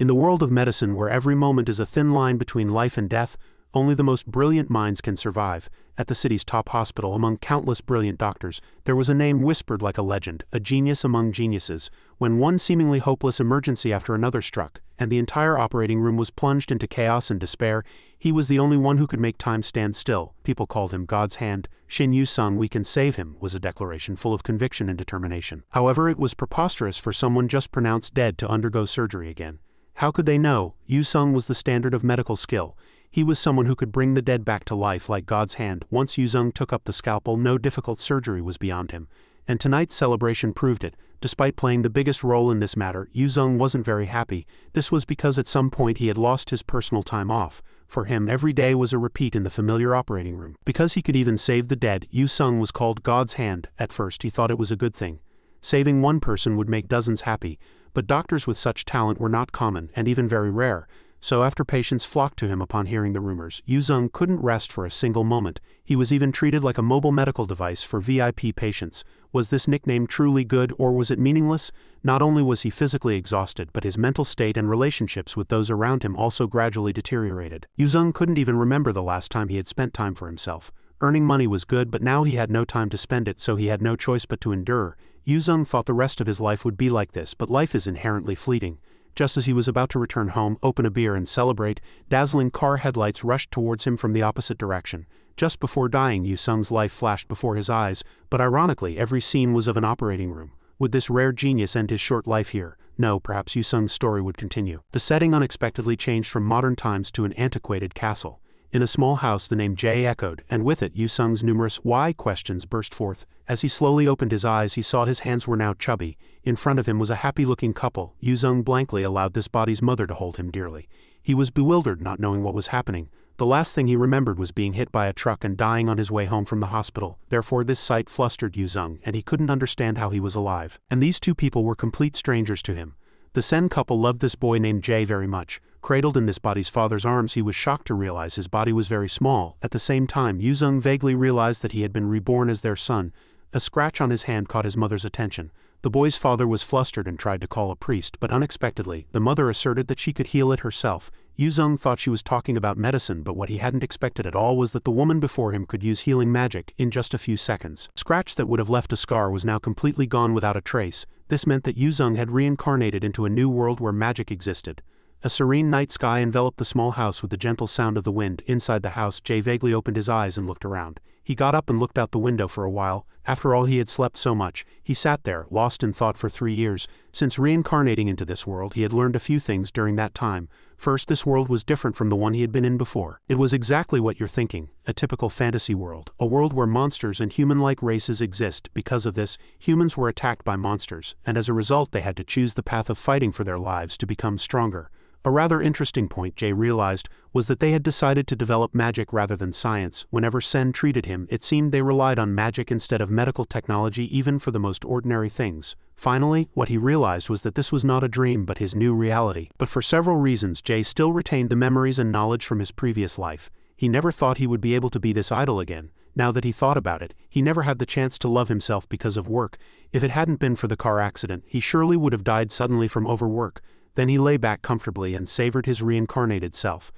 In the world of medicine, where every moment is a thin line between life and death, only the most brilliant minds can survive. At the city's top hospital, among countless brilliant doctors, there was a name whispered like a legend, a genius among geniuses. When one seemingly hopeless emergency after another struck, and the entire operating room was plunged into chaos and despair, he was the only one who could make time stand still. People called him God's hand. Shin Yu-sung, "We can save him," was a declaration full of conviction and determination. However, it was preposterous for someone just pronounced dead to undergo surgery again. How could they know? Yu-sung was the standard of medical skill. He was someone who could bring the dead back to life like God's hand. Once Yu-sung took up the scalpel, no difficult surgery was beyond him. And tonight's celebration proved it. Despite playing the biggest role in this matter, Yu-sung wasn't very happy. This was because at some point he had lost his personal time off. For him, every day was a repeat in the familiar operating room. Because he could even save the dead, Yu-sung was called God's hand. At first he thought it was a good thing. Saving one person would make dozens happy, but doctors with such talent were not common and even very rare. So after patients flocked to him upon hearing the rumors, Yu-sung couldn't rest for a single moment. He was even treated like a mobile medical device for VIP patients. Was this nickname truly good, or was it meaningless? Not only was he physically exhausted, but his mental state and relationships with those around him also gradually deteriorated. Yu-sung couldn't even remember the last time he had spent time for himself. Earning money was good, but now he had no time to spend it, so he had no choice but to endure. Yu-sung thought the rest of his life would be like this, but life is inherently fleeting. Just as he was about to return home, open a beer and celebrate, dazzling car headlights rushed towards him from the opposite direction. Just before dying, Yu-sung's life flashed before his eyes, but ironically every scene was of an operating room. Would this rare genius end his short life here? No, perhaps Yu-sung's story would continue. The setting unexpectedly changed from modern times to an antiquated castle. In a small house the name J echoed, and with it Yu-sung's numerous why questions burst forth. As he slowly opened his eyes, he saw his hands were now chubby. In front of him was a happy-looking couple. Yu-sung blankly allowed this body's mother to hold him dearly. He was bewildered, not knowing what was happening. The last thing he remembered was being hit by a truck and dying on his way home from the hospital. Therefore this sight flustered Yu-sung, and he couldn't understand how he was alive. And these two people were complete strangers to him. The Sen couple loved this boy named Jay very much. Cradled in this body's father's arms, he was shocked to realize his body was very small. At the same time, Yu-sung vaguely realized that he had been reborn as their son. A scratch on his hand caught his mother's attention. The boy's father was flustered and tried to call a priest, but unexpectedly, the mother asserted that she could heal it herself. Yu-sung thought she was talking about medicine, but what he hadn't expected at all was that the woman before him could use healing magic in just a few seconds. Scratch that would have left a scar was now completely gone without a trace. This meant that Yu-sung had reincarnated into a new world where magic existed. A serene night sky enveloped the small house with the gentle sound of the wind. Inside the house, Jay vaguely opened his eyes and looked around. He got up and looked out the window for a while. After all, he had slept so much. He sat there, lost in thought for 3 years. Since reincarnating into this world, he had learned a few things during that time. First, this world was different from the one he had been in before. It was exactly what you're thinking, a typical fantasy world, a world where monsters and human-like races exist. Because of this, humans were attacked by monsters, and as a result they had to choose the path of fighting for their lives to become stronger. A rather interesting point Jay realized was that they had decided to develop magic rather than science. Whenever Sen treated him, it seemed they relied on magic instead of medical technology, even for the most ordinary things. Finally, what he realized was that this was not a dream but his new reality. But for several reasons, Jay still retained the memories and knowledge from his previous life. He never thought he would be able to be this idle again. Now that he thought about it, he never had the chance to love himself because of work. If it hadn't been for the car accident, he surely would have died suddenly from overwork. Then he lay back comfortably and savored his reincarnated self.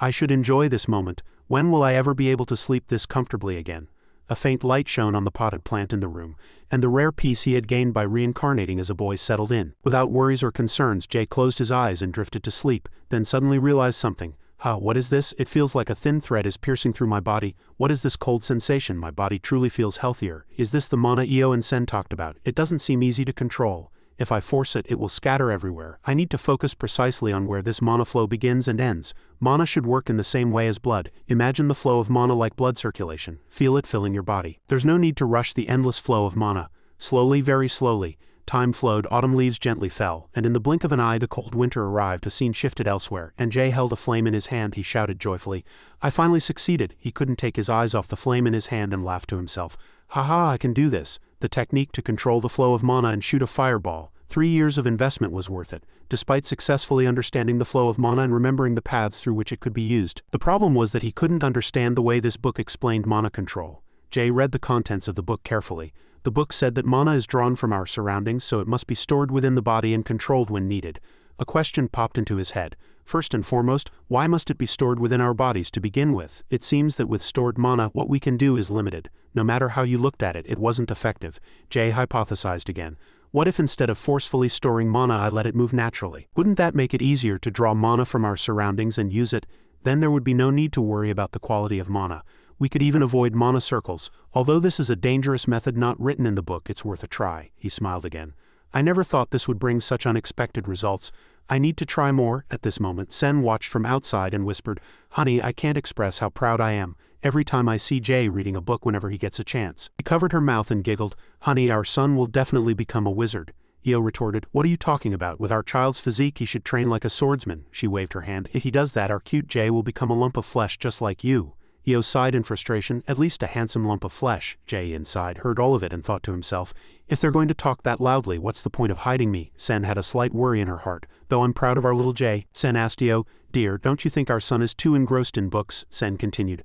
I should enjoy this moment. When will I ever be able to sleep this comfortably again? A faint light shone on the potted plant in the room, and the rare peace he had gained by reincarnating as a boy settled in. Without worries or concerns, Jay closed his eyes and drifted to sleep, then suddenly realized something. What is this? It feels like a thin thread is piercing through my body. What is this cold sensation? My body truly feels healthier. Is this the mana Io and Sen talked about? It doesn't seem easy to control. If I force it, it will scatter everywhere. I need to focus precisely on where this mana flow begins and ends. Mana should work in the same way as blood. Imagine the flow of mana like blood circulation. Feel it filling your body. There's no need to rush the endless flow of mana. Slowly, very slowly. Time flowed, autumn leaves gently fell, and in the blink of an eye the cold winter arrived. A scene shifted elsewhere, and Jay held a flame in his hand. He shouted joyfully, I finally succeeded. He couldn't take his eyes off the flame in his hand and laughed to himself. Haha, I can do this. The technique to control the flow of mana and shoot a fireball. 3 years of investment was worth it, despite successfully understanding the flow of mana and remembering the paths through which it could be used. The problem was that he couldn't understand the way this book explained mana control. Jay read the contents of the book carefully. The book said that mana is drawn from our surroundings, so it must be stored within the body and controlled when needed. A question popped into his head. First and foremost, why must it be stored within our bodies to begin with? It seems that with stored mana, what we can do is limited. No matter how you looked at it, it wasn't effective. Jay hypothesized again. What if instead of forcefully storing mana I let it move naturally? Wouldn't that make it easier to draw mana from our surroundings and use it? Then there would be no need to worry about the quality of mana. We could even avoid mana circles. Although this is a dangerous method not written in the book, it's worth a try. He smiled again. I never thought this would bring such unexpected results. I need to try more. At this moment, Sen watched from outside and whispered, Honey, I can't express how proud I am. Every time I see Jay reading a book whenever he gets a chance. He covered her mouth and giggled. Honey, our son will definitely become a wizard. Io retorted, What are you talking about? With our child's physique he should train like a swordsman. She waved her hand. If he does that, our cute Jay will become a lump of flesh just like you. Io sighed in frustration. At least a handsome lump of flesh. Jay inside heard all of it and thought to himself, if they're going to talk that loudly, what's the point of hiding me? Sen had a slight worry in her heart. Though I'm proud of our little Jay, Sen asked Io, Dear, don't you think our son is too engrossed in books? Sen continued.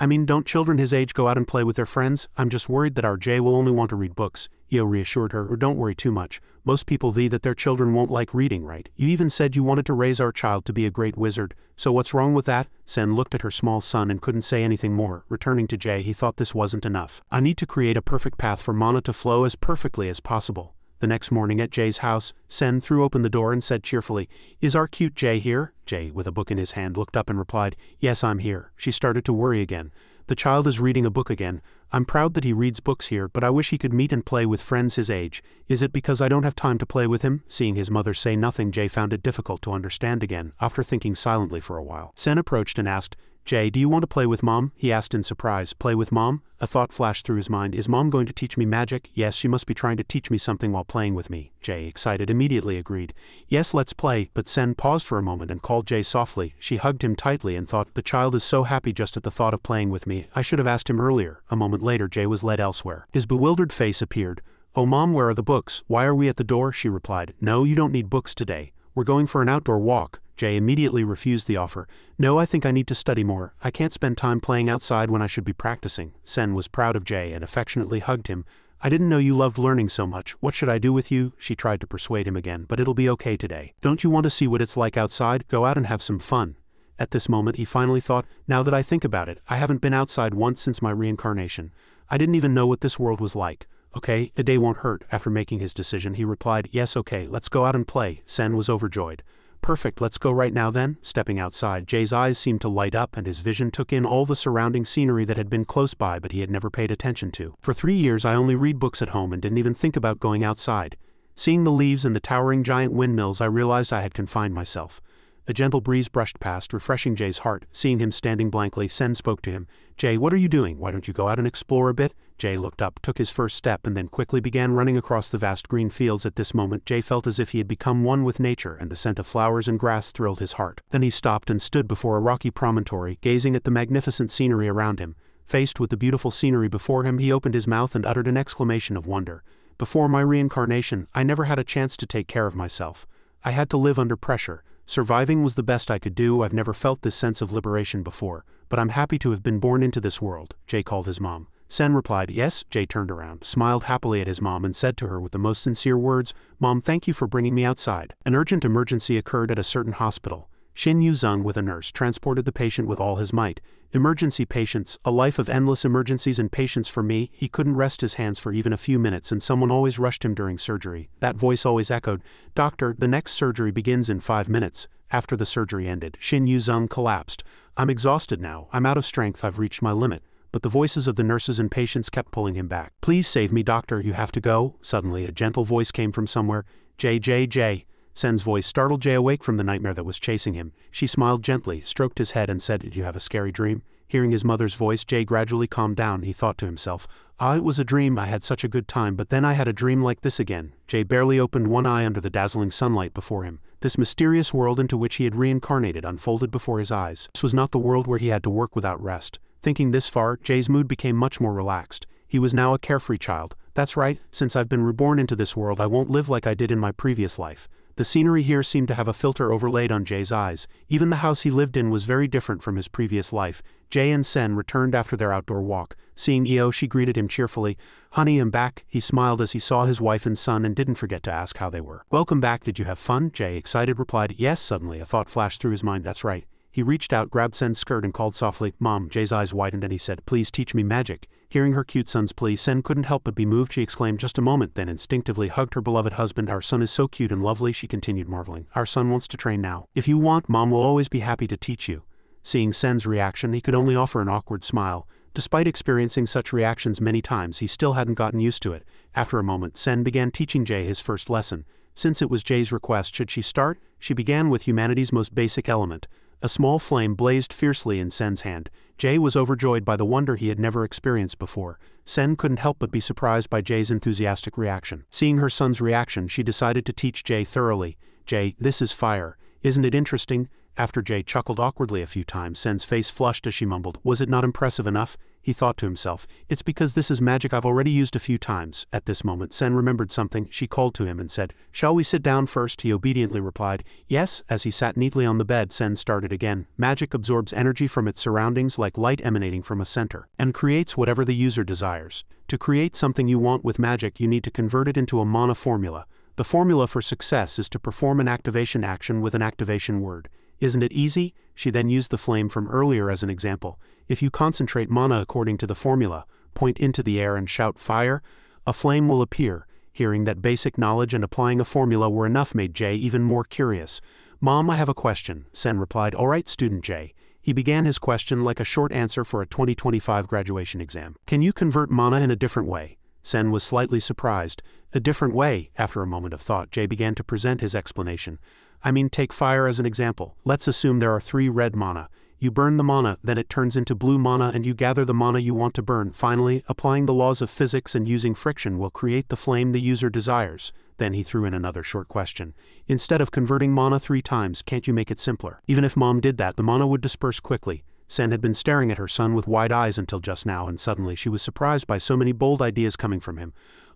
I mean, don't children his age go out and play with their friends? I'm just worried that our Jay will only want to read books. Io reassured her, or don't worry too much. Most people see that their children won't like reading, right? You even said you wanted to raise our child to be a great wizard. So what's wrong with that? Sen looked at her small son and couldn't say anything more. Returning to Jay, he thought this wasn't enough. I need to create a perfect path for mana to flow as perfectly as possible. The next morning at Jay's house, Sen threw open the door and said cheerfully, Is our cute Jay here? Jay, with a book in his hand, looked up and replied, Yes, I'm here. She started to worry again. The child is reading a book again. I'm proud that he reads books here, but I wish he could meet and play with friends his age. Is it because I don't have time to play with him? Seeing his mother say nothing, Jay found it difficult to understand again, after thinking silently for a while. Sen approached and asked, Jay, do you want to play with Mom? He asked in surprise. Play with Mom? A thought flashed through his mind. Is Mom going to teach me magic? Yes, she must be trying to teach me something while playing with me. Jay, excited, immediately agreed. Yes, let's play, but Sen paused for a moment and called Jay softly. She hugged him tightly and thought, the child is so happy just at the thought of playing with me. I should have asked him earlier. A moment later, Jay was led elsewhere. His bewildered face appeared. Oh, Mom, where are the books? Why are we at the door? She replied. No, you don't need books today. We're going for an outdoor walk. Jay immediately refused the offer. No, I think I need to study more. I can't spend time playing outside when I should be practicing. Sen was proud of Jay and affectionately hugged him. I didn't know you loved learning so much. What should I do with you? She tried to persuade him again, but it'll be okay today. Don't you want to see what it's like outside? Go out and have some fun. At this moment he finally thought, now that I think about it, I haven't been outside once since my reincarnation. I didn't even know what this world was like. Okay, a day won't hurt. After making his decision, he replied, yes, okay, let's go out and play. Sen was overjoyed. Perfect, let's go right now then. Stepping outside, Jay's eyes seemed to light up and his vision took in all the surrounding scenery that had been close by but he had never paid attention to. For 3 years I only read books at home and didn't even think about going outside. Seeing the leaves and the towering giant windmills, I realized I had confined myself. A gentle breeze brushed past, refreshing Jay's heart. Seeing him standing blankly, Sen spoke to him. Jay, what are you doing? Why don't you go out and explore a bit? Jay looked up, took his first step and then quickly began running across the vast green fields. At this moment Jay felt as if he had become one with nature and the scent of flowers and grass thrilled his heart. Then he stopped and stood before a rocky promontory, gazing at the magnificent scenery around him. Faced with the beautiful scenery before him, he opened his mouth and uttered an exclamation of wonder. Before my reincarnation, I never had a chance to take care of myself. I had to live under pressure. Surviving was the best I could do. I've never felt this sense of liberation before, but I'm happy to have been born into this world. Jay called his mom. Sen replied, yes. Jay turned around, smiled happily at his mom and said to her with the most sincere words, Mom, thank you for bringing me outside. An urgent emergency occurred at a certain hospital. Shin Yu-zung with a nurse transported the patient with all his might. Emergency patients, a life of endless emergencies and patience for me. He couldn't rest his hands for even a few minutes and someone always rushed him during surgery. That voice always echoed, Doctor, the next surgery begins in 5 minutes. After the surgery ended, Shin Yu-zung collapsed. I'm exhausted now. I'm out of strength. I've reached my limit. But the voices of the nurses and patients kept pulling him back. Please save me, doctor. You have to go. Suddenly, a gentle voice came from somewhere. Jay. Sen's voice startled Jay awake from the nightmare that was chasing him. She smiled gently, stroked his head and said, Did you have a scary dream? Hearing his mother's voice, Jay gradually calmed down. He thought to himself, it was a dream. I had such a good time, but then I had a dream like this again. Jay barely opened one eye under the dazzling sunlight before him. This mysterious world into which he had reincarnated unfolded before his eyes. This was not the world where he had to work without rest. Thinking this far, Jay's mood became much more relaxed. He was now a carefree child. That's right, since I've been reborn into this world I won't live like I did in my previous life. The scenery here seemed to have a filter overlaid on Jay's eyes. Even the house he lived in was very different from his previous life. Jay and Sen returned after their outdoor walk. Seeing Io, she greeted him cheerfully. "Honey, I'm back." He smiled as he saw his wife and son and didn't forget to ask how they were. "Welcome back, did you have fun?" Jay, excited, replied. "Yes." Suddenly a thought flashed through his mind. "That's right." He reached out, grabbed Sen's skirt and called softly, "Mom." Jay's eyes widened and he said, "Please teach me magic." Hearing her cute son's plea, Sen couldn't help but be moved. She exclaimed just a moment, then instinctively hugged her beloved husband. "Our son is so cute and lovely," she continued, marveling. "Our son wants to train now. If you want, Mom will always be happy to teach you." Seeing Sen's reaction, he could only offer an awkward smile. Despite experiencing such reactions many times, he still hadn't gotten used to it. After a moment, Sen began teaching Jay his first lesson. Since it was Jay's request, should she start? She began with humanity's most basic element. A small flame blazed fiercely in Sen's hand. Jay was overjoyed by the wonder he had never experienced before. Sen couldn't help but be surprised by Jay's enthusiastic reaction. Seeing her son's reaction, she decided to teach Jay thoroughly. "Jay, this is fire. Isn't it interesting?" After Jay chuckled awkwardly a few times, Sen's face flushed as she mumbled, "Was it not impressive enough?" He thought to himself, "It's because this is magic I've already used a few times." At this moment, Sen remembered something. She called to him and said, "Shall we sit down first?" He obediently replied, "Yes." As he sat neatly on the bed, Sen started again. Magic absorbs energy from its surroundings like light emanating from a center, and creates whatever the user desires. To create something you want with magic, you need to convert it into a mana formula. The formula for success is to perform an activation action with an activation word. Isn't it easy? She then used the flame from earlier as an example. If you concentrate mana according to the formula, point into the air and shout "fire," a flame will appear. Hearing that basic knowledge and applying a formula were enough made Jay even more curious. "Mom, I have a question," Sen replied. "All right, student Jay." He began his question like a short answer for a 2025 graduation exam. "Can you convert mana in a different way?" Sen was slightly surprised. "A different way?" After a moment of thought, Jay began to present his explanation. "I mean, take fire as an example. Let's assume there are 3 red mana. You burn the mana, then it turns into blue mana and you gather the mana you want to burn. Finally, applying the laws of physics and using friction will create the flame the user desires." Then he threw in another short question. "Instead of converting mana 3 times, can't you make it simpler?" Even if Mom did that, the mana would disperse quickly. Sen had been staring at her son with wide eyes until just now, and suddenly she was surprised by so many bold ideas coming from him.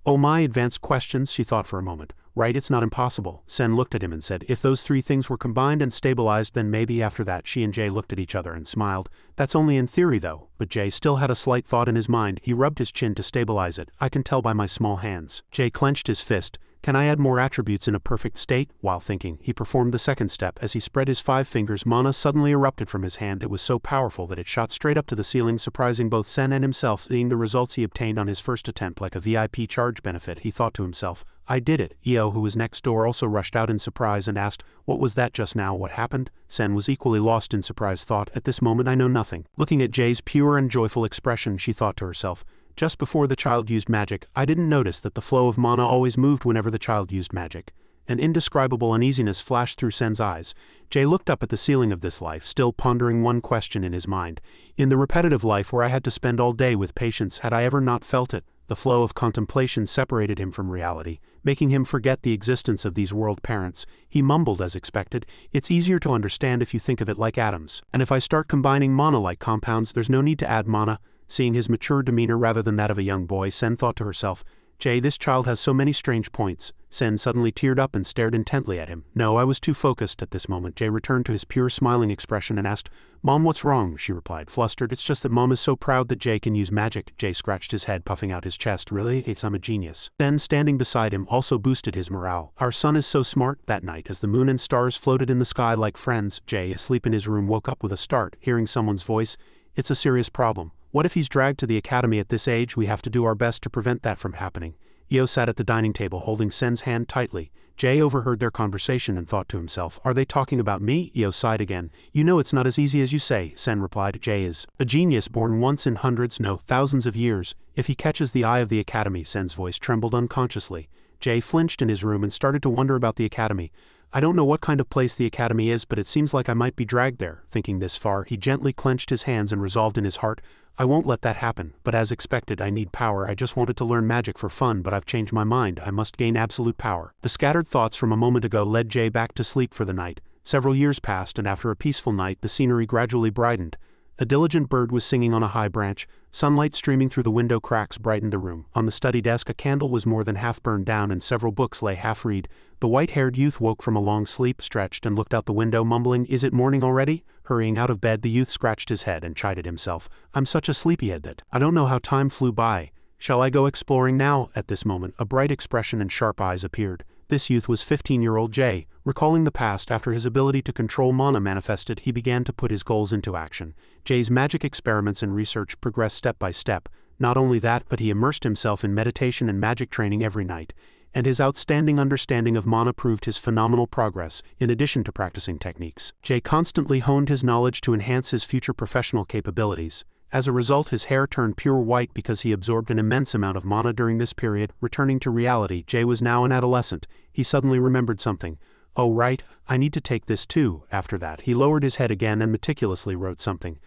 "Oh my, advanced questions," she thought for a moment. "Right, it's not impossible." Sen looked at him and said, "If those 3 things were combined and stabilized, then maybe." After that, she and Jay looked at each other and smiled. "That's only in theory though." But Jay still had a slight thought in his mind. He rubbed his chin to stabilize it. "I can tell by my small hands." Jay clenched his fist. "Can I add more attributes in a perfect state?" While thinking, he performed the second step. As he spread his 5 fingers, mana suddenly erupted from his hand. It was so powerful that it shot straight up to the ceiling, surprising both Sen and himself. Seeing the results he obtained on his first attempt like a VIP charge benefit, he thought to himself, "I did it." Io, who was next door, also rushed out in surprise and asked, "What was that just now? What happened?" Sen was equally lost in surprise. Thought, "At this moment I know nothing." Looking at Jay's pure and joyful expression, she thought to herself, "Just before the child used magic, I didn't notice that the flow of mana always moved whenever the child used magic." An indescribable uneasiness flashed through Sen's eyes. Jay looked up at the ceiling of this life, still pondering one question in his mind. In the repetitive life where I had to spend all day with patients, had I ever not felt it? The flow of contemplation separated him from reality, making him forget the existence of these world parents. He mumbled as expected, "It's easier to understand if you think of it like atoms. And if I start combining mana-like compounds, there's no need to add mana." Seeing his mature demeanor rather than that of a young boy, Sen thought to herself, "Jay, this child has so many strange points." Sen suddenly teared up and stared intently at him. "No, I was too focused." At this moment, Jay returned to his pure smiling expression and asked, "Mom, what's wrong?" She replied, flustered, "It's just that Mom is so proud that Jay can use magic." Jay scratched his head, puffing out his chest. "Really? I'm a genius." Sen, standing beside him, also boosted his morale. "Our son is so smart." That night, as the moon and stars floated in the sky like friends, Jay, asleep in his room, woke up with a start, hearing someone's voice. "It's a serious problem. What if he's dragged to the academy at this age? We have to do our best to prevent that from happening." Io sat at the dining table holding Sen's hand tightly. Jay overheard their conversation and thought to himself, "Are they talking about me?" Io sighed again. "You know it's not as easy as you say," Sen replied. "Jay is a genius born once in hundreds, no, thousands of years. If he catches the eye of the academy," Sen's voice trembled unconsciously. Jay flinched in his room and started to wonder about the academy. "I don't know what kind of place the academy is, but it seems like I might be dragged there." Thinking this far, he gently clenched his hands and resolved in his heart, "I won't let that happen. But as expected, I need power. I just wanted to learn magic for fun, but I've changed my mind. I must gain absolute power." The scattered thoughts from a moment ago led Jay back to sleep for the night. Several years passed, and after a peaceful night, the scenery gradually brightened. A diligent bird was singing on a high branch. Sunlight streaming through the window cracks brightened the room. On the study desk a candle was more than half burned down and several books lay half-read. The white-haired youth woke from a long sleep, stretched and looked out the window, mumbling, "Is it morning already?" Hurrying out of bed, the youth scratched his head and chided himself. "I'm such a sleepyhead that I don't know how time flew by. Shall I go exploring now?" At this moment, a bright expression and sharp eyes appeared. This youth was 15-year-old Jay. Recalling the past, after his ability to control mana manifested, he began to put his goals into action. Jay's magic experiments and research progressed step by step. Not only that, but he immersed himself in meditation and magic training every night. And his outstanding understanding of mana proved his phenomenal progress, in addition to practicing techniques. Jay constantly honed his knowledge to enhance his future professional capabilities. As a result, his hair turned pure white because he absorbed an immense amount of mana during this period. Returning to reality, Jay was now an adolescent. He suddenly remembered something. "Oh right, I need to take this too." After that, he lowered his head again and meticulously wrote something.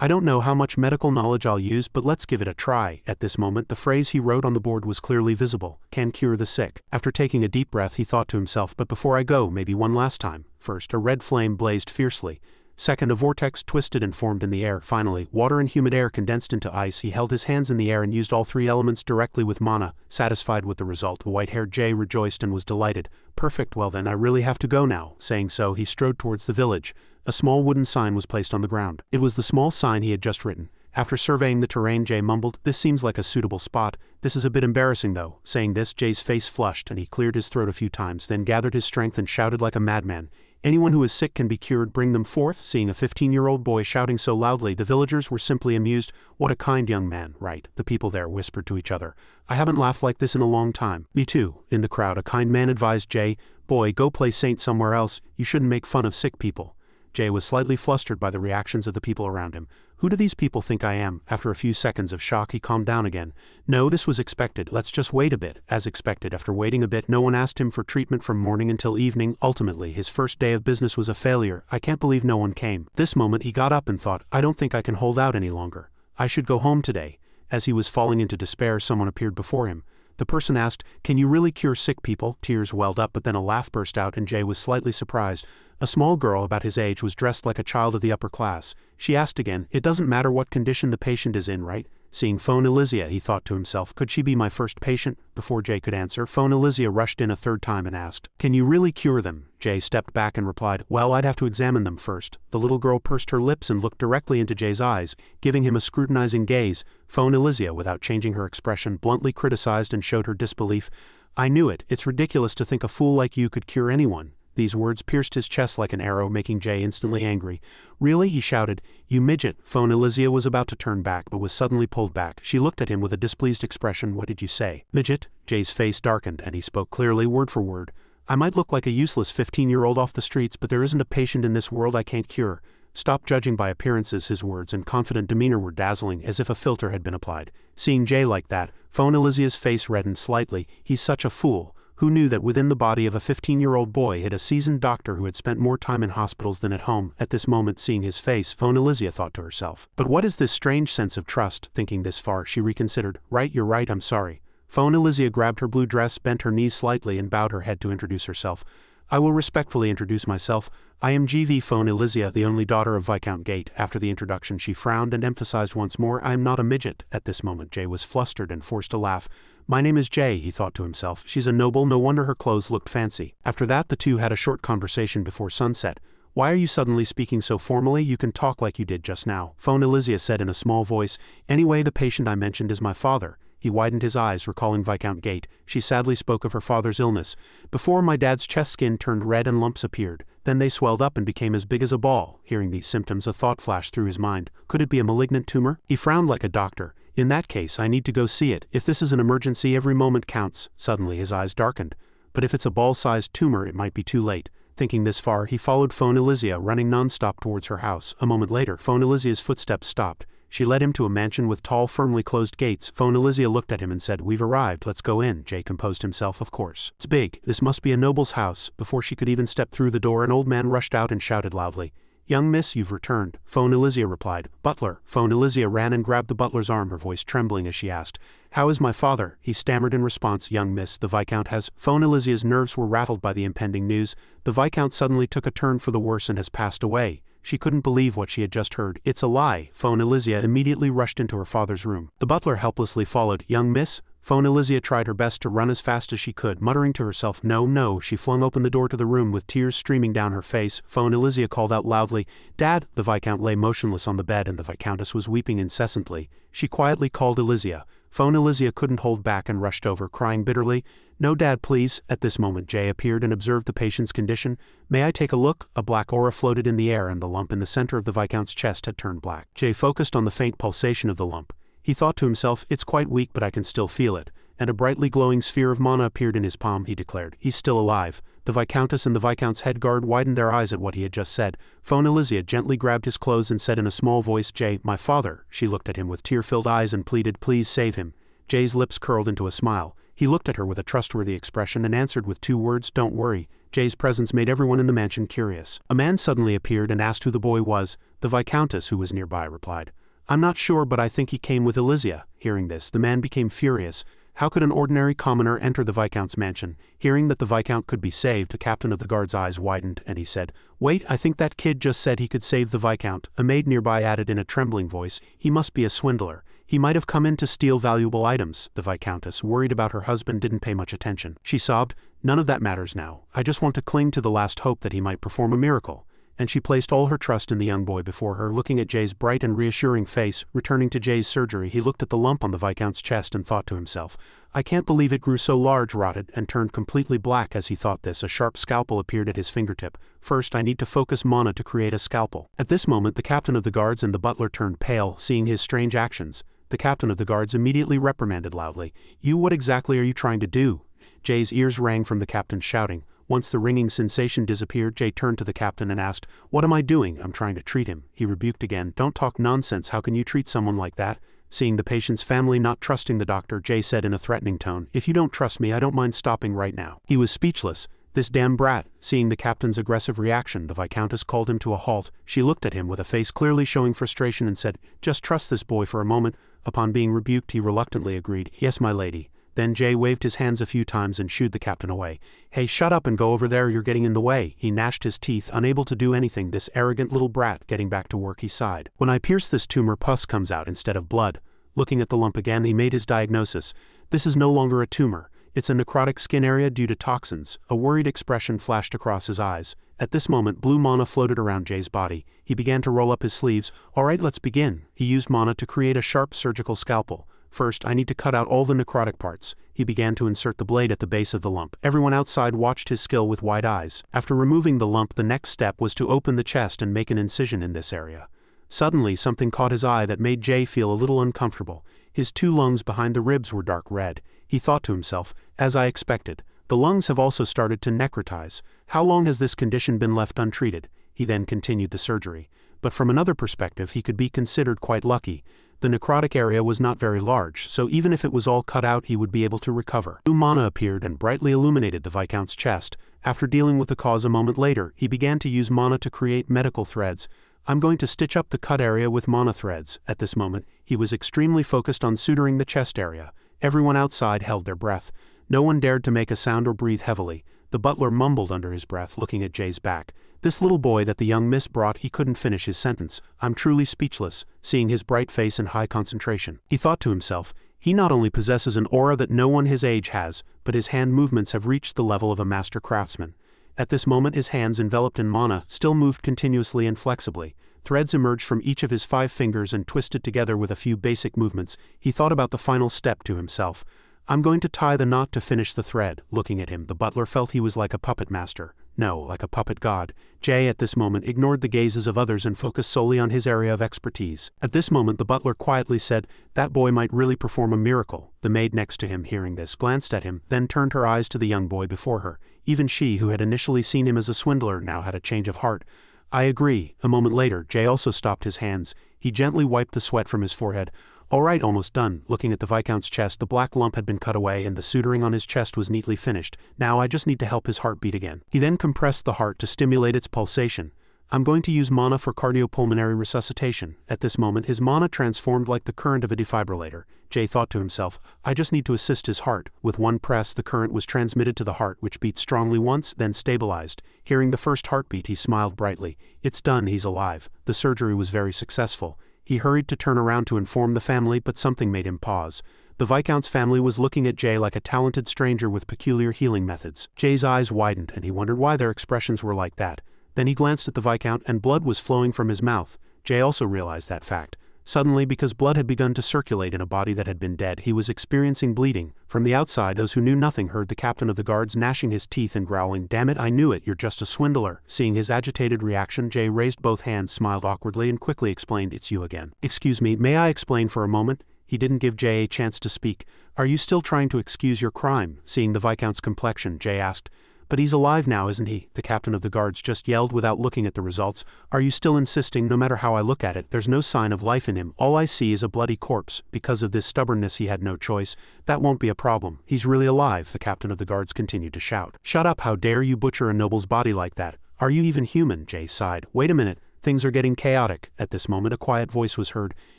"I don't know how much medical knowledge I'll use, but let's give it a try." At this moment, the phrase he wrote on the board was clearly visible: "Can cure the sick." After taking a deep breath, he thought to himself, "But before I go, maybe one last time." First, a red flame blazed fiercely. Second, a vortex twisted and formed in the air. Finally, water and humid air condensed into ice. He held his hands in the air and used all three elements directly with mana. Satisfied with the result, the white-haired Jay rejoiced and was delighted. "Perfect, well then I really have to go now." Saying so, he strode towards the village. A small wooden sign was placed on the ground. It was the small sign he had just written. After surveying the terrain, Jay mumbled, "This seems like a suitable spot. This is a bit embarrassing though." Saying this, Jay's face flushed and he cleared his throat a few times, then gathered his strength and shouted like a madman, "Anyone who is sick can be cured, bring them forth." Seeing a 15-year-old boy shouting so loudly, the villagers were simply amused. "What a kind young man." "Right," the people there whispered to each other. "I haven't laughed like this in a long time." "Me too." In the crowd, a kind man advised Jay, "Boy, go play saint somewhere else. You shouldn't make fun of sick people." Jay was slightly flustered by the reactions of the people around him. "Who do these people think I am?" After a few seconds of shock, he calmed down again. "No, this was expected. Let's just wait a bit." As expected, after waiting a bit, no one asked him for treatment from morning until evening. Ultimately, his first day of business was a failure. "I can't believe no one came." This moment, he got up and thought, "I don't think I can hold out any longer. I should go home today." As he was falling into despair, someone appeared before him. The person asked, "Can you really cure sick people?" Tears welled up, but then a laugh burst out and Jay was slightly surprised. A small girl about his age was dressed like a child of the upper class. She asked again, "It doesn't matter what condition the patient is in, right?" Seeing Phone Elysia, he thought to himself, "Could she be my first patient?" Before Jay could answer, Phone Elysia rushed in a third time and asked, "Can you really cure them?" Jay stepped back and replied, "Well, I'd have to examine them first." The little girl pursed her lips and looked directly into Jay's eyes, giving him a scrutinizing gaze. Phone Elysia, without changing her expression, bluntly criticized and showed her disbelief. "I knew it. It's ridiculous to think a fool like you could cure anyone." These words pierced his chest like an arrow, making Jay instantly angry. "Really?" he shouted. "You midget." Phone Elysia was about to turn back, but was suddenly pulled back. She looked at him with a displeased expression. "What did you say?" "Midget?" Jay's face darkened, and he spoke clearly, word for word. "I might look like a useless 15-year-old off the streets, but there isn't a patient in this world I can't cure. Stop judging by appearances." His words and confident demeanor were dazzling, as if a filter had been applied. Seeing Jay like that, Phone Elysia's face reddened slightly. "He's such a fool. Who knew that within the body of a 15-year-old boy hid a seasoned doctor who had spent more time in hospitals than at home?" At this moment, seeing his face, Phone Elysia thought to herself, "But what is this strange sense of trust?" Thinking this far, she reconsidered. "Right, you're right, I'm sorry." Phone Elysia grabbed her blue dress, bent her knees slightly and bowed her head to introduce herself. "I will respectfully introduce myself. I am GV Phone Elysia, the only daughter of Viscount Gate." After the introduction, she frowned and emphasized once more, "I am not a midget." At this moment, Jay was flustered and forced to laugh. "My name is Jay," he thought to himself. "She's a noble, no wonder her clothes looked fancy." After that, the two had a short conversation before sunset. "Why are you suddenly speaking so formally? You can talk like you did just now." Phone Elysia said in a small voice, "Anyway, the patient I mentioned is my father." He widened his eyes, recalling Viscount Gate. She sadly spoke of her father's illness. "Before, my dad's chest skin turned red and lumps appeared. Then they swelled up and became as big as a ball." Hearing these symptoms, a thought flashed through his mind. Could it be a malignant tumor? He frowned like a doctor. "In that case, I need to go see it. If this is an emergency, every moment counts." Suddenly, his eyes darkened. "But if it's a ball-sized tumor, it might be too late." Thinking this far, he followed Phone Elysia, running non-stop towards her house. A moment later, Phone Elysia's footsteps stopped. She led him to a mansion with tall, firmly closed gates. Phone Elysia looked at him and said, "We've arrived, let's go in." Jay composed himself. "Of course. It's big. This must be a noble's house." Before she could even step through the door, an old man rushed out and shouted loudly, "Young miss, you've returned." Phone Elysia replied, "Butler." Phone Elysia ran and grabbed the butler's arm, her voice trembling as she asked, "How is my father?" He stammered in response, "Young miss, the Viscount has—" Phone Elysia's nerves were rattled by the impending news. "The Viscount suddenly took a turn for the worse and has passed away." She couldn't believe what she had just heard. "It's a lie." Phone Elysia immediately rushed into her father's room. The butler helplessly followed. "Young miss?" Phone Elysia tried her best to run as fast as she could, muttering to herself, "No, no." She flung open the door to the room with tears streaming down her face. Phone Elysia called out loudly, "Dad!" The Viscount lay motionless on the bed and the Viscountess was weeping incessantly. She quietly called Elysia. Phone Elysia couldn't hold back and rushed over, crying bitterly, "No, Dad, please." At this moment Jay appeared and observed the patient's condition. "May I take a look?" A black aura floated in the air and the lump in the center of the Viscount's chest had turned black. Jay focused on the faint pulsation of the lump. He thought to himself, "It's quite weak but I can still feel it." And a brightly glowing sphere of mana appeared in his palm. He declared, "He's still alive." The Viscountess and the Viscount's head guard widened their eyes at what he had just said. Phone Elysia gently grabbed his clothes and said in a small voice, "Jay, my father." She looked at him with tear-filled eyes and pleaded, "Please save him." Jay's lips curled into a smile. He looked at her with a trustworthy expression and answered with 2 words, "Don't worry." Jay's presence made everyone in the mansion curious. A man suddenly appeared and asked who the boy was. The Viscountess, who was nearby, replied, "I'm not sure but I think he came with Elysia." Hearing this, the man became furious. How could an ordinary commoner enter the Viscount's mansion? Hearing that the Viscount could be saved, the captain of the guard's eyes widened, and he said, "Wait, I think that kid just said he could save the Viscount." A maid nearby added in a trembling voice, "He must be a swindler. He might have come in to steal valuable items." The Viscountess, worried about her husband, didn't pay much attention. She sobbed, "None of that matters now. I just want to cling to the last hope that he might perform a miracle." And she placed all her trust in the young boy before her. Looking at Jay's bright and reassuring face, returning to Jay's surgery, he looked at the lump on the Viscount's chest and thought to himself, "I can't believe it grew so large," rotted, and turned completely black. As he thought this, a sharp scalpel appeared at his fingertip. "First, I need to focus mana to create a scalpel." At this moment, the captain of the guards and the butler turned pale, seeing his strange actions. The captain of the guards immediately reprimanded loudly, What exactly are you trying to do?" Jay's ears rang from the captain's shouting. Once the ringing sensation disappeared, Jay turned to the captain and asked, "What am I doing?" "I'm trying to treat him." He rebuked again, "Don't talk nonsense. How can you treat someone like that?" Seeing the patient's family not trusting the doctor, Jay said in a threatening tone, "If you don't trust me, I don't mind stopping right now." He was speechless. "This damn brat." Seeing the captain's aggressive reaction, the Viscountess called him to a halt. She looked at him with a face clearly showing frustration and said, "Just trust this boy for a moment." Upon being rebuked, he reluctantly agreed, "Yes, my lady." Then Jay waved his hands a few times and shooed the captain away. "Hey, shut up and go over there, you're getting in the way." He gnashed his teeth, unable to do anything. This arrogant little brat. Getting back to work, he sighed. "When I pierce this tumor, pus comes out instead of blood." Looking at the lump again, he made his diagnosis. "This is no longer a tumor. It's a necrotic skin area due to toxins." A worried expression flashed across his eyes. At this moment, blue mana floated around Jay's body. He began to roll up his sleeves. "All right, let's begin." He used mana to create a sharp surgical scalpel. "First, I need to cut out all the necrotic parts." He began to insert the blade at the base of the lump. Everyone outside watched his skill with wide eyes. After removing the lump, the next step was to open the chest and make an incision in this area. Suddenly, something caught his eye that made Jay feel a little uncomfortable. His 2 lungs behind the ribs were dark red. He thought to himself, "As I expected. The lungs have also started to necrotize. How long has this condition been left untreated?" He then continued the surgery. But from another perspective, he could be considered quite lucky. The necrotic area was not very large, so even if it was all cut out, he would be able to recover. Blue mana appeared and brightly illuminated the Viscount's chest. After dealing with the cause a moment later, he began to use mana to create medical threads. "I'm going to stitch up the cut area with mana threads." At this moment, he was extremely focused on suturing the chest area. Everyone outside held their breath. No one dared to make a sound or breathe heavily. The butler mumbled under his breath, looking at Jay's back. "This little boy that the young miss brought," he couldn't finish his sentence. "I'm truly speechless," seeing his bright face and high concentration. He thought to himself, he not only possesses an aura that no one his age has, but his hand movements have reached the level of a master craftsman. At this moment, his hands, enveloped in mana, still moved continuously and flexibly. Threads emerged from each of his 5 fingers and twisted together with a few basic movements. He thought about the final step to himself. "I'm going to tie the knot to finish the thread." Looking at him, the butler felt he was like a puppet master. No, like a puppet god. Jay at this moment ignored the gazes of others and focused solely on his area of expertise. At this moment, the butler quietly said, "That boy might really perform a miracle." The maid next to him, hearing this, glanced at him, then turned her eyes to the young boy before her. Even she, who had initially seen him as a swindler, now had a change of heart. "I agree." A moment later, Jay also stopped his hands. He gently wiped the sweat from his forehead. "All right, almost done." Looking at the Viscount's chest, the black lump had been cut away and the suturing on his chest was neatly finished. "Now I just need to help his heart beat again." He then compressed the heart to stimulate its pulsation. I'm going to use mana for cardiopulmonary resuscitation. At this moment his mana transformed like the current of a defibrillator. Jay thought to himself, I just need to assist his heart. With one press the current was transmitted to the heart, which beat strongly once, then stabilized. Hearing the first heartbeat he smiled brightly. It's done, he's alive. The surgery was very successful. He hurried to turn around to inform the family, but something made him pause. The Viscount's family was looking at Jay like a talented stranger with peculiar healing methods. Jay's eyes widened and he wondered why their expressions were like that. Then he glanced at the Viscount and blood was flowing from his mouth. Jay also realized that fact. Suddenly, because blood had begun to circulate in a body that had been dead, he was experiencing bleeding. From the outside, those who knew nothing heard the captain of the guards gnashing his teeth and growling, "Damn it, I knew it, you're just a swindler." Seeing his agitated reaction, Jay raised both hands, smiled awkwardly, and quickly explained, "It's you again." "Excuse me, may I explain for a moment?" He didn't give Jay a chance to speak. "Are you still trying to excuse your crime?" Seeing the Viscount's complexion, Jay asked. "But he's alive now, isn't he?" The captain of the guards just yelled without looking at the results. "Are you still insisting? No matter how I look at it, there's no sign of life in him. All I see is a bloody corpse." Because of this stubbornness he had no choice. "That won't be a problem. He's really alive," the captain of the guards continued to shout. "Shut up, how dare you butcher a noble's body like that? Are you even human?" Jay sighed. "Wait a minute, things are getting chaotic." At this moment a quiet voice was heard.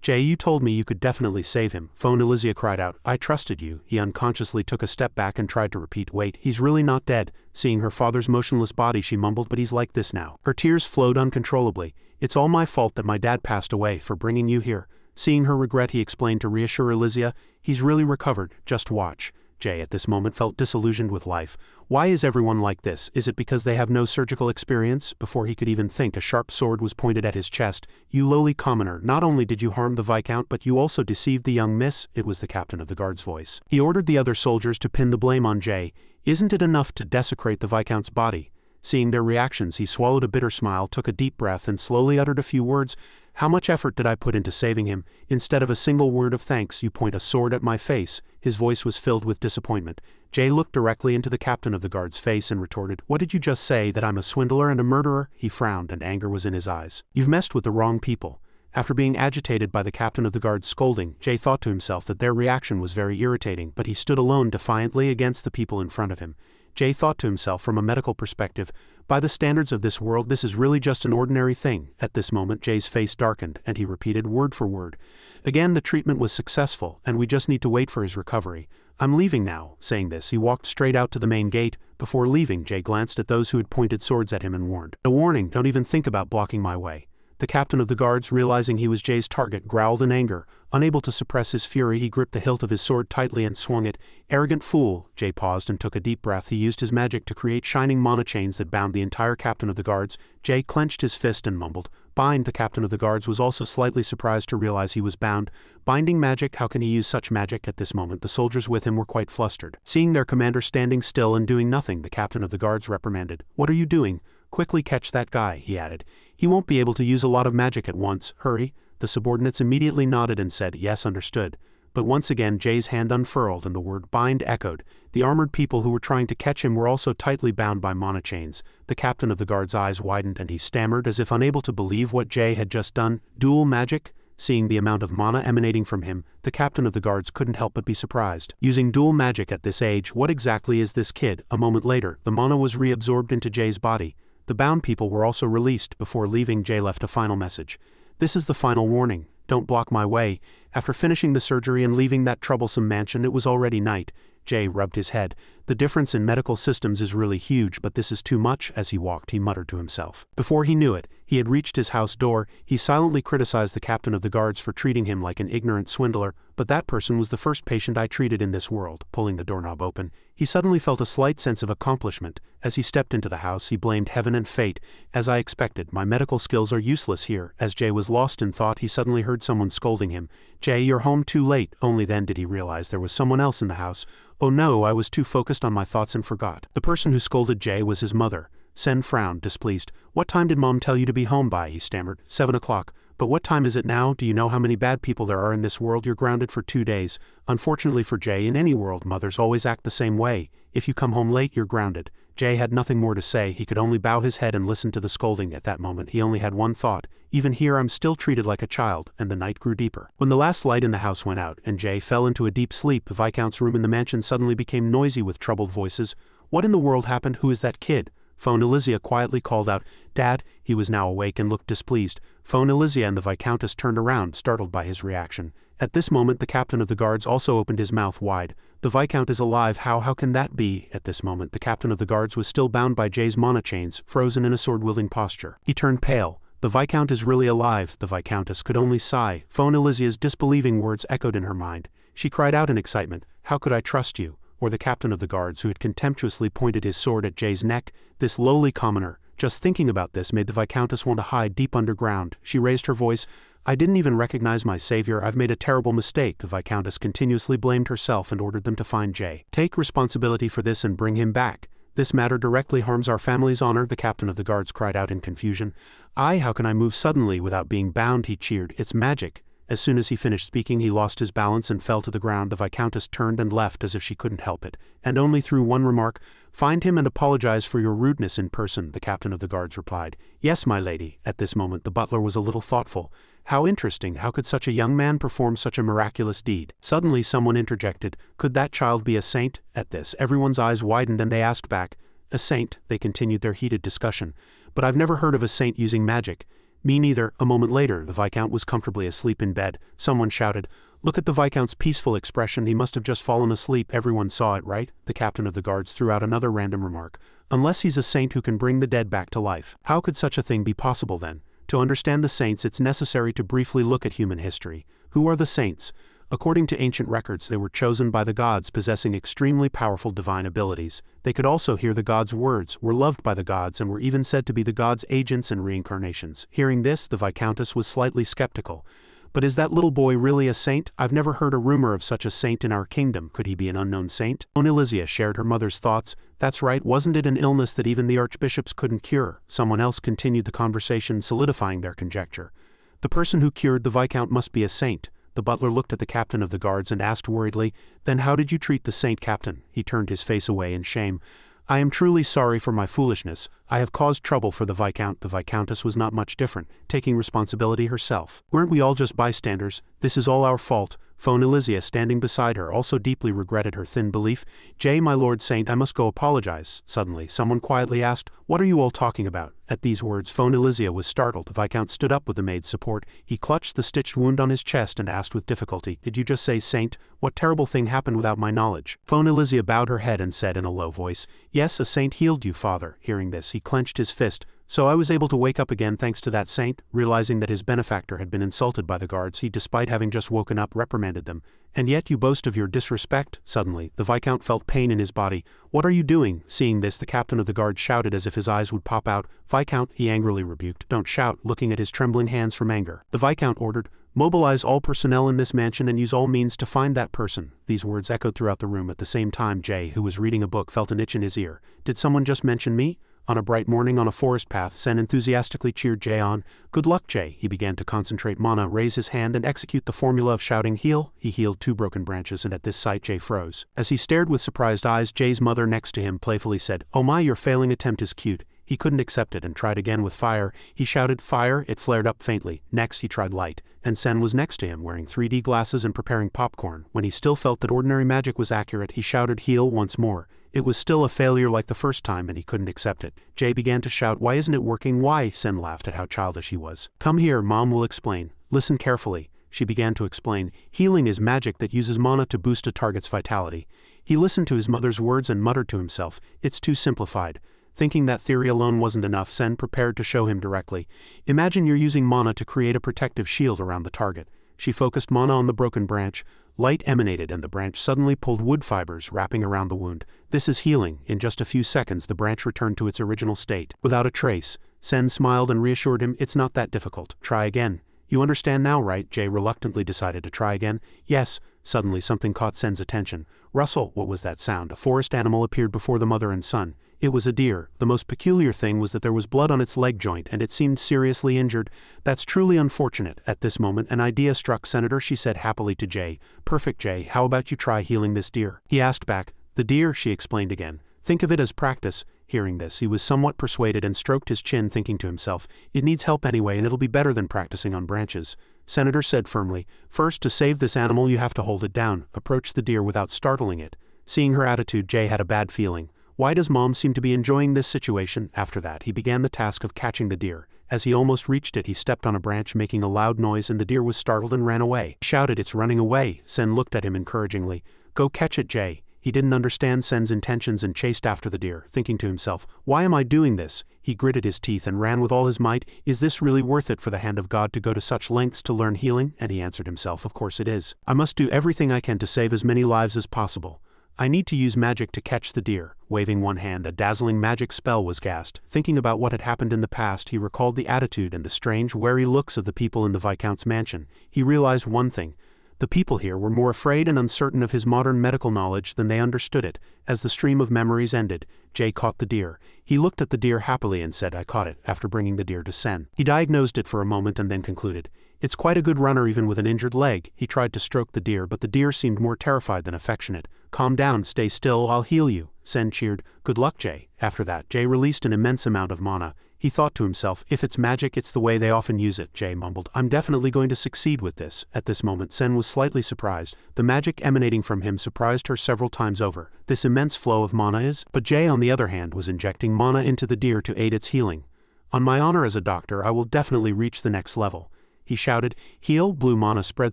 "Jay, you told me you could definitely save him." Phone Elysia cried out. "I trusted you." He unconsciously took a step back and tried to repeat, "Wait, he's really not dead." Seeing her father's motionless body she mumbled, "But he's like this now." Her tears flowed uncontrollably. "It's all my fault that my dad passed away, for bringing you here." Seeing her regret he explained to reassure Elysia, "He's really recovered, just watch." Jay at this moment felt disillusioned with life. Why is everyone like this? Is it because they have no surgical experience? Before he could even think, a sharp sword was pointed at his chest. "You lowly commoner, not only did you harm the Viscount, but you also deceived the young miss." It was the captain of the guard's voice. He ordered the other soldiers to pin the blame on Jay. "Isn't it enough to desecrate the Viscount's body?" Seeing their reactions, he swallowed a bitter smile, took a deep breath, and slowly uttered a few words. "How much effort did I put into saving him? Instead of a single word of thanks, you point a sword at my face." His voice was filled with disappointment. Jay looked directly into the captain of the guard's face and retorted, "What did you just say, that I'm a swindler and a murderer?" He frowned and anger was in his eyes. "You've messed with the wrong people." After being agitated by the captain of the guard's scolding, Jay thought to himself that their reaction was very irritating, but he stood alone defiantly against the people in front of him. Jay thought to himself, from a medical perspective, by the standards of this world this is really just an ordinary thing. At this moment Jay's face darkened, and he repeated word for word, "Again, the treatment was successful, and we just need to wait for his recovery. I'm leaving now." Saying this, he walked straight out to the main gate. Before leaving, Jay glanced at those who had pointed swords at him and warned, "A warning, don't even think about blocking my way." The captain of the guards, realizing he was Jay's target, growled in anger. Unable to suppress his fury, he gripped the hilt of his sword tightly and swung it. "Arrogant fool." Jay paused and took a deep breath. He used his magic to create shining mana chains that bound the entire captain of the guards. Jay clenched his fist and mumbled, "Bind." The captain of the guards was also slightly surprised to realize he was bound. Binding magic? How can he use such magic? At this moment the soldiers with him were quite flustered. Seeing their commander standing still and doing nothing, the captain of the guards reprimanded. "What are you doing? Quickly catch that guy," he added. "He won't be able to use a lot of magic at once. Hurry." The subordinates immediately nodded and said, "Yes, understood." But once again Jay's hand unfurled and the word "bind" echoed. The armored people who were trying to catch him were also tightly bound by mana chains. The captain of the guard's eyes widened and he stammered as if unable to believe what Jay had just done. "Dual magic?" Seeing the amount of mana emanating from him, the captain of the guards couldn't help but be surprised. Using dual magic at this age, what exactly is this kid? A moment later, the mana was reabsorbed into Jay's body. The bound people were also released. Before leaving, Jay left a final message. "This is the final warning. Don't block my way." After finishing the surgery and leaving that troublesome mansion, it was already night. Jay rubbed his head. The difference in medical systems is really huge, but this is too much. As he walked, he muttered to himself. Before he knew it, he had reached his house door. He silently criticized the captain of the guards for treating him like an ignorant swindler, but that person was the first patient I treated in this world. Pulling the doorknob open, he suddenly felt a slight sense of accomplishment. As he stepped into the house, he blamed heaven and fate. "As I expected, my medical skills are useless here." As Jay was lost in thought, he suddenly heard someone scolding him. "Jay, you're home too late." Only then did he realize there was someone else in the house. "Oh no, I was too focused on my thoughts and forgot." The person who scolded Jay was his mother. Sen frowned, displeased. "What time did Mom tell you to be home by?" he stammered. 7 o'clock. "But what time is it now? Do you know how many bad people there are in this world? You're grounded for 2 days. Unfortunately for Jay, in any world, mothers always act the same way. If you come home late, you're grounded." Jay had nothing more to say. He could only bow his head and listen to the scolding. At that moment, he only had one thought. Even here I'm still treated like a child, and the night grew deeper. When the last light in the house went out, and Jay fell into a deep sleep, the Viscount's room in the mansion suddenly became noisy with troubled voices. "What in the world happened? Who is that kid?" Phone Elysia quietly called out, "Dad." He was now awake and looked displeased. Phone Elysia and the Viscountess turned around, startled by his reaction. At this moment the captain of the guards also opened his mouth wide. "The Viscount is alive, how can that be?" At this moment the captain of the guards was still bound by Jay's mana chains, frozen in a sword-wielding posture. He turned pale. "The Viscount is really alive." The Viscountess could only sigh. Phone Elysia's disbelieving words echoed in her mind. She cried out in excitement, "How could I trust you?" Or the captain of the guards, who had contemptuously pointed his sword at Jay's neck, this lowly commoner. Just thinking about this made the Viscountess want to hide deep underground. She raised her voice. "I didn't even recognize my savior. I've made a terrible mistake." The Viscountess continuously blamed herself and ordered them to find Jay. "Take responsibility for this and bring him back. This matter directly harms our family's honor," the captain of the guards cried out in confusion. How can I move suddenly without being bound?" he cheered. "It's magic." As soon as he finished speaking he lost his balance and fell to the ground. The Viscountess turned and left as if she couldn't help it, and only threw one remark, "Find him and apologize for your rudeness in person." The captain of the guards replied, "Yes, my lady." At this moment the butler was a little thoughtful. How interesting, how could such a young man perform such a miraculous deed? Suddenly someone interjected, "Could that child be a saint?" At this everyone's eyes widened and they asked back, "A saint?" They continued their heated discussion. "But I've never heard of a saint using magic." "Me neither." A moment later the Viscount was comfortably asleep in bed. Someone shouted, "Look at the Viscount's peaceful expression, he must have just fallen asleep." Everyone saw it, right? The captain of the guards threw out another random remark. "Unless he's a saint who can bring the dead back to life." How could such a thing be possible then? To understand the saints it's necessary to briefly look at human history. Who are the saints? According to ancient records, they were chosen by the gods, possessing extremely powerful divine abilities. They could also hear the gods' words, were loved by the gods, and were even said to be the gods' agents and reincarnations. Hearing this, the Viscountess was slightly skeptical. "But is that little boy really a saint? I've never heard a rumor of such a saint in our kingdom. Could he be an unknown saint?" Phone Elysia shared her mother's thoughts. "That's right, wasn't it an illness that even the archbishops couldn't cure?" Someone else continued the conversation, solidifying their conjecture. "The person who cured the Viscount must be a saint." The butler looked at the captain of the guards and asked worriedly, "Then how did you treat the saint, Captain?" He turned his face away in shame. "I am truly sorry for my foolishness. I have caused trouble for the Viscount." The Viscountess was not much different, taking responsibility herself. "Weren't we all just bystanders? This is all our fault." Phone Elysia, standing beside her, also deeply regretted her thin belief. "Jay, my lord saint, I must go apologize." Suddenly, someone quietly asked, "What are you all talking about?" At these words, Phone Elysia was startled. The Viscount stood up with the maid's support. He clutched the stitched wound on his chest and asked with difficulty, "Did you just say saint? What terrible thing happened without my knowledge?" Phone Elysia bowed her head and said in a low voice, "Yes, a saint healed you, father." Hearing this, he clenched his fist. "So I was able to wake up again thanks to that saint?" Realizing that his benefactor had been insulted by the guards, he, despite having just woken up, reprimanded them. "And yet you boast of your disrespect?" Suddenly, the Viscount felt pain in his body. "What are you doing?" Seeing this, the captain of the guard shouted as if his eyes would pop out. "Viscount," he angrily rebuked. "Don't shout," looking at his trembling hands from anger. The Viscount ordered, "Mobilize all personnel in this mansion and use all means to find that person." These words echoed throughout the room. At the same time, Jay, who was reading a book, felt an itch in his ear. "Did someone just mention me?" On a bright morning on a forest path, Sen enthusiastically cheered Jay on. "Good luck, Jay." He began to concentrate mana, raise his hand and execute the formula of shouting heal. He healed 2 broken branches, and at this sight Jay froze. As he stared with surprised eyes, Jay's mother next to him playfully said, "Oh my, your failing attempt is cute." He couldn't accept it and tried again with fire. He shouted fire, it flared up faintly. Next he tried light, and Sen was next to him wearing 3D glasses and preparing popcorn. When he still felt that ordinary magic was accurate, he shouted heal once more. It was still a failure like the first time and he couldn't accept it. Jay began to shout, "Why isn't it working? Why?" Sen laughed at how childish he was. "Come here, Mom will explain. Listen carefully." She began to explain. "Healing is magic that uses mana to boost a target's vitality." He listened to his mother's words and muttered to himself, "It's too simplified." Thinking that theory alone wasn't enough, Sen prepared to show him directly. "Imagine you're using mana to create a protective shield around the target." She focused mana on the broken branch. Light emanated and the branch suddenly pulled wood fibers, wrapping around the wound. "This is healing." In just a few seconds the branch returned to its original state, without a trace. Sen smiled and reassured him, "It's not that difficult. Try again." "You understand now, right?" Jay reluctantly decided to try again. "Yes." Suddenly something caught Sen's attention. Rustle! What was that sound? A forest animal appeared before the mother and son. It was a deer. The most peculiar thing was that there was blood on its leg joint and it seemed seriously injured. "That's truly unfortunate." At this moment an idea struck Senator. She said happily to Jay, "Perfect, Jay, how about you try healing this deer?" He asked back, "The deer?" She explained again. "Think of it as practice." Hearing this, he was somewhat persuaded and stroked his chin, thinking to himself, "It needs help anyway and it'll be better than practicing on branches." Senator said firmly, "First, to save this animal you have to hold it down. Approach the deer without startling it." Seeing her attitude, Jay had a bad feeling. Why does Mom seem to be enjoying this situation? After that, he began the task of catching the deer. As he almost reached it, he stepped on a branch, making a loud noise, and the deer was startled and ran away. He shouted, "It's running away." Sen looked at him encouragingly. "Go catch it, Jay." He didn't understand Sen's intentions and chased after the deer, thinking to himself, "Why am I doing this?" He gritted his teeth and ran with all his might. Is this really worth it for the hand of God to go to such lengths to learn healing? And he answered himself, of course it is. I must do everything I can to save as many lives as possible. I need to use magic to catch the deer. Waving one hand, a dazzling magic spell was cast. Thinking about what had happened in the past, he recalled the attitude and the strange, wary looks of the people in the Viscount's mansion. He realized one thing. The people here were more afraid and uncertain of his modern medical knowledge than they understood it. As the stream of memories ended, Jay caught the deer. He looked at the deer happily and said, "I caught it," after bringing the deer to Sen. He diagnosed it for a moment and then concluded, "It's quite a good runner even with an injured leg." He tried to stroke the deer, but the deer seemed more terrified than affectionate. "Calm down, stay still, I'll heal you," Sen cheered. "Good luck, Jay." After that, Jay released an immense amount of mana. He thought to himself, if it's magic, it's the way they often use it. Jay mumbled, "I'm definitely going to succeed with this." At this moment, Sen was slightly surprised. The magic emanating from him surprised her several times over. This immense flow of mana is... But Jay, on the other hand, was injecting mana into the deer to aid its healing. "On my honor as a doctor, I will definitely reach the next level." He shouted. Heal. Blue mana spread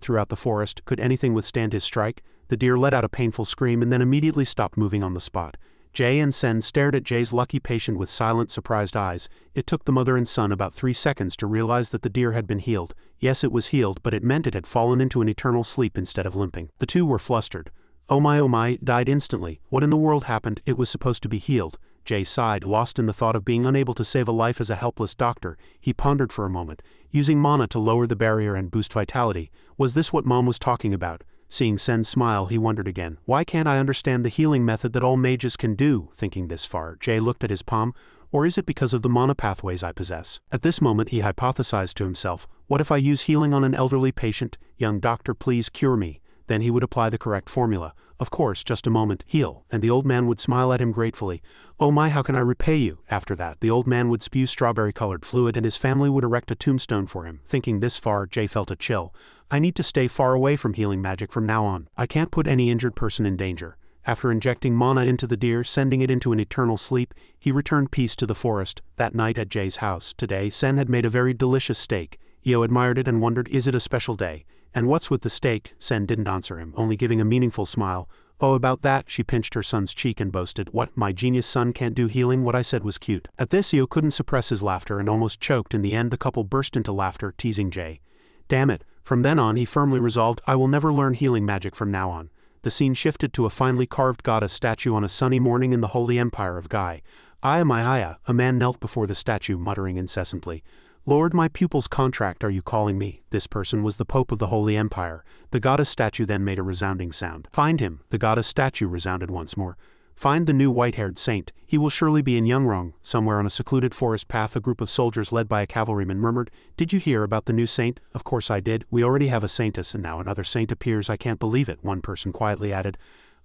throughout the forest. Could anything withstand his strike? The deer let out a painful scream and then immediately stopped moving on the spot. Jay and Sen stared at Jay's lucky patient with silent, surprised eyes. It took the mother and son about 3 seconds to realize that the deer had been healed. Yes, it was healed, but it meant it had fallen into an eternal sleep instead of limping. The two were flustered. Oh my, it died instantly. What in the world happened? It was supposed to be healed. Jay sighed, lost in the thought of being unable to save a life as a helpless doctor. He pondered for a moment, using mana to lower the barrier and boost vitality. Was this what Mom was talking about? Seeing Sen smile, he wondered again, why can't I understand the healing method that all mages can do? Thinking this far, Jay looked at his palm. Or is it because of the mana pathways I possess? At this moment he hypothesized to himself, what if I use healing on an elderly patient? Young doctor, please cure me. Then he would apply the correct formula. Of course, just a moment, heal, and the old man would smile at him gratefully. Oh my, how can I repay you? After that, the old man would spew strawberry-colored fluid and his family would erect a tombstone for him. Thinking this far, Jay felt a chill. I need to stay far away from healing magic from now on. I can't put any injured person in danger. After injecting mana into the deer, sending it into an eternal sleep, he returned peace to the forest. That night at Jay's house, today, Sen had made a very delicious steak. Io admired it and wondered, is it a special day? And what's with the steak? Sen didn't answer him, only giving a meaningful smile. Oh, about that, she pinched her son's cheek and boasted, what, my genius son can't do healing? What I said was cute. At this, Io couldn't suppress his laughter and almost choked. In the end, the couple burst into laughter, teasing Jay. Damn it. From then on, he firmly resolved, I will never learn healing magic from now on. The scene shifted to a finely carved goddess statue on a sunny morning in the Holy Empire of Gai. Aya my Aya, a man knelt before the statue, muttering incessantly. Lord, my pupil's contract, are you calling me? This person was the Pope of the Holy Empire. The goddess statue then made a resounding sound. Find him. The goddess statue resounded once more. Find the new white-haired saint. He will surely be in Yungrong. Somewhere on a secluded forest path, a group of soldiers led by a cavalryman murmured, Did you hear about the new saint? Of course I did. We already have a saintess and now another saint appears. I can't believe it. One person quietly added,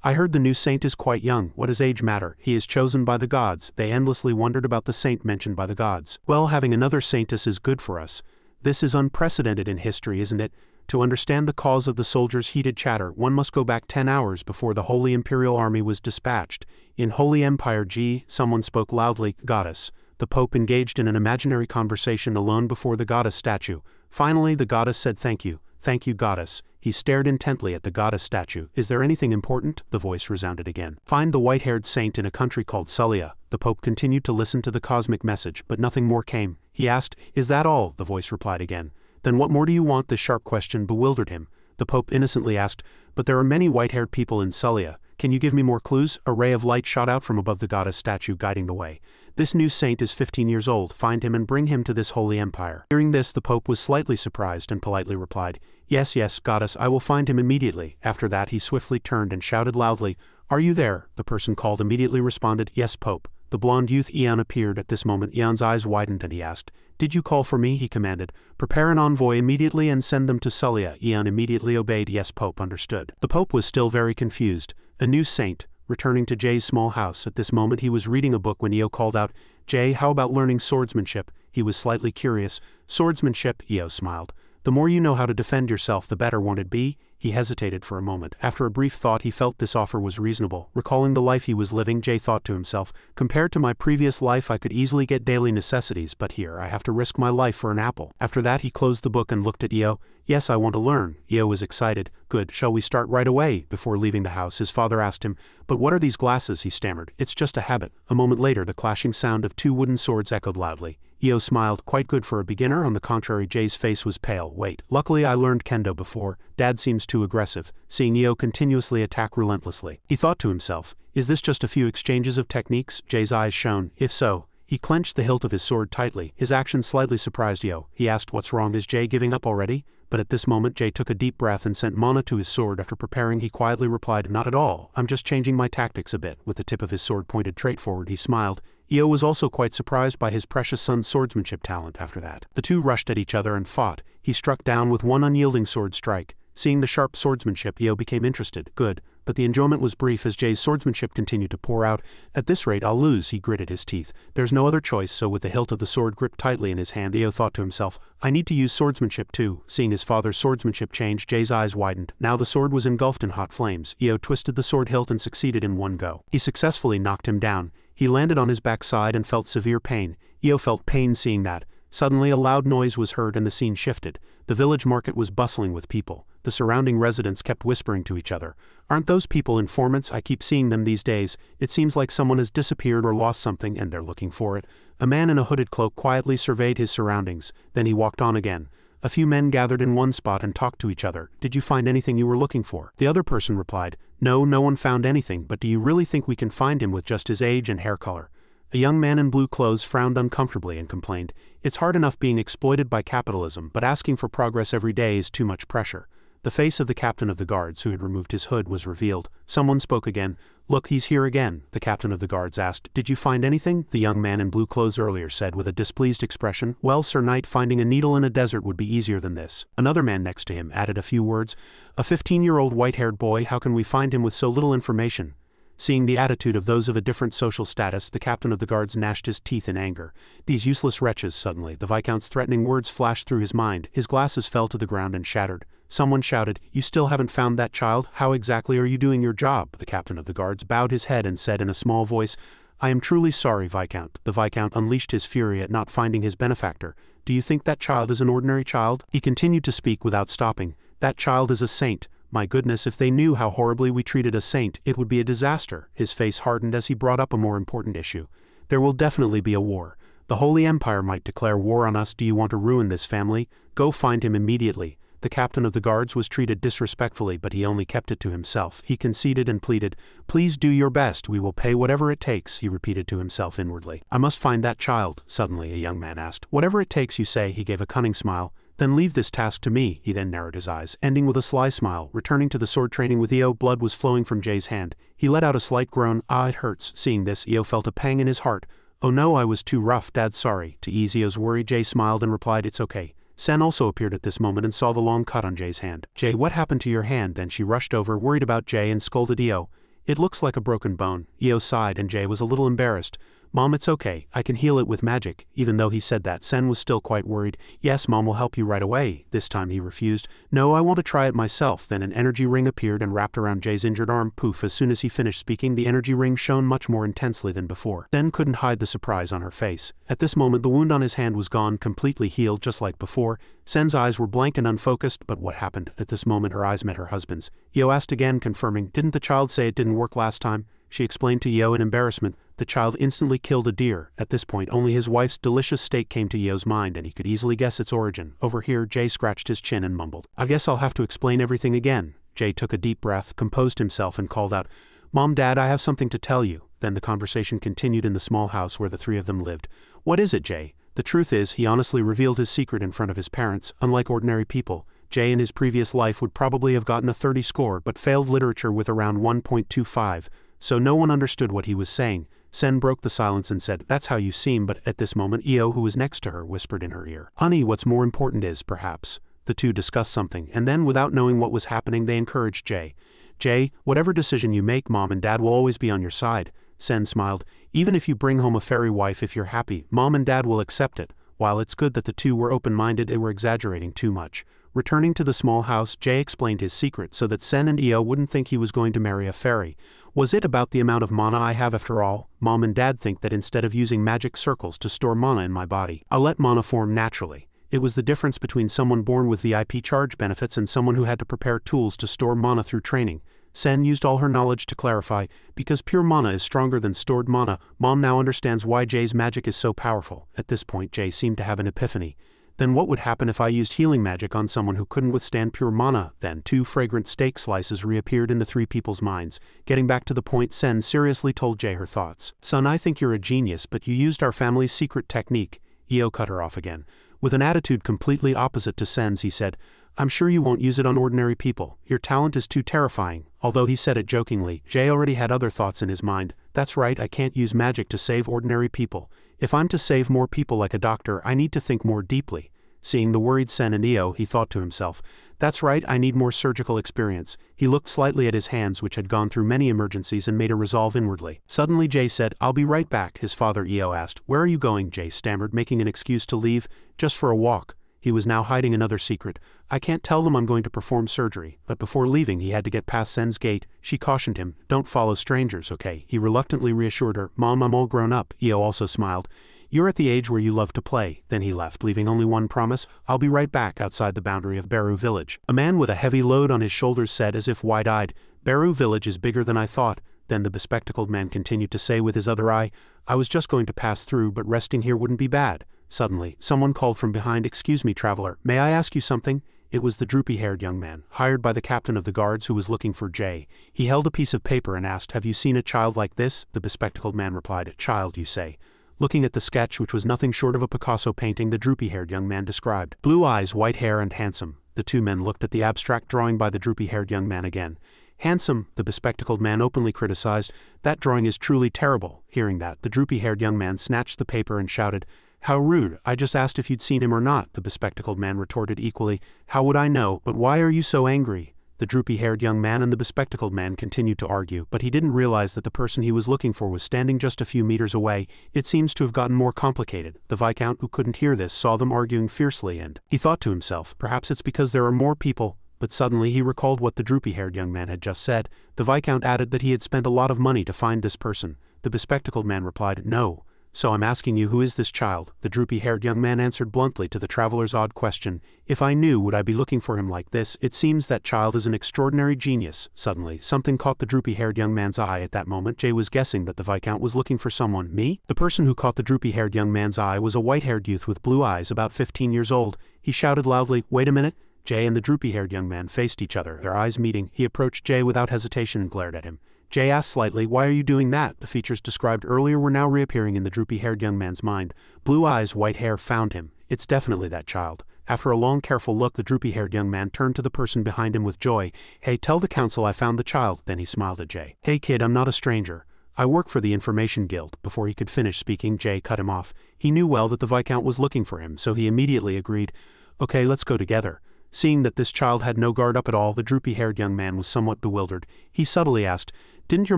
I heard the new saint is quite young. What does age matter? He is chosen by the gods. They endlessly wondered about the saint mentioned by the gods. Well, having another saintess is good for us. This is unprecedented in history, isn't it? To understand the cause of the soldiers' heated chatter, one must go back 10 hours before the Holy Imperial Army was dispatched. In Holy Empire G, someone spoke loudly, Goddess. The Pope engaged in an imaginary conversation alone before the goddess statue. Finally, the goddess said, Thank you, goddess. He stared intently at the goddess statue. Is there anything important? The voice resounded again. Find the white-haired saint in a country called Sulia. The Pope continued to listen to the cosmic message, but nothing more came. He asked, Is that all? The voice replied again. Then what more do you want? This sharp question bewildered him. The Pope innocently asked, But there are many white-haired people in Sulia. Can you give me more clues? A ray of light shot out from above the goddess statue, guiding the way. This new saint is 15 years old. Find him and bring him to this holy empire. Hearing this, the Pope was slightly surprised and politely replied, Yes, goddess, I will find him immediately. After that, he swiftly turned and shouted loudly, Are you there? The person called immediately responded, Yes, Pope. The blonde youth Eon appeared. At this moment, Eon's eyes widened and he asked, Did you call for me? He commanded. Prepare an envoy immediately and send them to Sulia. Eon immediately obeyed. Yes, Pope, understood. The Pope was still very confused. A new saint, returning to Jay's small house. At this moment he was reading a book when Io called out, Jay, how about learning swordsmanship? He was slightly curious. Swordsmanship? Io smiled. The more you know how to defend yourself, the better, won't it be? He hesitated for a moment. After a brief thought, he felt this offer was reasonable. Recalling the life he was living, Jay thought to himself, compared to my previous life I could easily get daily necessities, but here I have to risk my life for an apple. After that he closed the book and looked at Io. Yes, I want to learn. Io was excited. Good, shall we start right away? Before leaving the house his father asked him, but what are these glasses? He stammered. It's just a habit. A moment later the clashing sound of 2 wooden swords echoed loudly. Io smiled. Quite good for a beginner. On the contrary, Jay's face was pale. Wait, luckily I learned kendo before. Dad seems too aggressive, seeing Io continuously attack relentlessly. He thought to himself, is this just a few exchanges of techniques? Jay's eyes shone. If so, he clenched the hilt of his sword tightly. His action slightly surprised Io. He asked, what's wrong? Is Jay giving up already? But at this moment Jay took a deep breath and sent mana to his sword. After preparing he quietly replied, not at all. I'm just changing my tactics a bit. With the tip of his sword pointed straight forward he smiled. Io was also quite surprised by his precious son's swordsmanship talent. After that, the two rushed at each other and fought. He struck down with one unyielding sword strike. Seeing the sharp swordsmanship, Io became interested. Good, but the enjoyment was brief as Jay's swordsmanship continued to pour out. At this rate I'll lose, he gritted his teeth. There's no other choice, so with the hilt of the sword gripped tightly in his hand, Io thought to himself, I need to use swordsmanship too. Seeing his father's swordsmanship change, Jay's eyes widened. Now the sword was engulfed in hot flames. Io twisted the sword hilt and succeeded in one go. He successfully knocked him down. He landed on his backside and felt severe pain. Io felt pain seeing that. Suddenly a loud noise was heard and the scene shifted. The village market was bustling with people. The surrounding residents kept whispering to each other. Aren't those people informants? I keep seeing them these days. It seems like someone has disappeared or lost something and they're looking for it. A man in a hooded cloak quietly surveyed his surroundings. Then he walked on again. A few men gathered in one spot and talked to each other. Did you find anything you were looking for? The other person replied, no, no one found anything, but do you really think we can find him with just his age and hair color? A young man in blue clothes frowned uncomfortably and complained, it's hard enough being exploited by capitalism, but asking for progress every day is too much pressure. The face of the captain of the guards, who had removed his hood, was revealed. Someone spoke again. Look, he's here again. The captain of the guards asked, did you find anything? The young man in blue clothes earlier said with a displeased expression, well, Sir Knight, finding a needle in a desert would be easier than this. Another man next to him added a few words. A 15-year-old white-haired boy, how can we find him with so little information? Seeing the attitude of those of a different social status, the captain of the guards gnashed his teeth in anger. These useless wretches. Suddenly, the Viscount's threatening words flashed through his mind. His glasses fell to the ground and shattered. Someone shouted, you still haven't found that child? How exactly are you doing your job? The captain of the guards bowed his head and said in a small voice, I am truly sorry, Viscount. The Viscount unleashed his fury at not finding his benefactor. Do you think that child is an ordinary child? He continued to speak without stopping. That child is a saint. My goodness, if they knew how horribly we treated a saint, it would be a disaster. His face hardened as he brought up a more important issue. There will definitely be a war. The Holy Empire might declare war on us. Do you want to ruin this family? Go find him immediately. The captain of the guards was treated disrespectfully, but he only kept it to himself. He conceded and pleaded, please do your best, we will pay whatever it takes, he repeated to himself inwardly. I must find that child. Suddenly a young man asked, whatever it takes, you say? He gave a cunning smile. Then leave this task to me. He then narrowed his eyes, ending with a sly smile. Returning to the sword training with Io, blood was flowing from Jay's hand. He let out a slight groan. Ah, it hurts. Seeing this, Io felt a pang in his heart. Oh no, I was too rough, Dad, sorry. To ease Io's worry, Jay smiled and replied, it's okay. Sen also appeared at this moment and saw the long cut on Jay's hand. Jay, what happened to your hand? Then she rushed over, worried about Jay, and scolded Io. It looks like a broken bone. Io sighed and Jay was a little embarrassed. Mom, it's okay. I can heal it with magic. Even though he said that, Sen was still quite worried. Yes, Mom will help you right away. This time he refused. No, I want to try it myself. Then an energy ring appeared and wrapped around Jay's injured arm. Poof, as soon as he finished speaking, the energy ring shone much more intensely than before. Sen couldn't hide the surprise on her face. At this moment the wound on his hand was gone, completely healed just like before. Sen's eyes were blank and unfocused, but what happened? At this moment her eyes met her husband's. Io asked again, confirming, didn't the child say it didn't work last time? She explained to Io in embarrassment. The child instantly killed a deer. At this point only his wife's delicious steak came to Io's mind and he could easily guess its origin. Over here Jay scratched his chin and mumbled, I guess I'll have to explain everything again. Jay took a deep breath, composed himself and called out, Mom, Dad, I have something to tell you. Then the conversation continued in the small house where the three of them lived. What is it, Jay? The truth is, he honestly revealed his secret in front of his parents. Unlike ordinary people, Jay in his previous life would probably have gotten a 30 score but failed literature with around 1.25, so no one understood what he was saying. Sen broke the silence and said, that's how you seem, but at this moment Io, who was next to her, whispered in her ear, honey, what's more important is, perhaps. The two discussed something, and then without knowing what was happening they encouraged Jay. Jay, whatever decision you make, Mom and Dad will always be on your side. Sen smiled. Even if you bring home a fairy wife, if you're happy, Mom and Dad will accept it. While it's good that the two were open-minded, they were exaggerating too much. Returning to the small house, Jay explained his secret so that Sen and Io wouldn't think he was going to marry a fairy. Was it about the amount of mana I have after all? Mom and Dad think that instead of using magic circles to store mana in my body, I'll let mana form naturally. It was the difference between someone born with VIP charge benefits and someone who had to prepare tools to store mana through training. Sen used all her knowledge to clarify, because pure mana is stronger than stored mana. Mom now understands why Jay's magic is so powerful. At this point, Jay seemed to have an epiphany. Then what would happen if I used healing magic on someone who couldn't withstand pure mana? Then 2 fragrant steak slices reappeared in the 3 people's minds. Getting back to the point, Sen seriously told Jay her thoughts. Son, I think you're a genius, but you used our family's secret technique. Io cut her off again. With an attitude completely opposite to Sen's, he said, I'm sure you won't use it on ordinary people. Your talent is too terrifying. Although he said it jokingly, Jay already had other thoughts in his mind. That's right, I can't use magic to save ordinary people. If I'm to save more people like a doctor, I need to think more deeply. Seeing the worried Sen and Io, he thought to himself, that's right, I need more surgical experience. He looked slightly at his hands, which had gone through many emergencies, and made a resolve inwardly. Suddenly Jay said, I'll be right back. His father Io asked, where are you going? Jay stammered, making an excuse to leave. Just for a walk. He was now hiding another secret. I can't tell them I'm going to perform surgery. But before leaving, he had to get past Sen's gate. She cautioned him, don't follow strangers, okay? He reluctantly reassured her, Mom, I'm all grown up. Io also smiled. You're at the age where you love to play. Then he left, leaving only one promise, I'll be right back outside the boundary of Beru village. A man with a heavy load on his shoulders said as if wide-eyed, Beru village is bigger than I thought. Then the bespectacled man continued to say with his other eye, I was just going to pass through, but resting here wouldn't be bad. Suddenly, someone called from behind, excuse me, traveler, may I ask you something? It was the droopy-haired young man, hired by the captain of the guards, who was looking for Jay. He held a piece of paper and asked, have you seen a child like this? The bespectacled man replied, a child, you say? Looking at the sketch, which was nothing short of a Picasso painting, the droopy-haired young man described. Blue eyes, white hair, and handsome. The 2 men looked at the abstract drawing by the droopy-haired young man again. Handsome, the bespectacled man openly criticized. That drawing is truly terrible. Hearing that, the droopy-haired young man snatched the paper and shouted, how rude, I just asked if you'd seen him or not. The bespectacled man retorted equally, how would I know, but why are you so angry? The droopy-haired young man and the bespectacled man continued to argue, but he didn't realize that the person he was looking for was standing just a few meters away. It seems to have gotten more complicated. The Viscount, who couldn't hear this, saw them arguing fiercely, and he thought to himself, perhaps it's because there are more people. But suddenly he recalled what the droopy-haired young man had just said. The Viscount added that he had spent a lot of money to find this person. The bespectacled man replied, no. So I'm asking you, who is this child? The droopy-haired young man answered bluntly to the traveler's odd question. If I knew, would I be looking for him like this? It seems that child is an extraordinary genius. Suddenly, something caught the droopy-haired young man's eye. At that moment, Jay was guessing that the Viscount was looking for someone. Me? The person who caught the droopy-haired young man's eye was a white-haired youth with blue eyes, about 15 years old. He shouted loudly, wait a minute. Jay and the droopy-haired young man faced each other, their eyes meeting. He approached Jay without hesitation and glared at him. Jay asked slightly, why are you doing that? The features described earlier were now reappearing in the droopy-haired young man's mind. Blue eyes, white hair found him. It's definitely that child. After a long, careful look, the droopy-haired young man turned to the person behind him with joy. Hey, tell the council I found the child. Then he smiled at Jay. Hey kid, I'm not a stranger. I work for the Information Guild. Before he could finish speaking, Jay cut him off. He knew well that the Viscount was looking for him, so he immediately agreed. Okay, let's go together. Seeing that this child had no guard up at all, the droopy-haired young man was somewhat bewildered. He subtly asked, didn't your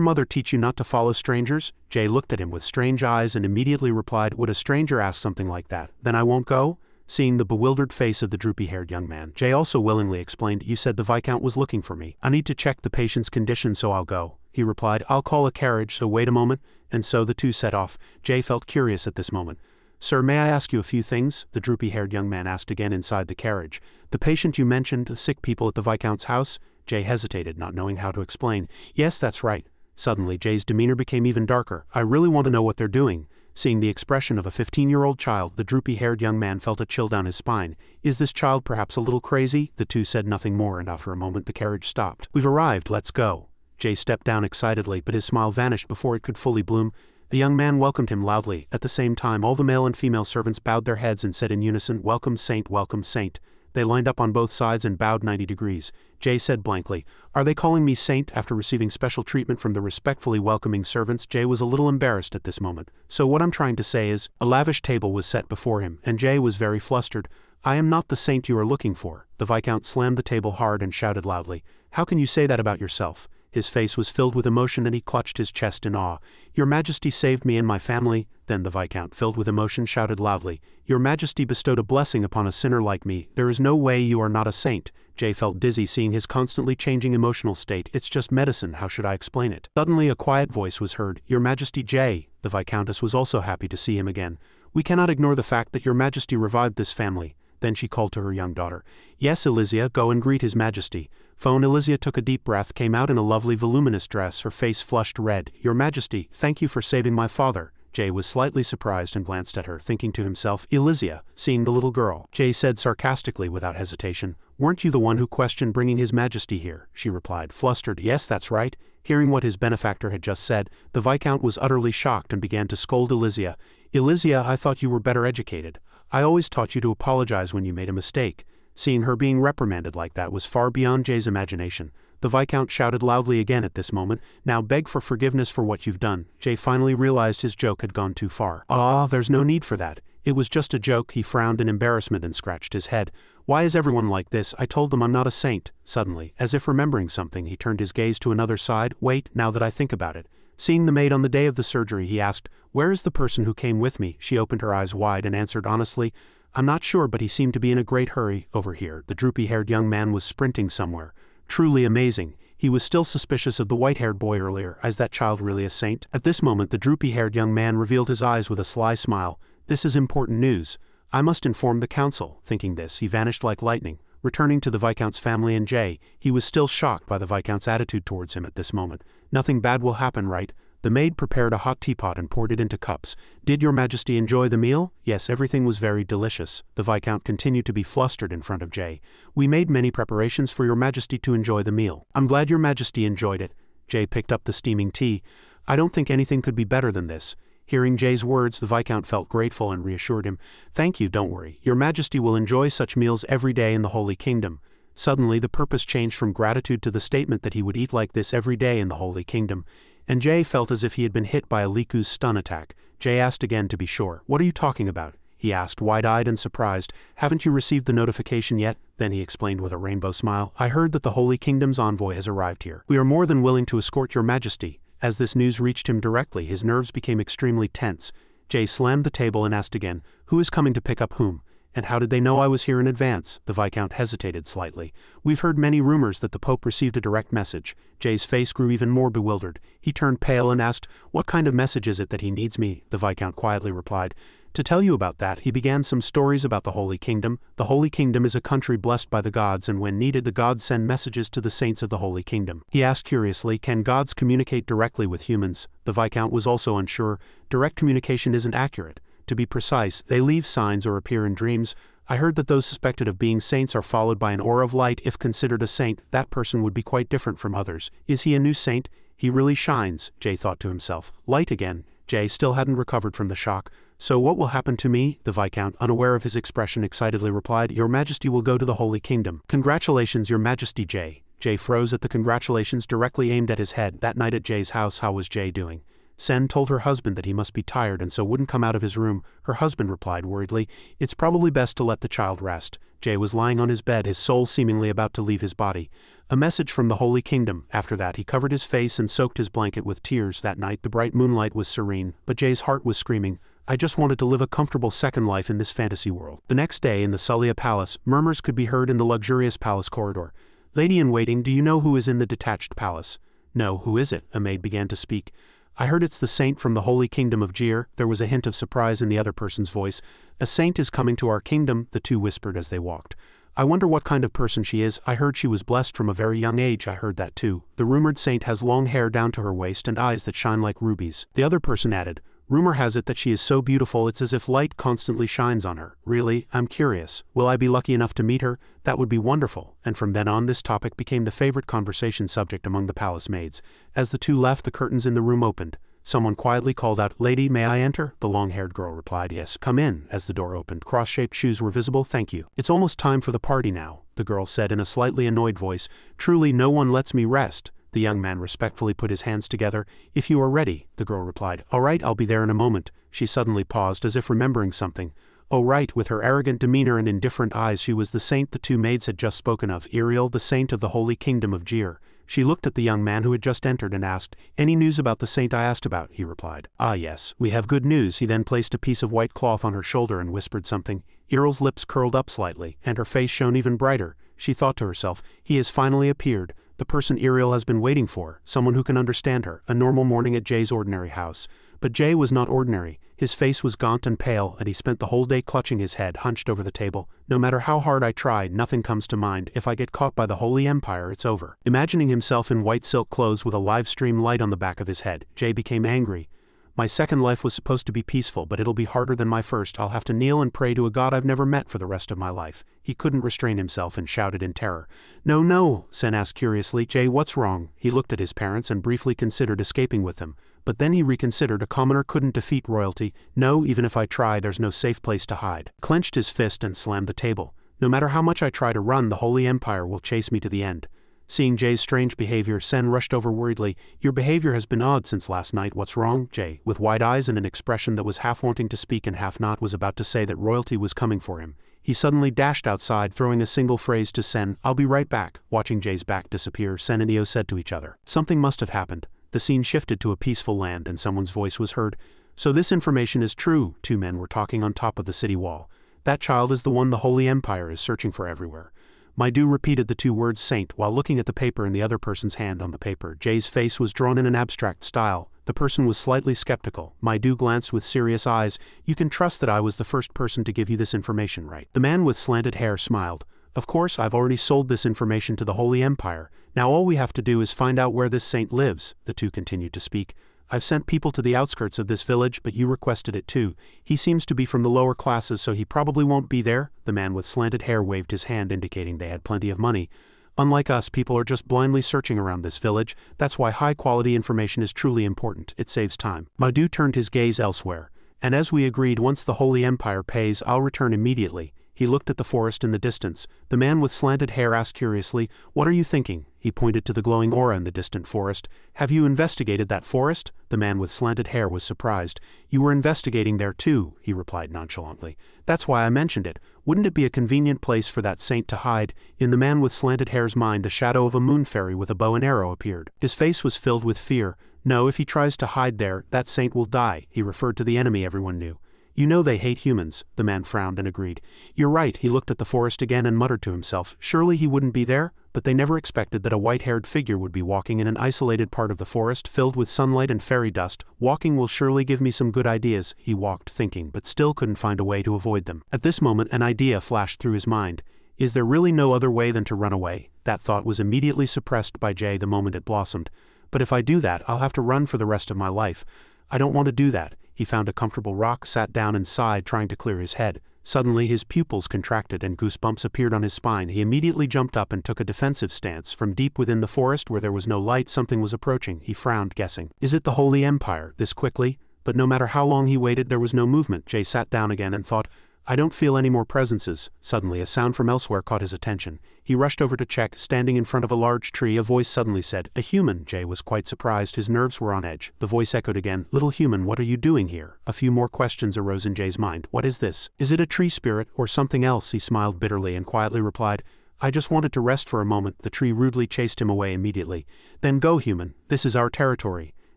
mother teach you not to follow strangers? Jay looked at him with strange eyes and immediately replied, would a stranger ask something like that? Then I won't go? Seeing the bewildered face of the droopy-haired young man, Jay also willingly explained, you said the Viscount was looking for me. I need to check the patient's condition, so I'll go. He replied, I'll call a carriage, so wait a moment. And so the 2 set off. Jay felt curious at this moment. Sir, may I ask you a few things? The droopy-haired young man asked again inside the carriage. The patient you mentioned, the sick people at the Viscount's house? Jay hesitated, not knowing how to explain. Yes, that's right. Suddenly, Jay's demeanor became even darker. I really want to know what they're doing. Seeing the expression of a 15-year-old child, the droopy-haired young man felt a chill down his spine. Is this child perhaps a little crazy? The 2 said nothing more, and after a moment the carriage stopped. We've arrived, let's go. Jay stepped down excitedly, but his smile vanished before it could fully bloom. A young man welcomed him loudly. At the same time, all the male and female servants bowed their heads and said in unison, welcome saint, welcome saint. They lined up on both sides and bowed 90 degrees. Jay said blankly, are they calling me saint? After receiving special treatment from the respectfully welcoming servants, Jay was a little embarrassed at this moment. So what I'm trying to say is, a lavish table was set before him, and Jay was very flustered. I am not the saint you are looking for. The Viscount slammed the table hard and shouted loudly, how can you say that about yourself? His face was filled with emotion and he clutched his chest in awe. "Your Majesty saved me and my family." Then the Viscount, filled with emotion, shouted loudly, "Your Majesty bestowed a blessing upon a sinner like me. There is no way you are not a saint." Jay felt dizzy seeing his constantly changing emotional state. "It's just medicine, how should I explain it?" Suddenly a quiet voice was heard. "Your Majesty, Jay." The Viscountess was also happy to see him again. "We cannot ignore the fact that your Majesty revived this family." Then she called to her young daughter. "Yes, Elysia, go and greet his Majesty." Phone. Elysia took a deep breath, came out in a lovely voluminous dress, her face flushed red. "Your Majesty, thank you for saving my father." Jay was slightly surprised and glanced at her, thinking to himself, "Elysia," seeing the little girl. Jay said sarcastically without hesitation, "Weren't you the one who questioned bringing his Majesty here?" She replied, flustered, "Yes, that's right." Hearing what his benefactor had just said, the Viscount was utterly shocked and began to scold Elysia. "Elysia, I thought you were better educated. I always taught you to apologize when you made a mistake." Seeing her being reprimanded like that was far beyond Jay's imagination. The Viscount shouted loudly again at this moment, "Now beg for forgiveness for what you've done." Jay finally realized his joke had gone too far. There's no need for that. It was just a joke." He frowned in embarrassment and scratched his head. "Why is everyone like this? I told them I'm not a saint." Suddenly, as if remembering something, he turned his gaze to another side. "Wait, now that I think about it." Seeing the maid on the day of the surgery, he asked, "Where is the person who came with me?" She opened her eyes wide and answered honestly, "I'm not sure, but he seemed to be in a great hurry." Over here, the droopy-haired young man was sprinting somewhere. Truly amazing. He was still suspicious of the white-haired boy earlier. Is that child really a saint? At this moment, the droopy-haired young man revealed his eyes with a sly smile. "This is important news. I must inform the council." Thinking this, he vanished like lightning. Returning to the Viscount's family and Jay, he was still shocked by the Viscount's attitude towards him at this moment. "Nothing bad will happen, right?" The maid prepared a hot teapot and poured it into cups. "Did your Majesty enjoy the meal?" "Yes, everything was very delicious." The Viscount continued to be flustered in front of Jay. "We made many preparations for your Majesty to enjoy the meal." "I'm glad your Majesty enjoyed it." Jay picked up the steaming tea. "I don't think anything could be better than this." Hearing Jay's words, the Viscount felt grateful and reassured him. "Thank you, don't worry. Your Majesty will enjoy such meals every day in the Holy Kingdom." Suddenly, the purpose changed from gratitude to the statement that he would eat like this every day in the Holy Kingdom. And Jay felt as if he had been hit by a Liku's stun attack. Jay asked again to be sure. "What are you talking about?" he asked, wide-eyed and surprised. "Haven't you received the notification yet?" Then he explained with a rainbow smile, "I heard that the Holy Kingdom's envoy has arrived here. We are more than willing to escort your Majesty." As this news reached him directly, his nerves became extremely tense. Jay slammed the table and asked again, "Who is coming to pick up whom? And how did they know I was here in advance?" The Viscount hesitated slightly. "We've heard many rumors that the Pope received a direct message." Jay's face grew even more bewildered. He turned pale and asked, "What kind of message is it that he needs me?" The Viscount quietly replied, "To tell you about that." He began some stories about the Holy Kingdom. The Holy Kingdom is a country blessed by the gods, and when needed the gods send messages to the saints of the Holy Kingdom. He asked curiously, "Can gods communicate directly with humans?" The Viscount was also unsure. "Direct communication isn't accurate. To be precise, they leave signs or appear in dreams. I heard that those suspected of being saints are followed by an aura of light. If considered a saint, that person would be quite different from others." "Is he a new saint? He really shines," Jay thought to himself. Light again. Jay still hadn't recovered from the shock. "So what will happen to me?" The Viscount, unaware of his expression, excitedly replied, "Your Majesty will go to the Holy Kingdom." "Congratulations, Your Majesty, Jay." Jay froze at the congratulations directly aimed at his head. That night at Jay's house, how was Jay doing? Sen told her husband that he must be tired and so wouldn't come out of his room. Her husband replied worriedly, "It's probably best to let the child rest." Jay was lying on his bed, his soul seemingly about to leave his body. A message from the Holy Kingdom. After that, he covered his face and soaked his blanket with tears. That night, the bright moonlight was serene, but Jay's heart was screaming, "I just wanted to live a comfortable second life in this fantasy world." The next day, in the Sullia Palace, murmurs could be heard in the luxurious palace corridor. "Lady-in-waiting, do you know who is in the detached palace?" "No, who is it?" A maid began to speak. "I heard it's the saint from the Holy Kingdom of Jir." There was a hint of surprise in the other person's voice. "A saint is coming to our kingdom," the two whispered as they walked. "I wonder what kind of person she is. I heard she was blessed from a very young age." "I heard that too. The rumored saint has long hair down to her waist and eyes that shine like rubies." The other person added, "Rumor has it that she is so beautiful it's as if light constantly shines on her." "Really? I'm curious. Will I be lucky enough to meet her? That would be wonderful." And from then on, this topic became the favorite conversation subject among the palace maids. As the two left, the curtains in the room opened. Someone quietly called out, "Lady, may I enter?" The long-haired girl replied, "Yes, come in." As the door opened, cross-shaped shoes were visible. "Thank you." "It's almost time for the party now," the girl said in a slightly annoyed voice. "Truly no one lets me rest." The young man respectfully put his hands together. "If you are ready," the girl replied. "All right, I'll be there in a moment." She suddenly paused as if remembering something. Oh right, with her arrogant demeanor and indifferent eyes she was the saint the two maids had just spoken of, Iriel, the saint of the Holy Kingdom of Jir. She looked at the young man who had just entered and asked, "Any news about the saint I asked about?" He replied, "Ah yes, we have good news." He then placed a piece of white cloth on her shoulder and whispered something. Irel's lips curled up slightly, and her face shone even brighter. She thought to herself, he has finally appeared, the person Irel has been waiting for, someone who can understand her. A normal morning at Jay's ordinary house. But Jay was not ordinary. His face was gaunt and pale, and he spent the whole day clutching his head, hunched over the table. "No matter how hard I try, nothing comes to mind. If I get caught by the Holy Empire, it's over." Imagining himself in white silk clothes with a live stream light on the back of his head, Jay became angry. "My second life was supposed to be peaceful, but it'll be harder than my first. I'll have to kneel and pray to a god I've never met for the rest of my life." He couldn't restrain himself and shouted in terror. "No, no," Sen asked curiously. "Jay, what's wrong?" He looked at his parents and briefly considered escaping with them. But then he reconsidered. A commoner couldn't defeat royalty. "No, even if I try, there's no safe place to hide." Clenched his fist and slammed the table. "No matter how much I try to run, the Holy Empire will chase me to the end." Seeing Jay's strange behavior, Sen rushed over worriedly. "Your behavior has been odd since last night. What's wrong?" Jay, with wide eyes and an expression that was half wanting to speak and half not, was about to say that royalty was coming for him. He suddenly dashed outside, throwing a single phrase to Sen, "I'll be right back." Watching Jay's back disappear, Sen and Io said to each other, "Something must have happened." The scene shifted to a peaceful land and someone's voice was heard. "So this information is true." Two men were talking on top of the city wall. "That child is the one the Holy Empire is searching for everywhere." Maidu repeated the two words saint while looking at the paper in the other person's hand on the paper. Jay's face was drawn in an abstract style. The person was slightly skeptical. Maidu glanced with serious eyes. "You can trust that I was the first person to give you this information, right?" The man with slanted hair smiled. "Of course, I've already sold this information to the Holy Empire. Now all we have to do is find out where this saint lives." The two continued to speak. "I've sent people to the outskirts of this village, but you requested it too. He seems to be from the lower classes, so he probably won't be there." The man with slanted hair waved his hand, indicating they had plenty of money. "Unlike us, people are just blindly searching around this village. That's why high-quality information is truly important. It saves time." Maidu turned his gaze elsewhere. "And as we agreed, once the Holy Empire pays, I'll return immediately." He looked at the forest in the distance. The man with slanted hair asked curiously, "What are you thinking?" He pointed to the glowing aura in the distant forest. "Have you investigated that forest?" The man with slanted hair was surprised. "You were investigating there too," he replied nonchalantly. "That's why I mentioned it. Wouldn't it be a convenient place for that saint to hide?" In the man with slanted hair's mind, a shadow of a moon fairy with a bow and arrow appeared. His face was filled with fear. "No, if he tries to hide there, that saint will die." He referred to the enemy everyone knew. "You know they hate humans." The man frowned and agreed. "You're right." He looked at the forest again and muttered to himself, "Surely he wouldn't be there?" But they never expected that a white-haired figure would be walking in an isolated part of the forest filled with sunlight and fairy dust. "Walking will surely give me some good ideas." He walked, thinking, but still couldn't find a way to avoid them. At this moment an idea flashed through his mind. Is there really no other way than to run away? That thought was immediately suppressed by Jay the moment it blossomed. "But if I do that, I'll have to run for the rest of my life. I don't want to do that." He found a comfortable rock, sat down and sighed, trying to clear his head. Suddenly his pupils contracted and goosebumps appeared on his spine. He immediately jumped up and took a defensive stance. From deep within the forest where there was no light, something was approaching. He frowned, guessing, "Is it the Holy Empire, this quickly?" But no matter how long he waited, there was no movement. Jay sat down again and thought, "I don't feel any more presences." Suddenly a sound from elsewhere caught his attention. He rushed over to check. Standing in front of a large tree, a voice suddenly said, "A human." Jay was quite surprised. His nerves were on edge. The voice echoed again, "Little human, what are you doing here?" A few more questions arose in Jay's mind. "What is this? Is it a tree spirit or something else?" He smiled bitterly and quietly replied, "I just wanted to rest for a moment." The tree rudely chased him away immediately. "Then go, human. This is our territory."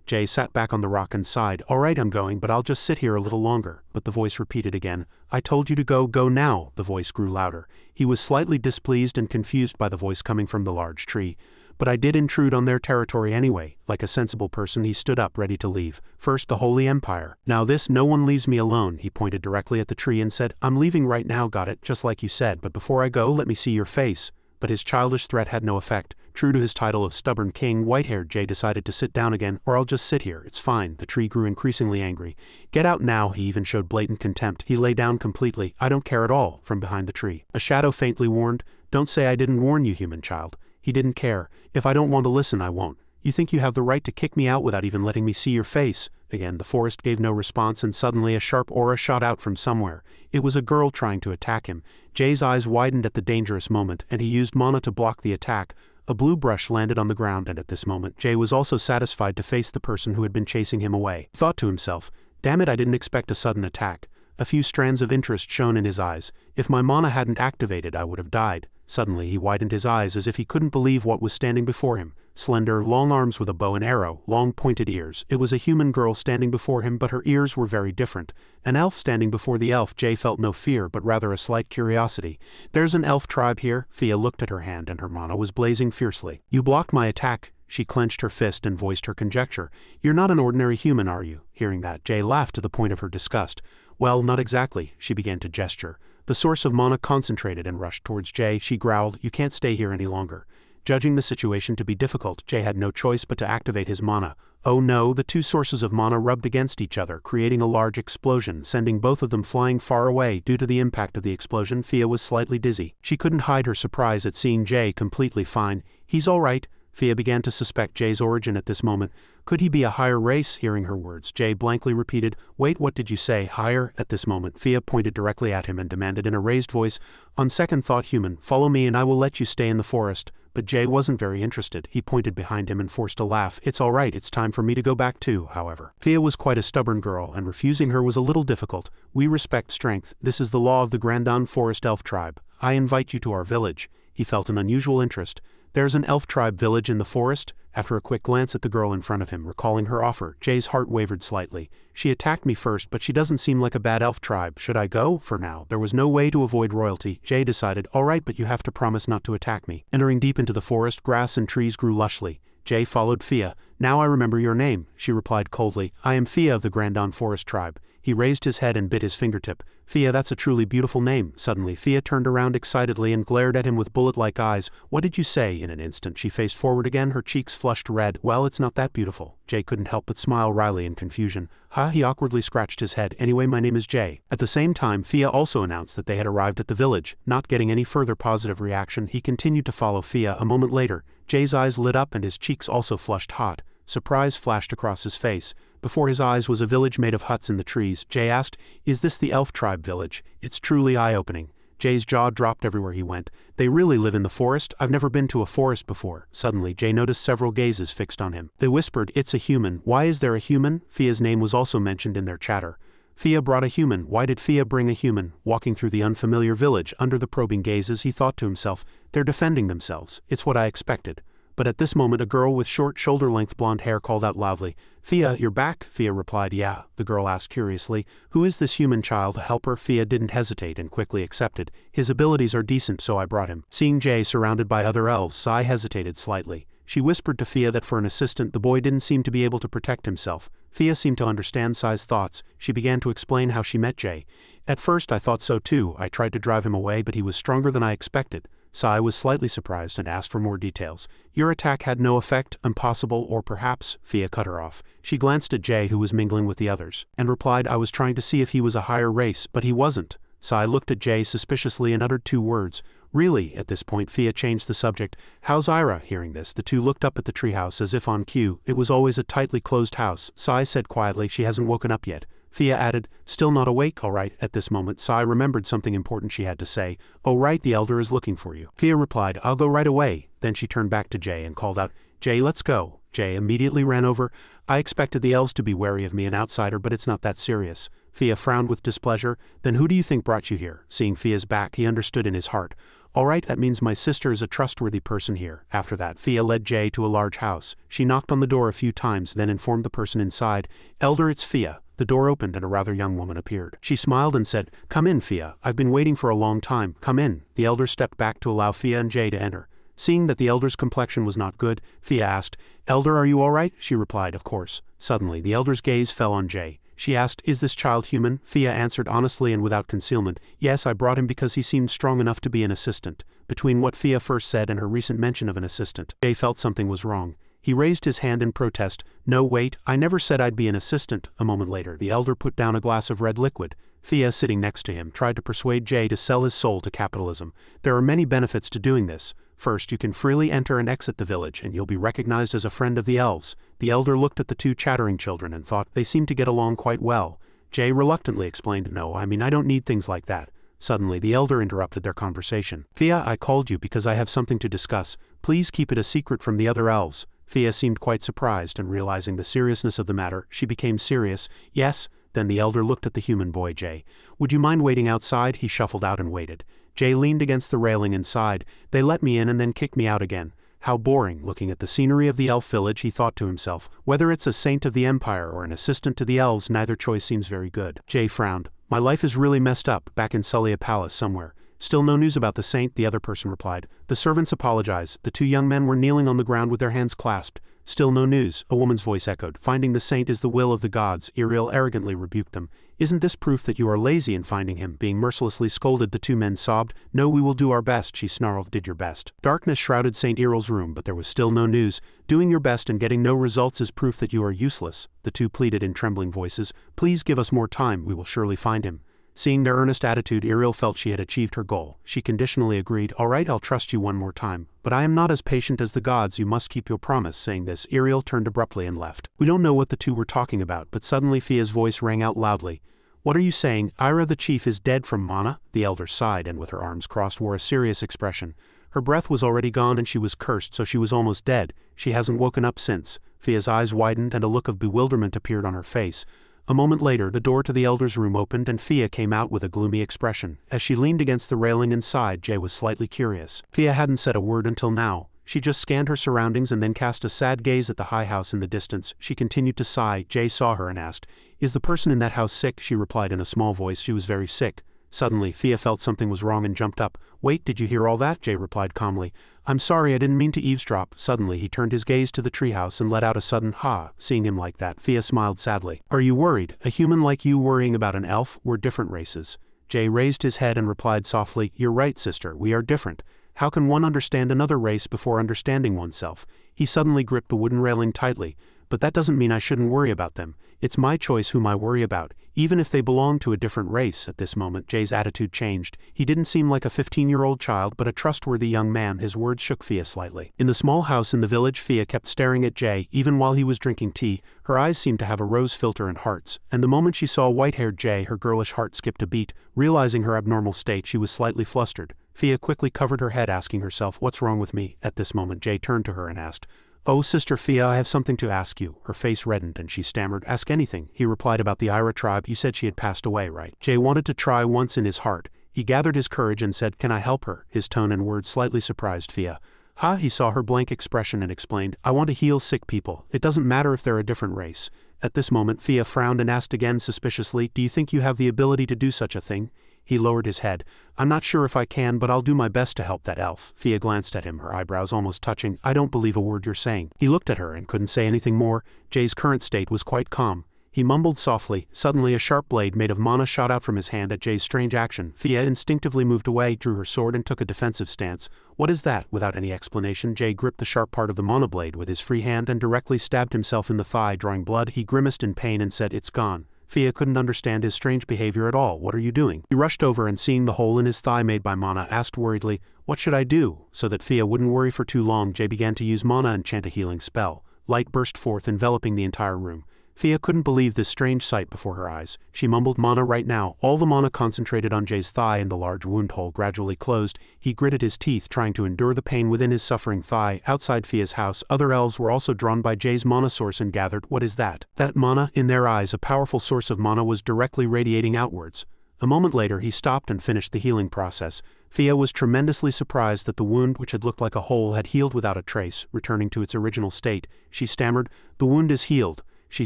Jay sat back on the rock and sighed. "All right, I'm going, but I'll just sit here a little longer." But the voice repeated again, "I told you to go, go now." The voice grew louder. He was slightly displeased and confused by the voice coming from the large tree. "But I did intrude on their territory anyway." Like a sensible person, he stood up, ready to leave. "First the Holy Empire. Now this, no one leaves me alone." He pointed directly at the tree and said, "I'm leaving right now, got it, just like you said, but before I go, let me see your face." But his childish threat had no effect. True to his title of stubborn king, white-haired Jay decided to sit down again. "Or I'll just sit here, it's fine." The tree grew increasingly angry. "Get out now." He even showed blatant contempt. He lay down completely. "I don't care at all." From behind the tree, a shadow faintly warned, "Don't say I didn't warn you, human child." He didn't care. "If I don't want to listen, I won't. You think you have the right to kick me out without even letting me see your face?" Again the forest gave no response, and suddenly a sharp aura shot out from somewhere. It was a girl trying to attack him. Jay's eyes widened at the dangerous moment, and he used mana to block the attack. A blue brush landed on the ground, and at this moment Jay was also satisfied to face the person who had been chasing him away. He thought to himself, "Damn it, I didn't expect a sudden attack." A few strands of interest shone in his eyes. If my mana hadn't activated, I would have died. Suddenly he widened his eyes as if he couldn't believe what was standing before him. Slender, long arms with a bow and arrow, long pointed ears. It was a human girl standing before him, but her ears were very different. An elf standing before the elf. Jay felt no fear, but rather a slight curiosity. There's an elf tribe here? Fia looked at her hand and her mana was blazing fiercely. You blocked my attack. She clenched her fist and voiced her conjecture. You're not an ordinary human, are you? Hearing that, Jay laughed to the point of her disgust. Well, not exactly. She began to gesture. The source of mana concentrated and rushed towards Jay. She growled, you can't stay here any longer. Judging the situation to be difficult, Jay had no choice but to activate his mana. Oh no, the two sources of mana rubbed against each other, creating a large explosion, sending both of them flying far away. Due to the impact of the explosion, Fia was slightly dizzy. She couldn't hide her surprise at seeing Jay completely fine. He's all right. Fia began to suspect Jay's origin at this moment. Could he be a higher race? Hearing her words, Jay blankly repeated, wait, what did you say? Higher? At this moment, Fia pointed directly at him and demanded in a raised voice, on second thought, human, follow me and I will let you stay in the forest. But Jay wasn't very interested. He pointed behind him and forced a laugh. It's all right, it's time for me to go back too, however. Fia was quite a stubborn girl, and refusing her was a little difficult. We respect strength. This is the law of the Grandon Forest Elf Tribe. I invite you to our village. He felt an unusual interest. There's an elf tribe village in the forest? After a quick glance at the girl in front of him, recalling her offer, Jay's heart wavered slightly. She attacked me first, but she doesn't seem like a bad elf tribe. Should I go? For now, there was no way to avoid royalty. Jay decided, all right, but you have to promise not to attack me. Entering deep into the forest, grass and trees grew lushly. Jay followed Fia. Now I remember your name, she replied coldly. I am Fia of the Grandon Forest Tribe. He raised his head and bit his fingertip. Fia, that's a truly beautiful name. Suddenly, Fia turned around excitedly and glared at him with bullet-like eyes. What did you say? In an instant, she faced forward again, her cheeks flushed red. Well, it's not that beautiful. Jay couldn't help but smile wryly in confusion. He awkwardly scratched his head. Anyway, my name is Jay. At the same time, Fia also announced that they had arrived at the village. Not getting any further positive reaction, he continued to follow Fia. A moment later, Jay's eyes lit up and his cheeks also flushed hot. Surprise flashed across his face. Before his eyes was a village made of huts in the trees. Jay asked, is this the elf tribe village? It's truly eye-opening. Jay's jaw dropped everywhere he went. They really live in the forest? I've never been to a forest before. Suddenly, Jay noticed several gazes fixed on him. They whispered, it's a human. Why is there a human? Fia's name was also mentioned in their chatter. Fia brought a human. Why did Fia bring a human? Walking through the unfamiliar village, under the probing gazes, he thought to himself, they're defending themselves. It's what I expected. But at this moment a girl with short shoulder-length blonde hair called out loudly, Fia, you're back? Fia replied, yeah. The girl asked curiously, who is this human child? A helper? Fia didn't hesitate and quickly accepted. His abilities are decent, so I brought him. Seeing Jay surrounded by other elves, Sai hesitated slightly. She whispered to Fia that for an assistant the boy didn't seem to be able to protect himself. Fia seemed to understand Sai's thoughts. She began to explain how she met Jay. At first I thought so too. I tried to drive him away, but he was stronger than I expected. Sai was slightly surprised and asked for more details. Your attack had no effect? Impossible, or perhaps? Fia cut her off. She glanced at Jay, who was mingling with the others, and replied, I was trying to see if he was a higher race, but he wasn't. Sai looked at Jay suspiciously and uttered two words. Really? At this point Fia changed the subject. How's Ira? Hearing this, the two looked up at the treehouse as if on cue. It was always a tightly closed house. Sai said quietly, she hasn't woken up yet. Fia added, still not awake? All right. At this moment Sai remembered something important she had to say. Oh right, the elder is looking for you. Fia replied, I'll go right away. Then she turned back to Jay and called out, Jay, let's go. Jay immediately ran over. I expected the elves to be wary of me, an outsider, but it's not that serious. Fia frowned with displeasure. Then who do you think brought you here? Seeing Fia's back, he understood in his heart. All right, that means my sister is a trustworthy person here. After that, Fia led Jay to a large house. She knocked on the door a few times, then informed the person inside, Elder, it's Fia. The door opened and a rather young woman appeared. She smiled and said, come in, Fia. I've been waiting for a long time. Come in. The elder stepped back to allow Fia and Jay to enter. Seeing that the elder's complexion was not good, Fia asked, Elder, are you all right? She replied, of course. Suddenly, the elder's gaze fell on Jay. She asked, is this child human? Fia answered honestly and without concealment, yes, I brought him because he seemed strong enough to be an assistant. Between what Fia first said and her recent mention of an assistant, Jay felt something was wrong. He raised his hand in protest. No, wait, I never said I'd be an assistant. A moment later, the elder put down a glass of red liquid. Fia, sitting next to him, tried to persuade Jay to sell his soul to capitalism. There are many benefits to doing this. First, you can freely enter and exit the village, and you'll be recognized as a friend of the elves. The elder looked at the two chattering children and thought they seemed to get along quite well. Jay reluctantly explained, no, I mean I don't need things like that. Suddenly, the elder interrupted their conversation. Fia, I called you because I have something to discuss. Please keep it a secret from the other elves. Fia seemed quite surprised, and realizing the seriousness of the matter, she became serious. Yes, Then the elder looked at the human boy Jay. "Would you mind waiting outside?" He shuffled out and waited. Jay leaned against the railing and sighed. "They let me in and then kicked me out again. How boring." Looking at the scenery of the elf village, he thought to himself, whether it's a saint of the empire or an assistant to the elves, neither choice seems very good. Jay frowned. "My life is really messed up, back in Sullia Palace somewhere." "Still no news about the saint?" the other person replied. The servants apologized. The two young men were kneeling on the ground with their hands clasped. "Still no news," a woman's voice echoed. "Finding the saint is the will of the gods." Iriel arrogantly rebuked them. "Isn't this proof that you are lazy in finding him?" Being mercilessly scolded, the two men sobbed. "No, we will do our best," she snarled. "Did your best." Darkness shrouded St. Iriel's room, but there was still no news. "Doing your best and getting no results is proof that you are useless," the two pleaded in trembling voices. "Please give us more time, we will surely find him." Seeing their earnest attitude, Iriel felt she had achieved her goal. She conditionally agreed, "All right, I'll trust you one more time. But I am not as patient as the gods, you must keep your promise." Saying this, Iriel turned abruptly and left. We don't know what the two were talking about, but suddenly Fia's voice rang out loudly. "What are you saying? Ira the chief is dead from Mana?" The elder sighed and with her arms crossed wore a serious expression. Her breath was already gone and she was cursed, so she was almost dead. She hasn't woken up since. Fia's eyes widened and a look of bewilderment appeared on her face. A moment later, the door to the elder's room opened and Fia came out with a gloomy expression. As she leaned against the railing and sighed, Jay was slightly curious. Fia hadn't said a word until now. She just scanned her surroundings and then cast a sad gaze at the high house in the distance. She continued to sigh. Jay saw her and asked, "Is the person in that house sick?" She replied in a small voice, "She was very sick." Suddenly, Fia felt something was wrong and jumped up. "Wait, did you hear all that?" Jay replied calmly. "I'm sorry, I didn't mean to eavesdrop." Suddenly, he turned his gaze to the treehouse and let out a sudden "ha." Seeing him like that, Fia smiled sadly. "Are you worried? A human like you worrying about an elf? We're different races." Jay raised his head and replied softly, "You're right, sister, we are different. How can one understand another race before understanding oneself?" He suddenly gripped the wooden railing tightly. "But that doesn't mean I shouldn't worry about them. It's my choice whom I worry about, even if they belong to a different race." At this moment, Jay's attitude changed. He didn't seem like a 15-year-old child, but a trustworthy young man. His words shook Fia slightly. In the small house in the village, Fia kept staring at Jay, even while he was drinking tea. Her eyes seemed to have a rose filter and hearts, and the moment she saw white-haired Jay, her girlish heart skipped a beat. Realizing her abnormal state, she was slightly flustered. Fia quickly covered her head, asking herself, "What's wrong with me?" At this moment, Jay turned to her and asked, "Oh, Sister Fia, I have something to ask you." Her face reddened and she stammered, "Ask anything." He replied, "About the Ira tribe. You said she had passed away, right?" Jay wanted to try once in his heart. He gathered his courage and said, "Can I help her?" His tone and words slightly surprised Fia. "Ha!" He saw her blank expression and explained, "I want to heal sick people. It doesn't matter if they're a different race." At this moment, Fia frowned and asked again suspiciously, "Do you think you have the ability to do such a thing?" He lowered his head. "I'm not sure if I can, but I'll do my best to help that elf." Fia glanced at him, her eyebrows almost touching. "I don't believe a word you're saying." He looked at her and couldn't say anything more. Jay's current state was quite calm. He mumbled softly. Suddenly a sharp blade made of mana shot out from his hand at Jay's strange action. Fia instinctively moved away, drew her sword and took a defensive stance. "What is that?" Without any explanation, Jay gripped the sharp part of the mana blade with his free hand and directly stabbed himself in the thigh, drawing blood. He grimaced in pain and said, "It's gone." Fia couldn't understand his strange behavior at all. "What are you doing?" He rushed over and seeing the hole in his thigh made by mana, asked worriedly, "What should I do?" So that Fia wouldn't worry for too long, Jay began to use mana and chant a healing spell. Light burst forth, enveloping the entire room. Fia couldn't believe this strange sight before her eyes. She mumbled, "Mana right now." All the mana concentrated on Jay's thigh and the large wound hole gradually closed. He gritted his teeth, trying to endure the pain within his suffering thigh. Outside Fia's house, other elves were also drawn by Jay's mana source and gathered. "What is that?" That mana, in their eyes, a powerful source of mana, was directly radiating outwards. A moment later, he stopped and finished the healing process. Fia was tremendously surprised that the wound, which had looked like a hole, had healed without a trace, returning to its original state. She stammered, "The wound is healed." She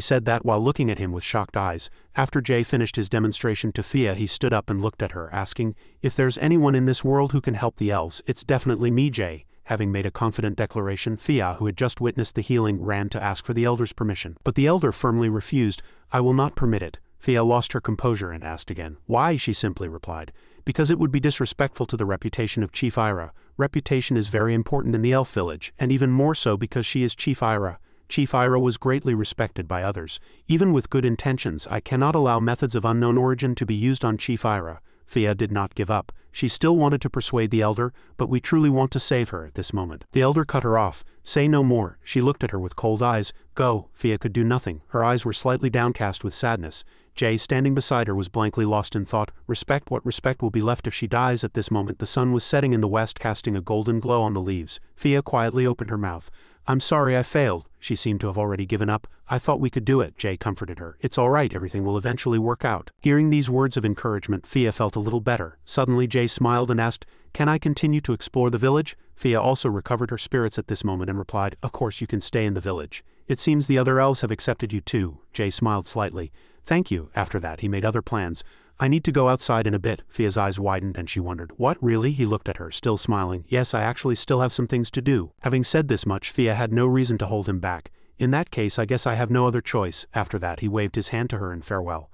said that while looking at him with shocked eyes. After Jay finished his demonstration to Fia, he stood up and looked at her, asking, "If there's anyone in this world who can help the elves, it's definitely me, Jay." Having made a confident declaration, Fia, who had just witnessed the healing, ran to ask for the elder's permission. But the elder firmly refused. "I will not permit it." Fia lost her composure and asked again. "Why?" She simply replied, "Because it would be disrespectful to the reputation of Chief Ira. Reputation is very important in the elf village, and even more so because she is Chief Ira. Chief Ira was greatly respected by others. Even with good intentions, I cannot allow methods of unknown origin to be used on Chief Ira." Fia did not give up. She still wanted to persuade the elder, "But we truly want to save her at this moment." The elder cut her off. "Say no more." She looked at her with cold eyes. "Go." Fia could do nothing. Her eyes were slightly downcast with sadness. Jay, standing beside her, was blankly lost in thought. Respect? What respect will be left if she dies? At this moment the sun was setting in the west, casting a golden glow on the leaves. Fia quietly opened her mouth. I'm sorry I failed. She seemed to have already given up. I thought we could do it, Jay comforted her. It's all right, everything will eventually work out. Hearing these words of encouragement, Fia felt a little better. Suddenly Jay smiled and asked, can I continue to explore the village? Fia also recovered her spirits at this moment and replied, of course you can stay in the village. It seems the other elves have accepted you too. Jay smiled slightly. Thank you. After that he made other plans. I need to go outside in a bit. Fia's eyes widened and she wondered, what, really? He looked at her, still smiling. Yes, I actually still have some things to do. Having said this much, Fia had no reason to hold him back. In that case, I guess I have no other choice. After that he waved his hand to her in farewell.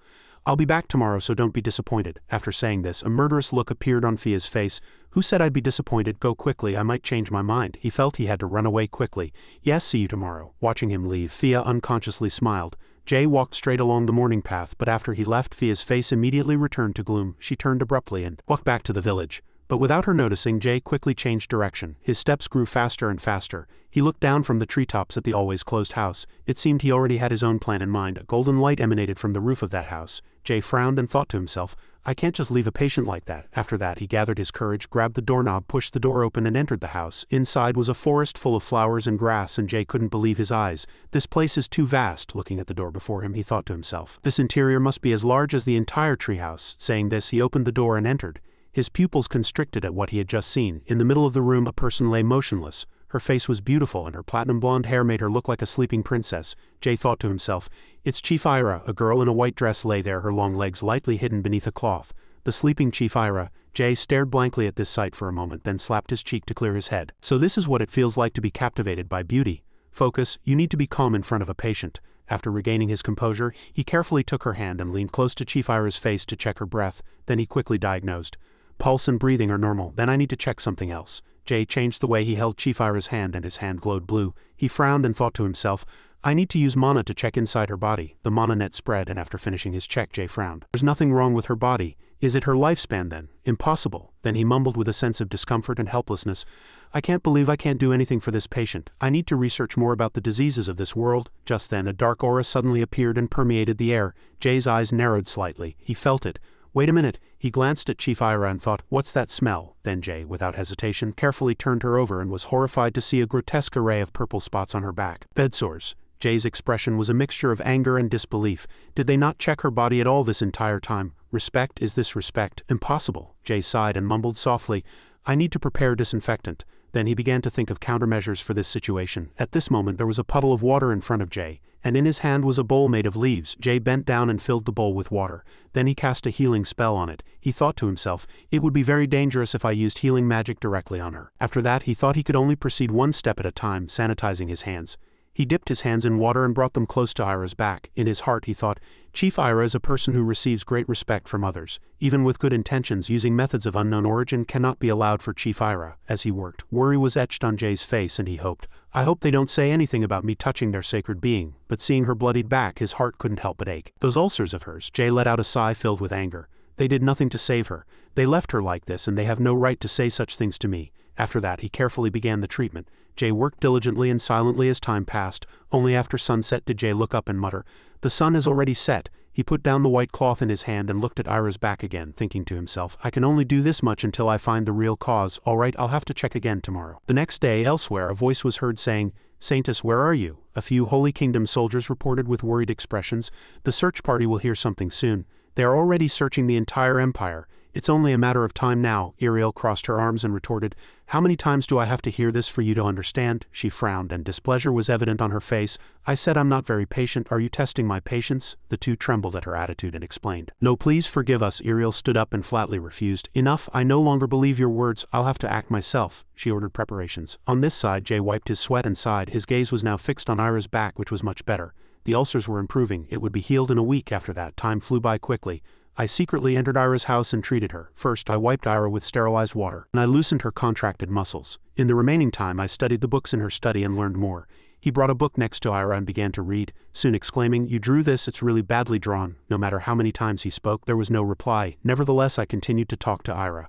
I'll be back tomorrow, so don't be disappointed. After saying this, a murderous look appeared on Fia's face. Who said I'd be disappointed? Go quickly, I might change my mind. He felt he had to run away quickly. Yes, see you tomorrow. Watching him leave, Fia unconsciously smiled. Jay walked straight along the morning path, but after he left, Fia's face immediately returned to gloom. She turned abruptly and walked back to the village. But without her noticing, Jay quickly changed direction. His steps grew faster and faster. He looked down from the treetops at the always closed house. It seemed he already had his own plan in mind. A golden light emanated from the roof of that house. Jay frowned and thought to himself, I can't just leave a patient like that. After that he gathered his courage, grabbed the doorknob, pushed the door open and entered the house. Inside was a forest full of flowers and grass, and Jay couldn't believe his eyes. This place is too vast. Looking at the door before him, he thought to himself, this interior must be as large as the entire treehouse. Saying this, he opened the door and entered. His pupils constricted at what he had just seen. In the middle of the room a person lay motionless. Her face was beautiful and her platinum blonde hair made her look like a sleeping princess. Jay thought to himself, it's Chief Ira. A girl in a white dress lay there, her long legs lightly hidden beneath a cloth. The sleeping Chief Ira. Jay stared blankly at this sight for a moment, then slapped his cheek to clear his head. So this is what it feels like to be captivated by beauty. Focus, you need to be calm in front of a patient. After regaining his composure, he carefully took her hand and leaned close to Chief Ira's face to check her breath. Then he quickly diagnosed. Pulse and breathing are normal. Then I need to check something else. Jay changed the way he held Chief Ira's hand and his hand glowed blue. He frowned and thought to himself, I need to use mana to check inside her body. The mana net spread, and after finishing his check, Jay frowned. There's nothing wrong with her body. Is it her lifespan then? Impossible. Then he mumbled with a sense of discomfort and helplessness. I can't believe I can't do anything for this patient. I need to research more about the diseases of this world. Just then a dark aura suddenly appeared and permeated the air. Jay's eyes narrowed slightly. He felt it. Wait a minute. He glanced at Chief Ira and thought, what's that smell? Then Jay, without hesitation, carefully turned her over and was horrified to see a grotesque array of purple spots on her back. Bed sores. Jay's expression was a mixture of anger and disbelief. Did they not check her body at all this entire time? Respect? Is this respect? Impossible. Jay sighed and mumbled softly, I need to prepare disinfectant. Then he began to think of countermeasures for this situation. At this moment there was a puddle of water in front of Jay, and in his hand was a bowl made of leaves. Jay bent down and filled the bowl with water. Then he cast a healing spell on it. He thought to himself, it would be very dangerous if I used healing magic directly on her. After that he thought he could only proceed one step at a time, sanitizing his hands. He dipped his hands in water and brought them close to Ira's back. In his heart he thought, Chief Ira is a person who receives great respect from others. Even with good intentions, using methods of unknown origin cannot be allowed for Chief Ira. As he worked, worry was etched on Jay's face and he hoped, I hope they don't say anything about me touching their sacred being. But seeing her bloodied back, his heart couldn't help but ache. Those ulcers of hers. Jay let out a sigh filled with anger. They did nothing to save her. They left her like this and they have no right to say such things to me. After that he carefully began the treatment. Jay worked diligently and silently as time passed. Only after sunset did Jay look up and mutter, the sun has already set. He put down the white cloth in his hand and looked at Ira's back again, thinking to himself, I can only do this much until I find the real cause. Alright, I'll have to check again tomorrow. The next day, elsewhere, a voice was heard saying, Saintess, where are you? A few Holy Kingdom soldiers reported with worried expressions. The search party will hear something soon. They are already searching the entire empire. It's only a matter of time now. Iriel crossed her arms and retorted, How many times do I have to hear this for you to understand? She frowned and displeasure was evident on her face. I said I'm not very patient. Are you testing my patience? The two trembled at her attitude and explained. No, please forgive us. Iriel stood up and flatly refused. Enough, I no longer believe your words. I'll have to act myself. She ordered preparations. On this side, Jay wiped his sweat and sighed. His gaze was now fixed on Ira's back, which was much better. The ulcers were improving. It would be healed in a week. After that, time flew by quickly. I secretly entered Ira's house and treated her. First, I wiped Ira with sterilized water, and I loosened her contracted muscles. In the remaining time, I studied the books in her study and learned more. He brought a book next to Ira and began to read, soon exclaiming, You drew this, it's really badly drawn. No matter how many times he spoke, there was no reply. Nevertheless, I continued to talk to Ira.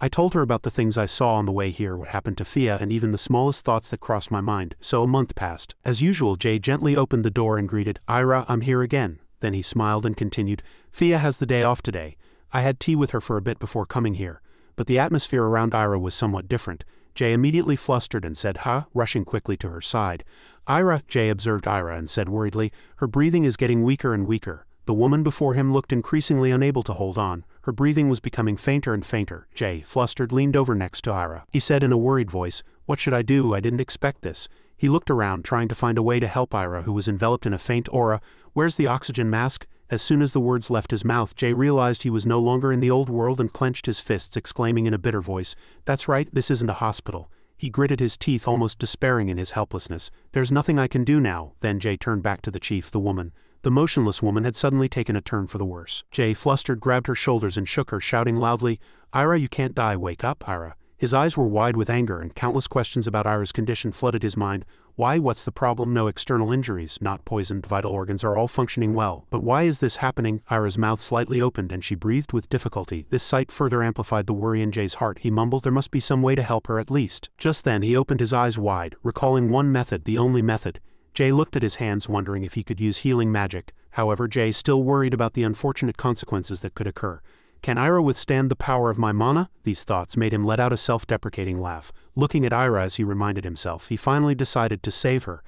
I told her about the things I saw on the way here, what happened to Fia, and even the smallest thoughts that crossed my mind. So a month passed. As usual, Jay gently opened the door and greeted, Ira, I'm here again. Then he smiled and continued, Fia has the day off today. I had tea with her for a bit before coming here. But the atmosphere around Ira was somewhat different. Jay immediately flustered and said, "Huh?" rushing quickly to her side. "Ira," Jay observed Ira and said worriedly, "her breathing is getting weaker and weaker." The woman before him looked increasingly unable to hold on. Her breathing was becoming fainter and fainter. Jay, flustered, leaned over next to Ira. He said in a worried voice, "What should I do? I didn't expect this." He looked around, trying to find a way to help Ira, who was enveloped in a faint aura. "Where's the oxygen mask?" As soon as the words left his mouth, Jay realized he was no longer in the old world and clenched his fists, exclaiming in a bitter voice, "That's right, this isn't a hospital." He gritted his teeth, almost despairing in his helplessness. "There's nothing I can do now." Then Jay turned back to the chief, the woman. The motionless woman had suddenly taken a turn for the worse. Jay, flustered, grabbed her shoulders and shook her, shouting loudly, "Ira, you can't die. Wake up, Ira." His eyes were wide with anger, and countless questions about Ira's condition flooded his mind. Why? What's the problem? No external injuries, not poisoned, vital organs are all functioning well. But why is this happening? Ira's mouth slightly opened and she breathed with difficulty. This sight further amplified the worry in Jay's heart. He mumbled, "There must be some way to help her at least." Just then he opened his eyes wide, recalling one method, the only method. Jay looked at his hands, wondering if he could use healing magic. However, Jay still worried about the unfortunate consequences that could occur. Can Ira withstand the power of my mana? These thoughts made him let out a self-deprecating laugh. Looking at Ira as he reminded himself, he finally decided to save her.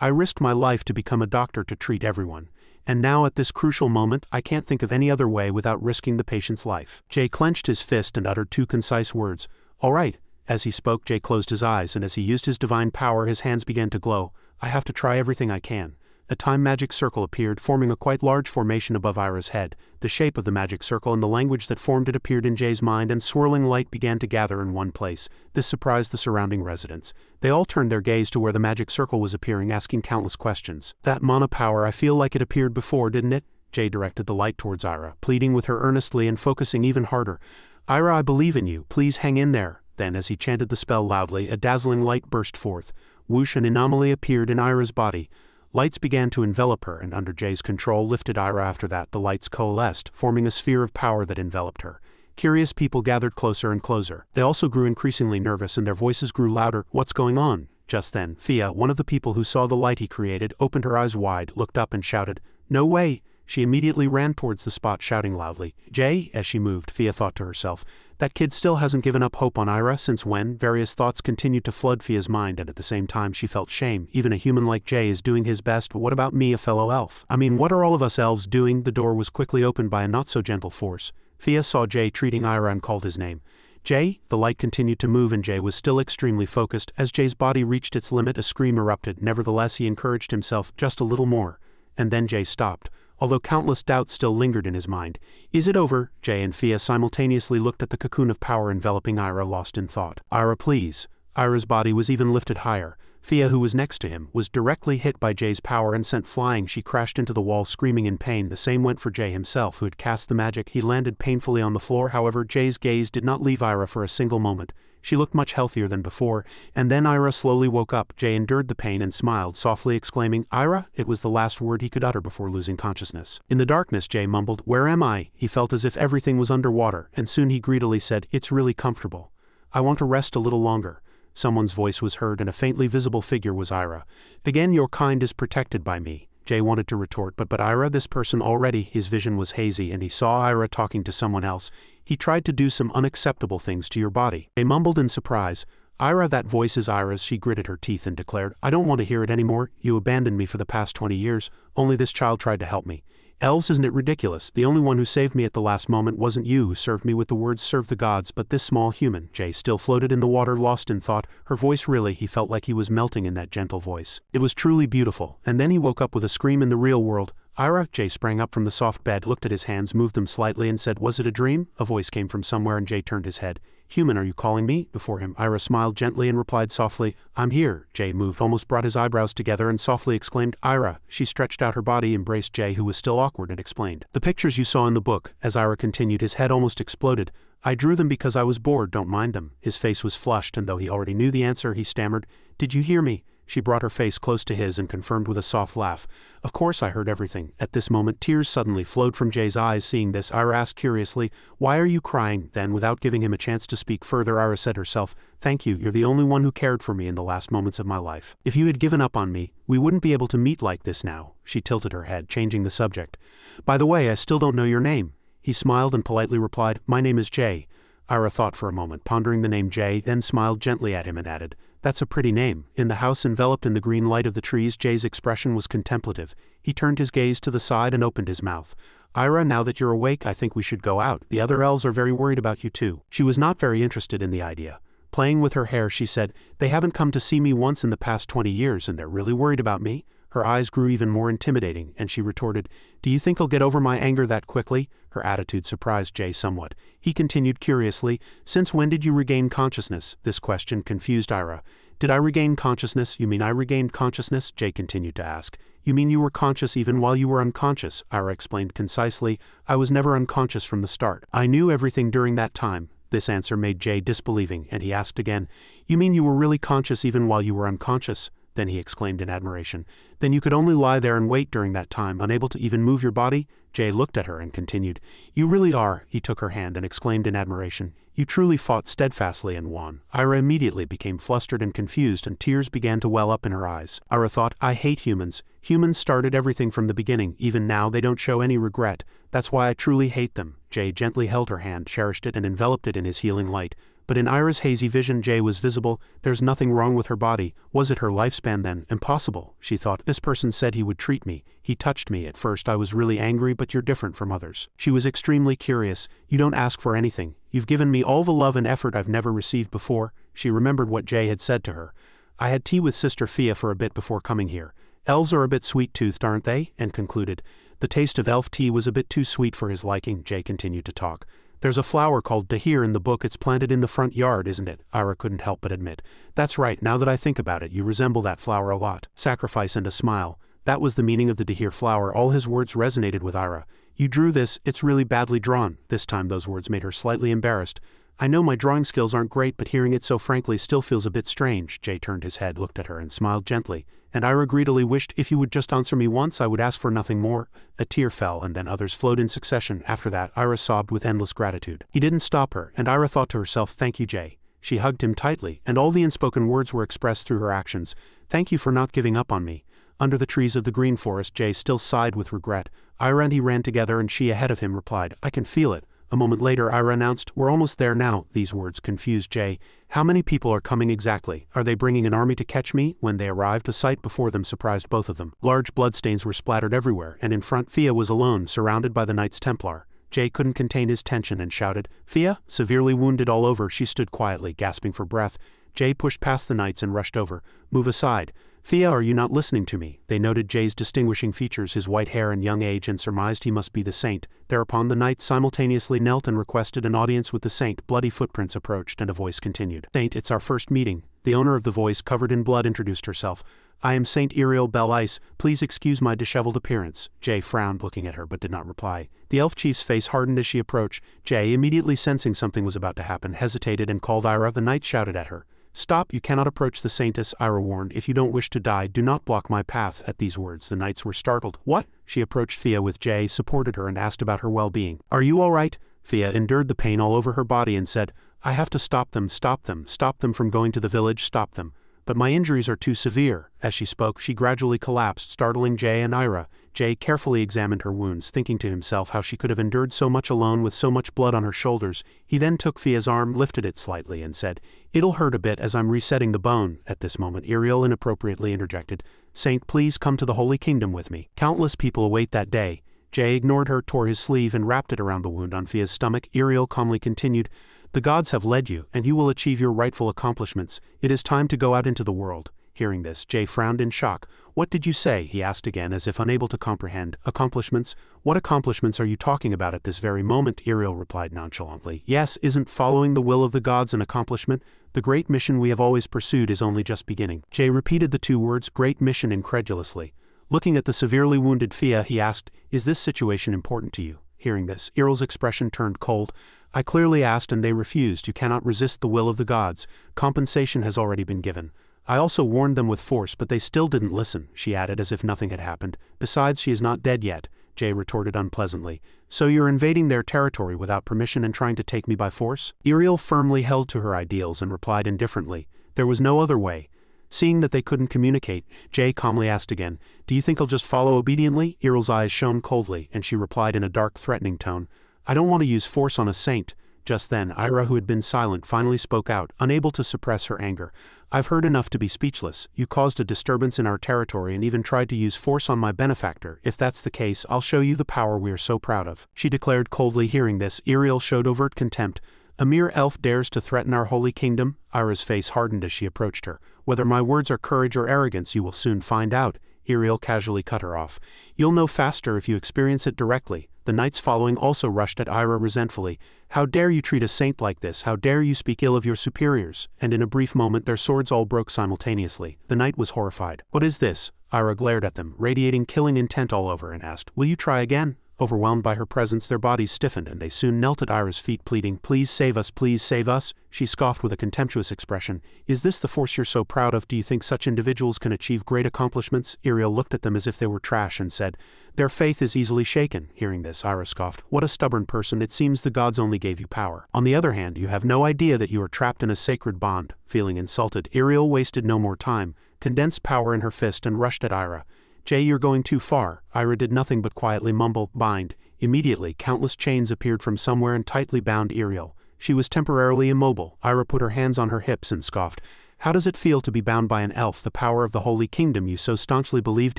"I risked my life to become a doctor to treat everyone. And now at this crucial moment, I can't think of any other way without risking the patient's life." Jay clenched his fist and uttered two concise words, "All right." As he spoke, Jay closed his eyes, and as he used his divine power, his hands began to glow. "I have to try everything I can." A time magic circle appeared, forming a quite large formation above Ira's head. The shape of the magic circle and the language that formed it appeared in Jay's mind, and swirling light began to gather in one place. This surprised the surrounding residents. They all turned their gaze to where the magic circle was appearing, asking countless questions. "That mana power, I feel like it appeared before, didn't it?" Jay directed the light towards Ira, pleading with her earnestly and focusing even harder. "Ira, I believe in you. Please hang in there." Then, as he chanted the spell loudly, a dazzling light burst forth. Whoosh, an anomaly appeared in Ira's body. Lights began to envelop her, and under Jay's control lifted Ira. After that, the lights coalesced, forming a sphere of power that enveloped her. Curious people gathered closer and closer. They also grew increasingly nervous, and their voices grew louder. "What's going on?" Just then, Fia, one of the people who saw the light he created, opened her eyes wide, looked up and shouted, "No way!" She immediately ran towards the spot, shouting loudly, "Jay!" As she moved, Fia thought to herself, "That kid still hasn't given up hope on Ira. Since when?" Various thoughts continued to flood Fia's mind, and at the same time she felt shame. Even a human like Jay is doing his best, but what about me, a fellow elf? I mean, what are all of us elves doing? The door was quickly opened by a not-so-gentle force. Fia saw Jay treating Ira and called his name. "Jay?" The light continued to move, and Jay was still extremely focused. As Jay's body reached its limit, a scream erupted. Nevertheless, he encouraged himself, "Just a little more." And then Jay stopped, although countless doubts still lingered in his mind. "Is it over?" Jay and Fia simultaneously looked at the cocoon of power enveloping Ira, lost in thought. "Ira, please." Ira's body was even lifted higher. Fia, who was next to him, was directly hit by Jay's power and sent flying. She crashed into the wall, screaming in pain. The same went for Jay himself, who had cast the magic. He landed painfully on the floor. However, Jay's gaze did not leave Ira for a single moment. She looked much healthier than before, and then Ira slowly woke up. Jay endured the pain and smiled, softly exclaiming, "Ira?" It was the last word he could utter before losing consciousness. In the darkness, Jay mumbled, "Where am I?" He felt as if everything was underwater, and soon he greedily said, "It's really comfortable. I want to rest a little longer." Someone's voice was heard, and a faintly visible figure was Ira. "Again, your kind is protected by me." Jay wanted to retort, but Ira, this person already. His vision was hazy, and he saw Ira talking to someone else. "He tried to do some unacceptable things to your body." Jay mumbled in surprise. "Ira, that voice is Ira's." She gritted her teeth and declared, "I don't want to hear it anymore. You abandoned me for the past 20 years. Only this child tried to help me. Elves, isn't it ridiculous? The only one who saved me at the last moment wasn't you, who served me with the words 'serve the gods,' but this small human." Jay still floated in the water, lost in thought. Her voice, really, he felt like he was melting in that gentle voice. It was truly beautiful, and then he woke up with a scream in the real world. "Ira?" Jay sprang up from the soft bed, looked at his hands, moved them slightly, and said, "Was it a dream?" A voice came from somewhere, and Jay turned his head. "Human, are you calling me?" Before him, Ira smiled gently and replied softly, "I'm here." Jay moved, almost brought his eyebrows together, and softly exclaimed, "Ira." She stretched out her body, embraced Jay, who was still awkward, and explained, "The pictures you saw in the book." As Ira continued, his head almost exploded. "I drew them because I was bored, don't mind them." His face was flushed, and though he already knew the answer, he stammered, "Did you hear me?" She brought her face close to his and confirmed with a soft laugh, "Of course I heard everything." At this moment, tears suddenly flowed from Jay's eyes. Seeing this, Ira asked curiously, "Why are you crying?" Then, without giving him a chance to speak further, Ira said herself, "Thank you, you're the only one who cared for me in the last moments of my life. If you had given up on me, we wouldn't be able to meet like this now." She tilted her head, changing the subject. "By the way, I still don't know your name." He smiled and politely replied, "My name is Jay." Ira thought for a moment, pondering the name Jay, then smiled gently at him and added, "That's a pretty name." In the house enveloped in the green light of the trees, Jay's expression was contemplative. He turned his gaze to the side and opened his mouth. "Ira, now that you're awake, I think we should go out. The other elves are very worried about you too." She was not very interested in the idea. Playing with her hair, she said, "They haven't come to see me once in the past 20 years, and they're really worried about me?" Her eyes grew even more intimidating, and she retorted, "Do you think I'll get over my anger that quickly?" Her attitude surprised Jay somewhat. He continued curiously, "Since when did you regain consciousness?" This question confused Ira. "Did I regain consciousness? You mean I regained consciousness?" Jay continued to ask. "You mean you were conscious even while you were unconscious?" Ira explained concisely. "I was never unconscious from the start. I knew everything during that time." This answer made Jay disbelieving, and he asked again, "You mean you were really conscious even while you were unconscious?" Then he exclaimed in admiration, "Then you could only lie there and wait during that time, unable to even move your body?" Jay looked at her and continued, "You really are." He took her hand and exclaimed in admiration, "You truly fought steadfastly and won." Ira immediately became flustered and confused, and tears began to well up in her eyes. Ira thought, "I hate humans. Humans started everything from the beginning. Even now they don't show any regret. That's why I truly hate them." Jay gently held her hand, cherished it, and enveloped it in his healing light. But in Ira's hazy vision, Jay was visible. There's nothing wrong with her body. Was it her lifespan then? Impossible, she thought. This person said he would treat me. He touched me. At first I was really angry, but you're different from others. She was extremely curious. You don't ask for anything. You've given me all the love and effort I've never received before. She remembered what Jay had said to her. I had tea with Sister Fia for a bit before coming here. Elves are a bit sweet-toothed, aren't they? And concluded. The taste of elf tea was a bit too sweet for his liking. Jay continued to talk. There's a flower called Dahir in the book. It's planted in the front yard, isn't it? Ira couldn't help but admit. That's right, now that I think about it, you resemble that flower a lot. Sacrifice and a smile. That was the meaning of the Dahir flower. All his words resonated with Ira. You drew this, it's really badly drawn. This time those words made her slightly embarrassed. I know my drawing skills aren't great, but hearing it so frankly still feels a bit strange. Jay turned his head, looked at her, and smiled gently. And Ira greedily wished, if you would just answer me once, I would ask for nothing more. A tear fell, and then others flowed in succession. After that, Ira sobbed with endless gratitude. He didn't stop her, and Ira thought to herself, thank you, Jay. She hugged him tightly, and all the unspoken words were expressed through her actions. Thank you for not giving up on me. Under the trees of the green forest, Jay still sighed with regret. Ira and he ran together, and she ahead of him replied, I can feel it. A moment later, Ira announced, we're almost there now. These words confused Jay. How many people are coming exactly? Are they bringing an army to catch me? When they arrived, a sight before them surprised both of them. Large bloodstains were splattered everywhere, and in front Fia was alone, surrounded by the Knights Templar. Jay couldn't contain his tension and shouted, Fia? Severely wounded all over, she stood quietly, gasping for breath. Jay pushed past the knights and rushed over. Move aside. Fia, are you not listening to me? They noted Jay's distinguishing features, his white hair and young age, and surmised he must be the saint. Thereupon the knights simultaneously knelt and requested an audience with the saint. Bloody footprints approached, and a voice continued. Saint, it's our first meeting. The owner of the voice, covered in blood, introduced herself. I am Saint Iriel Bel Ice. Please excuse my disheveled appearance. Jay frowned, looking at her, but did not reply. The elf chief's face hardened as she approached. Jay, immediately sensing something was about to happen, hesitated and called Ira. The knights shouted at her. Stop, you cannot approach the saintess, Ira warned. If you don't wish to die, do not block my path. At these words, the knights were startled. What? She approached Fia with Jay, supported her, and asked about her well-being. Are you all right? Fia endured the pain all over her body and said, I have to stop them from going to the village, stop them. But my injuries are too severe. As she spoke, she gradually collapsed, startling Jay and Ira. Jay carefully examined her wounds, thinking to himself how she could have endured so much alone with so much blood on her shoulders. He then took Fia's arm, lifted it slightly, and said, It'll hurt a bit as I'm resetting the bone. At this moment, Iriel inappropriately interjected, Saint, please come to the Holy Kingdom with me. Countless people await that day. Jay ignored her, tore his sleeve, and wrapped it around the wound on Fia's stomach. Iriel calmly continued, The gods have led you, and you will achieve your rightful accomplishments. It is time to go out into the world. Hearing this, Jay frowned in shock. What did you say? He asked again, as if unable to comprehend. Accomplishments? What accomplishments are you talking about at this very moment? Iriel replied nonchalantly. Yes, isn't following the will of the gods an accomplishment? The great mission we have always pursued is only just beginning. Jay repeated the two words, great mission, incredulously. Looking at the severely wounded Fia, he asked, Is this situation important to you? Hearing this, Iriel's expression turned cold. I clearly asked and they refused. You cannot resist the will of the gods. Compensation has already been given. I also warned them with force, but they still didn't listen, she added as if nothing had happened. Besides, she is not dead yet, Jay retorted unpleasantly. So you're invading their territory without permission and trying to take me by force? Iriel firmly held to her ideals and replied indifferently. There was no other way. Seeing that they couldn't communicate, Jay calmly asked again, Do you think I'll just follow obediently? Iriel's eyes shone coldly, and she replied in a dark, threatening tone, I don't want to use force on a saint. Just then, Ira, who had been silent, finally spoke out, unable to suppress her anger. I've heard enough to be speechless. You caused a disturbance in our territory and even tried to use force on my benefactor. If that's the case, I'll show you the power we are so proud of, she declared coldly. Hearing this, Iriel showed overt contempt. A mere elf dares to threaten our holy kingdom? Ira's face hardened as she approached her. Whether my words are courage or arrogance, you will soon find out. Iriel casually cut her off. You'll know faster if you experience it directly. The knights following also rushed at Ira resentfully. How dare you treat a saint like this? How dare you speak ill of your superiors? And in a brief moment their swords all broke simultaneously. The knight was horrified. What is this? Ira glared at them, radiating killing intent all over, and asked, will you try again? Overwhelmed by her presence, their bodies stiffened and they soon knelt at Ira's feet pleading, please save us, please save us. She scoffed with a contemptuous expression. Is this the force you're so proud of? Do you think such individuals can achieve great accomplishments? Iriel looked at them as if they were trash and said, their faith is easily shaken. Hearing this, Ira scoffed. What a stubborn person. It seems the gods only gave you power. On the other hand, you have no idea that you are trapped in a sacred bond. Feeling insulted, Iriel wasted no more time, condensed power in her fist and rushed at Ira. Jay, you're going too far. Ira did nothing but quietly mumble, bind. Immediately, countless chains appeared from somewhere and tightly bound Iriel. She was temporarily immobile. Ira put her hands on her hips and scoffed. How does it feel to be bound by an elf, the power of the Holy Kingdom you so staunchly believed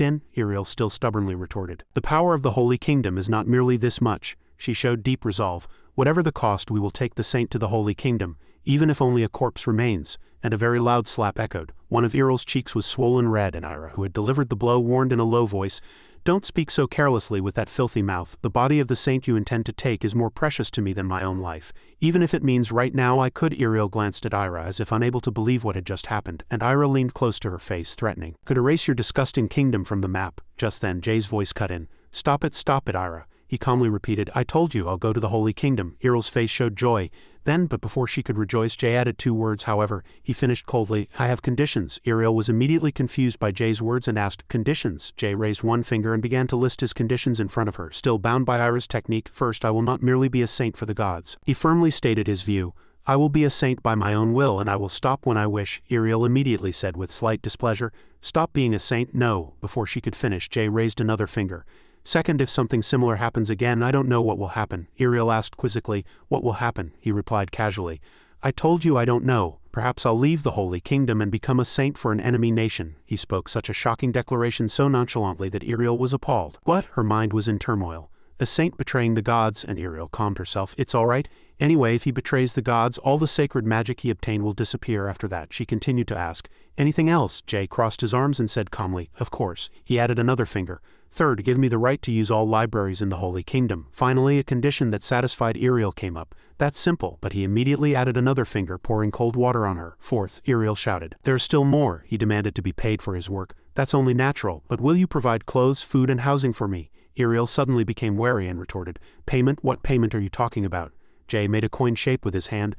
in? Iriel still stubbornly retorted. The power of the Holy Kingdom is not merely this much. She showed deep resolve. Whatever the cost, we will take the saint to the Holy Kingdom, even if only a corpse remains. And a very loud slap echoed. One of Iriel's cheeks was swollen red, and Ira, who had delivered the blow, warned in a low voice, don't speak so carelessly with that filthy mouth. The body of the saint you intend to take is more precious to me than my own life. Even if it means right now I could. Iriel glanced at Ira as if unable to believe what had just happened, and Ira leaned close to her face, threatening. Could erase your disgusting kingdom from the map. Just then, Jay's voice cut in. Stop it, Ira. He calmly repeated, I told you I'll go to the Holy Kingdom. Iriel's face showed joy. Then, but before she could rejoice, Jay added 2 words. However, he finished coldly, I have conditions. Iriel was immediately confused by Jay's words and asked, conditions? Jay raised one finger and began to list his conditions in front of her, still bound by Ira's technique. First, I will not merely be a saint for the gods. He firmly stated his view. I will be a saint by my own will, and I will stop when I wish. Iriel immediately said with slight displeasure, stop being a saint? No. Before she could finish, Jay raised another finger. Second, if something similar happens again, I don't know what will happen. Iriel asked quizzically. What will happen? He replied casually. I told you I don't know. Perhaps I'll leave the Holy Kingdom and become a saint for an enemy nation. He spoke such a shocking declaration so nonchalantly that Iriel was appalled. What? Her mind was in turmoil. A saint betraying the gods, and Iriel calmed herself. It's all right. Anyway, if he betrays the gods, all the sacred magic he obtained will disappear after that. She continued to ask. Anything else? Jay crossed his arms and said calmly, of course. He added another finger. Third, give me the right to use all libraries in the Holy Kingdom. Finally, a condition that satisfied Iriel came up. That's simple, but he immediately added another finger, pouring cold water on her. Fourth, Iriel shouted. There's still more. He demanded to be paid for his work. That's only natural, but will you provide clothes, food, and housing for me? Iriel suddenly became wary and retorted. Payment? What payment are you talking about? Jay made a coin shape with his hand.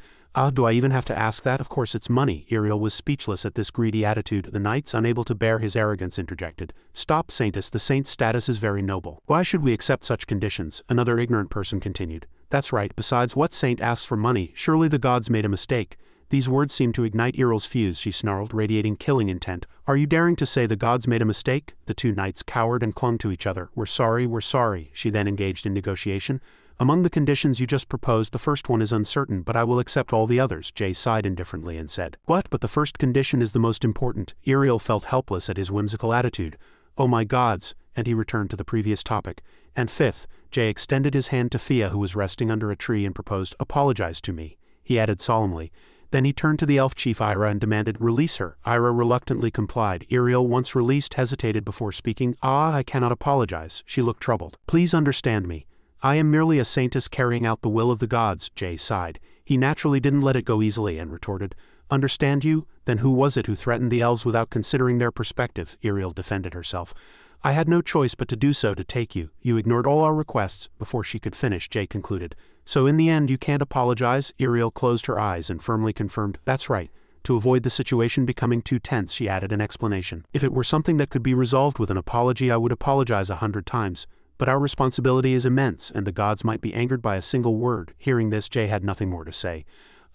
Do I even have to ask that? Of course it's money. Iriel was speechless at this greedy attitude. The knights, unable to bear his arrogance, interjected. Stop, Saintess, the saint's status is very noble. Why should we accept such conditions? Another ignorant person continued. That's right, besides, what saint asks for money? Surely the gods made a mistake. These words seemed to ignite Iriel's fuse. She snarled, radiating killing intent. Are you daring to say the gods made a mistake? The 2 knights cowered and clung to each other. We're sorry. She then engaged in negotiation. Among the conditions you just proposed, the first one is uncertain, but I will accept all the others. Jay sighed indifferently and said, what? But the first condition is the most important. Iriel felt helpless at his whimsical attitude. Oh my gods, and he returned to the previous topic. And fifth, Jay extended his hand to Fia, who was resting under a tree, and proposed, apologize to me. He added solemnly. Then he turned to the elf chief Ira and demanded, release her. Ira reluctantly complied. Iriel, once released, hesitated before speaking. I cannot apologize. She looked troubled. Please understand me. I am merely a saintess carrying out the will of the gods. Jay sighed. He naturally didn't let it go easily and retorted, understand you? Then who was it who threatened the elves without considering their perspective? Iriel defended herself. I had no choice but to do so, to take you. You ignored all our requests. Before she could finish, Jay concluded. So in the end you can't apologize? Iriel closed her eyes and firmly confirmed, that's right. To avoid the situation becoming too tense, she added an explanation. If it were something that could be resolved with an apology, I would apologize 100 times. But our responsibility is immense, and the gods might be angered by a single word. Hearing this, Jay had nothing more to say.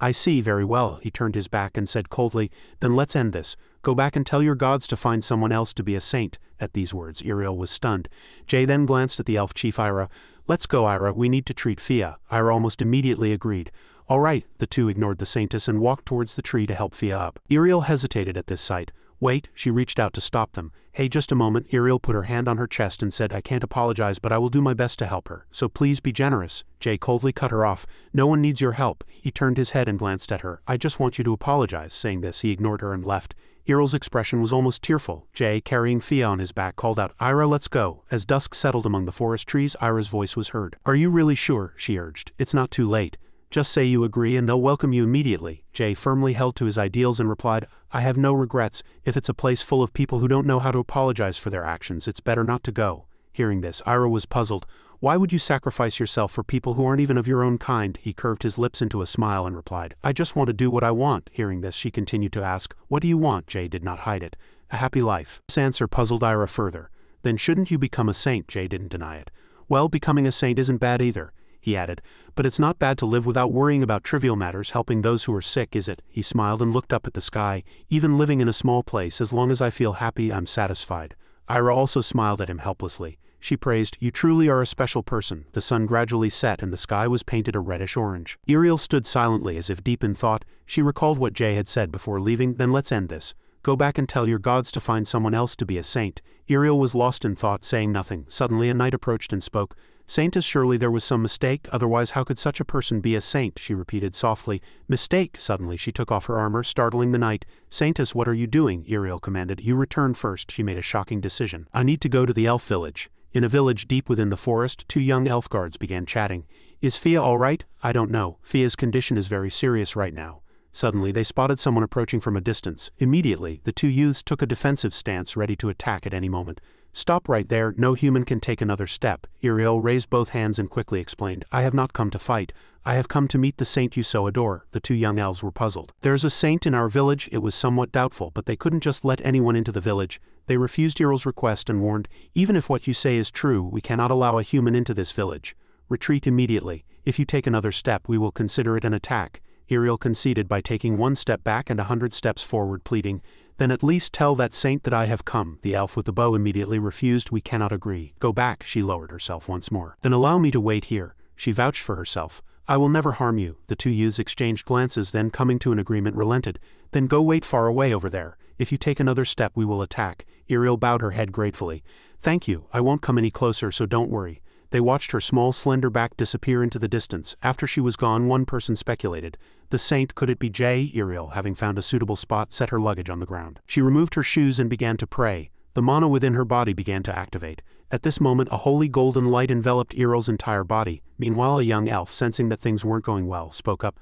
I see, very well. He turned his back and said coldly, then let's end this. Go back and tell your gods to find someone else to be a saint. At these words, Iriel was stunned. Jay then glanced at the elf chief Ira. Let's go, Ira, we need to treat Fia. Ira almost immediately agreed. All right, the two ignored the saintess and walked towards the tree to help Fia up. Iriel hesitated at this sight. Wait, she reached out to stop them. Hey, just a moment. Iriel put her hand on her chest and said, I can't apologize, but I will do my best to help her. So please be generous. Jay coldly cut her off. No one needs your help. He turned his head and glanced at her. I just want you to apologize. Saying this, he ignored her and left. Iriel's expression was almost tearful. Jay, carrying Fia on his back, called out, Ira, let's go. As dusk settled among the forest trees, Ira's voice was heard. Are you really sure? She urged. It's not too late. Just say you agree and they'll welcome you immediately. Jay firmly held to his ideals and replied, I have no regrets. If it's a place full of people who don't know how to apologize for their actions, it's better not to go. Hearing this, Ira was puzzled. Why would you sacrifice yourself for people who aren't even of your own kind? He curved his lips into a smile and replied, I just want to do what I want. Hearing this, she continued to ask, What do you want? Jay did not hide it. A happy life. This answer puzzled Ira further. Then shouldn't you become a saint? Jay didn't deny it. Well, becoming a saint isn't bad either, he added, but it's not bad to live without worrying about trivial matters. Helping those who are sick, is it? He smiled and looked up at the sky. Even living in a small place, as long as I feel happy, I'm satisfied. Ira also smiled at him helplessly. She praised, You truly are a special person. The sun gradually set and the sky was painted a reddish-orange. Iriel stood silently as if deep in thought. She recalled what Jay had said before leaving. Then let's end this. Go back and tell your gods to find someone else to be a saint. Iriel was lost in thought, saying nothing. Suddenly a knight approached and spoke. Saintess, surely there was some mistake, otherwise how could such a person be a saint? She repeated softly. Mistake? Suddenly she took off her armor, startling the knight. Saintess, what are you doing? Iriel commanded. You return first. She made a shocking decision. I need to go to the elf village. In a village deep within the forest, two young elf guards began chatting. Is Fia all right? I don't know. Fia's condition is very serious right now. Suddenly they spotted someone approaching from a distance. Immediately, the two youths took a defensive stance, ready to attack at any moment. Stop right there, no human can take another step. Iriel raised both hands and quickly explained, I have not come to fight. I have come to meet the saint you so adore. The two young elves were puzzled. There's a saint in our village. It was somewhat doubtful, but they couldn't just let anyone into the village. They refused Iriel's request and warned, even if what you say is true, we cannot allow a human into this village. Retreat immediately. If you take another step, we will consider it an attack. Iriel conceded by taking 1 step back and 100 steps forward, pleading, Then at least tell that saint that I have come. The elf with the bow immediately refused. We cannot agree. Go back. She lowered herself once more. Then allow me to wait here. She vouched for herself. I will never harm you. The two youths exchanged glances, then coming to an agreement relented. Then go wait far away over there. If you take another step we will attack. Iriel bowed her head gratefully. Thank you. I won't come any closer, so don't worry. They watched her small slender back disappear into the distance. After she was gone, one person speculated. The saint, could it be Jay? Iriel, having found a suitable spot, set her luggage on the ground. She removed her shoes and began to pray. The mana within her body began to activate. At this moment a holy golden light enveloped Iriel's entire body. Meanwhile a young elf, sensing that things weren't going well, spoke up.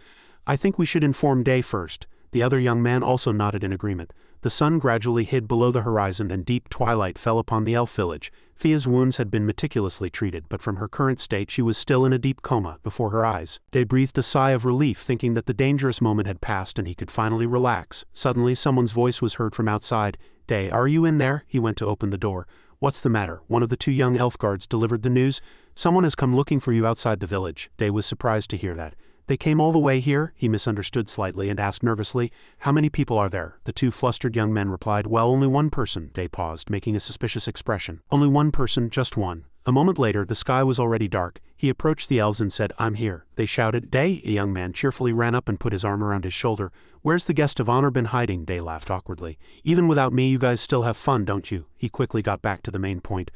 I think we should inform Day first. The other young man also nodded in agreement. The sun gradually hid below the horizon and deep twilight fell upon the elf village. Fia's wounds had been meticulously treated, but from her current state she was still in a deep coma. Before her eyes, Day breathed a sigh of relief, thinking that the dangerous moment had passed and he could finally relax. Suddenly someone's voice was heard from outside. Day, are you in there? He went to open the door. What's the matter? One of the two young elf guards delivered the news. Someone has come looking for you outside the village. Day was surprised to hear that. They came all the way here? He misunderstood slightly and asked nervously, How many people are there? The two flustered young men replied, Well, only one person. Day paused, making a suspicious expression. Only one person, just one. A moment later, the sky was already dark. He approached the elves and said, I'm here. They shouted, Day? A young man cheerfully ran up and put his arm around his shoulder. Where's the guest of honor been hiding? Day laughed awkwardly. Even without me you guys still have fun, don't you? He quickly got back to the main point.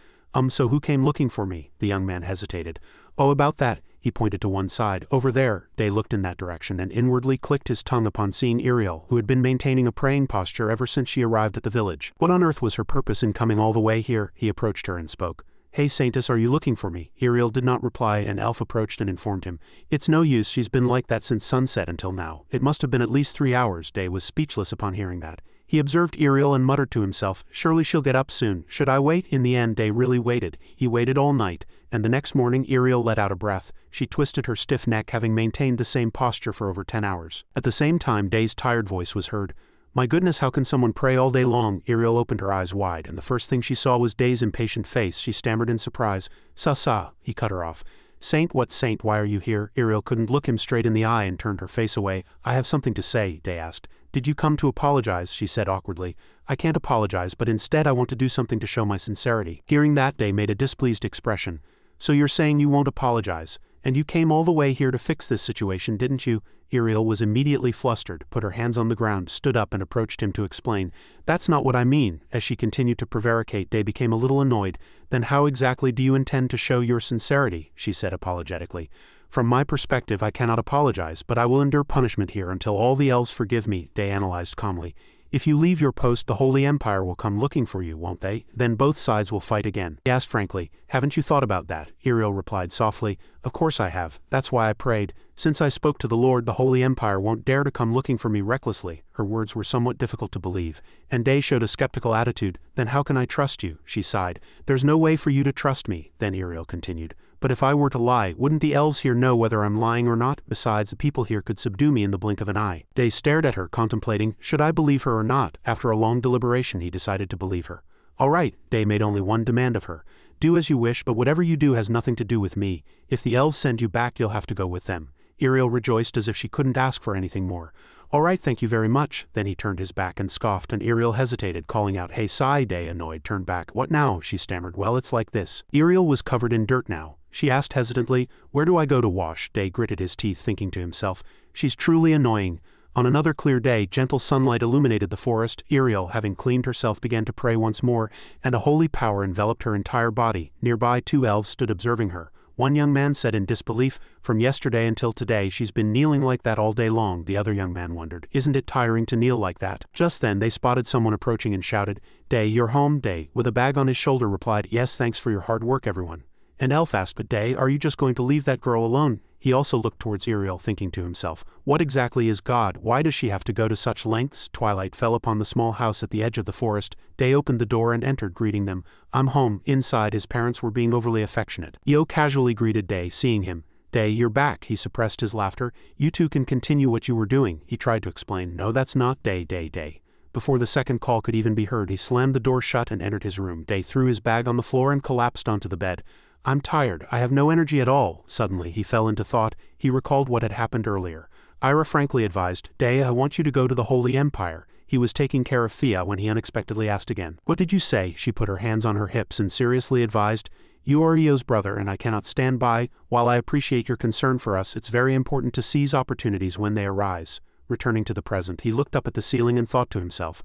So who came looking for me? The young man hesitated. Oh, about that. He pointed to one side. Over there. Day looked in that direction and inwardly clicked his tongue upon seeing Iriel, who had been maintaining a praying posture ever since she arrived at the village. What on earth was her purpose in coming all the way here? He approached her and spoke. Hey saintess, are you looking for me? Iriel did not reply. An elf approached and informed him. It's no use, she's been like that since sunset until now. It must have been at least 3 hours. Day was speechless upon hearing that. He observed Iriel and muttered to himself, Surely she'll get up soon. Should I wait? In the end, Day really waited. He waited all night, and the next morning Iriel let out a breath. She twisted her stiff neck, having maintained the same posture for over 10 hours. At the same time, Day's tired voice was heard. My goodness, how can someone pray all day long? Iriel opened her eyes wide, and the first thing she saw was Day's impatient face. She stammered in surprise. Sa. He cut her off. Saint, what saint? Why are you here? Iriel couldn't look him straight in the eye and turned her face away. I have something to say, Day asked. Did you come to apologize? She said awkwardly. I can't apologize, but instead I want to do something to show my sincerity. Hearing that, Day made a displeased expression. So you're saying you won't apologize? And you came all the way here to fix this situation, didn't you? Ariel was immediately flustered, put her hands on the ground, stood up and approached him to explain. That's not what I mean. As she continued to prevaricate, Day became a little annoyed. Then how exactly do you intend to show your sincerity? She said apologetically. From my perspective, I cannot apologize, but I will endure punishment here until all the elves forgive me, Day analyzed calmly. If you leave your post, the Holy Empire will come looking for you, won't they? Then both sides will fight again. He asked frankly. Haven't you thought about that? Ariel replied softly. Of course I have. That's why I prayed. Since I spoke to the Lord, the Holy Empire won't dare to come looking for me recklessly. Her words were somewhat difficult to believe, and Day showed a skeptical attitude. Then how can I trust you? She sighed. There's no way for you to trust me, then Ariel continued. But if I were to lie, wouldn't the elves here know whether I'm lying or not? Besides, the people here could subdue me in the blink of an eye. Day stared at her, contemplating, should I believe her or not? After a long deliberation, he decided to believe her. All right, Day made only one demand of her. Do as you wish, but whatever you do has nothing to do with me. If the elves send you back, you'll have to go with them. Ariel rejoiced as if she couldn't ask for anything more. All right, thank you very much. Then he turned his back and scoffed, and Ariel hesitated, calling out, Hey, sigh. Day, annoyed, turned back. What now? She stammered. Well, it's like this. Ariel was covered in dirt now. She asked hesitantly, Where do I go to wash? Day gritted his teeth, thinking to himself, She's truly annoying. On another clear day, gentle sunlight illuminated the forest. Ariel, having cleaned herself, began to pray once more, and a holy power enveloped her entire body. Nearby, 2 elves stood observing her. One young man said in disbelief, From yesterday until today she's been kneeling like that all day long. The other young man wondered, Isn't it tiring to kneel like that? Just then they spotted someone approaching and shouted, Day, you're home? Day, with a bag on his shoulder, replied, Yes, thanks for your hard work, everyone. An elf asked, But Day, are you just going to leave that girl alone? He also looked towards Ariel, thinking to himself, What exactly is God? Why does she have to go to such lengths? Twilight fell upon the small house at the edge of the forest. Day opened the door and entered, greeting them. I'm home. Inside, his parents were being overly affectionate. Io casually greeted Day, seeing him. Day, you're back. He suppressed his laughter. You two can continue what you were doing. He tried to explain. No, that's not Day. Before the second call could even be heard, he slammed the door shut and entered his room. Day threw his bag on the floor and collapsed onto the bed. I'm tired. I have no energy at all. Suddenly, he fell into thought. He recalled what had happened earlier. Ira frankly advised, Day, I want you to go to the Holy Empire. He was taking care of Fia when he unexpectedly asked again. What did you say? She put her hands on her hips and seriously advised, You are Io's brother and I cannot stand by. While I appreciate your concern for us, it's very important to seize opportunities when they arise. Returning to the present, he looked up at the ceiling and thought to himself,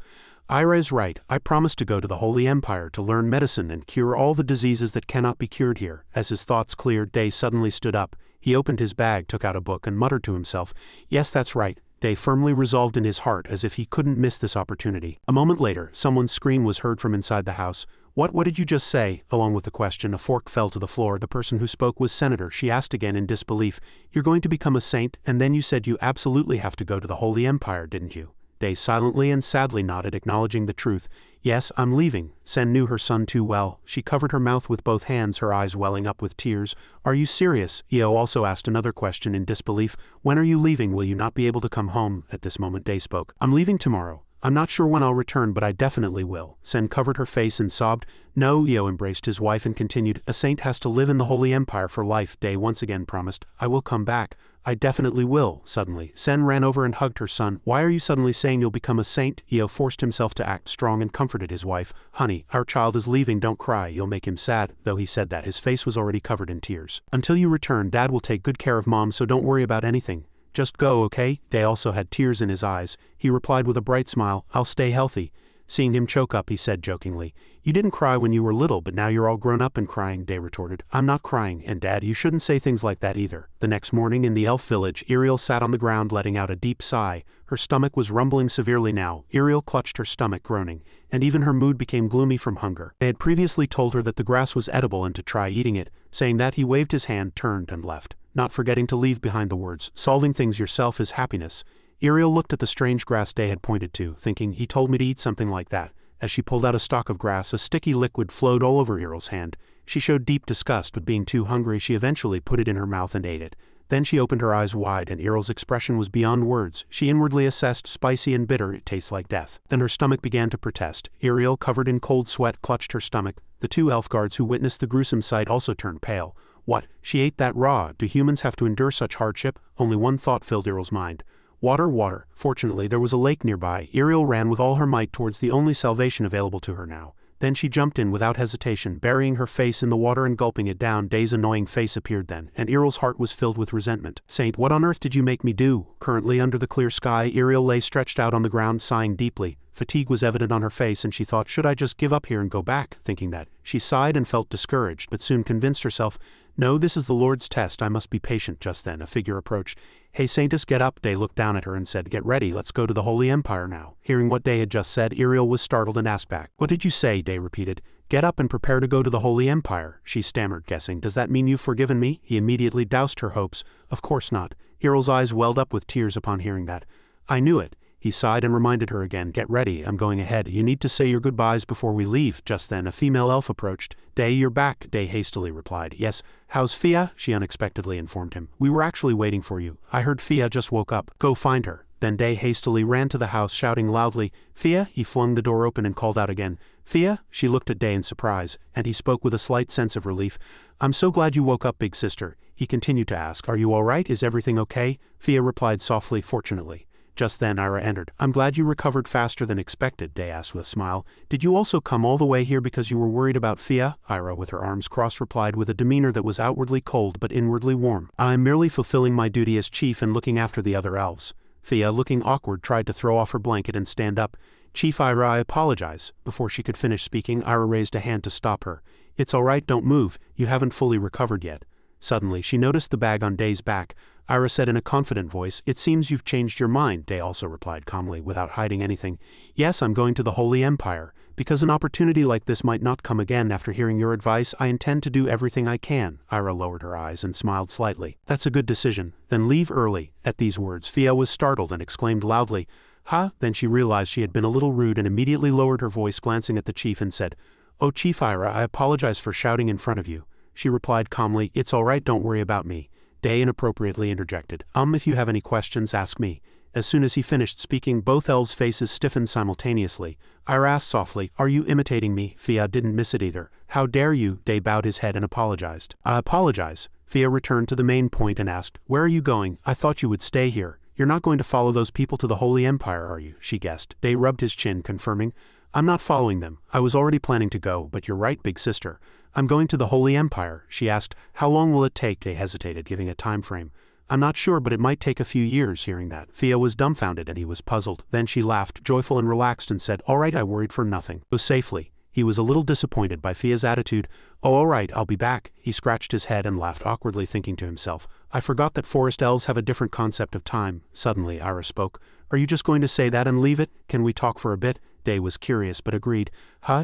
Ira is right. I promised to go to the Holy Empire to learn medicine and cure all the diseases that cannot be cured here. As his thoughts cleared, Day suddenly stood up. He opened his bag, took out a book, and muttered to himself, Yes, that's right. Day firmly resolved in his heart as if he couldn't miss this opportunity. A moment later, someone's scream was heard from inside the house. What did you just say? Along with the question, a fork fell to the floor. The person who spoke was Senator. She asked again in disbelief, You're going to become a saint, and then you said you absolutely have to go to the Holy Empire, didn't you? Day silently and sadly nodded, acknowledging the truth. Yes, I'm leaving. Sen knew her son too well. She covered her mouth with both hands, her eyes welling up with tears. Are you serious? Io also asked another question in disbelief. When are you leaving? Will you not be able to come home? At this moment Day spoke. I'm leaving tomorrow. I'm not sure when I'll return, but I definitely will. Sen covered her face and sobbed. No, Io embraced his wife and continued, A saint has to live in the Holy Empire for life. Day once again promised, I will come back. I definitely will. Suddenly, Sen ran over and hugged her son. Why are you suddenly saying you'll become a saint? Io forced himself to act strong and comforted his wife. Honey, our child is leaving. Don't cry. You'll make him sad. Though he said that, his face was already covered in tears. Until you return, Dad will take good care of Mom, so don't worry about anything. Just go, okay? Day also had tears in his eyes. He replied with a bright smile, I'll stay healthy. Seeing him choke up, he said jokingly, You didn't cry when you were little, but now you're all grown up and crying, Day retorted. I'm not crying, and Dad, you shouldn't say things like that either. The next morning in the elf village, Ariel sat on the ground letting out a deep sigh. Her stomach was rumbling severely now. Ariel clutched her stomach, groaning, and even her mood became gloomy from hunger. They had previously told her that the grass was edible and to try eating it. Saying that, he waved his hand, turned, and left, not forgetting to leave behind the words, Solving things yourself is happiness. Ariel looked at the strange grass Day had pointed to, thinking, He told me to eat something like that. As she pulled out a stalk of grass, a sticky liquid flowed all over Ariel's hand. She showed deep disgust, but being too hungry, she eventually put it in her mouth and ate it. Then she opened her eyes wide, and Ariel's expression was beyond words. She inwardly assessed, spicy and bitter, it tastes like death. Then her stomach began to protest. Ariel, covered in cold sweat, clutched her stomach. The 2 elf guards who witnessed the gruesome sight also turned pale. What? She ate that raw? Do humans have to endure such hardship? Only one thought filled Ariel's mind. Water. Fortunately, there was a lake nearby. Ariel ran with all her might towards the only salvation available to her now. Then she jumped in without hesitation, burying her face in the water and gulping it down. Day's annoying face appeared then, and Ariel's heart was filled with resentment. Saint, what on earth did you make me do? Currently under the clear sky, Ariel lay stretched out on the ground, sighing deeply. Fatigue was evident on her face, and she thought, should I just give up here and go back? Thinking that, she sighed and felt discouraged, but soon convinced herself, no, this is the Lord's test, I must be patient. Just then a figure approached. Hey Saintess, get up. Day looked down at her and said, get ready, let's go to the Holy Empire now. Hearing what Day had just said, Ariel was startled and asked back. What did you say? Day repeated. Get up and prepare to go to the Holy Empire. She stammered, guessing, does that mean you've forgiven me? He immediately doused her hopes. Of course not. Ariel's eyes welled up with tears upon hearing that. I knew it. He sighed and reminded her again, get ready, I'm going ahead. You need to say your goodbyes before we leave. Just then a female elf approached. Day, you're back, Day hastily replied. Yes, how's Fia? She unexpectedly informed him. We were actually waiting for you. I heard Fia just woke up. Go find her. Then Day hastily ran to the house, shouting loudly, Fia? He flung the door open and called out again, Fia? She looked at Day in surprise, and he spoke with a slight sense of relief. I'm so glad you woke up, big sister. He continued to ask, are you all right? Is everything okay? Fia replied softly, fortunately. Just then Ira entered. I'm glad you recovered faster than expected, Day asked with a smile. Did you also come all the way here because you were worried about Fia? Ira, with her arms crossed, replied with a demeanor that was outwardly cold but inwardly warm. I'm merely fulfilling my duty as chief and looking after the other elves. Fia, looking awkward, tried to throw off her blanket and stand up. Chief Ira, I apologize. Before she could finish speaking, Ira raised a hand to stop her. It's all right, don't move. You haven't fully recovered yet. Suddenly, she noticed the bag on Day's back. Ira said in a confident voice, it seems you've changed your mind. Day also replied calmly, without hiding anything. Yes, I'm going to the Holy Empire. Because an opportunity like this might not come again after hearing your advice, I intend to do everything I can. Ira lowered her eyes and smiled slightly. That's a good decision. Then leave early. At these words, Fia was startled and exclaimed loudly, huh? Then she realized she had been a little rude and immediately lowered her voice, glancing at the chief, and said, Oh, Chief Ira, I apologize for shouting in front of you. She replied calmly, it's all right, don't worry about me. Day inappropriately interjected, if you have any questions, ask me. As soon as he finished speaking, both elves' faces stiffened simultaneously. Ira asked softly, are you imitating me? Fia didn't miss it either. How dare you? Day bowed his head and apologized. I apologize. Fia returned to the main point and asked, where are you going? I thought you would stay here. You're not going to follow those people to the Holy Empire, are you? She guessed. Day rubbed his chin, confirming, I'm not following them. I was already planning to go, but you're right, big sister. I'm going to the Holy Empire. She asked, how long will it take? Day hesitated, giving a time frame. I'm not sure, but it might take a few years. Hearing that, Fia was dumbfounded and he was puzzled. Then she laughed, joyful and relaxed, and said, all right, I worried for nothing. Go safely. He was a little disappointed by Fia's attitude. Oh, all right, I'll be back. He scratched his head and laughed awkwardly, thinking to himself, I forgot that forest elves have a different concept of time. Suddenly, Ira spoke. Are you just going to say that and leave it? Can we talk for a bit? Day was curious but agreed.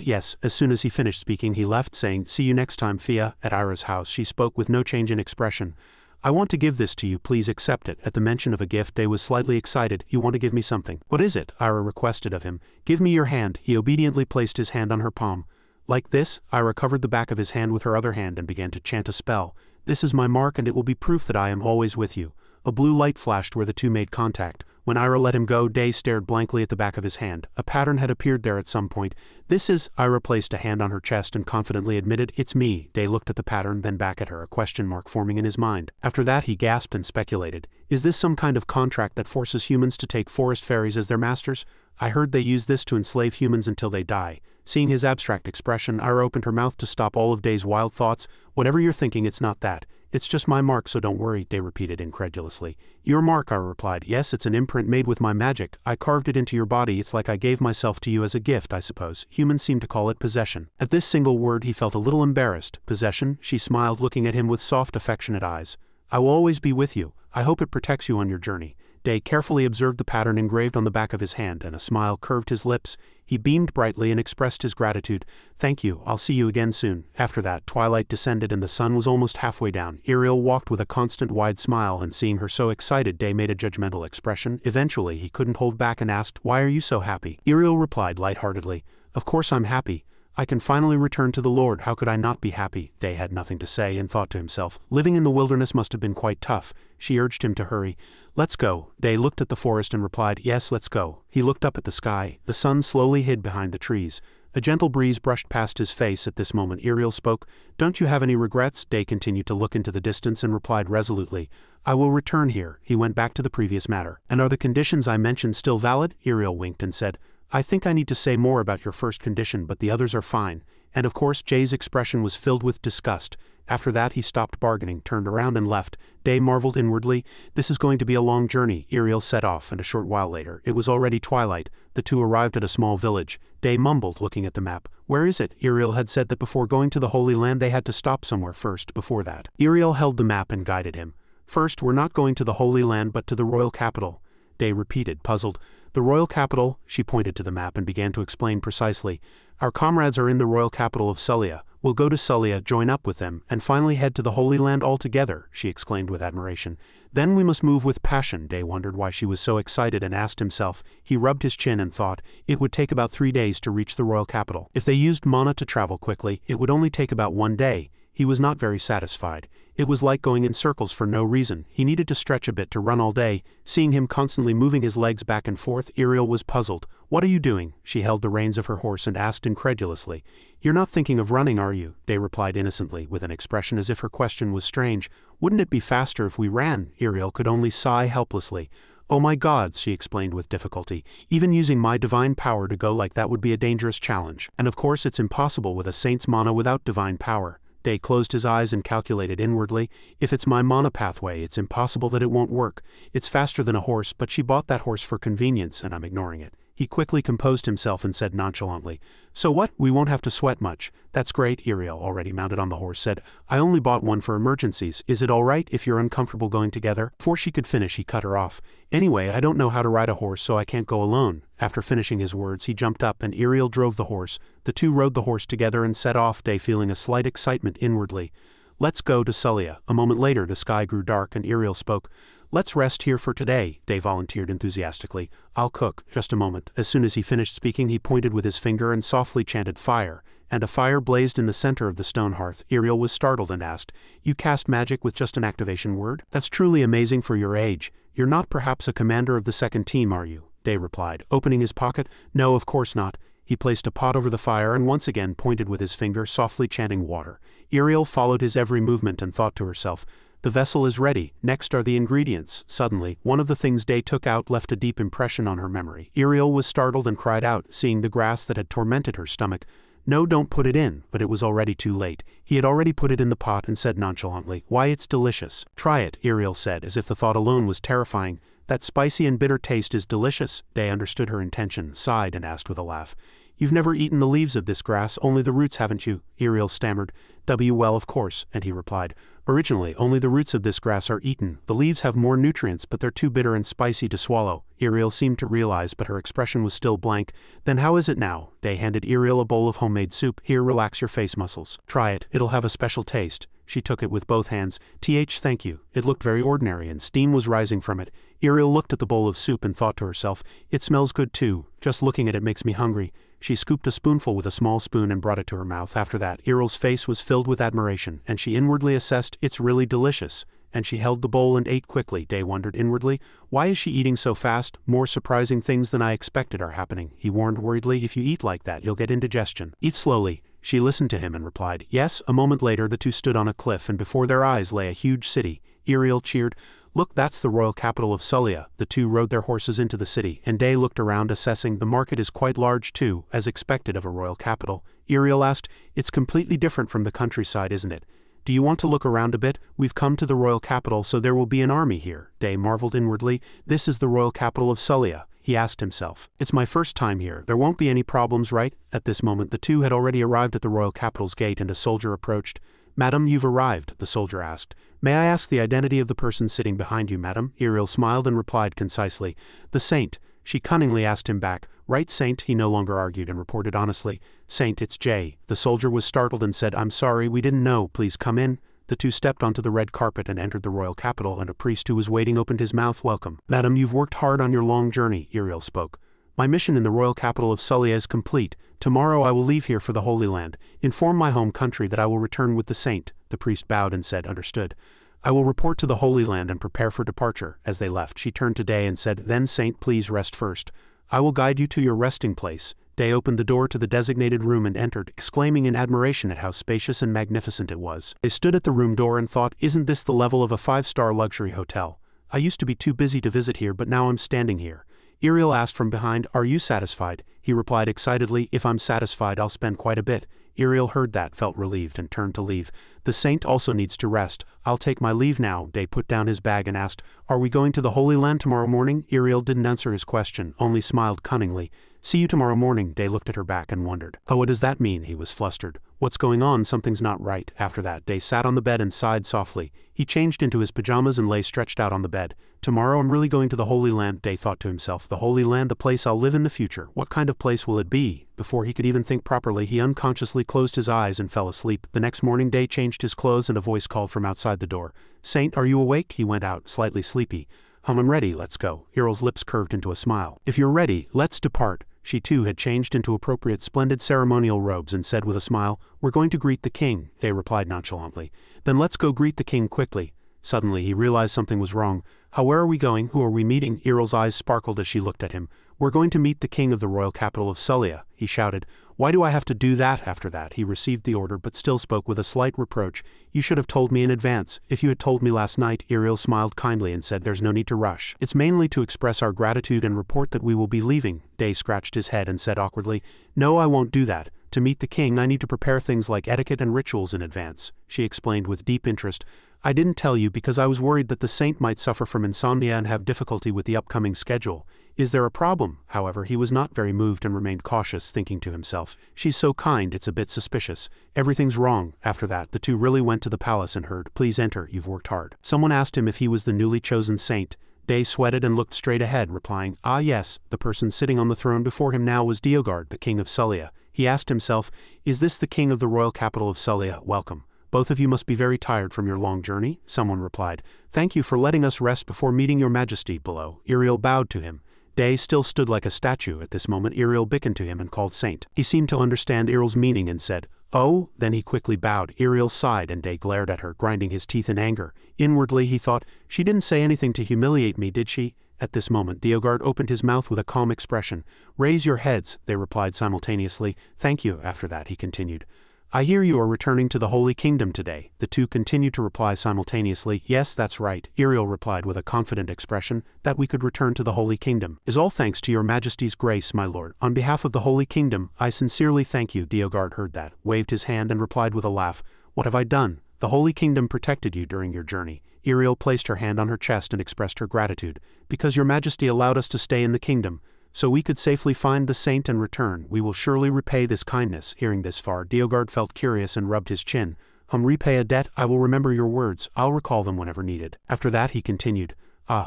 Yes. As soon as he finished speaking, he left, saying, see you next time, Fia. At Ira's house, she spoke with no change in expression. I want to give this to you, please accept it. At the mention of a gift, Day was slightly excited. You want to give me something? What is it? Ira requested of him. Give me your hand. He obediently placed his hand on her palm. Like this? Ira covered the back of his hand with her other hand and began to chant a spell. This is my mark and it will be proof that I am always with you. A blue light flashed where the two made contact. When Ira let him go, Day stared blankly at the back of his hand. A pattern had appeared there at some point. This is... Ira placed a hand on her chest and confidently admitted, it's me. Day looked at the pattern, then back at her, a question mark forming in his mind. After that he gasped and speculated. Is this some kind of contract that forces humans to take forest fairies as their masters? I heard they use this to enslave humans until they die. Seeing his abstract expression, Ira opened her mouth to stop all of Day's wild thoughts. Whatever you're thinking, it's not that. It's just my mark, so don't worry, Day repeated incredulously. Your mark, Ira replied. Yes, it's an imprint made with my magic. I carved it into your body. It's like I gave myself to you as a gift, I suppose. Humans seem to call it possession. At this single word he felt a little embarrassed. Possession? She smiled, looking at him with soft, affectionate eyes. I will always be with you. I hope it protects you on your journey. Day carefully observed the pattern engraved on the back of his hand, and a smile curved his lips. He beamed brightly and expressed his gratitude. Thank you, I'll see you again soon. After that, twilight descended and the sun was almost halfway down. Ariel walked with a constant wide smile, and seeing her so excited, Day made a judgmental expression. Eventually, he couldn't hold back and asked, why are you so happy? Ariel replied lightheartedly, of course I'm happy. I can finally return to the Lord. How could I not be happy? Day had nothing to say and thought to himself, living in the wilderness must have been quite tough. She urged him to hurry. Let's go. Day looked at the forest and replied, yes, let's go. He looked up at the sky. The sun slowly hid behind the trees. A gentle breeze brushed past his face. At this moment Ariel spoke. Don't you have any regrets? Day continued to look into the distance and replied resolutely, I will return here. He went back to the previous matter. And are the conditions I mentioned still valid? Ariel winked and said, I think I need to say more about your first condition, but the others are fine. And of course Jay's expression was filled with disgust. After that he stopped bargaining, turned around and left. Day marveled inwardly. This is going to be a long journey. Iriel set off, and a short while later, it was already twilight. The two arrived at a small village. Day mumbled, looking at the map. Where is it? Iriel had said that before going to the Holy Land they had to stop somewhere first before that. Iriel held the map and guided him. First, we're not going to the Holy Land but to the royal capital. Day repeated, puzzled. The royal capital, she pointed to the map and began to explain precisely. Our comrades are in the royal capital of Celia. We'll go to Celia, join up with them, and finally head to the Holy Land altogether, she exclaimed with admiration. Then we must move with passion. Day wondered why she was so excited and asked himself. He rubbed his chin and thought, it would take about 3 days to reach the royal capital. If they used mana to travel quickly, it would only take about 1 day. He was not very satisfied. It was like going in circles for no reason. He needed to stretch a bit to run all day. Seeing him constantly moving his legs back and forth, Iriel was puzzled. What are you doing? She held the reins of her horse and asked incredulously. You're not thinking of running, are you? Day replied innocently, with an expression as if her question was strange. Wouldn't it be faster if we ran? Iriel could only sigh helplessly. Oh my gods, she explained with difficulty. Even using my divine power to go like that would be a dangerous challenge. And of course it's impossible with a saint's mana without divine power. Day closed his eyes and calculated inwardly. If it's my mana pathway, it's impossible that it won't work. It's faster than a horse, but she bought that horse for convenience, and I'm ignoring it. He quickly composed himself and said nonchalantly, So what? We won't have to sweat much. That's great. Iriel, already mounted on the horse, said, I only bought one for emergencies. Is it all right if you're uncomfortable going together? Before she could finish, he cut her off. Anyway, I don't know how to ride a horse, so I can't go alone. After finishing his words, he jumped up and Iriel drove the horse. The two rode the horse together and set off, Day feeling a slight excitement inwardly. Let's go to Celia. A moment later, the sky grew dark and Iriel spoke. Let's rest here for today, Day volunteered enthusiastically. I'll cook. Just a moment. As soon as he finished speaking, he pointed with his finger and softly chanted fire, and a fire blazed in the center of the stone hearth. Iriel was startled and asked, You cast magic with just an activation word? That's truly amazing for your age. You're not perhaps a commander of the second team, are you? Day replied, opening his pocket. No, of course not. He placed a pot over the fire and once again pointed with his finger, softly chanting water. Iriel followed his every movement and thought to herself, The vessel is ready. Next are the ingredients. Suddenly, one of the things Day took out left a deep impression on her memory. Iriel was startled and cried out, seeing the grass that had tormented her stomach. No, don't put it in, but it was already too late. He had already put it in the pot and said nonchalantly, Why, it's delicious. Try it, Iriel said, as if the thought alone was terrifying. That spicy and bitter taste is delicious. Day understood her intention, sighed, and asked with a laugh. You've never eaten the leaves of this grass, only the roots, haven't you? Iriel stammered. Well, of course, and he replied. Originally, only the roots of this grass are eaten. The leaves have more nutrients, but they're too bitter and spicy to swallow. Iriel seemed to realize, but her expression was still blank. Then how is it now? Day handed Iriel a bowl of homemade soup. Here, relax your face muscles. Try it. It'll have a special taste. She took it with both hands. Thank you. It looked very ordinary, and steam was rising from it. Iriel looked at the bowl of soup and thought to herself, It smells good too. Just looking at it makes me hungry. She scooped a spoonful with a small spoon and brought it to her mouth. After that, Iriel's face was filled with admiration, and she inwardly assessed, It's really delicious. And she held the bowl and ate quickly. Day wondered inwardly, Why is she eating so fast? More surprising things than I expected are happening. He warned worriedly, If you eat like that, you'll get indigestion. Eat slowly. She listened to him and replied, Yes. A moment later, the two stood on a cliff, and before their eyes lay a huge city. Iriel cheered, Look, that's the royal capital of Celia. The two rode their horses into the city, and Day looked around, assessing. The market is quite large too, as expected of a royal capital. Iriel asked, It's completely different from the countryside, isn't it? Do you want to look around a bit? We've come to the royal capital, so there will be an army here. Day marveled inwardly. This is the royal capital of Celia. He asked himself. It's my first time here. There won't be any problems, right? At this moment, the two had already arrived at the royal capital's gate, and a soldier approached. Madam, you've arrived, the soldier asked. May I ask the identity of the person sitting behind you, madam? Iriel smiled and replied concisely. The saint. She cunningly asked him back. Right, saint? He no longer argued and reported honestly. Saint, it's Jay. The soldier was startled and said, I'm sorry, we didn't know. Please come in. The two stepped onto the red carpet and entered the royal capital, and a priest who was waiting opened his mouth. Welcome. Madam, you've worked hard on your long journey, Iriel spoke. My mission in the royal capital of Celia is complete. Tomorrow I will leave here for the Holy Land. Inform my home country that I will return with the saint. The priest bowed and said, Understood. I will report to the Holy Land and prepare for departure. As they left, she turned to Day and said, Then, saint, please rest first. I will guide you to your resting place. Day opened the door to the designated room and entered, exclaiming in admiration at how spacious and magnificent it was. They stood at the room door and thought, Isn't this the level of a 5-star luxury hotel? I used to be too busy to visit here, but now I'm standing here. Iriel asked from behind, Are you satisfied? he replied excitedly. If I'm satisfied, I'll spend quite a bit. Iriel heard that, felt relieved, and turned to leave. The saint also needs to rest. I'll take my leave now. Day put down his bag and asked, Are we going to the Holy Land tomorrow morning? Iriel didn't answer his question, only smiled cunningly. See you tomorrow morning. Day looked at her back and wondered. Oh, what does that mean? He was flustered. What's going on? Something's not right. After that, Day sat on the bed and sighed softly. He changed into his pajamas and lay stretched out on the bed. Tomorrow I'm really going to the Holy Land, Day thought to himself. The Holy Land, the place I'll live in the future. What kind of place will it be? Before he could even think properly, he unconsciously closed his eyes and fell asleep. The next morning, Day changed his clothes and a voice called from outside the door. Saint, are you awake? He went out, slightly sleepy. I'm ready, let's go. Iriel's lips curved into a smile. If you're ready, let's depart. She too had changed into appropriate splendid ceremonial robes and said with a smile, We're going to greet the king, Day replied nonchalantly. Then let's go greet the king quickly. Suddenly he realized something was wrong. Where are we going? Who are we meeting? Iriel's eyes sparkled as she looked at him. We're going to meet the king of the royal capital of Sulia, he shouted. Why do I have to do that? After that, he received the order but still spoke with a slight reproach. You should have told me in advance. If you had told me last night, Iriel smiled kindly and said, There's no need to rush. It's mainly to express our gratitude and report that we will be leaving. Day scratched his head and said awkwardly, No, I won't do that. To meet the king, I need to prepare things like etiquette and rituals in advance, she explained with deep interest. I didn't tell you because I was worried that the saint might suffer from insomnia and have difficulty with the upcoming schedule. Is there a problem? However, he was not very moved and remained cautious, thinking to himself, She's so kind, it's a bit suspicious. Everything's wrong. After that, the two really went to the palace and heard, Please enter, you've worked hard. Someone asked him if he was the newly chosen saint. Day sweated and looked straight ahead, replying, Ah yes. The person sitting on the throne before him now was Diogard, the king of Sulia. He asked himself, Is this the king of the royal capital of Sulia? Welcome. Both of you must be very tired from your long journey. Someone replied, Thank you for letting us rest before meeting your majesty below. Iriel bowed to him. Day still stood like a statue. At this moment Iriel beckoned to him and called Saint. He seemed to understand Iriel's meaning and said, Oh, then he quickly bowed. Iriel sighed and Day glared at her, grinding his teeth in anger. Inwardly he thought, She didn't say anything to humiliate me, did she? At this moment Diogard opened his mouth with a calm expression. Raise your heads, they replied simultaneously. Thank you. After that he continued, I hear you are returning to the Holy Kingdom today. The two continued to reply simultaneously. Yes, that's right. Iriel replied with a confident expression, that we could return to the Holy Kingdom. Is all thanks to your Majesty's grace, my lord. On behalf of the Holy Kingdom, I sincerely thank you. Diogard heard that, waved his hand and replied with a laugh. What have I done? The Holy Kingdom protected you during your journey. Iriel placed her hand on her chest and expressed her gratitude. Because your Majesty allowed us to stay in the kingdom, so we could safely find the saint and return, we will surely repay this kindness. Hearing this far, Diogard felt curious and rubbed his chin. Repay a debt? I will remember your words. I'll recall them whenever needed. After that he continued,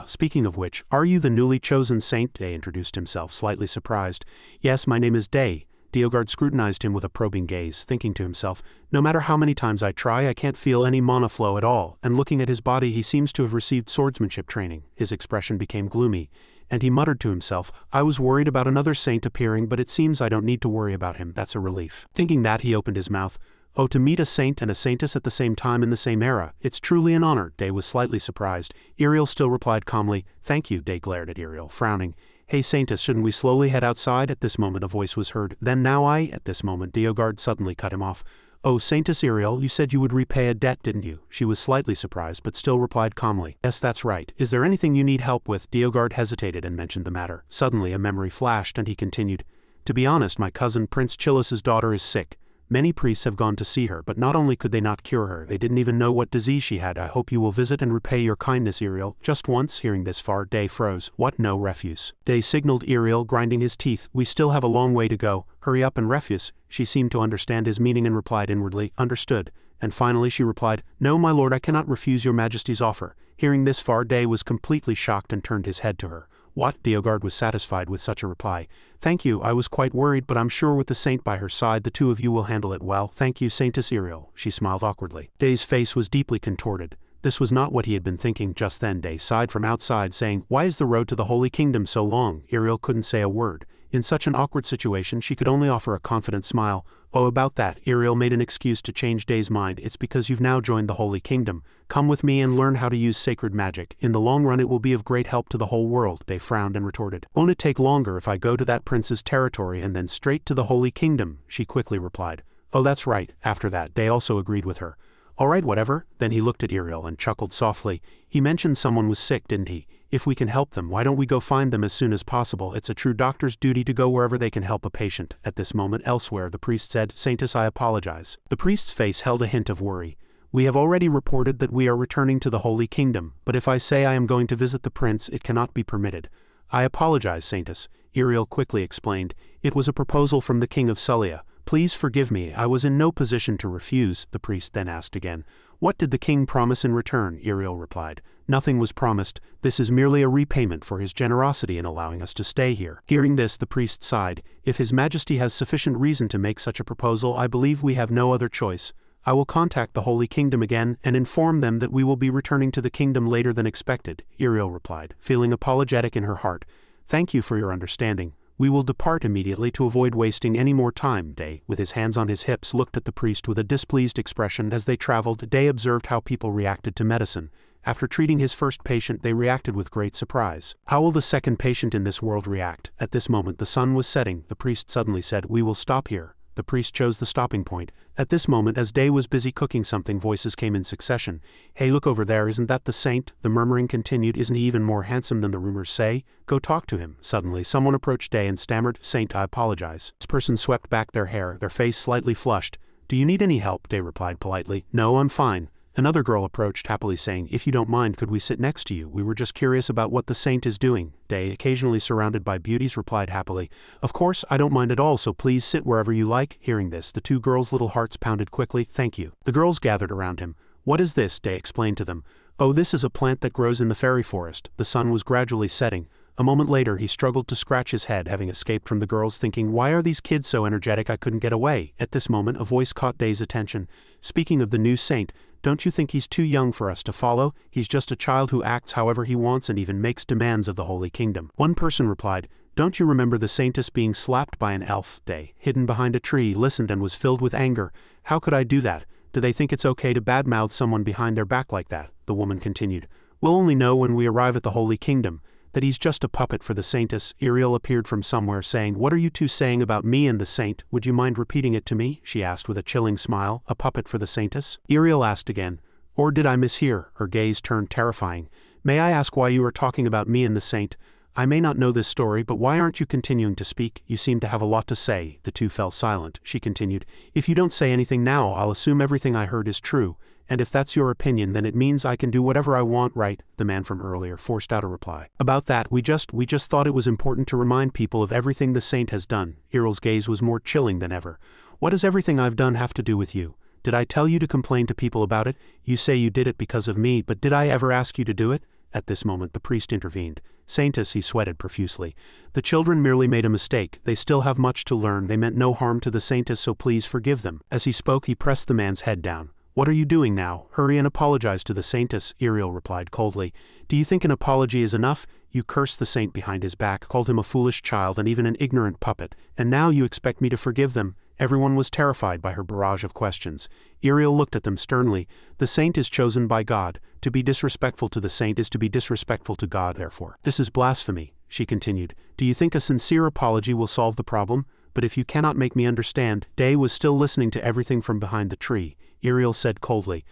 Speaking of which, are you the newly chosen saint? Day introduced himself, slightly surprised. Yes, my name is Day. Diogard scrutinized him with a probing gaze, thinking to himself, No matter how many times I try, I can't feel any mana flow at all, and looking at his body he seems to have received swordsmanship training. His expression became gloomy, and he muttered to himself, I was worried about another saint appearing, but it seems I don't need to worry about him. That's a relief. Thinking that, he opened his mouth. Oh, to meet a saint and a saintess at the same time in the same era. It's truly an honor. Day was slightly surprised. Iriel still replied calmly, Thank you. Day glared at Iriel, frowning. Hey saintess, shouldn't we slowly head outside? At this moment a voice was heard. Then now I. At this moment Diogard suddenly cut him off. Oh, Saintess Iriel, you said you would repay a debt, didn't you? She was slightly surprised but still replied calmly. Yes, that's right. Is there anything you need help with? Diogard hesitated and mentioned the matter. Suddenly a memory flashed and he continued. To be honest, my cousin Prince Chillus's daughter is sick. Many priests have gone to see her, but not only could they not cure her, they didn't even know what disease she had. I hope you will visit and repay your kindness, Iriel. Just once. Hearing this far, Day froze. What? No, refuse. Day signaled Iriel, grinding his teeth. We still have a long way to go. Hurry up and refuse. She seemed to understand his meaning and replied inwardly, Understood. And finally she replied, No, my lord, I cannot refuse your majesty's offer. Hearing this far, Day was completely shocked and turned his head to her. What? Diogard was satisfied with such a reply. Thank you, I was quite worried, but I'm sure with the saint by her side the two of you will handle it well. Thank you, Saintess Iriel. She smiled awkwardly. Day's face was deeply contorted. This was not what he had been thinking. Just then Day sighed from outside, saying, Why is the road to the Holy Kingdom so long? Iriel couldn't say a word. In such an awkward situation she could only offer a confident smile. Oh, about that, Iriel made an excuse to change Day's mind. It's because you've now joined the Holy Kingdom. Come with me and learn how to use sacred magic. In the long run it will be of great help to the whole world. Day frowned and retorted. Won't it take longer if I go to that prince's territory and then straight to the Holy Kingdom? She quickly replied. Oh, that's right. After that, Day also agreed with her. All right, whatever. Then he looked at Iriel and chuckled softly. He mentioned someone was sick, didn't he? If we can help them, why don't we go find them as soon as possible? It's a true doctor's duty to go wherever they can help a patient. At this moment elsewhere, the priest said, Saintus, I apologize. The priest's face held a hint of worry. We have already reported that we are returning to the Holy Kingdom, but if I say I am going to visit the prince, it cannot be permitted. I apologize, Saintus, Iriel quickly explained. It was a proposal from the king of Sulia. Please forgive me, I was in no position to refuse, the priest then asked again. What did the king promise in return? Iriel replied. Nothing was promised, this is merely a repayment for his generosity in allowing us to stay here. Hearing this, the priest sighed. If his majesty has sufficient reason to make such a proposal, I believe we have no other choice. I will contact the Holy Kingdom again and inform them that we will be returning to the kingdom later than expected, Iriel replied, feeling apologetic in her heart. Thank you for your understanding. We will depart immediately to avoid wasting any more time. Day, with his hands on his hips, looked at the priest with a displeased expression. As they traveled, Day observed how people reacted to medicine. After treating his first patient, they reacted with great surprise. How will the second patient in this world react? At this moment the sun was setting. The priest suddenly said, We will stop here. The priest chose the stopping point. At this moment, as Day was busy cooking something, voices came in succession. Hey, look over there, isn't that the saint? The murmuring continued. Isn't he even more handsome than the rumors say? Go talk to him. Suddenly, someone approached Day and stammered, Saint, I apologize. This person swept back their hair, their face slightly flushed. Do you need any help? Day replied politely. No, I'm fine. Another girl approached happily saying, If you don't mind, could we sit next to you? We were just curious about what the saint is doing. Day, occasionally surrounded by beauties, replied happily, Of course, I don't mind at all, so please sit wherever you like. Hearing this, the two girls' little hearts pounded quickly. Thank you. The girls gathered around him. What is this? Day explained to them. Oh, this is a plant that grows in the fairy forest. The sun was gradually setting. A moment later, he struggled to scratch his head, having escaped from the girls, thinking, Why are these kids so energetic? I couldn't get away. At this moment, a voice caught Day's attention. Speaking of the new saint, don't you think he's too young for us to follow? He's just a child who acts however he wants and even makes demands of the Holy Kingdom. One person replied, Don't you remember the saintess being slapped by an elf? Day, hidden behind a tree, listened and was filled with anger. How could I do that? Do they think it's okay to badmouth someone behind their back like that? The woman continued. We'll only know when we arrive at the Holy Kingdom. That he's just a puppet for the saintess. Iriel appeared from somewhere saying, What are you two saying about me and the saint? Would you mind repeating it to me? She asked with a chilling smile. A puppet for the saintess? Iriel asked again. Or did I mishear? Her gaze turned terrifying. May I ask why you are talking about me and the saint? I may not know this story, but why aren't you continuing to speak? You seem to have a lot to say. The two fell silent. She continued, If you don't say anything now, I'll assume everything I heard is true. And if that's your opinion, then it means I can do whatever I want, right? The man from earlier forced out a reply. About that, we just thought it was important to remind people of everything the saint has done. Iriel's gaze was more chilling than ever. What does everything I've done have to do with you? Did I tell you to complain to people about it? You say you did it because of me, but did I ever ask you to do it? At this moment the priest intervened. Saintess, he sweated profusely. The children merely made a mistake. They still have much to learn. They meant no harm to the saintess, so please forgive them. As he spoke, he pressed the man's head down. What are you doing now? Hurry and apologize to the saintess, Iriel replied coldly. Do you think an apology is enough? You cursed the saint behind his back, called him a foolish child and even an ignorant puppet, and now you expect me to forgive them? Everyone was terrified by her barrage of questions. Iriel looked at them sternly. The saint is chosen by God. To be disrespectful to the saint is to be disrespectful to God, therefore. This is blasphemy, she continued. Do you think a sincere apology will solve the problem? But if you cannot make me understand, Day was still listening to everything from behind the tree. Iriel said coldly,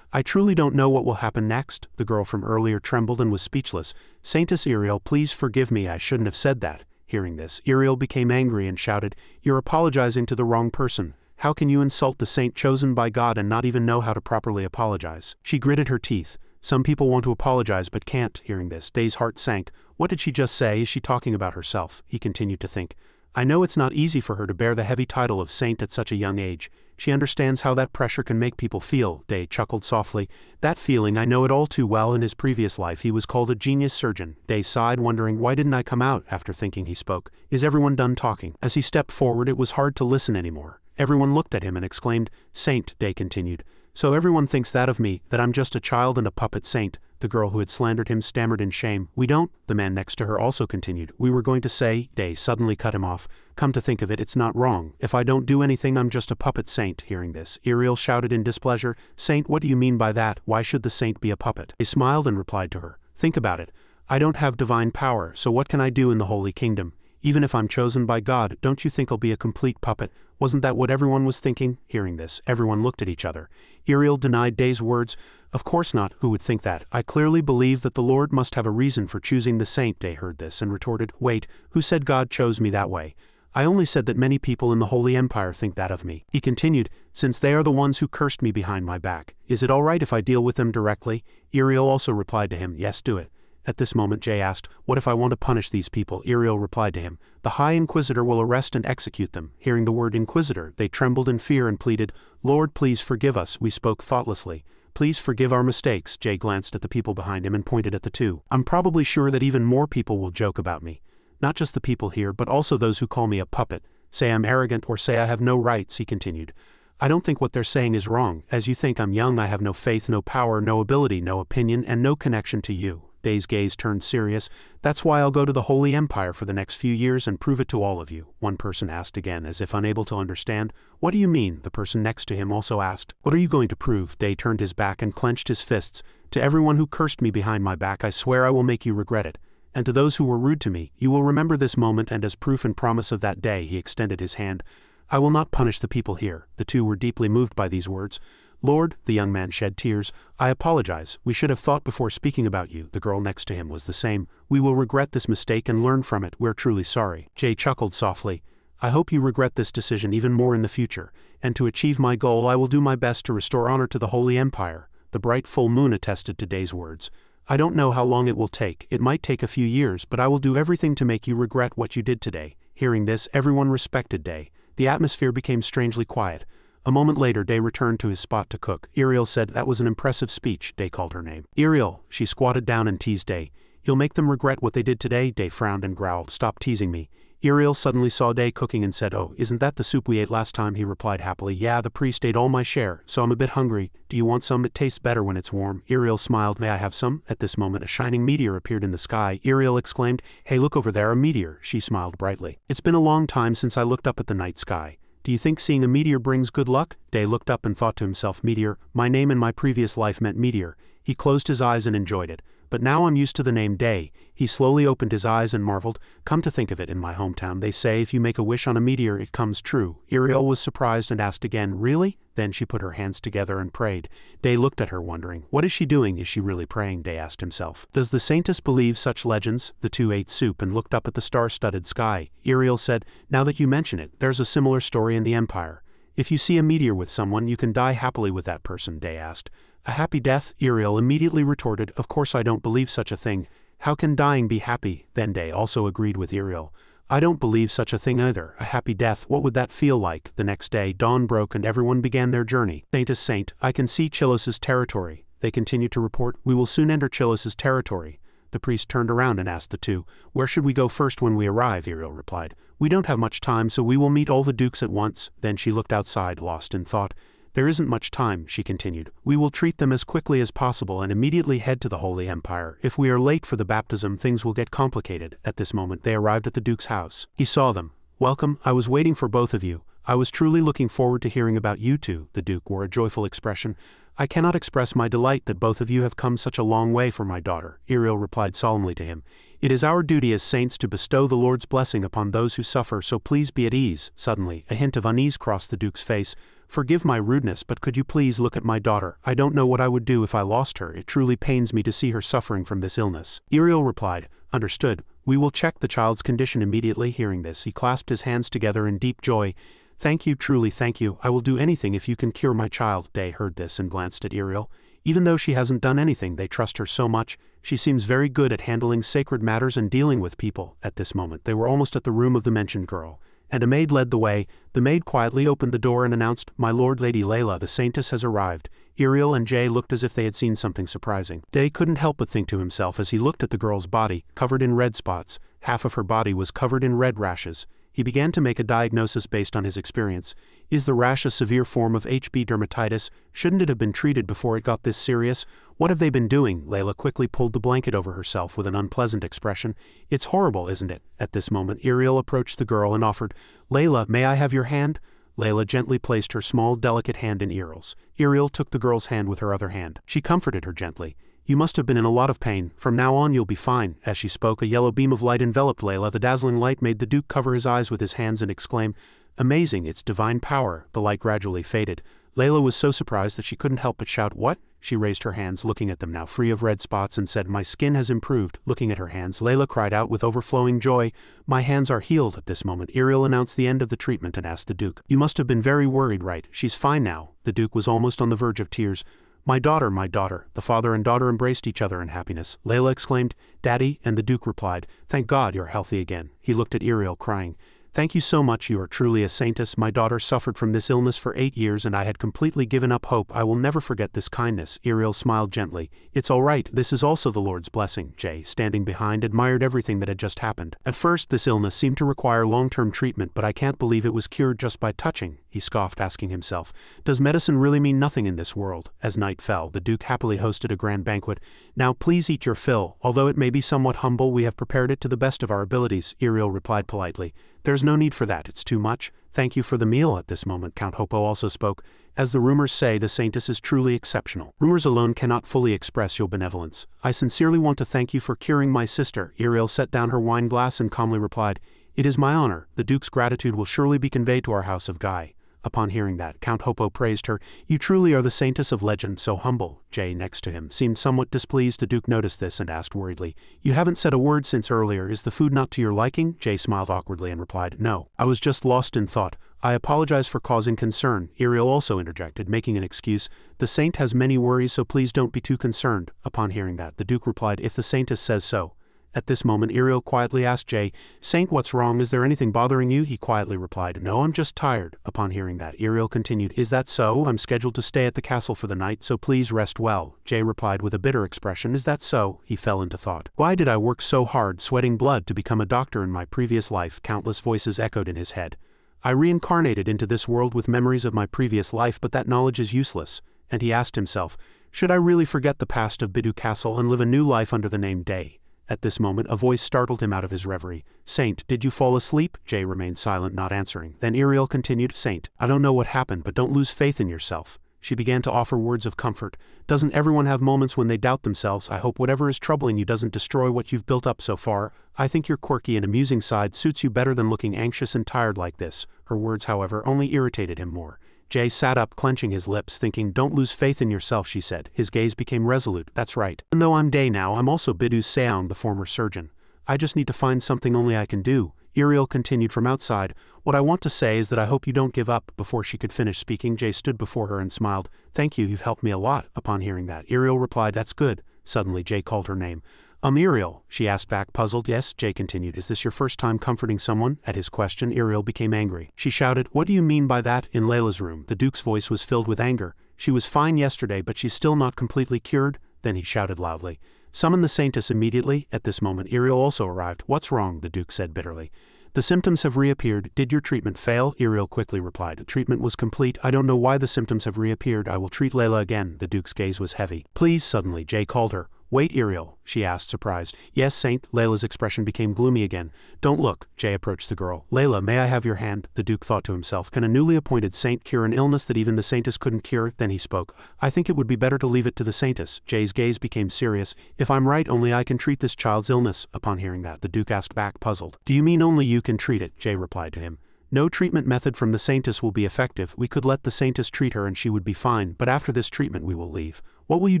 I truly don't know what will happen next. The girl from earlier trembled and was speechless. Saintess Iriel, please forgive me, I shouldn't have said that. Hearing this, Iriel became angry and shouted, You're apologizing to the wrong person. How can you insult the saint chosen by God and not even know how to properly apologize? She gritted her teeth. Some people want to apologize but can't. Hearing this, Day's heart sank. What did she just say? Is she talking about herself? He continued to think. I know it's not easy for her to bear the heavy title of saint at such a young age. She understands how that pressure can make people feel. Day chuckled softly. That feeling, I know it all too well. In his previous life he was called a genius surgeon. Day sighed, wondering, why didn't I come out? After thinking, he spoke. Is everyone done talking? As he stepped forward, it was hard to listen anymore. Everyone looked at him and exclaimed, Saint, Day continued. So everyone thinks that of me, that I'm just a child and a puppet saint. The girl who had slandered him stammered in shame. We don't, the man next to her also continued. We were going to say, Day suddenly cut him off. Come to think of it, it's not wrong. If I don't do anything, I'm just a puppet saint. Hearing this, Iriel shouted in displeasure, Saint, what do you mean by that? Why should the saint be a puppet? He smiled and replied to her, Think about it. I don't have divine power, so what can I do in the Holy Kingdom? Even if I'm chosen by God, don't you think I'll be a complete puppet? Wasn't that what everyone was thinking? Hearing this, everyone looked at each other. Iriel denied Day's words. Of course not, who would think that? I clearly believe that the Lord must have a reason for choosing the saint. Day heard this and retorted, wait, who said God chose me that way? I only said that many people in the Holy Empire think that of me. He continued, since they are the ones who cursed me behind my back. Is it all right if I deal with them directly? Iriel also replied to him, yes, do it. At this moment Jay asked, what if I want to punish these people? Iriel replied to him, the High Inquisitor will arrest and execute them. Hearing the word Inquisitor, they trembled in fear and pleaded, Lord, please forgive us. We spoke thoughtlessly. Please forgive our mistakes. Jay glanced at the people behind him and pointed at the two. I'm probably sure that even more people will joke about me. Not just the people here, but also those who call me a puppet, say I'm arrogant or say I have no rights, he continued. I don't think what they're saying is wrong. As you think I'm young, I have no faith, no power, no ability, no opinion, and no connection to you. Day's gaze turned serious. That's why I'll go to the Holy Empire for the next few years and prove it to all of you. One person asked again, as if unable to understand. What do you mean? The person next to him also asked. What are you going to prove? Day turned his back and clenched his fists. To everyone who cursed me behind my back, I swear I will make you regret it. And to those who were rude to me, you will remember this moment, and as proof and promise of that day, he extended his hand. I will not punish the people here. The two were deeply moved by these words. Lord, the young man shed tears. I apologize. We should have thought before speaking about you. The girl next to him was the same. We will regret this mistake and learn from it. We're truly sorry. Jay chuckled softly. I hope you regret this decision even more in the future. And to achieve my goal, I will do my best to restore honor to the Holy Empire. The bright full moon attested to Day's words. I don't know how long it will take. It might take a few years, but I will do everything to make you regret what you did today. Hearing this, everyone respected Day. The atmosphere became strangely quiet. A moment later, Day returned to his spot to cook. Iriel said, that was an impressive speech. Day called her name. Iriel. She squatted down and teased Day. You'll make them regret what they did today? Day frowned and growled. Stop teasing me. Iriel suddenly saw Day cooking and said, oh, isn't that the soup we ate last time? He replied happily, yeah, the priest ate all my share, so I'm a bit hungry. Do you want some? It tastes better when it's warm. Iriel smiled. May I have some? At this moment, a shining meteor appeared in the sky. Iriel exclaimed, hey, look over there, a meteor. She smiled brightly. It's been a long time since I looked up at the night sky. Do you think seeing a meteor brings good luck? Day looked up and thought to himself, meteor, my name in my previous life meant meteor. He closed his eyes and enjoyed it. But now I'm used to the name Day. He slowly opened his eyes and marveled. Come to think of it, in my hometown they say if you make a wish on a meteor it comes true. Iriel was surprised and asked again, really? Then she put her hands together and prayed. Day looked at her wondering, what is she doing? Is she really praying? Day asked himself. Does the saintess believe such legends? The two ate soup and looked up at the star-studded sky. Iriel said, now that you mention it, there's a similar story in the Empire. If you see a meteor with someone, you can die happily with that person, Day asked. A happy death? Iriel immediately retorted, of course I don't believe such a thing. How can dying be happy? Then Day also agreed with Iriel. I don't believe such a thing either. A happy death, what would that feel like? The next day, dawn broke and everyone began their journey. Saint as saint, I can see Chilos's territory. They continued to report, we will soon enter Chilos's territory. The priest turned around and asked the two, where should we go first when we arrive? Iriel replied, we don't have much time, so we will meet all the dukes at once. Then she looked outside, lost in thought. There isn't much time, she continued. We will treat them as quickly as possible and immediately head to the Holy Empire. If we are late for the baptism, things will get complicated. At this moment, they arrived at the Duke's house. He saw them. Welcome, I was waiting for both of you. I was truly looking forward to hearing about you two. The Duke wore a joyful expression. I cannot express my delight that both of you have come such a long way for my daughter. Iriel replied solemnly to him. It is our duty as saints to bestow the Lord's blessing upon those who suffer, so please be at ease. Suddenly, a hint of unease crossed the Duke's face. Forgive my rudeness, but could you please look at my daughter? I don't know what I would do if I lost her. It truly pains me to see her suffering from this illness. Iriel replied, understood. We will check the child's condition immediately. Hearing this, he clasped his hands together in deep joy. Thank you, truly thank you. I will do anything if you can cure my child. Day heard this and glanced at Iriel. Even though she hasn't done anything, they trust her so much. She seems very good at handling sacred matters and dealing with people. At this moment, they were almost at the room of the mentioned girl, and a maid led the way. The maid quietly opened the door and announced, my lord, Lady Layla, the saintess has arrived. Iriel and Jay looked as if they had seen something surprising. Day couldn't help but think to himself as he looked at the girl's body, covered in red spots. Half of her body was covered in red rashes. He began to make a diagnosis based on his experience. Is the rash a severe form of HB dermatitis? Shouldn't it have been treated before it got this serious? What have they been doing? Layla quickly pulled the blanket over herself with an unpleasant expression. It's horrible, isn't it? At this moment, Iriel approached the girl and offered, Layla, may I have your hand? Layla gently placed her small, delicate hand in Iriel's. Iriel took the girl's hand with her other hand. She comforted her gently. You must have been in a lot of pain. From now on you'll be fine." As she spoke, a yellow beam of light enveloped Layla. The dazzling light made the Duke cover his eyes with his hands and exclaim, "Amazing, it's divine power." The light gradually faded. Layla was so surprised that she couldn't help but shout, "What?" She raised her hands, looking at them now free of red spots, and said, "My skin has improved." Looking at her hands, Layla cried out with overflowing joy, "My hands are healed." At this moment, Iriel announced the end of the treatment and asked the Duke, "You must have been very worried, right? She's fine now." The Duke was almost on the verge of tears. My daughter, my daughter." The father and daughter embraced each other in happiness. Layla exclaimed, "Daddy," and the Duke replied, "Thank God you're healthy again." He looked at Iriel, crying, "Thank you so much, you are truly a saintess. My daughter suffered from this illness for 8 years and I had completely given up hope. I will never forget this kindness." Iriel smiled gently. "It's all right, this is also the Lord's blessing." Jay, standing behind, admired everything that had just happened. "At first this illness seemed to require long-term treatment, but I can't believe it was cured just by touching," he scoffed, asking himself, "Does medicine really mean nothing in this world?" As night fell, the Duke happily hosted a grand banquet. "Now please eat your fill. Although it may be somewhat humble, we have prepared it to the best of our abilities," Iriel replied politely. "There's no need for that, it's too much. Thank you for the meal." At this moment Count Hoppo also spoke. "As the rumors say, the saintess is truly exceptional. Rumors alone cannot fully express your benevolence. I sincerely want to thank you for curing my sister." Iriel set down her wine glass and calmly replied, "It is my honor. The Duke's gratitude will surely be conveyed to our house of Guy." Upon hearing that, Count Hoppo praised her. "You truly are the saintess of legend, so humble." Jay, next to him, seemed somewhat displeased. The Duke noticed this and asked worriedly, "You haven't said a word since earlier. Is the food not to your liking?" Jay smiled awkwardly and replied, "No, I was just lost in thought. I apologize for causing concern." Iriel also interjected, making an excuse. "The saint has many worries, so please don't be too concerned." Upon hearing that, the Duke replied, "If the saintess says so." At this moment Iriel quietly asked Jay, "Saint, what's wrong? Is there anything bothering you?" He quietly replied, "No, I'm just tired." Upon hearing that, Iriel continued, "Is that so? I'm scheduled to stay at the castle for the night, so please rest well." Jay replied with a bitter expression, "Is that so?" He fell into thought. "Why did I work so hard, sweating blood, to become a doctor in my previous life?" Countless voices echoed in his head. "I reincarnated into this world with memories of my previous life, but that knowledge is useless." And he asked himself, "Should I really forget the past of Bidu Castle and live a new life under the name Day?" At this moment a voice startled him out of his reverie. "Saint, did you fall asleep?" Jay remained silent, not answering. Then Iriel continued, "Saint, I don't know what happened, but don't lose faith in yourself." She began to offer words of comfort. "Doesn't everyone have moments when they doubt themselves? I hope whatever is troubling you doesn't destroy what you've built up so far. I think your quirky and amusing side suits you better than looking anxious and tired like this." Her words, however, only irritated him more. Jay sat up, clenching his lips, thinking, "Don't lose faith in yourself," she said. His gaze became resolute. "That's right. Even though I'm Day now, I'm also Bidu Seong, the former surgeon. I just need to find something only I can do." Iriel continued from outside, "What I want to say is that I hope you don't give up." Before she could finish speaking, Jay stood before her and smiled. "Thank you, you've helped me a lot." Upon hearing that, Iriel replied, "That's good." Suddenly Jay called her name. Iriel," she asked back, puzzled. "Yes," Jay continued. "Is this your first time comforting someone?" At his question, Iriel became angry. She shouted, "What do you mean by that?" In Layla's room, the Duke's voice was filled with anger. "She was fine yesterday, but she's still not completely cured." Then he shouted loudly, "Summon the saintess immediately." At this moment Iriel also arrived. "What's wrong?" the Duke said bitterly. "The symptoms have reappeared. Did your treatment fail?" Iriel quickly replied, "The treatment was complete. I don't know why the symptoms have reappeared. I will treat Layla again." The Duke's gaze was heavy. "Please." Suddenly Jay called her. "Wait, Iriel," she asked, surprised. "Yes, Saint." Layla's expression became gloomy again. "Don't look." Jay approached the girl. "Layla, may I have your hand?" The Duke thought to himself, "Can a newly appointed saint cure an illness that even the saintess couldn't cure?" Then he spoke. "I think it would be better to leave it to the saintess." Jay's gaze became serious. "If I'm right, only I can treat this child's illness." Upon hearing that, the Duke asked back, puzzled. "Do you mean only you can treat it?" Jay replied to him. "No treatment method from the saintess will be effective. We could let the saintess treat her and she would be fine, but after this treatment we will leave." "What will you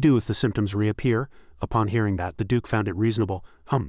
do if the symptoms reappear?" Upon hearing that, the Duke found it reasonable.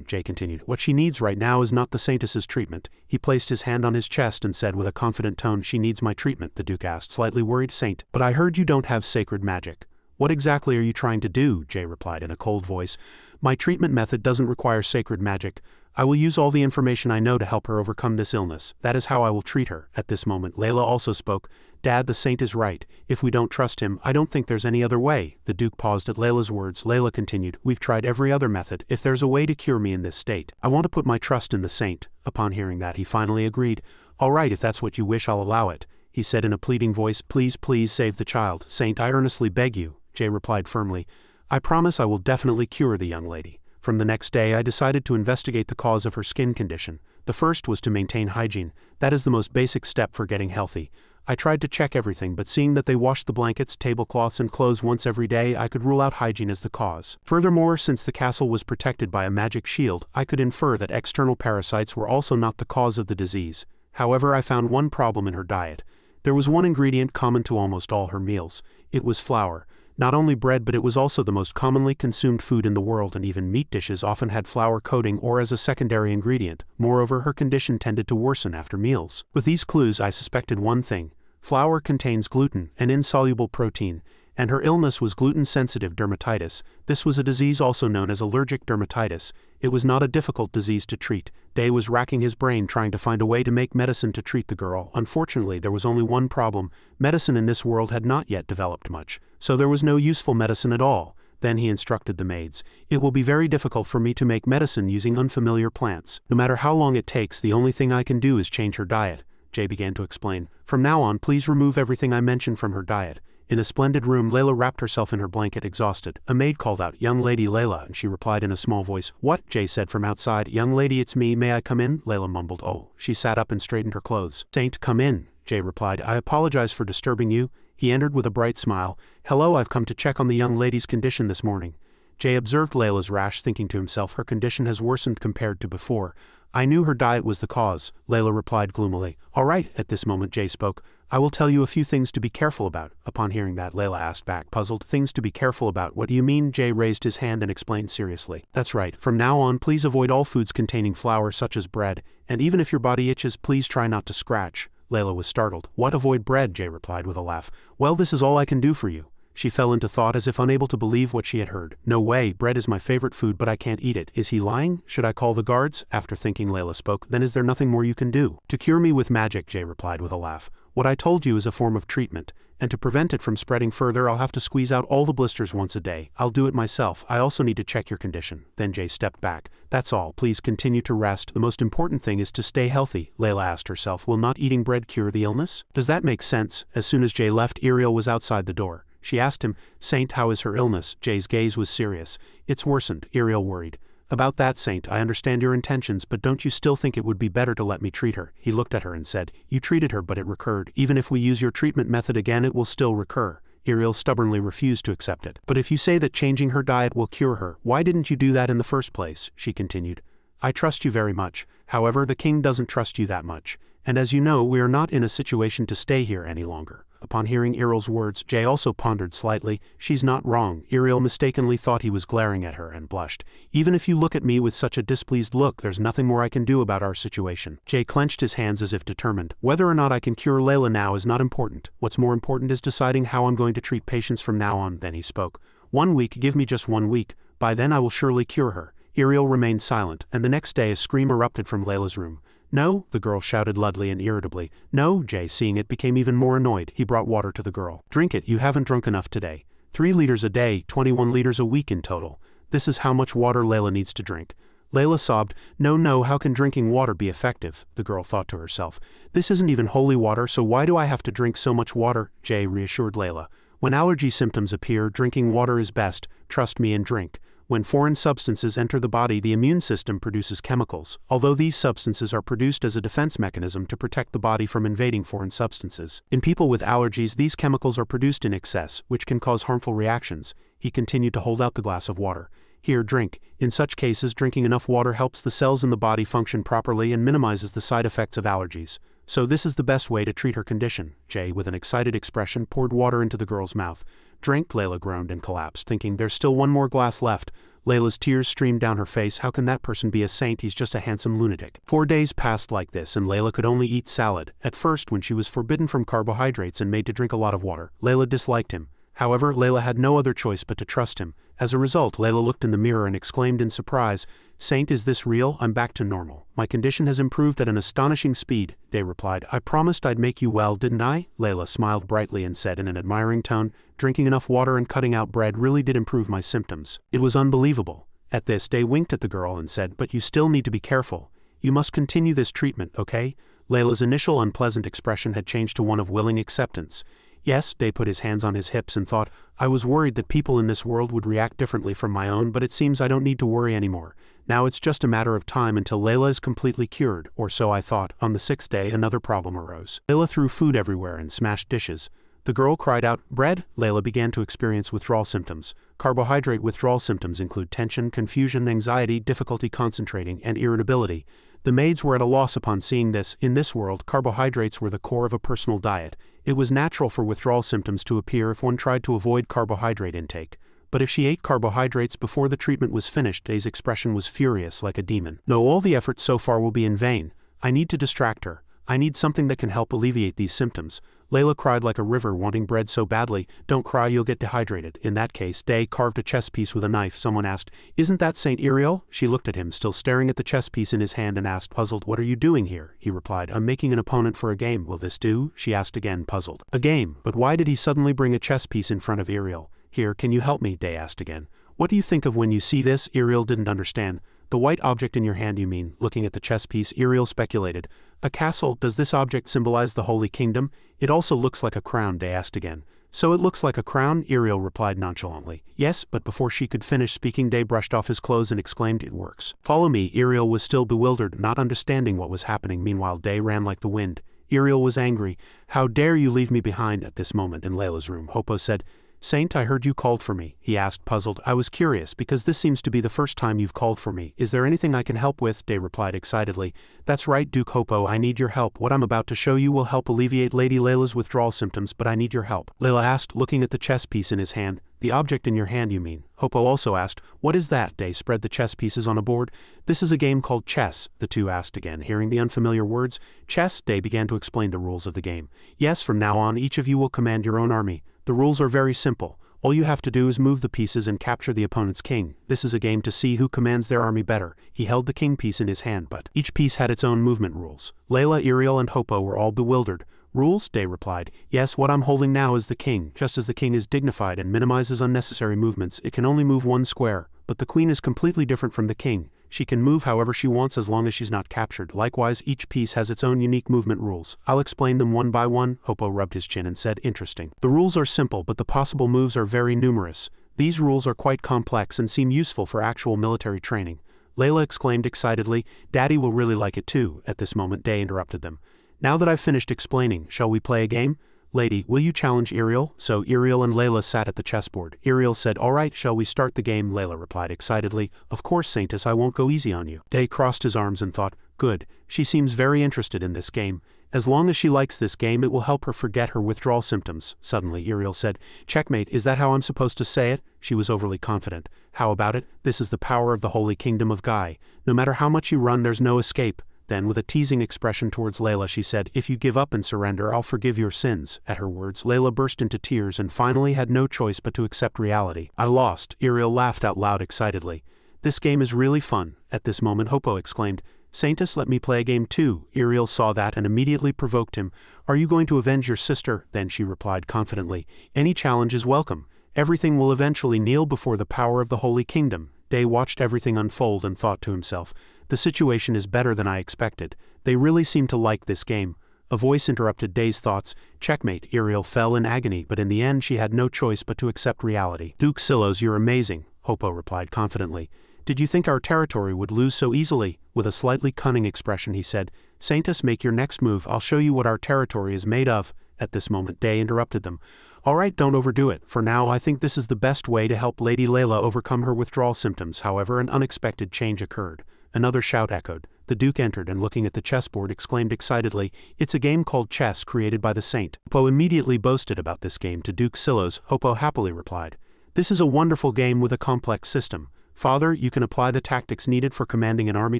Jay continued. "What she needs right now is not the saintess's treatment." He placed his hand on his chest and said with a confident tone, "She needs my treatment." The Duke asked, slightly worried, "Saint, but I heard you don't have sacred magic. What exactly are you trying to do?" Jay replied in a cold voice. "My treatment method doesn't require sacred magic. I will use all the information I know to help her overcome this illness. That is how I will treat her." At this moment Layla also spoke. "Dad, the saint is right. If we don't trust him, I don't think there's any other way." The Duke paused at Layla's words. Layla continued, "We've tried every other method. If there's a way to cure me in this state, I want to put my trust in the saint." Upon hearing that, he finally agreed. "All right, if that's what you wish, I'll allow it." He said in a pleading voice, "Please, please save the child. Saint, I earnestly beg you." Jay replied firmly, "I promise I will definitely cure the young lady." From the next day I decided to investigate the cause of her skin condition. The first was to maintain hygiene. That is the most basic step for getting healthy. I tried to check everything, but seeing that they washed the blankets, tablecloths and clothes once every day, I could rule out hygiene as the cause. Furthermore, since the castle was protected by a magic shield, I could infer that external parasites were also not the cause of the disease. However, I found one problem in her diet. There was one ingredient common to almost all her meals. It was flour. Not only bread, but it was also the most commonly consumed food in the world, and even meat dishes often had flour coating or as a secondary ingredient. Moreover, her condition tended to worsen after meals. With these clues, I suspected one thing. Flour contains gluten, an insoluble protein, and her illness was gluten-sensitive dermatitis. This was a disease also known as allergic dermatitis. It was not a difficult disease to treat. Day was racking his brain trying to find a way to make medicine to treat the girl. Unfortunately, there was only one problem. Medicine in this world had not yet developed much, so there was no useful medicine at all. Then he instructed the maids. It will be very difficult for me to make medicine using unfamiliar plants. No matter how long it takes, the only thing I can do is change her diet. Jay began to explain. From now on, please remove everything I mentioned from her diet. In a splendid room, Layla wrapped herself in her blanket, exhausted. A maid called out, "Young lady Layla," and she replied in a small voice. "What?" Jay said from outside. "Young lady, it's me. May I come in?" Layla mumbled. "Oh." She sat up and straightened her clothes. "Saint, come in," Jay replied. "I apologize for disturbing you." He entered with a bright smile. "Hello, I've come to check on the young lady's condition this morning." Jay observed Layla's rash, thinking to himself, her condition has worsened compared to before. "I knew her diet was the cause," Layla replied gloomily. "All right," at this moment Jay spoke. "I will tell you a few things to be careful about." Upon hearing that, Layla asked back, puzzled. "Things to be careful about? What do you mean?" Jay raised his hand and explained seriously. "That's right. From now on, please avoid all foods containing flour such as bread, and even if your body itches, please try not to scratch." Layla was startled. "What, avoid bread?" Jay replied with a laugh. "Well, this is all I can do for you." She fell into thought as if unable to believe what she had heard. "No way, bread is my favorite food, but I can't eat it. Is he lying? Should I call the guards?" After thinking, Layla spoke. "Then is there nothing more you can do?" "To cure me with magic," Jay replied with a laugh. "What I told you is a form of treatment, and to prevent it from spreading further, I'll have to squeeze out all the blisters once a day. I'll do it myself. I also need to check your condition." Then Jay stepped back. "That's all. Please continue to rest. The most important thing is to stay healthy." Layla asked herself, will not eating bread cure the illness? Does that make sense? As soon as Jay left, Ariel was outside the door. She asked him, "Saint, how is her illness?" Jay's gaze was serious. "It's worsened," Ariel worried. "About that, Saint, I understand your intentions, but don't you still think it would be better to let me treat her?" He looked at her and said, "You treated her, but it recurred. Even if we use your treatment method again, it will still recur." Ariel stubbornly refused to accept it. "But if you say that changing her diet will cure her, why didn't you do that in the first place?" she continued. "I trust you very much. However, the king doesn't trust you that much. And as you know, we are not in a situation to stay here any longer." Upon hearing Ariel's words, Jay also pondered slightly. She's not wrong. Ariel mistakenly thought he was glaring at her and blushed. "Even if you look at me with such a displeased look, there's nothing more I can do about our situation." Jay clenched his hands as if determined. "Whether or not I can cure Layla now is not important. What's more important is deciding how I'm going to treat patients from now on." Then he spoke. "1 week, give me just 1 week. By then I will surely cure her." Ariel remained silent, and the next day a scream erupted from Layla's room. "No," the girl shouted Ludley and irritably. "No." Jay, seeing it, became even more annoyed. He brought water to the girl. "Drink it. You haven't drunk enough today. 3 liters a day, 21 liters a week in total. This is how much water Layla needs to drink." Layla sobbed. No, how can drinking water be effective?" the girl thought to herself. "This isn't even holy water, so why do I have to drink so much water?" Jay reassured Layla. "When allergy symptoms appear, drinking water is best. Trust me and drink. When foreign substances enter the body, the immune system produces chemicals. Although these substances are produced as a defense mechanism to protect the body from invading foreign substances. In people with allergies, these chemicals are produced in excess, which can cause harmful reactions." He continued to hold out the glass of water. "Here, drink. In such cases, drinking enough water helps the cells in the body function properly and minimizes the side effects of allergies. So this is the best way to treat her condition." Jay, with an excited expression, poured water into the girl's mouth. "Drink," Layla groaned and collapsed, thinking, "There's still 1 more glass left." Layla's tears streamed down her face. How can that person be a saint? He's just a handsome lunatic. 4 days passed like this, and Layla could only eat salad. At first, when she was forbidden from carbohydrates and made to drink a lot of water, Layla disliked him. However, Layla had no other choice but to trust him. As a result, Layla looked in the mirror and exclaimed in surprise, "Saint, is this real? I'm back to normal. My condition has improved at an astonishing speed." They replied, "I promised I'd make you well, didn't I?" Layla smiled brightly and said in an admiring tone, "Drinking enough water and cutting out bread really did improve my symptoms. It was unbelievable." At this, Day winked at the girl and said, "But you still need to be careful. You must continue this treatment, okay?" Layla's initial unpleasant expression had changed to one of willing acceptance. "Yes." Day put his hands on his hips and thought, "I was worried that people in this world would react differently from my own, but it seems I don't need to worry anymore. Now it's just a matter of time until Layla is completely cured, or so I thought. On the 6th day, another problem arose. Layla threw food everywhere and smashed dishes. The girl cried out, "Bread!" Layla began to experience withdrawal symptoms. Carbohydrate withdrawal symptoms include tension, confusion, anxiety, difficulty concentrating, and irritability. The maids were at a loss upon seeing this. In this world, carbohydrates were the core of a personal diet. It was natural for withdrawal symptoms to appear if one tried to avoid carbohydrate intake. But if she ate carbohydrates before the treatment was finished, Day's expression was furious like a demon. "No, all the efforts so far will be in vain. I need to distract her. I need something that can help alleviate these symptoms." Layla cried like a river, wanting bread so badly. "Don't cry, you'll get dehydrated." In that case, Day carved a chess piece with a knife. Someone asked, "Isn't that Saint Iriel?" She looked at him, still staring at the chess piece in his hand, and asked, puzzled, "What are you doing here?" He replied, "I'm making an opponent for a game." "Will this do?" she asked again, puzzled. "A game? But why did he suddenly bring a chess piece in front of Iriel?" "Here, can you help me?" Day asked again. "What do you think of when you see this?" Iriel didn't understand. "The white object in your hand, you mean?" Looking at the chess piece, Iriel speculated. "A castle? Does this object symbolize the Holy Kingdom?" "It also looks like a crown," Day asked again. "So it looks like a crown?" Iriel replied nonchalantly. "Yes," but before she could finish speaking, Day brushed off his clothes and exclaimed, "It works." "Follow me." Iriel was still bewildered, not understanding what was happening. Meanwhile, Day ran like the wind. Iriel was angry. "How dare you leave me behind?" At this moment in Layla's room, Hoppo said, "Saint, I heard you called for me." He asked, puzzled. "I was curious, because this seems to be the first time you've called for me. Is there anything I can help with?" Day replied excitedly. "That's right, Duke Hoppo, I need your help. What I'm about to show you will help alleviate Lady Layla's withdrawal symptoms, but I need your help." Layla asked, looking at the chess piece in his hand. "The object in your hand, you mean?" Hoppo also asked, "What is that?" Day spread the chess pieces on a board. "This is a game called chess," the two asked again, hearing the unfamiliar words. "Chess?" Day began to explain the rules of the game. "Yes, from now on, each of you will command your own army. The rules are very simple. All you have to do is move the pieces and capture the opponent's king. This is a game to see who commands their army better." He held the king piece in his hand, but each piece had its own movement rules. Layla, Iriel, and Hoppo were all bewildered. "Rules?" Day replied. "Yes, what I'm holding now is the king. Just as the king is dignified and minimizes unnecessary movements, it can only move one square. But the queen is completely different from the king. She can move however she wants as long as she's not captured. Likewise, each piece has its own unique movement rules. I'll explain them one by one." Hoppo rubbed his chin and said, "Interesting. The rules are simple, but the possible moves are very numerous. These rules are quite complex and seem useful for actual military training." Layla exclaimed excitedly, "Daddy will really like it too." At this moment, Day interrupted them. "Now that I've finished explaining, shall we play a game? Lady, will you challenge Iriel?" So Iriel and Layla sat at the chessboard. Iriel said, "All right, shall we start the game?" Layla replied excitedly, "Of course, Saintess, I won't go easy on you." Day crossed his arms and thought, "Good, she seems very interested in this game. As long as she likes this game, it will help her forget her withdrawal symptoms." Suddenly, Iriel said, "Checkmate, is that how I'm supposed to say it?" She was overly confident. "How about it? This is the power of the Holy Kingdom of Guy. No matter how much you run, there's no escape." Then, with a teasing expression towards Layla, she said, "If you give up and surrender, I'll forgive your sins." At her words, Layla burst into tears and finally had no choice but to accept reality. "I lost." Iriel laughed out loud excitedly. "This game is really fun." At this moment, Hoppo exclaimed, "Saintess, let me play a game too." Iriel saw that and immediately provoked him. "Are you going to avenge your sister?" Then she replied confidently, "Any challenge is welcome. Everything will eventually kneel before the power of the Holy Kingdom." Day watched everything unfold and thought to himself, "The situation is better than I expected. They really seem to like this game." A voice interrupted Day's thoughts. "Checkmate." Iriel fell in agony, but in the end she had no choice but to accept reality. "Duke Silos, you're amazing," Hoppo replied confidently. "Did you think our territory would lose so easily?" With a slightly cunning expression he said, "Saintess, make your next move. I'll show you what our territory is made of." At this moment, Day interrupted them. "All right, don't overdo it. For now, I think this is the best way to help Lady Layla overcome her withdrawal symptoms." However, an unexpected change occurred. Another shout echoed. The Duke entered and, looking at the chessboard, exclaimed excitedly, "It's a game called chess created by the Saint." Hoppo immediately boasted about this game to Duke Silos. Hoppo happily replied, "This is a wonderful game with a complex system. Father, you can apply the tactics needed for commanding an army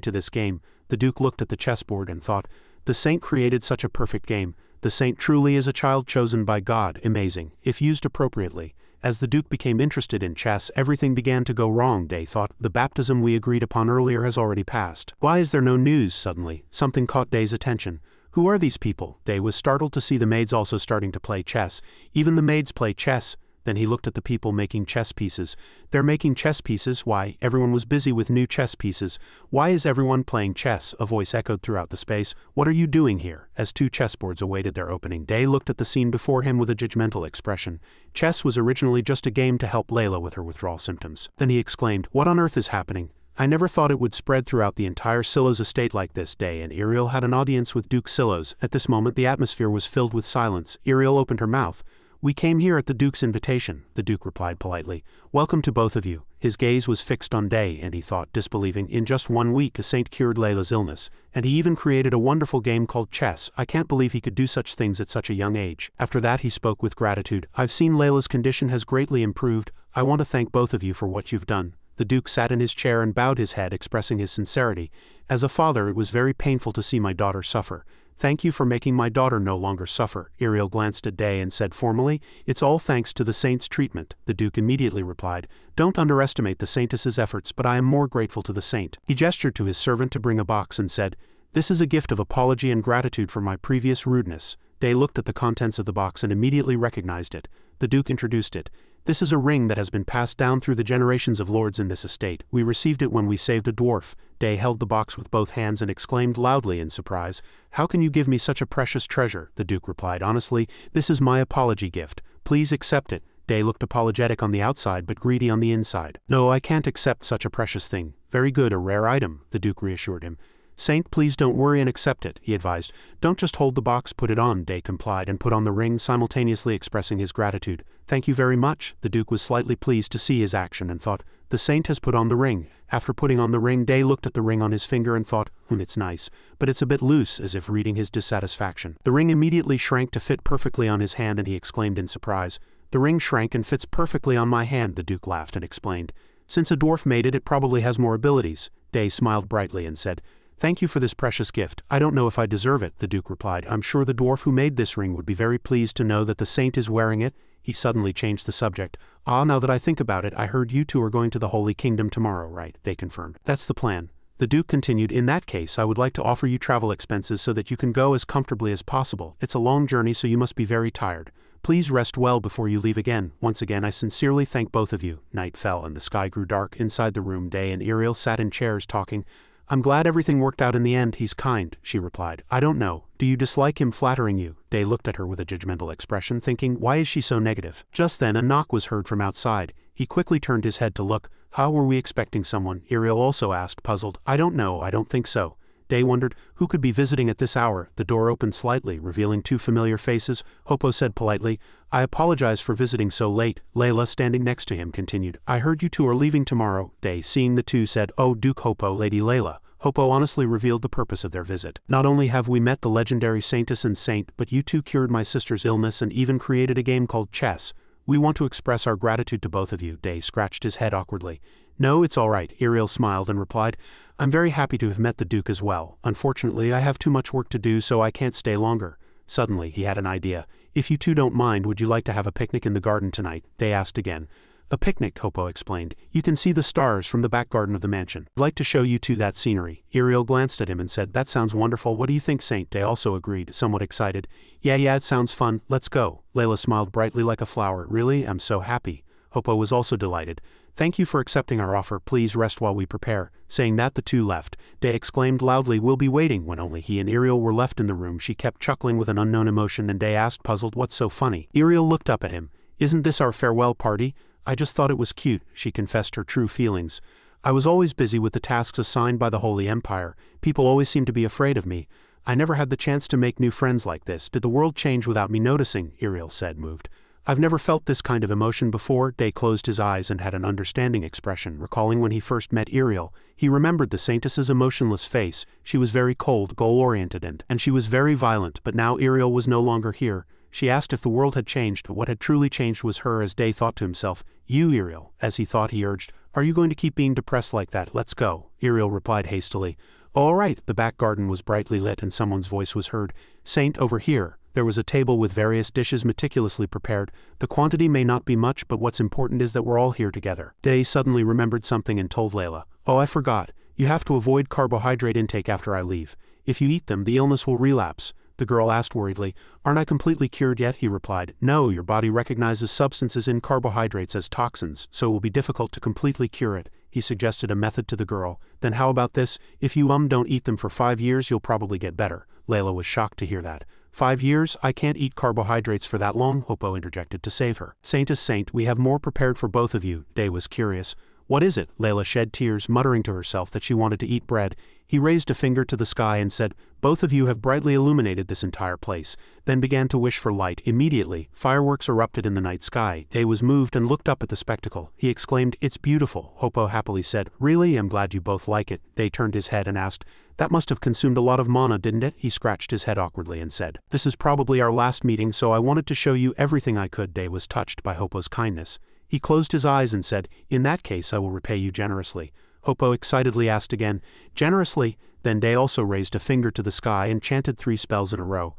to this game." The Duke looked at the chessboard and thought, "The Saint created such a perfect game. The Saint truly is a child chosen by God. Amazing, if used appropriately." As the Duke became interested in chess, everything began to go wrong. Day thought, "The baptism we agreed upon earlier has already passed. Why is there no news?" Suddenly, something caught Day's attention. "Who are these people?" Day was startled to see the maids also starting to play chess. "Even the maids play chess." Then he looked at the people making chess pieces. "They're making chess pieces? Why, everyone was busy with new chess pieces. Why is everyone playing chess?" A voice echoed throughout the space. "What are you doing here?" As two chessboards awaited their opening, Day looked at the scene before him with a judgmental expression. Chess was originally just a game to help Layla with her withdrawal symptoms. Then he exclaimed, "What on earth is happening? I never thought it would spread throughout the entire Silos estate like this. Day and Iriel had an audience with Duke Silos. At this moment the atmosphere was filled with silence. Iriel opened her mouth. "We came here at the Duke's invitation," the Duke replied politely. "Welcome to both of you." His gaze was fixed on Day, and he thought, disbelieving, in just 1 week a saint cured Layla's illness, and he even created a wonderful game called chess. I can't believe he could do such things at such a young age. After that he spoke with gratitude. "I've seen Layla's condition has greatly improved. I want to thank both of you for what you've done." The Duke sat in his chair and bowed his head, expressing his sincerity. "As a father, it was very painful to see my daughter suffer. Thank you for making my daughter no longer suffer." Iriel glanced at Day and said formally, "It's all thanks to the saint's treatment." The Duke immediately replied, "Don't underestimate the saintess's efforts, but I am more grateful to the saint." He gestured to his servant to bring a box and said, "This is a gift of apology and gratitude for my previous rudeness." Day looked at the contents of the box and immediately recognized it. The Duke introduced it. "This is a ring that has been passed down through the generations of lords in this estate. We received it when we saved a dwarf." Day held the box with both hands and exclaimed loudly in surprise, "How can you give me such a precious treasure?" The Duke replied honestly, "This is my apology gift. Please accept it." Day looked apologetic on the outside but greedy on the inside. "No, I can't accept such a precious thing." "Very good, a rare item," the Duke reassured him. "Saint, please don't worry and accept it," he advised. "Don't just hold the box, put it on." Day complied and put on the ring, simultaneously expressing his gratitude. "Thank you very much." The Duke was slightly pleased to see his action and thought, "The saint has put on the ring." After putting on the ring, Day looked at the ring on his finger and thought, "It's nice, but it's a bit loose," as if reading his dissatisfaction. The ring immediately shrank to fit perfectly on his hand and he exclaimed in surprise, "The ring shrank and fits perfectly on my hand." The Duke laughed and explained, "Since a dwarf made it, it probably has more abilities." Day smiled brightly and said, "Thank you for this precious gift. I don't know if I deserve it." The Duke replied, "I'm sure the dwarf who made this ring would be very pleased to know that the saint is wearing it." He suddenly changed the subject. Now that I think about it, I heard you two are going to the Holy Kingdom tomorrow, right?" They confirmed. "That's the plan." The Duke continued, "In that case, I would like to offer you travel expenses so that you can go as comfortably as possible. It's a long journey, so you must be very tired. Please rest well before you leave again. Once again, I sincerely thank both of you." Night fell and the sky grew dark. Inside the room, Day and Iriel sat in chairs talking. "I'm glad everything worked out in the end. He's kind," she replied. "I don't know. Do you dislike him flattering you?" Day looked at her with a judgmental expression, thinking, why is she so negative? Just then a knock was heard from outside. He quickly turned his head to look. "How were we expecting someone?" Iriel also asked, puzzled. "I don't know, I don't think so." Day wondered, who could be visiting at this hour? The door opened slightly, revealing 2 familiar faces. Hoppo said politely, "I apologize for visiting so late." Layla, standing next to him, continued, "I heard you two are leaving tomorrow." Day, seeing the two, said, "Oh, Duke Hoppo, Lady Layla." Hoppo honestly revealed the purpose of their visit. "Not only have we met the legendary saintess and saint, but you two cured my sister's illness and even created a game called chess. We want to express our gratitude to both of you." Day scratched his head awkwardly. "No, it's all right." Iriel smiled and replied, "I'm very happy to have met the Duke as well. Unfortunately, I have too much work to do, so I can't stay longer." Suddenly, he had an idea. "If you two don't mind, would you like to have a picnic in the garden tonight?" Day asked again. "A picnic," Hoppo explained. "You can see the stars from the back garden of the mansion. I'd like to show you two that scenery." Iriel glanced at him and said, "That sounds wonderful. What do you think, Saint?" Day also agreed, somewhat excited. Yeah, it sounds fun. Let's go." Layla smiled brightly like a flower. "Really? I'm so happy." Hoppo was also delighted. "Thank you for accepting our offer. Please rest while we prepare." Saying that, the two left. Day exclaimed loudly, "We'll be waiting." When only he and Iriel were left in the room, she kept chuckling with an unknown emotion, and Day asked, puzzled, "What's so funny?" Iriel looked up at him. "Isn't this our farewell party?" "I just thought it was cute," she confessed her true feelings. "I was always busy with the tasks assigned by the Holy Empire. People always seemed to be afraid of me. I never had the chance to make new friends like this. Did the world change without me noticing?" Iriel said, moved. "I've never felt this kind of emotion before." Day closed his eyes and had an understanding expression, recalling when he first met Iriel. He remembered the saintess's emotionless face. She was very cold, goal-oriented, and she was very violent, but now Iriel was no longer here. She asked if the world had changed, but what had truly changed was her, as Day thought to himself. "You, Iriel." As he thought, he urged, "Are you going to keep being depressed like that? Let's go." Iriel replied hastily, "All right." The back garden was brightly lit and someone's voice was heard. "Saint, over here." There was a table with various dishes meticulously prepared. "The quantity may not be much, but what's important is that we're all here together." Day suddenly remembered something and told Layla, "Oh, I forgot. You have to avoid carbohydrate intake after I leave. If you eat them, the illness will relapse." The girl asked worriedly, "Aren't I completely cured yet?" He replied, "No, your body recognizes substances in carbohydrates as toxins, so it will be difficult to completely cure it." He suggested a method to the girl. "Then how about this? If you don't eat them for 5 years, you'll probably get better." Layla was shocked to hear that. 5 years? I can't eat carbohydrates for that long," Hoppo interjected to save her. "Saint is saint, we have more prepared for both of you." Day was curious. "What is it?" Layla shed tears, muttering to herself that she wanted to eat bread. He raised a finger to the sky and said, "Both of you have brightly illuminated this entire place," then began to wish for light. Immediately, fireworks erupted in the night sky. Day was moved and looked up at the spectacle. He exclaimed, "It's beautiful." Hoppo happily said, "Really? I'm glad you both like it." Day turned his head and asked, "That must have consumed a lot of mana, didn't it?" He scratched his head awkwardly and said, "This is probably our last meeting, so I wanted to show you everything I could." Day was touched by Hoppo's kindness. He closed his eyes and said, "In that case I will repay you generously." Hoppo excitedly asked again, "Generously?" Then Day also raised a finger to the sky and chanted 3 spells in a row.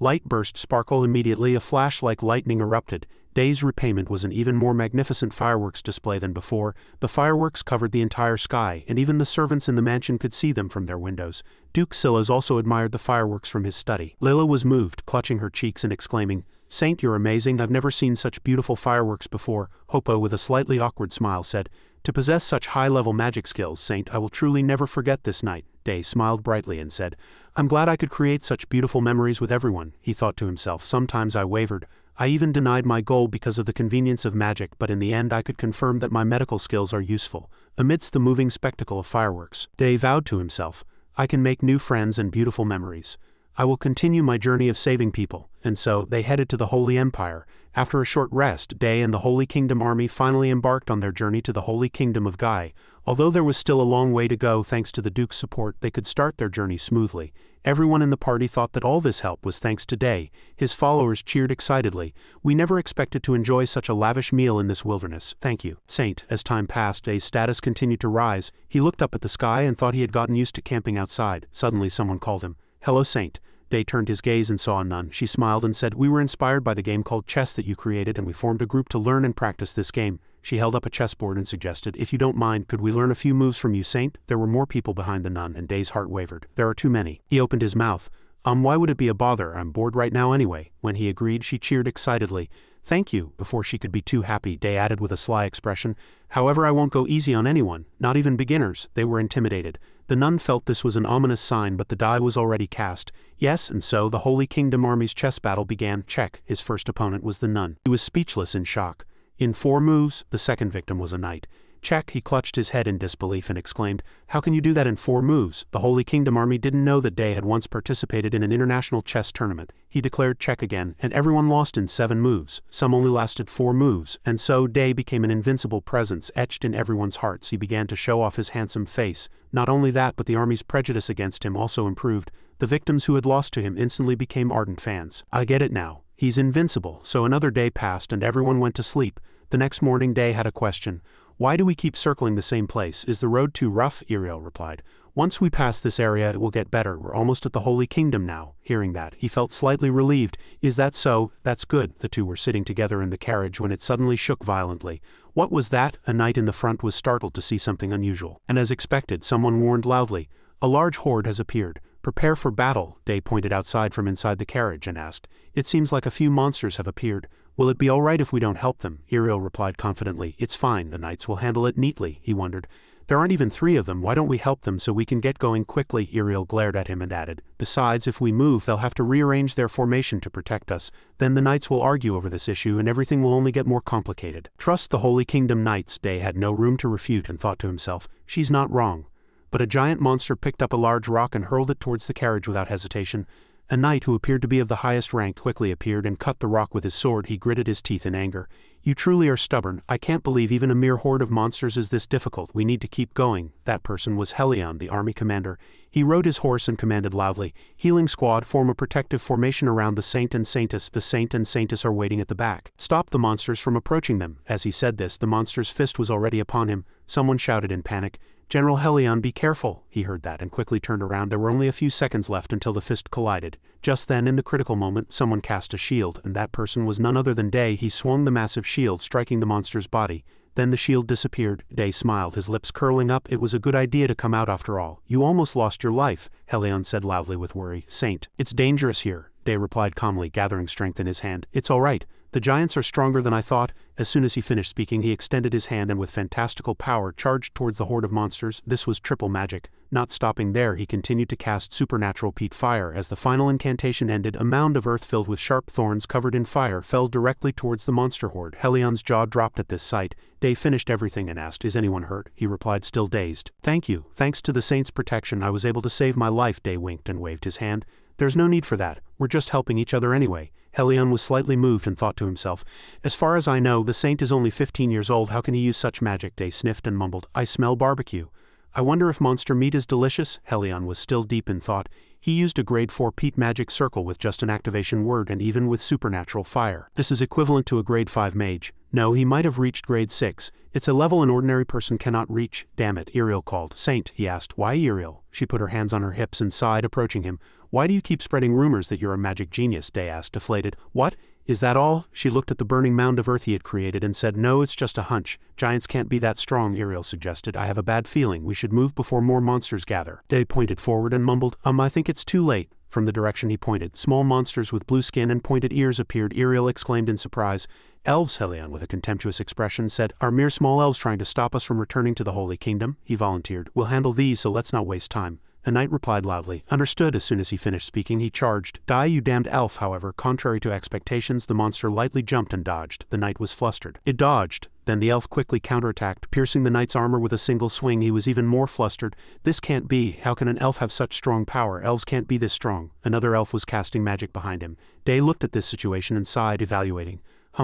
Light burst sparkle. Immediately a flash like lightning erupted. Day's repayment was an even more magnificent fireworks display than before. The fireworks covered the entire sky, and even the servants in the mansion could see them from their windows. Duke Silas also admired the fireworks from his study. Lila was moved, clutching her cheeks and exclaiming, "Saint, you're amazing. I've never seen such beautiful fireworks before." Hoppo, with a slightly awkward smile, said, "To possess such high-level magic skills, Saint, I will truly never forget this night." Day smiled brightly and said, "I'm glad I could create such beautiful memories with everyone." He thought to himself, "Sometimes I wavered. I even denied my goal because of the convenience of magic, but in the end I could confirm that my medical skills are useful." Amidst the moving spectacle of fireworks, Day vowed to himself, "I can make new friends and beautiful memories. I will continue my journey of saving people." And so, they headed to the Holy Empire. After a short rest, Day and the Holy Kingdom army finally embarked on their journey to the Holy Kingdom of Gai. Although there was still a long way to go, thanks to the Duke's support, they could start their journey smoothly. Everyone in the party thought that all this help was thanks to Day. His followers cheered excitedly. "We never expected to enjoy such a lavish meal in this wilderness. Thank you, Saint." As time passed, Day's status continued to rise. He looked up at the sky and thought he had gotten used to camping outside. Suddenly someone called him, "Hello, Saint." Day turned his gaze and saw a nun. She smiled and said, "We were inspired by the game called chess that you created, and we formed a group to learn and practice this game." She held up a chessboard and suggested, "If you don't mind, could we learn a few moves from you, Saint?" There were more people behind the nun, and Day's heart wavered. "There are too many." He opened his mouth. Why would it be a bother? I'm bored right now anyway." When he agreed, she cheered excitedly. "Thank you." Before she could be too happy, Day added with a sly expression, "However, I won't go easy on anyone, not even beginners." They were intimidated. The nun felt this was an ominous sign, but the die was already cast. Yes, and so the Holy Kingdom army's chess battle began. Check. His first opponent was the nun. He was speechless in shock. In 4 moves, the second victim was a knight. Check. He clutched his head in disbelief and exclaimed, "How can you do that in 4 moves?" The Holy Kingdom army didn't know that Day had once participated in an international chess tournament. He declared check again, and everyone lost in 7 moves. Some only lasted 4 moves, and so Day became an invincible presence etched in everyone's hearts. He began to show off his handsome face. Not only that, but the army's prejudice against him also improved. The victims who had lost to him instantly became ardent fans. "I get it now. He's invincible." So another day passed and everyone went to sleep. The next morning, Day had a question. "Why do we keep circling the same place? Is the road too rough?" Iriel replied. "Once we pass this area it will get better. We're almost at the Holy Kingdom now." Hearing that, he felt slightly relieved. "Is that so? That's good." The two were sitting together in the carriage when it suddenly shook violently. What was that? A knight in the front was startled to see something unusual. And as expected, someone warned loudly, "A large horde has appeared. Prepare for battle." Day pointed outside from inside the carriage and asked, "It seems like a few monsters have appeared. Will it be all right if we don't help them?" Iriel replied confidently, "It's fine. The knights will handle it neatly." He wondered, "There aren't even 3 of them. Why don't we help them so we can get going quickly?" Iriel glared at him and added, "Besides, if we move, they'll have to rearrange their formation to protect us. Then the knights will argue over this issue and everything will only get more complicated." Trust the Holy Kingdom knights. Day had no room to refute and thought to himself, "She's not wrong." But a giant monster picked up a large rock and hurled it towards the carriage without hesitation. A knight who appeared to be of the highest rank quickly appeared and cut the rock with his sword. He gritted his teeth in anger. "You truly are stubborn. I can't believe even a mere horde of monsters is this difficult. We need to keep going." That person was Helion, the army commander. He rode his horse and commanded loudly, "Healing squad, form a protective formation around the Saint and Saintess. The Saint and Saintess are waiting at the back. Stop the monsters from approaching them." As he said this, the monster's fist was already upon him. Someone shouted in panic, "General Helion, be careful." He heard that and quickly turned around. There were only a few seconds left until the fist collided. Just then, in the critical moment, someone cast a shield, and that person was none other than Day. He swung the massive shield, striking the monster's body. Then the shield disappeared. Day smiled, his lips curling up. "It was a good idea to come out after all. You almost lost your life," Helion said loudly with worry. "Saint, it's dangerous here." Day replied calmly, gathering strength in his hand. "It's all right. The giants are stronger than I thought. As soon as he finished speaking, he extended his hand and with fantastical power charged towards the horde of monsters. This was triple magic. Not stopping there, he continued to cast supernatural peat fire. As the final incantation ended, a mound of earth filled with sharp thorns covered in fire fell directly towards the monster horde. Helion's jaw dropped at this sight. Day finished everything and asked, "Is anyone hurt?" He replied, still dazed. "Thank you. Thanks to the saint's protection, I was able to save my life." Day winked and waved his hand. "There's no need for that. We're just helping each other anyway." Helion was slightly moved and thought to himself, "As far as I know, the saint is only 15 years old. How can he use such magic?" Day sniffed and mumbled, "I smell barbecue. I wonder if monster meat is delicious." Helion was still deep in thought. He used a grade 4 peat magic circle with just an activation word and even with supernatural fire. This is equivalent to a grade 5 mage. No, he might have reached grade 6. It's a level an ordinary person cannot reach. "Damn it," Iriel called. "Saint," he asked. "Why Iriel?" She put her hands on her hips and sighed, approaching him. "Why do you keep spreading rumors that you're a magic genius?" Day asked, deflated. "What? Is that all?" She looked at the burning mound of earth he had created and said, "No, it's just a hunch. Giants can't be that strong," Iriel suggested. "I have a bad feeling. We should move before more monsters gather." Day pointed forward and mumbled, I think it's too late." From the direction he pointed, small monsters with blue skin and pointed ears appeared. Iriel exclaimed in surprise. "Elves," Helion, with a contemptuous expression, said, "are mere small elves trying to stop us from returning to the Holy Kingdom." He volunteered, "We'll handle these, so let's not waste time." A knight replied loudly, "Understood." As soon as he finished speaking, he charged. "Die, you damned elf." However, contrary to expectations, the monster lightly jumped and dodged. The knight was flustered. It dodged. Then the elf quickly counterattacked, piercing the knight's armor with a single swing. He was even more flustered. "This can't be. How can an elf have such strong power? Elves can't be this strong." Another elf was casting magic behind him. Day looked at this situation and sighed, evaluating.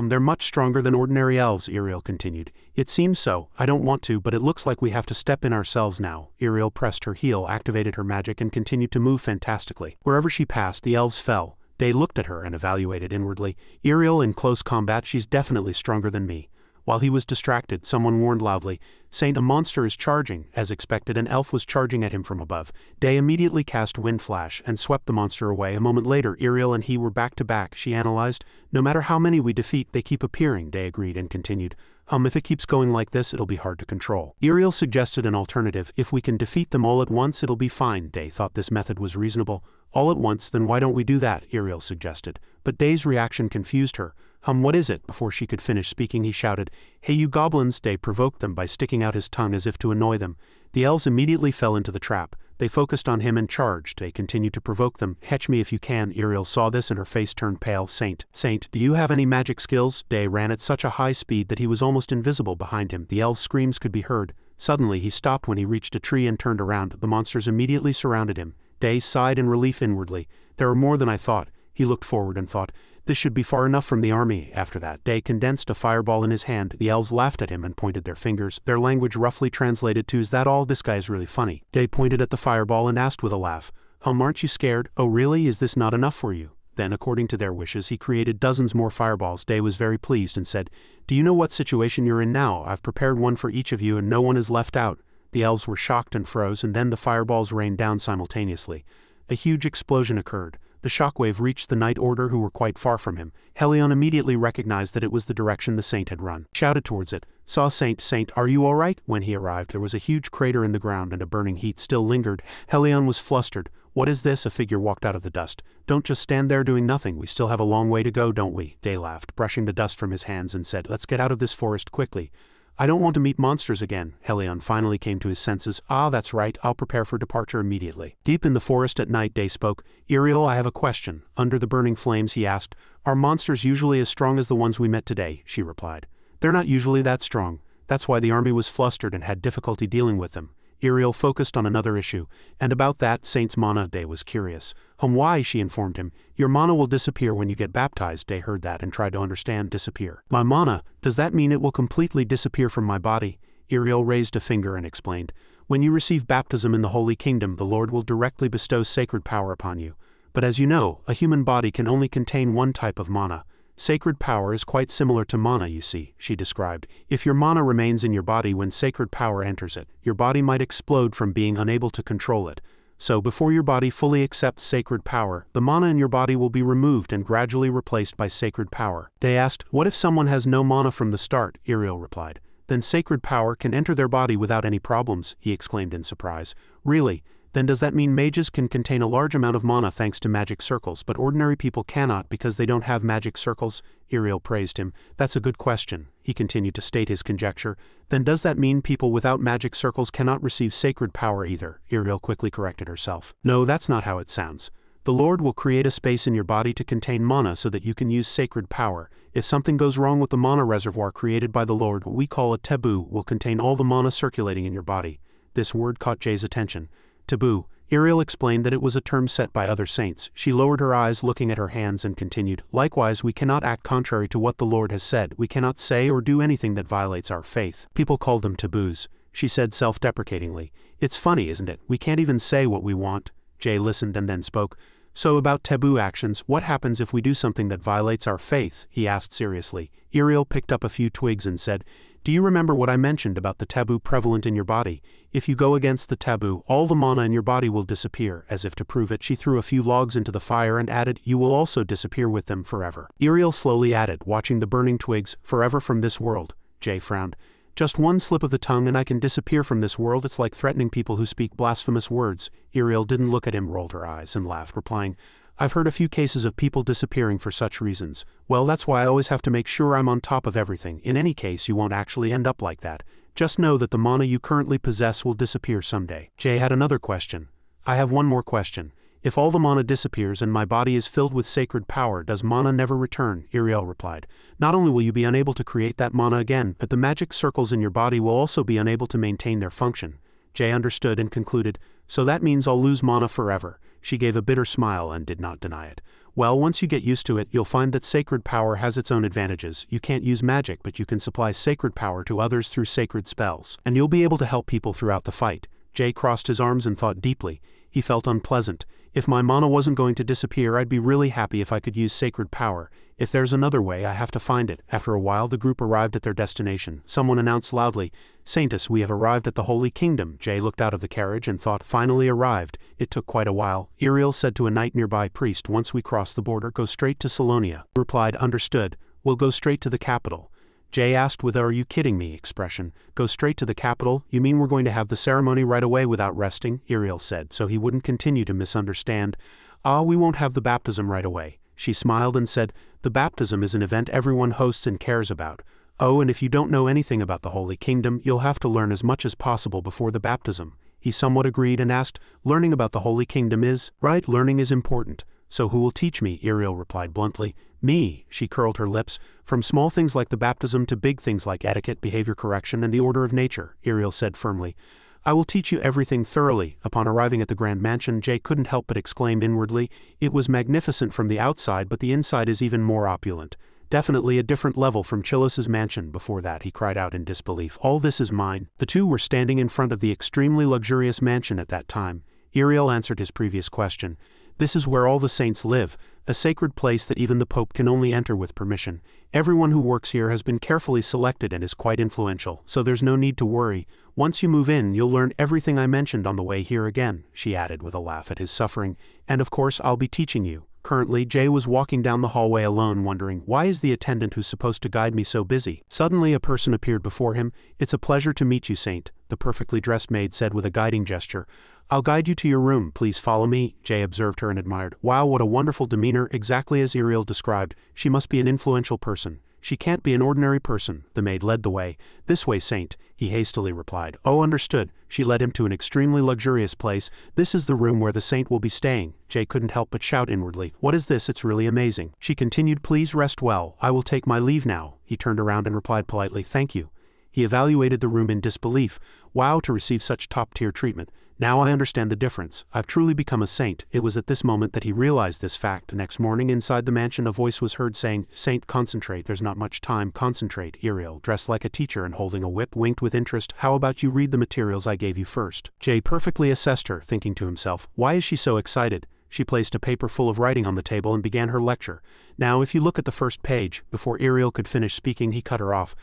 They're much stronger than ordinary elves," Iriel continued. "It seems so. I don't want to, but it looks like we have to step in ourselves now." Iriel pressed her heel, activated her magic, and continued to move fantastically. Wherever she passed, the elves fell. Day looked at her and evaluated inwardly. "Iriel, in close combat, she's definitely stronger than me." While he was distracted, someone warned loudly, "Saint, a monster is charging." As expected, an elf was charging at him from above. Day immediately cast Wind Flash and swept the monster away. A moment later, Iriel and he were back to back. She analyzed, "No matter how many we defeat, they keep appearing." Day agreed and continued, If it keeps going like this, it'll be hard to control." Iriel suggested an alternative. "If we can defeat them all at once, it'll be fine." Day thought this method was reasonable. "All at once? Then why don't we do that?" Iriel suggested. But Day's reaction confused her. What is it?" Before she could finish speaking, he shouted, "Hey, you goblins!" Day provoked them by sticking out his tongue as if to annoy them. The elves immediately fell into the trap. They focused on him and charged. Day continued to provoke them. "Catch me if you can." Iriel saw this and her face turned pale. Saint, do you have any magic skills?" Day ran at such a high speed that he was almost invisible behind him. The elves' screams could be heard. Suddenly, he stopped when he reached a tree and turned around. The monsters immediately surrounded him. Day sighed in relief inwardly. "There are more than I thought." He looked forward and thought, "This should be far enough from the army." After that, Day condensed a fireball in his hand. The elves laughed at him and pointed their fingers, their language roughly translated to, "Is that all? This guy is really funny." Day pointed at the fireball and asked with a laugh, "Aren't you scared? Oh really? Is this not enough for you?" Then, according to their wishes, he created dozens more fireballs. Day was very pleased and said, "Do you know what situation you're in now? I've prepared one for each of you and no one is left out." The elves were shocked and froze, and then the fireballs rained down simultaneously. A huge explosion occurred. The shockwave reached the Night Order, who were quite far from him. Helion immediately recognized that it was the direction the saint had run. Shouted towards it, saw Saint, are you all right?" When he arrived, there was a huge crater in the ground and a burning heat still lingered. Helion was flustered. "What is this?" A figure walked out of the dust. "Don't just stand there doing nothing. We still have a long way to go, don't we?" Day laughed, brushing the dust from his hands, and said, "Let's get out of this forest quickly." "I don't want to meet monsters again." Helion finally came to his senses. "That's right, I'll prepare for departure immediately." Deep in the forest at night, Day spoke. "Iriel, I have a question." Under the burning flames, he asked, "Are monsters usually as strong as the ones we met today?" She replied, "They're not usually that strong. That's why the army was flustered and had difficulty dealing with them." Iriel focused on another issue. "And about that saint's mana?" Day was curious. Why?" she informed him. "Your mana will disappear when you get baptized." Day heard that and tried to understand disappear. "My mana? Does that mean it will completely disappear from my body?" Iriel raised a finger and explained. "When you receive baptism in the Holy Kingdom, the Lord will directly bestow sacred power upon you. But as you know, a human body can only contain one type of mana. Sacred power is quite similar to mana, you see," she described. "If your mana remains in your body when sacred power enters it, your body might explode from being unable to control it. So before your body fully accepts sacred power, the mana in your body will be removed and gradually replaced by sacred power." Day asked, "What if someone has no mana from the start?" Iriel replied, "Then sacred power can enter their body without any problems," he exclaimed in surprise. "Really? Then does that mean mages can contain a large amount of mana thanks to magic circles, but ordinary people cannot because they don't have magic circles? Iriel praised him. That's a good question. He continued to state his conjecture. Then does that mean people without magic circles cannot receive sacred power either? Iriel quickly corrected herself. No, that's not how it sounds. The Lord will create a space in your body to contain mana so that you can use sacred power. If something goes wrong with the mana reservoir created by the Lord, what we call a taboo will contain all the mana circulating in your body. This word caught Jay's attention. Taboo. Iriel explained that it was a term set by other saints. She lowered her eyes, looking at her hands, and continued, Likewise, we cannot act contrary to what the Lord has said. We cannot say or do anything that violates our faith. People call them taboos, she said self-deprecatingly. It's funny, isn't it? We can't even say what we want. Jay listened and then spoke. So about taboo actions, what happens if we do something that violates our faith? He asked seriously. Iriel picked up a few twigs and said, Do you remember what I mentioned about the taboo prevalent in your body? If you go against the taboo, all the mana in your body will disappear. As if to prove it, she threw a few logs into the fire and added, You will also disappear with them forever. Iriel slowly added, watching the burning twigs, Forever from this world. Jay frowned. Just one slip of the tongue and I can disappear from this world. It's like threatening people who speak blasphemous words. Iriel didn't look at him, rolled her eyes, and laughed, replying, I've heard a few cases of people disappearing for such reasons. Well, that's why I always have to make sure I'm on top of everything. In any case, you won't actually end up like that. Just know that the mana you currently possess will disappear someday. Jay had another question. I have one more question. If all the mana disappears and my body is filled with sacred power, does mana never return? Iriel replied. Not only will you be unable to create that mana again, but the magic circles in your body will also be unable to maintain their function. Jay understood and concluded, So that means I'll lose mana forever. She gave a bitter smile and did not deny it. Well, once you get used to it, you'll find that sacred power has its own advantages. You can't use magic, but you can supply sacred power to others through sacred spells, and you'll be able to help people throughout the fight. Jay crossed his arms and thought deeply. He felt unpleasant. If my mana wasn't going to disappear, I'd be really happy if I could use sacred power. If there's another way, I have to find it. After a while, the group arrived at their destination. Someone announced loudly, Saintus, we have arrived at the Holy Kingdom. Jay looked out of the carriage and thought, finally arrived. It took quite a while. Iriel said to a knight nearby, Priest, once we cross the border, go straight to Salonia. He replied, Understood. We'll go straight to the capital. Jay asked with a "are you kidding me" expression. Go straight to the capital? You mean we're going to have the ceremony right away without resting? Iriel said, so he wouldn't continue to misunderstand. We won't have the baptism right away. She smiled and said, the baptism is an event everyone hosts and cares about. Oh, and if you don't know anything about the Holy Kingdom, you'll have to learn as much as possible before the baptism. He somewhat agreed and asked, learning about the Holy Kingdom is? Right, learning is important. So who will teach me? Iriel replied bluntly. Me. She curled her lips. From small things like the baptism to big things like etiquette, behavior correction, and the order of nature, Iriel said firmly. I will teach you everything thoroughly. Upon arriving at the grand mansion, Jay couldn't help but exclaim inwardly, it was magnificent from the outside, but the inside is even more opulent. Definitely a different level from Chilos's mansion before that, he cried out in disbelief. All this is mine. The two were standing in front of the extremely luxurious mansion at that time. Iriel answered his previous question. This is where all the saints live, a sacred place that even the Pope can only enter with permission. Everyone who works here has been carefully selected and is quite influential, so there's no need to worry. Once you move in, you'll learn everything I mentioned on the way here again, she added with a laugh at his suffering. And of course, I'll be teaching you. Currently, Jay was walking down the hallway alone, wondering, why is the attendant who's supposed to guide me so busy? Suddenly a person appeared before him. It's a pleasure to meet you, Saint, the perfectly dressed maid said with a guiding gesture. I'll guide you to your room, please follow me. Jay observed her and admired. Wow, what a wonderful demeanor, exactly as Iriel described. She must be an influential person. She can't be an ordinary person. The maid led the way. This way, Saint, he hastily replied. Oh, understood. She led him to an extremely luxurious place. This is the room where the saint will be staying. Jay couldn't help but shout inwardly. What is this? It's really amazing. She continued, please rest well. I will take my leave now. He turned around and replied politely, thank you. He evaluated the room in disbelief. Wow, to receive such top-tier treatment. Now I understand the difference. I've truly become a saint. It was at this moment that he realized this fact. Next morning, inside the mansion, a voice was heard saying, Saint, concentrate. There's not much time. Concentrate. Iriel, dressed like a teacher and holding a whip, winked with interest. How about you read the materials I gave you first? Jay perfectly assessed her, thinking to himself, why is she so excited? She placed a paper full of writing on the table and began her lecture. Now, if you look at the first page, before Iriel could finish speaking, he cut her off.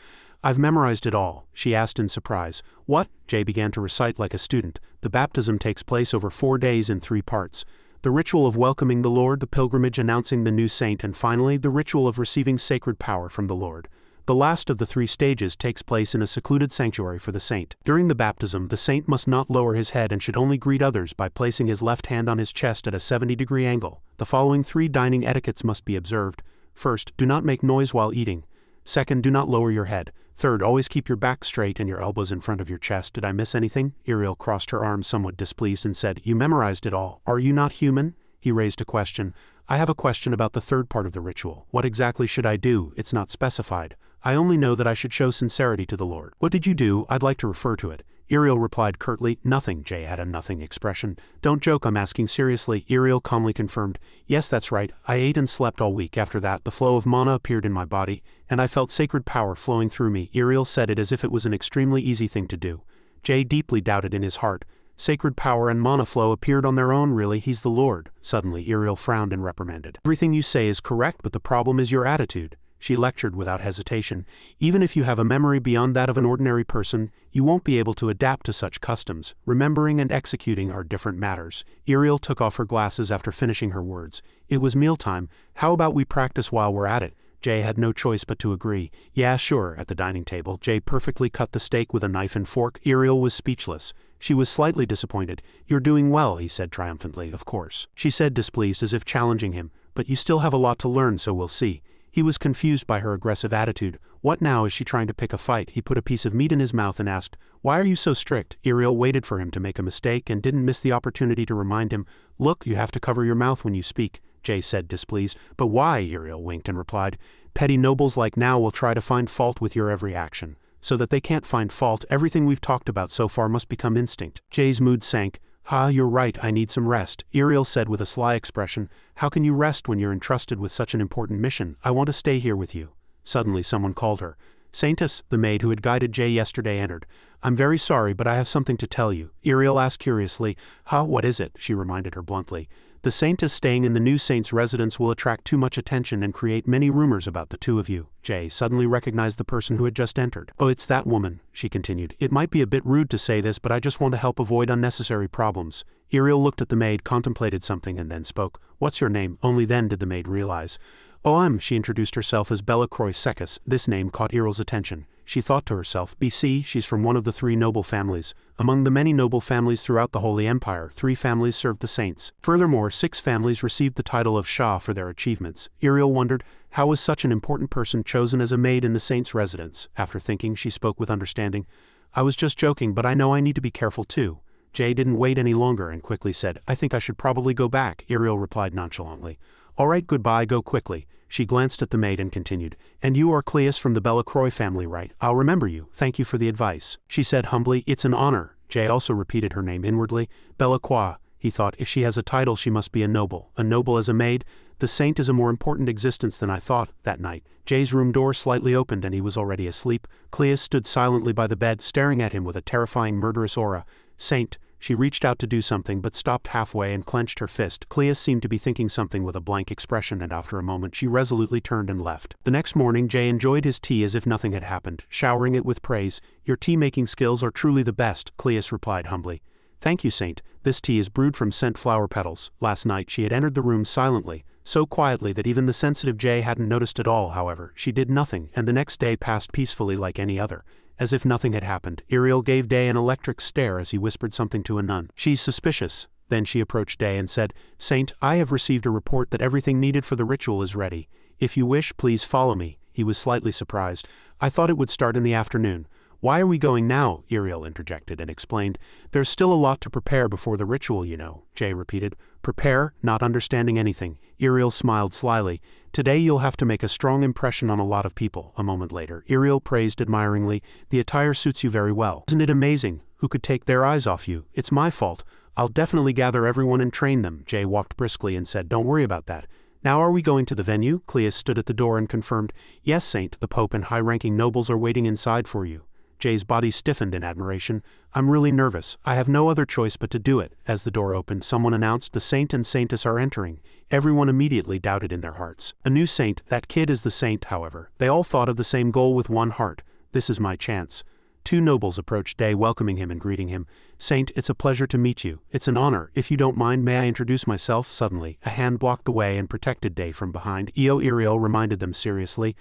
I've memorized it all, she asked in surprise. What? Jay began to recite like a student. The baptism takes place over 4 days in 3 parts. The ritual of welcoming the Lord, the pilgrimage announcing the new saint, and finally, the ritual of receiving sacred power from the Lord. The last of the 3 stages takes place in a secluded sanctuary for the saint. During the baptism, the saint must not lower his head and should only greet others by placing his left hand on his chest at a 70-degree angle. The following 3 dining etiquettes must be observed. First, do not make noise while eating. Second, do not lower your head. Third, always keep your back straight and your elbows in front of your chest. Did I miss anything? Iriel crossed her arms somewhat displeased and said, You memorized it all. Are you not human? He raised a question. I have a question about the third part of the ritual. What exactly should I do? It's not specified. I only know that I should show sincerity to the Lord. What did you do? I'd like to refer to it. Iriel replied curtly, Nothing. Jay had a nothing expression. Don't joke, I'm asking seriously. Iriel calmly confirmed, Yes, that's right. I ate and slept all week. After that, the flow of mana appeared in my body, and I felt sacred power flowing through me. Iriel said it as if it was an extremely easy thing to do. Jay deeply doubted in his heart. Sacred power and mana flow appeared on their own, really? He's the Lord. Suddenly, Iriel frowned and reprimanded. Everything you say is correct, but the problem is your attitude. She lectured without hesitation. Even if you have a memory beyond that of an ordinary person, you won't be able to adapt to such customs. Remembering and executing are different matters. Iriel took off her glasses after finishing her words. It was mealtime. How about we practice while we're at it? Jay had no choice but to agree. Yeah, sure. At the dining table, Jay perfectly cut the steak with a knife and fork. Iriel was speechless. She was slightly disappointed. You're doing well, he said triumphantly. Of course, she said, displeased, as if challenging him. But you still have a lot to learn, so we'll see. He was confused by her aggressive attitude. What now? Is she trying to pick a fight? He put a piece of meat in his mouth and asked, Why are you so strict? Iriel waited for him to make a mistake and didn't miss the opportunity to remind him. Look, you have to cover your mouth when you speak, Jay said, displeased. But why? Iriel winked and replied, Petty nobles like now will try to find fault with your every action. So that they can't find fault, everything we've talked about so far must become instinct. Jay's mood sank. You're right, I need some rest, Iriel said with a sly expression. How can you rest when you're entrusted with such an important mission? I want to stay here with you. Suddenly someone called her. Saintess, the maid who had guided Jay yesterday, entered. I'm very sorry, but I have something to tell you. Iriel asked curiously. What is it? She reminded her bluntly. The saintess staying in the new saint's residence will attract too much attention and create many rumors about the two of you. Jay suddenly recognized the person who had just entered. Oh, it's that woman, she continued. It might be a bit rude to say this, but I just want to help avoid unnecessary problems. Iriel looked at the maid, contemplated something, and then spoke. What's your name? Only then did the maid realize. Oh, she introduced herself as Bella Croix Secus. This name caught Iriel's attention. She thought to herself, BC, she's from one of the 3 noble families. Among the many noble families throughout the Holy Empire, 3 families served the saints. Furthermore, 6 families received the title of Shah for their achievements. Iriel wondered, how was such an important person chosen as a maid in the saint's residence? After thinking, she spoke with understanding. I was just joking, but I know I need to be careful too. Jay didn't wait any longer and quickly said, I think I should probably go back. Iriel replied nonchalantly. All right, goodbye, go quickly. She glanced at the maid and continued, And you are Cleus from the Bella Croix family, right? I'll remember you. Thank you for the advice. She said humbly, It's an honor. Jay also repeated her name inwardly. Bella Croix. He thought, if she has a title, she must be a noble. A noble as a maid? The saint is a more important existence than I thought. That night, Jay's room door slightly opened and he was already asleep. Cleus stood silently by the bed, staring at him with a terrifying murderous aura. Saint. She reached out to do something but stopped halfway and clenched her fist. Cleus seemed to be thinking something with a blank expression, and after a moment she resolutely turned and left. The next morning Jay enjoyed his tea as if nothing had happened, showering it with praise. Your tea-making skills are truly the best, Cleus replied humbly. Thank you, Saint. This tea is brewed from scent flower petals. Last night she had entered the room silently, so quietly that even the sensitive Jay hadn't noticed at all. However, she did nothing, and the next day passed peacefully like any other. As if nothing had happened, Iriel gave Day an electric stare as he whispered something to a nun. She's suspicious. Then she approached Day and said, Saint, I have received a report that everything needed for the ritual is ready. If you wish, please follow me. He was slightly surprised. I thought it would start in the afternoon. Why are we going now? Iriel interjected and explained. There's still a lot to prepare before the ritual, you know, Jay repeated. Prepare? Not understanding anything. Iriel smiled slyly. Today you'll have to make a strong impression on a lot of people. A moment later, Iriel praised admiringly. The attire suits you very well. Isn't it amazing? Who could take their eyes off you? It's my fault. I'll definitely gather everyone and train them. Jay walked briskly and said, Don't worry about that. Now are we going to the venue? Cleus stood at the door and confirmed. Yes, Saint, the Pope and high-ranking nobles are waiting inside for you. Jay's body stiffened in admiration. I'm really nervous. I have no other choice but to do it. As the door opened, someone announced the saint and saintess are entering. Everyone immediately doubted in their hearts. A new saint, that kid is the saint, however. They all thought of the same goal with one heart. This is my chance. 2 nobles approached Day, welcoming him and greeting him. Saint, it's a pleasure to meet you. It's an honor. If you don't mind, may I introduce myself? Suddenly, a hand blocked the way and protected Day from behind. Iriel reminded them seriously.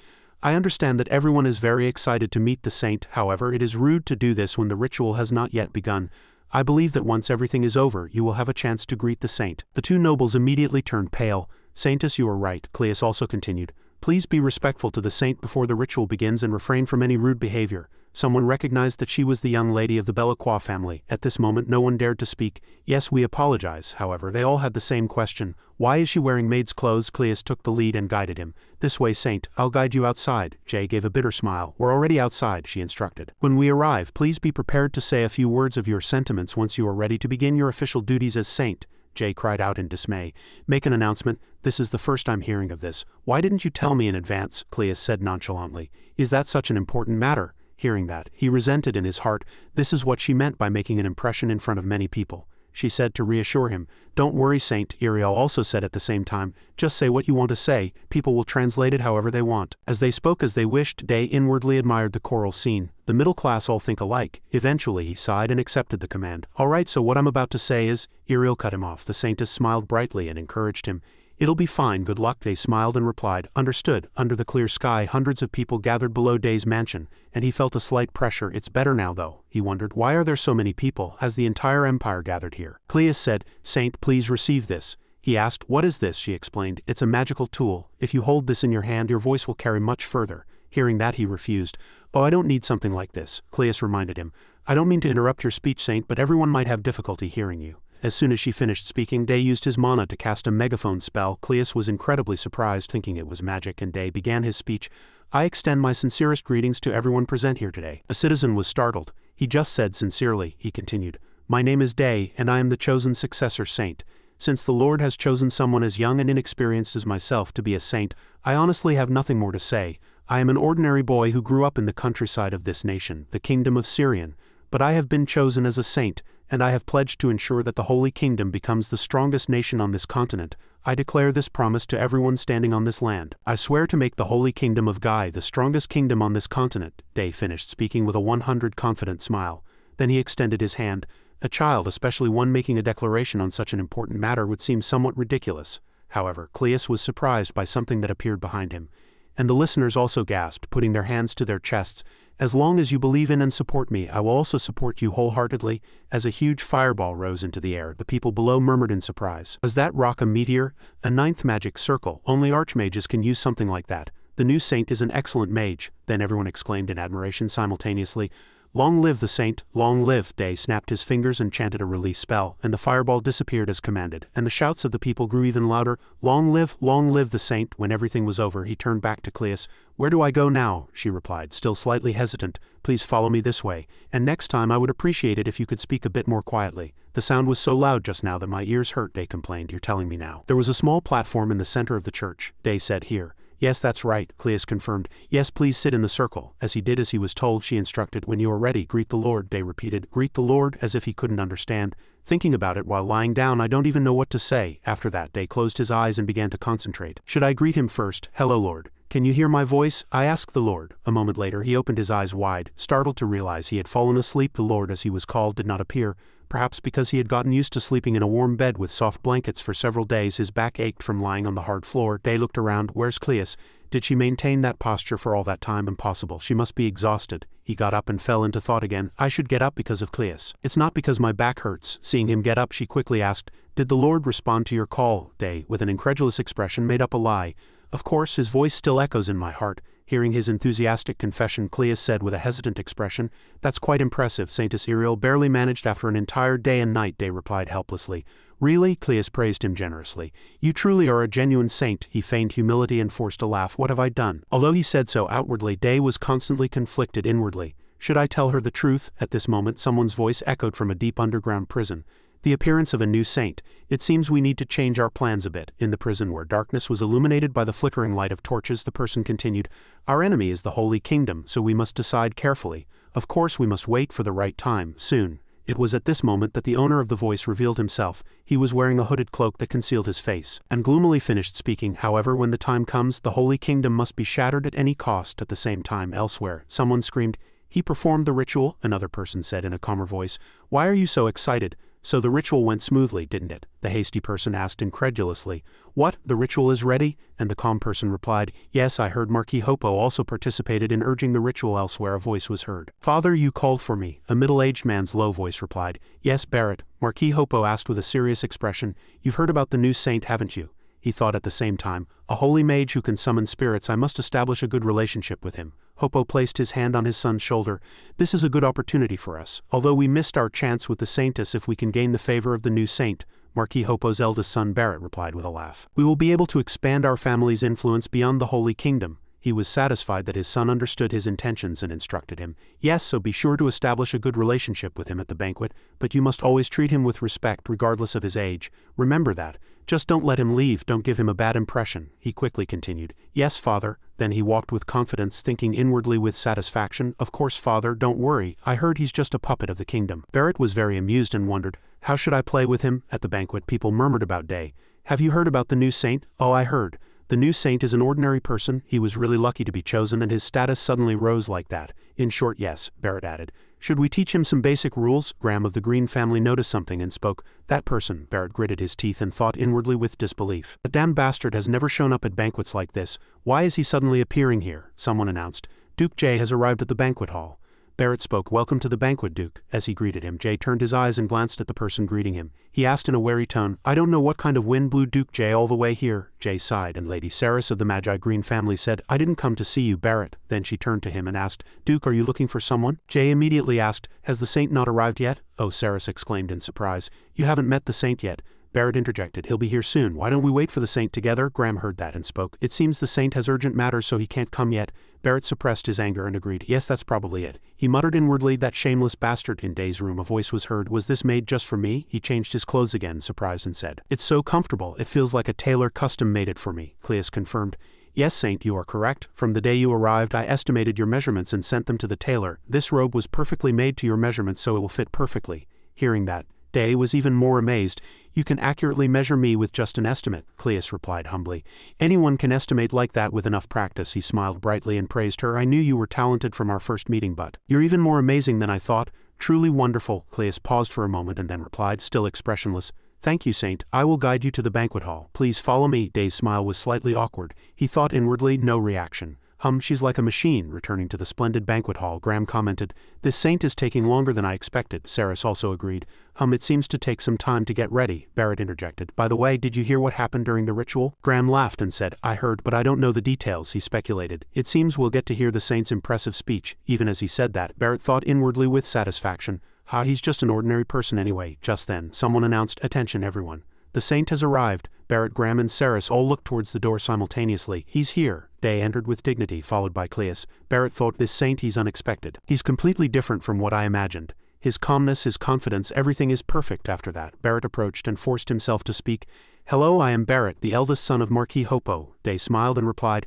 I understand that everyone is very excited to meet the saint, however, it is rude to do this when the ritual has not yet begun. I believe that once everything is over, you will have a chance to greet the saint. The two nobles immediately turned pale. Saintess, you are right, Cleus also continued. Please be respectful to the saint before the ritual begins and refrain from any rude behavior. Someone recognized that she was the young lady of the Belacqua family. At this moment no one dared to speak. Yes, we apologize, however, they all had the same question. Why is she wearing maid's clothes? Cleus took the lead and guided him. This way, saint, I'll guide you outside. Jay gave a bitter smile. We're already outside, she instructed. When we arrive, please be prepared to say a few words of your sentiments once you are ready to begin your official duties as saint. Jay cried out in dismay. Make an announcement. This is the first I'm hearing of this. Why didn't you tell me in advance? Cleus said nonchalantly. Is that such an important matter? Hearing that, he resented in his heart. This is what she meant by making an impression in front of many people. She said to reassure him. Don't worry, Saint, Iriel also said at the same time. Just say what you want to say, people will translate it however they want. As they spoke as they wished, Day inwardly admired the choral scene. The middle class all think alike. Eventually he sighed and accepted the command. Alright, so what I'm about to say is… Iriel cut him off. The saintess smiled brightly and encouraged him. It'll be fine, good luck. Day smiled and replied, understood. Under the clear sky, hundreds of people gathered below Day's mansion, and he felt a slight pressure. It's better now though. He wondered, why are there so many people? Has the entire empire gathered here? Cleus said, Saint, please receive this. He asked, what is this? She explained, it's a magical tool. If you hold this in your hand, your voice will carry much further. Hearing that, he refused. Oh, I don't need something like this, Cleus reminded him. I don't mean to interrupt your speech, Saint, but everyone might have difficulty hearing you. As soon as she finished speaking, Day used his mana to cast a megaphone spell. Cleus was incredibly surprised, thinking it was magic, and Day began his speech. I extend my sincerest greetings to everyone present here today. A citizen was startled. He just said sincerely, he continued. My name is Day, and I am the chosen successor saint. Since the Lord has chosen someone as young and inexperienced as myself to be a saint, I honestly have nothing more to say. I am an ordinary boy who grew up in the countryside of this nation, the kingdom of Syrian. But I have been chosen as a saint, and I have pledged to ensure that the Holy Kingdom becomes the strongest nation on this continent. I declare this promise to everyone standing on this land. I swear to make the Holy Kingdom of Guy the strongest kingdom on this continent. Day finished speaking with a 100% confident smile. Then he extended his hand. A child, especially one making a declaration on such an important matter, would seem somewhat ridiculous. However, Cleus was surprised by something that appeared behind him. And the listeners also gasped, putting their hands to their chests. As long as you believe in and support me, I will also support you wholeheartedly. As a huge fireball rose into the air, the people below murmured in surprise. Was that rock a meteor? A ninth magic circle. Only archmages can use something like that. The new saint is an excellent mage. Then everyone exclaimed in admiration simultaneously. Long live the saint, long live! Day snapped his fingers and chanted a release spell, and the fireball disappeared as commanded, and the shouts of the people grew even louder. Long live the saint! When everything was over, he turned back to Cleus. Where do I go now? She replied, still slightly hesitant. Please follow me this way, and next time I would appreciate it if you could speak a bit more quietly. The sound was so loud just now that my ears hurt, Day complained. You're telling me now. There was a small platform in the center of the church. Day said, here. Yes, that's right, Cleus confirmed. Yes, please sit in the circle. As he did as he was told, she instructed, when you are ready, greet the Lord. Day repeated, greet the Lord, as if he couldn't understand. Thinking about it while lying down, I don't even know what to say. After that, Day closed his eyes and began to concentrate. Should I greet him first? Hello, Lord. Can you hear my voice? I asked the Lord. A moment later, he opened his eyes wide, startled to realize he had fallen asleep. The Lord, as he was called, did not appear. Perhaps because he had gotten used to sleeping in a warm bed with soft blankets for several days, his back ached from lying on the hard floor. Day looked around. Where's Cleus? Did she maintain that posture for all that time? Impossible. She must be exhausted. He got up and fell into thought again. I should get up because of Cleus. It's not because my back hurts. Seeing him get up, she quickly asked, did the Lord respond to your call? Day, with an incredulous expression, made up a lie. Of course, his voice still echoes in my heart. Hearing his enthusiastic confession, Cleus said with a hesitant expression, that's quite impressive. Saintess Iriel barely managed after an entire day and night, Day replied helplessly. Really? Cleus praised him generously. You truly are a genuine saint. He feigned humility and forced a laugh. What have I done? Although he said so outwardly, Day was constantly conflicted inwardly. Should I tell her the truth? At this moment, someone's voice echoed from a deep underground prison. The appearance of a new saint. It seems we need to change our plans a bit. In the prison where darkness was illuminated by the flickering light of torches, the person continued, our enemy is the Holy Kingdom, so we must decide carefully. Of course we must wait for the right time, soon. It was at this moment that the owner of the voice revealed himself. He was wearing a hooded cloak that concealed his face, and gloomily finished speaking. However, when the time comes, the Holy Kingdom must be shattered at any cost. At the same time, elsewhere, someone screamed, he performed the ritual, another person said in a calmer voice. Why are you so excited? So the ritual went smoothly, didn't it? The hasty person asked incredulously. What, the ritual is ready? And the calm person replied, yes, I heard Marquis Hopo also participated in urging the ritual elsewhere. A voice was heard. Father, you called for me, a middle-aged man's low voice replied. Yes, Barrett, Marquis Hopo asked with a serious expression. You've heard about the new saint, haven't you? He thought at the same time, a holy mage who can summon spirits. I must establish a good relationship with him. Hopo placed his hand on his son's shoulder. This is a good opportunity for us. Although we missed our chance with the saintess, if we can gain the favor of the new saint, Marquis Hopo's eldest son Barrett replied with a laugh, we will be able to expand our family's influence beyond the Holy Kingdom. He was satisfied that his son understood his intentions and instructed him. Yes, so be sure to establish a good relationship with him at the banquet, but you must always treat him with respect regardless of his age. Remember that. Just don't let him leave, don't give him a bad impression, he quickly continued. Yes, father. Then he walked with confidence, thinking inwardly with satisfaction, of course, father, don't worry, I heard he's just a puppet of the kingdom. Barrett was very amused and wondered, how should I play with him? At the banquet, people murmured about Day. Have you heard about the new saint? Oh, I heard. The new saint is an ordinary person. He was really lucky to be chosen and his status suddenly rose like that. In short, yes, Barrett added. Should we teach him some basic rules? Graham of the Green family noticed something and spoke. That person, Barrett gritted his teeth and thought inwardly with disbelief. A damn bastard has never shown up at banquets like this. Why is he suddenly appearing here? Someone announced. Duke Jay has arrived at the banquet hall. Barrett spoke. Welcome to the banquet, Duke. As he greeted him, Jay turned his eyes and glanced at the person greeting him. He asked in a wary tone, I don't know what kind of wind blew Duke Jay all the way here. Jay sighed, and Lady Saris of the Magi Green family said, I didn't come to see you, Barrett. Then she turned to him and asked, Duke, are you looking for someone? Jay immediately asked, Has the saint not arrived yet? Oh, Saris exclaimed in surprise. You haven't met the saint yet. Barrett interjected, he'll be here soon. Why don't we wait for the saint together? Graham heard that and spoke. It seems the saint has urgent matters so he can't come yet. Barrett suppressed his anger and agreed. Yes, that's probably it. He muttered inwardly, that shameless bastard. In Day's room a voice was heard. Was this made just for me? He changed his clothes again, surprised, and said, It's so comfortable, it feels like a tailor custom made it for me. Cleus confirmed. Yes, Saint, you are correct. From the day you arrived I estimated your measurements and sent them to the tailor. This robe was perfectly made to your measurements so it will fit perfectly. Hearing that, Day was even more amazed. You can accurately measure me with just an estimate, Cleus replied humbly. Anyone can estimate like that with enough practice. He smiled brightly and praised her. I knew you were talented from our first meeting, but you're even more amazing than I thought. Truly wonderful. Cleus paused for a moment and then replied, still expressionless. Thank you, Saint. I will guide you to the banquet hall. Please follow me. Day's smile was slightly awkward. He thought inwardly, no reaction. She's like a machine. Returning to the splendid banquet hall, Graham commented, This saint is taking longer than I expected. Saris also agreed. It seems to take some time to get ready. Barrett interjected. By the way, did you hear what happened during the ritual? Graham laughed and said, I heard, but I don't know the details. He speculated. It seems we'll get to hear the saint's impressive speech. Even as he said that, Barrett thought inwardly with satisfaction. He's just an ordinary person anyway. Just then, someone announced, Attention everyone. The saint has arrived. Barrett, Graham and Saris all looked towards the door simultaneously. He's here. Day entered with dignity, followed by Cleus. Barrett thought, this saint, he's unexpected. He's completely different from what I imagined. His calmness, his confidence, everything is perfect. After that, Barrett approached and forced himself to speak. Hello, I am Barrett, the eldest son of Marquis Hopo. Day smiled and replied,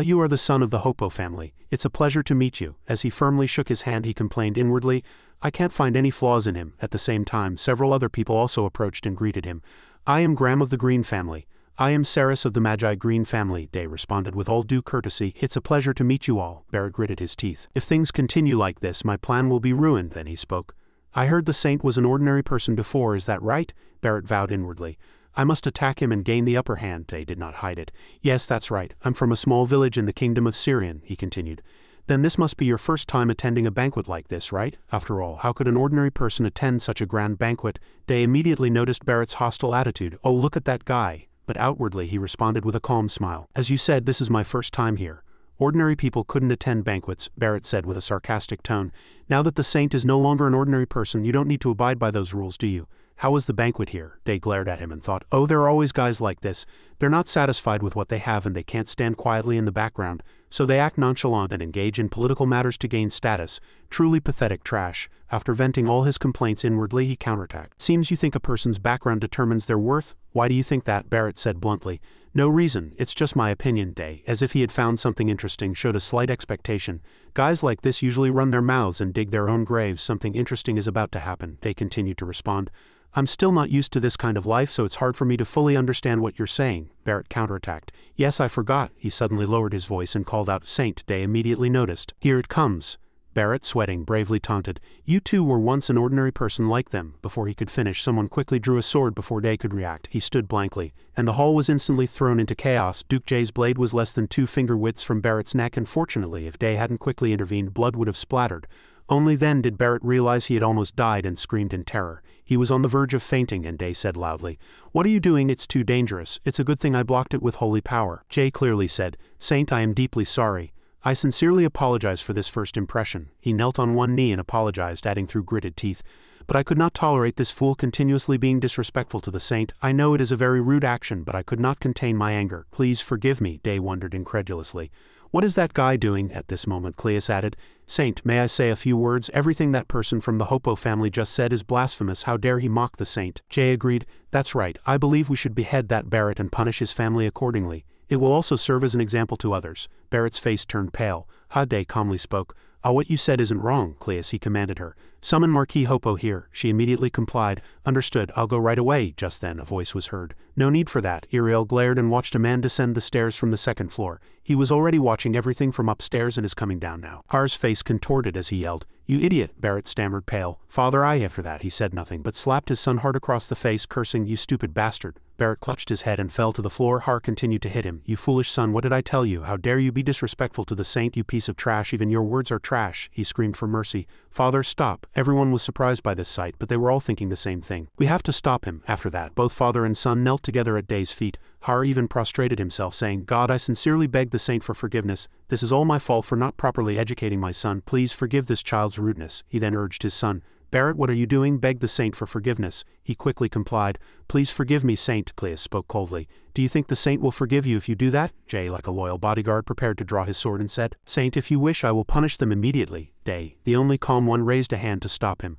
you are the son of the Hopo family. It's a pleasure to meet you. As he firmly shook his hand, he complained inwardly, I can't find any flaws in him. At the same time, several other people also approached and greeted him. I am Graham of the Green family. I am Saris of the Magi Green family, Day responded with all due courtesy. It's a pleasure to meet you all. Barrett gritted his teeth. If things continue like this, my plan will be ruined. Then he spoke. I heard the saint was an ordinary person before, is that right? Barrett vowed inwardly. I must attack him and gain the upper hand. Day did not hide it. Yes, that's right. I'm from a small village in the kingdom of Syrian, he continued. Then this must be your first time attending a banquet like this, right? After all, how could an ordinary person attend such a grand banquet? Day immediately noticed Barrett's hostile attitude. Oh, look at that guy. But outwardly he responded with a calm smile. As you said, this is my first time here. Ordinary people couldn't attend banquets, Barrett said with a sarcastic tone. Now that the saint is no longer an ordinary person, you don't need to abide by those rules, do you? How was the banquet here? Day glared at him and thought, oh, there are always guys like this. They're not satisfied with what they have and they can't stand quietly in the background, so they act nonchalant and engage in political matters to gain status. Truly pathetic trash. After venting all his complaints inwardly, he counterattacked. Seems you think a person's background determines their worth? Why do you think that? Barrett said bluntly. No reason, it's just my opinion. Day, as if he had found something interesting, showed a slight expectation. Guys like this usually run their mouths and dig their own graves. Something interesting is about to happen. Day continued to respond. I'm still not used to this kind of life, so it's hard for me to fully understand what you're saying. Barrett counterattacked. Yes, I forgot. He suddenly lowered his voice and called out, Saint. Day immediately noticed. Here it comes. Barrett, sweating, bravely taunted. You two were once an ordinary person like them. Before he could finish, someone quickly drew a sword before Day could react. He stood blankly, and the hall was instantly thrown into chaos. Duke Jay's blade was less than 2 finger widths from Barrett's neck, and fortunately, if Day hadn't quickly intervened, blood would have splattered. Only then did Barrett realize he had almost died and screamed in terror. He was on the verge of fainting, and Day said loudly, "What are you doing? It's too dangerous. It's a good thing I blocked it with holy power." Jay clearly said, "Saint, I am deeply sorry. I sincerely apologize for this first impression." He knelt on one knee and apologized, adding through gritted teeth, "But I could not tolerate this fool continuously being disrespectful to the saint. I know it is a very rude action, but I could not contain my anger. Please forgive me," Day wondered incredulously. "What is that guy doing?" At this moment Cleus added, "Saint, may I say a few words? Everything that person from the Hopo family just said is blasphemous. How dare he mock the saint?" Jay agreed, "That's right. I believe we should behead that Barrett and punish his family accordingly. It will also serve as an example to others." Barrett's face turned pale. Day calmly spoke. What you said isn't wrong, Cleus," he commanded her. "Summon Marquis Hopo here." She immediately complied. "Understood, I'll go right away." Just then a voice was heard. "No need for that." Iriel glared and watched a man descend the stairs from the second floor. He was already watching everything from upstairs and is coming down now. Har's face contorted as he yelled, "You idiot!" Barrett stammered, pale. "Father, after that," he said nothing, but slapped his son hard across the face, cursing, "You stupid bastard." Barrett clutched his head and fell to the floor. Har continued to hit him. "You foolish son, what did I tell you? How dare you be disrespectful to the saint, you piece of trash. Even your words are trash." He screamed for mercy. "Father, stop." Everyone was surprised by this sight, but they were all thinking the same thing. "We have to stop him." After that, both father and son knelt together at Day's feet. Har even prostrated himself, saying, "God, I sincerely beg the saint for forgiveness. This is all my fault for not properly educating my son. Please forgive this child's rudeness." He then urged his son, "Barrett, what are you doing? Beg the saint for forgiveness." He quickly complied. "Please forgive me, saint." Cleus spoke coldly. "Do you think the saint will forgive you if you do that?" Jay, like a loyal bodyguard, prepared to draw his sword and said, "Saint, if you wish I will punish them immediately." Day, the only calm one, raised a hand to stop him.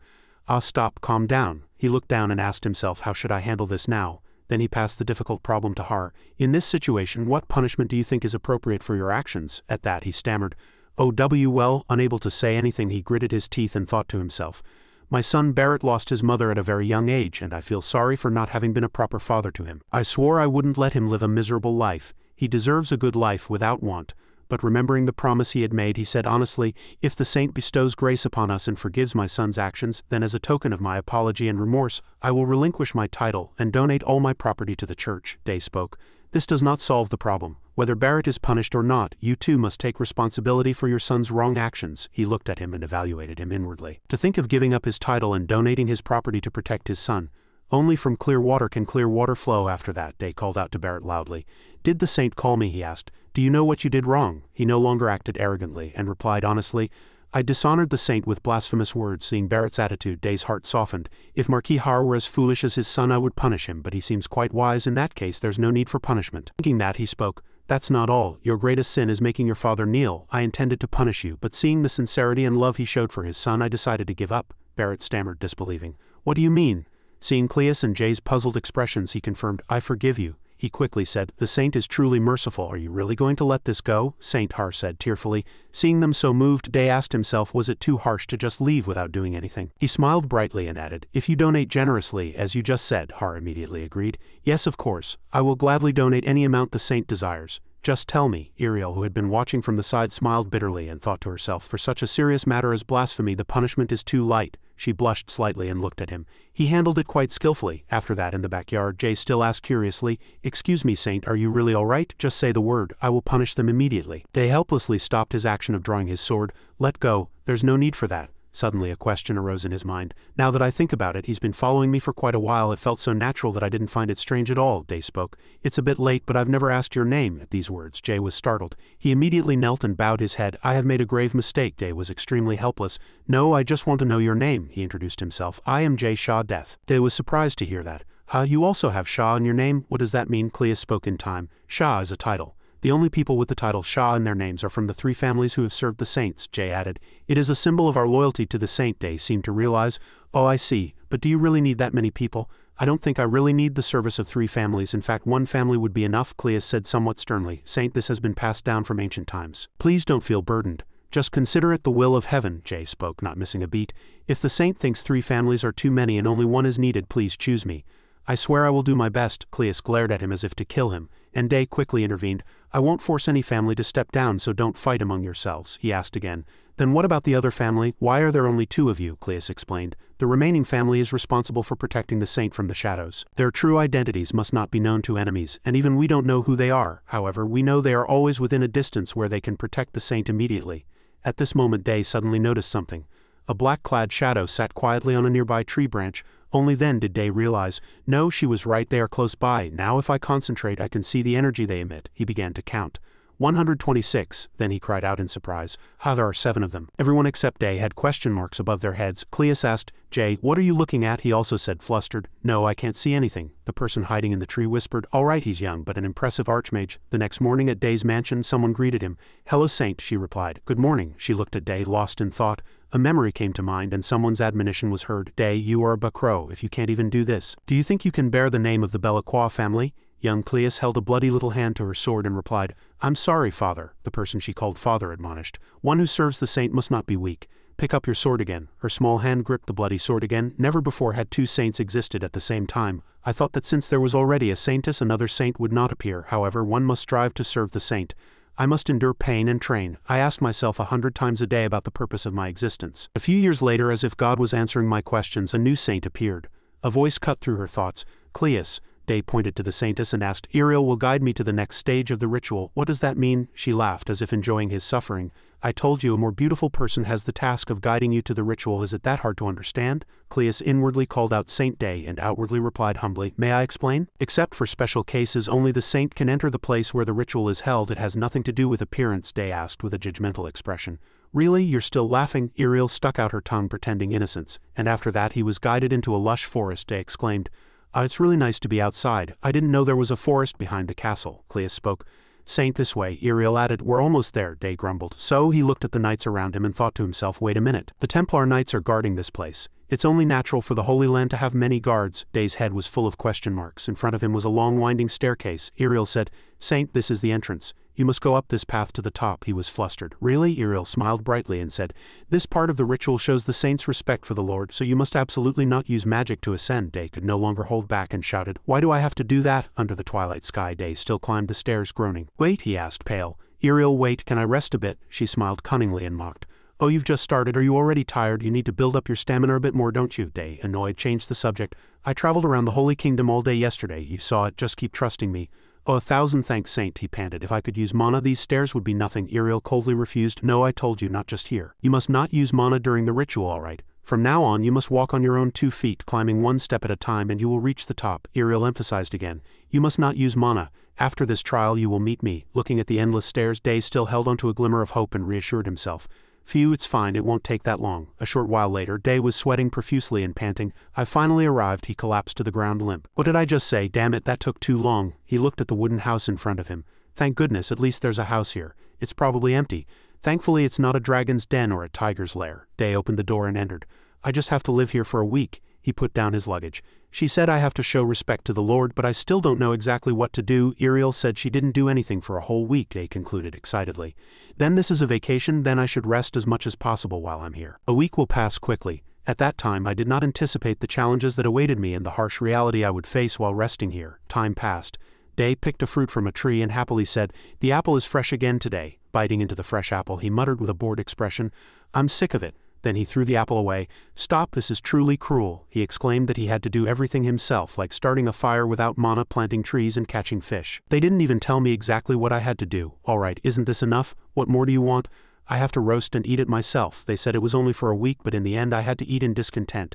Stop, calm down." He looked down and asked himself, "How should I handle this now?" Then he passed the difficult problem to Har. "In this situation, what punishment do you think is appropriate for your actions?" At that he stammered, Well, unable to say anything, he gritted his teeth and thought to himself, "My son Barrett lost his mother at a very young age, and I feel sorry for not having been a proper father to him. I swore I wouldn't let him live a miserable life. He deserves a good life without want." But remembering the promise he had made, he said honestly, "If the saint bestows grace upon us and forgives my son's actions, then as a token of my apology and remorse, I will relinquish my title and donate all my property to the church." Day spoke. "This does not solve the problem. Whether Barrett is punished or not, you too must take responsibility for your son's wrong actions." He looked at him and evaluated him inwardly. To think of giving up his title and donating his property to protect his son. Only from clear water can clear water flow. After that, Day called out to Barrett loudly. "Did the saint call me?" he asked. "Do you know what you did wrong?" He no longer acted arrogantly and replied honestly, "I dishonored the saint with blasphemous words." Seeing Barrett's attitude, Day's heart softened. "If Marquis Har were as foolish as his son, I would punish him, but he seems quite wise. In that case, there's no need for punishment." Thinking that, he spoke. "That's not all. Your greatest sin is making your father kneel. I intended to punish you, but seeing the sincerity and love he showed for his son, I decided to give up." Barrett stammered, disbelieving. "What do you mean?" Seeing Cleus and Jay's puzzled expressions, he confirmed, "I forgive you." He quickly said, "The saint is truly merciful. Are you really going to let this go?" Saint, Har said tearfully. Seeing them so moved, Day asked himself, was it too harsh to just leave without doing anything? He smiled brightly and added, "If you donate generously, as you just said." Har immediately agreed. "Yes, of course. I will gladly donate any amount the saint desires. Just tell me." Iriel, who had been watching from the side, smiled bitterly and thought to herself, "For such a serious matter as blasphemy, the punishment is too light." She blushed slightly and looked at him. He handled it quite skillfully. After that, in the backyard, Jay still asked curiously, "Excuse me, saint, are you really all right? Just say the word. I will punish them immediately." Day helplessly stopped his action of drawing his sword. "Let go. There's no need for that." Suddenly a question arose in his mind. "Now that I think about it, he's been following me for quite a while. It felt so natural that I didn't find it strange at all." Day spoke. "It's a bit late, but I've never asked your name." At these words, Jay was startled. He immediately knelt and bowed his head. "I have made a grave mistake." Day was extremely helpless. "No, I just want to know your name." He introduced himself. "I am Jay Shah Death." Day was surprised to hear that. You also have Shah in your name? What does that mean?" Cleus spoke in time. "Shah is a title. The only people with the title Shah in their names are from the 3 families who have served the saints," Jay added. "It is a symbol of our loyalty to the saint." Day seemed to realize. "Oh, I see. But do you really need that many people?" "I don't think I really need the service of 3 families. In fact, 1 family would be enough," Cleus said somewhat sternly. "Saint, this has been passed down from ancient times. Please don't feel burdened. Just consider it the will of heaven." Jay spoke, not missing a beat. "If the saint thinks 3 families are too many and only 1 is needed, please choose me." I swear I will do my best. Cleus glared at him as if to kill him, and Day quickly intervened. I won't force any family to step down, so don't fight among yourselves, he asked again. Then what about the other family? Why are there only 2 of you? Cleus explained. The remaining family is responsible for protecting the saint from the shadows. Their true identities must not be known to enemies, and even we don't know who they are. However, we know they are always within a distance where they can protect the saint immediately. At this moment Day suddenly noticed something. A black-clad shadow sat quietly on a nearby tree branch. Only then did Day realize, no, she was right, they are close by. Now if I concentrate I can see the energy they emit. He began to count. 126, then he cried out in surprise. There are 7 of them. Everyone except Day had question marks above their heads. Cleus asked, Jay, what are you looking at? He also said, flustered, no, I can't see anything. The person hiding in the tree whispered, all right, he's young, but an impressive archmage. The next morning at Day's mansion, someone greeted him. Hello, Saint, she replied. Good morning. She looked at Day, lost in thought. A memory came to mind and someone's admonition was heard. Day, you are a Bacro if you can't even do this. Do you think you can bear the name of the Belacroix family? Young Cleus held a bloody little hand to her sword and replied, I'm sorry, father. The person she called father admonished. One who serves the saint must not be weak. Pick up your sword again. Her small hand gripped the bloody sword again. Never before had 2 saints existed at the same time. I thought that since there was already a saintess, another saint would not appear. However, one must strive to serve the saint. I must endure pain and train. I asked myself 100 times a day about the purpose of my existence. A few years later, as if God was answering my questions, a new saint appeared. A voice cut through her thoughts. Cleus. Day pointed to the saintess and asked, Iriel will guide me to the next stage of the ritual. What does that mean? She laughed, as if enjoying his suffering. I told you, a more beautiful person has the task of guiding you to the ritual. Is it that hard to understand? Cleus inwardly called out Saint Day and outwardly replied humbly, May I explain? Except for special cases, only the saint can enter the place where the ritual is held. It has nothing to do with appearance, Day asked with a judgmental expression. Really, you're still laughing? Iriel stuck out her tongue, pretending innocence, and after that he was guided into a lush forest. Day exclaimed, It's really nice to be outside. I didn't know there was a forest behind the castle. Cleus spoke. Saint, this way, Iriel added. We're almost there, Day grumbled. So he looked at the knights around him and thought to himself, wait a minute. The Templar knights are guarding this place. It's only natural for the Holy Land to have many guards. Day's head was full of question marks. In front of him was a long winding staircase. Iriel said, Saint, this is the entrance. You must go up this path to the top. He was flustered. Really? Iriel smiled brightly and said, This part of the ritual shows the saint's respect for the Lord, so you must absolutely not use magic to ascend. Day could no longer hold back and shouted, Why do I have to do that? Under the twilight sky, Day still climbed the stairs groaning. Wait, he asked, pale. Iriel, wait, can I rest a bit? She smiled cunningly and mocked. Oh, you've just started. Are you already tired? You need to build up your stamina a bit more, don't you? Day, annoyed, changed the subject. I traveled around the Holy Kingdom all day yesterday. You saw it. Just keep trusting me. Oh, 1,000 thanks, Saint, he panted. If I could use mana, these stairs would be nothing. Iriel coldly refused. No, I told you, not just here. You must not use mana during the ritual, all right? From now on, you must walk on your own 2 feet, climbing 1 step at a time, and you will reach the top. Iriel emphasized again. You must not use mana. After this trial, you will meet me. Looking at the endless stairs, Day still held onto a glimmer of hope and reassured himself. Phew, it's fine, it won't take that long. A short while later, Day was sweating profusely and panting. I finally arrived. He collapsed to the ground limp. What did I just say? Damn it, that took too long. He looked at the wooden house in front of him. Thank goodness, at least there's a house here. It's probably empty. Thankfully it's not a dragon's den or a tiger's lair. Day opened the door and entered. I just have to live here for a week. He put down his luggage. She said I have to show respect to the Lord, but I still don't know exactly what to do. Iriel said she didn't do anything for a whole week, Day concluded excitedly. Then this is a vacation, then I should rest as much as possible while I'm here. A week will pass quickly. At that time I did not anticipate the challenges that awaited me and the harsh reality I would face while resting here. Time passed. Day picked a fruit from a tree and happily said, The apple is fresh again today. Biting into the fresh apple, he muttered with a bored expression, I'm sick of it. Then he threw the apple away. Stop, this is truly cruel. He exclaimed that he had to do everything himself, like starting a fire without mana, planting trees and catching fish. They didn't even tell me exactly what I had to do. All right, isn't this enough? What more do you want? I have to roast and eat it myself. They said it was only for a week, but in the end I had to eat in discontent.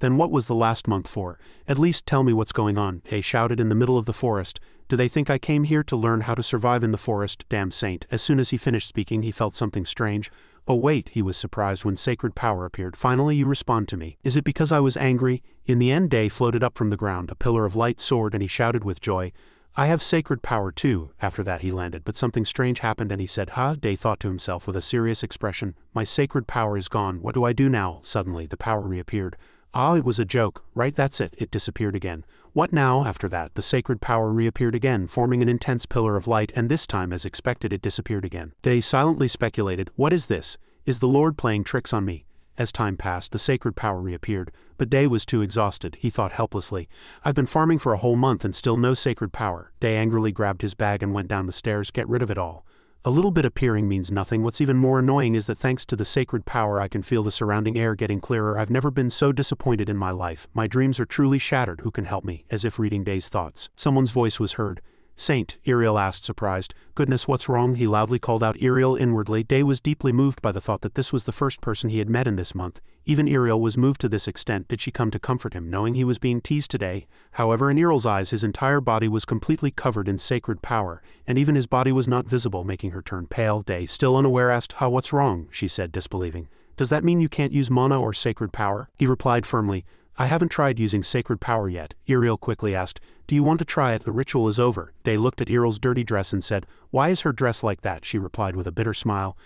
Then what was the last month for? At least tell me what's going on. He shouted in the middle of the forest. Do they think I came here to learn how to survive in the forest? Damn Saint. As soon as he finished speaking, he felt something strange. Oh wait, he was surprised when sacred power appeared. Finally you respond to me. Is it because I was angry? In the end, Day floated up from the ground, a pillar of light soared, and he shouted with joy, I have sacred power too. After that he landed, but something strange happened and he said, Day thought to himself with a serious expression, my sacred power is gone. What do I do now? Suddenly the power reappeared. It was a joke, right? That's it. It disappeared again. What now? After that, the sacred power reappeared again, forming an intense pillar of light, and this time, as expected, it disappeared again. Day silently speculated, what is this? Is the Lord playing tricks on me? As time passed, the sacred power reappeared, but Day was too exhausted. He thought helplessly, "I've been farming for a whole month and still no sacred power." Day angrily grabbed his bag and went down the stairs. "Get rid of it all. A little bit appearing means nothing. What's even more annoying is that thanks to the sacred power I can feel the surrounding air getting clearer. I've never been so disappointed in my life. My dreams are truly shattered. Who can help me?" As if reading Day's thoughts, someone's voice was heard. "Saint," Iriel asked, surprised. "Goodness, what's wrong?" he loudly called out. Iriel inwardly, Day was deeply moved by the thought that this was the first person he had met in this month. Even Iriel was moved to this extent. Did she come to comfort him, knowing he was being teased today? However, in Iriel's eyes, his entire body was completely covered in sacred power, and even his body was not visible, making her turn pale. Day, still unaware, asked, "What's wrong?" she said, disbelieving. "Does that mean you can't use mana or sacred power?" He replied firmly, "I haven't tried using sacred power yet." Iriel quickly asked, "Do you want to try it? The ritual is over." Day looked at Iriel's dirty dress and said, "Why is her dress like that?" She replied with a bitter smile,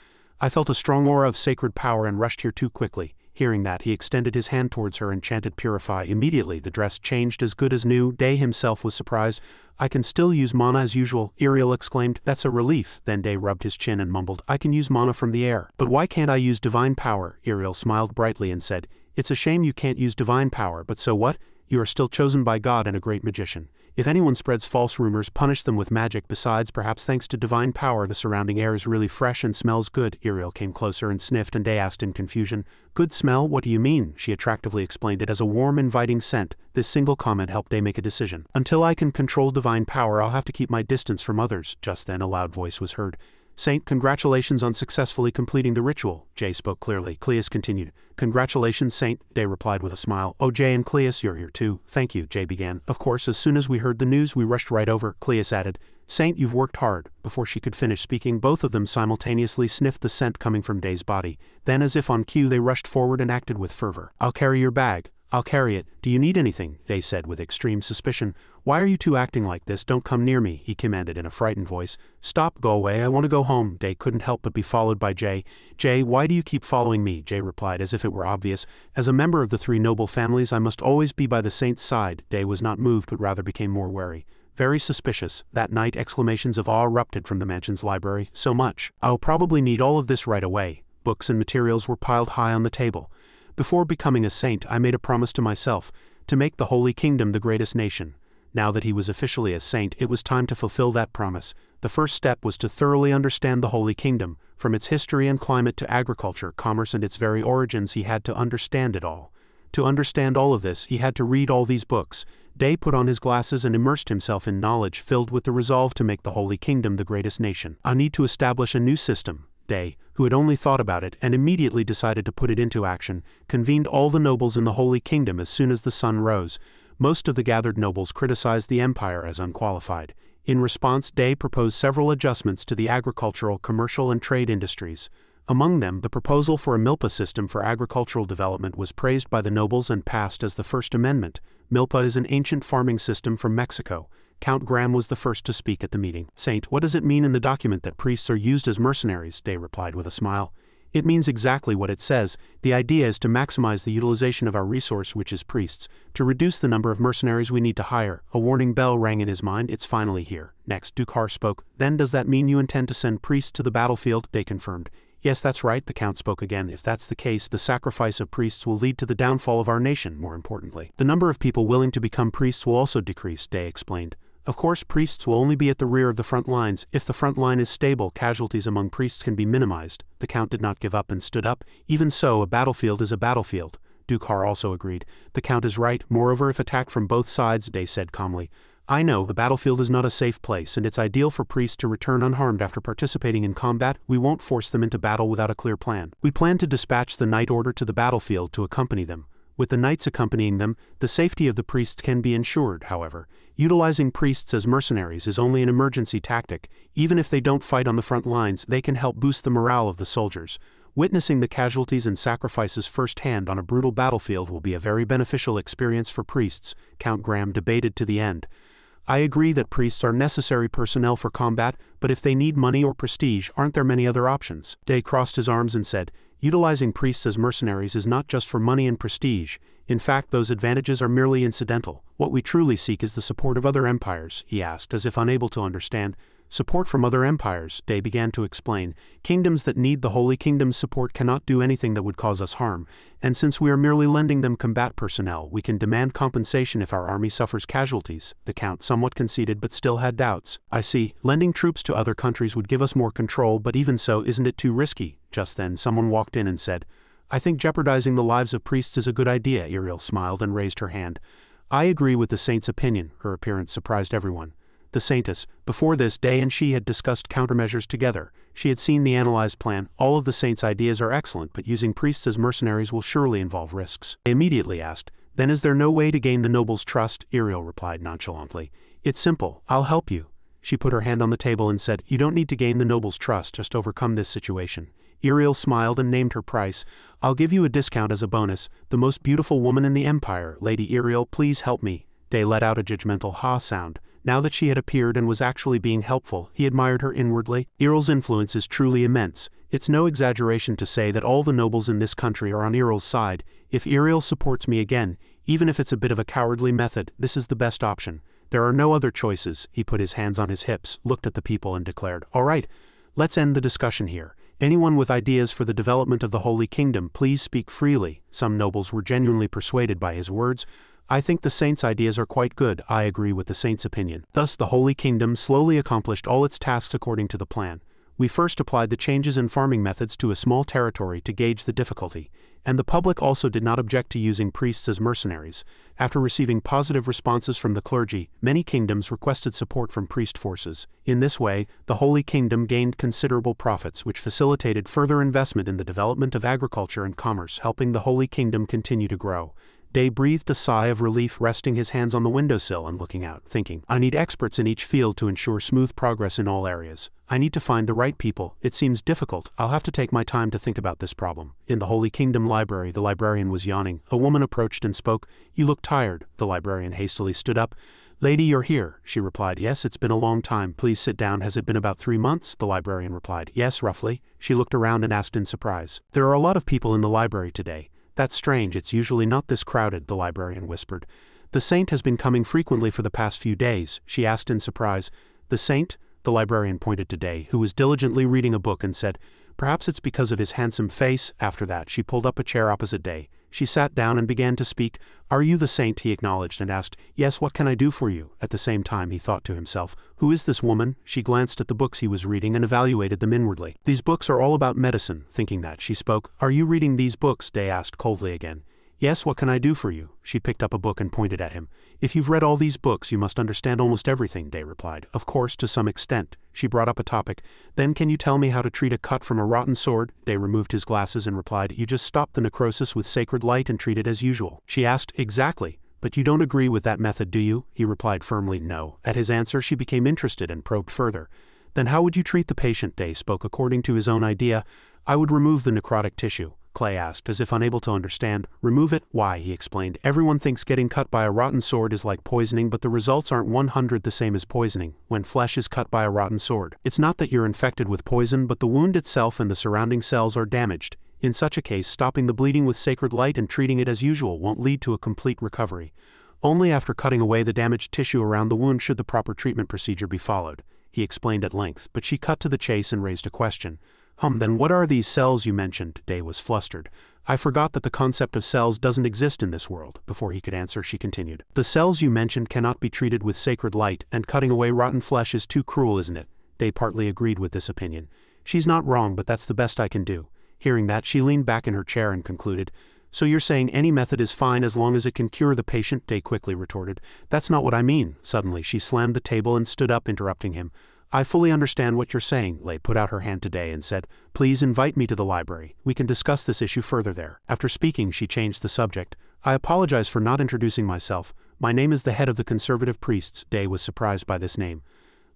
"I felt a strong aura of sacred power and rushed here too quickly." Hearing that, he extended his hand towards her and chanted, "Purify." Immediately, the dress changed as good as new. Day himself was surprised. "I can still use mana as usual," Iriel exclaimed. "That's a relief." Then Day rubbed his chin and mumbled, "I can use mana from the air. But why can't I use divine power?" Iriel smiled brightly and said, "It's a shame you can't use divine power, but so what? You are still chosen by God and a great magician. If anyone spreads false rumors, punish them with magic. Besides, perhaps thanks to divine power, the surrounding air is really fresh and smells good." Iriel came closer and sniffed, and Day asked in confusion, "Good smell? What do you mean?" She attractively explained it as a warm, inviting scent. This single comment helped Day make a decision. "Until I can control divine power, I'll have to keep my distance from others." Just then, a loud voice was heard. "Saint, congratulations on successfully completing the ritual." Jay spoke clearly. Cleus continued, "Congratulations, Saint," Day replied with a smile. "Oh, Jay and Cleus, you're here too." "Thank you," Jay began. "Of course, as soon as we heard the news, we rushed right over." Cleus added, "Saint, you've worked hard." Before she could finish speaking, both of them simultaneously sniffed the scent coming from Day's body. Then, as if on cue, they rushed forward and acted with fervor. "I'll carry your bag." "I'll carry it. Do you need anything?" Day said with extreme suspicion. "Why are you two acting like this? Don't come near me," he commanded in a frightened voice. "Stop, go away, I want to go home." Day couldn't help but be followed by Jay. "Jay, why do you keep following me?" Jay replied as if it were obvious. "As a member of the three noble families, I must always be by the saint's side." Day was not moved but rather became more wary. "Very suspicious." That night, exclamations of awe erupted from the mansion's library. "So much. I'll probably need all of this right away." Books and materials were piled high on the table. "Before becoming a saint, I made a promise to myself, to make the Holy Kingdom the greatest nation." Now that he was officially a saint, it was time to fulfill that promise. The first step was to thoroughly understand the Holy Kingdom. From its history and climate to agriculture, commerce and its very origins, he had to understand it all. To understand all of this, he had to read all these books. Day put on his glasses and immersed himself in knowledge, filled with the resolve to make the Holy Kingdom the greatest nation. "I need to establish a new system." Day, who had only thought about it and immediately decided to put it into action, convened all the nobles in the Holy Kingdom as soon as the sun rose. Most of the gathered nobles criticized the empire as unqualified. In response, Day proposed several adjustments to the agricultural, commercial, and trade industries. Among them, the proposal for a milpa system for agricultural development was praised by the nobles and passed as the First Amendment. Milpa is an ancient farming system from Mexico. Count Graham was the first to speak at the meeting. "Saint, what does it mean in the document that priests are used as mercenaries?" Day replied with a smile. "It means exactly what it says. The idea is to maximize the utilization of our resource, which is priests, to reduce the number of mercenaries we need to hire." A warning bell rang in his mind. "It's finally here." Next, Dukhar spoke. "Then does that mean you intend to send priests to the battlefield?" Day confirmed. "Yes, that's right," the Count spoke again. "If that's the case, the sacrifice of priests will lead to the downfall of our nation. More importantly, the number of people willing to become priests will also decrease," Day explained. "Of course, priests will only be at the rear of the front lines. If the front line is stable, casualties among priests can be minimized." The Count did not give up and stood up. "Even so, a battlefield is a battlefield." Dukhar also agreed. "The Count is right. Moreover, if attacked from both sides," Day said calmly. "I know, the battlefield is not a safe place, and it's ideal for priests to return unharmed after participating in combat. We won't force them into battle without a clear plan. We plan to dispatch the Knight Order to the battlefield to accompany them. With the knights accompanying them, the safety of the priests can be ensured, however. Utilizing priests as mercenaries is only an emergency tactic. Even if they don't fight on the front lines, they can help boost the morale of the soldiers. Witnessing the casualties and sacrifices firsthand on a brutal battlefield will be a very beneficial experience for priests," Count Graham debated to the end. "I agree that priests are necessary personnel for combat, but if they need money or prestige, aren't there many other options?" Day crossed his arms and said, "Utilizing priests as mercenaries is not just for money and prestige. In fact, those advantages are merely incidental. What we truly seek is the support of other empires," he asked, as if unable to understand. Support from other empires, Day began to explain. Kingdoms that need the Holy Kingdom's support cannot do anything that would cause us harm, and since we are merely lending them combat personnel, we can demand compensation if our army suffers casualties. The Count somewhat conceded but still had doubts. I see, lending troops to other countries would give us more control, but even so, isn't it too risky? Just then, someone walked in and said, I think jeopardizing the lives of priests is a good idea. Iriel smiled and raised her hand. I agree with the saint's opinion. Her appearance surprised everyone. The saintess, before this, Day and she had discussed countermeasures together. She had seen the analyzed plan. All of the saint's ideas are excellent, but using priests as mercenaries will surely involve risks. They immediately asked, Then is there no way to gain the noble's trust? Iriel replied nonchalantly. It's simple. I'll help you. She put her hand on the table and said, You don't need to gain the noble's trust, just overcome this situation. Iriel smiled and named her price. I'll give you a discount as a bonus. The most beautiful woman in the empire. Lady Iriel, please help me. Day let out a judgmental ha sound. Now that she had appeared and was actually being helpful, he admired her inwardly. Iriel's influence is truly immense. It's no exaggeration to say that all the nobles in this country are on Iriel's side. If Iriel supports me again, even if it's a bit of a cowardly method, this is the best option. There are no other choices. He put his hands on his hips, looked at the people and declared, All right, let's end the discussion here. Anyone with ideas for the development of the Holy Kingdom, please speak freely. Some nobles were genuinely persuaded by his words. I think the saint's ideas are quite good. I agree with the saint's opinion. Thus the Holy Kingdom slowly accomplished all its tasks according to the plan. We first applied the changes in farming methods to a small territory to gauge the difficulty, and the public also did not object to using priests as mercenaries. After receiving positive responses from the clergy, many kingdoms requested support from priest forces. In this way, the Holy Kingdom gained considerable profits, which facilitated further investment in the development of agriculture and commerce, helping the Holy Kingdom continue to grow. Day breathed a sigh of relief, resting his hands on the windowsill and looking out, thinking, I need experts in each field to ensure smooth progress in all areas. I need to find the right people. It seems difficult. I'll have to take my time to think about this problem. In the Holy Kingdom library, the librarian was yawning. A woman approached and spoke. You look tired. The librarian hastily stood up. Lady, you're here. She replied, Yes, it's been a long time. Please sit down. Has it been about 3 months? The librarian replied, Yes, roughly. She looked around and asked in surprise. There are a lot of people in the library today. That's strange, it's usually not this crowded, the librarian whispered. The saint has been coming frequently for the past few days, she asked in surprise. The saint? The librarian pointed to Day, who was diligently reading a book, and said, Perhaps it's because of his handsome face. After that, she pulled up a chair opposite Day. She sat down and began to speak. Are you the saint? He acknowledged and asked, Yes, what can I do for you? At the same time he thought to himself, Who is this woman? She glanced at the books he was reading and evaluated them inwardly. These books are all about medicine. Thinking that, she spoke. Are you reading these books? Day asked coldly again. Yes, what can I do for you? She picked up a book and pointed at him. If you've read all these books, you must understand almost everything, Day replied. Of course, to some extent. She brought up a topic. Then can you tell me how to treat a cut from a rotten sword? Day removed his glasses and replied, You just stop the necrosis with sacred light and treat it as usual. She asked, Exactly. But you don't agree with that method, do you? He replied firmly, No. At his answer, she became interested and probed further. Then how would you treat the patient? Day spoke according to his own idea. I would remove the necrotic tissue. Clay asked, as if unable to understand. Remove it? Why, he explained. Everyone thinks getting cut by a rotten sword is like poisoning, but the results aren't 100 the same as poisoning, when flesh is cut by a rotten sword. It's not that you're infected with poison, but the wound itself and the surrounding cells are damaged. In such a case, stopping the bleeding with sacred light and treating it as usual won't lead to a complete recovery. Only after cutting away the damaged tissue around the wound should the proper treatment procedure be followed, he explained at length, but she cut to the chase and raised a question. Then what are these cells you mentioned? Day was flustered. I forgot that the concept of cells doesn't exist in this world. Before he could answer, she continued. The cells you mentioned cannot be treated with sacred light, and cutting away rotten flesh is too cruel, isn't it? Day partly agreed with this opinion. She's not wrong, but that's the best I can do. Hearing that, she leaned back in her chair and concluded. So you're saying any method is fine as long as it can cure the patient? Day quickly retorted. That's not what I mean. Suddenly she slammed the table and stood up, interrupting him. I fully understand what you're saying. Lei put out her hand to Day and said, Please invite me to the library. We can discuss this issue further there. After speaking, she changed the subject. I apologize for not introducing myself. My name is the head of the conservative priests. Day was surprised by this name.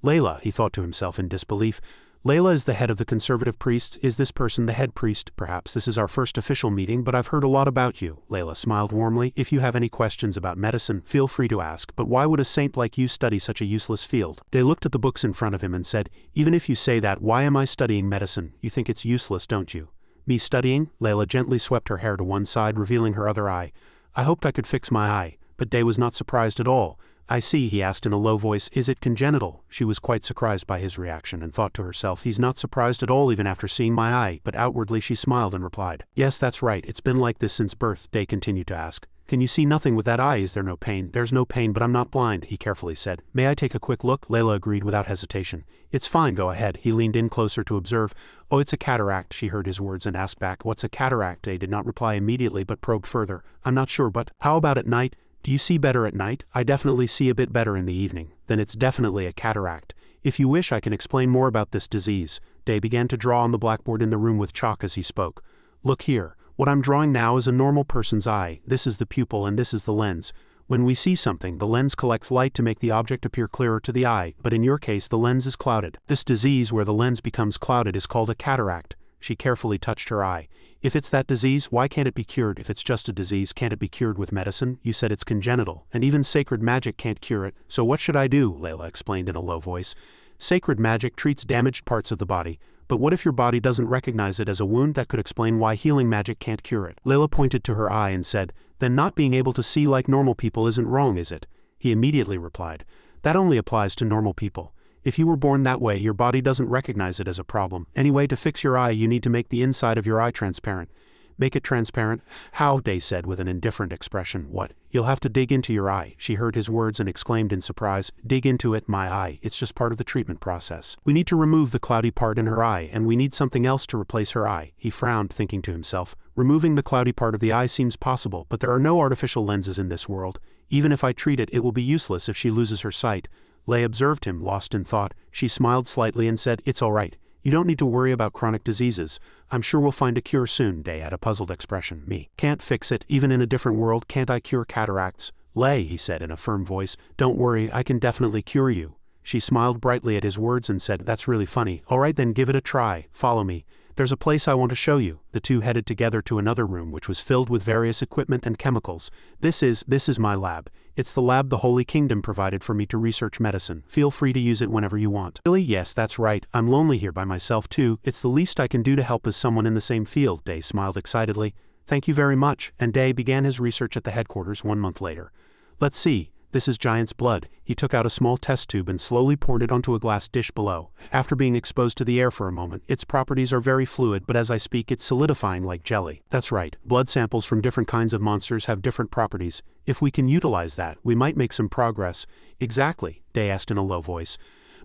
Layla, he thought to himself in disbelief. Layla is the head of the conservative priests. Is this person the head priest? Perhaps this is our first official meeting, but I've heard a lot about you. Layla smiled warmly. If you have any questions about medicine, feel free to ask, but why would a saint like you study such a useless field? Day looked at the books in front of him and said, Even if you say that, why am I studying medicine? You think it's useless, don't you? Me studying? Layla gently swept her hair to one side, revealing her other eye. I hoped I could fix my eye, but Day was not surprised at all. I see, he asked in a low voice. Is it congenital? She was quite surprised by his reaction and thought to herself, he's not surprised at all even after seeing my eye, but outwardly she smiled and replied. Yes, that's right, it's been like this since birth. Day continued to ask. Can you see nothing with that eye? Is there no pain? There's no pain, but I'm not blind, he carefully said. May I take a quick look? Layla agreed without hesitation. It's fine, go ahead. He leaned in closer to observe. Oh, it's a cataract, she heard his words and asked back. What's a cataract? Day did not reply immediately but probed further. I'm not sure, but how about at night? Do you see better at night? I definitely see a bit better in the evening. Then it's definitely a cataract. If you wish, I can explain more about this disease. Day began to draw on the blackboard in the room with chalk as he spoke. Look here. What I'm drawing now is a normal person's eye. This is the pupil and this is the lens. When we see something, the lens collects light to make the object appear clearer to the eye, but in your case the lens is clouded. This disease where the lens becomes clouded is called a cataract. She carefully touched her eye. If it's that disease, why can't it be cured? If it's just a disease, can't it be cured with medicine? You said it's congenital, and even sacred magic can't cure it, so what should I do? Layla explained in a low voice. Sacred magic treats damaged parts of the body. But what if your body doesn't recognize it as a wound? That could explain why healing magic can't cure it. Layla pointed to her eye and said, then not being able to see like normal people isn't wrong, is it? He immediately replied, that only applies to normal people. If you were born that way, your body doesn't recognize it as a problem. Anyway, to fix your eye, you need to make the inside of your eye transparent. Make it transparent? How? Day said with an indifferent expression. What? You'll have to dig into your eye. She heard his words and exclaimed in surprise. Dig into it, my eye. It's just part of the treatment process. We need to remove the cloudy part in her eye, and we need something else to replace her eye. He frowned, thinking to himself. Removing the cloudy part of the eye seems possible, but there are no artificial lenses in this world. Even if I treat it, it will be useless if she loses her sight. Lay observed him, lost in thought. She smiled slightly and said, it's all right. You don't need to worry about chronic diseases. I'm sure we'll find a cure soon. Day had a puzzled expression. Me. Can't fix it, even in a different world. Can't I cure cataracts? Lay, he said in a firm voice. Don't worry, I can definitely cure you. She smiled brightly at his words and said, that's really funny. All right then, give it a try. Follow me. There's a place I want to show you. The two headed together to another room which was filled with various equipment and chemicals. This is my lab. It's the lab the Holy Kingdom provided for me to research medicine. Feel free to use it whenever you want. Really? Yes, that's right. I'm lonely here by myself too. It's the least I can do to help as someone in the same field. Day smiled excitedly. Thank you very much. And Day began his research at the headquarters 1 month later. Let's see. This is giant's blood. He took out a small test tube and slowly poured it onto a glass dish below. After being exposed to the air for a moment, its properties are very fluid, but as I speak it's solidifying like jelly. That's right. Blood samples from different kinds of monsters have different properties. If we can utilize that, we might make some progress. Exactly, Day asked in a low voice.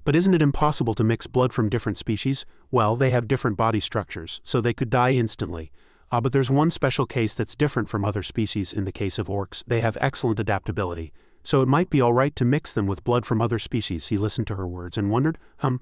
But isn't it impossible to mix blood from different species? Well, they have different body structures, so they could die instantly. But there's one special case that's different from other species. In the case of orcs, they have excellent adaptability. So it might be all right to mix them with blood from other species. He listened to her words and wondered,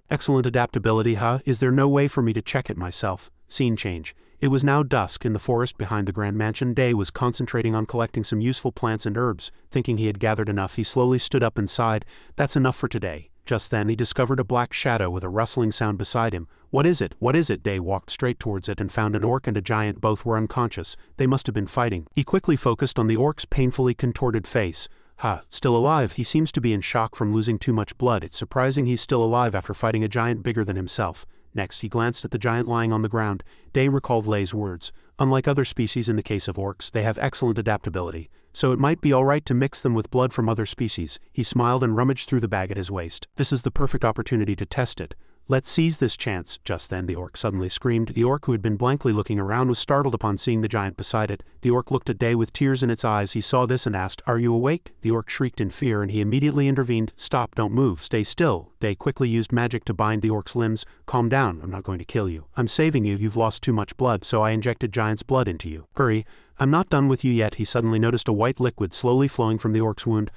excellent adaptability, huh? Is there no way for me to check it myself? Scene change. It was now dusk in the forest behind the grand mansion. Day was concentrating on collecting some useful plants and herbs. Thinking he had gathered enough, he slowly stood up and sighed. That's enough for today. Just then he discovered a black shadow with a rustling sound beside him. What is it? What is it? Day walked straight towards it and found an orc and a giant. Both were unconscious. They must have been fighting. He quickly focused on the orc's painfully contorted face. Still alive. He seems to be in shock from losing too much blood. It's surprising he's still alive after fighting a giant bigger than himself. Next, he glanced at the giant lying on the ground. Day recalled Lay's words. Unlike other species in the case of orcs, they have excellent adaptability. So it might be all right to mix them with blood from other species. He smiled and rummaged through the bag at his waist. This is the perfect opportunity to test it. Let's seize this chance. Just then the orc suddenly screamed. The orc, who had been blankly looking around, was startled upon seeing the giant beside it. The orc looked at Day with tears in its eyes. He saw this and asked, "Are you awake?" The orc shrieked in fear and he immediately intervened. "Stop, don't move, stay still." Day quickly used magic to bind the orc's limbs. "Calm down, I'm not going to kill you. I'm saving you, you've lost too much blood, so I injected giant's blood into you. Hurry. I'm not done with you yet." He suddenly noticed a white liquid slowly flowing from the orc's wound.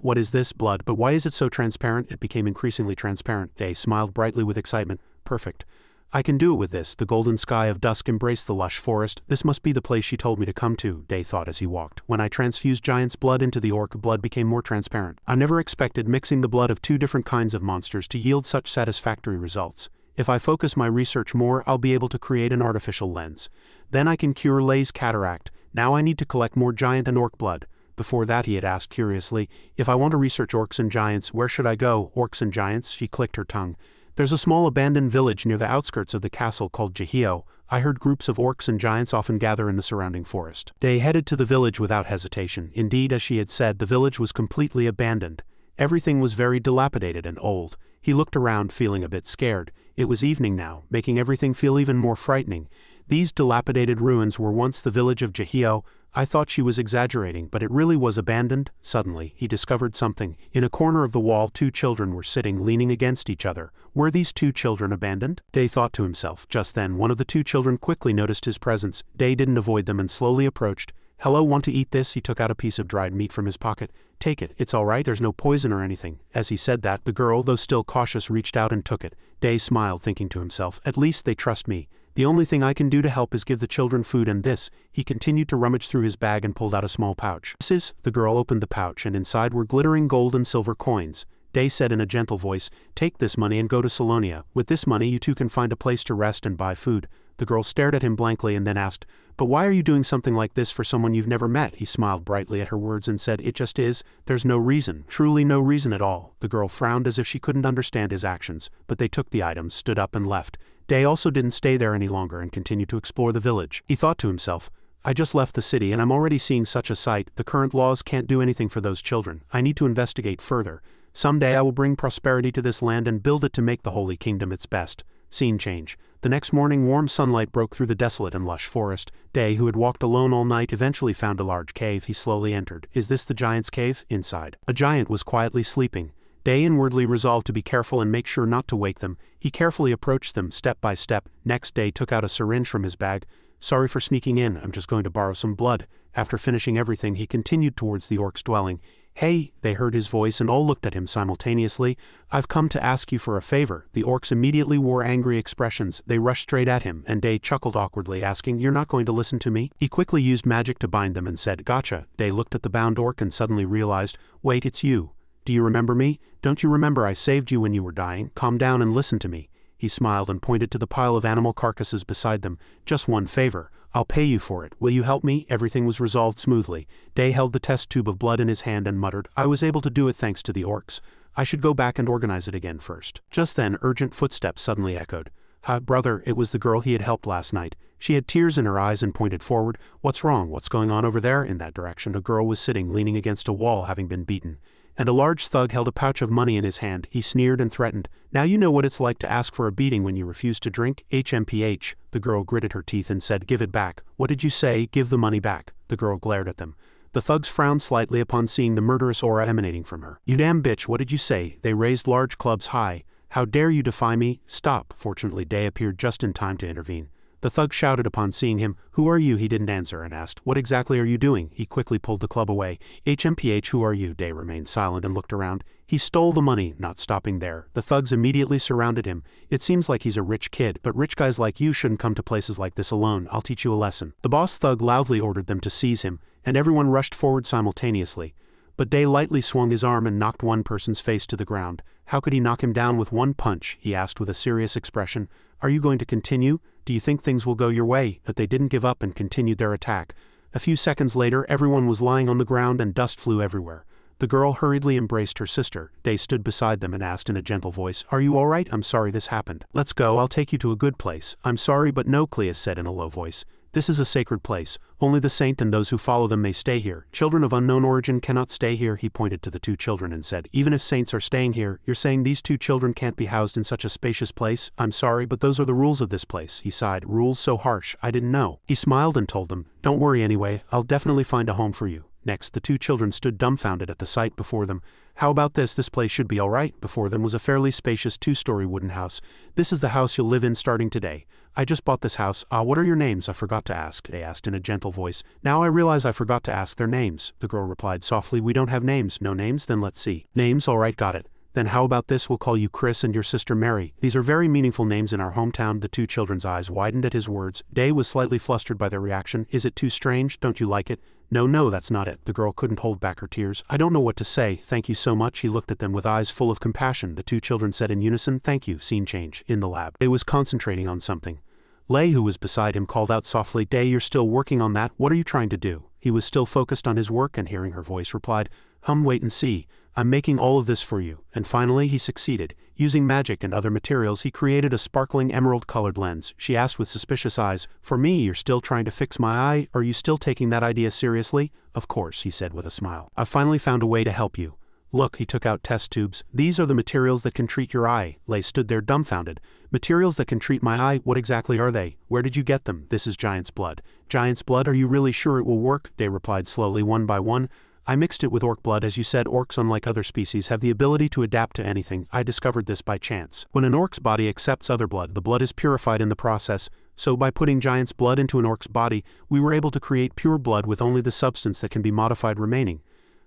What is this? Blood. But why is it so transparent? It became increasingly transparent. Day smiled brightly with excitement. Perfect. I can do it with this. The golden sky of dusk embraced the lush forest. This must be the place she told me to come to, Day thought as he walked. When I transfused giant's blood into the orc, the blood became more transparent. I never expected mixing the blood of two different kinds of monsters to yield such satisfactory results. If I focus my research more, I'll be able to create an artificial lens. Then I can cure Lay's cataract. Now I need to collect more giant and orc blood. Before that he had asked curiously, "If I want to research orcs and giants, where should I go?" "Orcs and giants?" She clicked her tongue. "There's a small abandoned village near the outskirts of the castle called Jihio. I heard groups of orcs and giants often gather in the surrounding forest." Day headed to the village without hesitation. Indeed, as she had said, the village was completely abandoned. Everything was very dilapidated and old. He looked around, feeling a bit scared. It was evening now, making everything feel even more frightening. These dilapidated ruins were once the village of Jihyo. I thought she was exaggerating, but it really was abandoned. Suddenly, he discovered something. In a corner of the wall, two children were sitting, leaning against each other. Were these two children abandoned? Day thought to himself. Just then, one of the two children quickly noticed his presence. Day didn't avoid them and slowly approached. "Hello, want to eat this?" He took out a piece of dried meat from his pocket. "Take it, it's all right, there's no poison or anything." As he said that, the girl, though still cautious, reached out and took it. Day smiled, thinking to himself, "At least they trust me. The only thing I can do to help is give the children food and this." He continued to rummage through his bag and pulled out a small pouch. "This is..." The girl opened the pouch and inside were glittering gold and silver coins. Day said in a gentle voice, "Take this money and go to Salonia. With this money you two can find a place to rest and buy food." The girl stared at him blankly and then asked, "But why are you doing something like this for someone you've never met?" He smiled brightly at her words and said, "It just is. There's no reason, truly no reason at all." The girl frowned as if she couldn't understand his actions, but they took the items, stood up and left. Day also didn't stay there any longer and continued to explore the village. He thought to himself, "I just left the city and I'm already seeing such a sight. The current laws can't do anything for those children. I need to investigate further. Someday I will bring prosperity to this land and build it to make the Holy Kingdom its best." Scene change. The next morning, warm sunlight broke through the desolate and lush forest. Day, who had walked alone all night, eventually found a large cave. He slowly entered. "Is this the giant's cave?" Inside, a giant was quietly sleeping. Day inwardly resolved to be careful and make sure not to wake them. He carefully approached them step by step. Next, Day took out a syringe from his bag. "Sorry for sneaking in, I'm just going to borrow some blood." After finishing everything, he continued towards the orc's dwelling. "Hey," they heard his voice and all looked at him simultaneously. "I've come to ask you for a favor." The orcs immediately wore angry expressions. They rushed straight at him, and Day chuckled awkwardly, asking, "You're not going to listen to me?" He quickly used magic to bind them and said, "Gotcha." Day looked at the bound orc and suddenly realized, "Wait, it's you. Do you remember me? Don't you remember I saved you when you were dying? Calm down and listen to me." He smiled and pointed to the pile of animal carcasses beside them. "Just one favor. I'll pay you for it. Will you help me?" Everything was resolved smoothly. Day held the test tube of blood in his hand and muttered, "I was able to do it thanks to the orcs. I should go back and organize it again first." Just then, urgent footsteps suddenly echoed. "Hi, brother," it was the girl he had helped last night. She had tears in her eyes and pointed forward. "What's wrong? What's going on over there?" In that direction, a girl was sitting, leaning against a wall, having been beaten. And a large thug held a pouch of money in his hand. He sneered and threatened, "Now you know what it's like to ask for a beating when you refuse to drink." "HMPH. The girl gritted her teeth and said, "Give it back." "What did you say?" "Give the money back." The girl glared at them. The thugs frowned slightly upon seeing the murderous aura emanating from her. "You damn bitch, what did you say?" They raised large clubs high. "How dare you defy me? Stop." Fortunately, Day appeared just in time to intervene. The thug shouted upon seeing him, "Who are you?" He didn't answer and asked, "What exactly are you doing?" He quickly pulled the club away. "HMPH, who are you?" Day remained silent and looked around. "He stole the money." Not stopping there, the thugs immediately surrounded him. "It seems like he's a rich kid, but rich guys like you shouldn't come to places like this alone. I'll teach you a lesson." The boss thug loudly ordered them to seize him, and everyone rushed forward simultaneously. But Day lightly swung his arm and knocked one person's face to the ground. How could he knock him down with one punch? He asked with a serious expression. "Are you going to continue? Do you think things will go your way?" But they didn't give up and continued their attack. A few seconds later, everyone was lying on the ground and dust flew everywhere. The girl hurriedly embraced her sister. Day stood beside them and asked in a gentle voice, "Are you all right? I'm sorry this happened." "Let's go, I'll take you to a good place." "I'm sorry but no," Cleus said in a low voice. "This is a sacred place. Only the saint and those who follow them may stay here. Children of unknown origin cannot stay here." He pointed to the two children and said, "Even if saints are staying here, you're saying these two children can't be housed in such a spacious place?" "I'm sorry, but those are the rules of this place." He sighed. "Rules so harsh, I didn't know." He smiled and told them, "Don't worry anyway, I'll definitely find a home for you." Next, the two children stood dumbfounded at the sight before them. "How about this? This place should be all right." Before them was a fairly spacious two-story wooden house. "This is the house you'll live in starting today. I just bought this house." "Ah, what are your names? I forgot to ask," they asked in a gentle voice. "Now I realize I forgot to ask their names." The girl replied softly, "We don't have names." "No names? Then let's see." "Names? All right, got it. Then how about this? We'll call you Chris and your sister Mary. These are very meaningful names in our hometown." The two children's eyes widened at his words. Day was slightly flustered by their reaction. "Is it too strange? Don't you like it?" No, that's not it." The girl couldn't hold back her tears. "I don't know what to say. Thank you so much." He looked at them with eyes full of compassion. The two children said in unison, "Thank you." Scene change. In the lab. Day was concentrating on something. Lei, who was beside him, called out softly, "Day, you're still working on that? What are you trying to do?" He was still focused on his work and hearing her voice replied, Wait and see. I'm making all of this for you." And finally he succeeded. Using magic and other materials, he created a sparkling emerald-colored lens. She asked with suspicious eyes, "For me, you're still trying to fix my eye? Are you still taking that idea seriously?" "Of course," he said with a smile. "I've finally found a way to help you. Look, he took out test tubes. These are the materials that can treat your eye. Lei stood there dumbfounded. Materials that can treat my eye? What exactly are they? Where did you get them? This is giant's blood. Giant's blood? Are you really sure it will work? They replied slowly, one by one. I mixed it with orc blood. As you said, orcs, unlike other species, have the ability to adapt to anything. I discovered this by chance. When an orc's body accepts other blood, the blood is purified in the process. So by putting giant's blood into an orc's body, we were able to create pure blood with only the substance that can be modified remaining.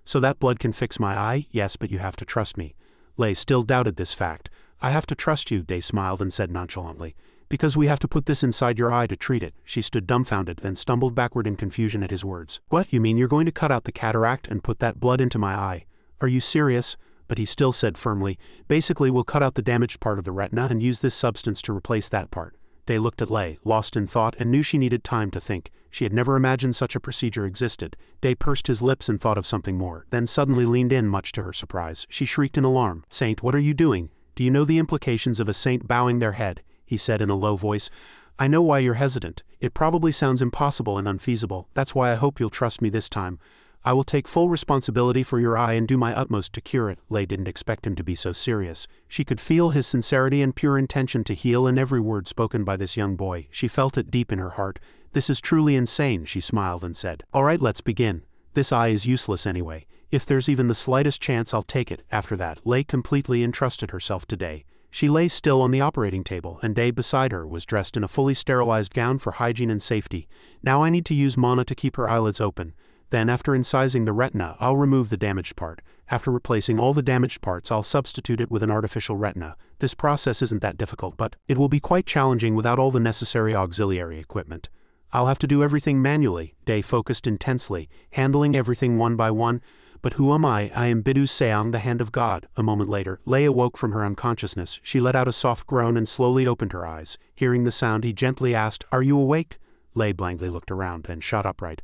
So that blood can fix my eye? Yes, but you have to trust me. Lei still doubted this fact. I have to trust you, Day smiled and said nonchalantly. Because we have to put this inside your eye to treat it. She stood dumbfounded, then stumbled backward in confusion at his words. What, you mean you're going to cut out the cataract and put that blood into my eye? Are you serious? But he still said firmly, basically we'll cut out the damaged part of the retina and use this substance to replace that part. Day looked at Lei, lost in thought, and knew she needed time to think. She had never imagined such a procedure existed. Day pursed his lips and thought of something more, then suddenly leaned in, much to her surprise. She shrieked in alarm. Saint, what are you doing? Do you know the implications of a saint bowing their head? He said in a low voice. I know why you're hesitant. It probably sounds impossible and unfeasible. That's why I hope you'll trust me this time. I will take full responsibility for your eye and do my utmost to cure it. Lei didn't expect him to be so serious. She could feel his sincerity and pure intention to heal in every word spoken by this young boy. She felt it deep in her heart. This is truly insane, she smiled and said. All right, let's begin. This eye is useless anyway. If there's even the slightest chance, I'll take it. After that, Lei completely entrusted herself to Day. She lay still on the operating table, and Day beside her was dressed in a fully sterilized gown for hygiene and safety. Now I need to use mana to keep her eyelids open. Then, after incising the retina, I'll remove the damaged part. After replacing all the damaged parts, I'll substitute it with an artificial retina. This process isn't that difficult, but it will be quite challenging without all the necessary auxiliary equipment. I'll have to do everything manually. Day focused intensely, handling everything one by one. But who am I? I am Bidu Seong, the hand of God. A moment later, Lei awoke from her unconsciousness. She let out a soft groan and slowly opened her eyes. Hearing the sound, he gently asked, Are you awake? Lei blankly looked around and shot upright.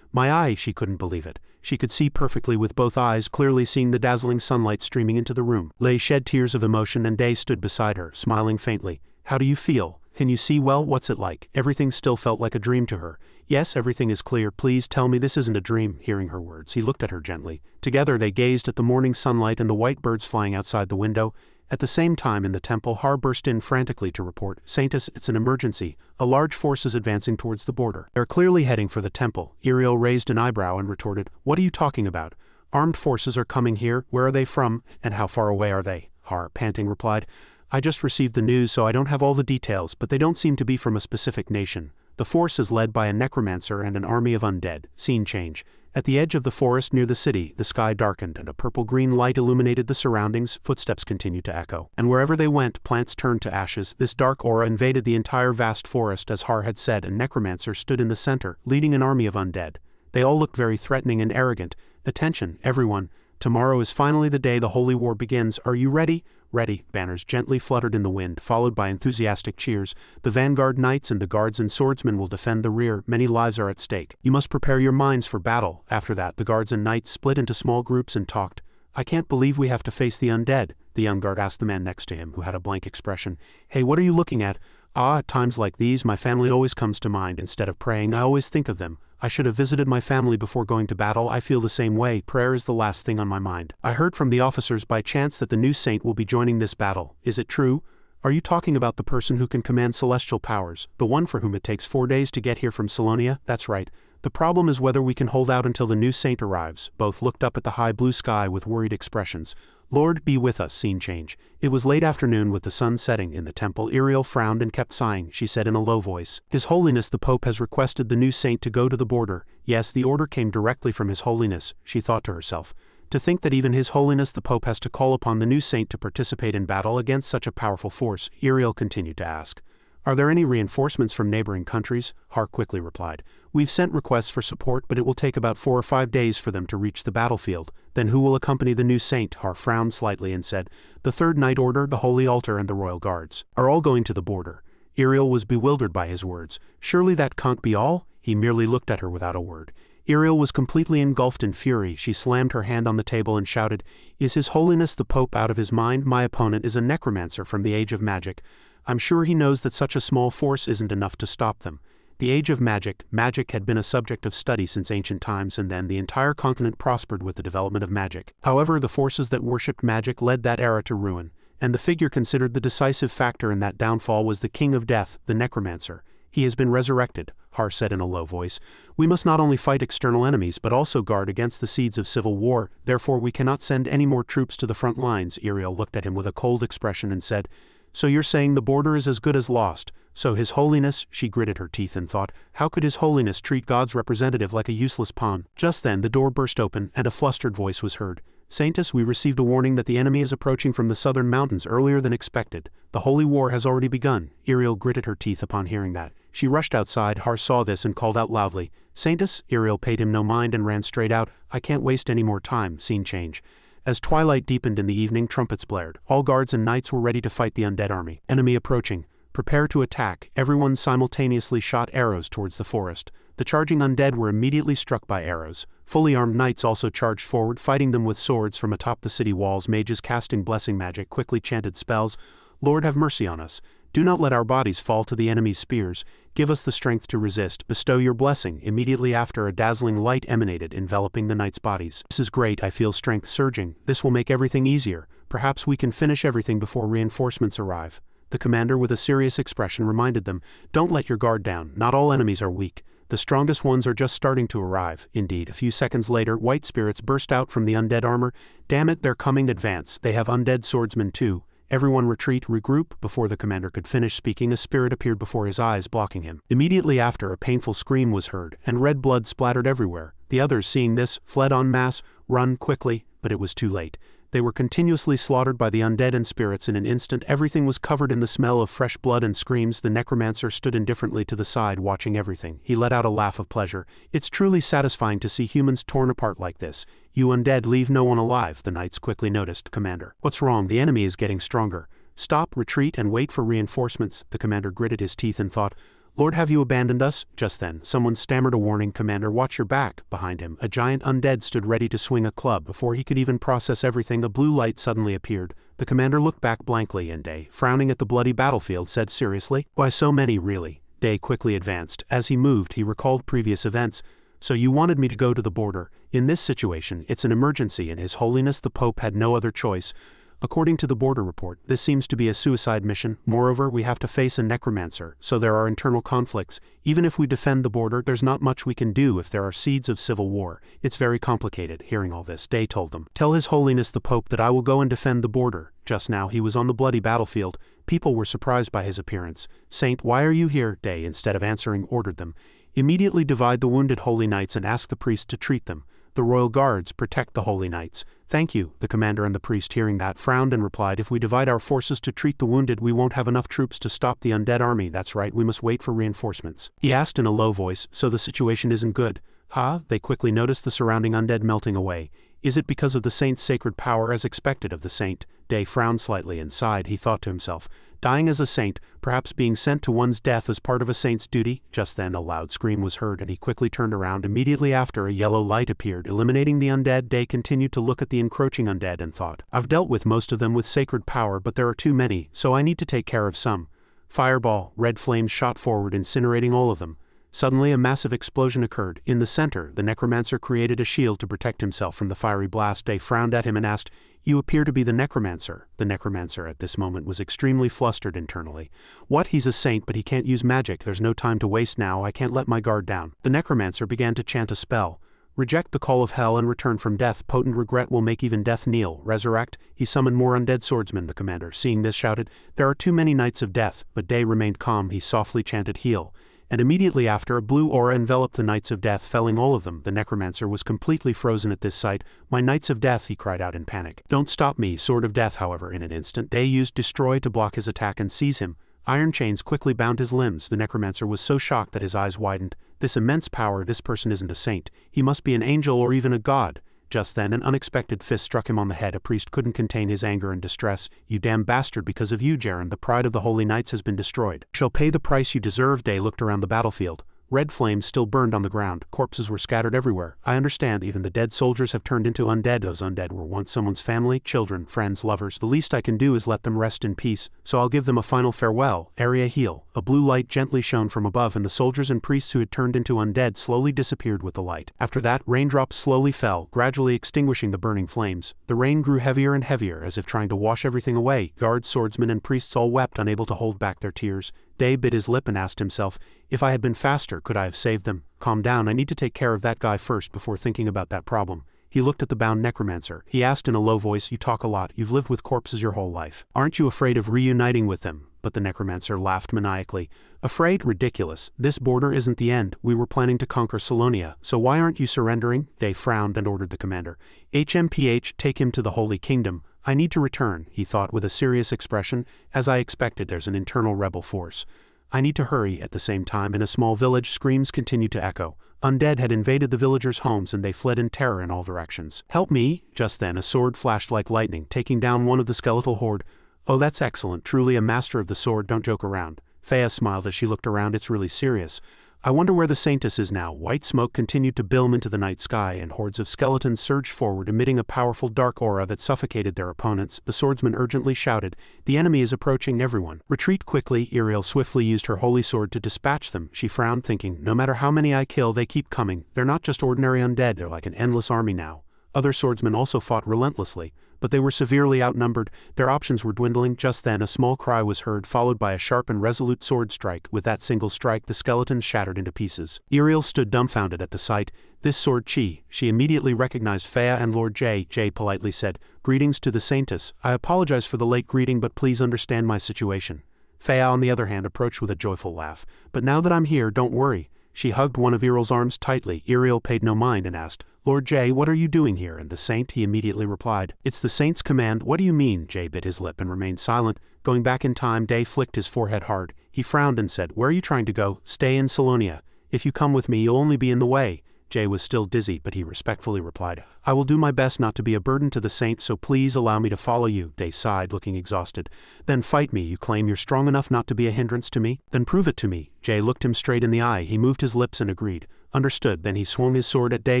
My eye, she couldn't believe it. She could see perfectly with both eyes, clearly seeing the dazzling sunlight streaming into the room. Lei shed tears of emotion and Day stood beside her, smiling faintly. How do you feel? Can you see well? What's it like? Everything still felt like a dream to her. Yes, everything is clear. Please tell me this isn't a dream. Hearing her words, he looked at her gently. Together they gazed at the morning sunlight and the white birds flying outside the window. At the same time in the temple, Har burst in frantically to report, Saintus, it's an emergency. A large force is advancing towards the border. They're clearly heading for the temple. Iriel raised an eyebrow and retorted, What are you talking about? Armed forces are coming here. Where are they from? And how far away are they? Har, panting, replied, I just received the news, so I don't have all the details, but they don't seem to be from a specific nation. The force is led by a necromancer and an army of undead. Scene change. At the edge of the forest near the city, the sky darkened and a purple-green light illuminated the surroundings. Footsteps continued to echo. And wherever they went, plants turned to ashes. This dark aura invaded the entire vast forest. As Har had said, a necromancer stood in the center, leading an army of undead. They all looked very threatening and arrogant. Attention, everyone. Tomorrow is finally the day the holy war begins. Are you ready? Ready. Banners gently fluttered in the wind, followed by enthusiastic cheers. The vanguard knights and the guards and swordsmen will defend the rear. Many lives are at stake. You must prepare your minds for battle. After that, the guards and knights split into small groups and talked. I can't believe we have to face the undead, the young guard asked the man next to him, who had a blank expression. Hey, what are you looking at? At times like these, my family always comes to mind. Instead of praying, I always think of them. I should have visited my family before going to battle. I feel the same way. Prayer is the last thing on my mind. I heard from the officers by chance that the new saint will be joining this battle. Is it true? Are you talking about the person who can command celestial powers, the one for whom it takes 4 days to get here from Salonia? That's right. The problem is whether we can hold out until the new saint arrives. Both looked up at the high blue sky with worried expressions. Lord, be with us. Scene change. It was late afternoon with the sun setting in the temple. Iriel frowned and kept sighing. She said in a low voice, His Holiness the Pope has requested the new saint to go to the border. Yes, the order came directly from His Holiness, she thought to herself. To think that even His Holiness the Pope has to call upon the new saint to participate in battle against such a powerful force. Iriel continued to ask, Are there any reinforcements from neighboring countries? Har quickly replied, We've sent requests for support, but it will take about 4 or 5 days for them to reach the battlefield. Then who will accompany the new saint? Har frowned slightly and said, The Third Knight Order, the Holy Altar and the Royal Guards are all going to the border. Iriel was bewildered by his words. Surely that can't be all? He merely looked at her without a word. Iriel was completely engulfed in fury. She slammed her hand on the table and shouted, Is His Holiness the Pope out of his mind? My opponent is a necromancer from the age of magic. I'm sure he knows that such a small force isn't enough to stop them. The age of magic. Magic had been a subject of study since ancient times, and then the entire continent prospered with the development of magic. However, the forces that worshipped magic led that era to ruin, and the figure considered the decisive factor in that downfall was the King of Death, the Necromancer. He has been resurrected, Har said in a low voice. We must not only fight external enemies but also guard against the seeds of civil war, therefore we cannot send any more troops to the front lines. Iriel looked at him with a cold expression and said, So you're saying the border is as good as lost? So His Holiness, she gritted her teeth and thought, how could His Holiness treat God's representative like a useless pawn? Just then the door burst open and a flustered voice was heard. Saintus, we received a warning that the enemy is approaching from the southern mountains earlier than expected. The holy war has already begun. Iriel gritted her teeth upon hearing that. She rushed outside. Har saw this and called out loudly, Saintus? Iriel paid him no mind and ran straight out. I can't waste any more time. Scene change. As twilight deepened in the evening, trumpets blared. All guards and knights were ready to fight the undead army. Enemy approaching. Prepare to attack. Everyone simultaneously shot arrows towards the forest. The charging undead were immediately struck by arrows. Fully armed knights also charged forward, fighting them with swords from atop the city walls. Mages casting blessing magic quickly chanted spells. Lord, have mercy on us. Do not let our bodies fall to the enemy's spears. Give us the strength to resist. Bestow your blessing. Immediately after, a dazzling light emanated, enveloping the knights' bodies. This is great. I feel strength surging. This will make everything easier. Perhaps we can finish everything before reinforcements arrive. The commander, with a serious expression, reminded them, Don't let your guard down. Not all enemies are weak. The strongest ones are just starting to arrive. Indeed, a few seconds later, white spirits burst out from the undead armor. Damn it, they're coming. Advance. They have undead swordsmen too. Everyone retreat, regroup. Before the commander could finish speaking, a spirit appeared before his eyes, blocking him. Immediately after, a painful scream was heard, and red blood splattered everywhere. The others, seeing this, fled en masse. Run quickly, but it was too late. They were continuously slaughtered by the undead and spirits in an instant. Everything was covered in the smell of fresh blood and screams. The necromancer stood indifferently to the side, watching everything. He let out a laugh of pleasure. It's truly satisfying to see humans torn apart like this. You undead leave no one alive, the knights quickly noticed. Commander, what's wrong? The enemy is getting stronger. Stop, retreat, and wait for reinforcements. The commander gritted his teeth and thought, Lord, have you abandoned us? Just then, someone stammered a warning. Commander, watch your back. Behind him, a giant undead stood ready to swing a club. Before he could even process everything, a blue light suddenly appeared. The commander looked back blankly, and Day, frowning at the bloody battlefield, said seriously, Why so many, really? Day quickly advanced. As he moved, he recalled previous events. So you wanted me to go to the border. In this situation, it's an emergency, and His Holiness the Pope had no other choice. According to the border report, this seems to be a suicide mission. Moreover, we have to face a necromancer, so there are internal conflicts. Even if we defend the border, there's not much we can do if there are seeds of civil war. It's very complicated. Hearing all this, Day told them, Tell His Holiness the Pope that I will go and defend the border. Just now he was on the bloody battlefield. People were surprised by his appearance. Saint, why are you here? Day, instead of answering, ordered them. Immediately divide the wounded holy knights and ask the priest to treat them. The royal guards protect the holy knights. Thank you. The commander and the priest, hearing that, frowned and replied, If we divide our forces to treat the wounded, we won't have enough troops to stop the undead army. That's right, we must wait for reinforcements. He asked in a low voice, So the situation isn't good? Ha? They quickly noticed the surrounding undead melting away. Is it because of the saint's sacred power as expected of the saint? Day frowned slightly and sighed. He thought to himself, Dying as a saint, perhaps being sent to one's death as part of a saint's duty. Just then a loud scream was heard and he quickly turned around. Immediately after, a yellow light appeared, eliminating the undead. Day continued to look at the encroaching undead and thought, I've dealt with most of them with sacred power, but there are too many, so I need to take care of some. Fireball, red flames shot forward, incinerating all of them. Suddenly a massive explosion occurred. In the center, the necromancer created a shield to protect himself from the fiery blast. Day frowned at him and asked, You appear to be the necromancer. The necromancer at this moment was extremely flustered internally. What? He's a saint, but he can't use magic. There's no time to waste now. I can't let my guard down. The necromancer began to chant a spell. Reject the call of hell and return from death. Potent regret will make even death kneel. Resurrect. He summoned more undead swordsmen. The commander, seeing this, shouted, There are too many knights of death. But Day remained calm. He softly chanted heal. And immediately after, a blue aura enveloped the Knights of Death, felling all of them. The necromancer was completely frozen at this sight. My Knights of Death, he cried out in panic. Don't stop me, Sword of Death. However, in an instant, Day used Destroy to block his attack and seize him. Iron chains quickly bound his limbs. The necromancer was so shocked that his eyes widened. This immense power, this person isn't a saint. He must be an angel or even a god. Just then an unexpected fist struck him on the head. A priest couldn't contain his anger and distress. You damn bastard, because of you, Jaren, the pride of the Holy Knights has been destroyed. Shall pay the price you deserve. Day looked around the battlefield. Red flames still burned on the ground, corpses were scattered everywhere. I understand, even the dead soldiers have turned into undead. Those undead were once someone's family, children, friends, lovers. The least I can do is let them rest in peace, so I'll give them a final farewell. Area heal. A blue light gently shone from above, and the soldiers and priests who had turned into undead slowly disappeared with the light. After that, raindrops slowly fell, gradually extinguishing the burning flames. The rain grew heavier and heavier, as if trying to wash everything away. Guards, swordsmen, and priests all wept, unable to hold back their tears. Day bit his lip and asked himself, if I had been faster, could I have saved them? Calm down, I need to take care of that guy first before thinking about that problem. He looked at the bound necromancer. He asked in a low voice, you talk a lot, you've lived with corpses your whole life. Aren't you afraid of reuniting with them? But the necromancer laughed maniacally. Afraid? Ridiculous. This border isn't the end. We were planning to conquer Salonia, so why aren't you surrendering? Day frowned and ordered the commander. HMPH, take him to the Holy Kingdom. I need to return, he thought with a serious expression. As I expected, there's an internal rebel force. I need to hurry. At the same time, in a small village, screams continued to echo. Undead had invaded the villagers' homes and they fled in terror in all directions. Help me! Just then a sword flashed like lightning, taking down one of the skeletal horde. Oh, that's excellent. Truly a master of the sword, don't joke around. Fea smiled as she looked around. It's really serious. I wonder where the Saintess is now. White smoke continued to billow into the night sky, and hordes of skeletons surged forward, emitting a powerful dark aura that suffocated their opponents. The swordsman urgently shouted, the enemy is approaching, everyone. Retreat quickly. Iriel swiftly used her holy sword to dispatch them. She frowned, thinking, no matter how many I kill, they keep coming. They're not just ordinary undead, they're like an endless army now. Other swordsmen also fought relentlessly, but they were severely outnumbered. Their options were dwindling. Just then a small cry was heard, followed by a sharp and resolute sword strike. With that single strike, the skeletons shattered into pieces. Iriel stood dumbfounded at the sight. This sword chi. She immediately recognized Fea and Lord J. J politely said, greetings to the Saintess. I apologize for the late greeting, but please understand my situation. Fea, on the other hand, approached with a joyful laugh. But now that I'm here, don't worry. She hugged one of Iriel's arms tightly. Iriel paid no mind and asked, Lord J, what are you doing here? And the saint, he immediately replied, it's the saint's command. What do you mean? J bit his lip and remained silent. Going back in time, Day flicked his forehead hard. He frowned and said, where are you trying to go? Stay in Salonia. If you come with me, you'll only be in the way. Jay was still dizzy, but he respectfully replied, I will do my best not to be a burden to the saint, so please allow me to follow you. Day sighed, looking exhausted. Then fight me. You claim you're strong enough not to be a hindrance to me? Then prove it to me. Jay looked him straight in the eye. He moved his lips and agreed. Understood. Then he swung his sword at Day,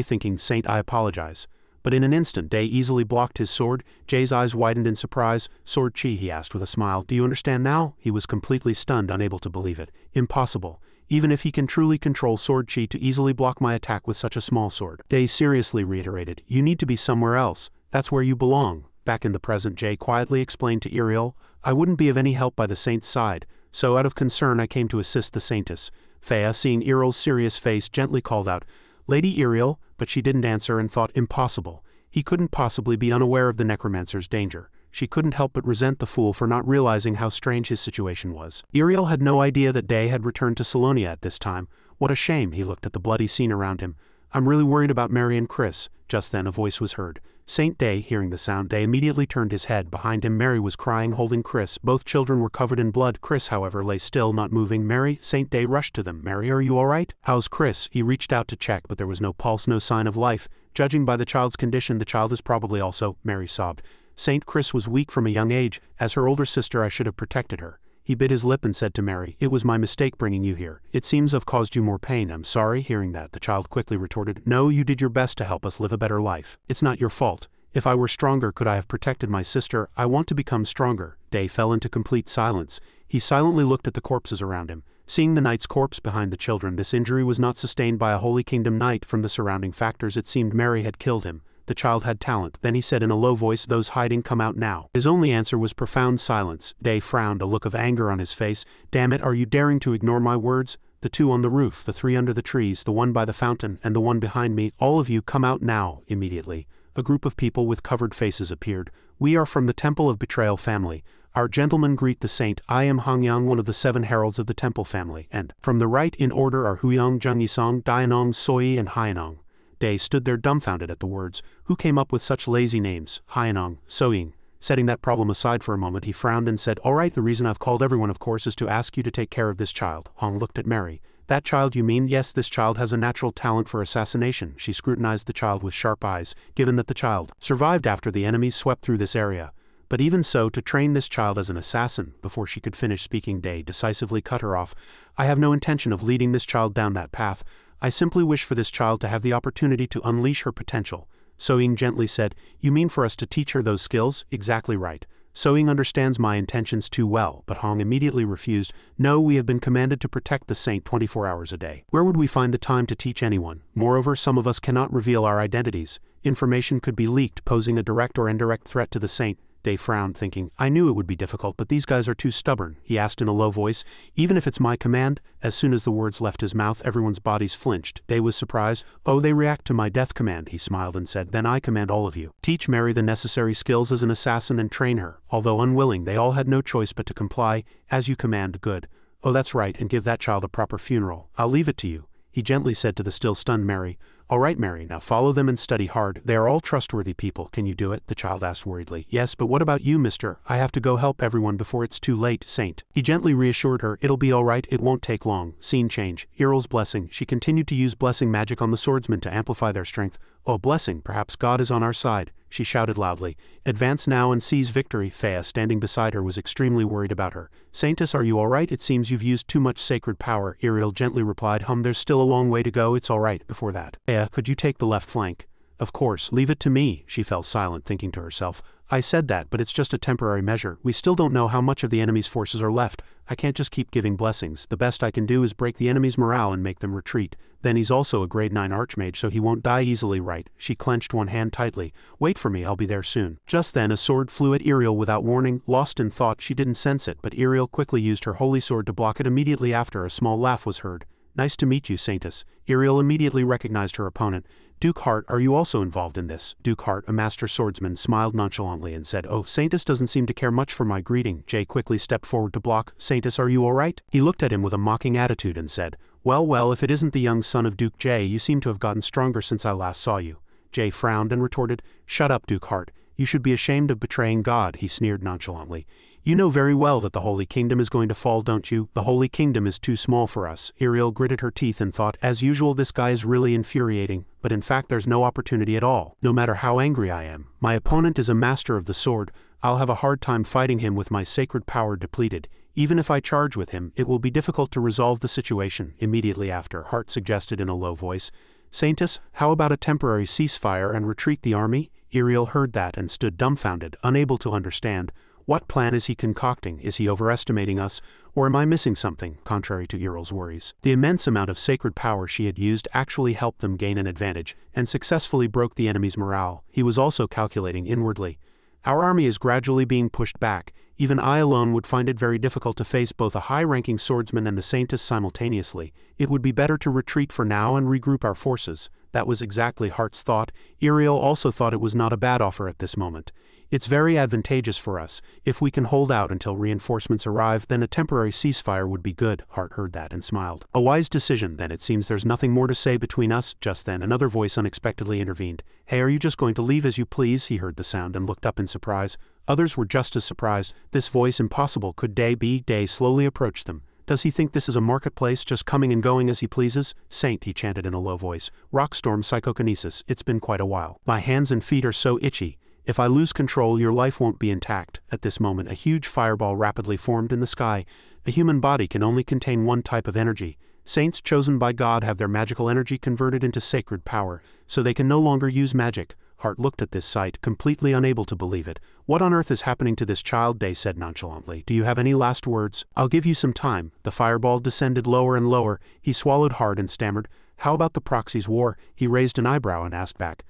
thinking, Saint, I apologize. But in an instant, Day easily blocked his sword. Jay's eyes widened in surprise. Sword chi, he asked with a smile. Do you understand now? He was completely stunned, unable to believe it. Impossible. Even if he can truly control sword chi to easily block my attack with such a small sword. Day seriously reiterated, you need to be somewhere else. That's where you belong. Back in the present, Jay quietly explained to Iriel, I wouldn't be of any help by the saint's side, so out of concern I came to assist the saintess. Fea, seeing Iriel's serious face, gently called out, Lady Iriel, but she didn't answer and thought, impossible. He couldn't possibly be unaware of the necromancer's danger. She couldn't help but resent the fool for not realizing how strange his situation was. Iriel had no idea that Day had returned to Salonia at this time. What a shame. He looked at the bloody scene around him. I'm really worried about Mary and Chris. Just then a voice was heard. Saint Day, hearing the sound, Day immediately turned his head. Behind him, Mary was crying, holding Chris. Both children were covered in blood. Chris, however, lay still, not moving. Mary, Saint Day rushed to them. Mary, are you all right? How's Chris? He reached out to check, but there was no pulse, no sign of life. Judging by the child's condition, the child is probably also, Mary sobbed. Saint Chris was weak from a young age. As her older sister, I should have protected her. He bit his lip and said to Mary, it was my mistake bringing you here. It seems I've caused you more pain. I'm sorry. Hearing that, the child quickly retorted, no, you did your best to help us live a better life. It's not your fault. If I were stronger, could I have protected my sister? I want to become stronger. Day fell into complete silence. He silently looked at the corpses around him. Seeing the knight's corpse behind the children, this injury was not sustained by a Holy Kingdom knight. From the surrounding factors, it seemed Mary had killed him. The child had talent. Then he said in a low voice, those hiding, come out now. His only answer was profound silence. Day frowned, a look of anger on his face. Damn it, are you daring to ignore my words? The two on the roof, the three under the trees, the one by the fountain, and the one behind me, all of you come out now. Immediately, a group of people with covered faces appeared. We are from the Temple of Betrayal family. Our gentlemen greet the saint. I am Hangyang, one of the 7 heralds of the temple family. And, from the right in order are Huyang, Jungyisong, Dianong, Soi, and Haianong. Day stood there dumbfounded at the words. Who came up with such lazy names? Haianong, Soying. Setting that problem aside for a moment, he frowned and said, all right, the reason I've called everyone, of course, is to ask you to take care of this child. Hong looked at Mary. That child, you mean? Yes, this child has a natural talent for assassination. She scrutinized the child with sharp eyes, given that the child survived after the enemies swept through this area. But even so, to train this child as an assassin, before she could finish speaking, Day decisively cut her off. I have no intention of leading this child down that path. I simply wish for this child to have the opportunity to unleash her potential. So-ing gently said, you mean for us to teach her those skills? Exactly right. So-ing understands my intentions too well, but Hong immediately refused. No, we have been commanded to protect the saint 24 hours a day. Where would we find the time to teach anyone? Moreover, some of us cannot reveal our identities. Information could be leaked, posing a direct or indirect threat to the saint. Day frowned, thinking, I knew it would be difficult, but these guys are too stubborn. He asked in a low voice, even if it's my command? As soon as the words left his mouth, everyone's bodies flinched. Day was surprised. Oh, they react to my death command, he smiled and said, then I command all of you. Teach Mary the necessary skills as an assassin and train her. Although unwilling, they all had no choice but to comply. As you command, good. Oh, that's right, and give that child a proper funeral. I'll leave it to you, he gently said to the still stunned Mary. All right, Mary, now follow them and study hard. They are all trustworthy people. Can you do it? The child asked worriedly. Yes, but what about you, mister? I have to go help everyone before it's too late, Saint. He gently reassured her. It'll be all right, it won't take long. Scene change. Earl's blessing. She continued to use blessing magic on the swordsmen to amplify their strength. Oh, blessing, perhaps God is on our side, she shouted loudly. Advance now and seize victory. Thea, standing beside her, was extremely worried about her. Saintess, are you all right? It seems you've used too much sacred power. Ariel gently replied, there's still a long way to go. It's all right before that. Thea, could you take the left flank? Of course, leave it to me. She fell silent, thinking to herself. I said that, but it's just a temporary measure. We still don't know how much of the enemy's forces are left. I can't just keep giving blessings. The best I can do is break the enemy's morale and make them retreat. Then he's also a grade 9 archmage, so he won't die easily, right? She clenched one hand tightly. Wait for me, I'll be there soon. Just then a sword flew at Ariel without warning. Lost in thought, she didn't sense it, but Ariel quickly used her holy sword to block it. Immediately after, a small laugh was heard. Nice to meet you, Saintess. Ariel immediately recognized her opponent. Duke Hart, are you also involved in this? Duke Hart, a master swordsman, smiled nonchalantly and said, Oh, Saintess doesn't seem to care much for my greeting. Jay quickly stepped forward to block. Saintess, are you all right? He looked at him with a mocking attitude and said, Well, if it isn't the young son of Duke Jay, you seem to have gotten stronger since I last saw you. Jay frowned and retorted, Shut up, Duke Hart. You should be ashamed of betraying God, he sneered nonchalantly. You know very well that the Holy Kingdom is going to fall, don't you? The Holy Kingdom is too small for us. Ariel gritted her teeth and thought, as usual, this guy is really infuriating, but in fact there's no opportunity at all. No matter how angry I am, my opponent is a master of the sword. I'll have a hard time fighting him with my sacred power depleted. Even if I charge with him, it will be difficult to resolve the situation. Immediately after, Hart suggested in a low voice, Saintess, how about a temporary ceasefire and retreat the army? Ariel heard that and stood dumbfounded, unable to understand. What plan is he concocting? Is he overestimating us, or am I missing something? Contrary to Ariel's worries, the immense amount of sacred power she had used actually helped them gain an advantage, and successfully broke the enemy's morale. He was also calculating inwardly. Our army is gradually being pushed back. Even I alone would find it very difficult to face both a high-ranking swordsman and the Saintess simultaneously. It would be better to retreat for now and regroup our forces. That was exactly Hart's thought. Ariel also thought it was not a bad offer at this moment. It's very advantageous for us. If we can hold out until reinforcements arrive, then a temporary ceasefire would be good. Hart heard that and smiled. A wise decision, then. It seems there's nothing more to say between us. Just then, another voice unexpectedly intervened. Hey, are you just going to leave as you please? He heard the sound and looked up in surprise. Others were just as surprised. This voice, impossible. Could Day be? Day slowly approached them. Does he think this is a marketplace, just coming and going as he pleases? Saint, he chanted in a low voice. Rockstorm psychokinesis. It's been quite a while. My hands and feet are so itchy. If I lose control, your life won't be intact. At this moment, a huge fireball rapidly formed in the sky. A human body can only contain one type of energy. Saints chosen by God have their magical energy converted into sacred power, so they can no longer use magic. Hart looked at this sight, completely unable to believe it. What on earth is happening to this child? Day said nonchalantly. Do you have any last words? I'll give you some time. The fireball descended lower and lower. He swallowed hard and stammered. How about the proxies war? He raised an eyebrow and asked back.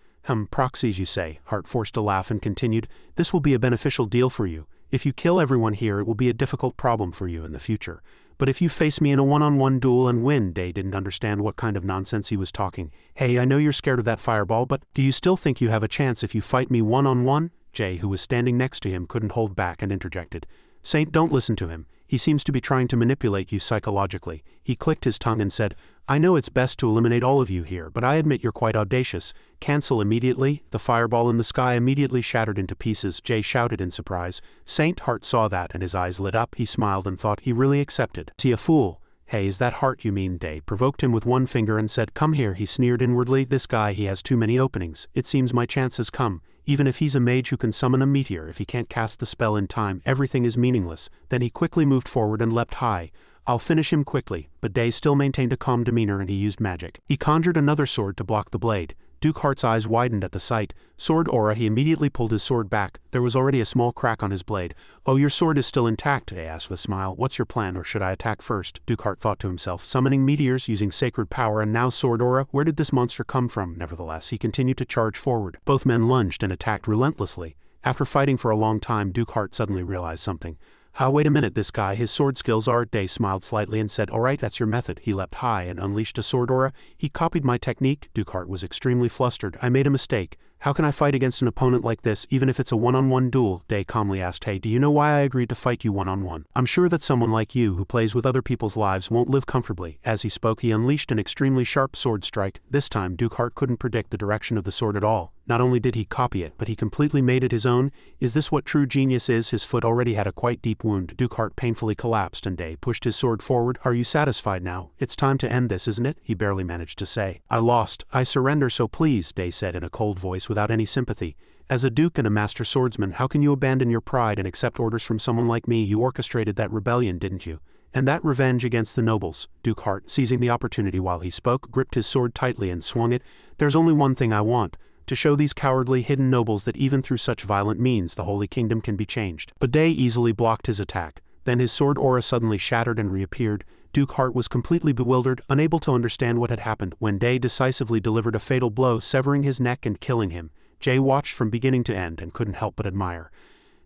Proxies you say? Hart forced a laugh and continued. This will be a beneficial deal for you. If you kill everyone here, it will be a difficult problem for you in the future. But if you face me in a one-on-one duel and win, Day didn't understand what kind of nonsense he was talking. Hey, I know you're scared of that fireball, but do you still think you have a chance if you fight me one-on-one? Jay, who was standing next to him, couldn't hold back and interjected. Saint, don't listen to him. He seems to be trying to manipulate you psychologically. He clicked his tongue and said, I know it's best to eliminate all of you here, but I admit you're quite audacious. Cancel immediately. The fireball in the sky immediately shattered into pieces. Jay shouted in surprise. Saint Hart saw that and his eyes lit up. He smiled and thought he really accepted. Is he a fool? Hey, is that Hart you mean? Day provoked him with one finger and said, Come here. He sneered inwardly. This guy, he has too many openings. It seems my chance has come. Even if he's a mage who can summon a meteor, if he can't cast the spell in time, everything is meaningless. Then he quickly moved forward and leapt high. I'll finish him quickly, but Day still maintained a calm demeanor and he used magic. He conjured another sword to block the blade. Duke Hart's eyes widened at the sight. Sword aura, he immediately pulled his sword back. There was already a small crack on his blade. Oh, your sword is still intact, Day asked with a smile. What's your plan, or should I attack first? Duke Hart thought to himself, summoning meteors, using sacred power, and now sword aura, where did this monster come from? Nevertheless, he continued to charge forward. Both men lunged and attacked relentlessly. After fighting for a long time, Duke Hart suddenly realized something. Wait a minute, this guy, his sword skills are… Day smiled slightly and said, alright, that's your method. He leapt high and unleashed a sword aura. He copied my technique. Duke Hart was extremely flustered. I made a mistake. How can I fight against an opponent like this, even if it's a one-on-one duel? Day calmly asked, hey, do you know why I agreed to fight you one-on-one? I'm sure that someone like you, who plays with other people's lives, won't live comfortably. As he spoke, he unleashed an extremely sharp sword strike. This time, Duke Hart couldn't predict the direction of the sword at all. Not only did he copy it, but he completely made it his own. Is this what true genius is? His foot already had a quite deep wound. Duke Hart painfully collapsed and Day pushed his sword forward. Are you satisfied now? It's time to end this, isn't it? He barely managed to say. I lost. I surrender, so please, Day said in a cold voice without any sympathy. As a duke and a master swordsman, how can you abandon your pride and accept orders from someone like me? You orchestrated that rebellion, didn't you? And that revenge against the nobles. Duke Hart, seizing the opportunity while he spoke, gripped his sword tightly and swung it. There's only one thing I want. To show these cowardly hidden nobles that even through such violent means the Holy Kingdom can be changed. But Day easily blocked his attack. Then his sword aura suddenly shattered and reappeared. Duke Hart was completely bewildered, unable to understand what had happened, when Day decisively delivered a fatal blow, severing his neck and killing him. Jay watched from beginning to end and couldn't help but admire.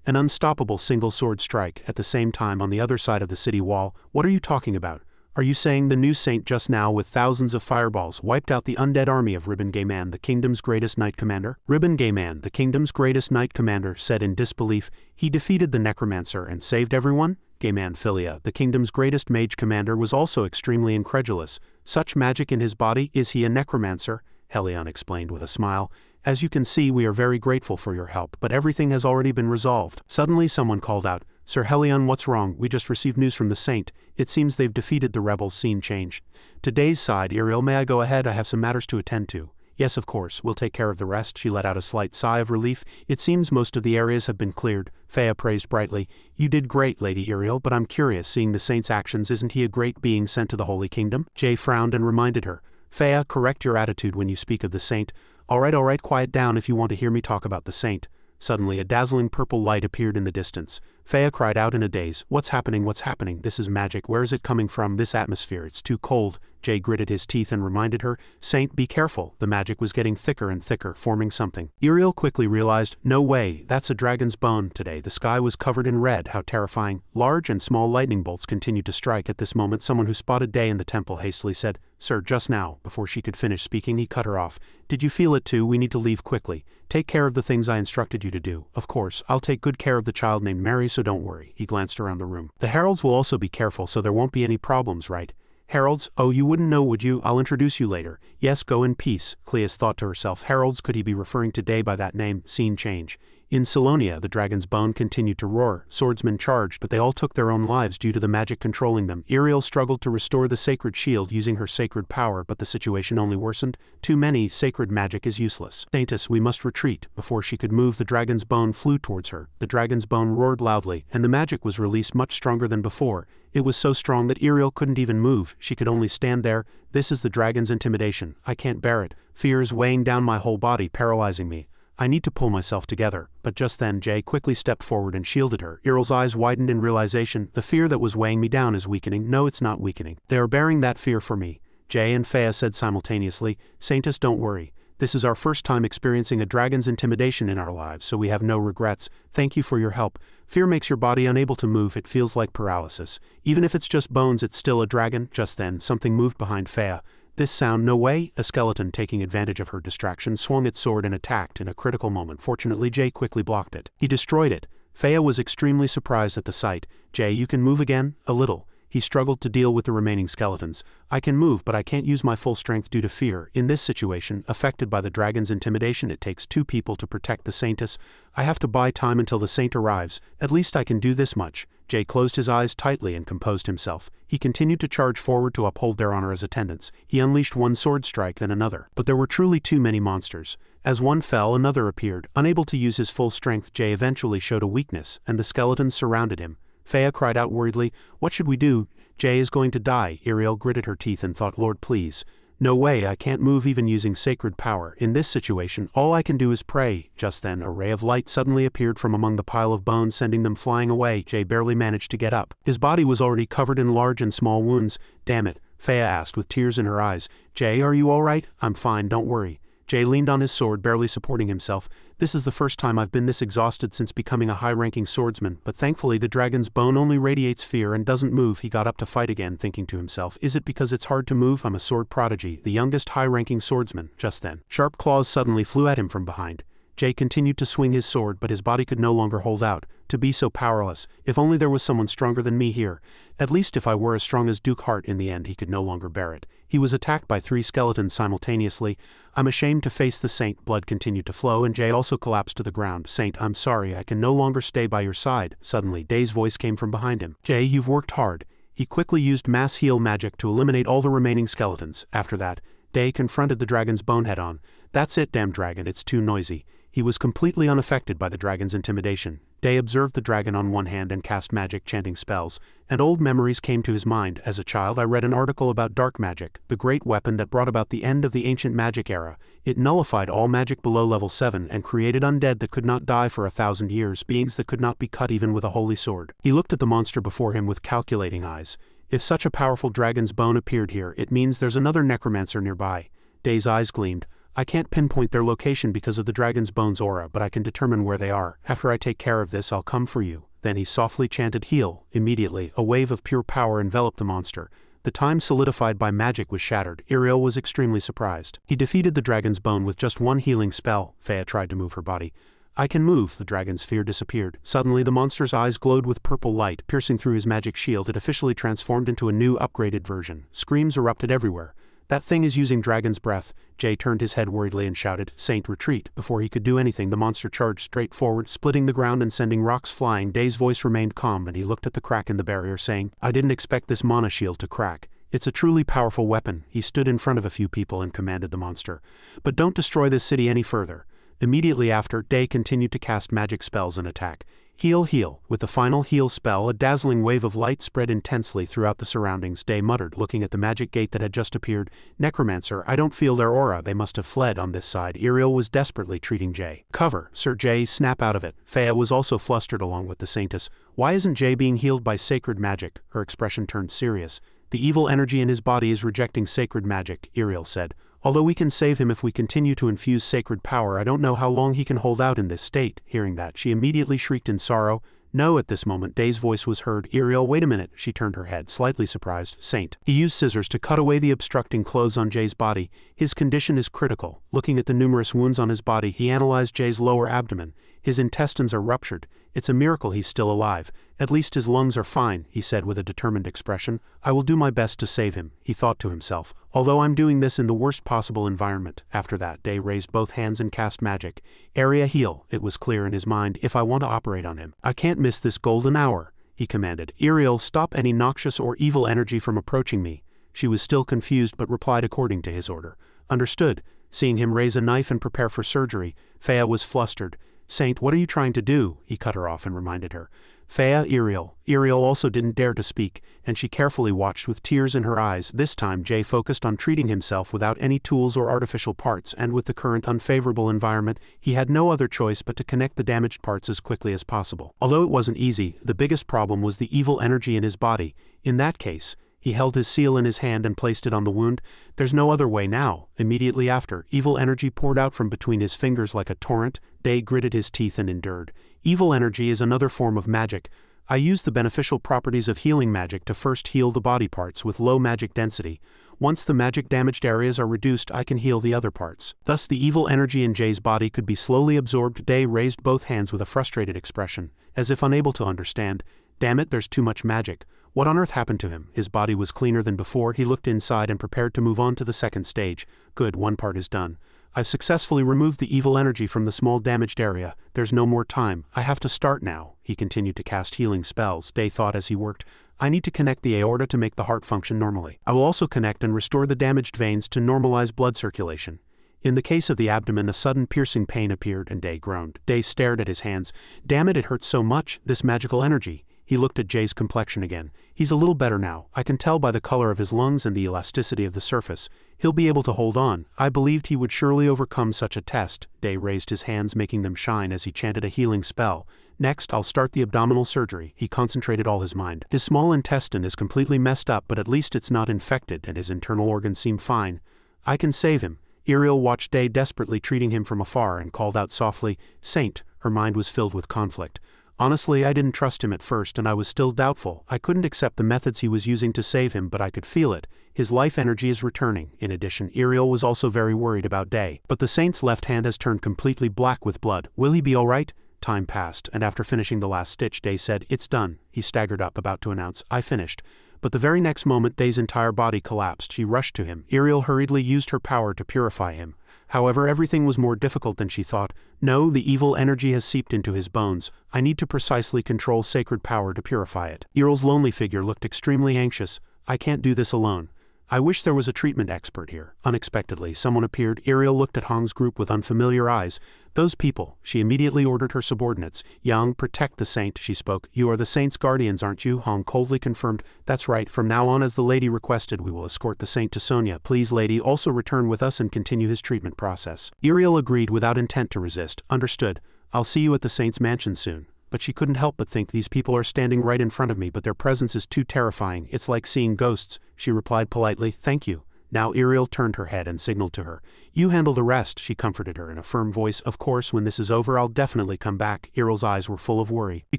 An unstoppable single sword strike, at the same time on the other side of the city wall. What are you talking about? Are you saying the new saint just now with thousands of fireballs wiped out the undead army of Ribbon Gayman, the kingdom's greatest knight commander? Ribbon Gayman, the kingdom's greatest knight commander, said in disbelief. He defeated the necromancer and saved everyone? Gayman Philia, the kingdom's greatest mage commander, was also extremely incredulous. Such magic in his body? Is he a necromancer? Helion explained with a smile. As you can see, we are very grateful for your help, but everything has already been resolved. Suddenly someone called out, Sir Helion, what's wrong? We just received news from the saint. It seems they've defeated the rebels. Scene change. To Day's side, Iriel, may I go ahead? I have some matters to attend to. Yes, of course, we'll take care of the rest. She let out a slight sigh of relief. It seems most of the areas have been cleared. Fea praised brightly. You did great, Lady Iriel, but I'm curious, seeing the saint's actions, isn't he a great being sent to the Holy Kingdom? Jay frowned and reminded her. Fea, correct your attitude when you speak of the saint. All right, quiet down if you want to hear me talk about the saint. Suddenly a dazzling purple light appeared in the distance. Fea cried out in a daze. What's happening? What's happening? This is magic. Where is it coming from? This atmosphere, it's too cold. Jay gritted his teeth and reminded her, Saint, be careful. The magic was getting thicker and thicker, forming something. Iriel quickly realized, no way, that's a dragon's bone. Today the sky was covered in red. How terrifying. Large and small lightning bolts continued to strike. At this moment someone who spotted Day in the temple hastily said, Sir, just now. Before she could finish speaking, he cut her off. Did you feel it too? We need to leave quickly. Take care of the things I instructed you to do. Of course, I'll take good care of the child named Mary, so don't worry. He glanced around the room. The heralds will also be careful, so there won't be any problems, right? Heralds? Oh, you wouldn't know, would you? I'll introduce you later. Yes, go in peace. Cleus thought to herself. Heralds, could he be referring to Day by that name? Scene change. In Silonia, the dragon's bone continued to roar. Swordsmen charged, but they all took their own lives due to the magic controlling them. Iriel struggled to restore the sacred shield using her sacred power, but the situation only worsened. Too many, sacred magic is useless. Saintess, we must retreat. Before she could move, the dragon's bone flew towards her. The dragon's bone roared loudly, and the magic was released much stronger than before. It was so strong that Iriel couldn't even move. She could only stand there. This is the dragon's intimidation. I can't bear it. Fear is weighing down my whole body, paralyzing me. I need to pull myself together. But just then Jay quickly stepped forward and shielded her. Iriel's eyes widened in realization. The fear that was weighing me down is weakening. No, it's not weakening. They are bearing that fear for me. Jay and Fea said simultaneously, Saintess, don't worry. This is our first time experiencing a dragon's intimidation in our lives, so we have no regrets. Thank you for your help. Fear makes your body unable to move. It feels like paralysis. Even if it's just bones, it's still a dragon. Just then, something moved behind Fea. This sound, no way. A skeleton, taking advantage of her distraction, swung its sword and attacked in a critical moment. Fortunately, Jay quickly blocked it. He destroyed it. Fea was extremely surprised at the sight. Jay, you can move again? A little. He struggled to deal with the remaining skeletons. I can move, but I can't use my full strength due to fear. In this situation, affected by the dragon's intimidation, it takes 2 people to protect the saintess. I have to buy time until the saint arrives. At least I can do this much. Jay closed his eyes tightly and composed himself. He continued to charge forward to uphold their honor as attendants. He unleashed one sword strike, then another. But there were truly too many monsters. As one fell, another appeared. Unable to use his full strength, Jay eventually showed a weakness, and the skeletons surrounded him. Fea cried out worriedly, "What should we do? Jay is going to die." Iriel gritted her teeth and thought, "Lord, please. No way, I can't move even using sacred power. In this situation, all I can do is pray." Just then, a ray of light suddenly appeared from among the pile of bones, sending them flying away. Jay barely managed to get up. His body was already covered in large and small wounds. "Damn it," Fea asked with tears in her eyes. "Jay, are you all right?" "I'm fine, don't worry." Jay leaned on his sword, barely supporting himself. "This is the first time I've been this exhausted since becoming a high-ranking swordsman, but thankfully the dragon's bone only radiates fear and doesn't move." He got up to fight again, thinking to himself, "Is it because it's hard to move? I'm a sword prodigy, the youngest high-ranking swordsman." Just then, sharp claws suddenly flew at him from behind. Jay continued to swing his sword, but his body could no longer hold out. To be so powerless. If only there was someone stronger than me here. At least if I were as strong as Duke Hart. In the end, he could no longer bear it. He was attacked by 3 skeletons simultaneously. "I'm ashamed to face the saint." Blood continued to flow, and Jay also collapsed to the ground. "Saint, I'm sorry, I can no longer stay by your side." Suddenly, Day's voice came from behind him. "Jay, you've worked hard." He quickly used mass heal magic to eliminate all the remaining skeletons. After that, Day confronted the dragon's bone head-on. "That's it, damn dragon, it's too noisy." He was completely unaffected by the dragon's intimidation. Day observed the dragon on one hand and cast magic, chanting spells, and old memories came to his mind. As a child, I read an article about dark magic, the great weapon that brought about the end of the ancient magic era. It nullified all magic below level 7 and created undead that could not die for 1,000 years, beings that could not be cut even with a holy sword. He looked at the monster before him with calculating eyes. If such a powerful dragon's bone appeared here, it means there's another necromancer nearby. Day's eyes gleamed. "I can't pinpoint their location because of the dragon's bone's aura, but I can determine where they are. After I take care of this, I'll come for you." Then he softly chanted, "Heal." Immediately, a wave of pure power enveloped the monster. The time solidified by magic was shattered. Iriel was extremely surprised. He defeated the dragon's bone with just one healing spell. Fea tried to move her body. "I can move." The dragon's fear disappeared. Suddenly, the monster's eyes glowed with purple light, piercing through his magic shield. It officially transformed into a new, upgraded version. Screams erupted everywhere. "That thing is using dragon's breath." Jay turned his head worriedly and shouted, "Saint, retreat." Before he could do anything, the monster charged straight forward, splitting the ground and sending rocks flying. Day's voice remained calm, and he looked at the crack in the barrier, saying, "I didn't expect this mana shield to crack. It's a truly powerful weapon." He stood in front of a few people and commanded the monster, "But don't destroy this city any further." Immediately after, Day continued to cast magic spells and attack. "Heal, heal." With the final heal spell, a dazzling wave of light spread intensely throughout the surroundings. Day muttered, looking at the magic gate that had just appeared, "Necromancer, I don't feel their aura. They must have fled on this side." Iriel was desperately treating Jay. "Cover, Sir Jay, snap out of it." Fea was also flustered along with the saintess. "Why isn't Jay being healed by sacred magic?" Her expression turned serious. "The evil energy in his body is rejecting sacred magic," Iriel said. "Although we can save him if we continue to infuse sacred power, I don't know how long he can hold out in this state." Hearing that, she immediately shrieked in sorrow. "No." At this moment, Day's voice was heard. "Iriel, wait a minute." She turned her head, slightly surprised. "Saint." He used scissors to cut away the obstructing clothes on Jay's body. "His condition is critical." Looking at the numerous wounds on his body, he analyzed Jay's lower abdomen. "His intestines are ruptured. It's a miracle he's still alive. At least his lungs are fine," he said with a determined expression. "I will do my best to save him," he thought to himself, "although I'm doing this in the worst possible environment." After that, Day raised both hands and cast magic. "Area heal." It was clear in his mind, "If I want to operate on him, I can't miss this golden hour," he commanded. "Iriel, stop any noxious or evil energy from approaching me." She was still confused but replied according to his order. "Understood." Seeing him raise a knife and prepare for surgery, Fea was flustered. "Saint, what are you trying to do?" He cut her off and reminded her. "Fea, Iriel." Iriel also didn't dare to speak, and she carefully watched with tears in her eyes. This time Jay focused on treating himself without any tools or artificial parts, and with the current unfavorable environment, he had no other choice but to connect the damaged parts as quickly as possible. Although it wasn't easy, the biggest problem was the evil energy in his body. In that case, he held his seal in his hand and placed it on the wound. "There's no other way now." Immediately after, evil energy poured out from between his fingers like a torrent. Day gritted his teeth and endured. "Evil energy is another form of magic. I use the beneficial properties of healing magic to first heal the body parts with low magic density. Once the magic damaged areas are reduced, I can heal the other parts." Thus the evil energy in Jay's body could be slowly absorbed. Day raised both hands with a frustrated expression, as if unable to understand. "Damn it, there's too much magic. What on earth happened to him? His body was cleaner than before. He looked inside and prepared to move on to the second stage. Good, one part is done. I've successfully removed the evil energy from the small damaged area. There's no more time. I have to start now. He continued to cast healing spells, Day thought as he worked. I need to connect the aorta to make the heart function normally. I will also connect and restore the damaged veins to normalize blood circulation. In the case of the abdomen, a sudden piercing pain appeared and Day groaned. Day stared at his hands. Damn it, it hurts so much, this magical energy. He looked at Jay's complexion again. He's a little better now. I can tell by the color of his lungs and the elasticity of the surface. He'll be able to hold on. I believed he would surely overcome such a test. Day raised his hands, making them shine as he chanted a healing spell. Next, I'll start the abdominal surgery. He concentrated all his mind. His small intestine is completely messed up, but at least it's not infected and his internal organs seem fine. I can save him. Iriel watched Day desperately treating him from afar and called out softly, "Saint." Her mind was filled with conflict. Honestly, I didn't trust him at first and I was still doubtful. I couldn't accept the methods he was using to save him, but I could feel it. His life energy is returning. In addition, Iriel was also very worried about Day. But the Saint's left hand has turned completely black with blood. Will he be alright? Time passed, and after finishing the last stitch, Day said, "It's done." He staggered up, about to announce, "I finished." But the very next moment, Day's entire body collapsed. She rushed to him. Iriel hurriedly used her power to purify him. However, everything was more difficult than she thought. No, the evil energy has seeped into his bones. I need to precisely control sacred power to purify it. Iriel's lonely figure looked extremely anxious. I can't do this alone. I wish there was a treatment expert here. Unexpectedly, someone appeared. Iriel looked at Hong's group with unfamiliar eyes. Those people. She immediately ordered her subordinates. Yang, protect the Saint, she spoke. You are the Saint's guardians, aren't you? Hong coldly confirmed. That's right. From now on, as the lady requested, we will escort the Saint to Sonia. Please, lady, also return with us and continue his treatment process. Iriel agreed without intent to resist. Understood. I'll see you at the Saint's mansion soon. But she couldn't help but think, these people are standing right in front of me, but their presence is too terrifying. It's like seeing ghosts. She replied politely, "Thank you." Now Iriel turned her head and signaled to her. "You handle the rest," she comforted her in a firm voice. "Of course, when this is over, I'll definitely come back." Iriel's eyes were full of worry. He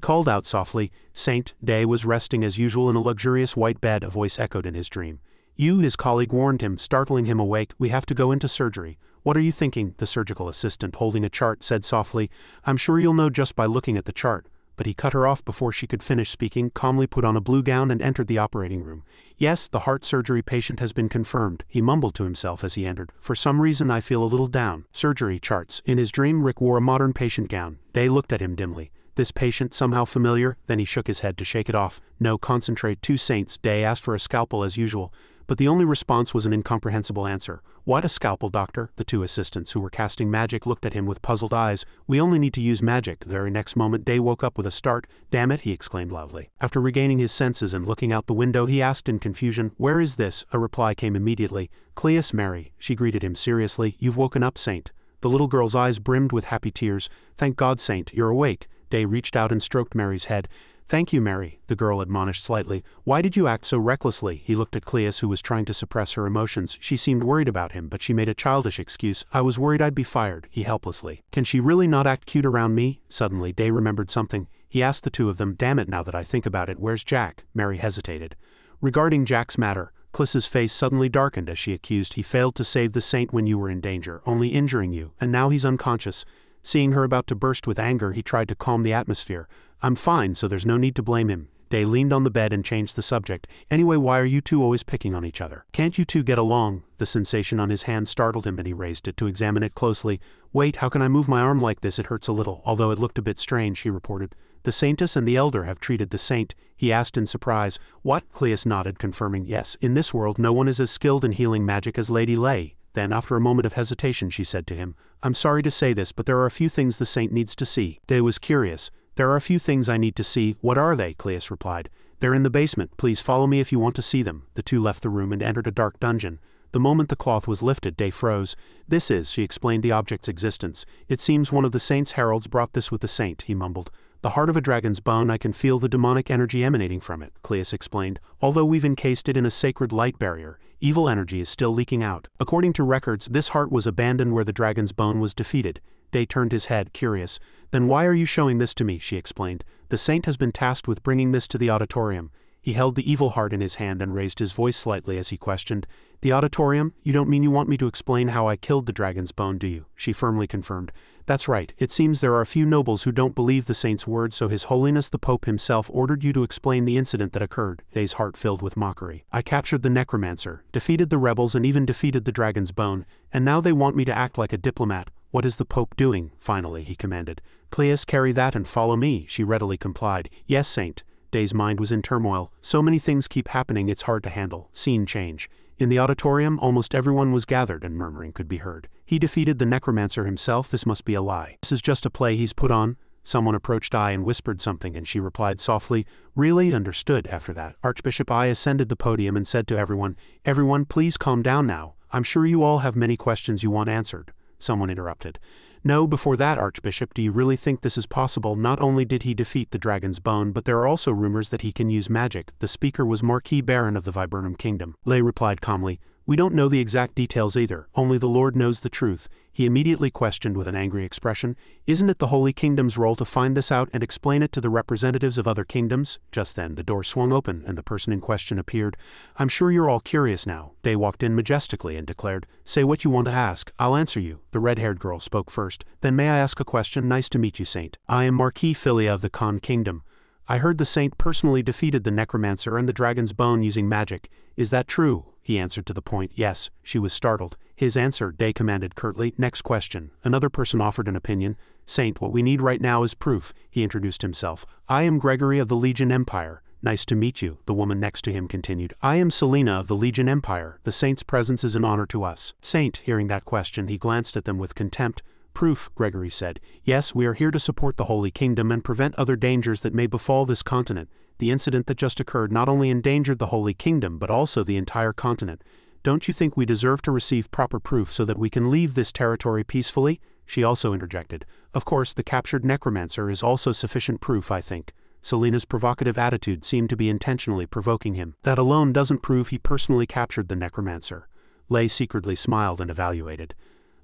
called out softly, "Saint." Day was resting as usual in a luxurious white bed, a voice echoed in his dream. "You," his colleague warned him, startling him awake. "We have to go into surgery." "What are you thinking?" The surgical assistant, holding a chart, said softly. "I'm sure you'll know just by looking at the chart." But he cut her off before she could finish speaking, calmly put on a blue gown and entered the operating room. "Yes, the heart surgery patient has been confirmed," he mumbled to himself as he entered. "For some reason I feel a little down." Surgery charts. In his dream, Rick wore a modern patient gown. Day looked at him dimly. This patient somehow familiar, then he shook his head to shake it off. "No, concentrate. 2 Saints." Day asked for a scalpel as usual, but the only response was an incomprehensible answer. "What, a scalpel, doctor?" The 2 assistants who were casting magic looked at him with puzzled eyes. "We only need to use magic." The very next moment Day woke up with a start. "Damn it," he exclaimed loudly. After regaining his senses and looking out the window, he asked in confusion, "Where is this?" A reply came immediately. "Cleus, Mary." She greeted him seriously. "You've woken up, Saint." The little girl's eyes brimmed with happy tears. "Thank God, Saint, you're awake." Day reached out and stroked Mary's head. "Thank you, Mary," the girl admonished slightly. "Why did you act so recklessly?" He looked at Cleus, who was trying to suppress her emotions. She seemed worried about him, but she made a childish excuse. "I was worried I'd be fired," he helplessly. "Can she really not act cute around me?" Suddenly, Day remembered something. He asked the 2 of them, "Damn it, now that I think about it, where's Jack?" Mary hesitated. Regarding Jack's matter, Cleus's face suddenly darkened as she accused. "He failed to save the Saint when you were in danger, only injuring you, and now he's unconscious." Seeing her about to burst with anger, he tried to calm the atmosphere. "I'm fine, so there's no need to blame him." Day leaned on the bed and changed the subject. "Anyway, why are you 2 always picking on each other? Can't you 2 get along?" The sensation on his hand startled him and he raised it to examine it closely. "Wait, how can I move my arm like this? It hurts a little, although it looked a bit strange," he reported. "The Saintess and the Elder have treated the Saint?" he asked in surprise. "What?" Cleus nodded, confirming, "Yes, in this world no one is as skilled in healing magic as Lady Lay." Then, after a moment of hesitation, she said to him, "I'm sorry to say this, but there are a few things the Saint needs to see." Day was curious. "There are a few things I need to see. What are they?" Cleus replied. "They're in the basement. Please follow me if you want to see them." The 2 left the room and entered a dark dungeon. The moment the cloth was lifted, Day froze. "This is," she explained the object's existence. "It seems one of the Saint's heralds brought this with the Saint," he mumbled. "The heart of a dragon's bone. I can feel the demonic energy emanating from it," Cleus explained. "Although we've encased it in a sacred light barrier, evil energy is still leaking out. According to records, this heart was abandoned where the dragon's bone was defeated." Day turned his head, curious. "Then why are you showing this to me?" she explained. "The Saint has been tasked with bringing this to the auditorium." He held the evil heart in his hand and raised his voice slightly as he questioned, "The auditorium? You don't mean you want me to explain how I killed the dragon's bone, do you?" She firmly confirmed. "That's right. It seems there are a few nobles who don't believe the saint's word, so His Holiness the Pope himself ordered you to explain the incident that occurred." Day's heart filled with mockery. "I captured the necromancer, defeated the rebels and even defeated the dragon's bone, and now they want me to act like a diplomat. What is the Pope doing?" Finally, he commanded. "Cleus, carry that and follow me." She readily complied. "Yes, Saint." Day's mind was in turmoil. So many things keep happening it's hard to handle. Scene change. In the auditorium, almost everyone was gathered and murmuring could be heard. "He defeated the necromancer himself? This must be a lie. This is just a play he's put on." Someone approached Ai and whispered something, and she replied softly, "Really?" Understood. After that, Archbishop Ai ascended the podium and said to everyone, "Everyone, please calm down now. I'm sure you all have many questions you want answered." Someone interrupted. "No, before that, Archbishop, do you really think this is possible? Not only did he defeat the dragon's bone, but there are also rumors that he can use magic." The speaker was Marquis Baron of the Viburnum Kingdom. Lei replied calmly, "We don't know the exact details either, only the Lord knows the truth." He immediately questioned with an angry expression, "Isn't it the Holy Kingdom's role to find this out and explain it to the representatives of other kingdoms?" Just then, the door swung open and the person in question appeared. "I'm sure you're all curious now." They walked in majestically and declared, "Say what you want to ask, I'll answer you." The red-haired girl spoke first. "Then may I ask a question?" "Nice to meet you, Saint. I am Marquis Philia of the Khan Kingdom. I heard the Saint personally defeated the necromancer and the dragon's bone using magic. Is that true?" He answered to the point, "Yes." She was startled. "His answer," Day commanded curtly. "Next question." Another person offered an opinion. "Saint, what we need right now is proof." He introduced himself. "I am Gregory of the Legion Empire." "Nice to meet you," the woman next to him continued. "I am Selena of the Legion Empire. The Saint's presence is an honor to us." Saint, hearing that question, he glanced at them with contempt. "Proof," Gregory said. "Yes, we are here to support the Holy Kingdom and prevent other dangers that may befall this continent. The incident that just occurred not only endangered the Holy Kingdom but also the entire continent. Don't you think we deserve to receive proper proof so that we can leave this territory peacefully?" She also interjected. "Of course, the captured necromancer is also sufficient proof, I think." Selena's provocative attitude seemed to be intentionally provoking him. "That alone doesn't prove he personally captured the necromancer." Lei secretly smiled and evaluated.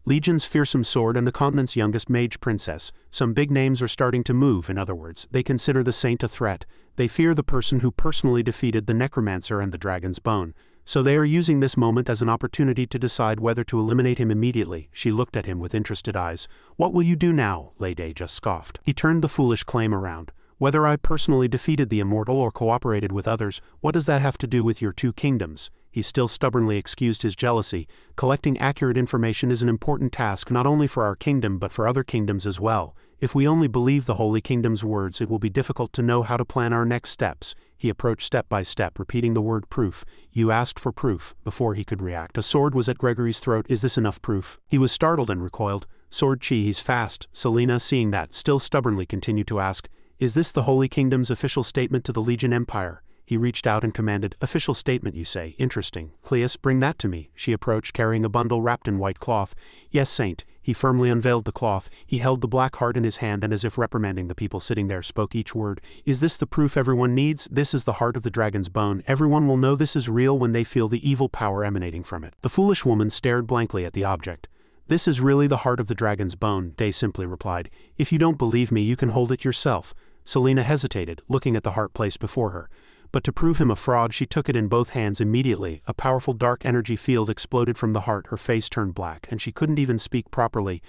"Legion's fearsome sword and the continent's youngest mage princess. Some big names are starting to move, in other words. They consider the Saint a threat. They fear the person who personally defeated the necromancer and the dragon's bone. So they are using this moment as an opportunity to decide whether to eliminate him immediately." She looked at him with interested eyes. "What will you do now?" Lei Day just scoffed. He turned the foolish claim around. "Whether I personally defeated the immortal or cooperated with others, what does that have to do with your two kingdoms?" He still stubbornly excused his jealousy. "Collecting accurate information is an important task not only for our kingdom but for other kingdoms as well. If we only believe the Holy Kingdom's words, it will be difficult to know how to plan our next steps." He approached step by step, repeating the word proof. "You asked for proof." Before he could react, a sword was at Gregory's throat. "Is this enough proof?" He was startled and recoiled. "Sword Chi, he's fast." Selena, seeing that, still stubbornly continued to ask, "Is this the Holy Kingdom's official statement to the Legion Empire?" He reached out and commanded, "Official statement, you say? Interesting. Cleus, bring that to me." She approached, carrying a bundle wrapped in white cloth. "Yes, Saint." He firmly unveiled the cloth. He held the black heart in his hand and, as if reprimanding the people sitting there, spoke each word. "Is this the proof everyone needs? This is the heart of the dragon's bone. Everyone will know this is real when they feel the evil power emanating from it." The foolish woman stared blankly at the object. "This is really the heart of the dragon's bone," Day simply replied. "If you don't believe me, you can hold it yourself." Selena hesitated, looking at the heart placed before her. But to prove him a fraud, she took it in both hands immediately. A powerful dark energy field exploded from the heart. Her face turned black, and she couldn't even speak properly.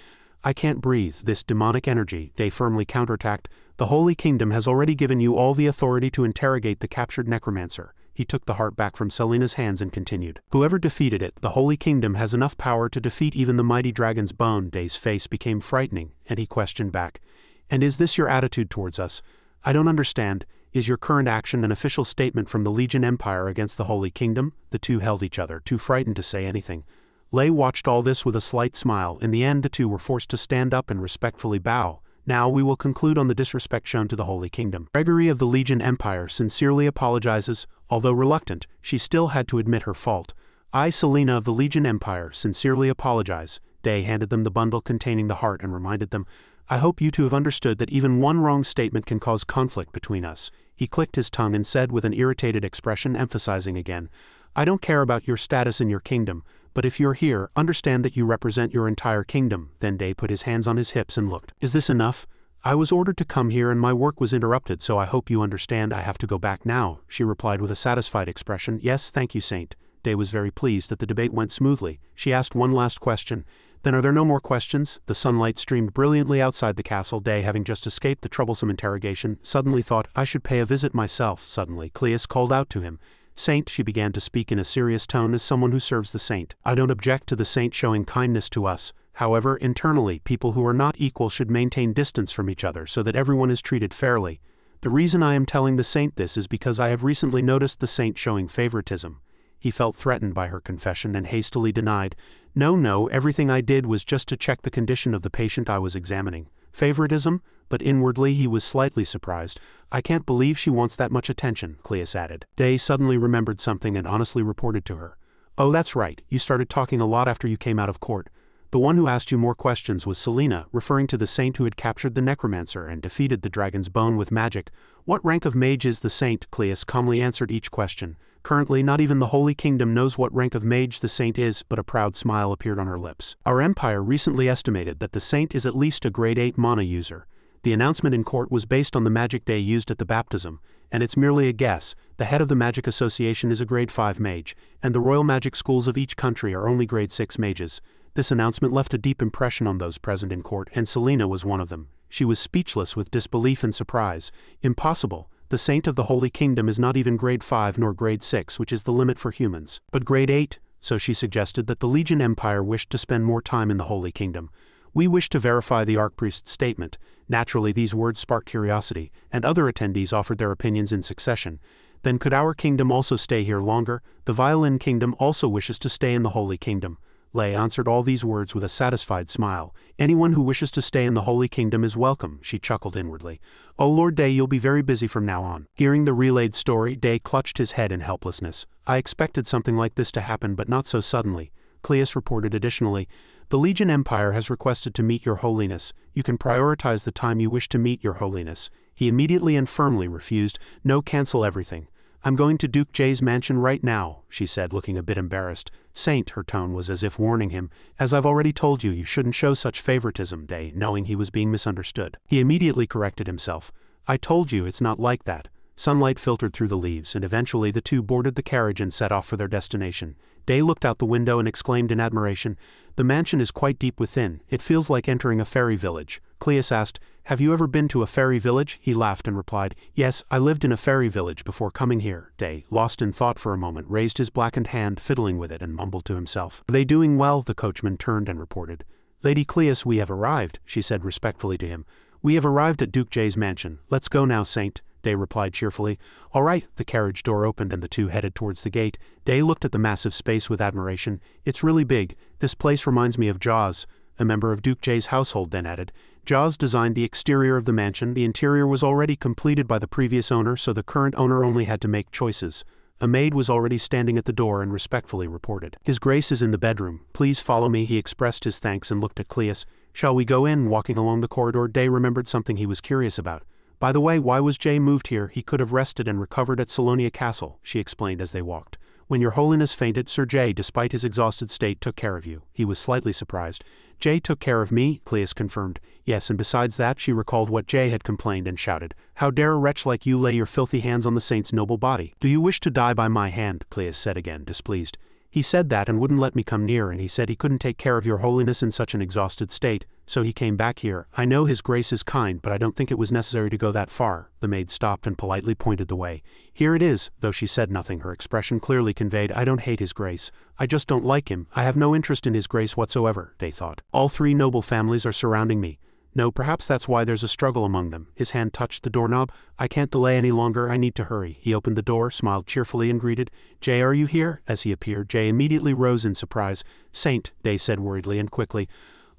"I can't breathe. This demonic energy," Day firmly counterattacked. "The Holy Kingdom has already given you all the authority to interrogate the captured necromancer." He took the heart back from Selena's hands and continued. "Whoever defeated it, the Holy Kingdom has enough power to defeat even the mighty dragon's bone." Day's face became frightening, and he questioned back. "And is this your attitude towards us? I don't understand. Is your current action an official statement from the Legion Empire against the Holy Kingdom?" The two held each other, too frightened to say anything. Lei watched all this with a slight smile. In the end, the two were forced to stand up and respectfully bow. "Now we will conclude on the disrespect shown to the Holy Kingdom. Gregory of the Legion Empire sincerely apologizes." Although reluctant, she still had to admit her fault. "I, Selena of the Legion Empire, sincerely apologize." Day handed them the bundle containing the heart and reminded them, "I hope you two have understood that even one wrong statement can cause conflict between us." He clicked his tongue and said with an irritated expression, emphasizing again, "I don't care about your status in your kingdom, but if you're here, understand that you represent your entire kingdom." Then Day put his hands on his hips and looked. "Is this enough? I was ordered to come here and my work was interrupted, so I hope you understand I have to go back now, she replied with a satisfied expression. Yes, thank you, Saint. Day was very pleased that the debate went smoothly. She asked one last question. Then are there no more questions? The sunlight streamed brilliantly outside the castle. Day, having just escaped the troublesome interrogation, suddenly thought, I should pay a visit myself. Suddenly, Cleus called out to him. Saint, she began to speak in a serious tone as someone who serves the saint. I don't object to the saint showing kindness to us. However, internally, people who are not equal should maintain distance from each other so that everyone is treated fairly. The reason I am telling the saint this is because I have recently noticed the saint showing favoritism. He felt threatened by her confession and hastily denied, No, everything I did was just to check the condition of the patient I was examining. Favoritism? But inwardly he was slightly surprised. I can't believe she wants that much attention, Cleus added. Day suddenly remembered something and honestly reported to her. Oh, that's right, you started talking a lot after you came out of court. The one who asked you more questions was Selena, referring to the saint who had captured the necromancer and defeated the dragon's bone with magic. What rank of mage is the saint? Cleus calmly answered each question. Currently, not even the Holy Kingdom knows what rank of mage the saint is, but a proud smile appeared on her lips. Our empire recently estimated that the saint is at least a grade 8 mana user. The announcement in court was based on the magic day used at the baptism, and it's merely a guess. The head of the Magic Association is a grade 5 mage, and the royal magic schools of each country are only grade 6 mages. This announcement left a deep impression on those present in court, and Selena was one of them. She was speechless with disbelief and surprise. Impossible. The saint of the Holy Kingdom is not even grade 5 nor grade 6, which is the limit for humans, but grade 8, so she suggested that the Legion Empire wished to spend more time in the Holy Kingdom. We wish to verify the Archpriest's statement. Naturally, these words sparked curiosity, and other attendees offered their opinions in succession. Then could our kingdom also stay here longer? The Violin Kingdom also wishes to stay in the Holy Kingdom. Lei answered all these words with a satisfied smile. Anyone who wishes to stay in the Holy Kingdom is welcome, she chuckled inwardly. Oh Lord Day, you'll be very busy from now on. Hearing the relayed story, Day clutched his head in helplessness. I expected something like this to happen, but not so suddenly. Cleus reported additionally, the Legion Empire has requested to meet your holiness. You can prioritize the time you wish to meet your holiness. He immediately and firmly refused. No, cancel everything. I'm going to Duke Jay's mansion right now, she said, looking a bit embarrassed. Saint, her tone was as if warning him. As I've already told you, you shouldn't show such favoritism, Day, knowing he was being misunderstood. He immediately corrected himself. I told you it's not like that. Sunlight filtered through the leaves, and eventually the two boarded the carriage and set off for their destination. Day looked out the window and exclaimed in admiration, The mansion is quite deep within. It feels like entering a fairy village. Cleus asked, Have you ever been to a fairy village? He laughed and replied, Yes, I lived in a fairy village before coming here. Day, lost in thought for a moment, raised his blackened hand, fiddling with it, and mumbled to himself. Are they doing well? The coachman turned and reported. Lady Cleus, we have arrived, she said respectfully to him. We have arrived at Duke Jay's mansion. Let's go now, Saint. Day replied cheerfully. All right. The carriage door opened and the two headed towards the gate. Day looked at the massive space with admiration. It's really big. This place reminds me of Jaws. A member of Duke Jay's household then added. Jaws designed the exterior of the mansion. The interior was already completed by the previous owner, so the current owner only had to make choices. A maid was already standing at the door and respectfully reported. His Grace is in the bedroom. Please follow me. He expressed his thanks and looked at Cleus. Shall we go in? Walking along the corridor, Day remembered something he was curious about. By the way, why was Jay moved here? He could have rested and recovered at Salonia Castle, she explained as they walked. When your holiness fainted, Sir Jay, despite his exhausted state, took care of you. He was slightly surprised. Jay took care of me, Cleus confirmed. Yes, and besides that, she recalled what Jay had complained and shouted. How dare a wretch like you lay your filthy hands on the saint's noble body? Do you wish to die by my hand? Cleus said again, displeased. He said that and wouldn't let me come near, and he said he couldn't take care of your holiness in such an exhausted state, so he came back here. I know his grace is kind, but I don't think it was necessary to go that far. The maid stopped and politely pointed the way. Here it is. Though she said nothing, her expression clearly conveyed, I don't hate his grace. I just don't like him. I have no interest in his grace whatsoever, Day thought. All three noble families are surrounding me. No, perhaps that's why there's a struggle among them. His hand touched the doorknob. I can't delay any longer. I need to hurry. He opened the door, smiled cheerfully, and greeted. Jay, are you here? As he appeared, Jay immediately rose in surprise. Saint, Day said worriedly and quickly.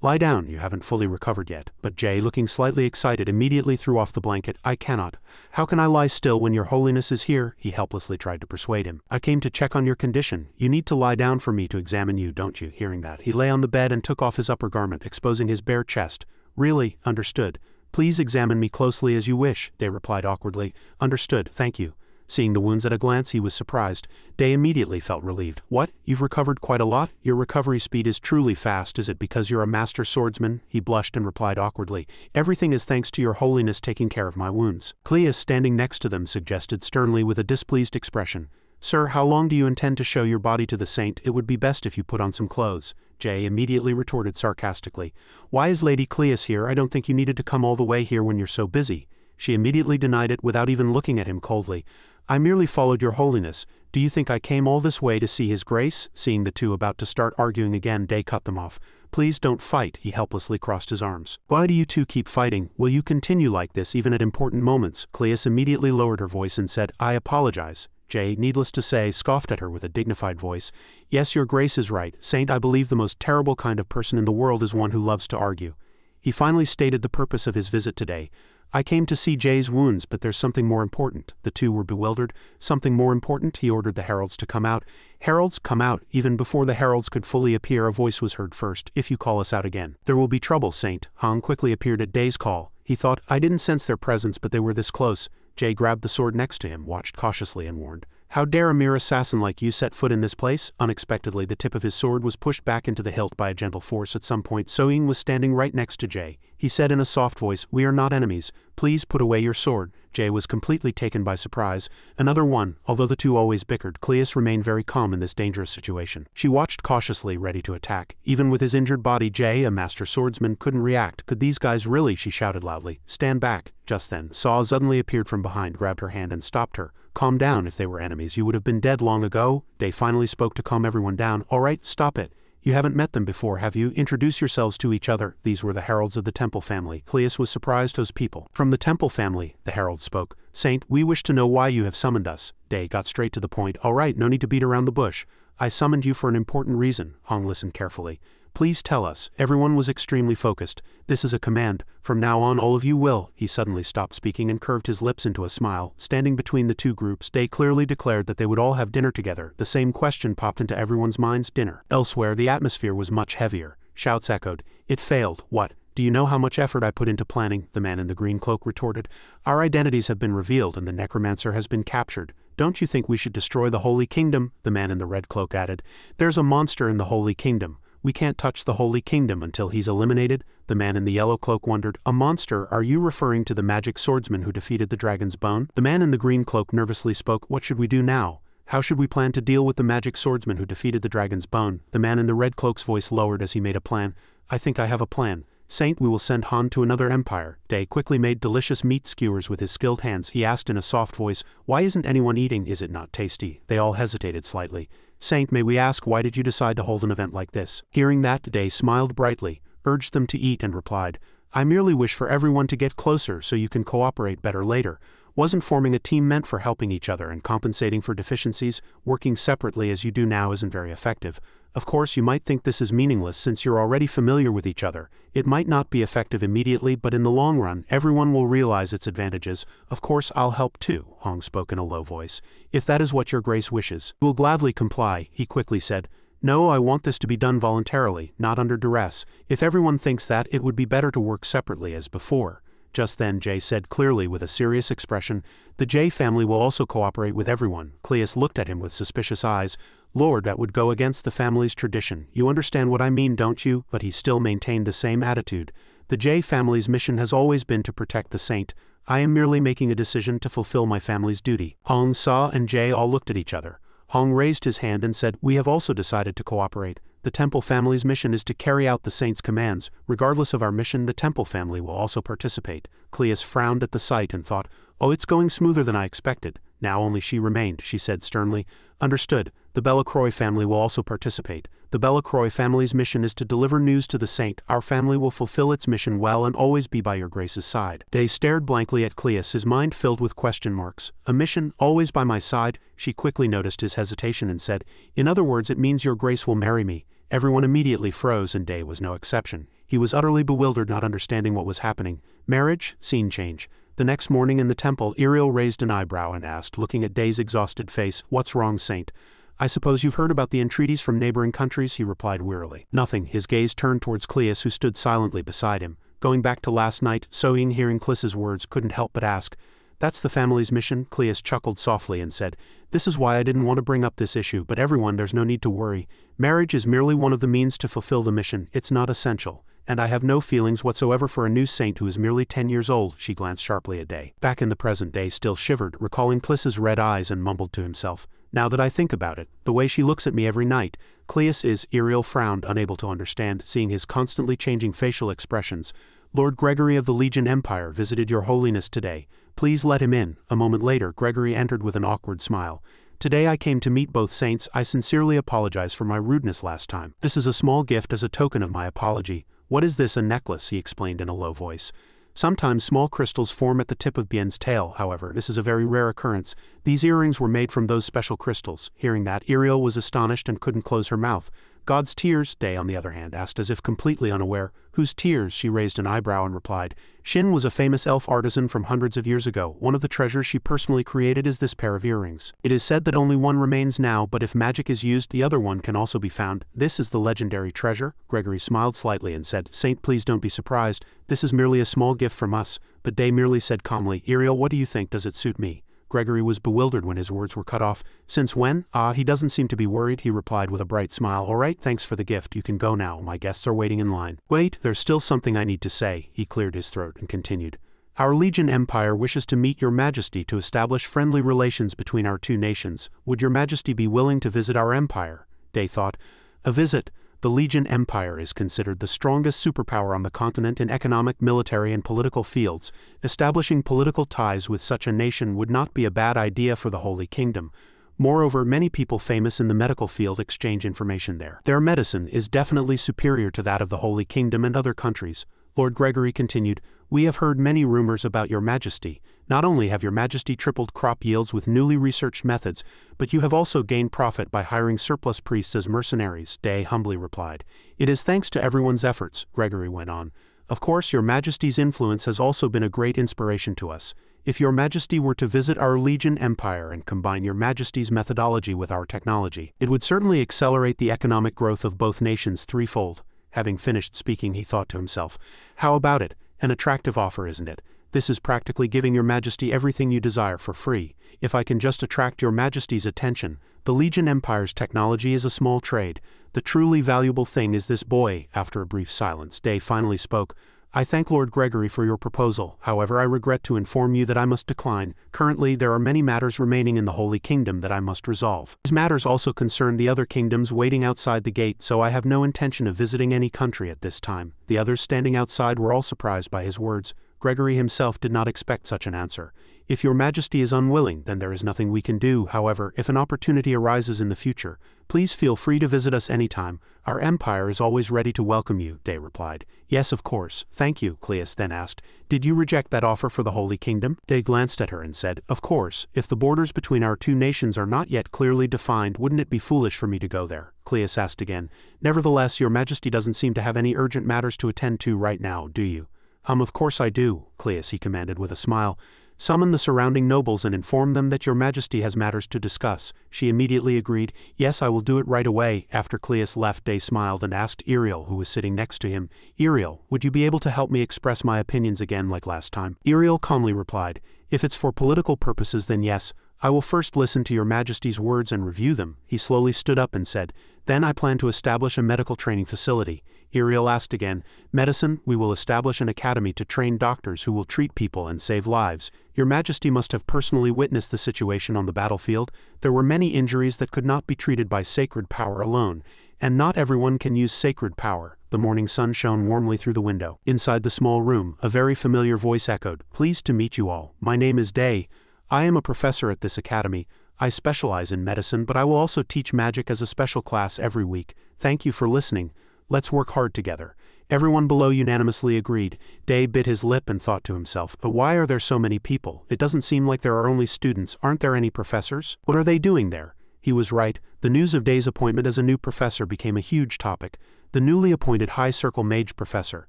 Lie down. You haven't fully recovered yet. But Jay, looking slightly excited, immediately threw off the blanket. I cannot. How can I lie still when your holiness is here? He helplessly tried to persuade him. I came to check on your condition. You need to lie down for me to examine you, don't you? Hearing that, he lay on the bed and took off his upper garment, exposing his bare chest. Really? Understood. Please examine me closely as you wish, Day replied awkwardly. Understood, thank you. Seeing the wounds at a glance, he was surprised. Day immediately felt relieved. What? You've recovered quite a lot? Your recovery speed is truly fast. Is it because you're a master swordsman? He blushed and replied awkwardly. Everything is thanks to your holiness taking care of my wounds. Cleus, standing next to them, suggested sternly with a displeased expression. Sir, how long do you intend to show your body to the saint? It would be best if you put on some clothes. Jay immediately retorted sarcastically. Why is Lady Cleus here? I don't think you needed to come all the way here when you're so busy. She immediately denied it without even looking at him coldly. I merely followed your holiness. Do you think I came all this way to see his grace? Seeing the two about to start arguing again, Day cut them off. Please don't fight, he helplessly crossed his arms. Why do you two keep fighting? Will you continue like this even at important moments? Cleus immediately lowered her voice and said, I apologize. Jay, needless to say, scoffed at her with a dignified voice. Yes, your grace is right. Saint, I believe the most terrible kind of person in the world is one who loves to argue. He finally stated the purpose of his visit today. I came to see Jay's wounds, but there's something more important. The two were bewildered. Something more important? He ordered the heralds to come out. Heralds, come out. Even before the heralds could fully appear, a voice was heard first. If you call us out again, there will be trouble, Saint. Hong quickly appeared at Day's call. He thought, I didn't sense their presence, but they were this close. Jay grabbed the sword next to him, watched cautiously and warned. How dare a mere assassin like you set foot in this place? Unexpectedly, the tip of his sword was pushed back into the hilt by a gentle force at some point. So-Ying was standing right next to Jay. He said in a soft voice, We are not enemies. Please put away your sword. Jay was completely taken by surprise. Another one. Although the two always bickered, Cleus remained very calm in this dangerous situation. She watched cautiously, ready to attack. Even with his injured body, Jay, a master swordsman, couldn't react. Could these guys really? She shouted loudly. Stand back. Just then, Saw suddenly appeared from behind, grabbed her hand and stopped her. Calm down. If they were enemies, you would have been dead long ago. Day finally spoke to calm everyone down. All right, stop it. You haven't met them before, have you? Introduce yourselves to each other. These were the heralds of the temple family. Cleus was surprised. Those people. From the temple family, the herald spoke. Saint, we wish to know why you have summoned us. Day got straight to the point. All right, no need to beat around the bush. I summoned you for an important reason. Hong listened carefully. Please tell us. Everyone was extremely focused. This is a command. From now on, all of you will. He suddenly stopped speaking and curved his lips into a smile. Standing between the two groups, Day clearly declared that they would all have dinner together. The same question popped into everyone's minds. Dinner. Elsewhere, the atmosphere was much heavier. Shouts echoed. It failed. What? Do you know how much effort I put into planning? The man in the green cloak retorted. Our identities have been revealed and the necromancer has been captured. Don't you think we should destroy the Holy Kingdom? The man in the red cloak added. There's a monster in the Holy Kingdom. We can't touch the Holy Kingdom until he's eliminated. The man in the yellow cloak wondered. A monster? Are you referring to the magic swordsman who defeated the dragon's bone? The man in the green cloak nervously spoke. What should we do now? How should we plan to deal with the magic swordsman who defeated the dragon's bone? The man in the red cloak's voice lowered as he made a plan. I think I have a plan. Saint, we will send Han to another empire. Day quickly made delicious meat skewers with his skilled hands. He asked in a soft voice, why isn't anyone eating? Is it not tasty? They all hesitated slightly. Saint, may we ask, why did you decide to hold an event like this? Hearing that, Day smiled brightly, urged them to eat and replied, I merely wish for everyone to get closer so you can cooperate better later. Wasn't forming a team meant for helping each other and compensating for deficiencies? Working separately as you do now isn't very effective. Of course, you might think this is meaningless since you're already familiar with each other. It might not be effective immediately, but in the long run, everyone will realize its advantages. Of course, I'll help too, Hong spoke in a low voice. If that is what your grace wishes, we'll gladly comply, he quickly said. No, I want this to be done voluntarily, not under duress. If everyone thinks that, it would be better to work separately as before. Just then, Jay said clearly with a serious expression, the Jay family will also cooperate with everyone. Cleus looked at him with suspicious eyes. Lord, that would go against the family's tradition. You understand what I mean, don't you? But he still maintained the same attitude. The Jay family's mission has always been to protect the saint. I am merely making a decision to fulfill my family's duty. Hong, Sa, and Jay all looked at each other. Hong raised his hand and said, we have also decided to cooperate. The temple family's mission is to carry out the saint's commands. Regardless of our mission, the temple family will also participate. Cleus frowned at the sight and thought, oh, it's going smoother than I expected. Now only she remained, she said sternly. Understood. The Belacroix family will also participate. The Belacroix family's mission is to deliver news to the saint. Our family will fulfill its mission well and always be by your grace's side. Day stared blankly at Cleus, his mind filled with question marks. A mission, always by my side? She quickly noticed his hesitation and said, in other words, it means your grace will marry me. Everyone immediately froze, and Day was no exception. He was utterly bewildered, not understanding what was happening. Marriage? Scene change. The next morning in the temple, Iriel raised an eyebrow and asked, looking at Day's exhausted face, what's wrong, Saint? I suppose you've heard about the entreaties from neighboring countries, he replied wearily. Nothing. His gaze turned towards Cleus, who stood silently beside him. Going back to last night, So-Ying, hearing Cleus's words, couldn't help but ask, That's the family's mission, Cleus chuckled softly and said. This is why I didn't want to bring up this issue, but everyone, there's no need to worry. Marriage is merely one of the means to fulfill the mission, it's not essential. And I have no feelings whatsoever for a new saint who is merely 10 years old, she glanced sharply at Day. Back in the present day still shivered, recalling Cleus's red eyes and mumbled to himself. Now that I think about it, the way she looks at me every night, Cleus is, Iriel frowned, unable to understand, seeing his constantly changing facial expressions. Lord Gregory of the Legion Empire visited your holiness today. Please let him in. A moment later, Gregory entered with an awkward smile. Today I came to meet both saints. I sincerely apologize for my rudeness last time. This is a small gift as a token of my apology. What is this, a necklace? He explained in a low voice. Sometimes small crystals form at the tip of Bien's tail, however, this is a very rare occurrence. These earrings were made from those special crystals. Hearing that, Iriel was astonished and couldn't close her mouth. God's tears? Day, on the other hand, asked as if completely unaware. Whose tears? She raised an eyebrow and replied. Shin was a famous elf artisan from hundreds of years ago. One of the treasures she personally created is this pair of earrings. It is said that only one remains now, but if magic is used, the other one can also be found. This is the legendary treasure? Gregory smiled slightly and said, Saint, please don't be surprised. This is merely a small gift from us. But Day merely said calmly, Iriel, what do you think? Does it suit me? Gregory was bewildered when his words were cut off. Since when? He doesn't seem to be worried, he replied with a bright smile. All right, thanks for the gift. You can go now. My guests are waiting in line. Wait, there's still something I need to say. He cleared his throat and continued. Our Legion Empire wishes to meet your Majesty to establish friendly relations between our two nations. Would your Majesty be willing to visit our empire? Day thought. A visit? The Legion Empire is considered the strongest superpower on the continent in economic, military, and political fields. Establishing political ties with such a nation would not be a bad idea for the Holy Kingdom. Moreover, many people famous in the medical field exchange information there. Their medicine is definitely superior to that of the Holy Kingdom and other countries. Lord Gregory continued, We have heard many rumors about your Majesty. Not only have your Majesty tripled crop yields with newly researched methods, but you have also gained profit by hiring surplus priests as mercenaries, Day humbly replied. It is thanks to everyone's efforts, Gregory went on. Of course, your Majesty's influence has also been a great inspiration to us. If your Majesty were to visit our Legion Empire and combine your Majesty's methodology with our technology, it would certainly accelerate the economic growth of both nations threefold. Having finished speaking, he thought to himself, How about it? An attractive offer, isn't it? This is practically giving your Majesty everything you desire for free. If I can just attract your Majesty's attention, the Legion Empire's technology is a small trade. The truly valuable thing is this boy. After a brief silence, Day finally spoke. I thank Lord Gregory for your proposal, however I regret to inform you that I must decline. Currently there are many matters remaining in the Holy Kingdom that I must resolve. These matters also concern the other kingdoms waiting outside the gate, so I have no intention of visiting any country at this time. The others standing outside were all surprised by his words. Gregory himself did not expect such an answer. If your Majesty is unwilling, then there is nothing we can do. However, if an opportunity arises in the future, please feel free to visit us anytime. Our empire is always ready to welcome you, Day replied. Yes, of course. Thank you, Cleus then asked. Did you reject that offer for the Holy Kingdom? Day glanced at her and said, Of course. If the borders between our two nations are not yet clearly defined, wouldn't it be foolish for me to go there? Cleus asked again. Nevertheless, your Majesty doesn't seem to have any urgent matters to attend to right now, do you? Of course I do, Cleus, he commanded with a smile. Summon the surrounding nobles and inform them that your Majesty has matters to discuss. She immediately agreed. Yes, I will do it right away. After Cleus left, Day smiled and asked Iriel, who was sitting next to him, Iriel, would you be able to help me express my opinions again like last time? Iriel calmly replied, If it's for political purposes, then yes. I will first listen to your Majesty's words and review them. He slowly stood up and said, Then I plan to establish a medical training facility. Iriel asked again, Medicine, we will establish an academy to train doctors who will treat people and save lives. Your Majesty must have personally witnessed the situation on the battlefield. There were many injuries that could not be treated by sacred power alone, and not everyone can use sacred power. The morning sun shone warmly through the window. Inside the small room, a very familiar voice echoed, Pleased to meet you all. My name is Day. I am a professor at this academy. I specialize in medicine, but I will also teach magic as a special class every week. Thank you for listening. Let's work hard together. Everyone below unanimously agreed. Day bit his lip and thought to himself, But why are there so many people? It doesn't seem like there are only students. Aren't there any professors? What are they doing there? He was right. The news of Day's appointment as a new professor became a huge topic. The newly appointed High Circle Mage professor.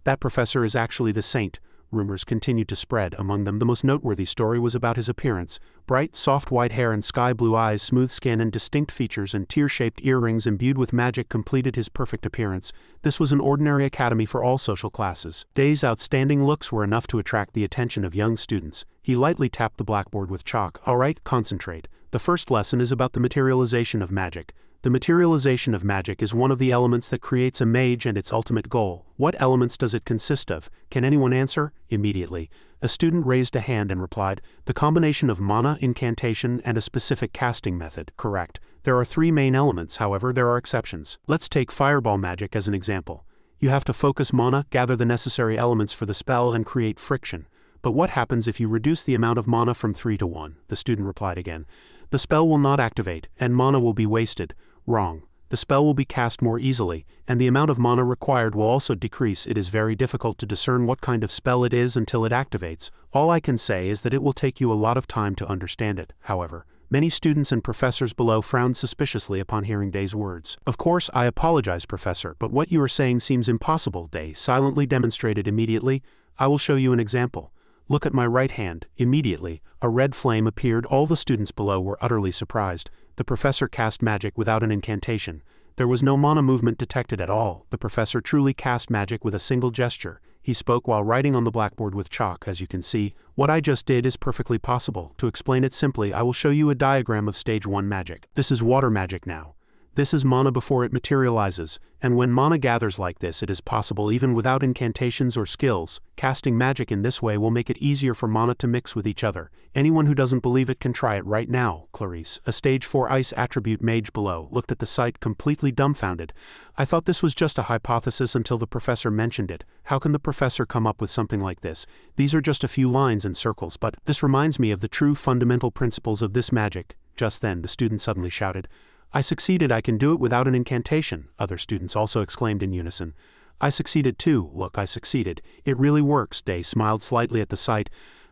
That professor is actually the saint. Rumors continued to spread. Among them, the most noteworthy story was about his appearance. Bright, soft white hair and sky-blue eyes, smooth skin and distinct features and tear-shaped earrings imbued with magic completed his perfect appearance. This was an ordinary academy for all social classes. Day's outstanding looks were enough to attract the attention of young students. He lightly tapped the blackboard with chalk. Alright, concentrate. The first lesson is about the materialization of magic. The materialization of magic is one of the elements that creates a mage and its ultimate goal. What elements does it consist of? Can anyone answer? Immediately, a student raised a hand and replied, the combination of mana, incantation, and a specific casting method. Correct. There are 3 main elements, however, there are exceptions. Let's take fireball magic as an example. You have to focus mana, gather the necessary elements for the spell, and create friction. But what happens if you reduce the amount of mana from 3 to 1? The student replied again. The spell will not activate, and mana will be wasted. Wrong. The spell will be cast more easily, and the amount of mana required will also decrease. It is very difficult to discern what kind of spell it is until it activates. All I can say is that it will take you a lot of time to understand it. However, many students and professors below frowned suspiciously upon hearing Day's words. Of course, I apologize, Professor, but what you are saying seems impossible, Day silently demonstrated immediately. I will show you an example. Look at my right hand. Immediately, a red flame appeared. All the students below were utterly surprised. The professor cast magic without an incantation. There was no mana movement detected at all. The professor truly cast magic with a single gesture. He spoke while writing on the blackboard with chalk. As you can see, what I just did is perfectly possible. To explain it simply, I will show you a diagram of stage 1 magic. This is water magic now. This is mana before it materializes, and when mana gathers like this, it is possible even without incantations or skills. Casting magic in this way will make it easier for mana to mix with each other. Anyone who doesn't believe it can try it right now. Clarice, a stage 4 ice attribute mage below, looked at the sight completely dumbfounded. I thought this was just a hypothesis until the professor mentioned it. How can the professor come up with something like this? These are just a few lines and circles, but this reminds me of the true fundamental principles of this magic. Just then, the student suddenly shouted, I succeeded, I can do it without an incantation. Other students also exclaimed in unison. I succeeded too. Look, I succeeded. It really works. Day smiled slightly at the sight.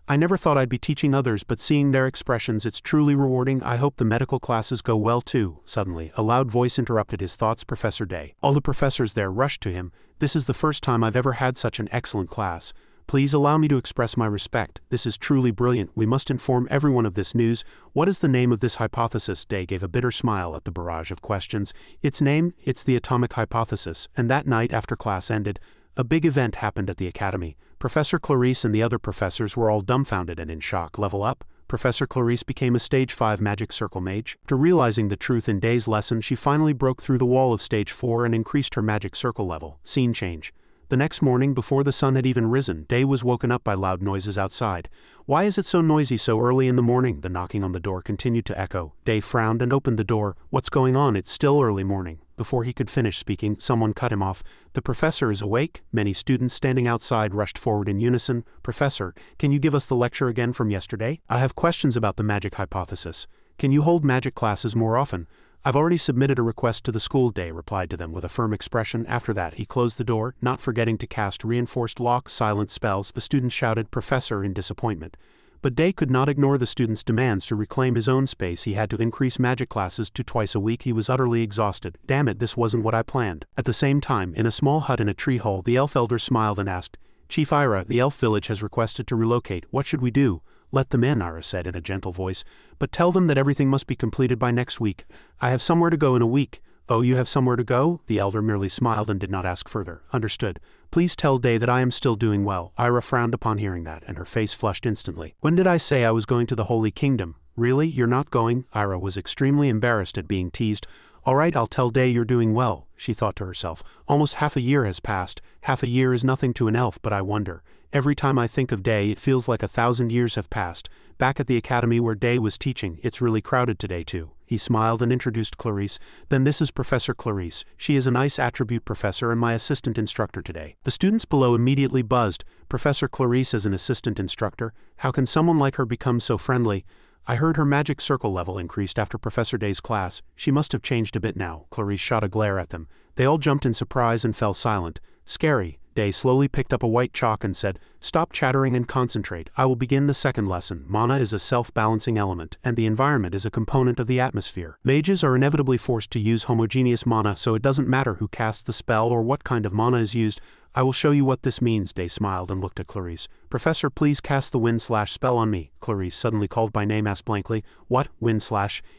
I never thought I'd be teaching others, but seeing their expressions, it's truly rewarding. I hope the medical classes go well too. Suddenly, a loud voice interrupted his thoughts. Professor Day. All the professors there rushed to him. This is the first time I've ever had such an excellent class. Please allow me to express my respect. This is truly brilliant. We must inform everyone of this news. What is the name of this hypothesis? Day gave a bitter smile at the barrage of questions. Its name? It's the atomic hypothesis. And that night, after class ended, a big event happened at the academy. Professor Clarice and the other professors were all dumbfounded and in shock. Level up. Professor Clarice became a stage 5 magic circle mage. After realizing the truth in Day's lesson, she finally broke through the wall of stage 4 and increased her magic circle level. Scene change. The next morning, before the sun had even risen, Day was woken up by loud noises outside. Why is it so noisy so early in the morning? The knocking on the door continued to echo. Day frowned and opened the door. What's going on? It's still early morning. Before he could finish speaking, someone cut him off. The professor is awake. Many students standing outside rushed forward in unison. Professor, can you give us the lecture again from yesterday? I have questions about the magic hypothesis. Can you hold magic classes more often? I've already submitted a request to the school. Day replied to them with a firm expression. After that, he closed the door, not forgetting to cast reinforced lock silent spells. The students shouted, Professor, in disappointment. But Day could not ignore the students' demands to reclaim his own space. He had to increase magic classes to twice a week. He was utterly exhausted. Damn it, this wasn't what I planned. At the same time, in a small hut in a tree hole, the elf elder smiled and asked, Chief Ira, the elf village has requested to relocate. What should we do? Let them in, Ira said in a gentle voice, but tell them that everything must be completed by next week. I have somewhere to go in a week. Oh, you have somewhere to go? The elder merely smiled and did not ask further. Understood. Please tell Day that I am still doing well. Ira frowned upon hearing that, and her face flushed instantly. When did I say I was going to the Holy Kingdom? Really? You're not going? Ira was extremely embarrassed at being teased. All right, I'll tell Day you're doing well, she thought to herself. Almost half a year has passed. Half a year is nothing to an elf, but I wonder. Every time I think of Day, it feels like 1,000 years have passed. Back at the academy where Day was teaching, it's really crowded today too. He smiled and introduced Clarice. Then this is Professor Clarice. She is a nice attribute professor and my assistant instructor today. The students below immediately buzzed. Professor Clarice as an assistant instructor? How can someone like her become so friendly? I heard her magic circle level increased after Professor Day's class. She must have changed a bit now. Clarice shot a glare at them. They all jumped in surprise and fell silent. Scary. Day slowly picked up a white chalk and said, Stop chattering and concentrate. I will begin the second lesson. Mana is a self-balancing element, and the environment is a component of the atmosphere. Mages are inevitably forced to use homogeneous mana, so it doesn't matter who casts the spell or what kind of mana is used. I will show you what this means, Day smiled and looked at Clarice. Professor, please cast the wind/spell on me, Clarice, suddenly called by name, asked blankly. What, wind/?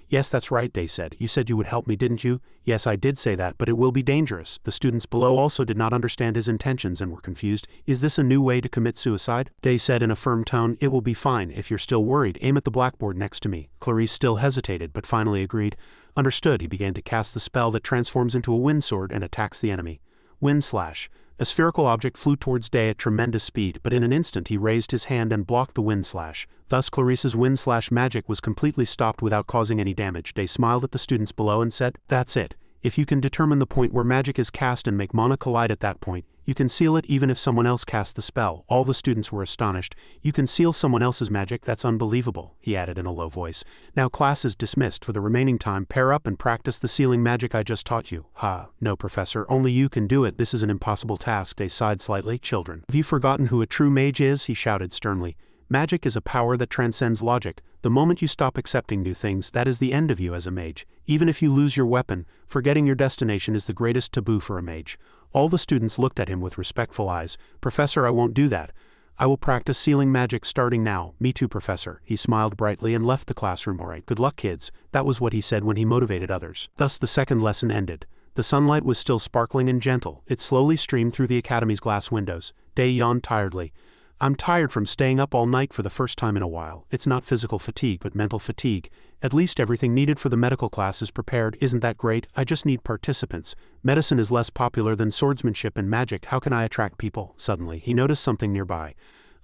Yes, that's right, Day said. You said you would help me, didn't you? Yes, I did say that, but it will be dangerous. The students below also did not understand his intentions and were confused. Is this a new way to commit suicide? Day said in a firm tone. It will be fine. If you're still worried, aim at the blackboard next to me. Clarice still hesitated, but finally agreed. Understood. He began to cast the spell that transforms into a wind sword and attacks the enemy. Wind/. A spherical object flew towards Day at tremendous speed, but in an instant he raised his hand and blocked the wind/. Thus Clarice's wind/ magic was completely stopped without causing any damage. Day smiled at the students below and said, That's it. If you can determine the point where magic is cast and make mana collide at that point, you can seal it even if someone else casts the spell. All the students were astonished. You can seal someone else's magic? That's unbelievable, he added in a low voice. Now class is dismissed. For the remaining time, pair up and practice the sealing magic I just taught you. Ha, no professor, only you can do it. This is an impossible task. Day sighed slightly. Children, have you forgotten who a true mage is? He shouted sternly. Magic is a power that transcends logic. The moment you stop accepting new things, that is the end of you as a mage. Even if you lose your weapon, forgetting your destination is the greatest taboo for a mage. All the students looked at him with respectful eyes. Professor, I won't do that. I will practice sealing magic starting now. Me too, Professor. He smiled brightly and left the classroom. All right, good luck, kids. That was what he said when he motivated others. Thus the second lesson ended. The sunlight was still sparkling and gentle. It slowly streamed through the academy's glass windows. Day yawned tiredly. I'm tired from staying up all night for the first time in a while. It's not physical fatigue but mental fatigue. At least everything needed for the medical class is prepared. Isn't that great? I just need participants. Medicine is less popular than swordsmanship and magic. How can I attract people? Suddenly, he noticed something nearby.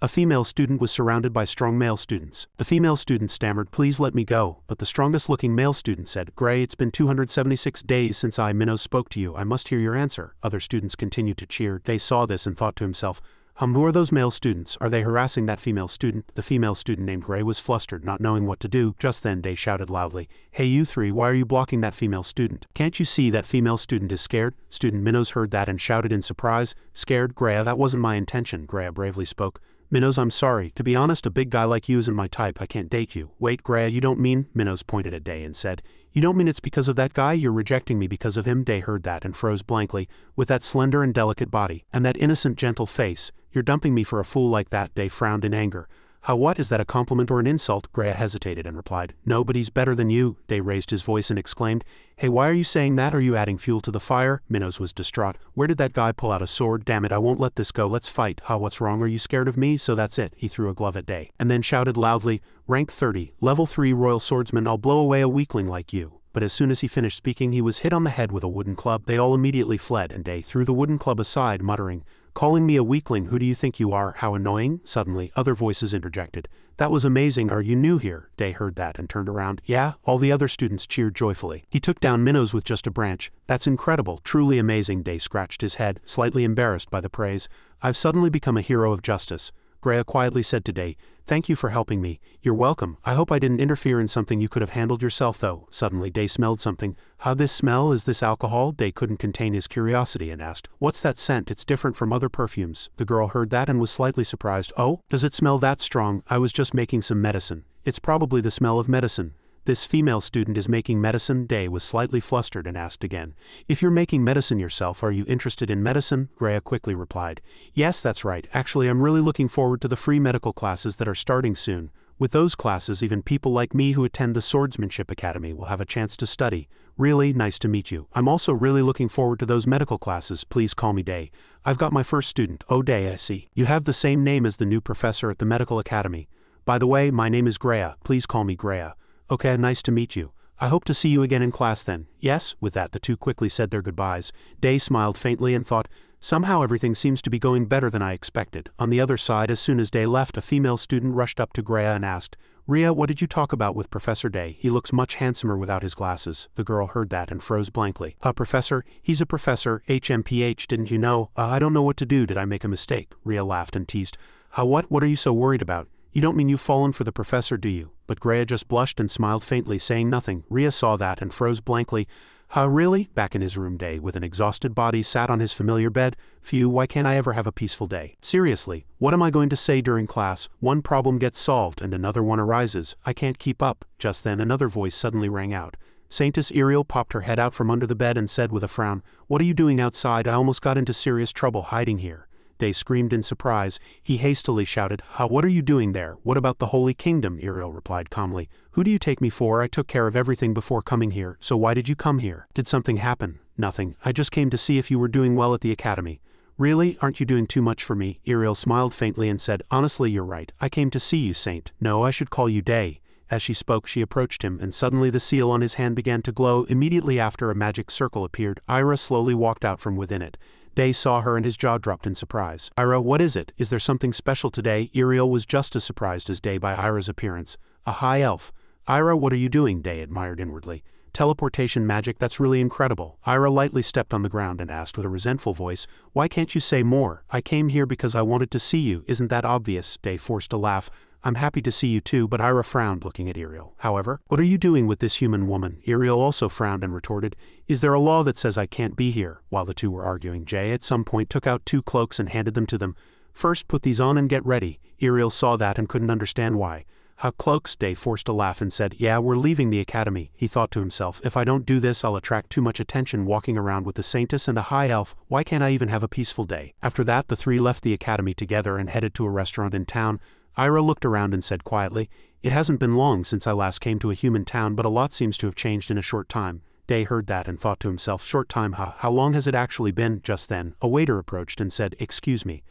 A female student was surrounded by strong male students. The female student stammered, Please let me go. But the strongest looking male student said, Gray, it's been 276 days since Minnow spoke to you. I must hear your answer. Other students continued to cheer. Day saw this and thought to himself, who are those male students? Are they harassing that female student? The female student named Gray was flustered, not knowing what to do. Just then Day shouted loudly, Hey you three, why are you blocking that female student? Can't you see that female student is scared? Student Minnows heard that and shouted in surprise, Scared? Gray, that wasn't my intention, Gray bravely spoke. Minnows, I'm sorry. To be honest, a big guy like you isn't my type. I can't date you. Wait, Gray, you don't mean? Minnows pointed at Day and said, You don't mean it's because of that guy? You're rejecting me because of him? Day heard that and froze blankly. With that slender and delicate body, and that innocent gentle face, you're dumping me for a fool like that? Day frowned in anger. What, is that a compliment or an insult? Gray hesitated and replied, No, but he's better than you. Day raised his voice and exclaimed, Hey, why are you saying that? Are you adding fuel to the fire? Minnows was distraught. Where did that guy pull out a sword? Damn it, I won't let this go. Let's fight. What's wrong? Are you scared of me? So that's it. He threw a glove at Day, and then shouted loudly, Rank 30, level 3 royal swordsman, I'll blow away a weakling like you. But as soon as he finished speaking, he was hit on the head with a wooden club. They all immediately fled, and Day threw the wooden club aside, muttering, Calling me a weakling, who do you think you are? How annoying. Suddenly, other voices interjected. That was amazing. Are you new here? Day heard that and turned around. Yeah, all the other students cheered joyfully. He took down Minnows with just a branch. That's incredible, truly amazing. Day scratched his head, slightly embarrassed by the praise. I've suddenly become a hero of justice. Gray quietly said to Day, Thank you for helping me. You're welcome. I hope I didn't interfere in something you could have handled yourself though. Suddenly Day smelled something. How this smell? Is this alcohol? Day couldn't contain his curiosity and asked, What's that scent? It's different from other perfumes. The girl heard that and was slightly surprised. Oh, does it smell that strong? I was just making some medicine. It's probably the smell of medicine. This female student is making medicine? Day was slightly flustered and asked again, If you're making medicine yourself, are you interested in medicine? Gray quickly replied, Yes, that's right. Actually, I'm really looking forward to the free medical classes that are starting soon. With those classes, even people like me who attend the Swordsmanship Academy will have a chance to study. Really, nice to meet you. I'm also really looking forward to those medical classes. Please call me Day. I've got my first student. Oh, Day, I see. You have the same name as the new professor at the medical academy. By the way, my name is Greya. Please call me Greya. Okay, nice to meet you. I hope to see you again in class then. Yes? With that, the two quickly said their goodbyes. Day smiled faintly and thought, Somehow everything seems to be going better than I expected. On the other side, as soon as Day left, a female student rushed up to Greya and asked, Ria, what did you talk about with Professor Day? He looks much handsomer without his glasses. The girl heard that and froze blankly. Professor? He's a professor, HMPH, didn't you know? I don't know what to do. Did I make a mistake? Ria laughed and teased. What are you so worried about? You don't mean you've fallen for the professor, do you? But Greya just blushed and smiled faintly, saying nothing. Ria saw that and froze blankly. Really? Back in his room, Day, with an exhausted body, sat on his familiar bed. Phew, why can't I ever have a peaceful day? Seriously, what am I going to say during class? One problem gets solved and another one arises. I can't keep up. Just then another voice suddenly rang out. Saintess Iriel popped her head out from under the bed and said with a frown, "What are you doing outside? I almost got into serious trouble hiding here." Day screamed in surprise. He hastily shouted, "What are you doing there? What about the Holy Kingdom?" Iriel replied calmly. "Who do you take me for? I took care of everything before coming here, so why did you come here? Did something happen?" "Nothing. I just came to see if you were doing well at the academy." "Really? Aren't you doing too much for me?" Iriel smiled faintly and said, "Honestly, you're right. I came to see you, Saint. No, I should call you Day." As she spoke, she approached him, and suddenly the seal on his hand began to glow. Immediately after, a magic circle appeared. Ira slowly walked out from within it. Day saw her and his jaw dropped in surprise. "Ira, what is it? Is there something special today?" Iriel was just as surprised as Day by Ira's appearance. "A high elf." "Ira, what are you doing?" Day admired inwardly. "Teleportation magic, that's really incredible." Ira lightly stepped on the ground and asked with a resentful voice, "Why can't you say more? I came here because I wanted to see you, isn't that obvious?" Day forced a laugh. "I'm happy to see you too," but Ira frowned, looking at Iriel. "However, what are you doing with this human woman?" Iriel also frowned and retorted, "Is there a law that says I can't be here?" While the two were arguing, Jay at some point took out 2 cloaks and handed them to them. "First, put these on and get ready." Iriel saw that and couldn't understand why. "How cloaks?" Day forced a laugh and said, "Yeah, we're leaving the academy." He thought to himself, "If I don't do this, I'll attract too much attention walking around with the Saintess and a high elf. Why can't I even have a peaceful day?" After that, the 3 left the academy together and headed to a restaurant in town. Ira looked around and said quietly, "It hasn't been long since I last came to a human town, but a lot seems to have changed in a short time." Day heard that and thought to himself, "Short time, huh? How long has it actually been?" Just then, a waiter approached and said, "Excuse me.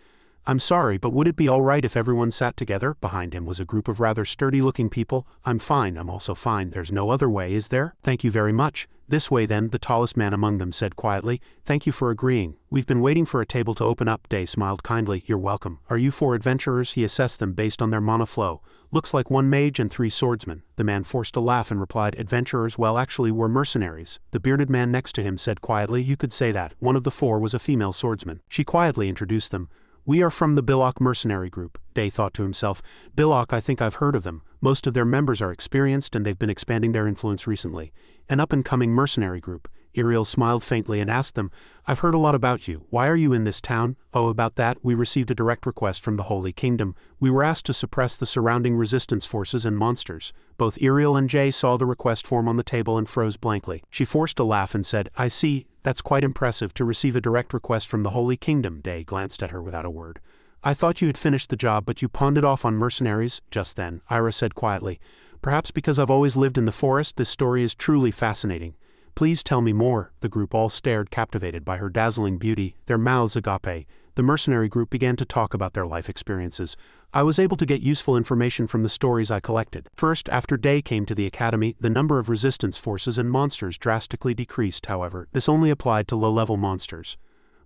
I'm sorry, but would it be all right if everyone sat together?" Behind him was a group of rather sturdy-looking people. "I'm fine, I'm also fine. There's no other way, is there?" "Thank you very much." "This way then," the tallest man among them said quietly. "Thank you for agreeing. We've been waiting for a table to open up." Day smiled kindly. "You're welcome. Are you 4 adventurers?" He assessed them based on their mana flow. "Looks like 1 mage and 3 swordsmen." The man forced a laugh and replied, "Adventurers? Well, actually we're mercenaries." The bearded man next to him said quietly, "You could say that." One of the 4 was a female swordsman. She quietly introduced them. "We are from the Billock mercenary group." Day thought to himself, "Billock, I think I've heard of them. Most of their members are experienced and they've been expanding their influence recently. An up-and-coming mercenary group." Iriel smiled faintly and asked them, "I've heard a lot about you. Why are you in this town?" "Oh, about that, we received a direct request from the Holy Kingdom. We were asked to suppress the surrounding resistance forces and monsters." Both Iriel and Jay saw the request form on the table and froze blankly. She forced a laugh and said, "I see. That's quite impressive to receive a direct request from the Holy Kingdom." Day glanced at her without a word. "I thought you had finished the job, but you pawned it off on mercenaries." Just then, Ira said quietly, "Perhaps because I've always lived in the forest, this story is truly fascinating. Please tell me more." The group all stared, captivated by her dazzling beauty, their mouths agape. The mercenary group began to talk about their life experiences. "I was able to get useful information from the stories I collected. First, after Day came to the academy, the number of resistance forces and monsters drastically decreased. However, this only applied to low-level monsters.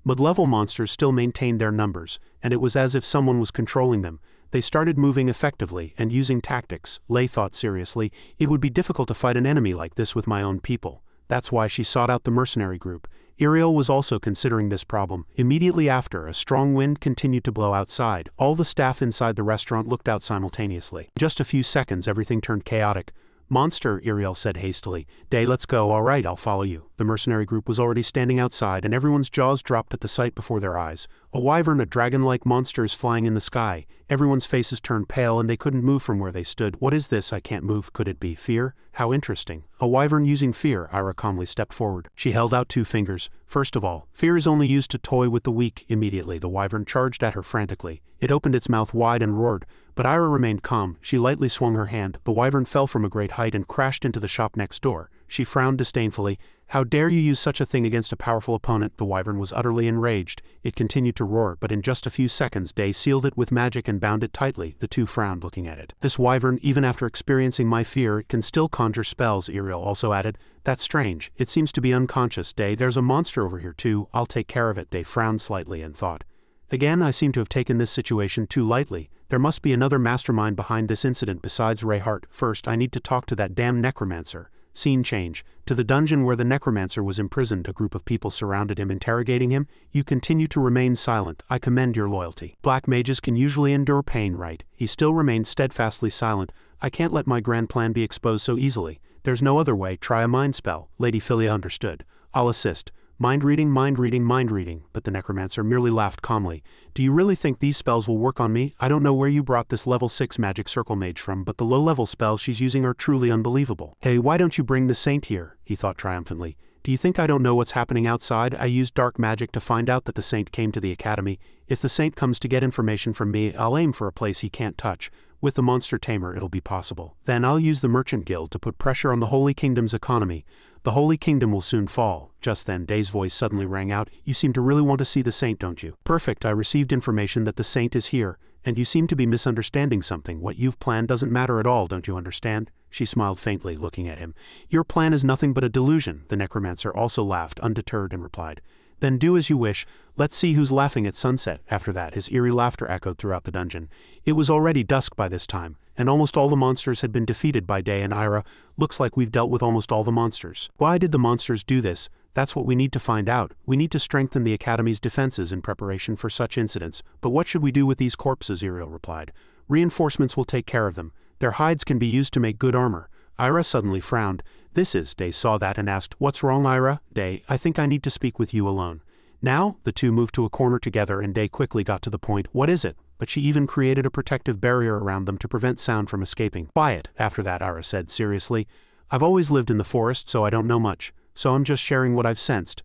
Mid-level monsters still maintained their numbers, and it was as if someone was controlling them. They started moving effectively and using tactics." Lay thought seriously, "It would be difficult to fight an enemy like this with my own people." That's why she sought out the mercenary group. Iriel was also considering this problem. Immediately after, a strong wind continued to blow outside. All the staff inside the restaurant looked out simultaneously. In just a few seconds, everything turned chaotic. "Monster," Iriel said hastily. "Day, let's go." "All right, I'll follow you." The mercenary group was already standing outside, and everyone's jaws dropped at the sight before their eyes. A wyvern, a dragon-like monster, is flying in the sky. Everyone's faces turned pale and they couldn't move from where they stood. "What is this? I can't move." Could it be fear? How interesting. A wyvern using fear. Ira calmly stepped forward. She held out 2 fingers. "First of all, fear is only used to toy with the weak." Immediately, the wyvern charged at her frantically. It opened its mouth wide and roared, but Ira remained calm. She lightly swung her hand. The wyvern fell from a great height and crashed into the shop next door. She frowned disdainfully. "How dare you use such a thing against a powerful opponent?" The wyvern was utterly enraged. It continued to roar, but in just a few seconds Day sealed it with magic and bound it tightly. The 2 frowned, looking at it. "This wyvern, even after experiencing my fear, it can still conjure spells," Iriel also added. "That's strange. It seems to be unconscious." "Day, there's a monster over here too. I'll take care of it." Day frowned slightly and thought, "Again, I seem to have taken this situation too lightly. There must be another mastermind behind this incident besides Rayhart. First, I need to talk to that damn necromancer." Scene change. To the dungeon where the necromancer was imprisoned. A group of people surrounded him, interrogating him. "You continue to remain silent. I commend your loyalty. Black mages can usually endure pain, right?" He still remained steadfastly silent. "I can't let my grand plan be exposed so easily. There's no other way. Try a mind spell." Lady Philia understood. "I'll assist. Mind reading, mind reading, mind reading, but the necromancer merely laughed calmly. Do you really think these spells will work on me? I don't know where you brought this level 6 magic circle mage from, but the low-level spells she's using are truly unbelievable. Hey, why don't you bring the saint here? He thought triumphantly. Do you think I don't know what's happening outside? I used dark magic to find out that the saint came to the academy. If the saint comes to get information from me, I'll aim for a place he can't touch. With the monster tamer it'll be possible. Then I'll use the merchant guild to put pressure on the Holy Kingdom's economy. The Holy Kingdom will soon fall. Just then Day's voice suddenly rang out. You seem to really want to see the saint, don't you? Perfect, I received information that the saint is here, and you seem to be misunderstanding something. What you've planned doesn't matter at all, don't you understand? She smiled faintly, looking at him. Your plan is nothing but a delusion. The necromancer also laughed, undeterred, and replied. Then do as you wish. Let's see who's laughing at sunset. After that, his eerie laughter echoed throughout the dungeon. It was already dusk by this time, and almost all the monsters had been defeated by Day and Ira. Looks like we've dealt with almost all the monsters. Why did the monsters do this? That's what we need to find out. We need to strengthen the Academy's defenses in preparation for such incidents. But what should we do with these corpses? Iriel replied. Reinforcements will take care of them. Their hides can be used to make good armor. Ira suddenly frowned. Day saw that and asked, What's wrong, Ira? Day, I think I need to speak with you alone. Now, the two moved to a corner together and Day quickly got to the point. What is it? But she even created a protective barrier around them to prevent sound from escaping. Quiet. After that, Ira said seriously. I've always lived in the forest, so I don't know much. So I'm just sharing what I've sensed.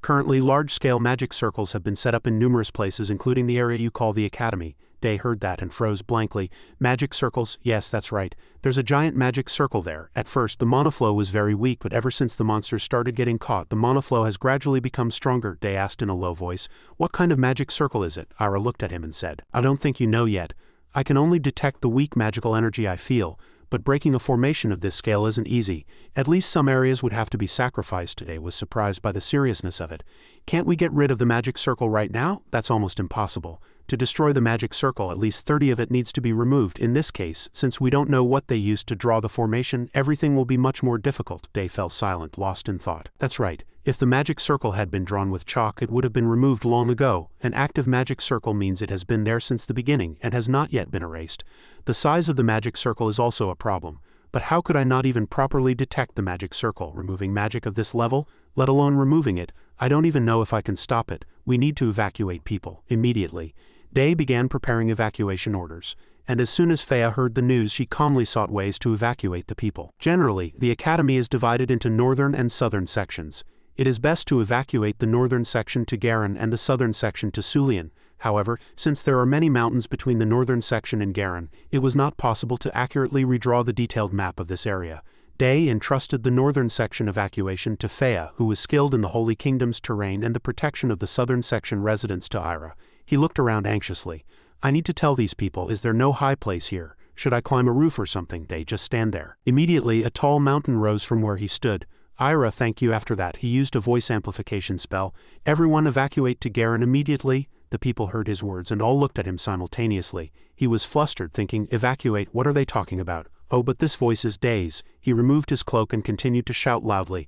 Currently, large-scale magic circles have been set up in numerous places, including the area you call the Academy. Day heard that and froze blankly. Magic circles? Yes, that's right. There's a giant magic circle there. At first, the monoflow was very weak, but ever since the monsters started getting caught, the monoflow has gradually become stronger. Day asked in a low voice. What kind of magic circle is it? Ira looked at him and said, I don't think you know yet. I can only detect the weak magical energy I feel, but breaking a formation of this scale isn't easy. At least some areas would have to be sacrificed. Day was surprised by the seriousness of it. Can't we get rid of the magic circle right now? That's almost impossible. To destroy the magic circle, at least 30 of it needs to be removed. In this case, since we don't know what they used to draw the formation, everything will be much more difficult. Day fell silent, lost in thought. That's right. If the magic circle had been drawn with chalk, it would have been removed long ago. An active magic circle means it has been there since the beginning and has not yet been erased. The size of the magic circle is also a problem. But how could I not even properly detect the magic circle? Removing magic of this level? Let alone removing it, I don't even know if I can stop it. We need to evacuate people, immediately. Day began preparing evacuation orders, and as soon as Fea heard the news she calmly sought ways to evacuate the people. Generally, the Academy is divided into northern and southern sections. It is best to evacuate the northern section to Garin and the southern section to Sulian. However, since there are many mountains between the northern section and Garin, it was not possible to accurately redraw the detailed map of this area. Day entrusted the northern section evacuation to Fea, who was skilled in the Holy Kingdom's terrain, and the protection of the southern section residents to Ira. He looked around anxiously. I need to tell these people, is there no high place here? Should I climb a roof or something? Day, just stand there. Immediately, a tall mountain rose from where he stood. Ira, thank you. After that, he used a voice amplification spell. Everyone evacuate to Garin immediately. The people heard his words and all looked at him simultaneously. He was flustered, thinking, evacuate, what are they talking about? Oh, but this voice is Day's. He removed his cloak and continued to shout loudly.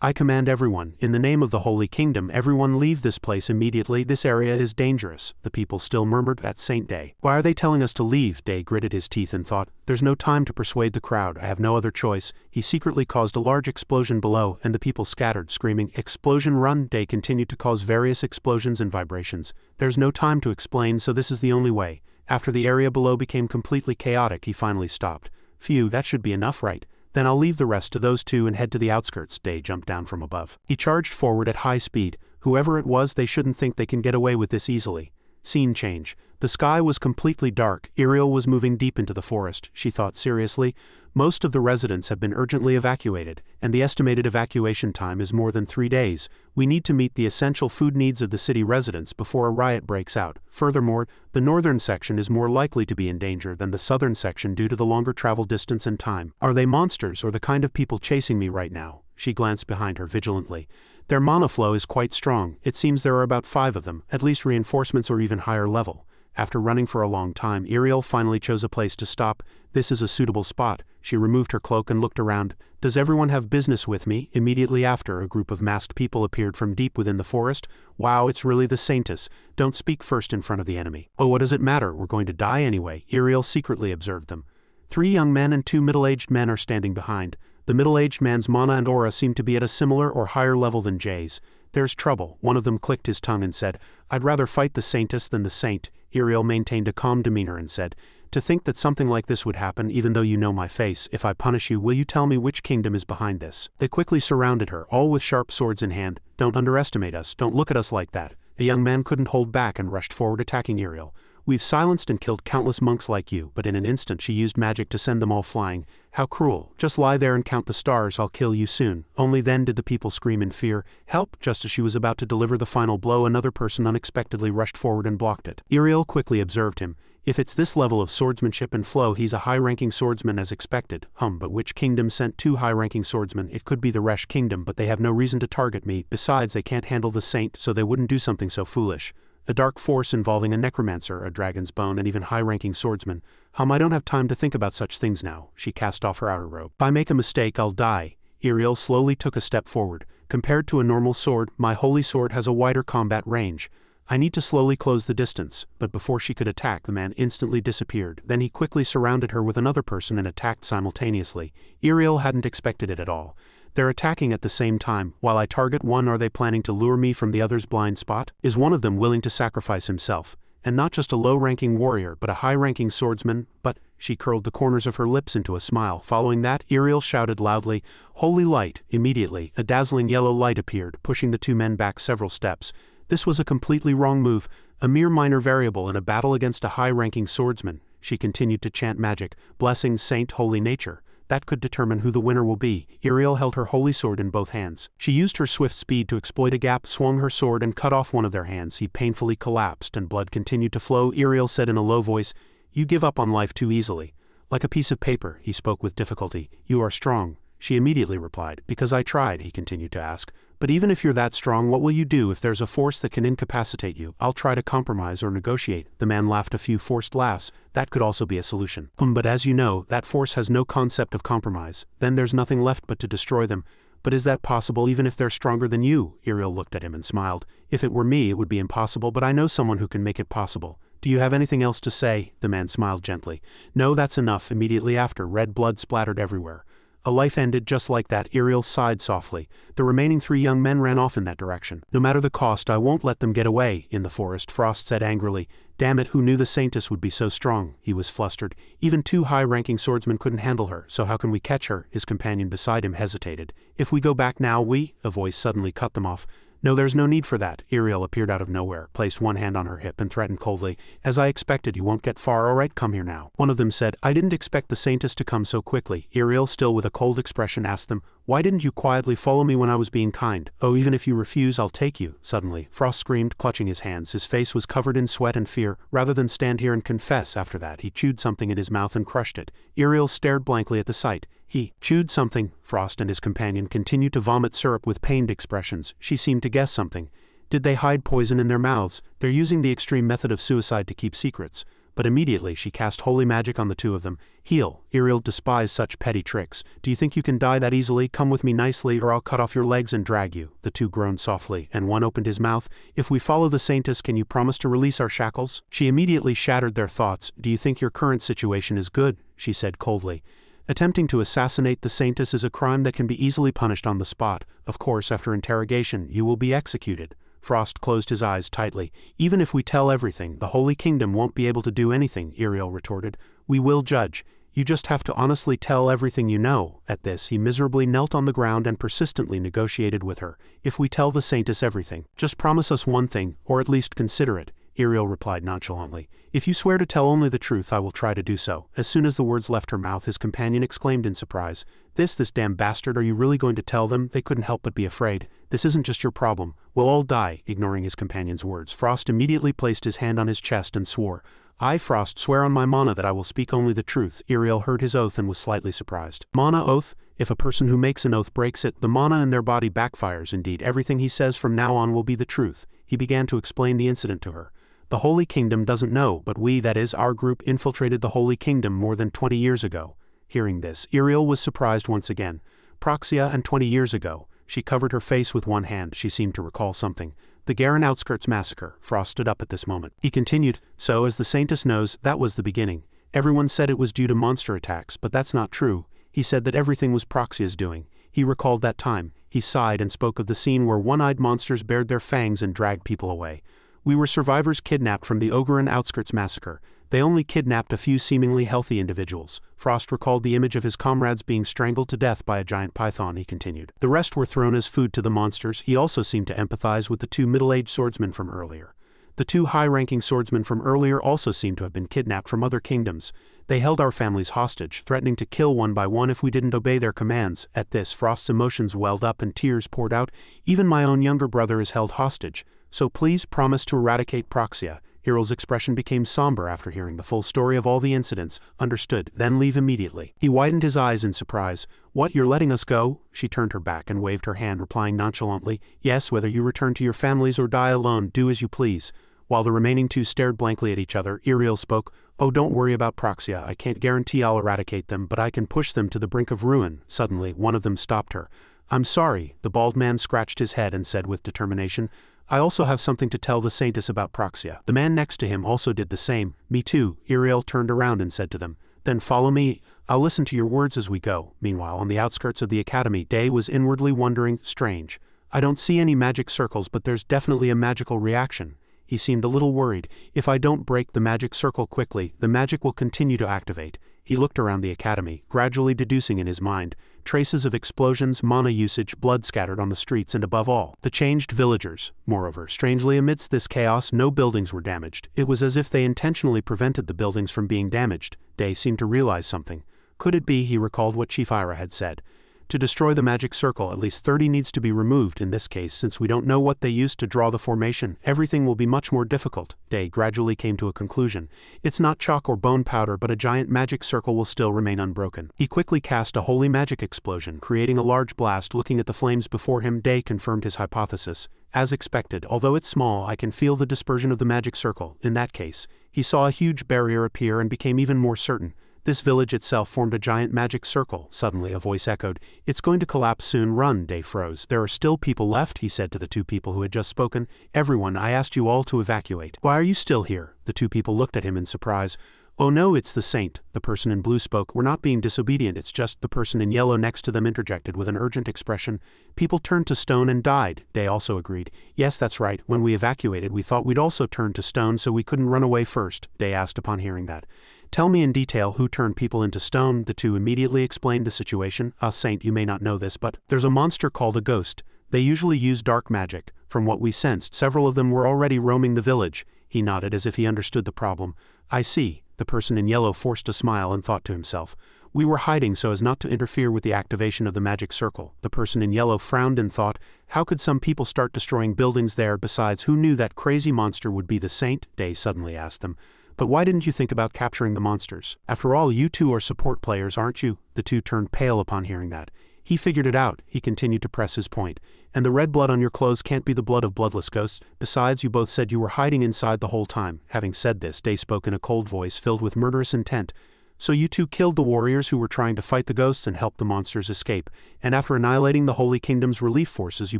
I command everyone, in the name of the Holy Kingdom, everyone leave this place immediately. This area is dangerous. The people still murmured at Saint Day. Why are they telling us to leave? Day gritted his teeth and thought, there's no time to persuade the crowd. I have no other choice. He secretly caused a large explosion below, and the people scattered, screaming, explosion, run! Day continued to cause various explosions and vibrations. There's no time to explain, so this is the only way. After the area below became completely chaotic, he finally stopped. Phew, that should be enough, right? Then I'll leave the rest to those two and head to the outskirts. Day jumped down from above. He charged forward at high speed. Whoever it was, they shouldn't think they can get away with this easily. Scene change. The sky was completely dark. Iriel was moving deep into the forest. She thought seriously. Most of the residents have been urgently evacuated, and the estimated evacuation time is more than 3 days. We need to meet the essential food needs of the city residents before a riot breaks out. Furthermore, the northern section is more likely to be in danger than the southern section due to the longer travel distance and time. Are they monsters or the kind of people chasing me right now? She glanced behind her vigilantly. Their monoflow is quite strong. It seems there are about 5 of them, at least reinforcements or even higher level. After running for a long time, Iriel finally chose a place to stop. This is a suitable spot. She removed her cloak and looked around. Does everyone have business with me? Immediately after, a group of masked people appeared from deep within the forest. Wow, it's really the Saintess. Don't speak first in front of the enemy. Oh, what does it matter? We're going to die anyway. Iriel secretly observed them. 3 young men and 2 middle-aged men are standing behind. The middle-aged man's mana and aura seem to be at a similar or higher level than Jay's. "There's trouble." One of them clicked his tongue and said, "I'd rather fight the saintess than the saint." Iriel maintained a calm demeanor and said, "To think that something like this would happen even though you know my face. If I punish you, will you tell me which kingdom is behind this?" They quickly surrounded her, all with sharp swords in hand. "Don't underestimate us. Don't look at us like that." A young man couldn't hold back and rushed forward, attacking Iriel. "We've silenced and killed countless monks like you," but in an instant she used magic to send them all flying. "How cruel. Just lie there and count the stars. I'll kill you soon." Only then did the people scream in fear, "Help!" Just as she was about to deliver the final blow, another person unexpectedly rushed forward and blocked it. Iriel quickly observed him. "If it's this level of swordsmanship and flow, he's a high-ranking swordsman as expected." But which kingdom sent 2 high-ranking swordsmen? It could be the Resh kingdom, but they have no reason to target me. Besides, they can't handle the saint, so they wouldn't do something so foolish. A dark force involving a necromancer, a dragon's bone, and even high-ranking swordsmen. I don't have time to think about such things now." She cast off her outer robe. "If I make a mistake, I'll die." Iriel slowly took a step forward. "Compared to a normal sword, my holy sword has a wider combat range. I need to slowly close the distance." But before she could attack, the man instantly disappeared. Then he quickly surrounded her with another person and attacked simultaneously. Iriel hadn't expected it at all. "They're attacking at the same time. While I target one, are they planning to lure me from the other's blind spot? Is one of them willing to sacrifice himself? And not just a low-ranking warrior, but a high-ranking swordsman? But..." She curled the corners of her lips into a smile. Following that, Iriel shouted loudly, "Holy light!" Immediately, a dazzling yellow light appeared, pushing the 2 men back several steps. This was a completely wrong move, a mere minor variable in a battle against a high-ranking swordsman. She continued to chant magic, blessing Saint Holy Nature. That could determine who the winner will be. Iriel held her holy sword in both hands. She used her swift speed to exploit a gap, swung her sword and cut off one of their hands. He painfully collapsed and blood continued to flow. Iriel said in a low voice, "You give up on life too easily." "Like a piece of paper," he spoke with difficulty. "You are strong." She immediately replied, "Because I tried," he continued to ask. "But even if you're that strong, what will you do if there's a force that can incapacitate you?" "I'll try to compromise or negotiate." The man laughed a few forced laughs. "That could also be a solution." But as you know, that force has no concept of compromise. Then there's nothing left but to destroy them." "But is that possible even if they're stronger than you?" Iriel looked at him and smiled. "If it were me, it would be impossible, but I know someone who can make it possible." "Do you have anything else to say?" The man smiled gently. "No, that's enough." Immediately after, red blood splattered everywhere. A life ended just like that. Iriel sighed softly. The remaining 3 young men ran off in that direction. "No matter the cost, I won't let them get away." "In the forest," Frost said angrily. "Damn it, who knew the saintess would be so strong?" He was flustered. "Even 2 high-ranking swordsmen couldn't handle her, so how can we catch her?" His companion beside him hesitated. "If we go back now, A voice suddenly cut them off. "No, there's no need for that." Iriel appeared out of nowhere, placed one hand on her hip and threatened coldly, "As I expected, you won't get far. All right, come here now." One of them said, "I didn't expect the saintess to come so quickly." Iriel, still with a cold expression, asked them, "Why didn't you quietly follow me when I was being kind?" "Oh, even if you refuse, I'll take you." Suddenly, Frost screamed, clutching his hands. His face was covered in sweat and fear. Rather than stand here and confess after that, he chewed something in his mouth and crushed it. Iriel stared blankly at the sight. He chewed something. Frost and his companion continued to vomit syrup with pained expressions. She seemed to guess something. Did they hide poison in their mouths? They're using the extreme method of suicide to keep secrets. But immediately she cast holy magic on the 2 of them. "Heal." Iriel despised such petty tricks. "Do you think you can die that easily? Come with me nicely or I'll cut off your legs and drag you." The 2 groaned softly, and one opened his mouth. "If we follow the saintess, can you promise to release our shackles?" She immediately shattered their thoughts. "Do you think your current situation is good?" she said coldly. "Attempting to assassinate the saintess is a crime that can be easily punished on the spot. Of course, after interrogation, you will be executed." Frost closed his eyes tightly. "Even if we tell everything, the Holy Kingdom won't be able to do anything," Iriel retorted. "We will judge. You just have to honestly tell everything you know." At this, he miserably knelt on the ground and persistently negotiated with her. "If we tell the saintess everything, just promise us one thing, or at least consider it." Iriel replied nonchalantly, "If you swear to tell only the truth, I will try to do so." As soon as the words left her mouth, his companion exclaimed in surprise, This damn bastard, are you really going to tell them?" They couldn't help but be afraid. "This isn't just your problem. We'll all die." Ignoring his companion's words, Frost immediately placed his hand on his chest and swore. "I, Frost, swear on my mana that I will speak only the truth." Iriel heard his oath and was slightly surprised. "Mana oath? If a person who makes an oath breaks it, the mana in their body backfires. Indeed, everything he says from now on will be the truth." He began to explain the incident to her. "The Holy Kingdom doesn't know, but we, that is, our group, infiltrated the Holy Kingdom more than 20 years ago." Hearing this, Iriel was surprised once again. Proxia and 20 years ago. She covered her face with one hand. She seemed to recall something. "The Garen Outskirts Massacre." Frost stood up at this moment. He continued, "So, as the Saintess knows, that was the beginning. Everyone said it was due to monster attacks, but that's not true. He said that everything was Proxia's doing. He recalled that time. He sighed and spoke of the scene where one-eyed monsters bared their fangs and dragged people away. We were survivors kidnapped from the Ogre and Outskirts massacre. They only kidnapped a few seemingly healthy individuals. Frost recalled the image of his comrades being strangled to death by a giant python, he continued. The rest were thrown as food to the monsters. He also seemed to empathize with the 2 middle-aged swordsmen from earlier. The 2 high-ranking swordsmen from earlier also seemed to have been kidnapped from other kingdoms. They held our families hostage, threatening to kill one by one if we didn't obey their commands. At this, Frost's emotions welled up and tears poured out. Even my own younger brother is held hostage. So please promise to eradicate Proxia. Iril's expression became somber after hearing the full story of all the incidents. Understood, then leave immediately. He widened his eyes in surprise. What, you're letting us go? She turned her back and waved her hand, replying nonchalantly, yes, whether you return to your families or die alone, do as you please. While the remaining 2 stared blankly at each other, Iril spoke, oh, don't worry about Proxia. I can't guarantee I'll eradicate them, but I can push them to the brink of ruin. Suddenly, one of them stopped her. I'm sorry. The bald man scratched his head and said with determination, I also have something to tell the Saintess about Proxia. The man next to him also did the same. Me too. Iriel turned around and said to them, then follow me. I'll listen to your words as we go. Meanwhile, on the outskirts of the academy, Day was inwardly wondering, strange. I don't see any magic circles, but there's definitely a magical reaction. He seemed a little worried. If I don't break the magic circle quickly, the magic will continue to activate. He looked around the academy, gradually deducing in his mind traces of explosions, mana usage, blood scattered on the streets, and above all, the changed villagers. Moreover, strangely amidst this chaos, no buildings were damaged. It was as if they intentionally prevented the buildings from being damaged. Day seemed to realize something. Could it be, he recalled what Chief Ira had said. To destroy the magic circle, at least 30 needs to be removed. In this case, since we don't know what they used to draw the formation, everything will be much more difficult. Day gradually came to a conclusion. It's not chalk or bone powder, but a giant magic circle will still remain unbroken. He quickly cast a holy magic explosion, creating a large blast. Looking at the flames before him, Day confirmed his hypothesis. As expected, although it's small, I can feel the dispersion of the magic circle. In that case, he saw a huge barrier appear and became even more certain. This village itself formed a giant magic circle. Suddenly a voice echoed, it's going to collapse soon. Run. Day froze. There are still people left, he said to the 2 people who had just spoken. Everyone, I asked you all to evacuate. Why are you still here? The 2 people looked at him in surprise. Oh no, it's the Saint. The person in blue spoke. We're not being disobedient, it's just. The person in yellow next to them interjected with an urgent expression. People turned to stone and died. Day also agreed. Yes, that's right. When we evacuated, we thought we'd also turn to stone so we couldn't run away first. Day asked upon hearing that. Tell me in detail who turned people into stone. The 2 immediately explained the situation. Saint, you may not know this, but there's a monster called a ghost. They usually use dark magic. From what we sensed, several of them were already roaming the village. He nodded as if he understood the problem. I see. The person in yellow forced a smile and thought to himself. We were hiding so as not to interfere with the activation of the magic circle. The person in yellow frowned and thought, how could some people start destroying buildings there? Besides, who knew that crazy monster would be the Saint? Day suddenly asked them. But why didn't you think about capturing the monsters? After all, you 2 are support players, aren't you? The 2 turned pale upon hearing that. He figured it out. He continued to press his point. And the red blood on your clothes can't be the blood of bloodless ghosts. Besides, you both said you were hiding inside the whole time. Having said this, Day spoke in a cold voice filled with murderous intent. So you 2 killed the warriors who were trying to fight the ghosts and helped the monsters escape. And after annihilating the Holy Kingdom's relief forces, you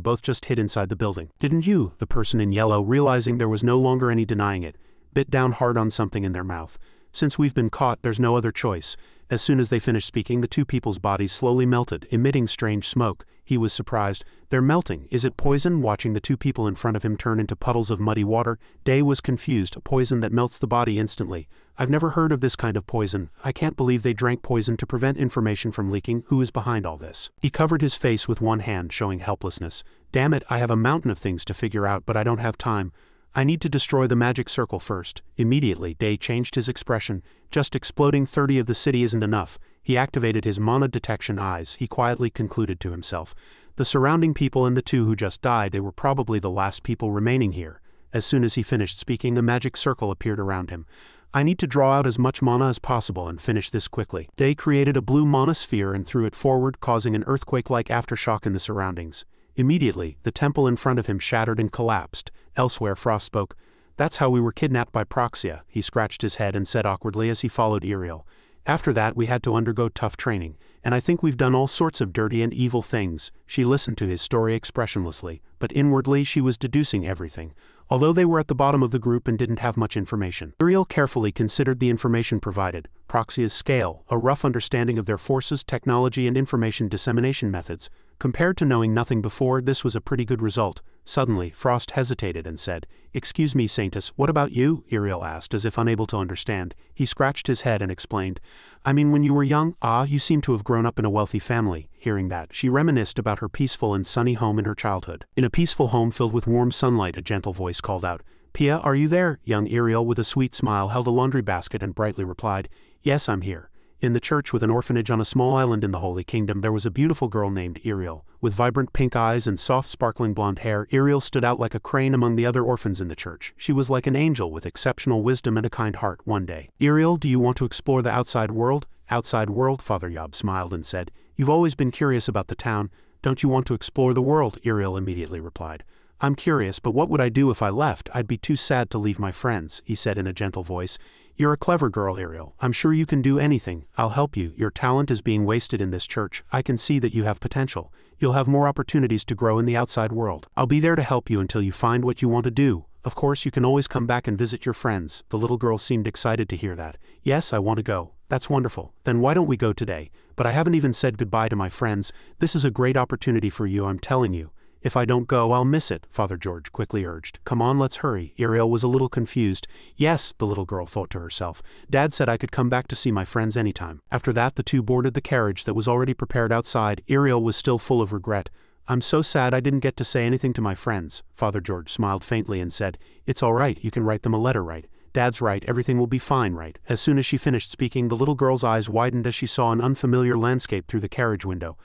both just hid inside the building. Didn't you? The person in yellow, realizing there was no longer any denying it, bit down hard on something in their mouth. Since we've been caught, there's no other choice. As soon as they finished speaking, the 2 people's bodies slowly melted, emitting strange smoke. He was surprised. They're melting. Is it poison? Watching the 2 people in front of him turn into puddles of muddy water, Day was confused. A poison that melts the body instantly. I've never heard of this kind of poison. I can't believe they drank poison to prevent information from leaking. Who is behind all this? He covered his face with one hand, showing helplessness. Damn it, I have a mountain of things to figure out, but I don't have time. I need to destroy the magic circle first. Immediately, Day changed his expression. Just exploding 30 of the city isn't enough. He activated his mana detection eyes. He quietly concluded to himself. The surrounding people and the 2 who just died, they were probably the last people remaining here. As soon as he finished speaking, a magic circle appeared around him. I need to draw out as much mana as possible and finish this quickly. Day created a blue mana sphere and threw it forward, causing an earthquake-like aftershock in the surroundings. Immediately, the temple in front of him shattered and collapsed. Elsewhere, Frost spoke. That's how we were kidnapped by Proxia. He scratched his head and said awkwardly as he followed Iriel. After that, we had to undergo tough training. and I think we've done all sorts of dirty and evil things." She listened to his story expressionlessly, but inwardly she was deducing everything, although they were at the bottom of the group and didn't have much information. Uriel carefully considered the information provided: Proxia's scale, a rough understanding of their forces, technology and information dissemination methods. Compared to knowing nothing before, this was a pretty good result. Suddenly, Frost hesitated and said, "Excuse me, Saintus, what about you?" Uriel asked, as if unable to understand. He scratched his head and explained, "I mean, when you were young, you seem to have grown up in a wealthy family." Hearing that, she reminisced about her peaceful and sunny home in her childhood. In a peaceful home filled with warm sunlight, a gentle voice called out, "Pia, are you there?" Young Uriel, with a sweet smile, held a laundry basket and brightly replied, "Yes, I'm here." In the church with an orphanage on a small island in the Holy Kingdom, there was a beautiful girl named Uriel. With vibrant pink eyes and soft sparkling blonde hair, Uriel stood out like a crane among the other orphans in the church. She was like an angel with exceptional wisdom and a kind heart. One day, "Uriel, do you want to explore the outside world?" "Outside world?" Father Yob smiled and said, "You've always been curious about the town. Don't you want to explore the world?" Uriel immediately replied, "I'm curious, but what would I do if I left? I'd be too sad to leave my friends," he said in a gentle voice. "You're a clever girl, Uriel. I'm sure you can do anything. I'll help you. Your talent is being wasted in this church. I can see that you have potential. You'll have more opportunities to grow in the outside world. I'll be there to help you until you find what you want to do. Of course, you can always come back and visit your friends." The little girl seemed excited to hear that. "Yes, I want to go." "That's wonderful. Then why don't we go today?" "But I haven't even said goodbye to my friends. This is a great opportunity for you, I'm telling you. If I don't go, I'll miss it," Father George quickly urged. "Come on, let's hurry." Uriel was a little confused. "Yes," the little girl thought to herself. "Dad said I could come back to see my friends anytime." After that, the two boarded the carriage that was already prepared outside. Uriel was still full of regret. "I'm so sad I didn't get to say anything to my friends." Father George smiled faintly and said, "It's all right, you can write them a letter, right? Dad's right, everything will be fine, right?" As soon as she finished speaking, the little girl's eyes widened as she saw an unfamiliar landscape through the carriage window.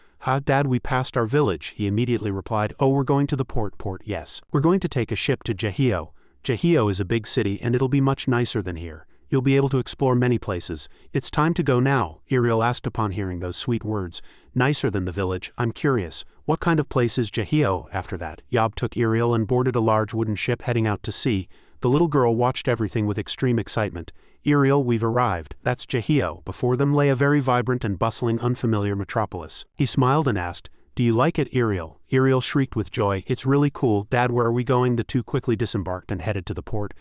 Dad, we passed our village," he immediately replied. "Oh, we're going to the port, yes. We're going to take a ship to Jehio. Jehio is a big city and it'll be much nicer than here. You'll be able to explore many places. It's time to go now," Uriel asked upon hearing those sweet words. "Nicer than the village? I'm curious. What kind of place is Jehio?" After that, Yob took Uriel and boarded a large wooden ship heading out to sea. The little girl watched everything with extreme excitement. "Uriel, we've arrived. That's Jehio." Before them lay a very vibrant and bustling unfamiliar metropolis. He smiled and asked, "Do you like it, Uriel?" Uriel shrieked with joy, "It's really cool. Dad, where are we going?" The two quickly disembarked and headed to the port.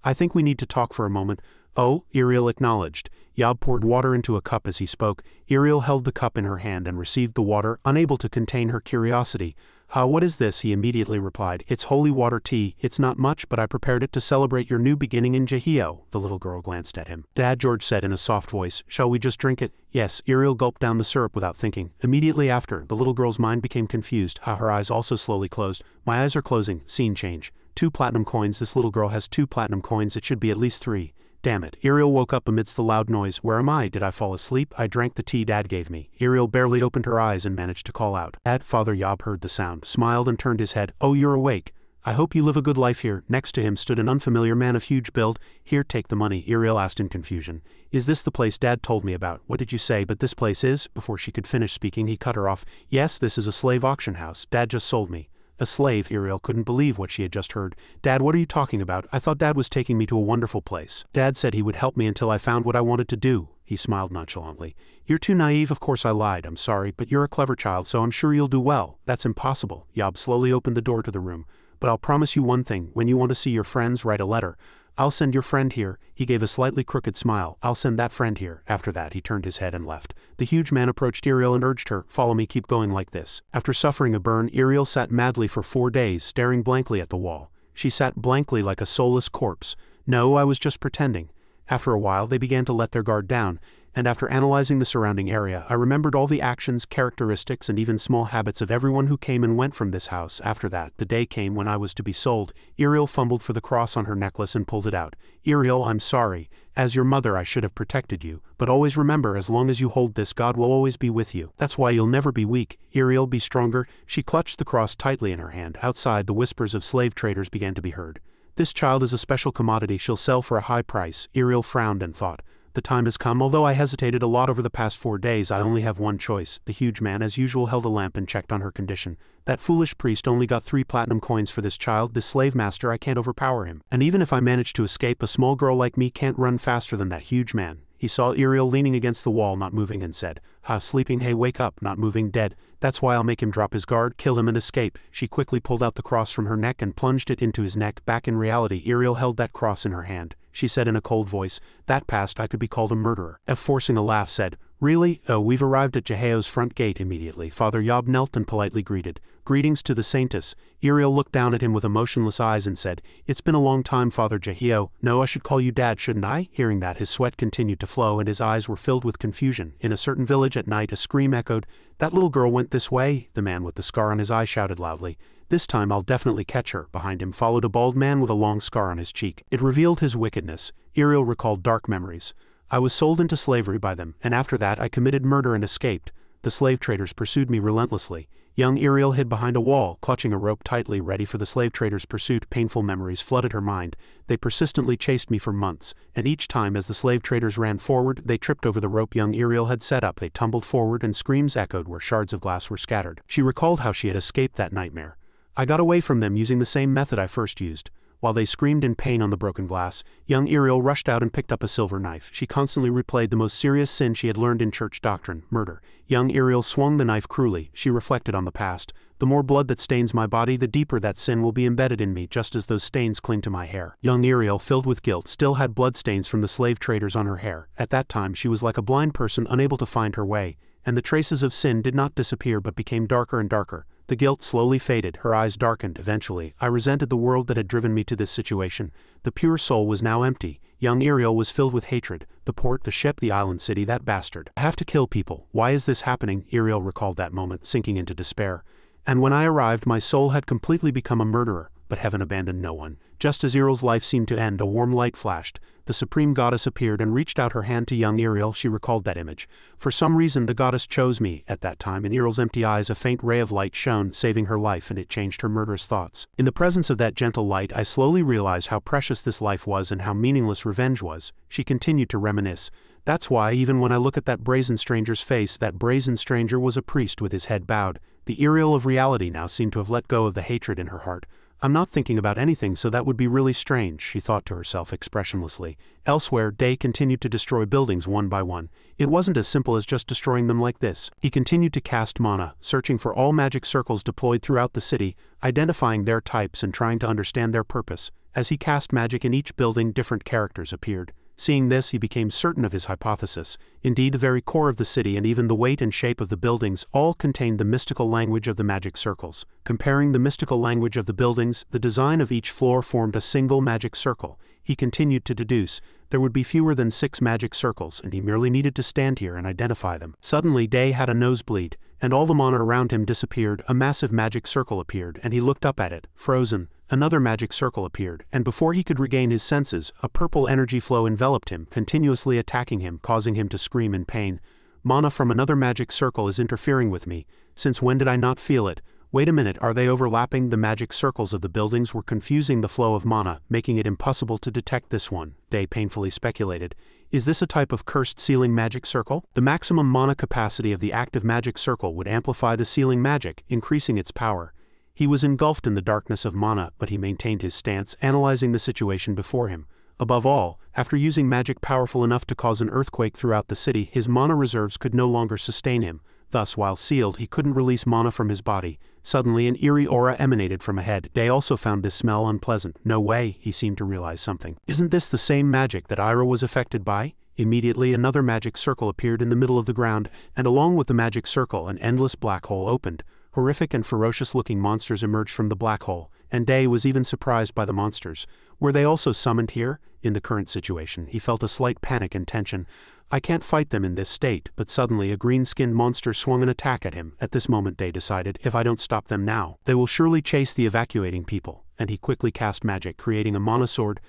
"I think we need to talk for a moment." "Oh," Uriel acknowledged. Yob poured water into a cup as he spoke. Uriel held the cup in her hand and received the water, unable to contain her curiosity. What is this?" he immediately replied. "It's holy water tea. It's not much, but I prepared it to celebrate your new beginning in Jehio." The little girl glanced at him. "Dad," George said in a soft voice, "shall we just drink it?" "Yes." Uriel gulped down the syrup without thinking. Immediately after, the little girl's mind became confused. Her eyes also slowly closed. "My eyes are closing." Scene change. 2 platinum coins. This little girl has 2 platinum coins. It should be at least 3. Damn it. Uriel woke up amidst the loud noise. "Where am I? Did I fall asleep? I drank the tea Dad gave me." Uriel barely opened her eyes and managed to call out, "Dad." Father Yob heard the sound, smiled and turned his head. "Oh, you're awake. I hope you live a good life here." Next to him stood an unfamiliar man of huge build. "Here, take the money," Uriel asked in confusion. "Is this the place Dad told me about?" "What did you say? But this place is—" Before she could finish speaking, he cut her off. "Yes, this is a slave auction house. Dad just sold me." "A slave?" Uriel couldn't believe what she had just heard. "Dad, what are you talking about? I thought Dad was taking me to a wonderful place." "Dad said he would help me until I found what I wanted to do." He smiled nonchalantly. "You're too naive. Of course I lied. I'm sorry, but you're a clever child, so I'm sure you'll do well." "That's impossible." Yob slowly opened the door to the room. "But I'll promise you one thing. When you want to see your friends, write a letter. I'll send your friend here." He gave a slightly crooked smile. "I'll send that friend here." After that, he turned his head and left. The huge man approached Uriel and urged her, "Follow me, keep going like this." After suffering a burn, Uriel sat madly for 4 days, staring blankly at the wall. She sat blankly like a soulless corpse. "No, I was just pretending." After a while, they began to let their guard down, and after analyzing the surrounding area, I remembered all the actions, characteristics, and even small habits of everyone who came and went from this house. After that, the day came when I was to be sold. Uriel fumbled for the cross on her necklace and pulled it out. "Uriel, I'm sorry. As your mother, I should have protected you. But always remember, as long as you hold this, God will always be with you. That's why you'll never be weak. Uriel, be stronger." She clutched the cross tightly in her hand. Outside, the whispers of slave traders began to be heard. "This child is a special commodity she'll sell for a high price." Uriel frowned and thought, "The time has come." Although I hesitated a lot over the past 4 days, I only have one choice. The huge man, as usual, held a lamp and checked on her condition. "That foolish priest only got 3 platinum coins for this child. This slave master, I can't overpower him. And even if I manage to escape, a small girl like me can't run faster than that huge man." He saw Iriel leaning against the wall, not moving, and said, "Ha, sleeping, hey, wake up, not moving, dead. That's why I'll make him drop his guard, kill him and escape." She quickly pulled out the cross from her neck and plunged it into his neck. Back in reality, Iriel held that cross in her hand. She said in a cold voice, "That passed, I could be called a murderer." F, forcing a laugh, said, "Really? Oh, we've arrived at Jeheo's front gate." Immediately, Father Yob knelt and politely greeted. "Greetings to the Saintess." Iriel looked down at him with emotionless eyes and said, "It's been a long time, Father Jeheo. No, I should call you Dad, shouldn't I?" Hearing that, his sweat continued to flow and his eyes were filled with confusion. In a certain village at night, a scream echoed, "That little girl went this way." The man with the scar on his eye shouted loudly, "This time I'll definitely catch her." Behind him followed a bald man with a long scar on his cheek. It revealed his wickedness. Iriel recalled dark memories. "I was sold into slavery by them, and after that I committed murder and escaped. The slave traders pursued me relentlessly." Young Iriel hid behind a wall, clutching a rope tightly, ready for the slave traders' pursuit. Painful memories flooded her mind. "They persistently chased me for months, and each time as the slave traders ran forward, they tripped over the rope young Iriel had set up. They tumbled forward and screams echoed where shards of glass were scattered." She recalled how she had escaped that nightmare. "I got away from them using the same method I first used." While they screamed in pain on the broken glass, young Iriel rushed out and picked up a silver knife. She constantly replayed the most serious sin she had learned in church doctrine, murder. Young Iriel swung the knife cruelly. She reflected on the past. "The more blood that stains my body, the deeper that sin will be embedded in me, just as those stains cling to my hair." Young Iriel, filled with guilt, still had blood stains from the slave traders on her hair. At that time she was like a blind person unable to find her way, and the traces of sin did not disappear but became darker and darker. The guilt slowly faded, her eyes darkened. Eventually, "I resented the world that had driven me to this situation." The pure soul was now empty. Young Iriel was filled with hatred. The port, the ship, the island city, that bastard. "I have to kill people. Why is this happening?" Iriel recalled that moment, sinking into despair. "And when I arrived, my soul had completely become a murderer, but heaven abandoned no one." Just as Iriel's life seemed to end, a warm light flashed. The supreme goddess appeared and reached out her hand to young Iriel. She recalled that image. "For some reason the goddess chose me." At that time, in Iriel's empty eyes a faint ray of light shone, saving her life, and it changed her murderous thoughts. "In the presence of that gentle light, I slowly realized how precious this life was and how meaningless revenge was." She continued to reminisce. "That's why, even when I look at that brazen stranger's face, that brazen stranger was a priest with his head bowed." The Iriel of reality now seemed to have let go of the hatred in her heart. "I'm not thinking about anything, so that would be really strange," she thought to herself expressionlessly. Elsewhere, Day continued to destroy buildings one by one. It wasn't as simple as just destroying them like this. He continued to cast mana, searching for all magic circles deployed throughout the city, identifying their types and trying to understand their purpose. As he cast magic in each building, different characters appeared. Seeing this, he became certain of his hypothesis. Indeed, the very core of the city and even the weight and shape of the buildings all contained the mystical language of the magic circles. Comparing the mystical language of the buildings, the design of each floor formed a single magic circle. He continued to deduce there would be fewer than 6 magic circles, and he merely needed to stand here and identify them. Suddenly, Day had a nosebleed, and all the mana around him disappeared. A massive magic circle appeared, and he looked up at it, frozen. Another magic circle appeared, and before he could regain his senses, a purple energy flow enveloped him, continuously attacking him, causing him to scream in pain. "Mana from another magic circle is interfering with me. Since when did I not feel it? Wait a minute, are they overlapping?" The magic circles of the buildings were confusing the flow of mana, making it impossible to detect this one. Day painfully speculated. "Is this a type of cursed sealing magic circle?" The maximum mana capacity of the active magic circle would amplify the sealing magic, increasing its power. He was engulfed in the darkness of mana, but he maintained his stance, analyzing the situation before him. Above all, after using magic powerful enough to cause an earthquake throughout the city, his mana reserves could no longer sustain him. Thus, while sealed, he couldn't release mana from his body. Suddenly, an eerie aura emanated from ahead. Day also found this smell unpleasant. "No way," he seemed to realize something. "Isn't this the same magic that Ira was affected by?" Immediately, another magic circle appeared in the middle of the ground, and along with the magic circle, an endless black hole opened. Horrific and ferocious-looking monsters emerged from the black hole, and Day was even surprised by the monsters. Were they also summoned here? In the current situation, he felt a slight panic and tension. "I can't fight them in this state," but suddenly a green-skinned monster swung an attack at him. At this moment, Day decided, if I don't stop them now, they will surely chase the evacuating people, and he quickly cast magic, creating a mana sword.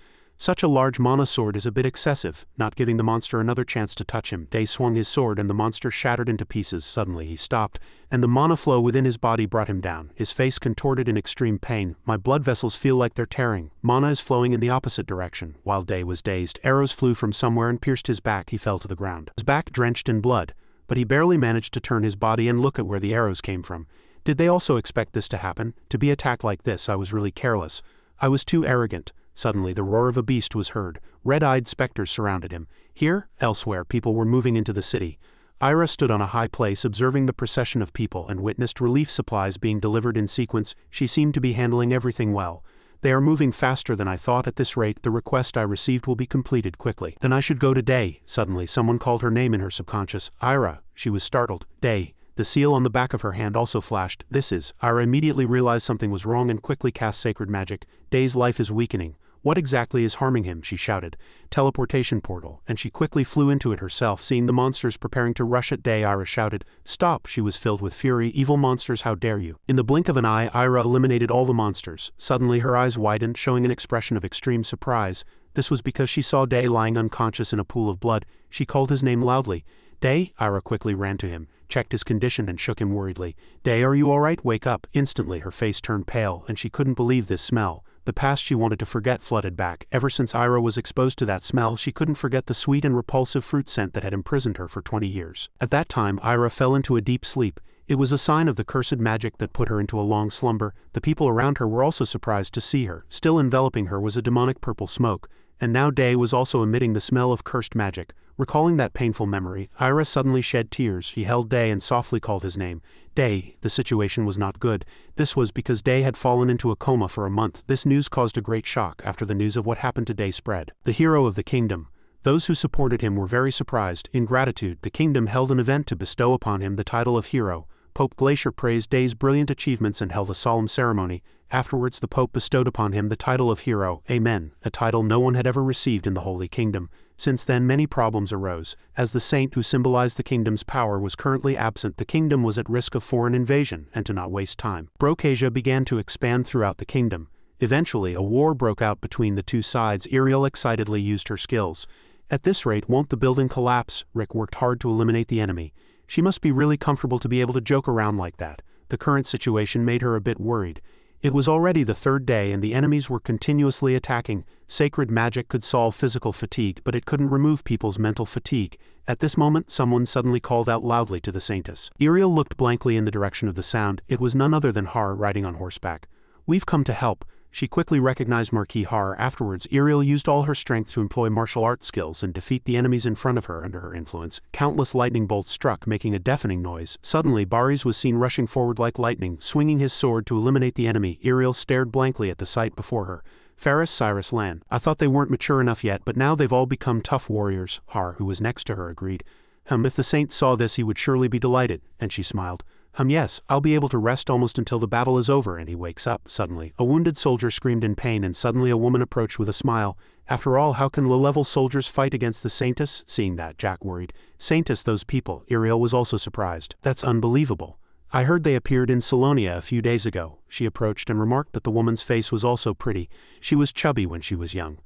Such a large mana sword is a bit excessive, not giving the monster another chance to touch him. Day swung his sword and the monster shattered into pieces. Suddenly he stopped, and the mana flow within his body brought him down. His face contorted in extreme pain. "My blood vessels feel like they're tearing. Mana is flowing in the opposite direction." While Day was dazed, arrows flew from somewhere and pierced his back. He fell to the ground, his back drenched in blood, but he barely managed to turn his body and look at where the arrows came from. Did they also expect this to happen? To be attacked like this, I was really careless. I was too arrogant. Suddenly the roar of a beast was heard. Red-eyed specters surrounded him. Here, elsewhere, people were moving into the city. Ira stood on a high place observing the procession of people and witnessed relief supplies being delivered in sequence. She seemed to be handling everything well. They are moving faster than I thought. At this rate, the request I received will be completed quickly. Then I should go to Day. Suddenly, someone called her name in her subconscious. Ira. She was startled. Day. The seal on the back of her hand also flashed. This is. Ira immediately realized something was wrong and quickly cast sacred magic. Day's life is weakening. What exactly is harming him? She shouted. Teleportation portal, and she quickly flew into it herself. Seeing the monsters preparing to rush at Day, Ira shouted, "Stop!" She was filled with fury. "Evil monsters, how dare you!" In the blink of an eye, Ira eliminated all the monsters. Suddenly her eyes widened, showing an expression of extreme surprise. This was because she saw Day lying unconscious in a pool of blood. She called his name loudly. Day? Ira quickly ran to him, checked his condition and shook him worriedly. Day, are you all right? Wake up. Instantly her face turned pale, and she couldn't believe this smell. The past she wanted to forget flooded back. Ever since Ira was exposed to that smell, she couldn't forget the sweet and repulsive fruit scent that had imprisoned her for 20 years. At that time, Ira fell into a deep sleep. It was a sign of the cursed magic that put her into a long slumber. The people around her were also surprised to see her. Still enveloping her was a demonic purple smoke, and now Day was also emitting the smell of cursed magic. Recalling that painful memory, Ira suddenly shed tears. He held Day and softly called his name. Day. The situation was not good. This was because Day had fallen into a coma for a month. This news caused a great shock after the news of what happened to Day spread. The hero of the kingdom. Those who supported him were very surprised. In gratitude, the kingdom held an event to bestow upon him the title of hero. Pope Glacier praised Day's brilliant achievements and held a solemn ceremony. Afterwards the Pope bestowed upon him the title of hero. Amen, a title no one had ever received in the Holy Kingdom. Since then many problems arose. As the saint who symbolized the kingdom's power was currently absent, the kingdom was at risk of foreign invasion, and to not waste time, Brocasia began to expand throughout the kingdom. Eventually a war broke out between the two sides. Iriel excitedly used her skills. At this rate, won't the building collapse? Rick worked hard to eliminate the enemy. She must be really comfortable to be able to joke around like that. The current situation made her a bit worried. It was already the third day and the enemies were continuously attacking. Sacred magic could solve physical fatigue, but it couldn't remove people's mental fatigue. At this moment, someone suddenly called out loudly to the saintess. Iriel looked blankly in the direction of the sound. It was none other than Har riding on horseback. "We've come to help." She quickly recognized Marquis Har. Afterwards, Iriel used all her strength to employ martial arts skills and defeat the enemies in front of her. Under her influence, countless lightning bolts struck, making a deafening noise. Suddenly, Baris was seen rushing forward like lightning, swinging his sword to eliminate the enemy. Iriel stared blankly at the sight before her. Faris, Cyrus, Lan. I thought they weren't mature enough yet, but now they've all become tough warriors. Har, who was next to her, agreed. If the saint saw this he would surely be delighted, and she smiled. Yes, I'll be able to rest almost until the battle is over. And he wakes up. Suddenly, a wounded soldier screamed in pain and suddenly a woman approached with a smile. After all, how can low-level soldiers fight against the saintess? Seeing that, Jack worried. Saintess, those people. Iriel was also surprised. That's unbelievable. I heard they appeared in Salonia a few days ago. She approached and remarked that the woman's face was also pretty. She was chubby when she was young.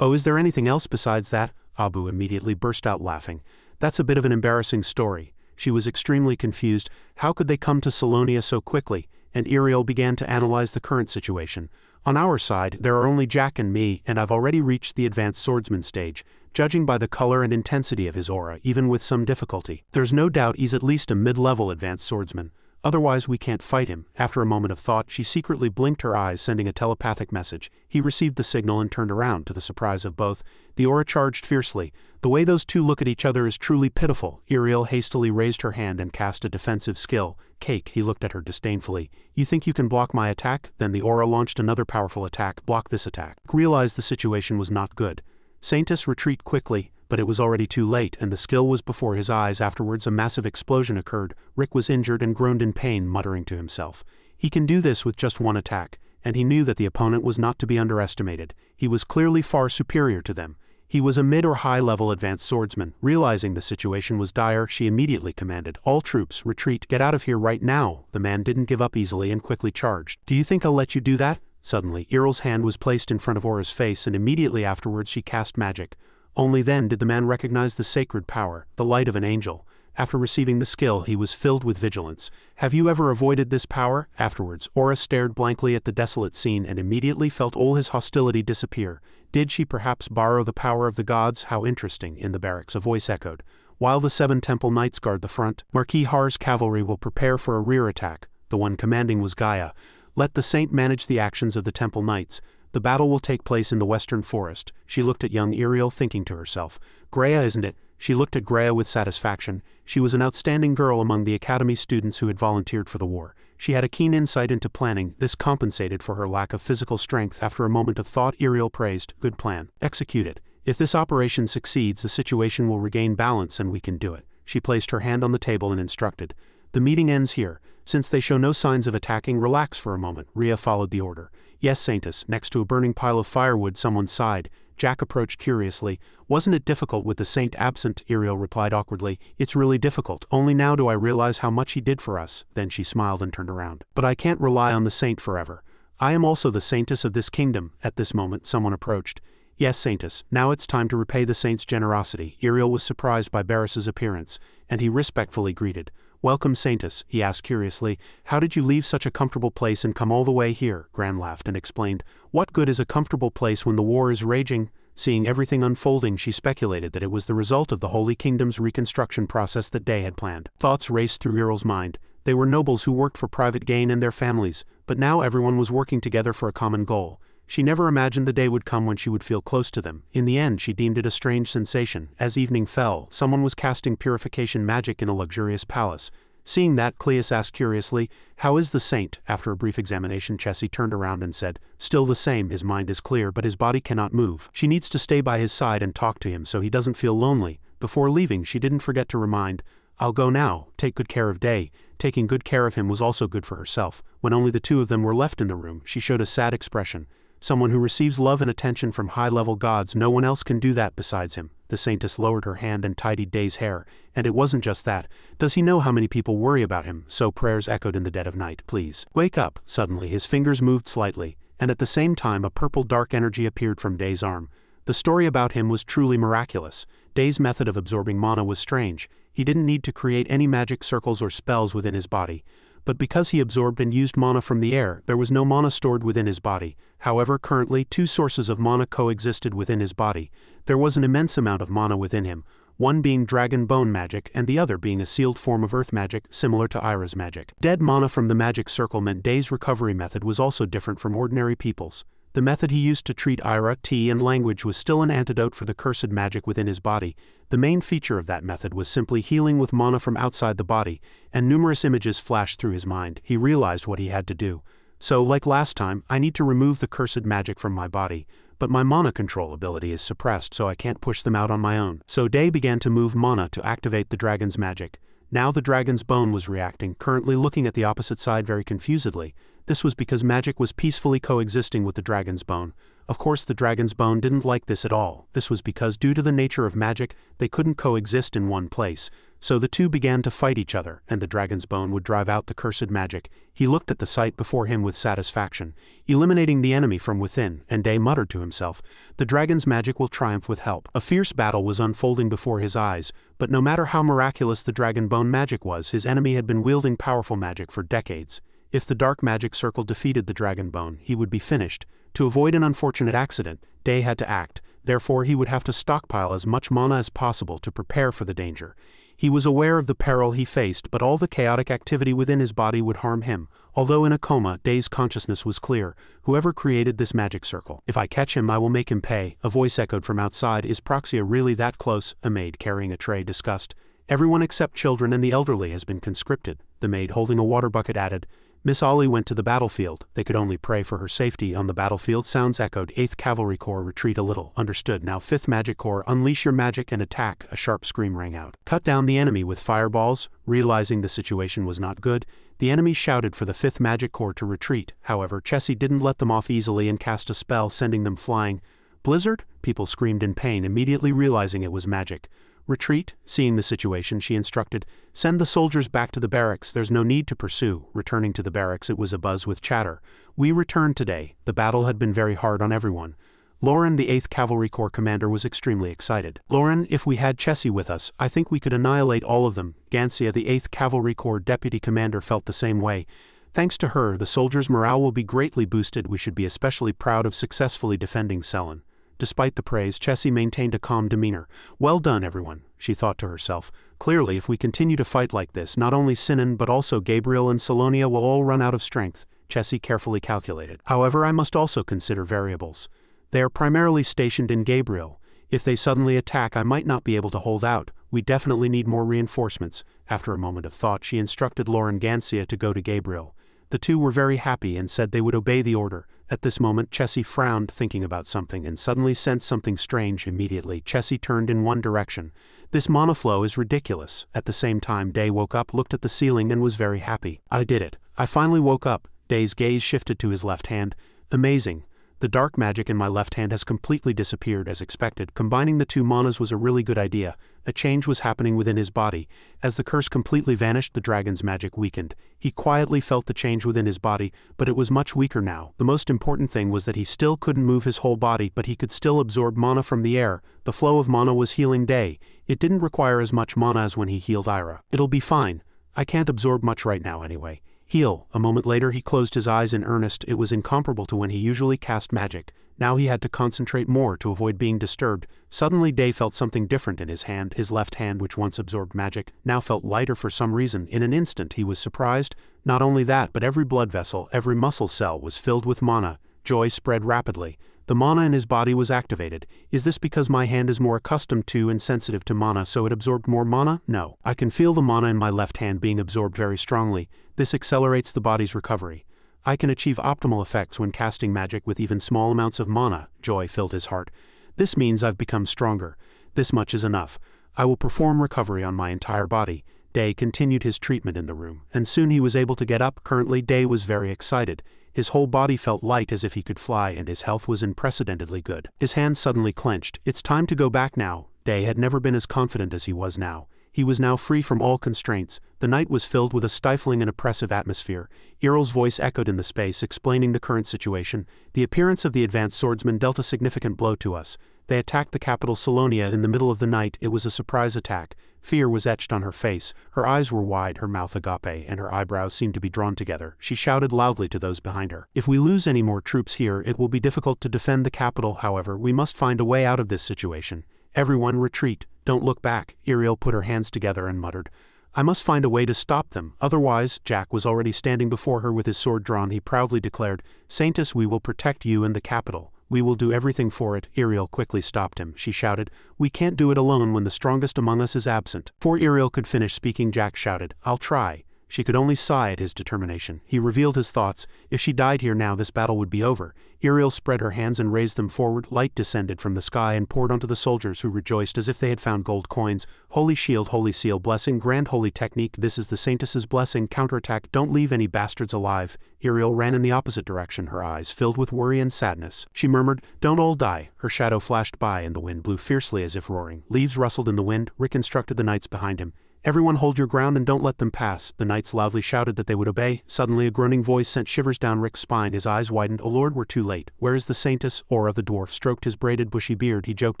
Oh, is there anything else besides that? Abu immediately burst out laughing. That's a bit of an embarrassing story. She was extremely confused. How could they come to Salonia so quickly? And Iriel began to analyze the current situation. On our side, there are only Jack and me, and I've already reached the advanced swordsman stage, judging by the color and intensity of his aura, even with some difficulty. There's no doubt he's at least a mid-level advanced swordsman. Otherwise we can't fight him. After a moment of thought, she secretly blinked her eyes, sending a telepathic message. He received the signal and turned around. To the surprise of both, the aura charged fiercely. The way those two look at each other is truly pitiful. Iriel hastily raised her hand and cast a defensive skill. Cake, he looked at her disdainfully. You think you can block my attack? Then the aura launched another powerful attack. Block this attack. Realized the situation was not good. Saintess, retreat quickly. But it was already too late, and the skill was before his eyes. Afterwards a massive explosion occurred. Rick was injured and groaned in pain, muttering to himself. He can do this with just one attack, and he knew that the opponent was not to be underestimated. He was clearly far superior to them. He was a mid or high-level advanced swordsman. Realizing the situation was dire, she immediately commanded, "All troops, retreat, get out of here right now." The man didn't give up easily and quickly charged. "Do you think I'll let you do that?" Suddenly, Iriel's hand was placed in front of Aura's face, and immediately afterwards she cast magic. Only then did the man recognize the sacred power, the light of an angel. After receiving the skill, he was filled with vigilance. "Have you ever avoided this power?" Afterwards, Aura stared blankly at the desolate scene and immediately felt all his hostility disappear. Did she perhaps borrow the power of the gods? How interesting, in the barracks a voice echoed. While the 7 temple knights guard the front, Marquis Har's cavalry will prepare for a rear attack. The one commanding was Gaia. Let the saint manage the actions of the temple knights. The battle will take place in the western forest. She looked at young Iriel, thinking to herself. Greya, isn't it? She looked at Greya with satisfaction. She was an outstanding girl among the academy students who had volunteered for the war. She had a keen insight into planning. This compensated for her lack of physical strength. After a moment of thought, Iriel praised. Good plan. Execute it. If this operation succeeds, the situation will regain balance and we can do it. She placed her hand on the table and instructed. The meeting ends here. Since they show no signs of attacking, relax for a moment. Rhea followed the order. Yes, Saintess. Next to a burning pile of firewood, someone sighed. Jack approached curiously. Wasn't it difficult with the saint absent? Iriel replied awkwardly. It's really difficult. Only now do I realize how much he did for us. Then she smiled and turned around. But I can't rely on the saint forever. I am also the saintess of this kingdom. At this moment, someone approached. Yes, Saintess. Now it's time to repay the saint's generosity. Iriel was surprised by Barris's appearance, and he respectfully greeted. Welcome, Saintess, he asked curiously. How did you leave such a comfortable place and come all the way here? Gran laughed and explained. What good is a comfortable place when the war is raging? Seeing everything unfolding, she speculated that it was the result of the Holy Kingdom's reconstruction process that Day had planned. Thoughts raced through Iriel's mind. They were nobles who worked for private gain and their families, but now everyone was working together for a common goal. She never imagined the day would come when she would feel close to them. In the end, she deemed it a strange sensation. As evening fell, someone was casting purification magic in a luxurious palace. Seeing that, Cleus asked curiously, How is the saint? After a brief examination, Chessie turned around and said, Still the same, his mind is clear but his body cannot move. She needs to stay by his side and talk to him so he doesn't feel lonely. Before leaving, she didn't forget to remind, I'll go now, take good care of Day. Taking good care of him was also good for herself. When only the two of them were left in the room, she showed a sad expression. Someone who receives love and attention from high-level gods, no one else can do that besides him. The saintess lowered her hand and tidied Day's hair. And it wasn't just that. Does he know how many people worry about him? So prayers echoed in the dead of night. Please, wake up. Suddenly his fingers moved slightly, and at the same time a purple dark energy appeared from Day's arm. The story about him was truly miraculous. Day's method of absorbing mana was strange. He didn't need to create any magic circles or spells within his body. But because he absorbed and used mana from the air, there was no mana stored within his body. However, currently, two sources of mana coexisted within his body. There was an immense amount of mana within him, one being dragon bone magic and the other being a sealed form of earth magic, similar to Ira's magic. Dead mana from the magic circle meant Day's recovery method was also different from ordinary people's. The method he used to treat Ira, tea, and language was still an antidote for the cursed magic within his body. The main feature of that method was simply healing with mana from outside the body, and numerous images flashed through his mind. He realized what he had to do. So, like last time, I need to remove the cursed magic from my body, but my mana control ability is suppressed so I can't push them out on my own. So Day began to move mana to activate the dragon's magic. Now the dragon's bone was reacting, currently looking at the opposite side very confusedly. This was because magic was peacefully coexisting with the dragon's bone. Of course, the dragon's bone didn't like this at all. This was because due to the nature of magic, they couldn't coexist in one place. So the two began to fight each other, and the dragon's bone would drive out the cursed magic. He looked at the sight before him with satisfaction, eliminating the enemy from within, and Day muttered to himself, the dragon's magic will triumph with help. A fierce battle was unfolding before his eyes, but no matter how miraculous the dragon bone magic was, his enemy had been wielding powerful magic for decades. If the dark magic circle defeated the dragon bone, he would be finished. To avoid an unfortunate accident, Day had to act. Therefore, he would have to stockpile as much mana as possible to prepare for the danger. He was aware of the peril he faced, but all the chaotic activity within his body would harm him. Although in a coma, Day's consciousness was clear. Whoever created this magic circle, if I catch him, I will make him pay. A voice echoed from outside. Is Proxia really that close? A maid carrying a tray discussed. Everyone except children and the elderly has been conscripted. The maid holding a water bucket added. Miss Ollie went to the battlefield. They could only pray for her safety on the battlefield. Sounds echoed. 8th Cavalry Corps retreat a little. Understood. Now 5th Magic Corps, unleash your magic and attack. A sharp scream rang out. Cut down the enemy with fireballs. Realizing the situation was not good, the enemy shouted for the 5th Magic Corps to retreat. However, Chessie didn't let them off easily and cast a spell, sending them flying. Blizzard? People screamed in pain, immediately realizing it was magic. Retreat. Seeing the situation, she instructed, send the soldiers back to the barracks. There's no need to pursue. Returning to the barracks, it was abuzz with chatter. We returned today. The battle had been very hard on everyone. Lauren, the 8th Cavalry Corps commander, was extremely excited. Lauren, if we had Chessie with us, I think we could annihilate all of them. Gancia, the 8th Cavalry Corps deputy commander, felt the same way. Thanks to her, the soldiers' morale will be greatly boosted. We should be especially proud of successfully defending Selen. Despite the praise, Chessie maintained a calm demeanor. Well done, everyone, she thought to herself. Clearly, if we continue to fight like this, not only Sinan but also Gabriel and Salonia will all run out of strength. Chessie carefully calculated. However, I must also consider variables. They are primarily stationed in Gabriel. If they suddenly attack, I might not be able to hold out. We definitely need more reinforcements. After a moment of thought, she instructed Lauren Gancia to go to Gabriel. The two were very happy and said they would obey the order. At this moment, Chessie frowned, thinking about something, and suddenly sensed something strange. Immediately, Chessie turned in one direction. This monoflow is ridiculous. At the same time, Day woke up, looked at the ceiling, and was very happy. I did it. I finally woke up. Day's gaze shifted to his left hand. Amazing. The dark magic in my left hand has completely disappeared as expected. Combining the two manas was a really good idea. A change was happening within his body. As the curse completely vanished, the dragon's magic weakened. He quietly felt the change within his body, but it was much weaker now. The most important thing was that he still couldn't move his whole body, but he could still absorb mana from the air. The flow of mana was healing Day. It didn't require as much mana as when he healed Ira. It'll be fine. I can't absorb much right now anyway. Heal. A moment later he closed his eyes in earnest. It was incomparable to when he usually cast magic. Now he had to concentrate more to avoid being disturbed. Suddenly Day felt something different in his hand. His left hand, which once absorbed magic, now felt lighter for some reason. In an instant he was surprised. Not only that, but every blood vessel, every muscle cell was filled with mana. Joy spread rapidly. The mana in his body was activated. Is this because my hand is more accustomed to and sensitive to mana, so it absorbed more mana? No. I can feel the mana in my left hand being absorbed very strongly. This accelerates the body's recovery. I can achieve optimal effects when casting magic with even small amounts of mana. Joy filled his heart. This means I've become stronger. This much is enough. I will perform recovery on my entire body. Day continued his treatment in the room, and soon he was able to get up. Currently, Day was very excited. His whole body felt light as if he could fly, and his health was unprecedentedly good. His hands suddenly clenched. It's time to go back now. Day had never been as confident as he was now. He was now free from all constraints. The night was filled with a stifling and oppressive atmosphere. Irel's voice echoed in the space, explaining the current situation. The appearance of the advanced swordsmen dealt a significant blow to us. They attacked the capital Salonia in the middle of the night. It was a surprise attack. Fear was etched on her face. Her eyes were wide, her mouth agape, and her eyebrows seemed to be drawn together. She shouted loudly to those behind her. If we lose any more troops here, it will be difficult to defend the capital. However, we must find a way out of this situation. Everyone retreat. Don't look back. Irel put her hands together and muttered, I must find a way to stop them. Otherwise, Jack was already standing before her with his sword drawn. He proudly declared, Saintus, we will protect you and the capital. We will do everything for it. Irel quickly stopped him. She shouted, We can't do it alone when the strongest among us is absent. Before Irel could finish speaking, Jack shouted, I'll try. She could only sigh at his determination. He revealed his thoughts. If she died here now, this battle would be over. Irel spread her hands and raised them forward. Light descended from the sky and poured onto the soldiers, who rejoiced as if they had found gold coins. Holy shield, holy seal, blessing, grand holy technique. This is the Saintess's blessing. Counterattack. Don't leave any bastards alive. Irel ran in the opposite direction, her eyes filled with worry and sadness. She murmured, Don't all die. Her shadow flashed by and the wind blew fiercely as if roaring. Leaves rustled in the wind. Rick instructed the knights behind him. Everyone hold your ground and don't let them pass. The knights loudly shouted that they would obey. Suddenly a groaning voice sent shivers down Rick's spine. His eyes widened. Oh Lord, we're too late. Where is the Saintess? Aura, the dwarf, stroked his braided bushy beard. He joked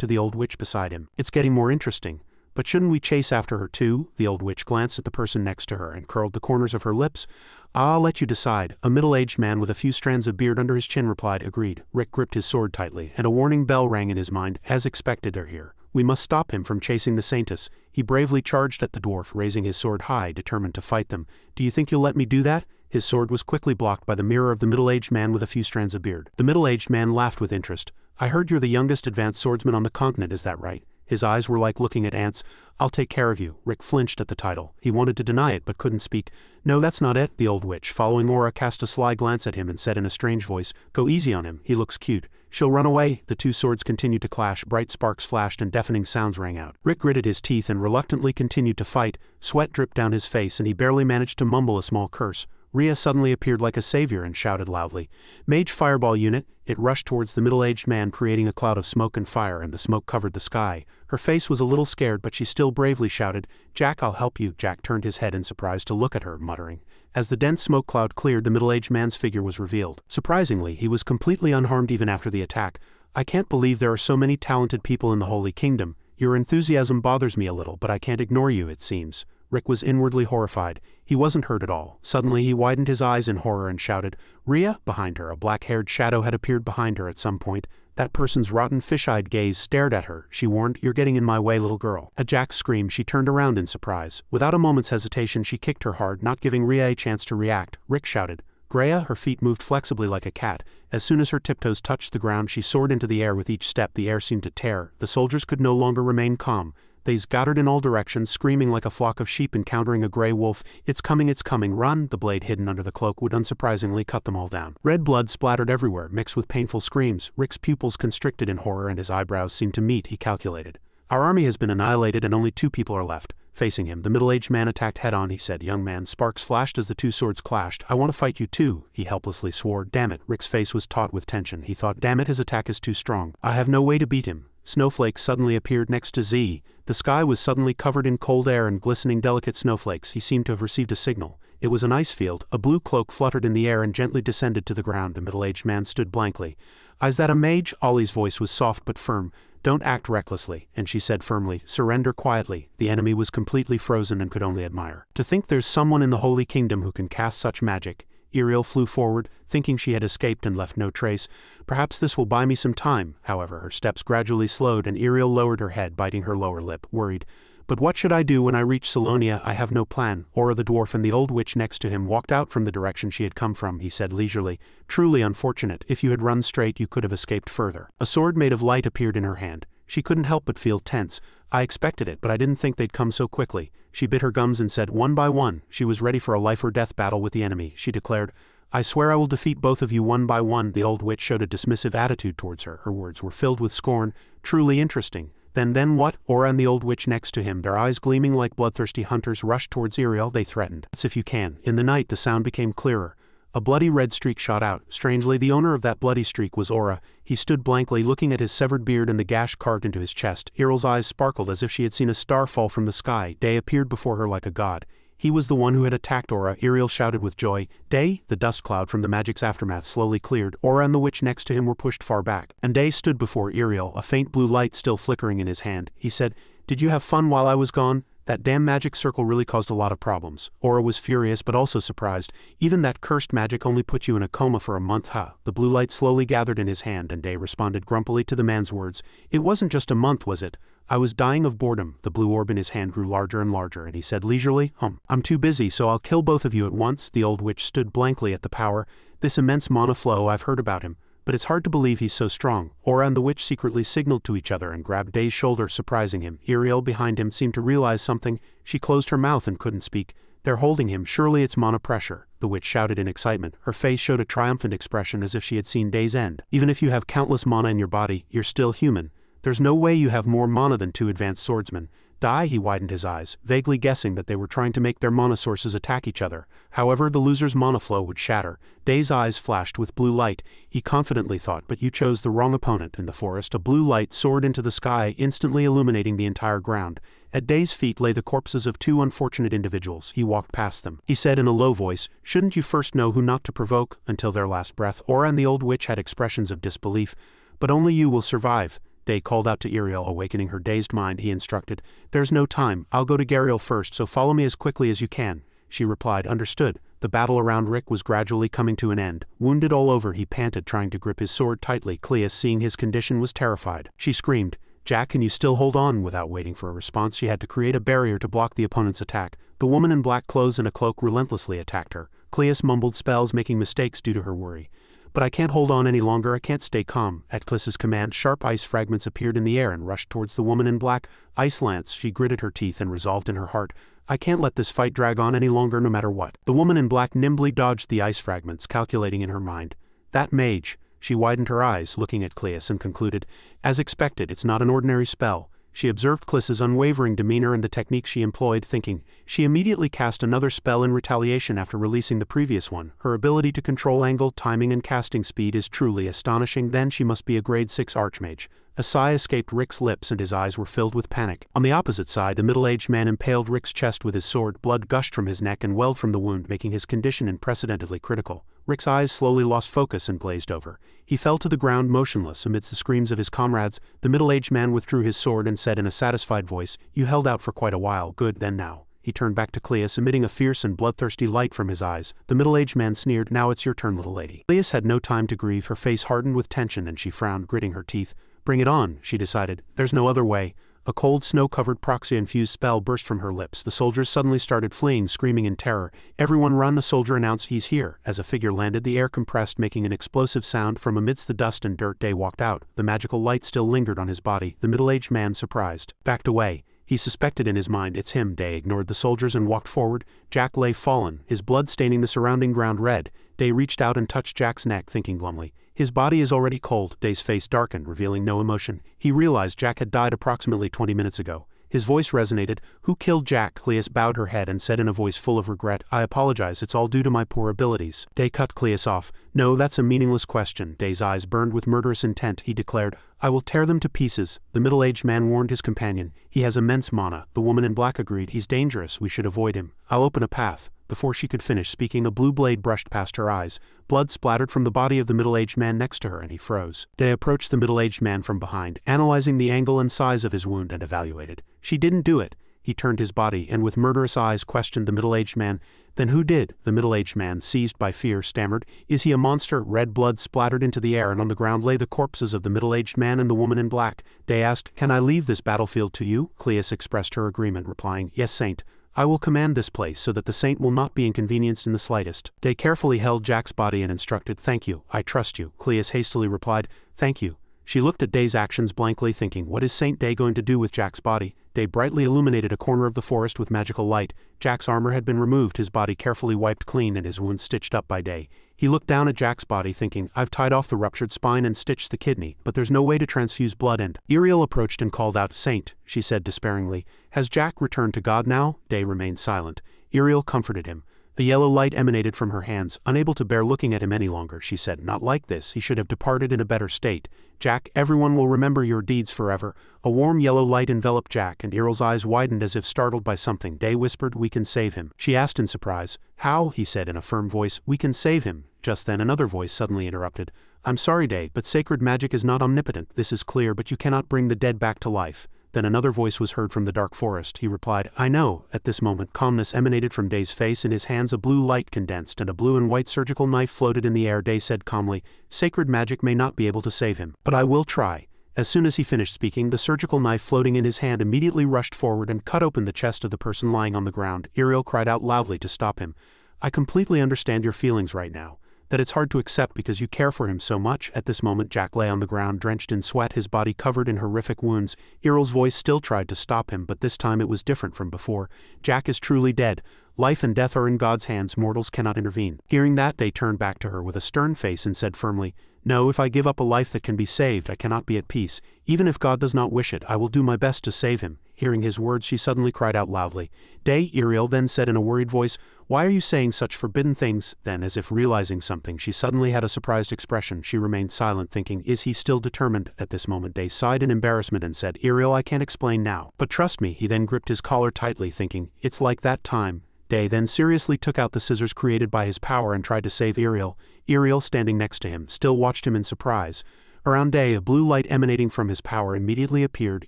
to the old witch beside him. It's getting more interesting. But shouldn't we chase after her too? The old witch glanced at the person next to her and curled the corners of her lips. I'll let you decide. A middle-aged man with a few strands of beard under his chin replied, Agreed. Rick gripped his sword tightly, and a warning bell rang in his mind. As expected, they're here. We must stop him from chasing the Saintess. He bravely charged at the dwarf, raising his sword high, determined to fight them. Do you think you'll let me do that? His sword was quickly blocked by the mirror of the middle-aged man with a few strands of beard. The middle-aged man laughed with interest. I heard you're the youngest advanced swordsman on the continent, is that right? His eyes were like looking at ants. I'll take care of you. Rick flinched at the title. He wanted to deny it but couldn't speak. No, that's not it. The old witch, following Aura, cast a sly glance at him and said in a strange voice, Go easy on him. He looks cute. She'll run away. The two swords continued to clash. Bright sparks flashed and deafening sounds rang out. Rick gritted his teeth and reluctantly continued to fight. Sweat dripped down his face and he barely managed to mumble a small curse. Rhea suddenly appeared like a savior and shouted loudly, Mage Fireball Unit! It rushed towards the middle-aged man, creating a cloud of smoke and fire, and the smoke covered the sky. Her face was a little scared, but she still bravely shouted, Jack, I'll help you. Jack turned his head in surprise to look at her, muttering. As the dense smoke cloud cleared, the middle-aged man's figure was revealed. Surprisingly, he was completely unharmed even after the attack. I can't believe there are so many talented people in the Holy Kingdom. Your enthusiasm bothers me a little, but I can't ignore you, it seems. Rick was inwardly horrified. He wasn't hurt at all. Suddenly he widened his eyes in horror and shouted, Rhea! Behind her, a black-haired shadow had appeared behind her at some point. That person's rotten fish-eyed gaze stared at her. She warned, You're getting in my way, little girl. At Jack's scream, she turned around in surprise. Without a moment's hesitation, she kicked her hard, not giving Rhea a chance to react. Rick shouted, Greya, her feet moved flexibly like a cat. As soon as her tiptoes touched the ground, she soared into the air. With each step, the air seemed to tear. The soldiers could no longer remain calm. They scattered in all directions, screaming like a flock of sheep encountering a gray wolf. It's coming, run! The blade hidden under the cloak would unsurprisingly cut them all down. Red blood splattered everywhere, mixed with painful screams. Rick's pupils constricted in horror and his eyebrows seemed to meet, he calculated. Our army has been annihilated and only 2 people are left. Facing him, the middle-aged man attacked head-on. He said, "Young man." Sparks flashed as the 2 swords clashed. "I want to fight you too," he helplessly swore. "Damn it." Rick's face was taut with tension. He thought, damn it, his attack is too strong. I have no way to beat him. Snowflakes suddenly appeared next to Z. The sky was suddenly covered in cold air and glistening delicate snowflakes. He seemed to have received a signal. It was an ice field. A blue cloak fluttered in the air and gently descended to the ground. The middle-aged man stood blankly. "Is that a mage?" Ollie's voice was soft but firm. "Don't act recklessly," and she said firmly, "Surrender quietly." The enemy was completely frozen and could only admire. "To think there's someone in the Holy Kingdom who can cast such magic." Iriel flew forward, thinking she had escaped and left no trace. "Perhaps this will buy me some time." However, her steps gradually slowed and Iriel lowered her head, biting her lower lip, worried. "But what should I do when I reach Salonia? I have no plan." Aura the dwarf and the old witch next to him walked out from the direction she had come from. He said leisurely, "Truly unfortunate. If you had run straight, you could have escaped further." A sword made of light appeared in her hand. She couldn't help but feel tense. "I expected it, but I didn't think they'd come so quickly." She bit her gums and said, "One by one." She was ready for a life-or-death battle with the enemy. She declared, "I swear I will defeat both of you one by one." The old witch showed a dismissive attitude towards her. Her words were filled with scorn. "Truly interesting. Then what?" Aura and the old witch next to him, their eyes gleaming like bloodthirsty hunters, rushed towards Iriel. They threatened. "It's if you can." In the night, the sound became clearer. A bloody red streak shot out. Strangely, the owner of that bloody streak was Aura. He stood blankly, looking at his severed beard and the gash carved into his chest. Iriel's eyes sparkled as if she had seen a star fall from the sky. Day appeared before her like a god. He was the one who had attacked Aura. Iriel shouted with joy. "Day!" The dust cloud from the magic's aftermath slowly cleared. Aura and the witch next to him were pushed far back. And Day stood before Iriel, a faint blue light still flickering in his hand. He said, "Did you have fun while I was gone? That damn magic circle really caused a lot of problems." Aura was furious but also surprised. "Even that cursed magic only put you in a coma for a month, huh?" The blue light slowly gathered in his hand and Day responded grumpily to the man's words. "It wasn't just a month, was it? I was dying of boredom." The blue orb in his hand grew larger and larger and he said leisurely, "I'm too busy, so I'll kill both of you at once." The old witch stood blankly at the power. "This immense mana flow, I've heard about him. But it's hard to believe he's so strong." Aura and the witch secretly signaled to each other and grabbed Day's shoulder, surprising him. Iriel behind him seemed to realize something. She closed her mouth and couldn't speak. "They're holding him, surely it's mana pressure," the witch shouted in excitement. Her face showed a triumphant expression as if she had seen Day's end. "Even if you have countless mana in your body, you're still human. There's no way you have more mana than 2 advanced swordsmen." "Die?" He widened his eyes, vaguely guessing that they were trying to make their mana sources attack each other. However, the loser's mana flow would shatter. Day's eyes flashed with blue light. He confidently thought, "But you chose the wrong opponent." In the forest, a blue light soared into the sky, instantly illuminating the entire ground. At Day's feet lay the corpses of 2 unfortunate individuals. He walked past them. He said in a low voice, "Shouldn't you first know who not to provoke?" Until their last breath, Aura and the old witch had expressions of disbelief. "But only you will survive." Day called out to Iriel, awakening her dazed mind. He instructed, "There's no time. I'll go to Gariel first, so follow me as quickly as you can." She replied, "Understood." The battle around Rick was gradually coming to an end. Wounded all over, he panted, trying to grip his sword tightly. Cleus, seeing his condition, was terrified. She screamed, "Jack, can you still hold on?" Without waiting for a response, she had to create a barrier to block the opponent's attack. The woman in black clothes and a cloak relentlessly attacked her. Cleus mumbled spells, making mistakes due to her worry. "But I can't hold on any longer. I can't stay calm." At Cleus's command, sharp ice fragments appeared in the air and rushed towards the woman in black. "Ice lance," she gritted her teeth and resolved in her heart. "I can't let this fight drag on any longer, no matter what." The woman in black nimbly dodged the ice fragments, calculating in her mind. "That mage." She widened her eyes, looking at Cleus, and concluded, "As expected, it's not an ordinary spell." She observed Cleus's unwavering demeanor and the technique she employed, thinking. She immediately cast another spell in retaliation after releasing the previous one. Her ability to control angle, timing and casting speed is truly astonishing. Then she must be a grade 6 archmage. A sigh escaped Rick's lips and his eyes were filled with panic. On the opposite side, a middle-aged man impaled Rick's chest with his sword. Blood gushed from his neck and welled from the wound, making his condition unprecedentedly critical. Rick's eyes slowly lost focus and glazed over. He fell to the ground motionless amidst the screams of his comrades. The middle-aged man withdrew his sword and said in a satisfied voice, "You held out for quite a while. Good, then now." He turned back to Cleus, emitting a fierce and bloodthirsty light from his eyes. The middle-aged man sneered, "Now it's your turn, little lady." Cleus had no time to grieve. Her face hardened with tension and she frowned, gritting her teeth. "Bring it on," she decided. "There's no other way. A cold, snow-covered proxy-infused spell burst from her lips. The soldiers suddenly started fleeing, screaming in terror. "Everyone run!" a soldier announced. "He's here." As a figure landed, the air compressed, making an explosive sound. From amidst the dust and dirt, Day walked out. The magical light still lingered on his body. The middle-aged man, surprised, backed away. He suspected in his mind, "It's him." Day ignored the soldiers and walked forward. Jack lay fallen, his blood staining the surrounding ground red. Day reached out and touched Jack's neck, thinking glumly, "His body is already cold." Day's face darkened, revealing no emotion. He realized Jack had died approximately 20 minutes ago. His voice resonated. "Who killed Jack?" Cleus bowed her head and said in a voice full of regret, "I apologize, it's all due to my poor abilities." Day cut Cleus off. "No, that's a meaningless question." Day's eyes burned with murderous intent. He declared, "I will tear them to pieces." The middle-aged man warned his companion. "He has immense mana." The woman in black agreed. "He's dangerous, we should avoid him." "I'll open a path." Before she could finish speaking, a blue blade brushed past her eyes. Blood splattered from the body of the middle-aged man next to her, and he froze. Day approached the middle-aged man from behind, analyzing the angle and size of his wound, and evaluated. "She didn't do it." He turned his body, and with murderous eyes questioned the middle-aged man. "Then who did?" The middle-aged man, seized by fear, stammered, "Is he a monster?" Red blood splattered into the air, and on the ground lay the corpses of the middle-aged man and the woman in black. Day asked, "Can I leave this battlefield to you?" Cleus expressed her agreement, replying, "Yes, Saint. I will command this place so that the saint will not be inconvenienced in the slightest." Day carefully held Jack's body and instructed, "Thank you, I trust you." Cleus hastily replied, "Thank you." She looked at Day's actions blankly, thinking, what is Saint Day going to do with Jack's body? Day brightly illuminated a corner of the forest with magical light. Jack's armor had been removed, his body carefully wiped clean and his wounds stitched up by Day. He looked down at Jack's body, thinking, I've tied off the ruptured spine and stitched the kidney, but there's no way to transfuse blood and... Iriel approached and called out, "Saint," she said despairingly. "Has Jack returned to God now?" Day remained silent. Iriel comforted him. A yellow light emanated from her hands. Unable to bear looking at him any longer, she said, "Not like this, he should have departed in a better state. Jack, everyone will remember your deeds forever." A warm yellow light enveloped Jack, and Iriel's eyes widened as if startled by something. Day whispered, "We can save him." She asked in surprise. "How?" he said in a firm voice. "We can save him." Just then another voice suddenly interrupted. "I'm sorry, Day, but sacred magic is not omnipotent. This is clear, but you cannot bring the dead back to life." Then another voice was heard from the dark forest. He replied, "I know." At this moment calmness emanated from Day's face. In his hands a blue light condensed and a blue and white surgical knife floated in the air. Day said calmly, "Sacred magic may not be able to save him, but I will try." As soon as he finished speaking, the surgical knife floating in his hand immediately rushed forward and cut open the chest of the person lying on the ground. Iriel cried out loudly to stop him. "I completely understand your feelings right now. That it's hard to accept because you care for him so much." At this moment Jack lay on the ground drenched in sweat, his body covered in horrific wounds. Iriel's voice still tried to stop him, but this time it was different from before. "Jack is truly dead. Life and death are in God's hands, mortals cannot intervene." Hearing that, Day turned back to her with a stern face and said firmly, "No, if I give up a life that can be saved, I cannot be at peace. Even if God does not wish it, I will do my best to save him." Hearing his words, she suddenly cried out loudly. "Day," Iriel then said in a worried voice, "why are you saying such forbidden things?" Then, as if realizing something, she suddenly had a surprised expression. She remained silent, thinking, is he still determined? At this moment Day sighed in embarrassment and said, "Iriel, I can't explain now. But trust me." He then gripped his collar tightly, thinking, "It's like that time." Day then seriously took out the scissors created by his power and tried to save Iriel. Iriel, standing next to him, still watched him in surprise. Around Day, a blue light emanating from his power immediately appeared.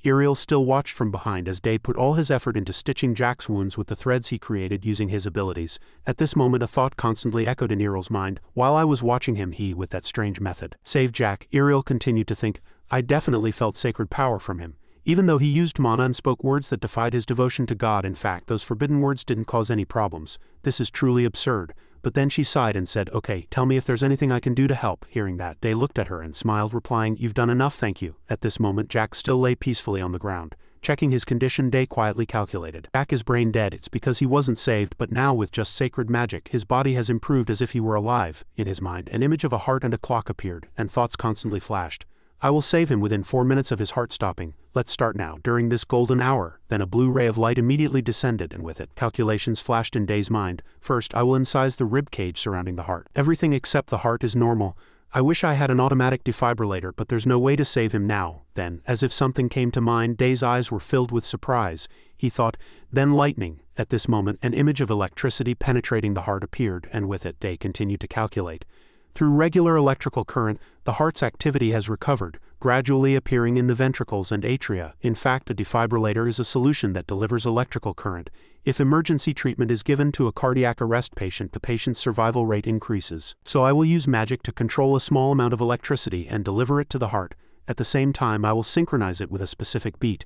Iriel still watched from behind as Day put all his effort into stitching Jack's wounds with the threads he created using his abilities. At this moment a thought constantly echoed in Iriel's mind. While I was watching him, he, with that strange method, saved Jack. Iriel continued to think, I definitely felt sacred power from him. Even though he used mana and spoke words that defied his devotion to God, in fact, those forbidden words didn't cause any problems. This is truly absurd. But then she sighed and said, "Okay, tell me if there's anything I can do to help." Hearing that, Day looked at her and smiled, replying, "You've done enough, thank you." At this moment Jack still lay peacefully on the ground. Checking his condition, Day quietly calculated. Jack is brain dead. It's because he wasn't saved, but now with just sacred magic, his body has improved as if he were alive. In his mind, an image of a heart and a clock appeared, and thoughts constantly flashed. I will save him within 4 minutes of his heart stopping. Let's start now. During this golden hour, then a blue ray of light immediately descended, and with it, calculations flashed in Day's mind. First, I will incise the rib cage surrounding the heart. Everything except the heart is normal. I wish I had an automatic defibrillator, but there's no way to save him now. Then, as if something came to mind, Day's eyes were filled with surprise. He thought, then lightning. At this moment, an image of electricity penetrating the heart appeared, and with it, Day continued to calculate. Through regular electrical current, the heart's activity has recovered, gradually appearing in the ventricles and atria. In fact, a defibrillator is a solution that delivers electrical current. If emergency treatment is given to a cardiac arrest patient, the patient's survival rate increases. So I will use magic to control a small amount of electricity and deliver it to the heart. At the same time, I will synchronize it with a specific beat.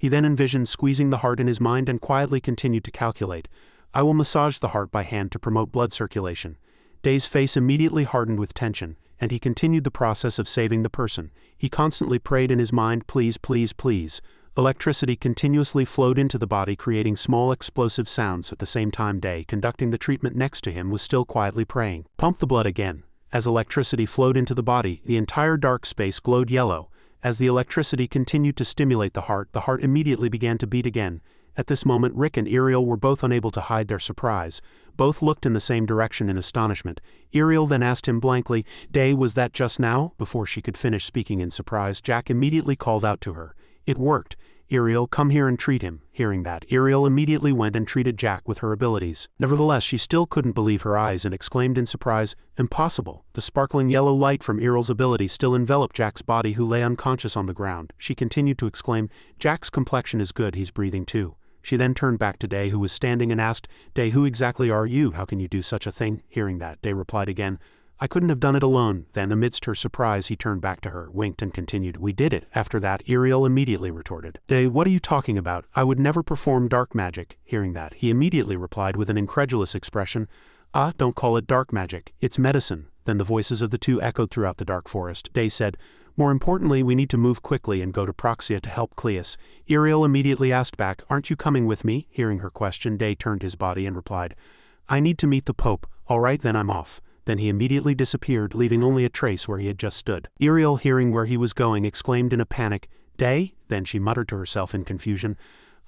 He then envisioned squeezing the heart in his mind and quietly continued to calculate. I will massage the heart by hand to promote blood circulation. Day's face immediately hardened with tension, and he continued the process of saving the person. He constantly prayed in his mind, please, please, please. Electricity continuously flowed into the body, creating small explosive sounds. At the same time, Day, conducting the treatment next to him, was still quietly praying. Pump the blood again. As electricity flowed into the body, the entire dark space glowed yellow. As the electricity continued to stimulate the heart immediately began to beat again. At this moment, Rick and Ariel were both unable to hide their surprise. Both looked in the same direction in astonishment. Ariel then asked him blankly, Day, was that just now? Before she could finish speaking in surprise, Jack immediately called out to her. It worked. Ariel, come here and treat him. Hearing that, Ariel immediately went and treated Jack with her abilities. Nevertheless, she still couldn't believe her eyes and exclaimed in surprise, impossible. The sparkling yellow light from Ariel's ability still enveloped Jack's body, who lay unconscious on the ground. She continued to exclaim, Jack's complexion is good, he's breathing too. She then turned back to Day, who was standing, and asked, Day, who exactly are you? How can you do such a thing? Hearing that, Day replied again, I couldn't have done it alone. Then, amidst her surprise, he turned back to her, winked, and continued, we did it. After that, Ariel immediately retorted, Day, what are you talking about? I would never perform dark magic. Hearing that, he immediately replied with an incredulous expression, don't call it dark magic, it's medicine. Then the voices of the two echoed throughout the dark forest. Day said, more importantly, we need to move quickly and go to Proxia to help Cleus. Ariel immediately asked back, aren't you coming with me? Hearing her question, Day turned his body and replied, I need to meet the Pope. All right, then I'm off. Then he immediately disappeared, leaving only a trace where he had just stood. Ariel, hearing where he was going, exclaimed in a panic, Day? Then she muttered to herself in confusion,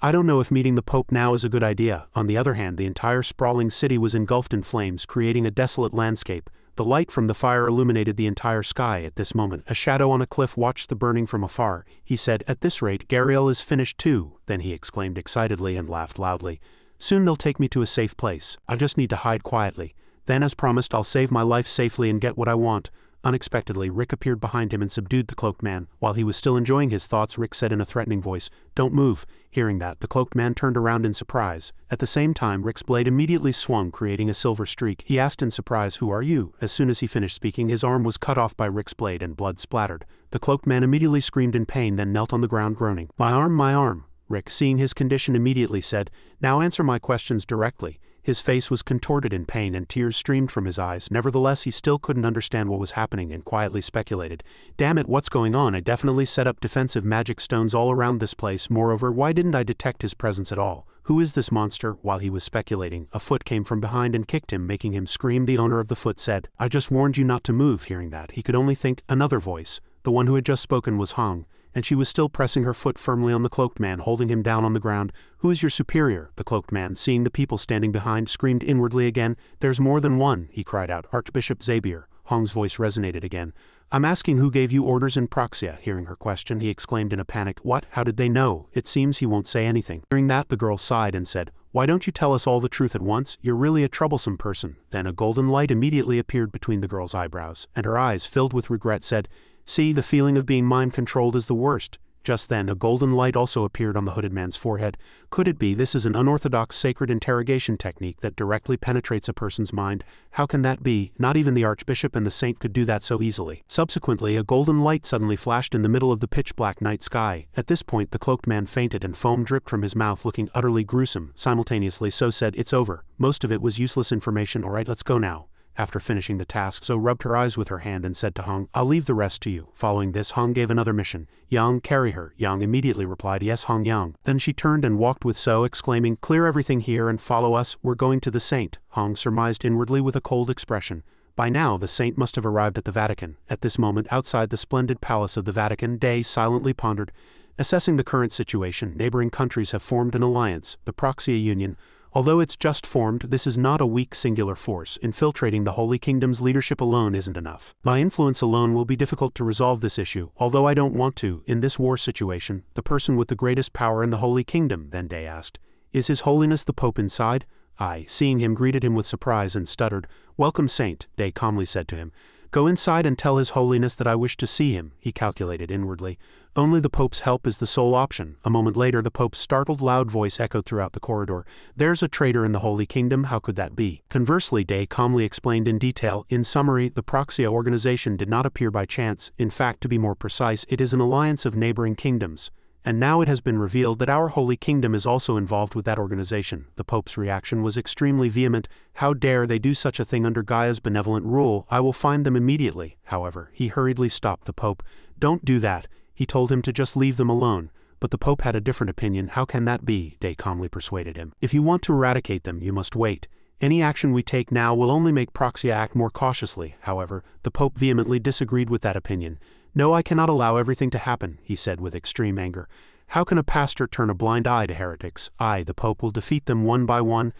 I don't know if meeting the Pope now is a good idea. On the other hand, the entire sprawling city was engulfed in flames, creating a desolate landscape. The light from the fire illuminated the entire sky. At this moment, a shadow on a cliff watched the burning from afar. He said, at this rate, Gariel is finished too. Then he exclaimed excitedly and laughed loudly. Soon they'll take me to a safe place. I just need to hide quietly. Then, as promised, I'll save my life safely and get what I want. Unexpectedly, Rick appeared behind him and subdued the cloaked man. While he was still enjoying his thoughts, Rick said in a threatening voice, don't move. Hearing that, the cloaked man turned around in surprise. At the same time, Rick's blade immediately swung, creating a silver streak. He asked in surprise, who are you? As soon as he finished speaking, his arm was cut off by Rick's blade and blood splattered. The cloaked man immediately screamed in pain, then knelt on the ground groaning. My arm, my arm. Rick, seeing his condition, immediately said, now answer my questions directly. His face was contorted in pain and tears streamed from his eyes. Nevertheless, he still couldn't understand what was happening and quietly speculated. Damn it, what's going on? I definitely set up defensive magic stones all around this place. Moreover, why didn't I detect his presence at all? Who is this monster? While he was speculating, a foot came from behind and kicked him, making him scream. The owner of the foot said, I just warned you not to move. Hearing that, he could only think, another voice. The one who had just spoken was Hong, and she was still pressing her foot firmly on the cloaked man, holding him down on the ground. Who is your superior? The cloaked man, seeing the people standing behind, screamed inwardly again. There's more than one, he cried out. Archbishop Xavier. Hong's voice resonated again. I'm asking who gave you orders in Proxia. Hearing her question, he exclaimed in a panic, what? How did they know? It seems he won't say anything. Hearing that, the girl sighed and said, why don't you tell us all the truth at once? You're really a troublesome person. Then a golden light immediately appeared between the girl's eyebrows, and her eyes, filled with regret, said, see, the feeling of being mind-controlled is the worst. Just then, a golden light also appeared on the hooded man's forehead. Could it be this is an unorthodox sacred interrogation technique that directly penetrates a person's mind? How can that be? Not even the Archbishop and the Saint could do that so easily. Subsequently, a golden light suddenly flashed in the middle of the pitch-black night sky. At this point, the cloaked man fainted and foam dripped from his mouth, looking utterly gruesome. Simultaneously, So said, it's over. Most of it was useless information. All right, let's go now. After finishing the task, So rubbed her eyes with her hand and said to Hong, I'll leave the rest to you. Following this, Hong gave another mission. Yang, carry her. Yang immediately replied, yes, Hong Yang. Then she turned and walked with So, exclaiming, clear everything here and follow us, we're going to the Saint. Hong surmised inwardly with a cold expression. By now, the Saint must have arrived at the Vatican. At this moment, outside the splendid palace of the Vatican, Day silently pondered. Assessing the current situation, neighboring countries have formed an alliance, the Proxia Union. Although it's just formed, this is not a weak singular force. Infiltrating the Holy Kingdom's leadership alone isn't enough. My influence alone will be difficult to resolve this issue, although I don't want to. In this war situation, the person with the greatest power in the Holy Kingdom, then Day asked. Is His Holiness the Pope inside? I, seeing him, greeted him with surprise and stuttered. Welcome, Saint, Day calmly said to him. Go inside and tell His Holiness that I wish to see him, he calculated inwardly. Only the Pope's help is the sole option. A moment later, the Pope's startled loud voice echoed throughout the corridor. There's a traitor in the Holy Kingdom, how could that be? Conversely, Day calmly explained in detail. In summary, the Proxia organization did not appear by chance. In fact, to be more precise, it is an alliance of neighboring kingdoms. And now it has been revealed that our Holy Kingdom is also involved with that organization. The Pope's reaction was extremely vehement. How dare they do such a thing under Gaia's benevolent rule? I will find them immediately. However, he hurriedly stopped the Pope. Don't do that. He told him to just leave them alone. But the Pope had a different opinion. How can that be? Day calmly persuaded him. If you want to eradicate them, you must wait. Any action we take now will only make Praxia act more cautiously. However, the Pope vehemently disagreed with that opinion. No, I cannot allow everything to happen, he said with extreme anger. How can a pastor turn a blind eye to heretics? I, the Pope, will defeat them one by one.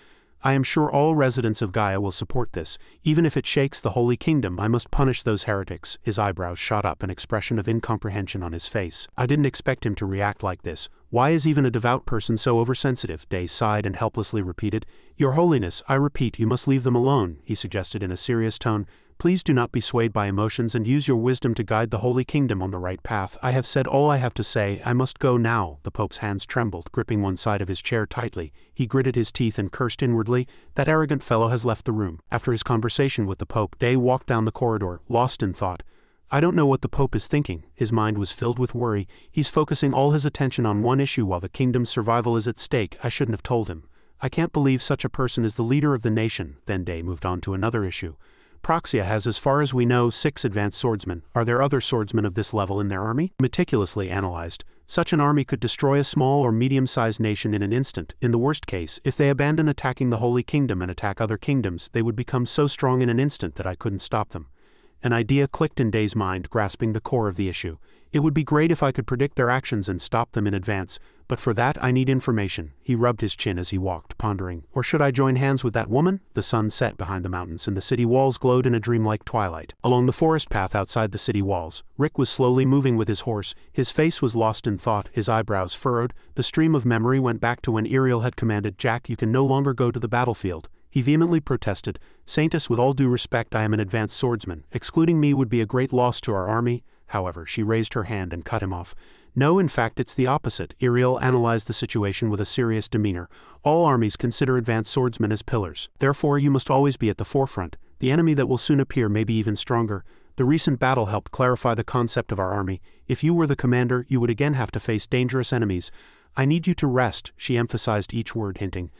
I am sure all residents of Gaia will support this. Even if it shakes the Holy Kingdom, I must punish those heretics. His eyebrows shot up, an expression of incomprehension on his face. I didn't expect him to react like this. Why is even a devout person so oversensitive? Day sighed and helplessly repeated. Your Holiness, I repeat, you must leave them alone, he suggested in a serious tone. Please do not be swayed by emotions and use your wisdom to guide the Holy Kingdom on the right path. I have said all I have to say. I must go now. The Pope's hands trembled, gripping one side of his chair tightly. He gritted his teeth and cursed inwardly. That arrogant fellow has left the room. After his conversation with the Pope, Day walked down the corridor, lost in thought. I don't know what the Pope is thinking. His mind was filled with worry. He's focusing all his attention on one issue while the kingdom's survival is at stake. I shouldn't have told him. I can't believe such a person is the leader of the nation. Then Day moved on to another issue. Praxia has, as far as we know, 6 advanced swordsmen. Are there other swordsmen of this level in their army? Meticulously analyzed. Such an army could destroy a small or medium-sized nation in an instant. In the worst case, if they abandon attacking the Holy Kingdom and attack other kingdoms, they would become so strong in an instant that I couldn't stop them. An idea clicked in Day's mind, grasping the core of the issue. It would be great if I could predict their actions and stop them in advance, but for that I need information. He rubbed his chin as he walked, pondering. Or should I join hands with that woman? The sun set behind the mountains and the city walls glowed in a dreamlike twilight. Along the forest path outside the city walls, Rick was slowly moving with his horse. His face was lost in thought, his eyebrows furrowed. The stream of memory went back to when Iriel had commanded, Jack, you can no longer go to the battlefield. He vehemently protested, Saintess, with all due respect, I am an advanced swordsman. Excluding me would be a great loss to our army. However, she raised her hand and cut him off. No, in fact, it's the opposite. Iriel analyzed the situation with a serious demeanor. All armies consider advanced swordsmen as pillars. Therefore, you must always be at the forefront. The enemy that will soon appear may be even stronger. The recent battle helped clarify the concept of our army. If you were the commander, you would again have to face dangerous enemies. I need you to rest, she emphasized each word, hinting.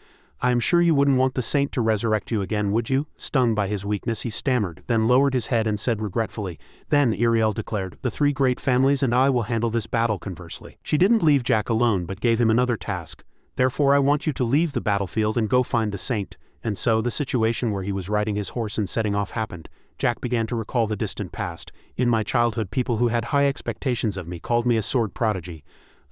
I am sure you wouldn't want the saint to resurrect you again, would you? Stung by his weakness, he stammered, then lowered his head and said regretfully. Then, Iriel declared, the 3 great families and I will handle this battle conversely. She didn't leave Jack alone but gave him another task. Therefore I want you to leave the battlefield and go find the saint. And so, the situation where he was riding his horse and setting off happened. Jack began to recall the distant past. In my childhood, people who had high expectations of me called me a sword prodigy.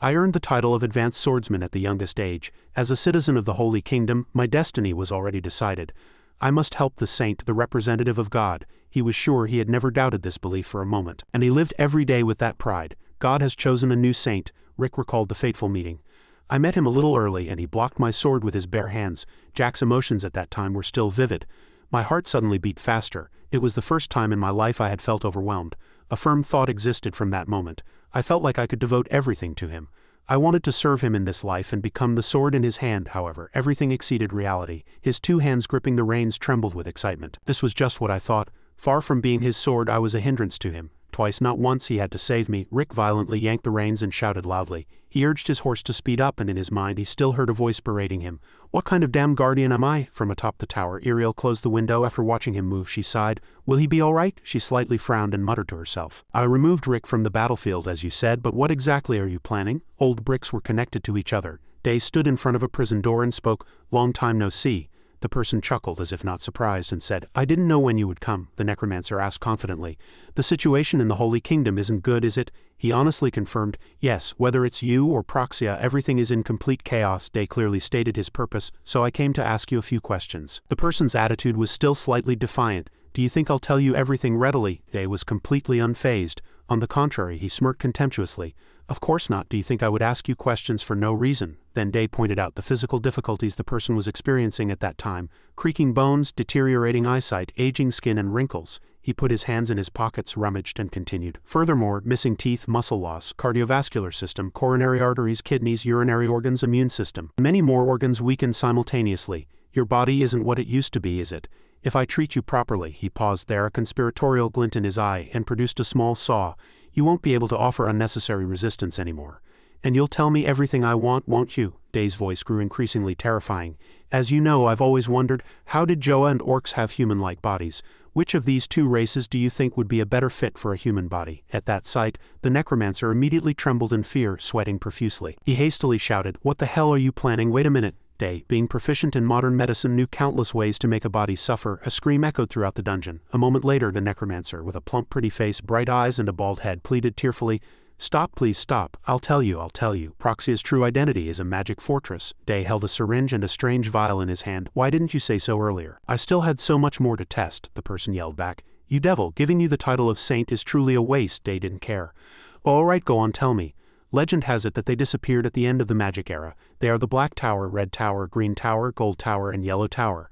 I earned the title of advanced swordsman at the youngest age. As a citizen of the Holy Kingdom, my destiny was already decided. I must help the saint, the representative of God. He was sure he had never doubted this belief for a moment, and he lived every day with that pride. God has chosen a new saint. Rick recalled the fateful meeting. I met him a little early and he blocked my sword with his bare hands. Jack's emotions at that time were still vivid. My heart suddenly beat faster. It was the first time in my life I had felt overwhelmed. A firm thought existed from that moment. I felt like I could devote everything to him. I wanted to serve him in this life and become the sword in his hand. However, everything exceeded reality. His 2 hands gripping the reins trembled with excitement. This was just what I thought. Far from being his sword, I was a hindrance to him. Twice, not once, he had to save me. Rick violently yanked the reins and shouted loudly. He urged his horse to speed up, and in his mind he still heard a voice berating him. What kind of damn guardian am I? From atop the tower, Iriel closed the window. After watching him move, she sighed. Will he be all right? She slightly frowned and muttered to herself. I removed Rick from the battlefield, as you said, but what exactly are you planning? Old bricks were connected to each other. Day stood in front of a prison door and spoke. Long time no see. The person chuckled as if not surprised and said, I didn't know when you would come, the necromancer asked confidently. The situation in the Holy Kingdom isn't good, is it? He honestly confirmed, yes, whether it's you or Praxia, everything is in complete chaos. Day clearly stated his purpose, so I came to ask you a few questions. The person's attitude was still slightly defiant. Do you think I'll tell you everything readily? Day was completely unfazed. On the contrary, he smirked contemptuously. Of course not. Do you think I would ask you questions for no reason? Then Day pointed out the physical difficulties the person was experiencing at that time. Creaking bones, deteriorating eyesight, aging skin and wrinkles. He put his hands in his pockets, rummaged, and continued. Furthermore, missing teeth, muscle loss, cardiovascular system, coronary arteries, kidneys, urinary organs, immune system. Many more organs weakened simultaneously. Your body isn't what it used to be, is it? If I treat you properly, he paused there, a conspiratorial glint in his eye, and produced a small saw. You won't be able to offer unnecessary resistance anymore. And you'll tell me everything I want, won't you? Day's voice grew increasingly terrifying. As you know, I've always wondered, how did Joa and orcs have human-like bodies? Which of these two races do you think would be a better fit for a human body? At that sight, the necromancer immediately trembled in fear, sweating profusely. He hastily shouted, "What the hell are you planning? Wait a minute." Day, being proficient in modern medicine, knew countless ways to make a body suffer. A scream echoed throughout the dungeon. A moment later, the necromancer, with a plump pretty face, bright eyes, and a bald head, pleaded tearfully, "Stop, please stop. I'll tell you. Proxia's true identity is a magic fortress." Day held a syringe and a strange vial in his hand. "Why didn't you say so earlier?" "I still had so much more to test," the person yelled back. "You devil, giving you the title of saint is truly a waste." Day didn't care. "All right, go on, tell me." "Legend has it that they disappeared at the end of the magic era. They are the Black Tower, Red Tower, Green Tower, Gold Tower, and Yellow Tower.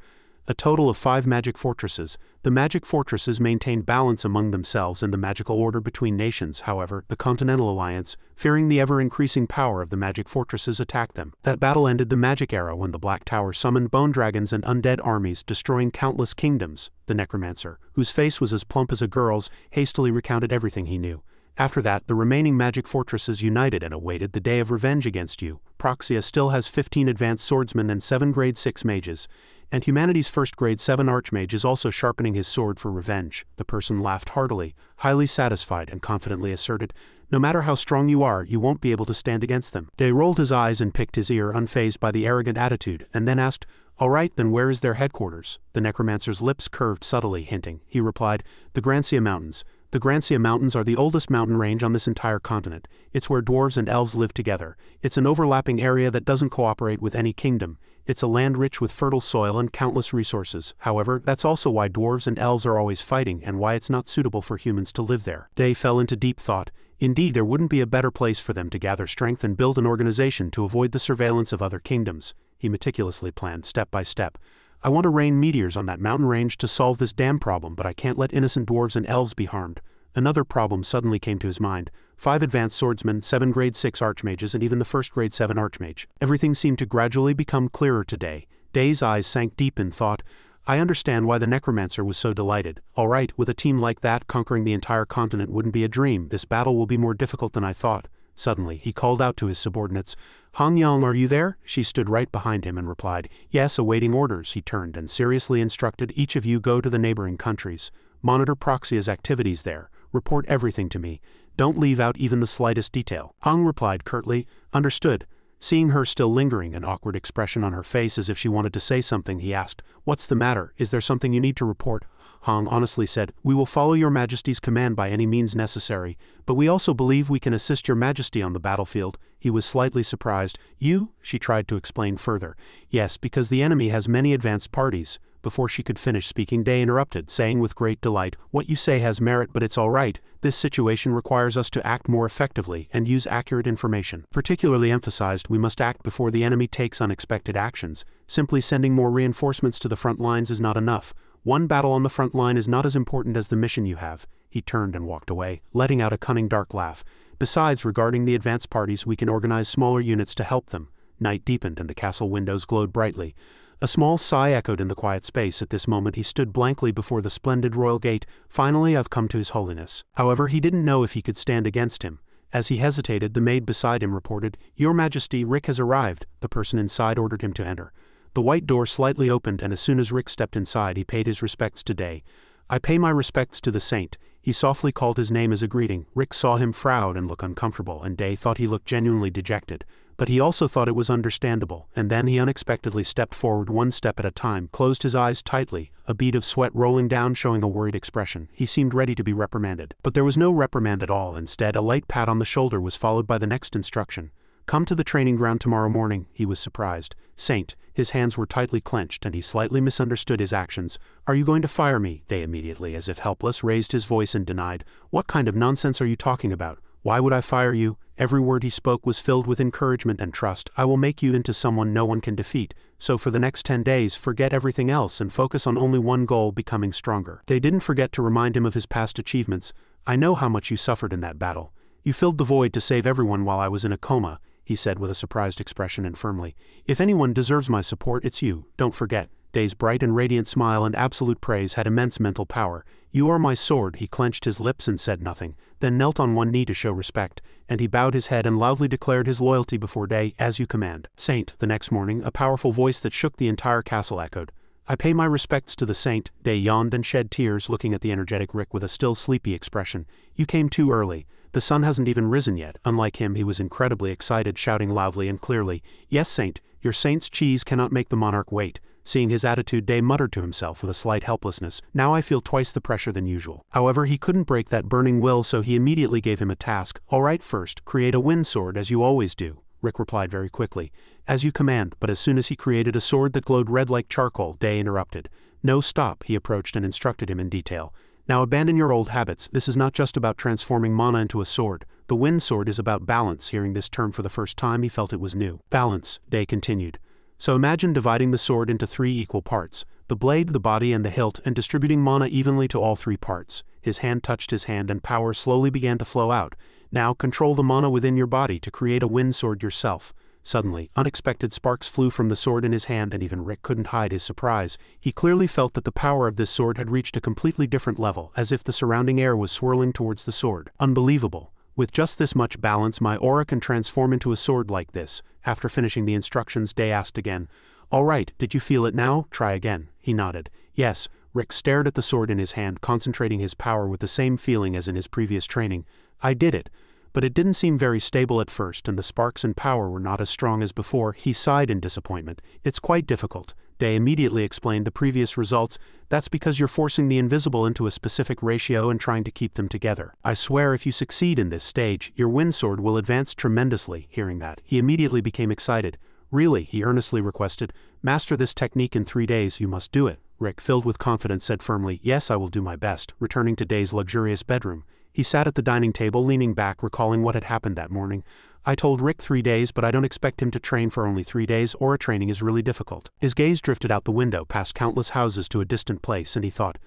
A total of 5 magic fortresses. The magic fortresses maintained balance among themselves and the magical order between nations. However, the Continental Alliance, fearing the ever-increasing power of the magic fortresses, attacked them. That battle ended the magic era when the Black Tower summoned bone dragons and undead armies, destroying countless kingdoms." The necromancer, whose face was as plump as a girl's, hastily recounted everything he knew. "After that, the remaining magic fortresses united and awaited the day of revenge against you. Proxia still has 15 advanced swordsmen and 7 grade 6 mages. And humanity's first grade 7 archmage is also sharpening his sword for revenge." The person laughed heartily, highly satisfied, and confidently asserted, "No matter how strong you are, you won't be able to stand against them." Day rolled his eyes and picked his ear, unfazed by the arrogant attitude, and then asked, "All right, then where is their headquarters?" The necromancer's lips curved subtly, hinting. He replied, "The Grancia Mountains. The Grancia Mountains are the oldest mountain range on this entire continent. It's where dwarves and elves live together. It's an overlapping area that doesn't cooperate with any kingdom. It's a land rich with fertile soil and countless resources. However, that's also why dwarves and elves are always fighting and why it's not suitable for humans to live there." Day fell into deep thought. Indeed, there wouldn't be a better place for them to gather strength and build an organization to avoid the surveillance of other kingdoms. He meticulously planned, step by step. "I want to rain meteors on that mountain range to solve this damn problem, but I can't let innocent dwarves and elves be harmed." Another problem suddenly came to his mind. 5 advanced swordsmen, 7 grade 6 archmages, and even the first grade 7 archmage. Everything seemed to gradually become clearer to Day. Day's eyes sank deep in thought. I understand why the necromancer was so delighted. All right, with a team like that, conquering the entire continent wouldn't be a dream. This battle will be more difficult than I thought. Suddenly, he called out to his subordinates, "Han Yang, are you there?" She stood right behind him and replied, "Yes, awaiting orders." He turned and seriously instructed, "Each of you go to the neighboring countries. Monitor Proxia's activities there. Report everything to me. Don't leave out even the slightest detail." Hong replied curtly, "Understood." Seeing her still lingering, an awkward expression on her face as if she wanted to say something, he asked, "What's the matter? Is there something you need to report?" Hong honestly said, "We will follow your Majesty's command by any means necessary, but we also believe we can assist your Majesty on the battlefield." He was slightly surprised. "You?" She tried to explain further. "Yes, because the enemy has many advanced parties." Before she could finish speaking, Day interrupted, saying with great delight, "What you say has merit, but it's all right. This situation requires us to act more effectively and use accurate information. Particularly emphasized, we must act before the enemy takes unexpected actions. Simply sending more reinforcements to the front lines is not enough. One battle on the front line is not as important as the mission you have." He turned and walked away, letting out a cunning dark laugh. "Besides, regarding the advance parties, we can organize smaller units to help them." Night deepened and the castle windows glowed brightly. A small sigh echoed in the quiet space. At this moment he stood blankly before the splendid royal gate. Finally, "I've come to His Holiness." However, he didn't know if he could stand against him. As he hesitated, the maid beside him reported, "Your Majesty, Rick has arrived." The person inside ordered him to enter. The white door slightly opened, and as soon as Rick stepped inside, he paid his respects to Day. "I pay my respects to the saint." He softly called his name as a greeting. Rick saw him frown and look uncomfortable, and Day thought he looked genuinely dejected. But he also thought it was understandable, and then he unexpectedly stepped forward one step at a time, closed his eyes tightly, a bead of sweat rolling down showing a worried expression. He seemed ready to be reprimanded. But there was no reprimand at all. Instead, a light pat on the shoulder was followed by the next instruction. "Come to the training ground tomorrow morning." He was surprised. "Saint." His hands were tightly clenched, and he slightly misunderstood his actions. "Are you going to fire me?" Day immediately, as if helpless, raised his voice and denied. "What kind of nonsense are you talking about? Why would I fire you?" Every word he spoke was filled with encouragement and trust. "I will make you into someone no one can defeat. So for the next 10 days, forget everything else and focus on only one goal, becoming stronger." They didn't forget to remind him of his past achievements. "I know how much you suffered in that battle. You filled the void to save everyone while I was in a coma," he said with a surprised expression and firmly. "If anyone deserves my support, it's you. Don't forget." Day's bright and radiant smile and absolute praise had immense mental power. "You are my sword." He clenched his lips and said nothing, then knelt on one knee to show respect, and he bowed his head and loudly declared his loyalty before Day. "As you command, Saint." The next morning, a powerful voice that shook the entire castle echoed, "I pay my respects to the Saint." Day yawned and shed tears, looking at the energetic Rick with a still sleepy expression. "You came too early. The sun hasn't even risen yet." Unlike him, he was incredibly excited, shouting loudly and clearly, "Yes, Saint, your Saint's cheese cannot make the monarch wait." Seeing his attitude, Day muttered to himself with a slight helplessness, "Now I feel twice the pressure than usual." However, he couldn't break that burning will, so he immediately gave him a task. "All right, first, create a wind sword as you always do." Rick replied very quickly, "As you command." But as soon as he created a sword that glowed red like charcoal, Day interrupted. "No, stop." He approached and instructed him in detail. "Now abandon your old habits. This is not just about transforming mana into a sword. The wind sword is about balance." Hearing this term for the first time, he felt it was new. "Balance," Day continued. "So imagine dividing the sword into 3 equal parts, the blade, the body, and the hilt, and distributing mana evenly to all 3 parts." His hand touched his hand and power slowly began to flow out. "Now control the mana within your body to create a wind sword yourself." Suddenly, unexpected sparks flew from the sword in his hand, and even Rick couldn't hide his surprise. He clearly felt that the power of this sword had reached a completely different level, as if the surrounding air was swirling towards the sword. "Unbelievable. With just this much balance, my aura can transform into a sword like this." After finishing the instructions, Day asked again, "All right, did you feel it now? Try again." He nodded. "Yes." Rick stared at the sword in his hand, concentrating his power with the same feeling as in his previous training. "I did it. But it didn't seem very stable at first, and the sparks and power were not as strong as before." He sighed in disappointment. "It's quite difficult." Day immediately explained the previous results. "That's because you're forcing the invisible into a specific ratio and trying to keep them together. I swear if you succeed in this stage, your wind sword will advance tremendously." Hearing that, he immediately became excited. "Really?" he earnestly requested. "Master this technique in 3 days. You must do it." Rick, filled with confidence, said firmly, "Yes, I will do my best." Returning to Day's luxurious bedroom, he sat at the dining table, leaning back, recalling what had happened that morning. "I told Rick 3 days, but I don't expect him to train for only 3 days. Aura training is really difficult." His gaze drifted out the window, past countless houses to a distant place, and he thought,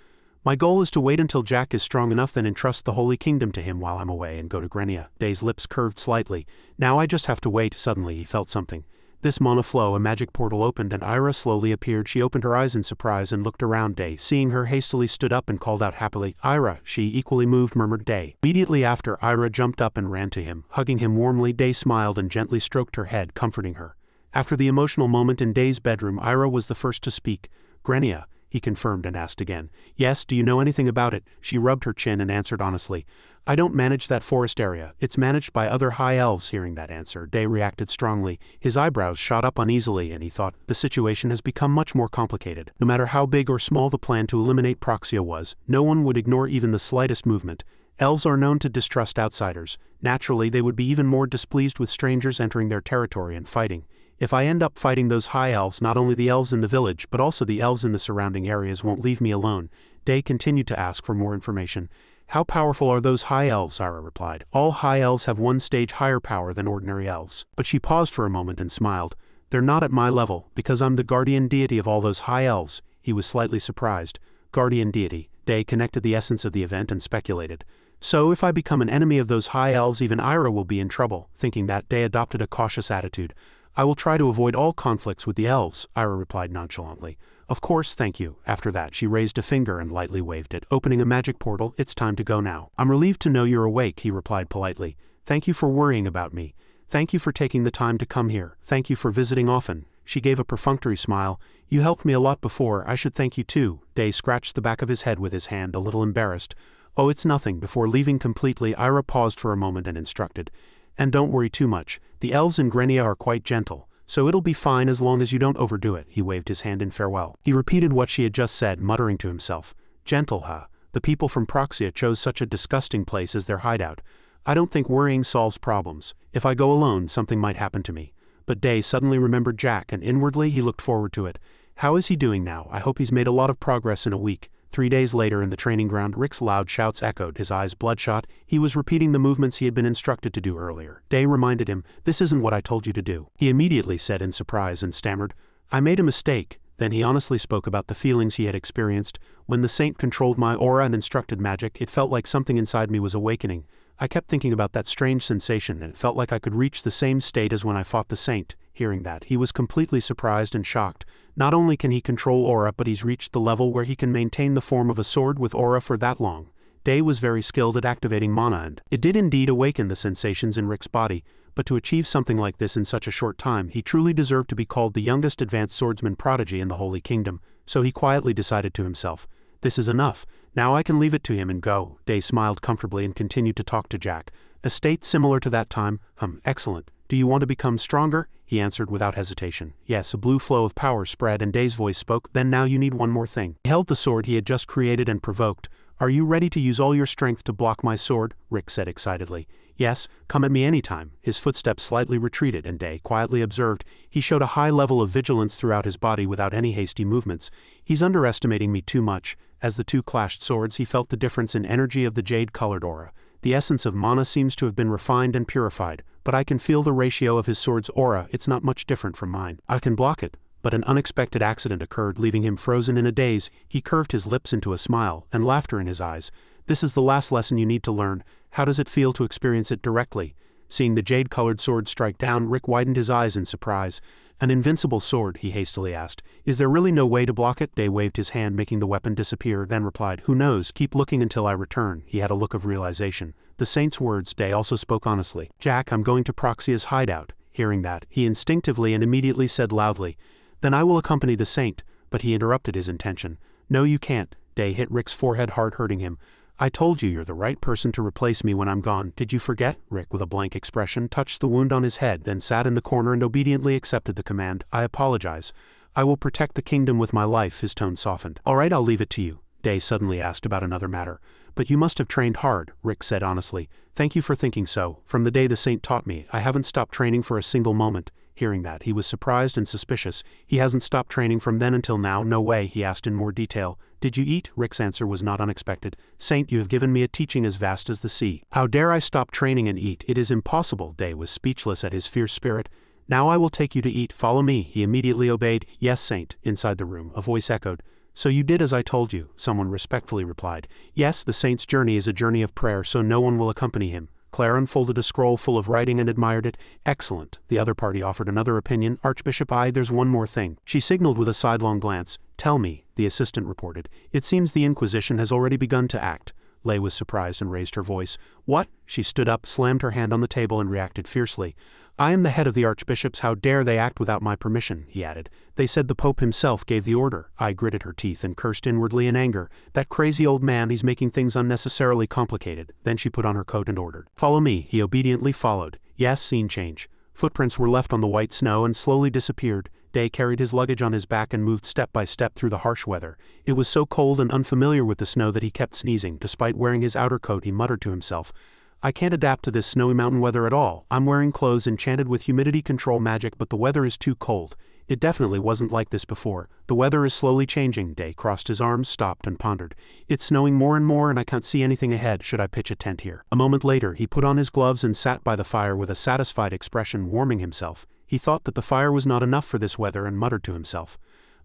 "My goal is to wait until Jack is strong enough, then entrust the Holy Kingdom to him while I'm away and go to Grenia." Day's lips curved slightly. "Now I just have to wait." Suddenly he felt something. This mana flow, a magic portal opened and Ira slowly appeared. She opened her eyes in surprise and looked around. Day, seeing her, hastily stood up and called out happily, "Ira!" She, equally moved, murmured Day. Immediately after, Ira jumped up and ran to him. Hugging him warmly, Day smiled and gently stroked her head, comforting her. After the emotional moment in Day's bedroom, Ira was the first to speak. "Grenia," he confirmed and asked again. "Yes, do you know anything about it?" She rubbed her chin and answered honestly, "I don't manage that forest area. It's managed by other high elves." Hearing that answer, Day reacted strongly. His eyebrows shot up uneasily and he thought, the situation has become much more complicated. No matter how big or small the plan to eliminate Proxia was, no one would ignore even the slightest movement. Elves are known to distrust outsiders. Naturally, they would be even more displeased with strangers entering their territory and fighting. If I end up fighting those high elves, not only the elves in the village, but also the elves in the surrounding areas won't leave me alone. Day continued to ask for more information. "How powerful are those high elves?" Ira replied. "All high elves have 1 stage higher power than ordinary elves." But she paused for a moment and smiled. "They're not at my level, because I'm the guardian deity of all those high elves." He was slightly surprised. Guardian deity. Day connected the essence of the event and speculated. "So if I become an enemy of those high elves, even Ira will be in trouble." Thinking that, Day adopted a cautious attitude. "I will try to avoid all conflicts with the elves," Ira replied nonchalantly. "Of course, thank you." After that, she raised a finger and lightly waved it, opening a magic portal. "It's time to go now." "I'm relieved to know you're awake," he replied politely. "Thank you for worrying about me. Thank you for taking the time to come here. Thank you for visiting often." She gave a perfunctory smile. "You helped me a lot before. I should thank you too." Day scratched the back of his head with his hand, a little embarrassed. "Oh, it's nothing." Before leaving completely, Ira paused for a moment and instructed. "And don't worry too much. The elves in Grenia are quite gentle, so it'll be fine as long as you don't overdo it." He waved his hand in farewell. He repeated what she had just said, muttering to himself. "Gentle, huh? The people from Proxia chose such a disgusting place as their hideout. I don't think worrying solves problems. If I go alone, something might happen to me." But Day suddenly remembered Jack, and inwardly he looked forward to it. How is he doing now? I hope he's made a lot of progress in a week. 3 days later in the training ground, Rick's loud shouts echoed, his eyes bloodshot. He was repeating the movements he had been instructed to do earlier. Day reminded him, "This isn't what I told you to do." He immediately said in surprise and stammered, "I made a mistake." Then he honestly spoke about the feelings he had experienced. "When the saint controlled my aura and instructed magic, it felt like something inside me was awakening. I kept thinking about that strange sensation, and it felt like I could reach the same state as when I fought the saint." Hearing that, he was completely surprised and shocked. Not only can he control aura, but he's reached the level where he can maintain the form of a sword with aura for that long. Day was very skilled at activating mana, and it did indeed awaken the sensations in Rick's body, but to achieve something like this in such a short time, he truly deserved to be called the youngest advanced swordsman prodigy in the Holy Kingdom, so he quietly decided to himself, "This is enough. Now I can leave it to him and go." Day smiled comfortably and continued to talk to Jack. "A state similar to that time? Excellent. Do you want to become stronger?" He answered without hesitation. Yes, a blue flow of power spread and Day's voice spoke. "Then now you need one more thing." He held the sword he had just created and provoked. "Are you ready to use all your strength to block my sword?" Rick said excitedly. "Yes, come at me anytime." His footsteps slightly retreated and Day quietly observed. He showed a high level of vigilance throughout his body without any hasty movements. "He's underestimating me too much." As the two clashed swords, he felt the difference in energy of the jade-colored aura. The essence of mana seems to have been refined and purified, but I can feel the ratio of his sword's aura. It's not much different from mine. I can block it. But an unexpected accident occurred, leaving him frozen in a daze. He curved his lips into a smile, and laughter in his eyes. "This is the last lesson you need to learn. How does it feel to experience it directly?" Seeing the jade-colored sword strike down, Rick widened his eyes in surprise. "An invincible sword?" he hastily asked. "Is there really no way to block it?" Day waved his hand, making the weapon disappear, then replied, "Who knows? Keep looking until I return." He had a look of realization. The saint's words, Day also spoke honestly. "Jack, I'm going to Proxia's hideout." Hearing that, he instinctively and immediately said loudly, "Then I will accompany the saint," but he interrupted his intention. "No, you can't." Day hit Rick's forehead hard, hurting him. "I told you you're the right person to replace me when I'm gone. Did you forget?" Rick, with a blank expression, touched the wound on his head, then sat in the corner and obediently accepted the command. "I apologize. I will protect the kingdom with my life." His tone softened. "All right, I'll leave it to you." Day suddenly asked about another matter. "But you must have trained hard," Rick said honestly. "Thank you for thinking so. From the day the saint taught me, I haven't stopped training for a single moment." Hearing that, he was surprised and suspicious. "He hasn't stopped training from then until now?" "No way," he asked in more detail. "Did you eat?" Rick's answer was not unexpected. "Saint, you have given me a teaching as vast as the sea. How dare I stop training and eat? It is impossible." Day was speechless at his fierce spirit. "Now I will take you to eat. Follow me." He immediately obeyed. "Yes, Saint." Inside the room, a voice echoed. "So you did as I told you," someone respectfully replied. "Yes, the saint's journey is a journey of prayer, so no one will accompany him." Claire unfolded a scroll full of writing and admired it. "Excellent." The other party offered another opinion. "Archbishop, there's one more thing." She signaled with a sidelong glance. "Tell me," the assistant reported. "It seems the Inquisition has already begun to act." Lei was surprised and raised her voice. "What?" She stood up, slammed her hand on the table and reacted fiercely. "I am the head of the archbishops. How dare they act without my permission?" he added. "They said the Pope himself gave the order." I gritted her teeth and cursed inwardly in anger. "That crazy old man, he's making things unnecessarily complicated." Then she put on her coat and ordered, "Follow me." He obediently followed. Yes, scene change. Footprints were left on the white snow and slowly disappeared. Day carried his luggage on his back and moved step by step through the harsh weather. It was so cold and unfamiliar with the snow that he kept sneezing. Despite wearing his outer coat, he muttered to himself, "I can't adapt to this snowy mountain weather at all. I'm wearing clothes enchanted with humidity control magic, but the weather is too cold. It definitely wasn't like this before. The weather is slowly changing." Day crossed his arms, stopped, and pondered. "It's snowing more and more, and I can't see anything ahead. Should I pitch a tent here?" A moment later, he put on his gloves and sat by the fire with a satisfied expression, warming himself. He thought that the fire was not enough for this weather and muttered to himself,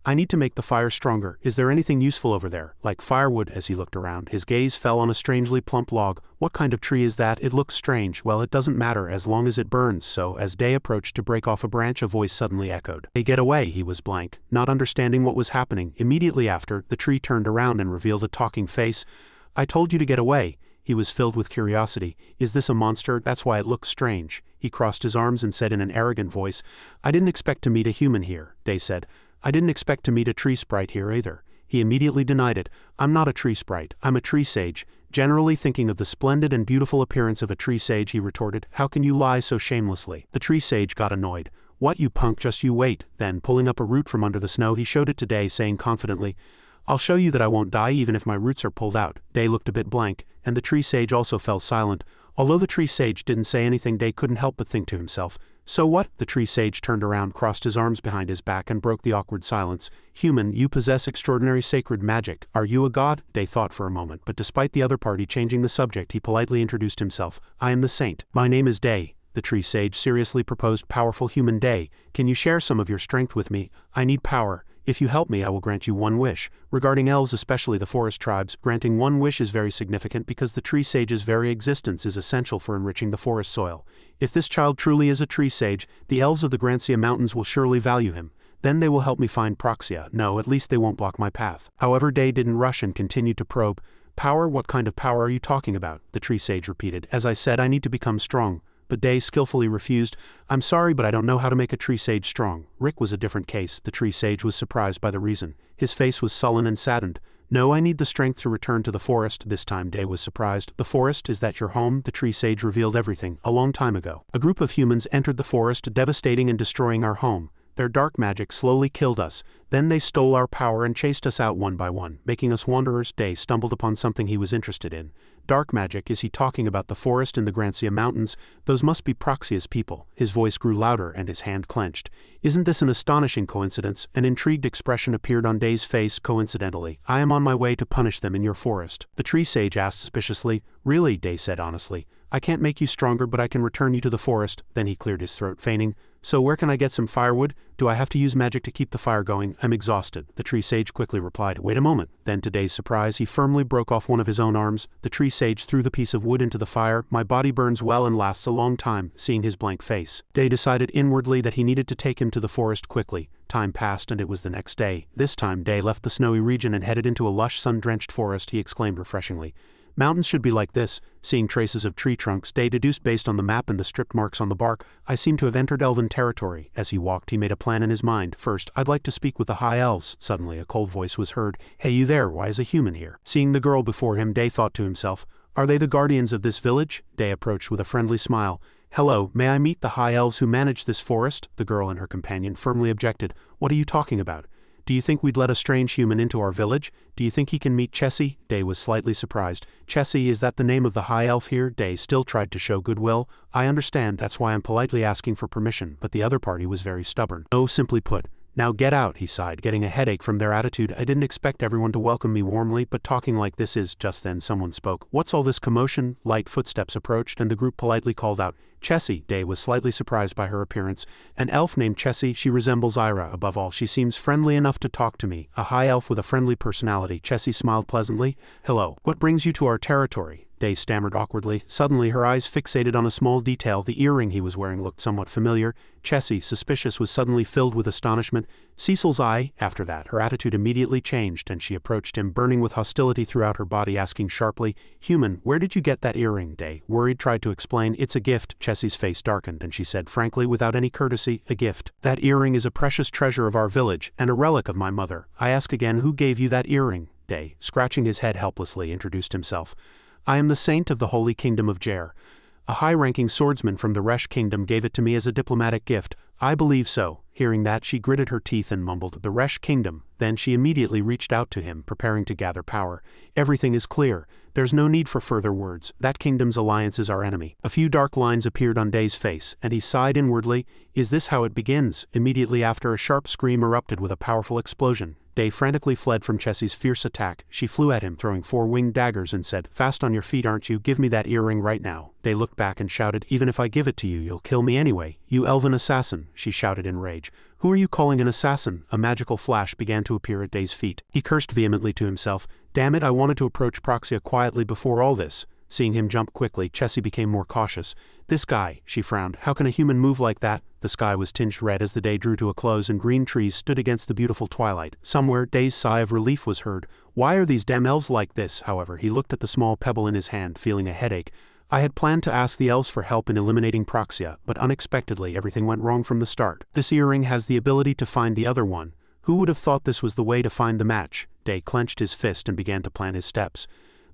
"I need to make the fire stronger. Is there anything useful over there, like firewood?" As he looked around, his gaze fell on a strangely plump log. "What kind of tree is that? It looks strange." "Well, it doesn't matter as long as it burns." So, as Day approached to break off a branch, a voice suddenly echoed, "Hey, get away." He was blank, not understanding what was happening. Immediately after, the tree turned around and revealed a talking face. "I told you to get away." He was filled with curiosity. "Is this a monster? That's why it looks strange." He crossed his arms and said in an arrogant voice, "I didn't expect to meet a human here." Day said, "I didn't expect to meet a tree sprite here either." He immediately denied it. "I'm not a tree sprite. I'm a tree sage." Generally thinking of the splendid and beautiful appearance of a tree sage, he retorted, "How can you lie so shamelessly?" The tree sage got annoyed. "What, you punk, just you wait." Then, pulling up a root from under the snow, he showed it to Day, saying confidently, "I'll show you that I won't die even if my roots are pulled out." Day looked a bit blank, and the tree sage also fell silent. Although the tree sage didn't say anything, Day couldn't help but think to himself, "So what?" The tree sage turned around, crossed his arms behind his back, and broke the awkward silence. "Human, you possess extraordinary sacred magic. Are you a god?" Day thought for a moment, but despite the other party changing the subject, he politely introduced himself. "I am the saint. My name is Day." The tree sage seriously proposed, "Powerful human Day, can you share some of your strength with me? I need power. If you help me, I will grant you one wish. Regarding elves, especially the forest tribes, granting one wish is very significant because the tree sage's very existence is essential for enriching the forest soil. If this child truly is a tree sage, the elves of the Grancia Mountains will surely value him. Then they will help me find Proxia. No, at least they won't block my path. However, Day didn't rush and continued to probe. Power? What kind of power are you talking about? The tree sage repeated. As I said, I need to become strong. But Day skillfully refused. I'm sorry, but I don't know how to make a tree sage strong. Rick was a different case. The tree sage was surprised by the reason. His face was sullen and saddened. No, I need the strength to return to the forest. This time Day was surprised. The forest, is that your home? The tree sage revealed everything. A long time ago, a group of humans entered the forest, devastating and destroying our home. Their dark magic slowly killed us. Then they stole our power and chased us out one by one, making us wanderers. Day stumbled upon something he was interested in. Dark magic? Is he talking about the forest in the Grancia Mountains? Those must be Proxia's people. His voice grew louder and his hand clenched. Isn't this an astonishing coincidence? An intrigued expression appeared on Day's face. Coincidentally, I am on my way to punish them in your forest. The tree sage asked suspiciously. Really? Day said honestly. I can't make you stronger, but I can return you to the forest. Then he cleared his throat, feigning. So where can I get some firewood? Do I have to use magic to keep the fire going? I'm exhausted. The tree sage quickly replied. Wait a moment. Then to Day's surprise, he firmly broke off one of his own arms. The tree sage threw the piece of wood into the fire. My body burns well and lasts a long time. Seeing his blank face, Day decided inwardly that he needed to take him to the forest quickly. Time passed and it was the next day. This time Day left the snowy region and headed into a lush, sun-drenched forest. He exclaimed refreshingly. Mountains should be like this. Seeing traces of tree trunks, Day deduced based on the map and the stripped marks on the bark, I seem to have entered elven territory. As he walked, he made a plan in his mind. First, I'd like to speak with the high elves. Suddenly, a cold voice was heard. Hey, you there, why is a human here? Seeing the girl before him, Day thought to himself, are they the guardians of this village? Day approached with a friendly smile. Hello, may I meet the high elves who manage this forest? The girl and her companion firmly objected. What are you talking about? Do you think we'd let a strange human into our village? Do you think he can meet Chessie? Day was slightly surprised. Chessie, is that the name of the high elf here? Day still tried to show goodwill. I understand, that's why I'm politely asking for permission, but the other party was very stubborn. No, simply put. Now get out, he sighed, getting a headache from their attitude. I didn't expect everyone to welcome me warmly, but talking like this is. Just then someone spoke. What's all this commotion? Light footsteps approached, and the group politely called out, Chessie. Day was slightly surprised by her appearance. An elf named Chessie. She resembles Ira. Above all, she seems friendly enough to talk to me. A high elf with a friendly personality. Chessie smiled pleasantly. Hello. What brings you to our territory? Day stammered awkwardly. Suddenly her eyes fixated on a small detail. The earring he was wearing looked somewhat familiar. Chessie, suspicious, was suddenly filled with astonishment. Cecil's eye. After that, her attitude immediately changed, and she approached him, burning with hostility throughout her body, asking sharply, Human, where did you get that earring? Day, worried, tried to explain. It's a gift. Chessie's face darkened, and she said frankly, without any courtesy, a gift. That earring is a precious treasure of our village, and a relic of my mother. I ask again, who gave you that earring? Day, scratching his head helplessly, introduced himself. I am the saint of the holy kingdom of Jer. A high-ranking swordsman from the Resh kingdom gave it to me as a diplomatic gift. I believe so. Hearing that, she gritted her teeth and mumbled, the Resh kingdom. Then she immediately reached out to him, preparing to gather power. Everything is clear. There's no need for further words. That kingdom's alliance is our enemy. A few dark lines appeared on Day's face, and he sighed inwardly. Is this how it begins? Immediately after, a sharp scream erupted with a powerful explosion. Day frantically fled from Chessie's fierce attack. She flew at him, throwing 4 winged daggers, and said, Fast on your feet, aren't you? Give me that earring right now. Day looked back and shouted, Even if I give it to you, you'll kill me anyway. You elven assassin, she shouted in rage. Who are you calling an assassin? A magical flash began to appear at Day's feet. He cursed vehemently to himself. Damn it, I wanted to approach Proxia quietly before all this. Seeing him jump quickly, Chessie became more cautious. This guy, she frowned. How can a human move like that? The sky was tinged red as the day drew to a close and green trees stood against the beautiful twilight. Somewhere, Day's sigh of relief was heard. Why are these damn elves like this? However, he looked at the small pebble in his hand, feeling a headache. I had planned to ask the elves for help in eliminating Proxia, but unexpectedly everything went wrong from the start. This earring has the ability to find the other one. Who would have thought this was the way to find the match? Day clenched his fist and began to plan his steps.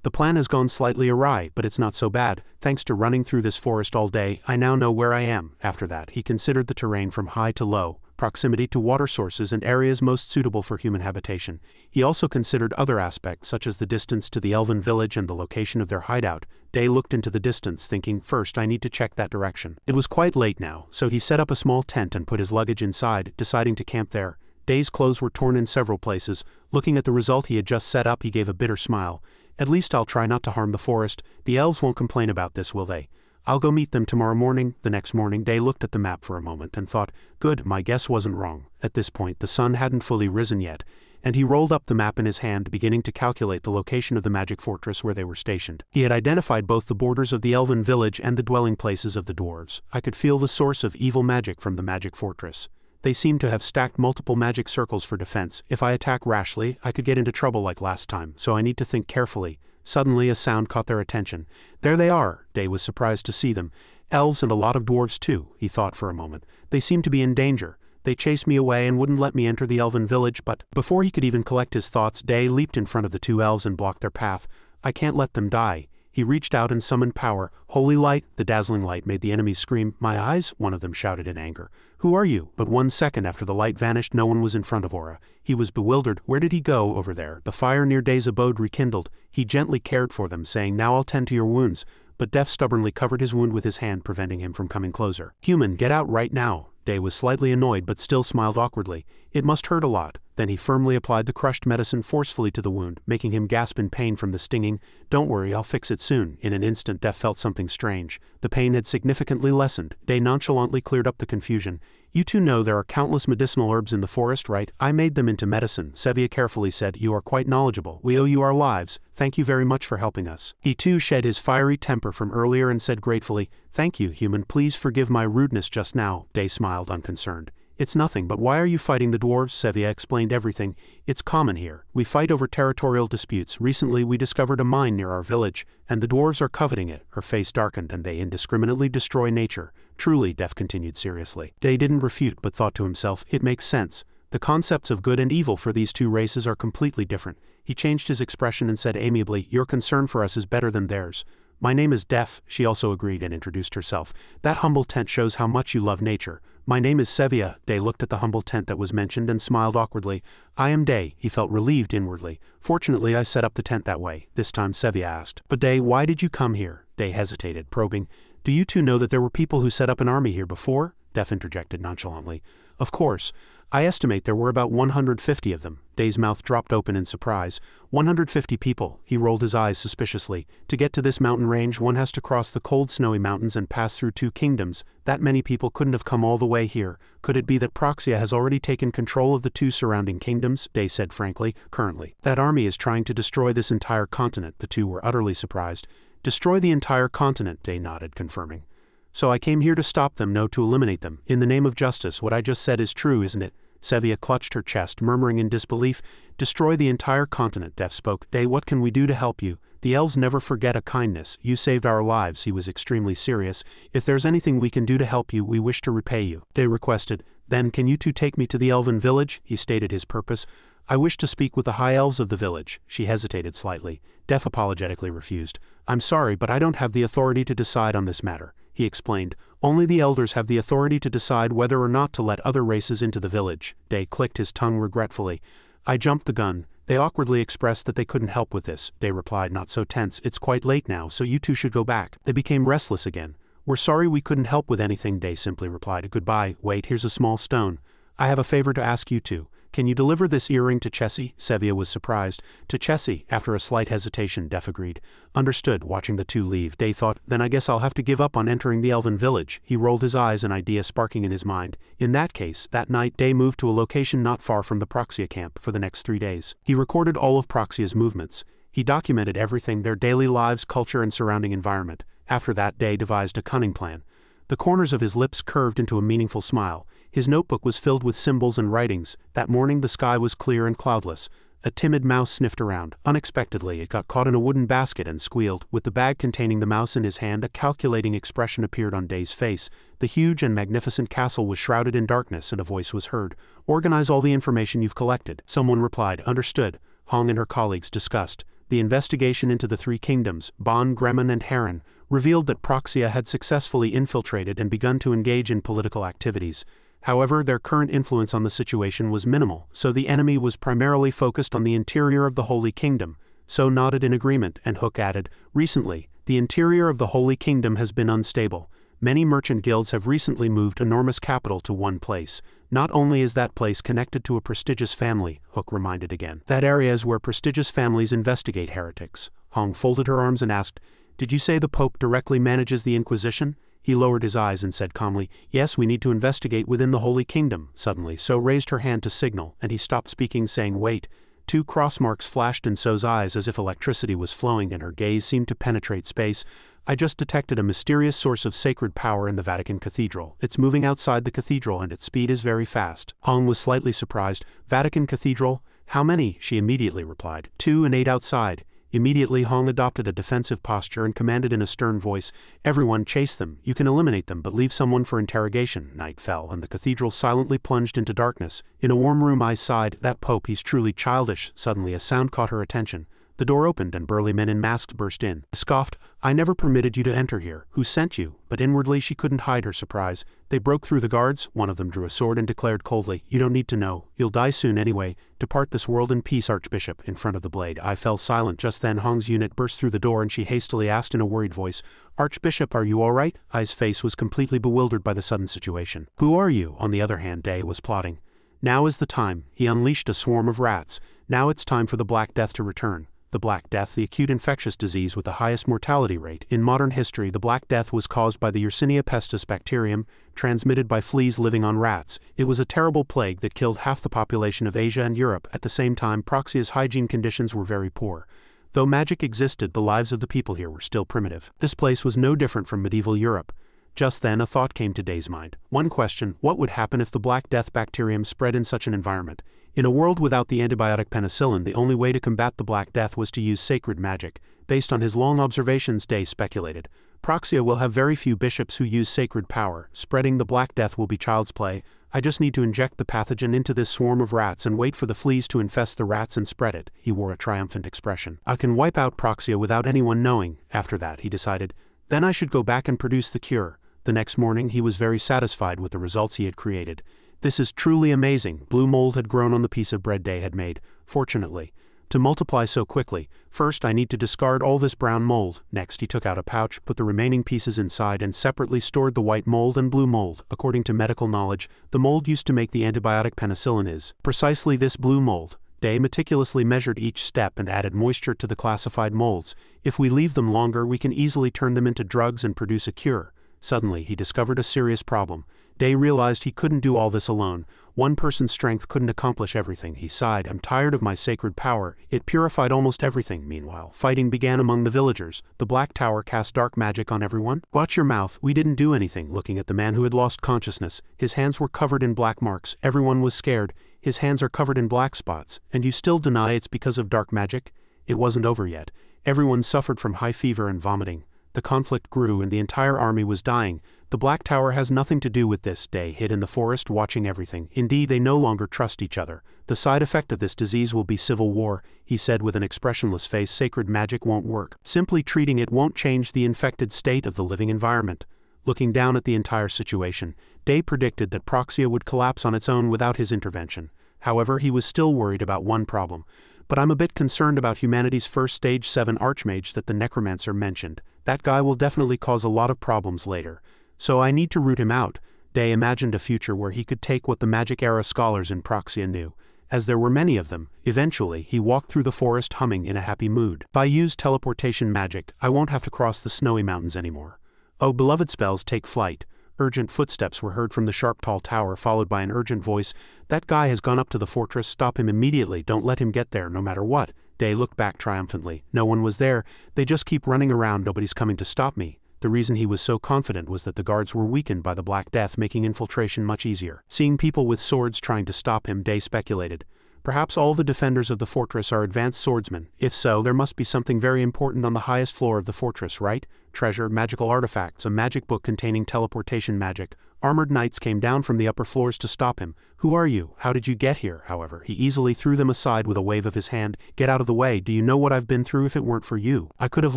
The plan has gone slightly awry, but it's not so bad. Thanks to running through this forest all day, I now know where I am. After that, he considered the terrain from high to low, proximity to water sources and areas most suitable for human habitation. He also considered other aspects, such as the distance to the elven village and the location of their hideout. Day looked into the distance, thinking, first I need to check that direction. It was quite late now, so he set up a small tent and put his luggage inside, deciding to camp there. Day's clothes were torn in several places. Looking at the result he had just set up, he gave a bitter smile. At least I'll try not to harm the forest. The elves won't complain about this, will they? I'll go meet them tomorrow morning. The next morning, Day looked at the map for a moment and thought, good, my guess wasn't wrong. At this point, the sun hadn't fully risen yet, and he rolled up the map in his hand, beginning to calculate the location of the magic fortress where they were stationed. He had identified both the borders of the elven village and the dwelling places of the dwarves. I could feel the source of evil magic from the magic fortress. They seemed to have stacked multiple magic circles for defense. If I attack rashly, I could get into trouble like last time, so I need to think carefully. Suddenly a sound caught their attention. There they are. Day was surprised to see them. Elves and a lot of dwarves too, he thought for a moment. They seemed to be in danger. They chased me away and wouldn't let me enter the elven village, but before he could even collect his thoughts, Day leaped in front of the two elves and blocked their path. I can't let them die. He reached out and summoned power. Holy light! The dazzling light made the enemies scream. My eyes? One of them shouted in anger. Who are you? But 1 second after the light vanished, no one was in front of Aura. He was bewildered. Where did he go? Over there. The fire near Day's abode rekindled. He gently cared for them, saying, now I'll tend to your wounds. But Death stubbornly covered his wound with his hand, preventing him from coming closer. Human, get out right now. Day was slightly annoyed but still smiled awkwardly. It must hurt a lot. Then he firmly applied the crushed medicine forcefully to the wound, making him gasp in pain from the stinging. Don't worry, I'll fix it soon. In an instant, Death felt something strange. The pain had significantly lessened. Day nonchalantly cleared up the confusion. You two know there are countless medicinal herbs in the forest, right? I made them into medicine, Sevia carefully said. You are quite knowledgeable. We owe you our lives. Thank you very much for helping us. He too shed his fiery temper from earlier and said gratefully, thank you, human. Please forgive my rudeness just now. Day smiled unconcerned. It's nothing, but why are you fighting the dwarves? Sevia explained everything. It's common here. We fight over territorial disputes. Recently we discovered a mine near our village, and the dwarves are coveting it. Her face darkened, and they indiscriminately destroy nature. Truly, Death continued seriously. Day didn't refute, but thought to himself, it makes sense. The concepts of good and evil for these two races are completely different. He changed his expression and said amiably, your concern for us is better than theirs. My name is Deaf, she also agreed and introduced herself. That humble tent shows how much you love nature. My name is Sevia. Day looked at the humble tent that was mentioned and smiled awkwardly. I am Day. He felt relieved inwardly. Fortunately, I set up the tent that way. This time Sevia asked. But Day, why did you come here? Day hesitated, probing. Do you two know that there were people who set up an army here before? Deaf interjected nonchalantly. Of course. I estimate there were about 150 of them. Day's mouth dropped open in surprise. 150 people. He rolled his eyes suspiciously. To get to this mountain range, one has to cross the cold snowy mountains and pass through 2 kingdoms. That many people couldn't have come all the way here. Could it be that Proxia has already taken control of the 2 surrounding kingdoms? Day said frankly. Currently. That army is trying to destroy this entire continent. The two were utterly surprised. Destroy the entire continent, Day nodded, confirming. So I came here to stop them, no, to eliminate them. In the name of justice, what I just said is true, isn't it? Sevia clutched her chest, murmuring in disbelief. Destroy the entire continent, Deaf spoke. Day, what can we do to help you? The elves never forget a kindness. You saved our lives. He was extremely serious. If there's anything we can do to help you, we wish to repay you. Day requested. Then can you two take me to the elven village? He stated his purpose. I wish to speak with the high elves of the village. She hesitated slightly. Deaf apologetically refused. I'm sorry, but I don't have the authority to decide on this matter. He explained. Only the elders have the authority to decide whether or not to let other races into the village. Day clicked his tongue regretfully. I jumped the gun. They awkwardly expressed that they couldn't help with this. Day replied, not so tense. It's quite late now, so you two should go back. They became restless again. We're sorry we couldn't help with anything, Day simply replied. Goodbye. Wait, here's a small stone. I have a favor to ask you two. Can you deliver this earring to Chessie? Sevia was surprised. To Chessie, after a slight hesitation, Deaf agreed. Understood, watching the two leave. Day thought, then I guess I'll have to give up on entering the elven village. He rolled his eyes, an idea sparking in his mind. In that case, that night, Day moved to a location not far from the Proxia camp for the next 3 days. He recorded all of Proxia's movements. He documented everything, their daily lives, culture, and surrounding environment. After that, Day devised a cunning plan. The corners of his lips curved into a meaningful smile. His notebook was filled with symbols and writings. That morning the sky was clear and cloudless. A timid mouse sniffed around. Unexpectedly, it got caught in a wooden basket and squealed. With the bag containing the mouse in his hand, a calculating expression appeared on Day's face. The huge and magnificent castle was shrouded in darkness, and a voice was heard. Organize all the information you've collected. Someone replied, understood. Hong and her colleagues discussed. The investigation into the 3 kingdoms, Bon, Gremon, and Heron, revealed that Proxia had successfully infiltrated and begun to engage in political activities. However, their current influence on the situation was minimal, so the enemy was primarily focused on the interior of the Holy Kingdom. So nodded in agreement, and Hook added, recently, the interior of the Holy Kingdom has been unstable. Many merchant guilds have recently moved enormous capital to one place. Not only is that place connected to a prestigious family, Hook reminded again. That area is where prestigious families investigate heretics. Hong folded her arms and asked, Did you say the Pope directly manages the Inquisition? He lowered his eyes and said calmly, Yes, we need to investigate within the Holy Kingdom. Suddenly, So raised her hand to signal, and he stopped speaking, saying, Wait. 2 cross marks flashed in So's eyes as if electricity was flowing and her gaze seemed to penetrate space. I just detected a mysterious source of sacred power in the Vatican Cathedral. It's moving outside the cathedral and its speed is very fast. Hong was slightly surprised. Vatican Cathedral? How many? She immediately replied. 2 and 8 outside. Immediately Hong adopted a defensive posture and commanded in a stern voice, Everyone chase them, you can eliminate them but leave someone for interrogation. Night fell and the cathedral silently plunged into darkness. In a warm room I sighed, That Pope, he's truly childish. Suddenly a sound caught her attention. The door opened and burly men in masks burst in. I scoffed, I never permitted you to enter here. Who sent you? But inwardly she couldn't hide her surprise. They broke through the guards. One of them drew a sword and declared coldly, You don't need to know. You'll die soon anyway. Depart this world in peace, Archbishop. In front of the blade I fell silent. Just then Hong's unit burst through the door and she hastily asked in a worried voice, Archbishop, are you all right? Ai's face was completely bewildered by the sudden situation. Who are you? On the other hand, Day was plotting. Now is the time. He unleashed a swarm of rats. Now it's time for the Black Death to return. The Black Death, the acute infectious disease with the highest mortality rate. In modern history, the Black Death was caused by the Yersinia pestis bacterium, transmitted by fleas living on rats. It was a terrible plague that killed half the population of Asia and Europe. At the same time, Proxia's hygiene conditions were very poor. Though magic existed, the lives of the people here were still primitive. This place was no different from medieval Europe. Just then a thought came to Day's mind. One question, what would happen if the Black Death bacterium spread in such an environment? In a world without the antibiotic penicillin, the only way to combat the Black Death was to use sacred magic. Based on his long observations, Day speculated. Proxia will have very few bishops who use sacred power. Spreading the Black Death will be child's play. I just need to inject the pathogen into this swarm of rats and wait for the fleas to infest the rats and spread it. He wore a triumphant expression. I can wipe out Proxia without anyone knowing. After that, he decided, then I should go back and produce the cure. The next morning, he was very satisfied with the results he had created. This is truly amazing. Blue mold had grown on the piece of bread Day had made, fortunately. To multiply so quickly, first I need to discard all this brown mold. Next he took out a pouch, put the remaining pieces inside and separately stored the white mold and blue mold. According to medical knowledge, the mold used to make the antibiotic penicillin is precisely this blue mold. Day meticulously measured each step and added moisture to the classified molds. If we leave them longer, we can easily turn them into drugs and produce a cure. Suddenly he discovered a serious problem. Day realized he couldn't do all this alone. One person's strength couldn't accomplish everything. He sighed, I'm tired of my sacred power. It purified almost everything. Meanwhile, fighting began among the villagers. The Black Tower cast dark magic on everyone. Watch your mouth. We didn't do anything. Looking at the man who had lost consciousness, his hands were covered in black marks. Everyone was scared. His hands are covered in black spots. And you still deny it's because of dark magic? It wasn't over yet. Everyone suffered from high fever and vomiting. The conflict grew and the entire army was dying. The Black Tower has nothing to do with this. Day hid in the forest watching everything. Indeed, they no longer trust each other. The side effect of this disease will be civil war, he said with an expressionless face. Sacred magic won't work. Simply treating it won't change the infected state of the living environment. Looking down at the entire situation, Day predicted that Proxia would collapse on its own without his intervention. However, he was still worried about one problem. But I'm a bit concerned about humanity's first stage 7 archmage that the necromancer mentioned. That guy will definitely cause a lot of problems later. So I need to root him out. Day imagined a future where he could take what the magic-era scholars in Proxia knew. As there were many of them, eventually he walked through the forest humming in a happy mood. If I use teleportation magic, I won't have to cross the snowy mountains anymore. Oh, beloved spells take flight. Urgent footsteps were heard from the sharp tall tower, followed by an urgent voice. That guy has gone up to the fortress. Stop him immediately. Don't let him get there, no matter what. Day looked back triumphantly. No one was there. They just keep running around. Nobody's coming to stop me. The reason he was so confident was that the guards were weakened by the Black Death, making infiltration much easier. Seeing people with swords trying to stop him, Day speculated. Perhaps all the defenders of the fortress are advanced swordsmen. If so, there must be something very important on the highest floor of the fortress, right? Treasure, magical artifacts, a magic book containing teleportation magic. Armored knights came down from the upper floors to stop him. Who are you? How did you get here? However, he easily threw them aside with a wave of his hand. Get out of the way. Do you know what I've been through? If it weren't for you, I could have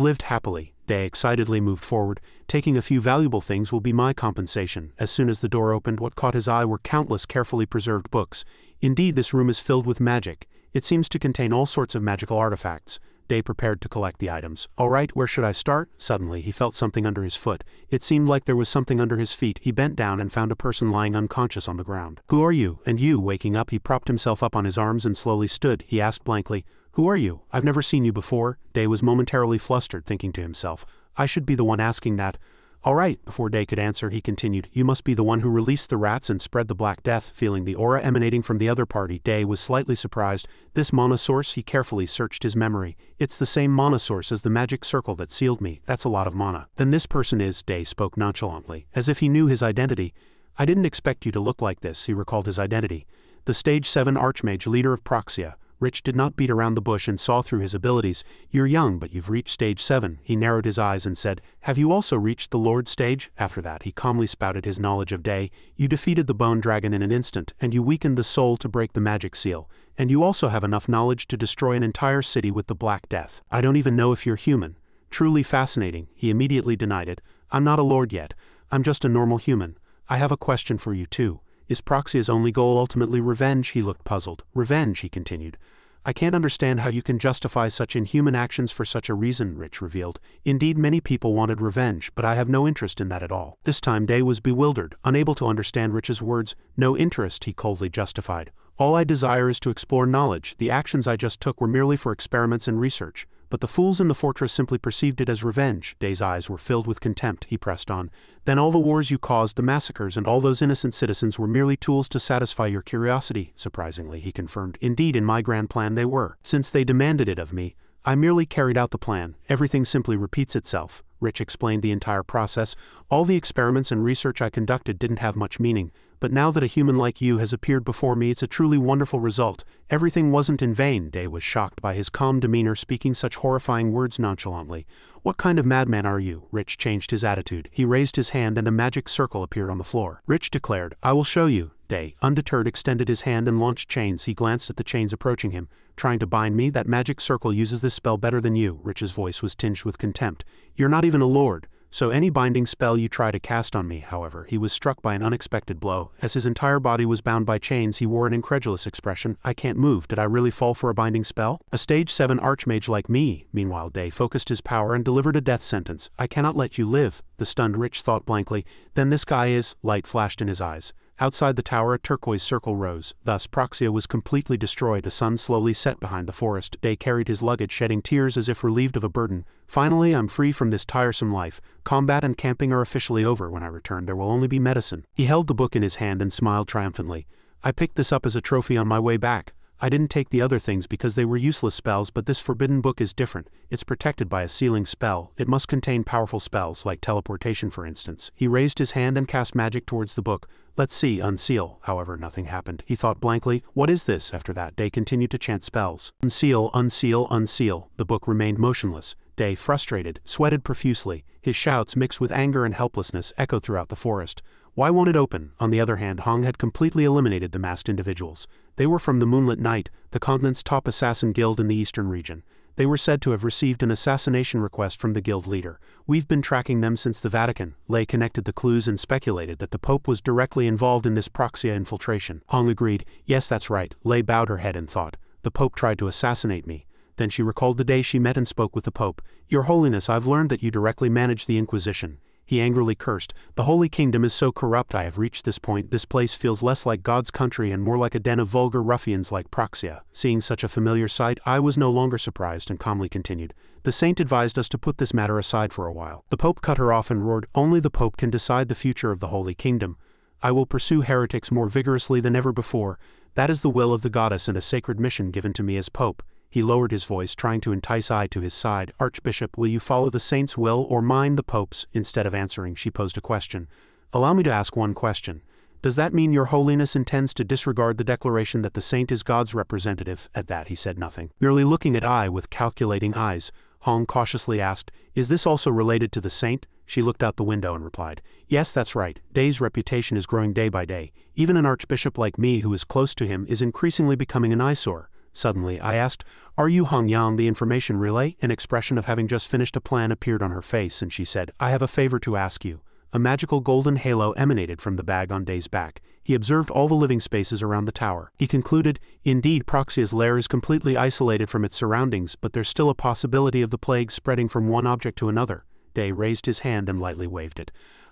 lived happily. Day excitedly moved forward. Taking a few valuable things will be my compensation. As soon as the door opened, what caught his eye were countless carefully preserved books. Indeed, this room is filled with magic. It seems to contain all sorts of magical artifacts. Day prepared to collect the items. All right, where should I start? Suddenly, he felt something under his foot. It seemed like there was something under his feet. He bent down and found a person lying unconscious on the ground. Who are you? And you, waking up, he propped himself up on his arms and slowly stood. He asked blankly, Who are you? I've never seen you before. Day was momentarily flustered, thinking to himself, I should be the one asking that. All right, before Day could answer, he continued, you must be the one who released the rats and spread the Black Death. Feeling the aura emanating from the other party, Day was slightly surprised. This mana source, he carefully searched his memory. It's the same mana source as the magic circle that sealed me. That's a lot of mana. Then this person is, Day spoke nonchalantly, as if he knew his identity. I didn't expect you to look like this, he recalled his identity. The Stage 7 Archmage, leader of Proxia. Rich did not beat around the bush and saw through his abilities. You're young, but you've reached Stage 7. He narrowed his eyes and said, have you also reached the Lord stage? After that, he calmly spouted his knowledge of Day. You defeated the Bone Dragon in an instant, and you weakened the soul to break the magic seal. And you also have enough knowledge to destroy an entire city with the Black Death. I don't even know if you're human. Truly fascinating. He immediately denied it. I'm not a lord yet. I'm just a normal human. I have a question for you too. Is Proxia's only goal ultimately revenge? He looked puzzled. Revenge, he continued. I can't understand how you can justify such inhuman actions for such a reason, Rich revealed. Indeed, many people wanted revenge, but I have no interest in that at all. This time Day was bewildered, unable to understand Rich's words. No interest, he coldly justified. All I desire is to explore knowledge. The actions I just took were merely for experiments and research. But the fools in the fortress simply perceived it as revenge. Day's eyes were filled with contempt. He pressed on. Then all the wars you caused, the massacres, and all those innocent citizens were merely tools to satisfy your curiosity. Surprisingly, he confirmed. Indeed, in my grand plan they were. Since they demanded it of me, I merely carried out the plan. Everything simply repeats itself. Rich explained the entire process. All the experiments and research I conducted didn't have much meaning. But now that a human like you has appeared before me, it's a truly wonderful result. Everything wasn't in vain. Day was shocked by his calm demeanor, speaking such horrifying words nonchalantly. What kind of madman are you? Rich changed his attitude. He raised his hand and a magic circle appeared on the floor. Rich declared, I will show you. Day, undeterred, extended his hand and launched chains. He glanced at the chains approaching him. Trying to bind me? That magic circle uses this spell better than you. Rich's voice was tinged with contempt. You're not even a lord. So any binding spell you try to cast on me, however, he was struck by an unexpected blow. As his entire body was bound by chains, he wore an incredulous expression. I can't move. Did I really fall for a binding spell? A Stage 7 Archmage like me. Meanwhile, Day focused his power and delivered a death sentence. I cannot let you live. The stunned Rich thought blankly. Then this guy is... Light flashed in his eyes. Outside the tower a turquoise circle rose. Thus Proxia was completely destroyed. A sun slowly set behind the forest. Day carried his luggage, shedding tears as if relieved of a burden. Finally, I'm free from this tiresome life. Combat and camping are officially over. When I return, there will only be medicine. He held the book in his hand and smiled triumphantly. I picked this up as a trophy on my way back. I didn't take the other things because they were useless spells, but this forbidden book is different. It's protected by a sealing spell. It must contain powerful spells, like teleportation for instance. He raised his hand and cast magic towards the book. Let's see, unseal. However, nothing happened. He thought blankly, what is this? After that, Day continued to chant spells. Unseal, unseal, unseal. The book remained motionless. Day, frustrated, sweated profusely. His shouts, mixed with anger and helplessness, echoed throughout the forest. Why won't it open? On the other hand, Hong had completely eliminated the masked individuals. They were from the Moonlit Knight, the continent's top assassin guild in the eastern region. They were said to have received an assassination request from the guild leader. We've been tracking them since the Vatican. Lei connected the clues and speculated that the Pope was directly involved in this Proxia infiltration. Hong agreed. Yes, that's right. Lei bowed her head and thought. The Pope tried to assassinate me. Then she recalled the day she met and spoke with the Pope. Your Holiness, I've learned that you directly manage the Inquisition. He angrily cursed. The Holy Kingdom is so corrupt. I have reached this point. This place feels less like God's country and more like a den of vulgar ruffians like Proxia. Seeing such a familiar sight, I was no longer surprised and calmly continued. The saint advised us to put this matter aside for a while. The Pope cut her off and roared, only the Pope can decide the future of the Holy Kingdom. I will pursue heretics more vigorously than ever before. That is the will of the goddess and a sacred mission given to me as Pope. He lowered his voice, trying to entice Ai to his side. Archbishop, will you follow the saint's will or mine, the Pope's? Instead of answering, she posed a question. Allow me to ask one question. Does that mean your Holiness intends to disregard the declaration that the saint is God's representative? At that he said nothing, merely looking at Ai with calculating eyes. Hong cautiously asked, is this also related to the saint? She looked out the window and replied, yes, that's right. Day's reputation is growing day by day. Even an archbishop like me who is close to him is increasingly becoming an eyesore. Suddenly, I asked, are you Hong Yang, the information relay? An expression of having just finished a plan appeared on her face, and she said, I have a favor to ask you. A magical golden halo emanated from the bag on Day's back. He observed all the living spaces around the tower. He concluded, indeed, Proxia's lair is completely isolated from its surroundings, but there's still a possibility of the plague spreading from one object to another. Day raised his hand and lightly waved it.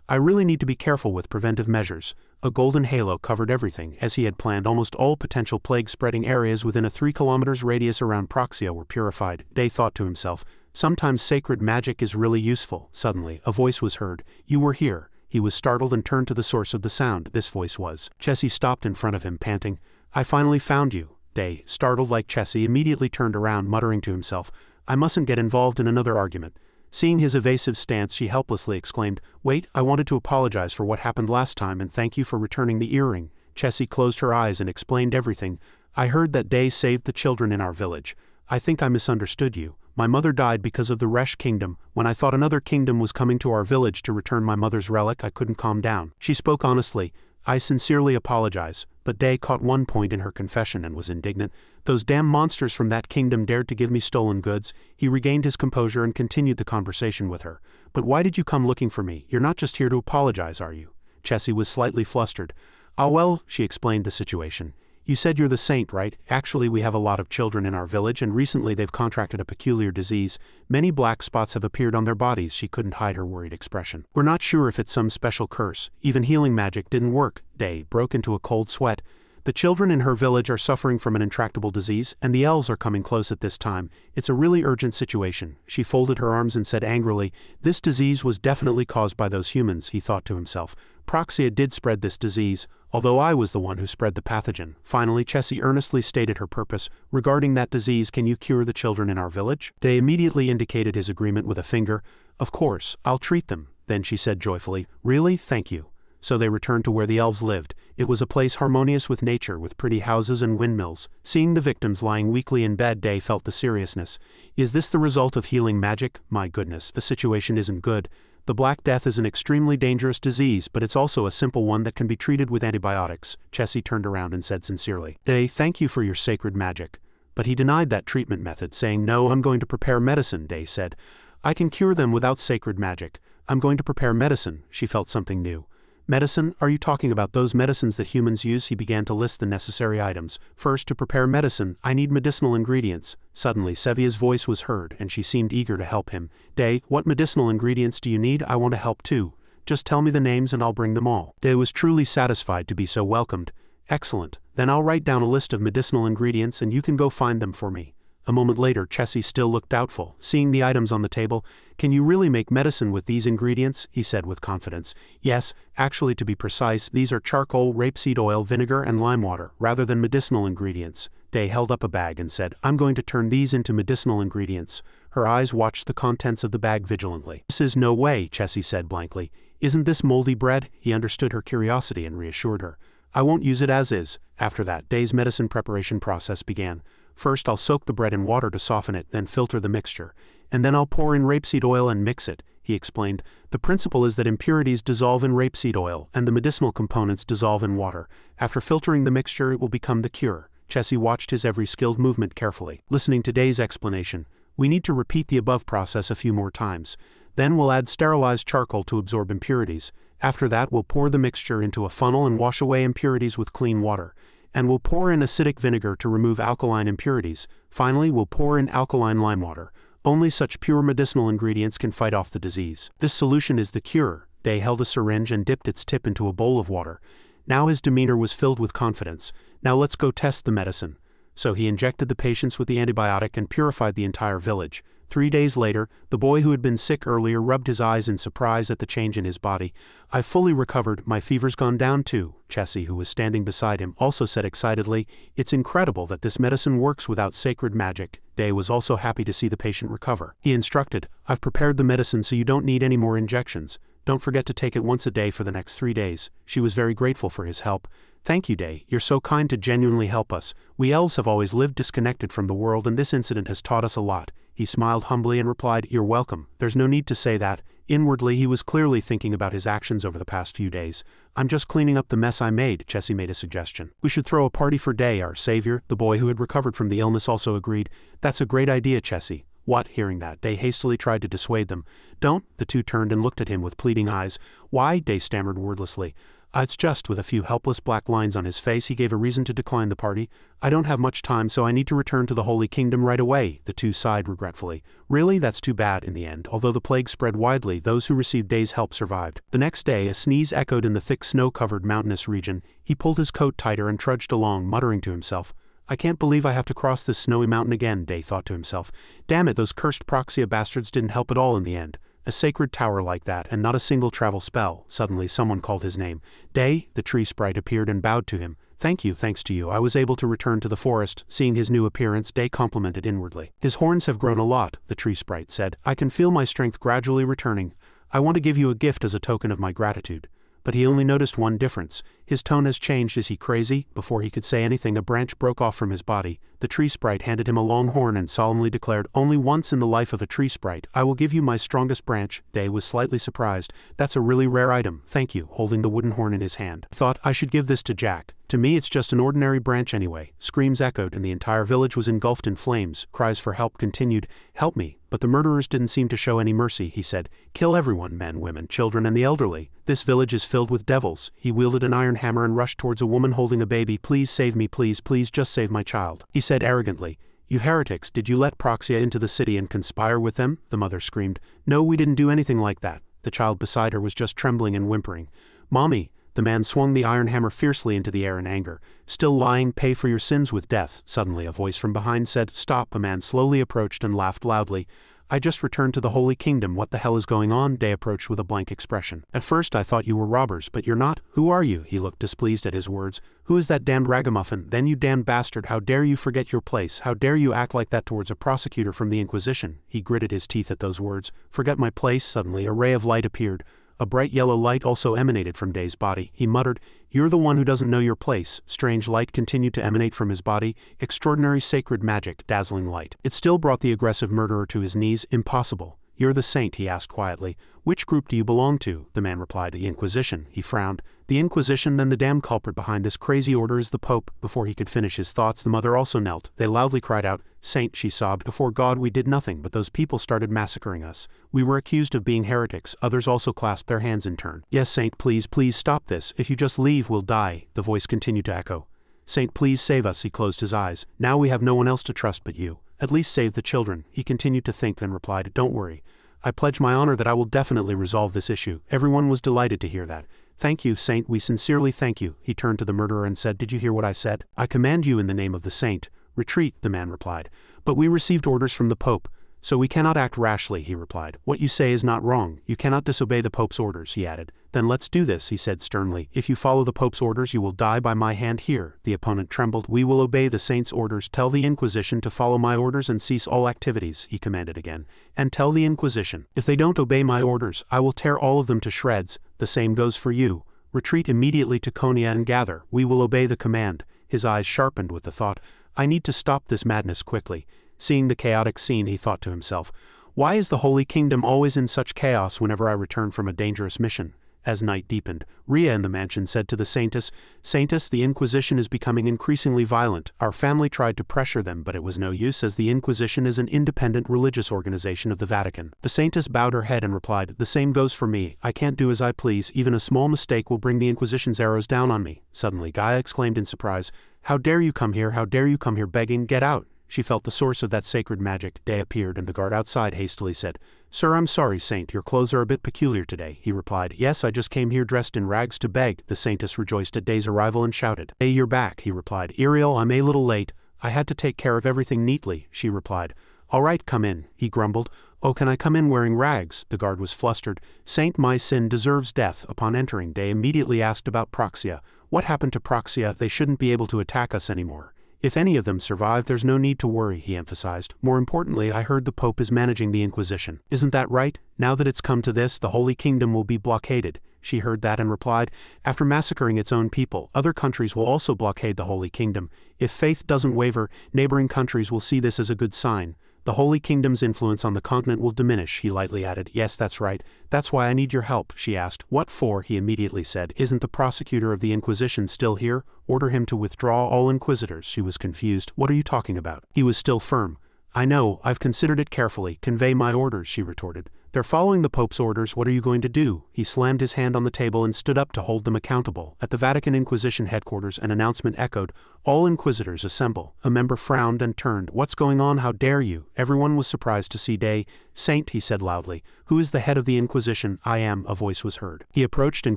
I really need to be careful with preventive measures. A golden halo covered everything. As he had planned, almost all potential plague-spreading areas within a 3 kilometers radius around Proxia were purified. Day thought to himself, Sometimes sacred magic is really useful. Suddenly, a voice was heard. You were here. He was startled and turned to the source of the sound. This voice was. Chessie stopped in front of him, panting. I finally found you. Day, startled like Chessie, immediately turned around, muttering to himself, I mustn't get involved in another argument. Seeing his evasive stance, she helplessly exclaimed, Wait, I wanted to apologize for what happened last time and thank you for returning the earring. Chessie closed her eyes and explained everything. I heard that Day saved the children in our village. I think I misunderstood you. My mother died because of the Resh kingdom. When I thought another kingdom was coming to our village to return my mother's relic, I couldn't calm down. She spoke honestly. I sincerely apologize, but Day caught one point in her confession and was indignant. Those damn monsters from that kingdom dared to give me stolen goods. He regained his composure and continued the conversation with her. But why did you come looking for me? You're not just here to apologize, are you? Chessie was slightly flustered. Ah well, she explained the situation. You said you're the saint, right? Actually, we have a lot of children in our village, and recently they've contracted a peculiar disease. Many black spots have appeared on their bodies. She couldn't hide her worried expression. We're not sure if it's some special curse. Even healing magic didn't work. Day broke into a cold sweat. The children in her village are suffering from an intractable disease, and the elves are coming close at this time. It's a really urgent situation. She folded her arms and said angrily, This disease was definitely caused by those humans, he thought to himself. Proxia did spread this disease, although I was the one who spread the pathogen. Finally, Chessie earnestly stated her purpose. Regarding that disease, can you cure the children in our village? Day immediately indicated his agreement with a finger. Of course, I'll treat them. Then she said joyfully, Really? Thank you. So they returned to where the elves lived. It was a place harmonious with nature, with pretty houses and windmills. Seeing the victims lying weakly in bed, Day felt the seriousness. Is this the result of healing magic? My goodness, the situation isn't good. The Black Death is an extremely dangerous disease, but it's also a simple one that can be treated with antibiotics. Chessie turned around and said sincerely, Day, thank you for your sacred magic. But he denied that treatment method, saying, No, I'm going to prepare medicine, Day said. I can cure them without sacred magic. I'm going to prepare medicine. She felt something new. Medicine? Are you talking about those medicines that humans use? He began to list the necessary items. First, to prepare medicine, I need medicinal ingredients. Suddenly, Sevia's voice was heard, and she seemed eager to help him. Day, what medicinal ingredients do you need? I want to help too. Just tell me the names and I'll bring them all. Day was truly satisfied to be so welcomed. Excellent. Then I'll write down a list of medicinal ingredients and you can go find them for me. A moment later, Chessie still looked doubtful. Seeing the items on the table, Can you really make medicine with these ingredients? He said with confidence. Yes, actually to be precise, these are charcoal, rapeseed oil, vinegar, and lime water, rather than medicinal ingredients. Day held up a bag and said, I'm going to turn these into medicinal ingredients. Her eyes watched the contents of the bag vigilantly. This is no way, Chessie said blankly. Isn't this moldy bread? He understood her curiosity and reassured her. I won't use it as is. After that, Day's medicine preparation process began. First, I'll soak the bread in water to soften it, then filter the mixture. And then I'll pour in rapeseed oil and mix it, he explained. The principle is that impurities dissolve in rapeseed oil, and the medicinal components dissolve in water. After filtering the mixture, it will become the cure. Chessie watched his every skilled movement carefully, listening to Day's explanation. We need to repeat the above process a few more times. Then we'll add sterilized charcoal to absorb impurities. After that, we'll pour the mixture into a funnel and wash away impurities with clean water. And we'll pour in acidic vinegar to remove alkaline impurities. Finally, we'll pour in alkaline lime water. Only such pure medicinal ingredients can fight off the disease. This solution is the cure. Day held a syringe and dipped its tip into a bowl of water. Now his demeanor was filled with confidence. Now let's go test the medicine. So he injected the patients with the antibiotic and purified the entire village. 3 days later, the boy who had been sick earlier rubbed his eyes in surprise at the change in his body. I've fully recovered, my fever's gone down too. Chessie, who was standing beside him, also said excitedly, It's incredible that this medicine works without sacred magic. Day was also happy to see the patient recover. He instructed, I've prepared the medicine so you don't need any more injections. Don't forget to take it once a day for the next 3 days. She was very grateful for his help. Thank you, Day. You're so kind to genuinely help us. We elves have always lived disconnected from the world and this incident has taught us a lot. He smiled humbly and replied, You're welcome. There's no need to say that. Inwardly, he was clearly thinking about his actions over the past few days. I'm just cleaning up the mess I made, Chessie made a suggestion. We should throw a party for Day, our savior. The boy who had recovered from the illness also agreed. That's a great idea, Chessie. What? Hearing that, Day hastily tried to dissuade them. Don't. The two turned and looked at him with pleading eyes. Why? Day stammered wordlessly. It's just, with a few helpless black lines on his face, he gave a reason to decline the party. I don't have much time, so I need to return to the Holy Kingdom right away. The two sighed regretfully. Really? That's too bad. In the end, although the plague spread widely, those who received Day's help survived. The next day, a sneeze echoed in the thick snow-covered mountainous region. He pulled his coat tighter and trudged along, muttering to himself. I can't believe I have to cross this snowy mountain again, Day thought to himself. Damn it, those cursed Proxia bastards didn't help at all in the end. A sacred tower like that, and not a single travel spell. Suddenly someone called his name. Day, the tree sprite appeared and bowed to him. Thank you, thanks to you, I was able to return to the forest. Seeing his new appearance, Day complimented inwardly. His horns have grown a lot, the tree sprite said. I can feel my strength gradually returning. I want to give you a gift as a token of my gratitude. But he only noticed one difference. His tone has changed. Is he crazy? Before he could say anything, a branch broke off from his body. The tree sprite handed him a long horn and solemnly declared, only once in the life of a tree sprite, I will give you my strongest branch. Day was slightly surprised. That's a really rare item, thank you, holding the wooden horn in his hand. Thought, I should give this to Jack. To me it's just an ordinary branch anyway. Screams echoed and the entire village was engulfed in flames. Cries for help continued. Help me. But the murderers didn't seem to show any mercy, he said. Kill everyone, men, women, children, and the elderly. This village is filled with devils. He wielded an iron hammer and rushed towards a woman holding a baby. Please save me, please, please just save my child. He said arrogantly. You heretics, did you let Proxia into the city and conspire with them? The mother screamed. No, we didn't do anything like that. The child beside her was just trembling and whimpering. Mommy. The man swung the iron hammer fiercely into the air in anger. Still lying, pay for your sins with death. Suddenly a voice from behind said, Stop. A man slowly approached and laughed loudly. I just returned to the Holy Kingdom. What the hell is going on? Day approached with a blank expression. At first I thought you were robbers, but you're not. Who are you? He looked displeased at his words. Who is that damned ragamuffin? Then you damned bastard, how dare you forget your place? How dare you act like that towards a prosecutor from the Inquisition? He gritted his teeth at those words. Forget my place? Suddenly a ray of light appeared. A bright yellow light also emanated from Day's body. He muttered, You're the one who doesn't know your place. Strange light continued to emanate from his body. Extraordinary sacred magic, dazzling light. It still brought the aggressive murderer to his knees. Impossible. You're the saint, he asked quietly. Which group do you belong to? The man replied, The Inquisition. He frowned. The Inquisition? Then the damn culprit behind this crazy order is the Pope. Before he could finish his thoughts, the mother also knelt. They loudly cried out, Saint, she sobbed, before God we did nothing, but those people started massacring us. We were accused of being heretics. Others also clasped their hands in turn. Yes, Saint, please, please stop this. If you just leave, we'll die. The voice continued to echo. Saint, please save us. He closed his eyes. Now we have no one else to trust but you. At least save the children. He continued to think, then replied, Don't worry. I pledge my honor that I will definitely resolve this issue. Everyone was delighted to hear that. Thank you, Saint, we sincerely thank you. He turned to the murderer and said, Did you hear what I said? I command you in the name of the saint. Retreat, the man replied. But we received orders from the Pope, so we cannot act rashly, he replied. What you say is not wrong. You cannot disobey the Pope's orders, he added. Then let's do this, he said sternly. If you follow the Pope's orders, you will die by my hand here. The opponent trembled. We will obey the saint's orders. Tell the Inquisition to follow my orders and cease all activities, he commanded again. And tell the Inquisition, if they don't obey my orders, I will tear all of them to shreds. The same goes for you. Retreat immediately to Konya and gather. We will obey the command. His eyes sharpened with the thought, I need to stop this madness quickly. Seeing the chaotic scene, he thought to himself, Why is the Holy Kingdom always in such chaos whenever I return from a dangerous mission? As night deepened, Rhea in the mansion said to the Saintess, Saintess, the Inquisition is becoming increasingly violent. Our family tried to pressure them, but it was no use as the Inquisition is an independent religious organization of the Vatican. The Saintess bowed her head and replied, The same goes for me. I can't do as I please. Even a small mistake will bring the Inquisition's arrows down on me. Suddenly, Gaia exclaimed in surprise, How dare you come here? How dare you come here begging? Get out! She felt the source of that sacred magic. Day appeared and the guard outside hastily said, Sir, I'm sorry, Saint, your clothes are a bit peculiar today. He replied, Yes, I just came here dressed in rags to beg. The Saintess rejoiced at Day's arrival and shouted, Hey, you're back, he replied. Iriel, I'm a little late. I had to take care of everything neatly, she replied. All right, come in, he grumbled. Oh, can I come in wearing rags? The guard was flustered. Saint, my sin deserves death. Upon entering, Day immediately asked about Proxia. What happened to Proxia? They shouldn't be able to attack us anymore. If any of them survive, there's no need to worry, he emphasized. More importantly, I heard the Pope is managing the Inquisition. Isn't that right? Now that it's come to this, the Holy Kingdom will be blockaded. She heard that and replied, After massacring its own people, other countries will also blockade the Holy Kingdom. If faith doesn't waver, neighboring countries will see this as a good sign. The Holy Kingdom's influence on the continent will diminish, he lightly added. Yes, that's right. That's why I need your help, she asked. What for? He immediately said. Isn't the prosecutor of the Inquisition still here? Order him to withdraw all inquisitors. She was confused. What are you talking about? He was still firm. I know, I've considered it carefully. Convey my orders, she retorted. They're following the Pope's orders. What are you going to do? He slammed his hand on the table and stood up to hold them accountable. At the Vatican Inquisition headquarters, an announcement echoed, All inquisitors assemble. A member frowned and turned. What's going on? How dare you? Everyone was surprised to see Day. Saint, he said loudly. Who is the head of the Inquisition? I am, a voice was heard. He approached and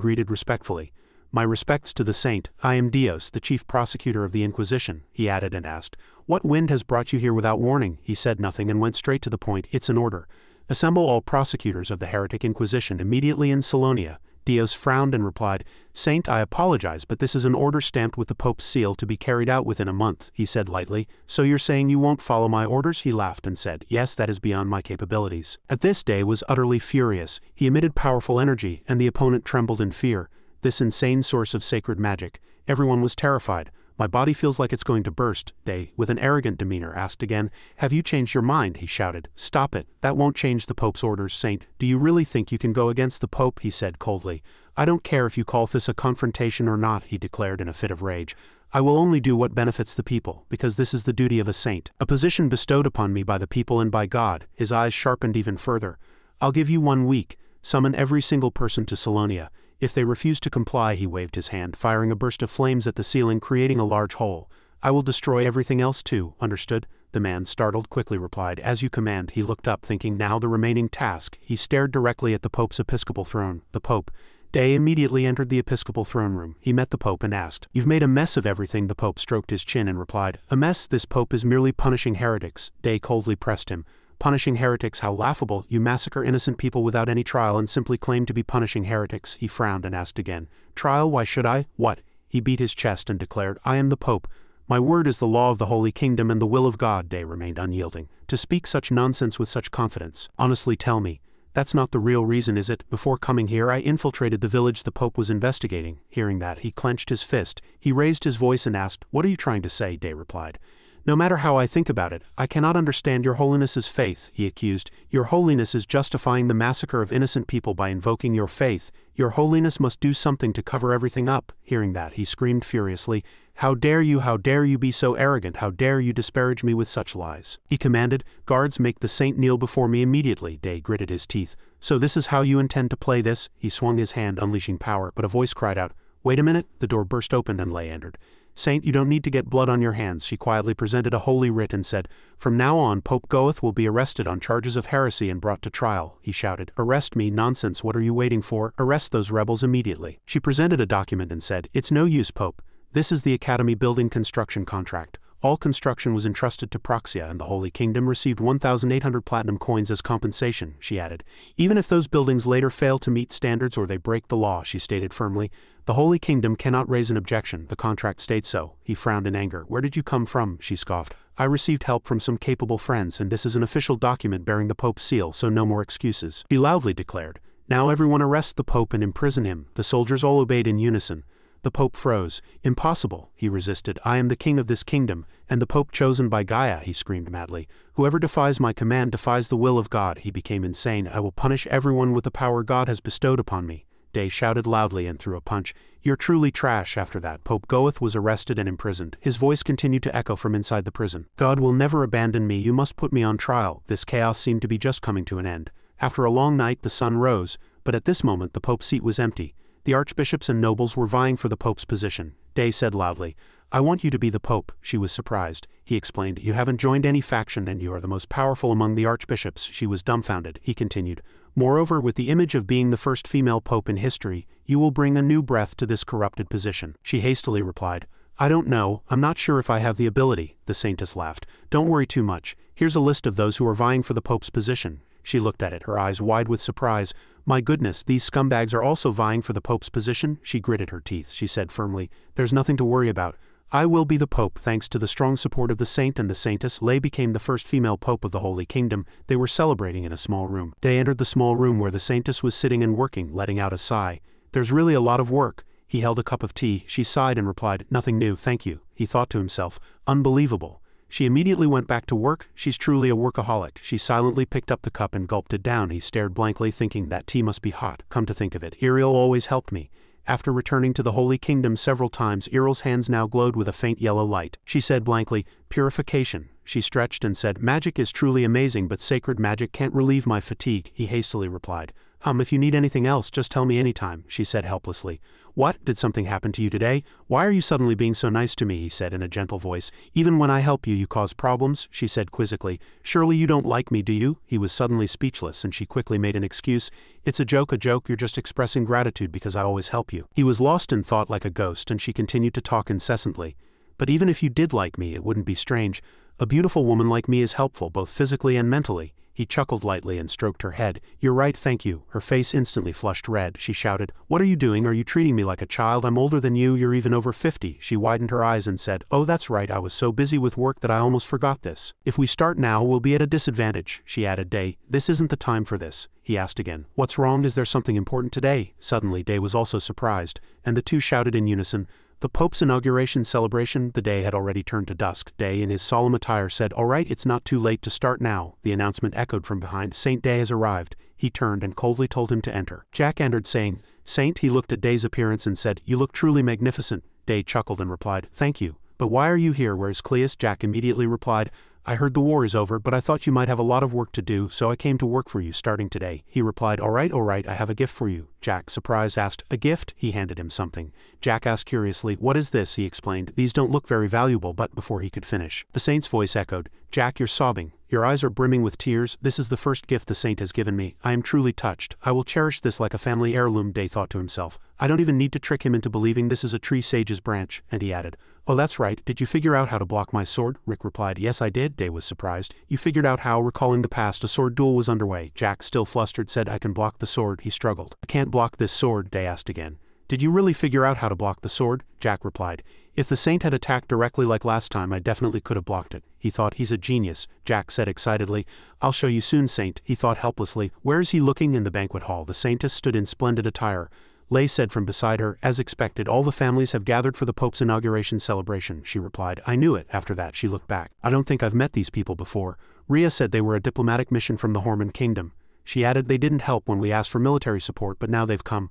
greeted respectfully. My respects to the saint. I am Dios, the chief prosecutor of the Inquisition, he added and asked. What wind has brought you here without warning? He said nothing and went straight to the point. It's an order. Assemble all prosecutors of the heretic Inquisition immediately in Salonia. Dios frowned and replied, Saint, I apologize, but this is an order stamped with the Pope's seal to be carried out within a month, he said lightly. So you're saying you won't follow my orders? He laughed and said, Yes, that is beyond my capabilities. At this Day was utterly furious. He emitted powerful energy, and the opponent trembled in fear. This insane source of sacred magic. Everyone was terrified. My body feels like it's going to burst. Day, with an arrogant demeanor, asked again, Have you changed your mind? He shouted. Stop it. That won't change the Pope's orders, Saint. Do you really think you can go against the Pope? He said coldly. I don't care if you call this a confrontation or not, he declared in a fit of rage. I will only do what benefits the people, because this is the duty of a saint, a position bestowed upon me by the people and by God. His eyes sharpened even further. I'll give you 1 week. Summon every single person to Salonia. If they refuse to comply, he waved his hand, firing a burst of flames at the ceiling, creating a large hole. I will destroy everything else too, understood? The man, startled, quickly replied, As you command. He looked up, thinking now the remaining task. He stared directly at the Pope's episcopal throne. The Pope. Day immediately entered the episcopal throne room. He met the Pope and asked, You've made a mess of everything. The Pope stroked his chin and replied, A mess? This Pope is merely punishing heretics. Day coldly pressed him. Punishing heretics? How laughable. You massacre innocent people without any trial and simply claim to be punishing heretics. He frowned and asked again, Trial? Why should I? What? He beat his chest and declared, I am the Pope. My word is the law of the Holy Kingdom and the will of God. Day remained unyielding. To speak such nonsense with such confidence. Honestly tell me, that's not the real reason, is it? Before coming here I infiltrated the village the Pope was investigating. Hearing that, he clenched his fist. He raised his voice and asked, What are you trying to say? Day replied. No matter how I think about it, I cannot understand your holiness's faith, he accused. Your holiness is justifying the massacre of innocent people by invoking your faith. Your holiness must do something to cover everything up. Hearing that, he screamed furiously, How dare you be so arrogant? How dare you disparage me with such lies? He commanded, Guards, make the saint kneel before me immediately. Day gritted his teeth. So this is how you intend to play this? He swung his hand, unleashing power, but a voice cried out, Wait a minute. The door burst open and Lay entered. Saint, you don't need to get blood on your hands. She quietly presented a holy writ and said, From now on Pope Goeth will be arrested on charges of heresy and brought to trial. He shouted, Arrest me? Nonsense, what are you waiting for? Arrest those rebels immediately. She presented a document and said, It's no use, Pope. This is the Academy building construction contract. All construction was entrusted to Proxia and the Holy Kingdom received 1,800 platinum coins as compensation, she added. Even if those buildings later fail to meet standards or they break the law, she stated firmly, the Holy Kingdom cannot raise an objection. The contract states so. He frowned in anger. Where did you come from? She scoffed. I received help from some capable friends, and this is an official document bearing the Pope's seal, so no more excuses. She loudly declared. Now everyone arrest the Pope and imprison him. The soldiers all obeyed in unison. The Pope froze. Impossible, he resisted. I am the king of this kingdom, and the Pope chosen by Gaia, he screamed madly. Whoever defies my command defies the will of God. He became insane. I will punish everyone with the power God has bestowed upon me. Day shouted loudly and threw a punch. You're truly trash. After that, Pope Goeth was arrested and imprisoned. His voice continued to echo from inside the prison. God will never abandon me. You must put me on trial. This chaos seemed to be just coming to an end. After a long night, the sun rose, but at this moment the Pope's seat was empty. The archbishops and nobles were vying for the Pope's position. Day said loudly, I want you to be the Pope. She was surprised. He explained, You haven't joined any faction and you are the most powerful among the archbishops. She was dumbfounded. He continued, Moreover, with the image of being the first female pope in history, you will bring a new breath to this corrupted position. She hastily replied, I don't know. I'm not sure if I have the ability. The saintess laughed. Don't worry too much. Here's a list of those who are vying for the Pope's position. She looked at it, her eyes wide with surprise. My goodness, these scumbags are also vying for the Pope's position? She gritted her teeth. She said firmly, There's nothing to worry about. I will be the Pope thanks to the strong support of the saint and the saintess. Lay became the first female Pope of the Holy Kingdom. They were celebrating in a small room. Day entered the small room where the saintess was sitting and working, letting out a sigh. There's really a lot of work. He held a cup of tea. She sighed and replied, Nothing new, thank you. He thought to himself, Unbelievable. She immediately went back to work. She's truly a workaholic. She silently picked up the cup and gulped it down. He stared blankly, thinking that tea must be hot. Come to think of it, Iriel always helped me. After returning to the Holy Kingdom several times, Iriel's hands now glowed with a faint yellow light. She said blankly, Purification. She stretched and said, Magic is truly amazing, but sacred magic can't relieve my fatigue. He hastily replied, If you need anything else, just tell me anytime, she said helplessly. What? Did something happen to you today? Why are you suddenly being so nice to me, he said in a gentle voice. Even when I help you, you cause problems, she said quizzically. Surely you don't like me, do you? He was suddenly speechless, and she quickly made an excuse. It's a joke, you're just expressing gratitude because I always help you. He was lost in thought like a ghost, and she continued to talk incessantly. But even if you did like me, it wouldn't be strange. A beautiful woman like me is helpful both physically and mentally. He chuckled lightly and stroked her head. You're right, thank you. Her face instantly flushed red. She shouted, What are you doing? Are you treating me like a child? I'm older than you, you're even over 50. She widened her eyes and said, Oh, that's right, I was so busy with work that I almost forgot this. If we start now, we'll be at a disadvantage, she added. Day, this isn't the time for this. He asked again. What's wrong? Is there something important today? Suddenly, Day was also surprised, and the two shouted in unison, The Pope's inauguration celebration. The day had already turned to dusk. Day, in his solemn attire, said, All right, it's not too late to start now. The announcement echoed from behind. Saint Day has arrived. He turned and coldly told him to enter. Jack entered, saying, Saint. He looked at Day's appearance and said, You look truly magnificent. Day chuckled and replied, Thank you. But why are you here? Where's Cleus? Jack immediately replied, I heard the war is over, but I thought you might have a lot of work to do, so I came to work for you starting today. He replied, all right, I have a gift for you. Jack, surprised, asked, A gift? He handed him something. Jack asked curiously, What is this? He explained, These don't look very valuable, but before he could finish, the saint's voice echoed, Jack, you're sobbing. Your eyes are brimming with tears. This is the first gift the saint has given me. I am truly touched. I will cherish this like a family heirloom, Day thought to himself. I don't even need to trick him into believing this is a tree sage's branch, and he added, Oh, that's right. Did you figure out how to block my sword? Rick replied, Yes, I did. Day was surprised. You figured out how? Recalling the past, a sword duel was underway. Jack, still flustered, said, I can block the sword. He struggled. I can't block this sword, Day asked again. Did you really figure out how to block the sword? Jack replied. If the saint had attacked directly like last time, I definitely could have blocked it. He thought, He's a genius. Jack said excitedly, I'll show you soon, Saint. He thought helplessly, Where is he looking? In the banquet hall. The saintess stood in splendid attire. Lay said from beside her, As expected, all the families have gathered for the Pope's inauguration celebration, she replied. I knew it. After that, she looked back. I don't think I've met these people before. Rhea said they were a diplomatic mission from the Horman Kingdom. She added, They didn't help when we asked for military support, but now they've come.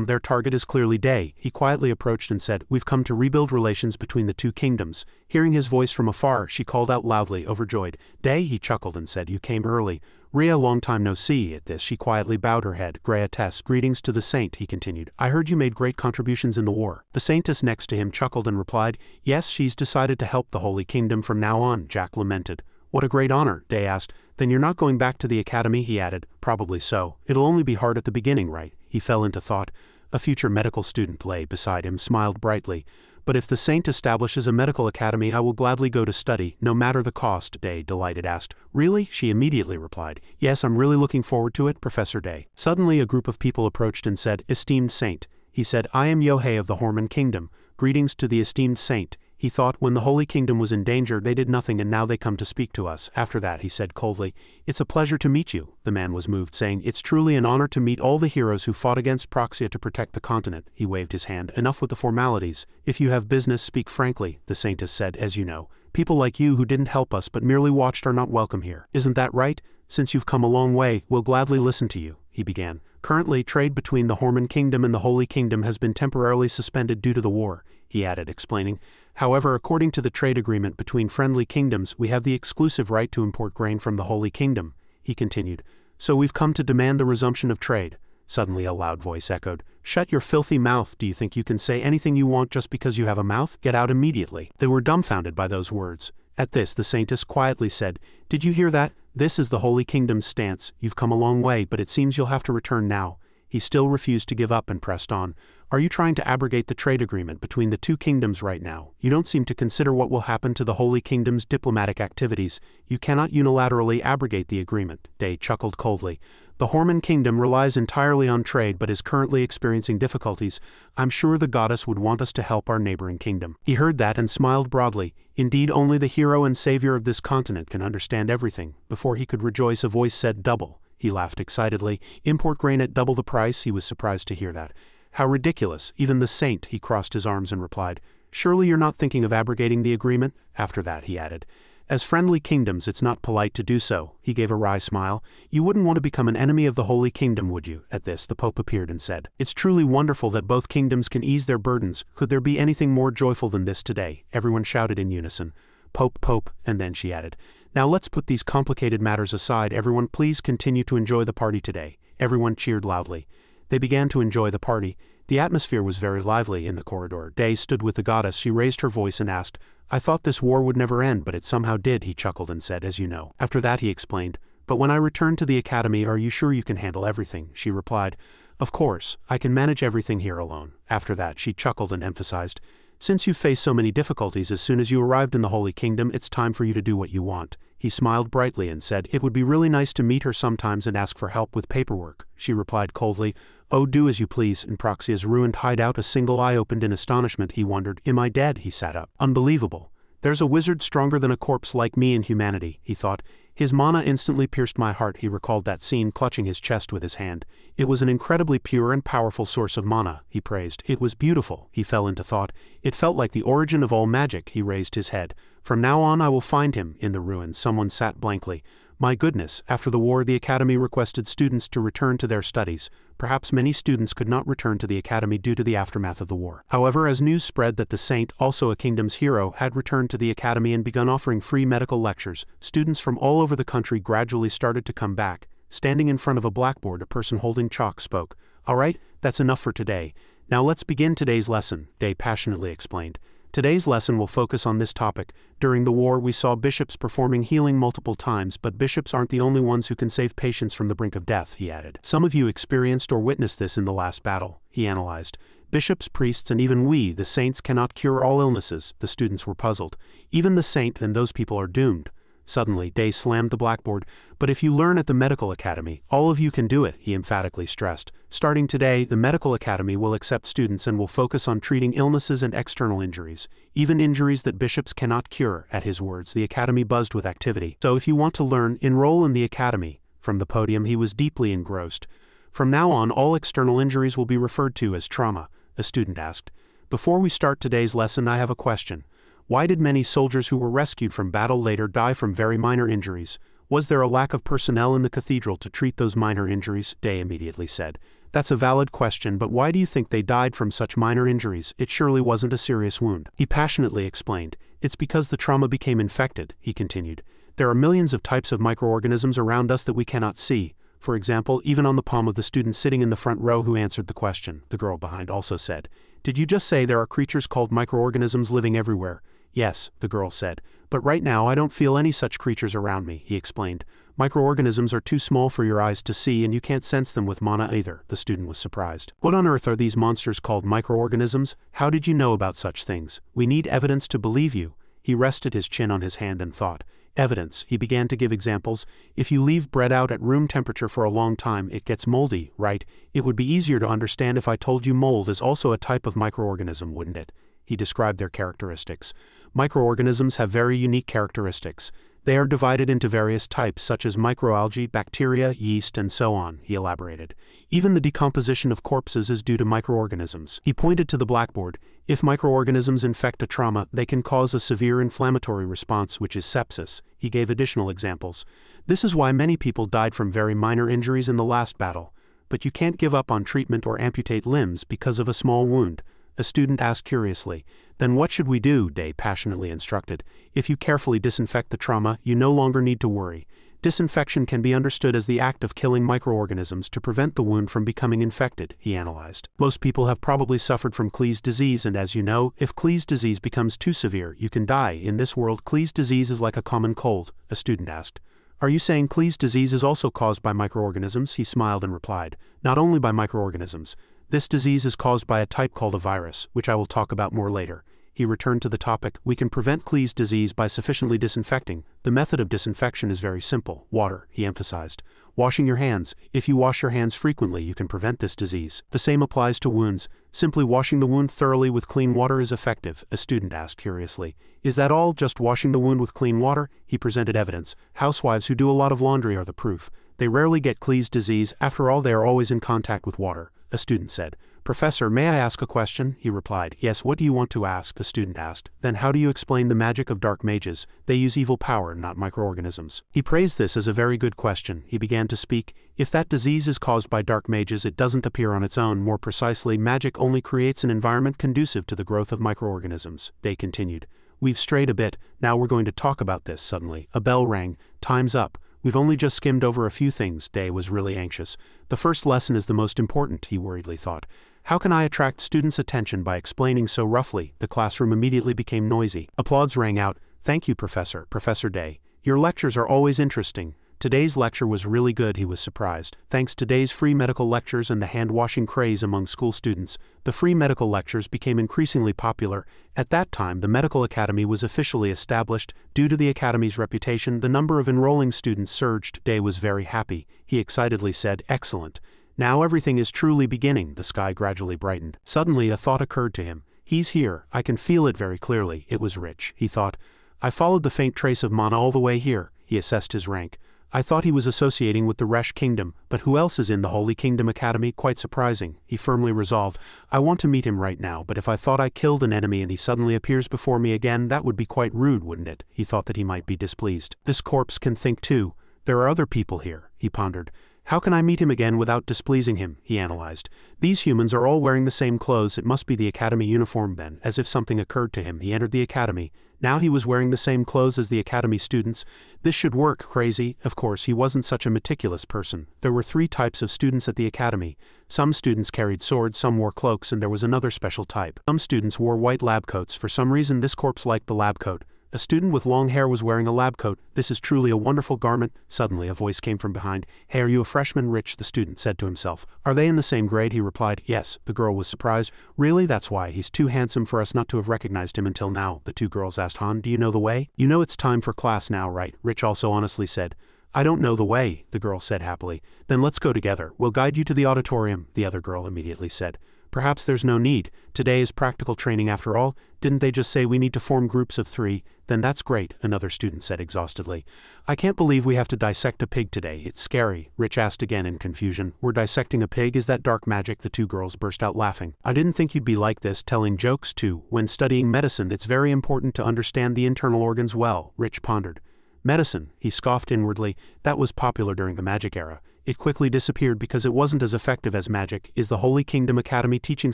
Their target is clearly Day. He quietly approached and said, We've come to rebuild relations between the two kingdoms. Hearing his voice from afar, she called out loudly, overjoyed. Day, he chuckled and said, You came early. Rhea, long time no see. At this, she quietly bowed her head. Graetess, greetings to the saint, he continued. I heard you made great contributions in the war. The saintess next to him chuckled and replied, Yes, she's decided to help the Holy Kingdom from now on. Jack lamented. What a great honor, Day asked. Then you're not going back to the academy, he added. Probably so. It'll only be hard at the beginning, right? He fell into thought. A future medical student lay beside him, smiled brightly. But if the saint establishes a medical academy, I will gladly go to study, no matter the cost, Day, delighted, asked. Really? She immediately replied. Yes, I'm really looking forward to it, Professor Day. Suddenly a group of people approached and said, Esteemed saint. He said, I am Yohei of the Horman Kingdom. Greetings to the esteemed saint. He thought, when the Holy Kingdom was in danger, they did nothing, and now they come to speak to us. After that, he said coldly, It's a pleasure to meet you. The man was moved, saying, It's truly an honor to meet all the heroes who fought against Proxia to protect the continent. He waved his hand. Enough with the formalities. If you have business, speak frankly, the saintess said. As you know, people like you who didn't help us but merely watched are not welcome here. Isn't that right? Since you've come a long way, we'll gladly listen to you, he began. Currently, trade between the Horman Kingdom and the Holy Kingdom has been temporarily suspended due to the war, he added, explaining. However, according to the trade agreement between friendly kingdoms, we have the exclusive right to import grain from the Holy Kingdom, he continued. So we've come to demand the resumption of trade. Suddenly a loud voice echoed, Shut your filthy mouth. Do you think you can say anything you want just because you have a mouth? Get out immediately. They were dumbfounded by those words. At this, the saintess quietly said, Did you hear that? This is the Holy Kingdom's stance. You've come a long way, but it seems you'll have to return now. He still refused to give up and pressed on. Are you trying to abrogate the trade agreement between the two kingdoms right now? You don't seem to consider what will happen to the Holy Kingdom's diplomatic activities. You cannot unilaterally abrogate the agreement. Day chuckled coldly. The Horman Kingdom relies entirely on trade but is currently experiencing difficulties. I'm sure the goddess would want us to help our neighboring kingdom. He heard that and smiled broadly. Indeed, only the hero and savior of this continent can understand everything. Before he could rejoice, a voice said, Double. He laughed excitedly. Import grain at double the price? He was surprised to hear that. How ridiculous. Even the saint, he crossed his arms and replied. Surely you're not thinking of abrogating the agreement? After that, he added. As friendly kingdoms, it's not polite to do so. He gave a wry smile. You wouldn't want to become an enemy of the Holy Kingdom, would you? At this, the Pope appeared and said, It's truly wonderful that both kingdoms can ease their burdens. Could there be anything more joyful than this today? Everyone shouted in unison. Pope, Pope, and then she added, Now let's put these complicated matters aside. Everyone, please continue to enjoy the party today. Everyone cheered loudly. They began to enjoy the party. The atmosphere was very lively in the corridor. Day stood with the goddess. She raised her voice and asked, "I thought this war would never end, but it somehow did," he chuckled and said, "as you know." After that he explained, "But when I return to the academy, are you sure you can handle everything?" She replied, "Of course, I can manage everything here alone." After that she chuckled and emphasized, "Since you faced so many difficulties as soon as you arrived in the Holy Kingdom, it's time for you to do what you want." He smiled brightly and said, "It would be really nice to meet her sometimes and ask for help with paperwork." She replied coldly, "Oh, do as you please." In Proxia's ruined hideout, a single eye opened in astonishment. He wondered, "Am I dead?" He sat up. "Unbelievable. There's a wizard stronger than a corpse like me in humanity," he thought. "His mana instantly pierced my heart." He recalled that scene, clutching his chest with his hand. It was an incredibly pure and powerful source of mana, he praised. It was beautiful, he fell into thought. It felt like the origin of all magic. He raised his head. "From now on I will find him." In the ruins, someone sat blankly. My goodness, after the war the academy requested students to return to their studies. Perhaps many students could not return to the academy due to the aftermath of the war. However, as news spread that the saint, also a kingdom's hero, had returned to the academy and begun offering free medical lectures, students from all over the country gradually started to come back. Standing in front of a blackboard, a person holding chalk spoke. "All right, that's enough for today. Now let's begin today's lesson," Day passionately explained. "Today's lesson will focus on this topic. During the war we saw bishops performing healing multiple times, but bishops aren't the only ones who can save patients from the brink of death," he added. "Some of you experienced or witnessed this in the last battle," he analyzed. "Bishops, priests, and even we, the saints, cannot cure all illnesses." The students were puzzled. "Even the saint and those people are doomed." Suddenly, Day slammed the blackboard. "But if you learn at the medical academy, all of you can do it," he emphatically stressed. "Starting today, the medical academy will accept students and will focus on treating illnesses and external injuries, even injuries that bishops cannot cure." At his words, the academy buzzed with activity. "So if you want to learn, enroll in the academy." From the podium he was deeply engrossed. "From now on, all external injuries will be referred to as trauma," a student asked. "Before we start today's lesson, I have a question. Why did many soldiers who were rescued from battle later die from very minor injuries? Was there a lack of personnel in the cathedral to treat those minor injuries?" Day immediately said. "That's a valid question, but why do you think they died from such minor injuries? It surely wasn't a serious wound." He passionately explained. "It's because the trauma became infected," he continued. "There are millions of types of microorganisms around us that we cannot see. For example, even on the palm of the student sitting in the front row who answered the question," the girl behind also said. "Did you just say there are creatures called microorganisms living everywhere?" "Yes," the girl said. "But right now I don't feel any such creatures around me," he explained. "Microorganisms are too small for your eyes to see and you can't sense them with mana either." The student was surprised. "What on earth are these monsters called microorganisms? How did you know about such things? We need evidence to believe you." He rested his chin on his hand and thought. "Evidence." He began to give examples. "If you leave bread out at room temperature for a long time, it gets moldy, right? It would be easier to understand if I told you mold is also a type of microorganism, wouldn't it?" He described their characteristics. "Microorganisms have very unique characteristics. They are divided into various types such as microalgae, bacteria, yeast, and so on," he elaborated. "Even the decomposition of corpses is due to microorganisms." He pointed to the blackboard. "If microorganisms infect a trauma, they can cause a severe inflammatory response, which is sepsis." He gave additional examples. "This is why many people died from very minor injuries in the last battle. But you can't give up on treatment or amputate limbs because of a small wound." A student asked curiously. "Then what should we do?" Day passionately instructed. "If you carefully disinfect the trauma, you no longer need to worry. Disinfection can be understood as the act of killing microorganisms to prevent the wound from becoming infected," he analyzed. "Most people have probably suffered from Klee's disease, and as you know, if Klee's disease becomes too severe, you can die. In this world, Klee's disease is like a common cold," a student asked. "Are you saying Klee's disease is also caused by microorganisms?" He smiled and replied. "Not only by microorganisms. This disease is caused by a type called a virus, which I will talk about more later." He returned to the topic. "We can prevent Klee's disease by sufficiently disinfecting. The method of disinfection is very simple. Water," he emphasized. "Washing your hands. If you wash your hands frequently, you can prevent this disease. The same applies to wounds. Simply washing the wound thoroughly with clean water is effective," a student asked curiously. "Is that all, just washing the wound with clean water?" He presented evidence. "Housewives who do a lot of laundry are the proof. They rarely get Klee's disease. After all, they are always in contact with water," a student said. "Professor, may I ask a question?" he replied. "Yes, what do you want to ask?" the student asked. "Then how do you explain the magic of dark mages? They use evil power, not microorganisms." He praised this as a very good question. He began to speak. "If that disease is caused by dark mages, it doesn't appear on its own. More precisely, magic only creates an environment conducive to the growth of microorganisms." They continued. "We've strayed a bit. Now we're going to talk about this." Suddenly, a bell rang. "Time's up. We've only just skimmed over a few things. Day was really anxious. The first lesson is the most important, he worriedly thought. How can I attract students' attention by explaining so roughly? The classroom immediately became noisy. Applause rang out. Thank you, Professor. Professor Day. Your lectures are always interesting. Today's lecture was really good, he was surprised. Thanks to Day's free medical lectures and the hand-washing craze among school students, the free medical lectures became increasingly popular. At that time, the Medical Academy was officially established. Due to the Academy's reputation, the number of enrolling students surged. Day was very happy. He excitedly said, "Excellent. Now everything is truly beginning." The sky gradually brightened. Suddenly, a thought occurred to him. He's here. I can feel it very clearly. It was Rich, he thought. I followed the faint trace of mana all the way here. He assessed his rank. I thought he was associating with the Resh Kingdom, but who else is in the Holy Kingdom Academy? Quite surprising. He firmly resolved, I want to meet him right now, but if I thought I killed an enemy and he suddenly appears before me again, that would be quite rude, wouldn't it? He thought that he might be displeased. This corpse can think too. There are other people here, he pondered. How can I meet him again without displeasing him? He analyzed. These humans are all wearing the same clothes. It must be the Academy uniform then. As if something occurred to him, he entered the Academy. Now he was wearing the same clothes as the Academy students. This should work. Crazy. Of course, he wasn't such a meticulous person. There were 3 types of students at the Academy. Some students carried swords, some wore cloaks, and there was another special type. Some students wore white lab coats. For some reason, this corpse liked the lab coat. A student with long hair was wearing a lab coat. This is truly a wonderful garment. Suddenly, a voice came from behind. Hey, are you a freshman? Rich, the student said to himself. Are they in the same grade? He replied. Yes. The girl was surprised. Really? That's why. He's too handsome for us not to have recognized him until now. The 2 girls asked Han, do you know the way? You know it's time for class now, right? Rich also honestly said. I don't know the way, the girl said happily. Then let's go together. We'll guide you to the auditorium, the other girl immediately said. Perhaps there's no need. Today is practical training after all. Didn't they just say we need to form groups of 3? Then that's great, another student said exhaustedly. I can't believe we have to dissect a pig today. It's scary. Rich asked again in confusion. We're dissecting a pig? Is that dark magic? The 2 girls burst out laughing. I didn't think you'd be like this, telling jokes too. When studying medicine, it's very important to understand the internal organs well, Rich pondered. Medicine, he scoffed inwardly, that was popular during the magic era. It quickly disappeared because it wasn't as effective as magic. Is the Holy Kingdom Academy teaching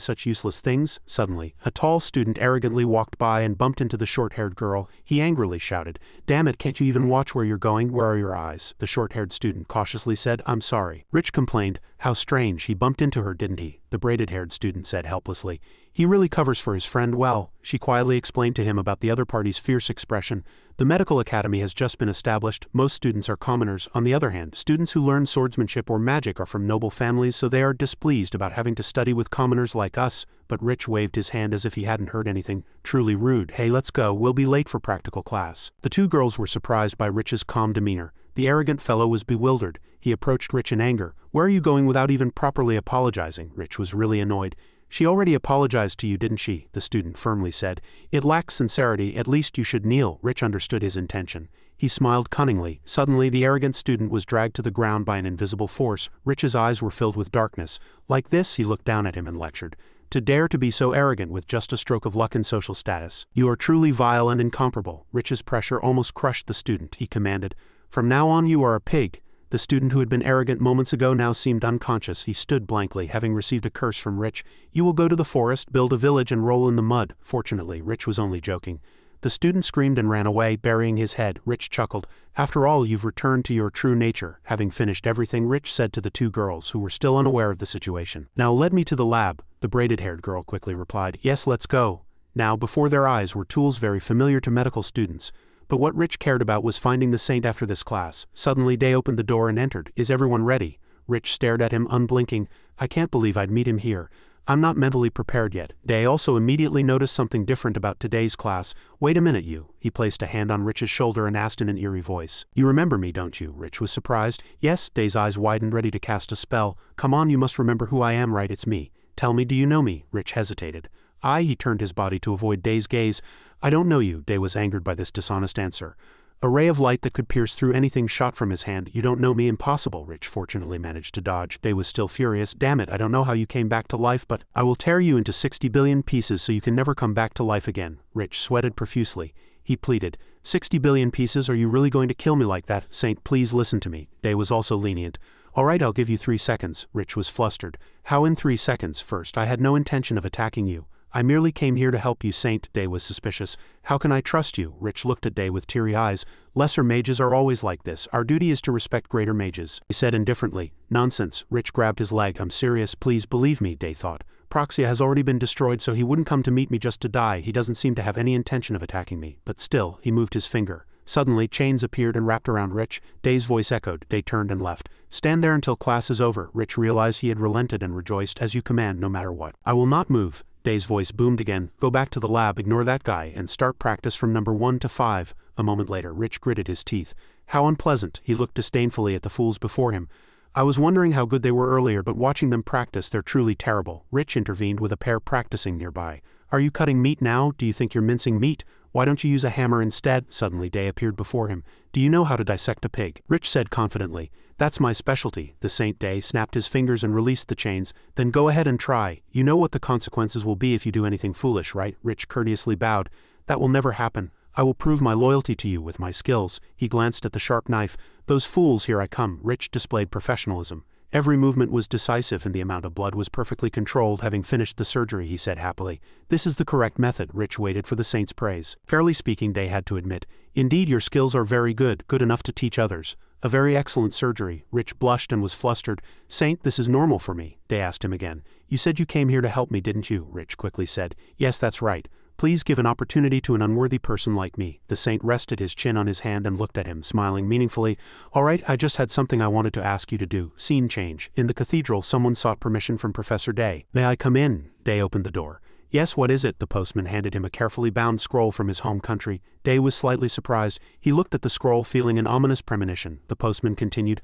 such useless things? Suddenly, a tall student arrogantly walked by and bumped into the short-haired girl. He angrily shouted, Damn it, can't you even watch where you're going? Where are your eyes? The short-haired student cautiously said, I'm sorry. Rich complained, How strange, he bumped into her, didn't he? The braided-haired student said helplessly. He really covers for his friend well. She quietly explained to him about the other party's fierce expression. The medical academy has just been established. Most students are commoners. On the other hand, students who learn swordsmanship or magic are from noble families, so they are displeased about having to study with commoners like us. But Rich waved his hand as if he hadn't heard anything. Truly rude. Hey, let's go. We'll be late for practical class. The 2 girls were surprised by Rich's calm demeanor. The arrogant fellow was bewildered. He approached Rich in anger. Where are you going without even properly apologizing? Rich was really annoyed. She already apologized to you, didn't she? The student firmly said. It lacks sincerity. At least you should kneel. Rich understood his intention. He smiled cunningly. Suddenly, the arrogant student was dragged to the ground by an invisible force. Rich's eyes were filled with darkness. Like this, he looked down at him and lectured. To dare to be so arrogant with just a stroke of luck and social status. You are truly vile and incomparable. Rich's pressure almost crushed the student. He commanded, From now on you are a pig. The student who had been arrogant moments ago now seemed unconscious. He stood blankly, having received a curse from Rich. You will go to the forest, build a village, and roll in the mud. Fortunately, Rich was only joking. The student screamed and ran away, burying his head. Rich chuckled. After all, you've returned to your true nature. Having finished everything, Rich said to the 2 girls, who were still unaware of the situation. Now lead me to the lab. The braided-haired girl quickly replied. Yes, let's go. Now, before their eyes were tools very familiar to medical students. But what Rich cared about was finding the saint after this class. Suddenly, Day opened the door and entered. Is everyone ready? Rich stared at him, unblinking. I can't believe I'd meet him here. I'm not mentally prepared yet. Day also immediately noticed something different about today's class. Wait a minute, you. He placed a hand on Rich's shoulder and asked in an eerie voice. You remember me, don't you? Rich was surprised. Yes. Day's eyes widened, ready to cast a spell. Come on, you must remember who I am, right? It's me. Tell me, do you know me? Rich hesitated. He turned his body to avoid Day's gaze. I don't know you. Day was angered by this dishonest answer. A ray of light that could pierce through anything shot from his hand. You don't know me? Impossible. Rich fortunately managed to dodge. Day was still furious. Damn it, I don't know how you came back to life, but I will tear you into 60 billion pieces so you can never come back to life again. Rich sweated profusely. He pleaded, 60 billion pieces? Are you really going to kill me like that? Saint, please listen to me. Day was also lenient. All right, I'll give you 3 seconds. Rich was flustered. How in 3 seconds? First, I had no intention of attacking you. I merely came here to help you, Saint. Day was suspicious. How can I trust you? Rich looked at Day with teary eyes. Lesser mages are always like this. Our duty is to respect greater mages, he said indifferently. Nonsense. Rich grabbed his leg. I'm serious, please believe me, Day thought. Proxia has already been destroyed, so he wouldn't come to meet me just to die. He doesn't seem to have any intention of attacking me. But still, he moved his finger. Suddenly, chains appeared and wrapped around Rich. Day's voice echoed. Day turned and left. Stand there until class is over. Rich realized he had relented and rejoiced. As you command, no matter what. I will not move. Day's voice boomed again. Go back to the lab, ignore that guy, and start practice from number 1 to 5. A moment later, Rich gritted his teeth. How unpleasant. He looked disdainfully at the fools before him. I was wondering how good they were earlier, but watching them practice, they're truly terrible. Rich intervened with a pair practicing nearby. Are you cutting meat now? Do you think you're mincing meat? Why don't you use a hammer instead? Suddenly Day appeared before him. Do you know how to dissect a pig? Rich said confidently. That's my specialty. The Saint Day snapped his fingers and released the chains. Then go ahead and try. You know what the consequences will be if you do anything foolish, right? Rich courteously bowed. That will never happen. I will prove my loyalty to you with my skills. He glanced at the sharp knife. Those fools, here I come. Rich displayed professionalism. Every movement was decisive and the amount of blood was perfectly controlled. Having finished the surgery, he said happily. This is the correct method. Rich waited for the Saint's praise. Fairly speaking, Day had to admit. Indeed, your skills are very good enough to teach others. A very excellent surgery. Rich blushed and was flustered. Saint, this is normal for me. Day asked him again. You said you came here to help me, didn't you? Rich quickly said. Yes, that's right. Please give an opportunity to an unworthy person like me. The Saint rested his chin on his hand and looked at him, smiling meaningfully. All right, I just had something I wanted to ask you to do. Scene change. In the cathedral, someone sought permission from Professor Day. May I come in? Day opened the door. Yes, what is it? The postman handed him a carefully bound scroll from his home country. Day was slightly surprised. He looked at the scroll, feeling an ominous premonition. The postman continued.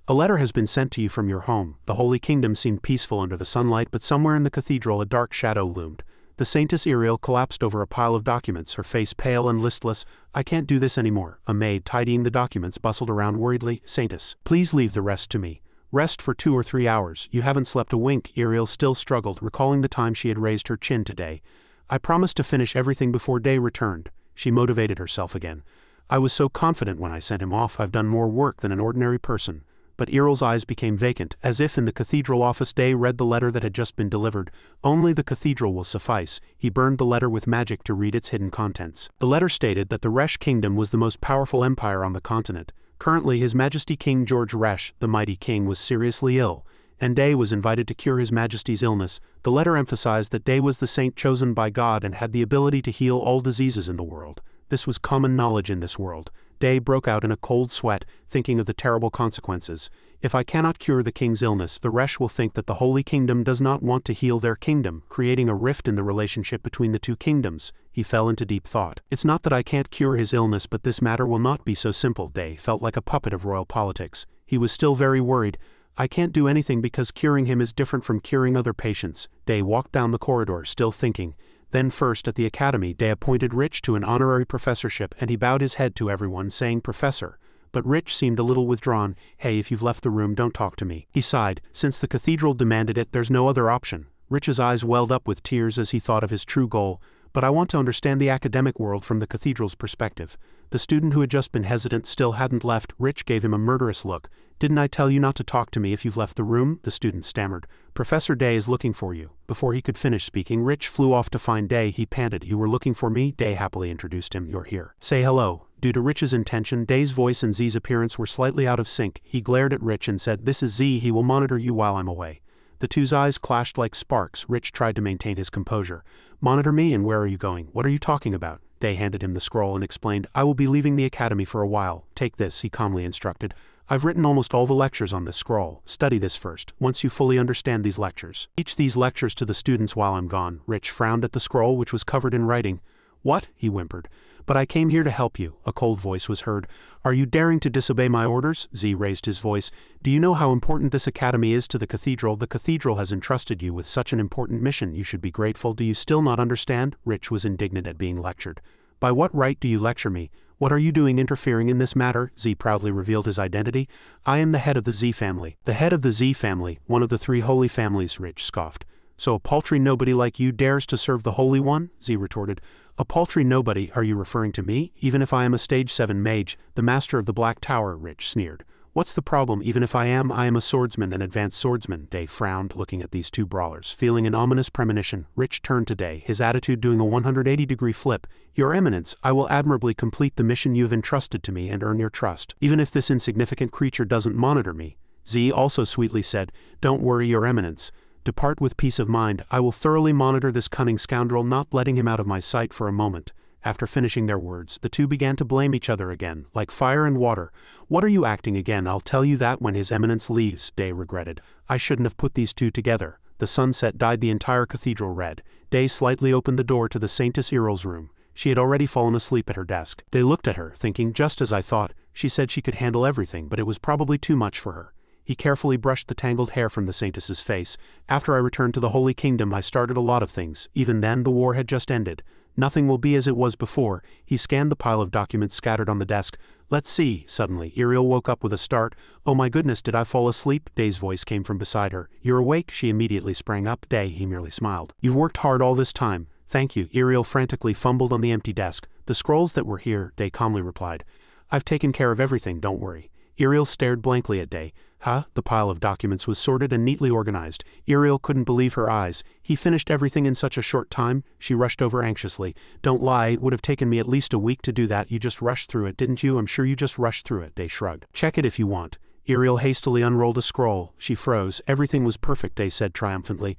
A letter has been sent to you from your home. The Holy Kingdom seemed peaceful under the sunlight, but somewhere in the cathedral a dark shadow loomed. The Saintess Iriel collapsed over a pile of documents, her face pale and listless. I can't do this anymore. A maid tidying the documents bustled around worriedly. Saintess, please leave the rest to me. Rest for 2 or 3 hours. You haven't slept a wink. Iriel still struggled, recalling the time she had raised her chin today. I promised to finish everything before Day returned. She motivated herself again. I was so confident when I sent him off. I've done more work than an ordinary person. But Iriel's eyes became vacant, as if in the cathedral office. Day read the letter that had just been delivered. Only the cathedral will suffice. He burned the letter with magic to read its hidden contents. The letter stated that the Resh Kingdom was the most powerful empire on the continent. Currently, His Majesty King George Resh, the mighty king, was seriously ill, and Day was invited to cure His Majesty's illness. The letter emphasized that Day was the saint chosen by God and had the ability to heal all diseases in the world. This was common knowledge in this world. Day broke out in a cold sweat, thinking of the terrible consequences. If I cannot cure the king's illness, the Resh will think that the Holy Kingdom does not want to heal their kingdom, creating a rift in the relationship between the two kingdoms. He fell into deep thought. It's not that I can't cure his illness, but this matter will not be so simple. Day felt like a puppet of royal politics. He was still very worried. I can't do anything because curing him is different from curing other patients. Day walked down the corridor, still thinking. Then first at the academy, Day appointed Rich to an honorary professorship, and he bowed his head to everyone, saying Professor. But Rich seemed a little withdrawn. Hey, if you've left the room, don't talk to me. He sighed. Since the cathedral demanded it, there's no other option. Rich's eyes welled up with tears as he thought of his true goal. But I want to understand the academic world from the cathedral's perspective. The student who had just been hesitant still hadn't left. Rich gave him a murderous look. Didn't I tell you not to talk to me if you've left the room? The student stammered. Professor Day is looking for you. Before he could finish speaking, Rich flew off to find Day. He panted. You were looking for me? Day happily introduced him. You're here. Say hello. Due to Rich's intention, Day's voice and Z's appearance were slightly out of sync. He glared at Rich and said, This is Z. He will monitor you while I'm away. The two's eyes clashed like sparks. Rich tried to maintain his composure. Monitor me, and where are you going? What are you talking about? Day handed him the scroll and explained, I will be leaving the academy for a while. Take this, he calmly instructed. I've written almost all the lectures on this scroll. Study this first, once you fully understand these lectures. Teach these lectures to the students while I'm gone. Rich frowned at the scroll, which was covered in writing. What? He whimpered. But I came here to help you. A cold voice was heard. Are you daring to disobey my orders? Z raised his voice. Do you know how important this academy is to the cathedral? The cathedral has entrusted you with such an important mission. You should be grateful. Do you still not understand? Rich was indignant at being lectured. By what right do you lecture me? What are you doing interfering in this matter? Z proudly revealed his identity. I am the head of the Z family. The head of the Z family, one of the 3 holy families, Rich scoffed. So a paltry nobody like you dares to serve the Holy One? Z retorted. A paltry nobody? Are you referring to me? Even if I am a stage 7 mage, the master of the Black Tower, Rich sneered. What's the problem? Even if I am a swordsman, an advanced swordsman. Day frowned, looking at these two brawlers. Feeling an ominous premonition, Rich turned to Day, his attitude doing a 180-degree flip. Your Eminence, I will admirably complete the mission you have entrusted to me and earn your trust, even if this insignificant creature doesn't monitor me. Z also sweetly said, Don't worry, Your Eminence. Depart with peace of mind. I will thoroughly monitor this cunning scoundrel, not letting him out of my sight for a moment. After finishing their words, the two began to blame each other again, like fire and water. What are you acting again? I'll tell you that when His Eminence leaves, Day regretted. I shouldn't have put these two together. The sunset dyed the entire cathedral red. Day slightly opened the door to the Saintess Earl's room. She had already fallen asleep at her desk. Day looked at her, thinking, just as I thought. She said she could handle everything, but it was probably too much for her. He carefully brushed the tangled hair from the Saintess's face. After I returned to the Holy Kingdom, I started a lot of things. Even then, the war had just ended. Nothing will be as it was before. He scanned the pile of documents scattered on the desk. Let's see. Suddenly, Ariel woke up with a start. Oh my goodness, did I fall asleep? Day's voice came from beside her. You're awake? She immediately sprang up. Day, he merely smiled. You've worked hard all this time. Thank you. Ariel frantically fumbled on the empty desk. The scrolls that were here, Day calmly replied. I've taken care of everything, don't worry. Ariel stared blankly at Day. Huh? The pile of documents was sorted and neatly organized. Ariel couldn't believe her eyes. He finished everything in such a short time? She rushed over anxiously. Don't lie, it would have taken me at least a week to do that. You just rushed through it, didn't you? I'm sure you just rushed through it, Day shrugged. Check it if you want. Ariel hastily unrolled a scroll. She froze. Everything was perfect, Day said triumphantly.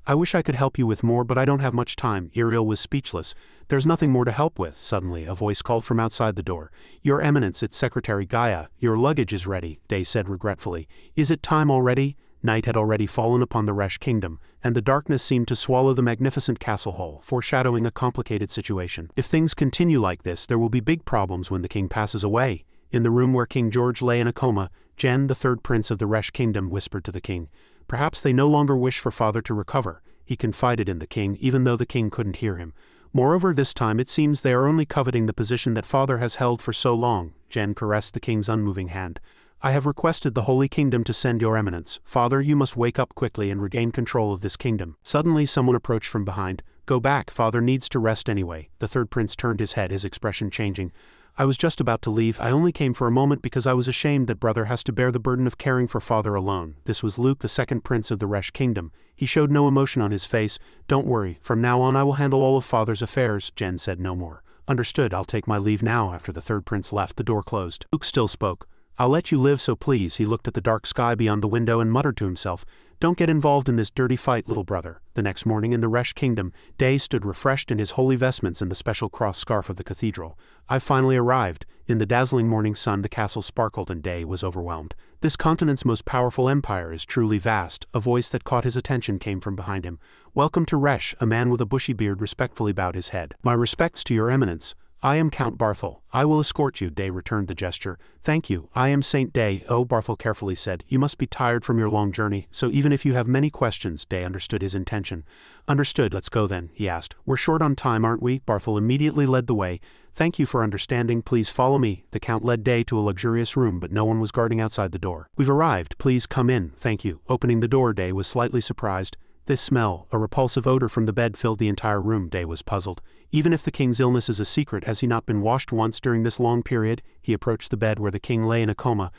I wish I could help you with more, but I don't have much time. Ariel was speechless. There's nothing more to help with. Suddenly, a voice called from outside the door. Your Eminence, it's Secretary Gaia. Your luggage is ready, Day said regretfully. Is it time already? Night had already fallen upon the Resh Kingdom, and the darkness seemed to swallow the magnificent castle hall, foreshadowing a complicated situation. If things continue like this, there will be big problems when the king passes away. In the room where King George lay in a coma, Jen, the third prince of the Resh Kingdom, whispered to the king. Perhaps they no longer wish for father to recover. He confided in the king, even though the king couldn't hear him. Moreover, this time it seems they are only coveting the position that father has held for so long. Jen caressed the king's unmoving hand. I have requested the Holy Kingdom to send your Eminence. Father, you must wake up quickly and regain control of this kingdom. Suddenly someone approached from behind. Go back, father needs to rest anyway. The third prince turned his head, his expression changing. I was just about to leave. I only came for a moment because I was ashamed that brother has to bear the burden of caring for father alone. This was Luke, the second prince of the Resh Kingdom. He showed no emotion on his face. Don't worry, from now on I will handle all of father's affairs. Jen said no more. Understood, I'll take my leave now. After the third prince left, the door closed. Luke still spoke. I'll let you live, so please. He looked at the dark sky beyond the window and muttered to himself. Don't get involved in this dirty fight, little brother. The next morning in the Resh Kingdom, Day stood refreshed in his holy vestments and the special cross scarf of the cathedral. I've finally arrived. In the dazzling morning sun, the castle sparkled and Day was overwhelmed. This continent's most powerful empire is truly vast. A voice that caught his attention came from behind him. Welcome to Resh. A man with a bushy beard respectfully bowed his head. My respects to your Eminence. I am Count Barthel. I will escort you. Day returned the gesture. Thank you. I am Saint Day. Oh, Barthel carefully said. You must be tired from your long journey, so even if you have many questions, Day understood his intention. Understood. Let's go then, he asked. We're short on time, aren't we? Barthel immediately led the way. Thank you for understanding. Please follow me. The Count led Day to a luxurious room, but no one was guarding outside the door. We've arrived. Please come in. Thank you. Opening the door, Day was slightly surprised. This smell, a repulsive odor from the bed, filled the entire room. Day was puzzled. Even if the king's illness is a secret, has he not been washed once during this long period? He approached the bed where the king lay in a coma.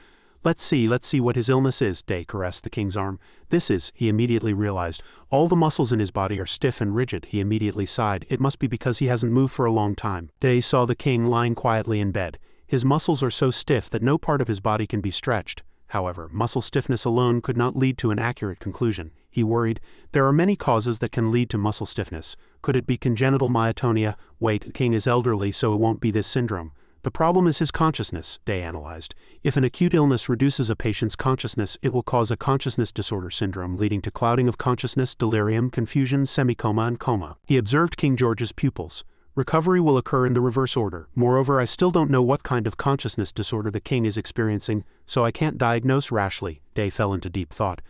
Let's see what his illness is. Day caressed the king's arm. This is, he immediately realized. All the muscles in his body are stiff and rigid. He immediately sighed. It must be because he hasn't moved for a long time. Day saw the king lying quietly in bed. His muscles are so stiff that no part of his body can be stretched. However, muscle stiffness alone could not lead to an accurate conclusion. He worried. There are many causes that can lead to muscle stiffness. Could it be congenital myotonia? Wait, the king is elderly, so it won't be this syndrome. The problem is his consciousness, Day analyzed. If an acute illness reduces a patient's consciousness, it will cause a consciousness disorder syndrome, leading to clouding of consciousness, delirium, confusion, semicoma, and coma. He observed King George's pupils. Recovery will occur in the reverse order. Moreover, I still don't know what kind of consciousness disorder the king is experiencing, so I can't diagnose rashly. Day fell into deep thought.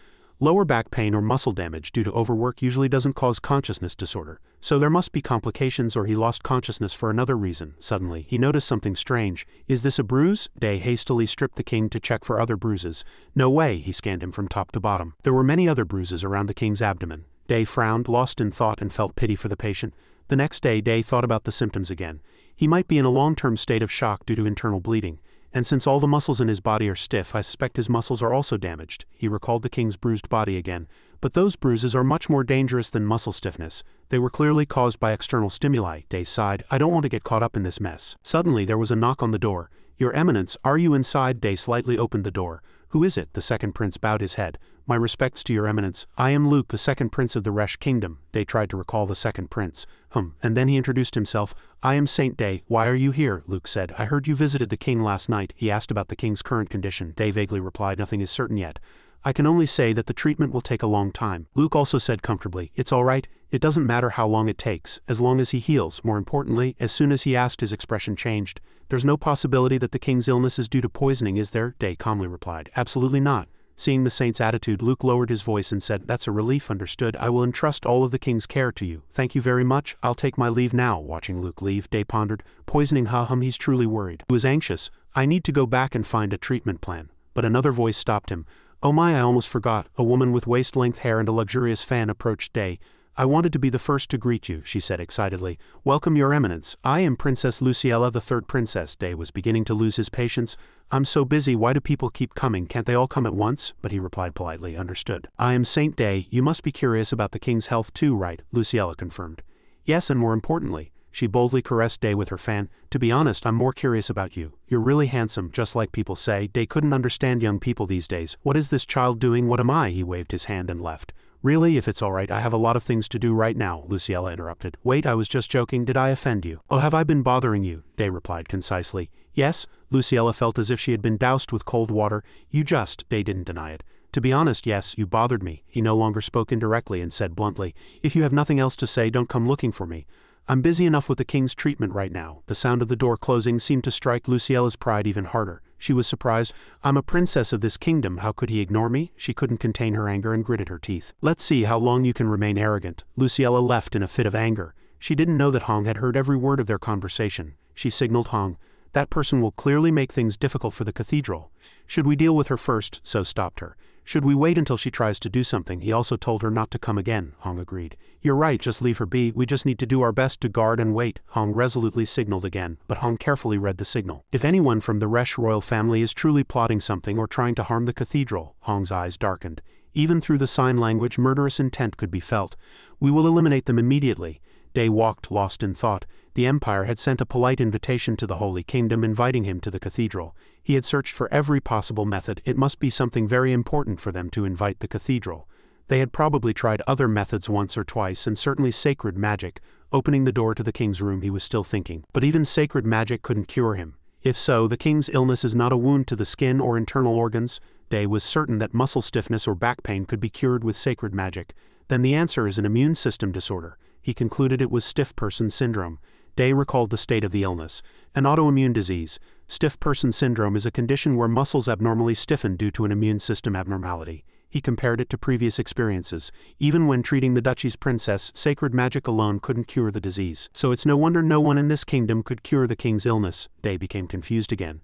Lower back pain or muscle damage due to overwork usually doesn't cause consciousness disorder, so there must be complications or he lost consciousness for another reason. Suddenly, he noticed something strange. Is this a bruise? Day hastily stripped the king to check for other bruises. No way, he scanned him from top to bottom. There were many other bruises around the king's abdomen. Day frowned, lost in thought, and felt pity for the patient. The next day, Day thought about the symptoms again. He might be in a long-term state of shock due to internal bleeding. and since all the muscles in his body are stiff, I suspect his muscles are also damaged. He recalled the king's bruised body again. But those bruises are much more dangerous than muscle stiffness. They were clearly caused by external stimuli. Day sighed. I don't want to get caught up in this mess. Suddenly there was a knock on the door. Your Eminence, are you inside? Day slightly opened the door. Who is it? The second prince bowed his head. My respects to your Eminence. I am Luke, the second prince of the Resh kingdom. Day tried to recall the second prince. And then he introduced himself. I am Saint Day. Why are you here? Luke said. I heard you visited the king last night. He asked about the king's current condition. Day vaguely replied, nothing is certain yet. I can only say that the treatment will take a long time. Luke also said comfortably, it's all right, it doesn't matter how long it takes, as long as he heals. More importantly, as soon as he asked, his expression changed. There's no possibility that the king's illness is due to poisoning, is there? Day calmly replied, absolutely not. Seeing the saint's attitude, Luke lowered his voice and said, that's a relief, understood. I will entrust all of the king's care to you. Thank you very much, I'll take my leave now. Watching Luke leave, Day pondered, poisoning, he's truly worried. He was anxious. I need to go back and find a treatment plan. But another voice stopped him. Oh my, I almost forgot. A woman with waist-length hair and a luxurious fan approached Day. I wanted to be the first to greet you, she said excitedly. Welcome, your Eminence. I am Princess Luciella, the third princess. Day was beginning to lose his patience. I'm so busy, why do people keep coming? Can't they all come at once? But he replied politely, understood. I am Saint Day. You must be curious about the king's health too, right? Luciella confirmed. Yes, and more importantly, she boldly caressed Day with her fan. To be honest, I'm more curious about you. You're really handsome, just like people say. Day couldn't understand young people these days. What is this child doing? What am I? He waved his hand and left. Really, if it's all right, I have a lot of things to do right now, Luciella interrupted. Wait, I was just joking. Did I offend you? Oh, have I been bothering you? Day replied concisely. Yes. Luciella felt as if she had been doused with cold water. Day didn't deny it. To be honest, yes, you bothered me. He no longer spoke indirectly and said bluntly, if you have nothing else to say, don't come looking for me. I'm busy enough with the king's treatment right now. The sound of the door closing seemed to strike Luciella's pride even harder. She was surprised. I'm a princess of this kingdom, how could he ignore me? She couldn't contain her anger and gritted her teeth. Let's see how long you can remain arrogant. Luciella left in a fit of anger. She didn't know that Hong had heard every word of their conversation. She signaled Hong. That person will clearly make things difficult for the cathedral. Should we deal with her first? So stopped her. Should we wait until she tries to do something? He also told her not to come again. Hong agreed. You're right, just leave her be. We just need to do our best to guard and wait. Hong resolutely signaled again, but Hong carefully read the signal. If anyone from the Resh royal family is truly plotting something or trying to harm the cathedral, Hong's eyes darkened. Even through the sign language, murderous intent could be felt. We will eliminate them immediately. Day walked, lost in thought. The Empire had sent a polite invitation to the Holy Kingdom inviting him to the cathedral. He had searched for every possible method. It must be something very important for them to invite the cathedral. They had probably tried other methods once or twice, and certainly sacred magic. Opening the door to the king's room, he was still thinking. But even sacred magic couldn't cure him. If so, the king's illness is not a wound to the skin or internal organs. Day was certain that muscle stiffness or back pain could be cured with sacred magic. Then the answer is an immune system disorder. He concluded it was stiff person syndrome. Day recalled the state of the illness. An autoimmune disease. Stiff person syndrome is a condition where muscles abnormally stiffen due to an immune system abnormality. He compared it to previous experiences. Even when treating the duchy's princess, sacred magic alone couldn't cure the disease. So it's no wonder no one in this kingdom could cure the king's illness. Day became confused again.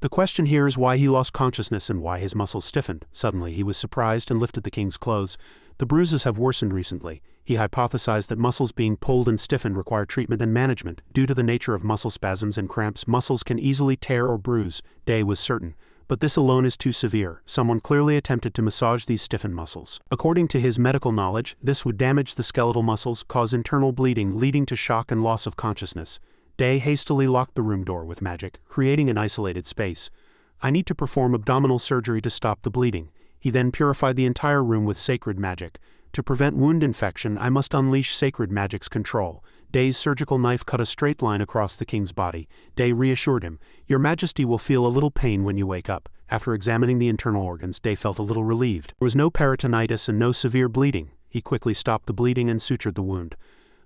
The question here is why he lost consciousness and why his muscles stiffened. Suddenly he was surprised and lifted the king's clothes. The bruises have worsened recently. He hypothesized that muscles being pulled and stiffened require treatment and management. Due to the nature of muscle spasms and cramps, muscles can easily tear or bruise. Day was certain. But this alone is too severe. Someone clearly attempted to massage these stiffened muscles. According to his medical knowledge, this would damage the skeletal muscles, cause internal bleeding, leading to shock and loss of consciousness. Day hastily locked the room door with magic, creating an isolated space. I need to perform abdominal surgery to stop the bleeding. He then purified the entire room with sacred magic. To prevent wound infection, I must unleash sacred magic's control. Day's surgical knife cut a straight line across the king's body. Day reassured him, Your Majesty will feel a little pain when you wake up. After examining the internal organs, Day felt a little relieved. There was no peritonitis and no severe bleeding. He quickly stopped the bleeding and sutured the wound.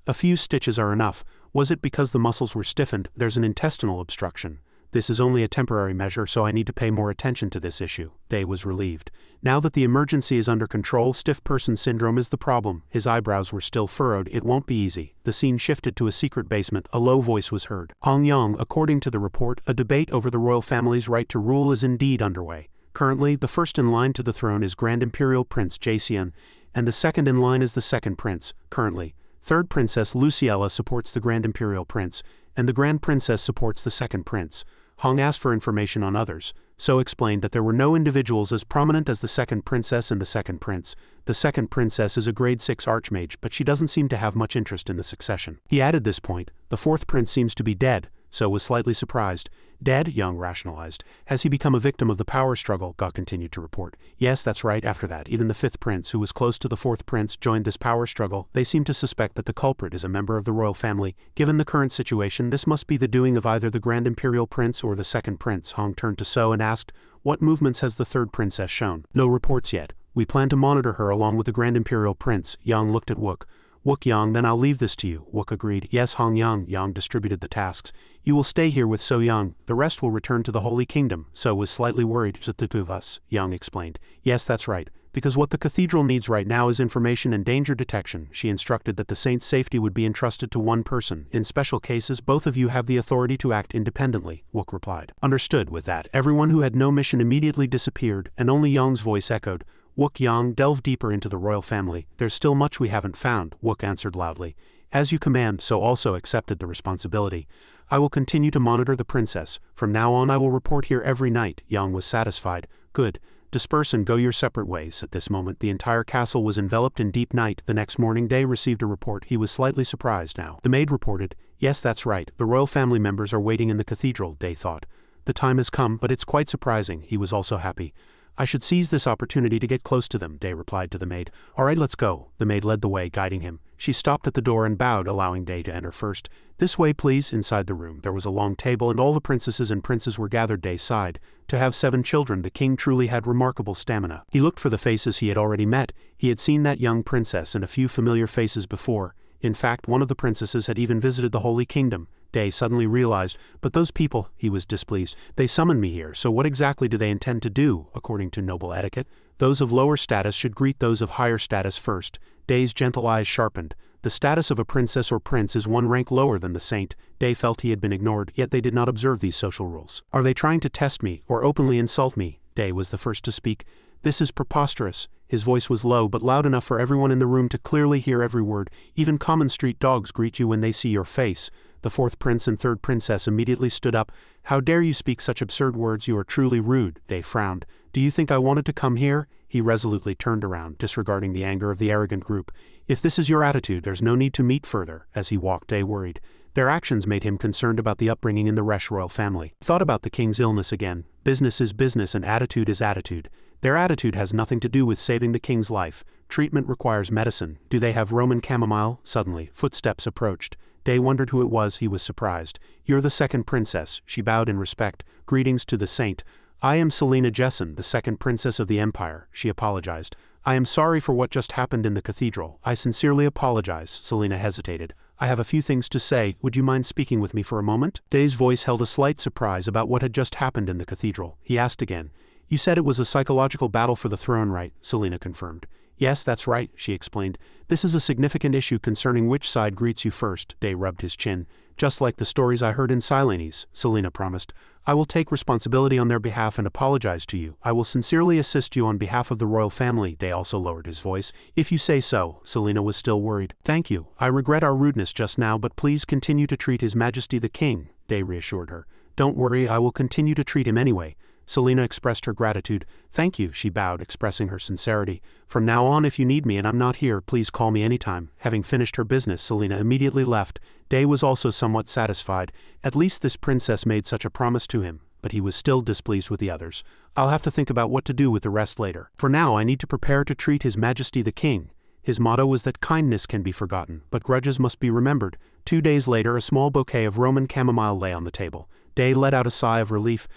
A few stitches are enough. Was it because the muscles were stiffened? There's an intestinal obstruction. This is only a temporary measure, so I need to pay more attention to this issue. Day was relieved. Now that the emergency is under control, stiff person syndrome is the problem. His eyebrows were still furrowed. It won't be easy. The scene shifted to a secret basement. A low voice was heard. Hong Yong, according to the report, a debate over the royal family's right to rule is indeed underway. Currently, the first in line to the throne is Grand Imperial Prince Jacian, and the second in line is the second prince. Currently, third Princess Luciella supports the Grand Imperial Prince, and the Grand Princess supports the second prince. Hong asked for information on others, so explained that there were no individuals as prominent as the second princess and the second prince. The second princess is a grade 6 archmage, but she doesn't seem to have much interest in the succession. He added this point, the fourth prince seems to be dead, so was slightly surprised. Dead, Young rationalized. Has he become a victim of the power struggle? Ga continued to report. Yes, that's right. After that, even the fifth prince, who was close to the fourth prince, joined this power struggle. They seem to suspect that the culprit is a member of the royal family. Given the current situation, this must be the doing of either the Grand Imperial Prince or the second prince. Hong turned to So and asked, what movements has the third princess shown? No reports yet. We plan to monitor her along with the Grand Imperial Prince. Yang looked at Wook. Wook Yang, then I'll leave this to you. Wook agreed. Yes, Hong Yang. Yang distributed the tasks. You will stay here with So Yang. The rest will return to the Holy Kingdom. So was slightly worried. Just the two of us, Yang explained. Yes, that's right. Because what the cathedral needs right now is information and danger detection. She instructed that the saint's safety would be entrusted to one person. In special cases, both of you have the authority to act independently, Wook replied. Understood. With that, everyone who had no mission immediately disappeared, and only Yang's voice echoed. Wook Yang, delve deeper into the royal family. There's still much we haven't found, Wook answered loudly. As you command, So also accepted the responsibility. I will continue to monitor the princess. From now on I will report here every night. Yang was satisfied. Good. Disperse and go your separate ways. At this moment the entire castle was enveloped in deep night. The next morning Day received a report. He was slightly surprised now. The maid reported, yes, that's right. The royal family members are waiting in the cathedral, Day thought. The time has come, but it's quite surprising. He was also happy. I should seize this opportunity to get close to them, Day replied to the maid. All right, let's go. The maid led the way, guiding him. She stopped at the door and bowed, allowing Day to enter first. This way, please. Inside the room, there was a long table and all the princesses and princes were gathered. Day sighed. To have 7 children, the king truly had remarkable stamina. He looked for the faces he had already met. He had seen that young princess and a few familiar faces before. In fact, one of the princesses had even visited the Holy Kingdom. Day suddenly realized, but those people, he was displeased. They summoned me here, so what exactly do they intend to do? According to noble etiquette, those of lower status should greet those of higher status first. Day's gentle eyes sharpened. The status of a princess or prince is one rank lower than the saint. Day felt he had been ignored, yet they did not observe these social rules. Are they trying to test me, or openly insult me? Day was the first to speak. This is preposterous. His voice was low but loud enough for everyone in the room to clearly hear every word. Even common street dogs greet you when they see your face. The fourth prince and third princess immediately stood up. How dare you speak such absurd words? You are truly rude. Day frowned. Do you think I wanted to come here? He resolutely turned around, disregarding the anger of the arrogant group. If this is your attitude, there's no need to meet further. As he walked, Day worried. Their actions made him concerned about the upbringing in the Resh royal family. He thought about the king's illness again. Business is business and attitude is attitude. Their attitude has nothing to do with saving the king's life. Treatment requires medicine. Do they have Roman chamomile? Suddenly, footsteps approached. Day wondered who it was. He was surprised. You're the second princess. She bowed in respect. Greetings to the saint. I am Selena Jessen, the second princess of the empire. She apologized. I am sorry for what just happened in the cathedral. I sincerely apologize. Selena hesitated. I have a few things to say. Would you mind speaking with me for a moment? Day's voice held a slight surprise about what had just happened in the cathedral. He asked again. You said it was a psychological battle for the throne, right? Selena confirmed. Yes, that's right, she explained. This is a significant issue concerning which side greets you first. Day rubbed his chin. Just like the stories I heard in Silenes, Selena promised. I will take responsibility on their behalf and apologize to you. I will sincerely assist you on behalf of the royal family. Day also lowered his voice. If you say so. Selena was still worried. Thank you. I regret our rudeness just now, but please continue to treat His Majesty the King, Day reassured her. Don't worry, I will continue to treat him anyway. Selena expressed her gratitude. Thank you, she bowed, expressing her sincerity. From now on, if you need me and I'm not here, please call me anytime. Having finished her business, Selena immediately left. Day was also somewhat satisfied. At least this princess made such a promise to him, but he was still displeased with the others. I'll have to think about what to do with the rest later. For now, I need to prepare to treat His Majesty the King. His motto was that kindness can be forgotten, but grudges must be remembered. 2 days later, a small bouquet of Roman chamomile lay on the table. Day let out a sigh of relief.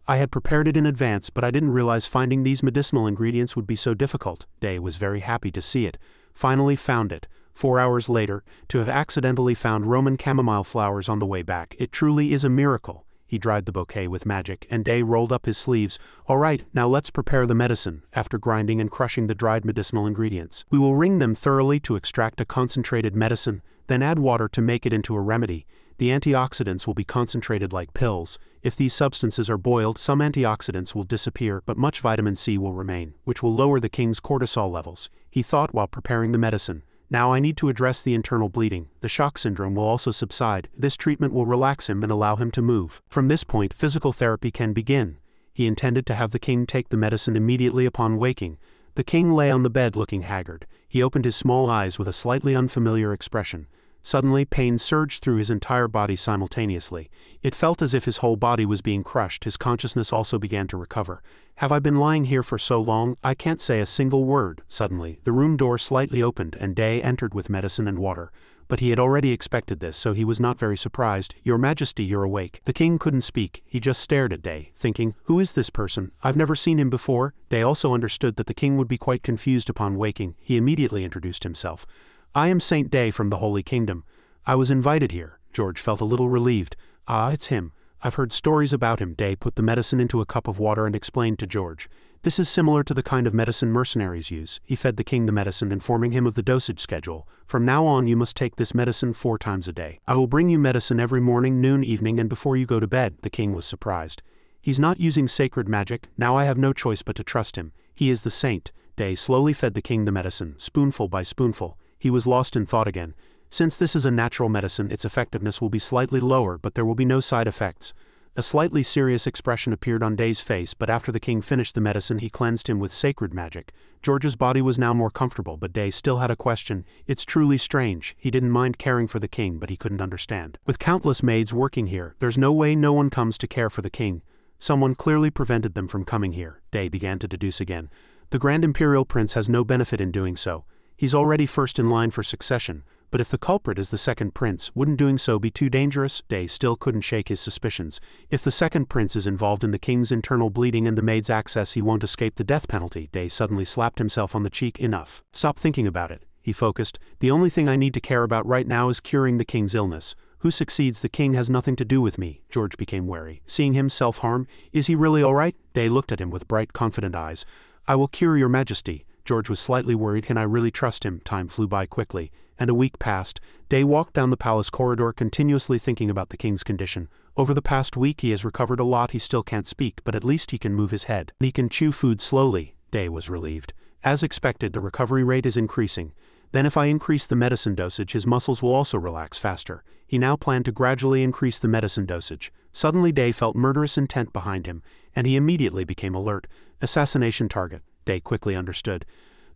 I had prepared it in advance, but I didn't realize finding these medicinal ingredients would be so difficult. Day was very happy to see it. Finally found it. 4 hours later, to have accidentally found Roman chamomile flowers on the way back, it truly is a miracle. He dried the bouquet with magic, and Day rolled up his sleeves. All right, now let's prepare the medicine. After grinding and crushing the dried medicinal ingredients, we will wring them thoroughly to extract a concentrated medicine, then add water to make it into a remedy. The antioxidants will be concentrated like pills. If these substances are boiled, some antioxidants will disappear, but much vitamin C will remain, which will lower the king's cortisol levels. He thought while preparing the medicine. Now I need to address the internal bleeding. The shock syndrome will also subside. This treatment will relax him and allow him to move. From this point, physical therapy can begin. He intended to have the king take the medicine immediately upon waking. The king lay on the bed looking haggard. He opened his small eyes with a slightly unfamiliar expression. Suddenly, pain surged through his entire body simultaneously. It felt as if his whole body was being crushed. His consciousness also began to recover. Have I been lying here for so long? I can't say a single word. Suddenly, the room door slightly opened and Day entered with medicine and water. But he had already expected this, so he was not very surprised. Your Majesty, you're awake. The king couldn't speak. He just stared at Day, thinking, who is this person? I've never seen him before. Day also understood that the king would be quite confused upon waking. He immediately introduced himself. I am Saint Day from the Holy Kingdom. I was invited here. George felt a little relieved. Ah, it's him. I've heard stories about him. Day put the medicine into a cup of water and explained to George. This is similar to the kind of medicine mercenaries use. He fed the king the medicine, informing him of the dosage schedule. From now on you must take this medicine 4 times a day. I will bring you medicine every morning, noon, evening, and before you go to bed. The king was surprised. He's not using sacred magic. Now I have no choice but to trust him. He is the saint. Day slowly fed the king the medicine, spoonful by spoonful. He was lost in thought again. Since this is a natural medicine, its effectiveness will be slightly lower, but there will be no side effects. A slightly serious expression appeared on Day's face, but after the king finished the medicine he cleansed him with sacred magic. George's body was now more comfortable, but Day still had a question. It's truly strange. He didn't mind caring for the king, but he couldn't understand. With countless maids working here, there's no way no one comes to care for the king. Someone clearly prevented them from coming here. Day began to deduce again. The Grand Imperial Prince has no benefit in doing so. He's already first in line for succession, but if the culprit is the second prince, wouldn't doing so be too dangerous? Day still couldn't shake his suspicions. If the second prince is involved in the king's internal bleeding and the maid's access, he won't escape the death penalty. Day suddenly slapped himself on the cheek. Enough. Stop thinking about it. He focused. The only thing I need to care about right now is curing the king's illness. Who succeeds, the king has nothing to do with me. George became wary. Seeing him self-harm, is he really all right? Day looked at him with bright, confident eyes. I will cure your majesty. George was slightly worried. Can I really trust him? Time flew by quickly, and a week passed. Day walked down the palace corridor continuously thinking about the king's condition. Over the past week he has recovered a lot. He still can't speak, but at least he can move his head. He can chew food slowly. Day was relieved. As expected, the recovery rate is increasing. Then if I increase the medicine dosage, his muscles will also relax faster. He now planned to gradually increase the medicine dosage. Suddenly Day felt murderous intent behind him, and he immediately became alert. Assassination target. Day quickly understood.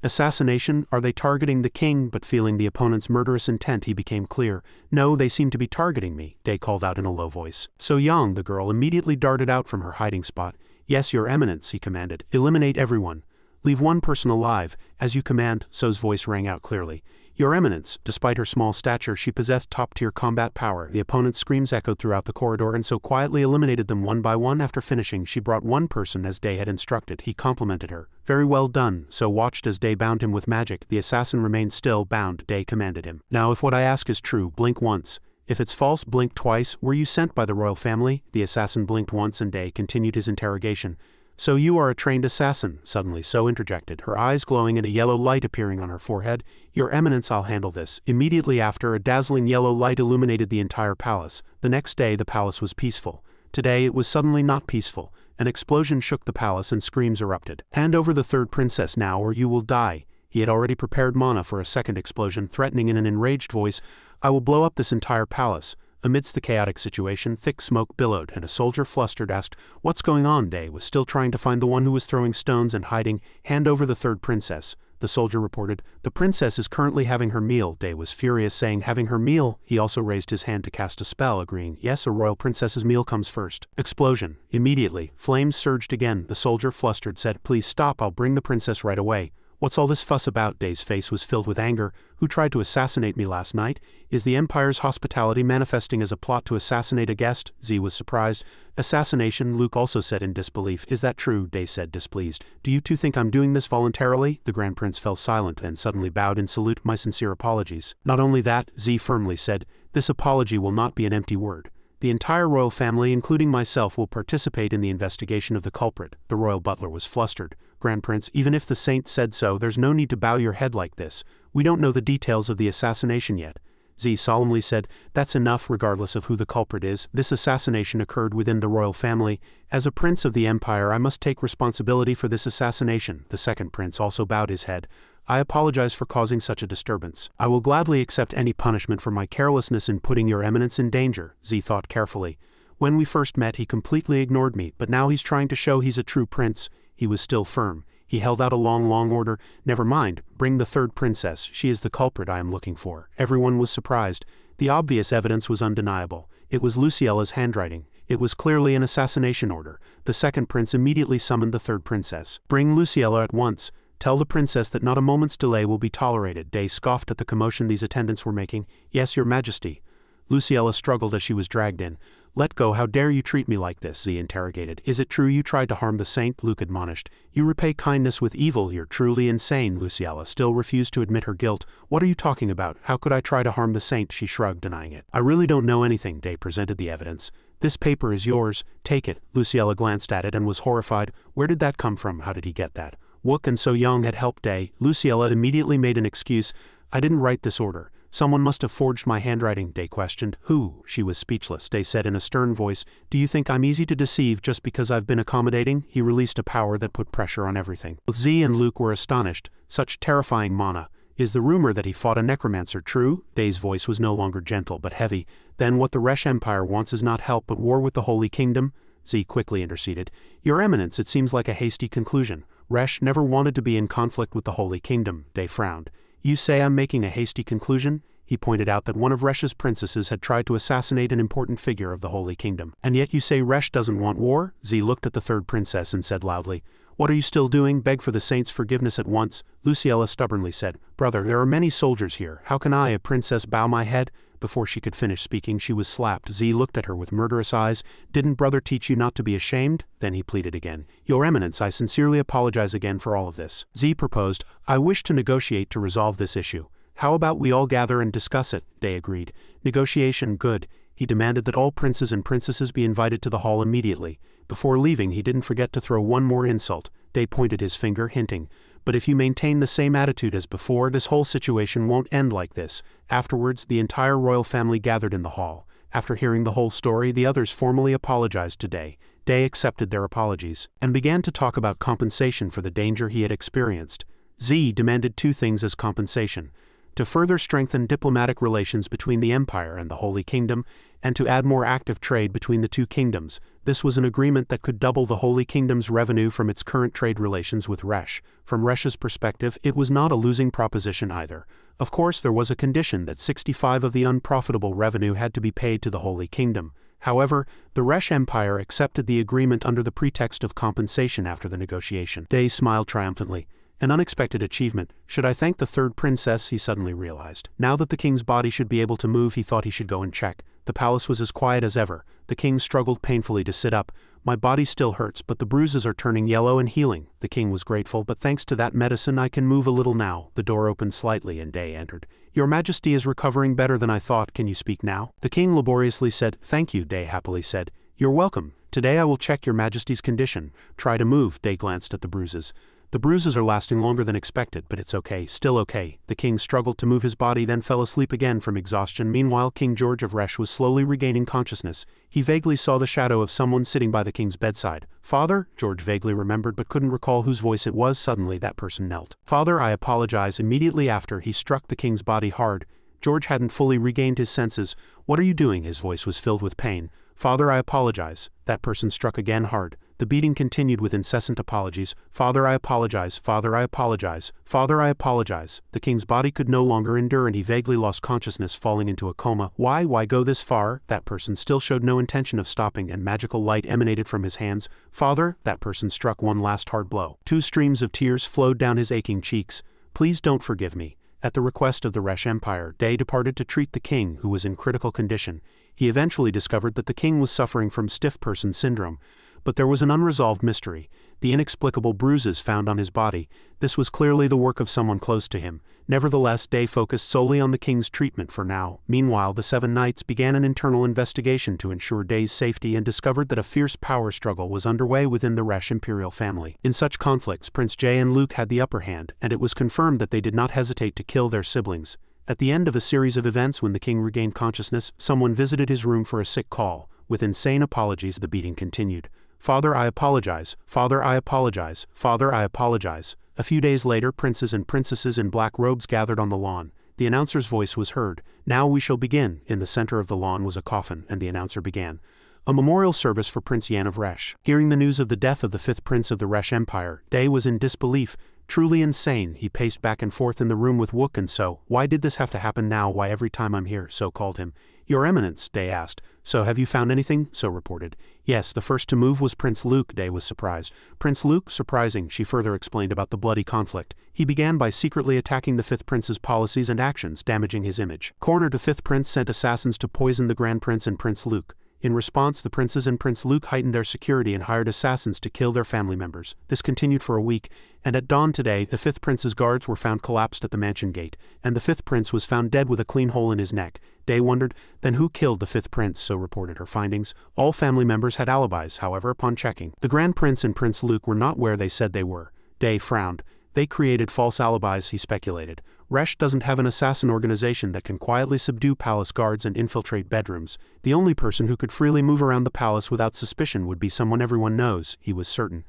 Assassination? Are they targeting the king? But feeling the opponent's murderous intent, he became clear. No, they seem to be targeting me, Day called out in a low voice. So Yang, the girl, immediately darted out from her hiding spot. Yes, your eminence, he commanded. Eliminate everyone. Leave one person alive. As you command, So's voice rang out clearly. Your eminence. Despite her small stature, she possessed top-tier combat power. The opponent's screams echoed throughout the corridor, and So quietly eliminated them one by one. After finishing, she brought one person as Day had instructed. He complimented her. Very well done. So watched as Day bound him with magic. The assassin remained still, bound. Day commanded him. Now if what I ask is true, blink once. If it's false, blink twice. Were you sent by the royal family? The assassin blinked once and Day continued his interrogation. So you are a trained assassin, suddenly So interjected, her eyes glowing and a yellow light appearing on her forehead. Your eminence, I'll handle this. Immediately after, a dazzling yellow light illuminated the entire palace. The next day the palace was peaceful. Today it was suddenly not peaceful. An explosion shook the palace and screams erupted. Hand over the third princess now or you will die. He had already prepared mana for a second explosion, threatening in an enraged voice, I will blow up this entire palace. Amidst the chaotic situation, thick smoke billowed, and a soldier flustered asked, What's going on? Day was still trying to find the one who was throwing stones and hiding. Hand over the third princess. The soldier reported, The princess is currently having her meal. Day was furious, saying, Having her meal? He also raised his hand to cast a spell, agreeing, Yes, a royal princess's meal comes first. Explosion. Immediately, flames surged again. The soldier, flustered, said, Please stop, I'll bring the princess right away. What's all this fuss about? Day's face was filled with anger. Who tried to assassinate me last night? Is the Empire's hospitality manifesting as a plot to assassinate a guest? Z was surprised. Assassination, Luke also said in disbelief. Is that true? Day said, displeased. Do you two think I'm doing this voluntarily? The Grand Prince fell silent and suddenly bowed in salute. My sincere apologies. Not only that, Z firmly said, this apology will not be an empty word. The entire royal family, including myself, will participate in the investigation of the culprit. The royal butler was flustered. Grand Prince, even if the saint said so, there's no need to bow your head like this. We don't know the details of the assassination yet. Z solemnly said, "That's enough regardless of who the culprit is. This assassination occurred within the royal family. As a prince of the empire I must take responsibility for this assassination." The second prince also bowed his head. "I apologize for causing such a disturbance. I will gladly accept any punishment for my carelessness in putting your eminence in danger." Z thought carefully. When we first met he completely ignored me, but now he's trying to show he's a true prince. He was still firm. He held out a long order. "Never mind, bring the third princess. She is the culprit I am looking for." Everyone was surprised. The obvious evidence was undeniable. It was Luciella's handwriting. It was clearly an assassination order. The second prince immediately summoned the third princess. "Bring Luciella at once. Tell the princess that not a moment's delay will be tolerated." Day scoffed at the commotion these attendants were making. "Yes, your majesty." Luciella struggled as she was dragged in. "Let go, how dare you treat me like this?" Z interrogated. "Is it true you tried to harm the saint?" Luke admonished. "You repay kindness with evil, you're truly insane." Luciella still refused to admit her guilt. "What are you talking about? How could I try to harm the saint?" She shrugged, denying it. "I really don't know anything." Day presented the evidence. "This paper is yours. Take it." Luciella glanced at it and was horrified. "Where did that come from? How did he get that?" Wook and So Young had helped Day. Luciella immediately made an excuse. "I didn't write this order. Someone must have forged my handwriting." Day questioned. "Who?" She was speechless. Day said in a stern voice, "Do you think I'm easy to deceive just because I've been accommodating?" He released a power that put pressure on everything. Z and Luke were astonished. Such terrifying mana. "Is the rumor that he fought a necromancer true?" Day's voice was no longer gentle but heavy. "Then what the Resh Empire wants is not help but war with the Holy Kingdom?" Z quickly interceded. "Your Eminence, it seems like a hasty conclusion. Resh never wanted to be in conflict with the Holy Kingdom." Day frowned. "You say I'm making a hasty conclusion?" He pointed out that one of Resh's princesses had tried to assassinate an important figure of the Holy Kingdom. "And yet you say Resh doesn't want war?" Z looked at the third princess and said loudly, "What are you still doing? Beg for the saints' forgiveness at once." Luciella stubbornly said, "Brother, there are many soldiers here. How can I, a princess, bow my head?" Before she could finish speaking she was slapped. Z looked at her with murderous eyes. "Didn't brother teach you not to be ashamed?" Then he pleaded again. "Your Eminence, I sincerely apologize again for all of this." Z proposed, "I wish to negotiate to resolve this issue. How about we all gather and discuss it?" Day agreed. "Negotiation, good." He demanded that all princes and princesses be invited to the hall immediately. Before leaving he didn't forget to throw one more insult. Day pointed his finger, hinting, "But if you maintain the same attitude as before, this whole situation won't end like this." Afterwards, the entire royal family gathered in the hall. After hearing the whole story, the others formally apologized to Day. Day accepted their apologies, and began to talk about compensation for the danger he had experienced. Z demanded two things as compensation: to further strengthen diplomatic relations between the Empire and the Holy Kingdom, and to add more active trade between the two kingdoms. This was an agreement that could double the Holy Kingdom's revenue from its current trade relations with Resh. From Resh's perspective, it was not a losing proposition either. Of course, there was a condition that 65 of the unprofitable revenue had to be paid to the Holy Kingdom. However, the Resh Empire accepted the agreement under the pretext of compensation after the negotiation. Day smiled triumphantly. An unexpected achievement. Should I thank the third princess? He suddenly realized. Now that the king's body should be able to move, he thought he should go and check. The palace was as quiet as ever. The king struggled painfully to sit up. "My body still hurts, but the bruises are turning yellow and healing." The king was grateful, "But thanks to that medicine I can move a little now." The door opened slightly and Day entered. "Your Majesty is recovering better than I thought. Can you speak now?" The king laboriously said, "Thank you," Day happily said. "You're welcome. Today I will check your Majesty's condition. Try to move." Day glanced at the bruises. "The bruises are lasting longer than expected, but it's okay, still okay." The king struggled to move his body, then fell asleep again from exhaustion. Meanwhile, King George of Resh was slowly regaining consciousness. He vaguely saw the shadow of someone sitting by the king's bedside. "Father?" George vaguely remembered but couldn't recall whose voice it was. Suddenly that person knelt. "Father, I apologize." Immediately after, he struck the king's body hard. George hadn't fully regained his senses. "What are you doing?" His voice was filled with pain. "Father, I apologize." That person struck again hard. The beating continued with incessant apologies. "Father, I apologize. Father, I apologize. Father, I apologize." The king's body could no longer endure and he vaguely lost consciousness, falling into a coma. Why go this far?" That person still showed no intention of stopping, and magical light emanated from his hands. "Father," that person struck one last hard blow. Two streams of tears flowed down his aching cheeks. "Please don't forgive me." At the request of the Resh Empire, Day departed to treat the king, who was in critical condition. He eventually discovered that the king was suffering from stiff person syndrome. But there was an unresolved mystery: the inexplicable bruises found on his body. This was clearly the work of someone close to him. Nevertheless, Day focused solely on the king's treatment for now. Meanwhile, the Seven Knights began an internal investigation to ensure Day's safety and discovered that a fierce power struggle was underway within the Resh imperial family. In such conflicts, Prince Jay and Luke had the upper hand, and it was confirmed that they did not hesitate to kill their siblings. At the end of a series of events when the king regained consciousness, someone visited his room for a sick call. With insane apologies, the beating continued. Father, I apologize. Father, I apologize. Father, I apologize. A few days later, princes and princesses in black robes gathered on the lawn. The announcer's voice was heard. Now we shall begin. In the center of the lawn was a coffin, and the announcer began. A memorial service for Prince Yan of Resh. Hearing the news of the death of the fifth prince of the Resh Empire, Day was in disbelief. Truly insane. He paced back and forth in the room with Wook and So. Why did this have to happen now? Why every time I'm here? So called him. Your Eminence, Day asked. So have you found anything? So reported. Yes, the first to move was Prince Luke. Day was surprised. Prince Luke? Surprising. She further explained about the bloody conflict. He began by secretly attacking the fifth prince's policies and actions, damaging his image. Cornered, the fifth prince sent assassins to poison the Grand Prince and Prince Luke. In response, the princes and Prince Luke heightened their security and hired assassins to kill their family members. This continued for a week, and at dawn today, the fifth prince's guards were found collapsed at the mansion gate, and the fifth prince was found dead with a clean hole in his neck. Day wondered, then who killed the fifth prince? So reported her findings. All family members had alibis, however, upon checking. The Grand Prince and Prince Luke were not where they said they were. Day frowned. They created false alibis, he speculated. Resh doesn't have an assassin organization that can quietly subdue palace guards and infiltrate bedrooms. The only person who could freely move around the palace without suspicion would be someone everyone knows, he was certain.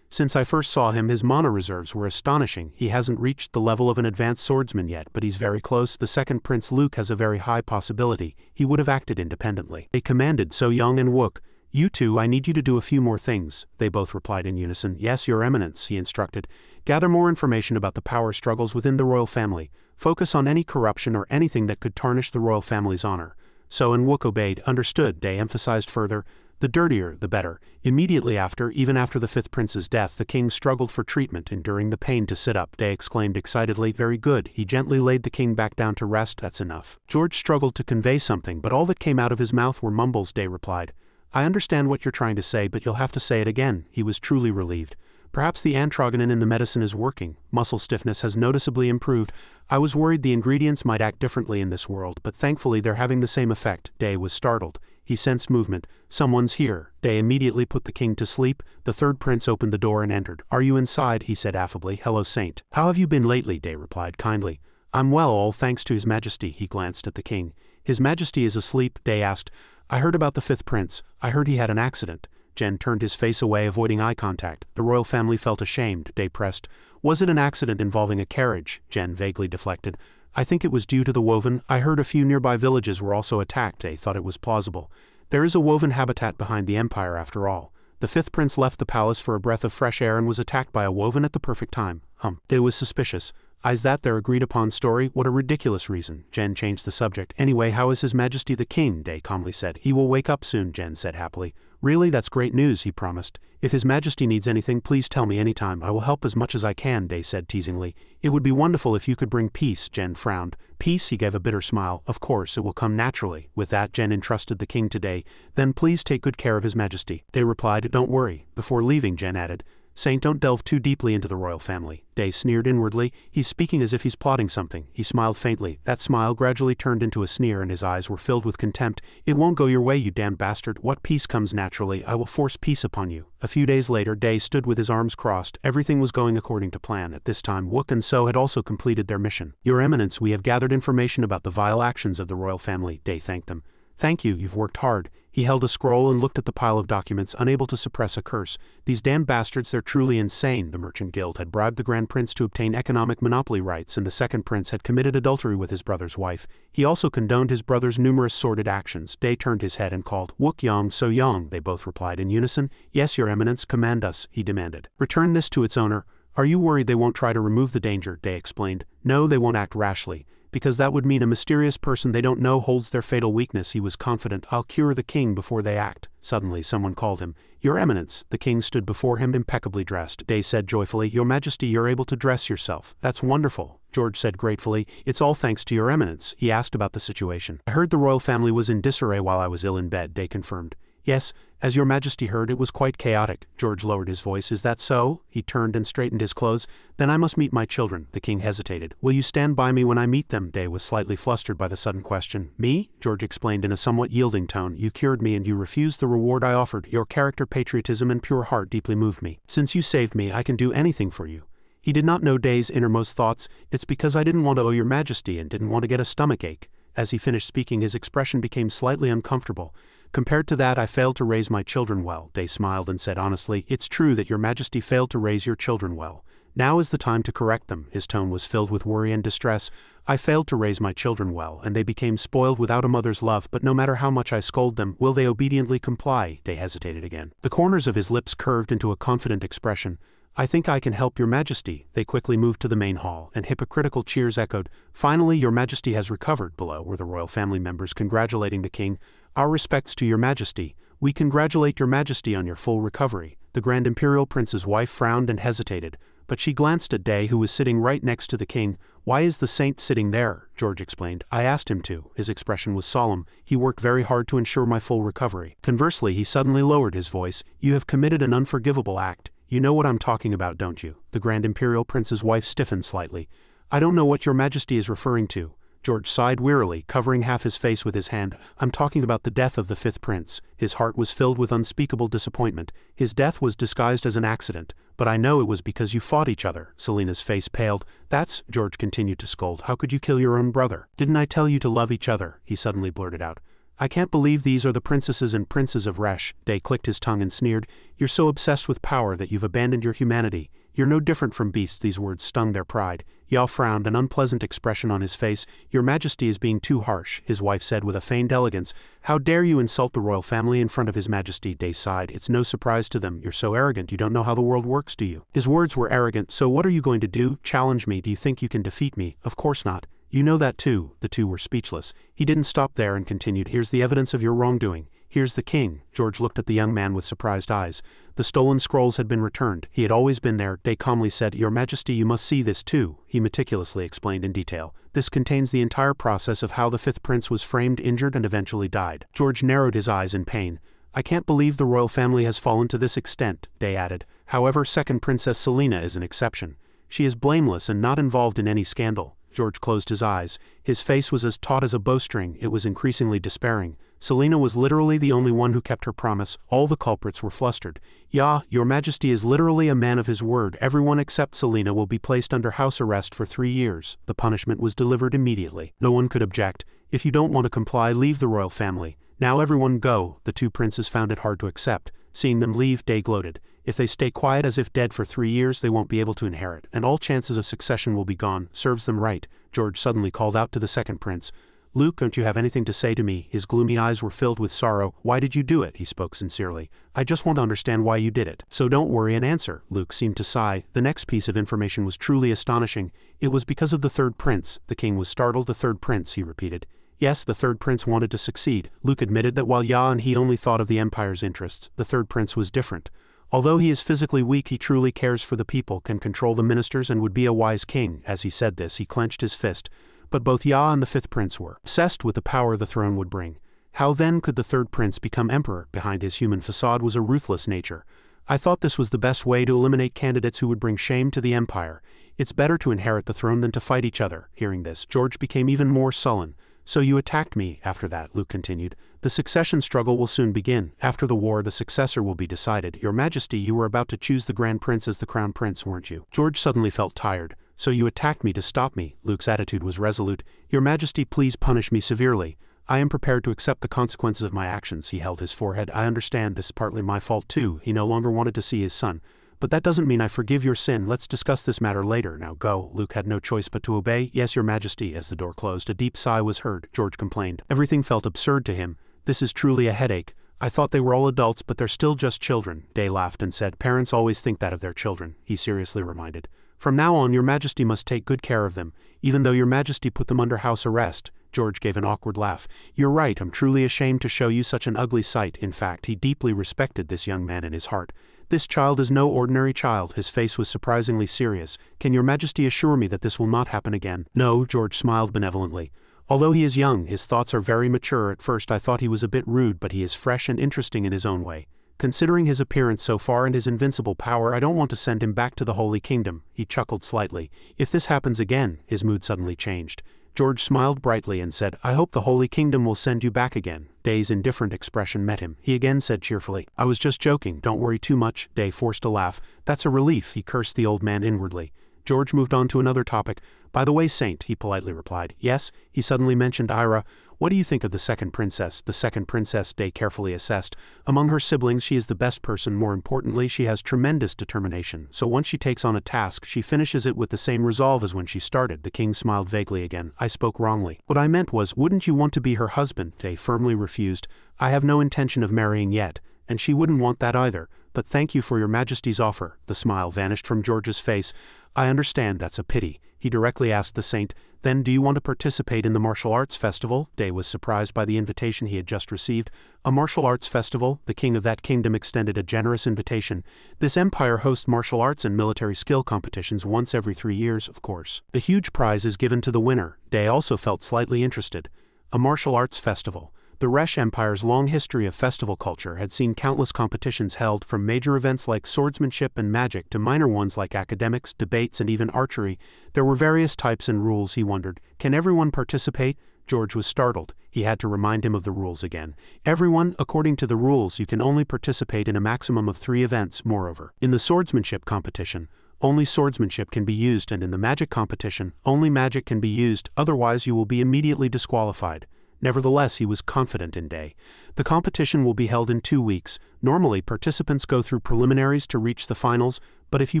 Since I first saw him, his mana reserves were astonishing. He hasn't reached the level of an advanced swordsman yet, but he's very close. The second Prince Luke has a very high possibility. He would have acted independently. They commanded So Young and Wook. You two, I need you to do a few more things. They both replied in unison. Yes, Your Eminence, he instructed. Gather more information about the power struggles within the royal family. Focus on any corruption or anything that could tarnish the royal family's honor. So and Wook obeyed. Understood, Day emphasized further. The dirtier, the better. Immediately after, even after the fifth prince's death, the king struggled for treatment, enduring the pain to sit up. Day exclaimed excitedly. Very good. He gently laid the king back down to rest. That's enough. George struggled to convey something, but all that came out of his mouth were mumbles. Day replied. I understand what you're trying to say, but you'll have to say it again. He was truly relieved. Perhaps the androgenin in the medicine is working. Muscle stiffness has noticeably improved. I was worried the ingredients might act differently in this world, but thankfully they're having the same effect. Day was startled. He sensed movement. Someone's here. Day immediately put the king to sleep. The third prince opened the door and entered. Are you inside? He said affably. Hello, Saint. How have you been lately? Day replied kindly. I'm well, all thanks to His Majesty. He glanced at the king. His Majesty is asleep? Day asked. I heard about the fifth prince. I heard he had an accident. Jen turned his face away, avoiding eye contact. The royal family felt ashamed. Day pressed. Was it an accident involving a carriage? Jen vaguely deflected. I think it was due to the woven. I heard a few nearby villages were also attacked. Day thought it was plausible. There is a woven habitat behind the empire after all. The fifth prince left the palace for a breath of fresh air and was attacked by a woven at the perfect time. Day was suspicious. Is that their agreed-upon story? What a ridiculous reason. Jen changed the subject. Anyway, how is His Majesty the King? Day calmly said. He will wake up soon, Jen said happily. Really, that's great news, he promised. If His Majesty needs anything, please tell me anytime. I will help as much as I can, Day said teasingly. It would be wonderful if you could bring peace, Jen frowned. Peace? He gave a bitter smile. Of course, it will come naturally. With that, Jen entrusted the king to Day. Then please take good care of His Majesty. Day replied, Don't worry. Before leaving, Jen added, Saint, don't delve too deeply into the royal family. Day sneered inwardly. He's speaking as if he's plotting something. He smiled faintly. That smile gradually turned into a sneer and his eyes were filled with contempt. It won't go your way, you damned bastard. What peace comes naturally? I will force peace upon you. A few days later, Day stood with his arms crossed. Everything was going according to plan. At this time, Wook and So had also completed their mission. Your Eminence, we have gathered information about the vile actions of the royal family. Day thanked them. Thank you, you've worked hard. He held a scroll and looked at the pile of documents, unable to suppress a curse. These damned bastards, they're truly insane. The Merchant Guild had bribed the Grand Prince to obtain economic monopoly rights, and the second prince had committed adultery with his brother's wife. He also condoned his brother's numerous sordid actions. Day turned his head and called, Wook Yong, So Young. They both replied in unison. Yes, Your Eminence, command us, he demanded. Return this to its owner. Are you worried they won't try to remove the danger? Day explained. No, they won't act rashly. Because that would mean a mysterious person they don't know holds their fatal weakness. He was confident. I'll cure the king before they act. Suddenly someone called him. Your Eminence. The king stood before him impeccably dressed. Day said joyfully, Your Majesty, you're able to dress yourself. That's wonderful. George said gratefully, It's all thanks to Your Eminence. He asked about the situation. I heard the royal family was in disarray while I was ill in bed, Day confirmed. Yes, as Your Majesty heard, it was quite chaotic. George lowered his voice. Is that so? He turned and straightened his clothes. Then I must meet my children. The king hesitated. Will you stand by me when I meet them? Day was slightly flustered by the sudden question. Me? George explained in a somewhat yielding tone. You cured me and you refused the reward I offered. Your character, patriotism, and pure heart deeply moved me. Since you saved me, I can do anything for you. He did not know Day's innermost thoughts. It's because I didn't want to owe your majesty and didn't want to get a stomachache. As he finished speaking, his expression became slightly uncomfortable. Compared to that, I failed to raise my children well. Day smiled and said honestly, it's true that your majesty failed to raise your children well. Now is the time to correct them. His tone was filled with worry and distress. I failed to raise my children well, and they became spoiled without a mother's love, but no matter how much I scold them, will they obediently comply? Day hesitated again. The corners of his lips curved into a confident expression. I think I can help your majesty. They quickly moved to the main hall, and hypocritical cheers echoed. Finally, your majesty has recovered. Below were the royal family members congratulating the king. Our respects to your majesty. We congratulate your majesty on your full recovery. The Grand Imperial Prince's wife frowned and hesitated, but she glanced at Day, who was sitting right next to the king. Why is the saint sitting there? George explained. I asked him to. His expression was solemn. He worked very hard to ensure my full recovery. Conversely, he suddenly lowered his voice. You have committed an unforgivable act. You know what I'm talking about, don't you? The Grand Imperial Prince's wife stiffened slightly. I don't know what your majesty is referring to. George sighed wearily, covering half his face with his hand. I'm talking about the death of the fifth prince. His heart was filled with unspeakable disappointment. His death was disguised as an accident, but I know it was because you fought each other. Selena's face paled. That's, George continued to scold. How could you kill your own brother? Didn't I tell you to love each other? He suddenly blurted out. I can't believe these are the princesses and princes of Resh. Day clicked his tongue and sneered. You're so obsessed with power that you've abandoned your humanity. You're no different from beasts. These words stung their pride. Yao frowned, an unpleasant expression on his face. Your majesty is being too harsh, his wife said with a feigned elegance. How dare you insult the royal family in front of his majesty? Day sighed. It's no surprise to them. You're so arrogant. You don't know how the world works, do you? His words were arrogant. So what are you going to do? Challenge me? Do you think you can defeat me? Of course not. You know that too. The two were speechless. He didn't stop there and continued. Here's the evidence of your wrongdoing. Here's the king. George looked at the young man with surprised eyes. The stolen scrolls had been returned. He had always been there. Day calmly said, Your Majesty, you must see this too. He meticulously explained in detail. This contains the entire process of how the fifth prince was framed, injured, and eventually died. George narrowed his eyes in pain. I can't believe the royal family has fallen to this extent, Day added. However, second Princess Selena is an exception. She is blameless and not involved in any scandal. George closed his eyes. His face was as taut as a bowstring. It was increasingly despairing. Selena was literally the only one who kept her promise. All the culprits were flustered. Yeah, your majesty is literally a man of his word. Everyone except Selena will be placed under house arrest for 3 years. The punishment was delivered immediately. No one could object. If you don't want to comply, leave the royal family. Now everyone go. The two princes found it hard to accept. Seeing them leave, Day gloated. If they stay quiet as if dead for 3 years, they won't be able to inherit, and all chances of succession will be gone. Serves them right. George suddenly called out to the second prince. Luke, don't you have anything to say to me? His gloomy eyes were filled with sorrow. Why did you do it? He spoke sincerely. I just want to understand why you did it. So don't worry and answer. Luke seemed to sigh. The next piece of information was truly astonishing. It was because of the third prince. The king was startled. The third prince, he repeated. Yes, the third prince wanted to succeed. Luke admitted that while Ya and he only thought of the empire's interests, the third prince was different. Although he is physically weak, he truly cares for the people, can control the ministers, and would be a wise king. As he said this, he clenched his fist. But both Ya and the fifth prince were obsessed with the power the throne would bring. How then could the third prince become emperor? Behind his human facade was a ruthless nature. I thought this was the best way to eliminate candidates who would bring shame to the empire. It's better to inherit the throne than to fight each other. Hearing this, George became even more sullen. So you attacked me. After that, Luke continued, the succession struggle will soon begin. After the war, the successor will be decided. Your Majesty, you were about to choose the Grand Prince as the Crown Prince, weren't you? George suddenly felt tired. So you attacked me to stop me. Luke's attitude was resolute. Your Majesty, please punish me severely. I am prepared to accept the consequences of my actions. He held his forehead. I understand this is partly my fault too. He no longer wanted to see his son. But that doesn't mean I forgive your sin. Let's discuss this matter later. Now go. Luke had no choice but to obey. Yes, your Majesty. As the door closed, a deep sigh was heard. George complained. Everything felt absurd to him. This is truly a headache. I thought they were all adults, but they're still just children. Day laughed and said, Parents always think that of their children. He seriously reminded. From now on, your Majesty must take good care of them, even though your Majesty put them under house arrest. George gave an awkward laugh. You're right, I'm truly ashamed to show you such an ugly sight. In fact, he deeply respected this young man in his heart. This child is no ordinary child. His face was surprisingly serious. Can your Majesty assure me that this will not happen again? No, George smiled benevolently. Although he is young, his thoughts are very mature. At first I thought he was a bit rude, but he is fresh and interesting in his own way. Considering his appearance so far and his invincible power, I don't want to send him back to the Holy Kingdom. He chuckled slightly. If this happens again, his mood suddenly changed. George smiled brightly and said, I hope the Holy Kingdom will send you back again. Day's indifferent expression met him. He again said cheerfully, I was just joking, don't worry too much. Day forced a laugh. That's a relief. He cursed the old man inwardly. George moved on to another topic. By the way, Saint, he politely replied. Yes, he suddenly mentioned Ira. What do you think of the second princess? The second princess, Day carefully assessed. Among her siblings, she is the best person. More importantly, she has tremendous determination. So once she takes on a task, she finishes it with the same resolve as when she started. The king smiled vaguely again. I spoke wrongly. What I meant was, wouldn't you want to be her husband? Day firmly refused. I have no intention of marrying yet, and she wouldn't want that either. But thank you for your majesty's offer. The smile vanished from George's face. I understand, that's a pity. He directly asked the saint, then do you want to participate in the martial arts festival? Day was surprised by the invitation he had just received. A martial arts festival? The king of that kingdom extended a generous invitation. This empire hosts martial arts and military skill competitions once every 3 years, of course. A huge prize is given to the winner. Day also felt slightly interested. A martial arts festival. The Resh Empire's long history of festival culture had seen countless competitions held, from major events like swordsmanship and magic to minor ones like academics, debates, and even archery. There were various types and rules, he wondered. Can everyone participate? George was startled. He had to remind him of the rules again. Everyone, according to the rules, you can only participate in a maximum of 3 events, moreover. In the swordsmanship competition, only swordsmanship can be used, and in the magic competition, only magic can be used, otherwise you will be immediately disqualified. Nevertheless, he was confident in Day. The competition will be held in 2 weeks. Normally, participants go through preliminaries to reach the finals, but if you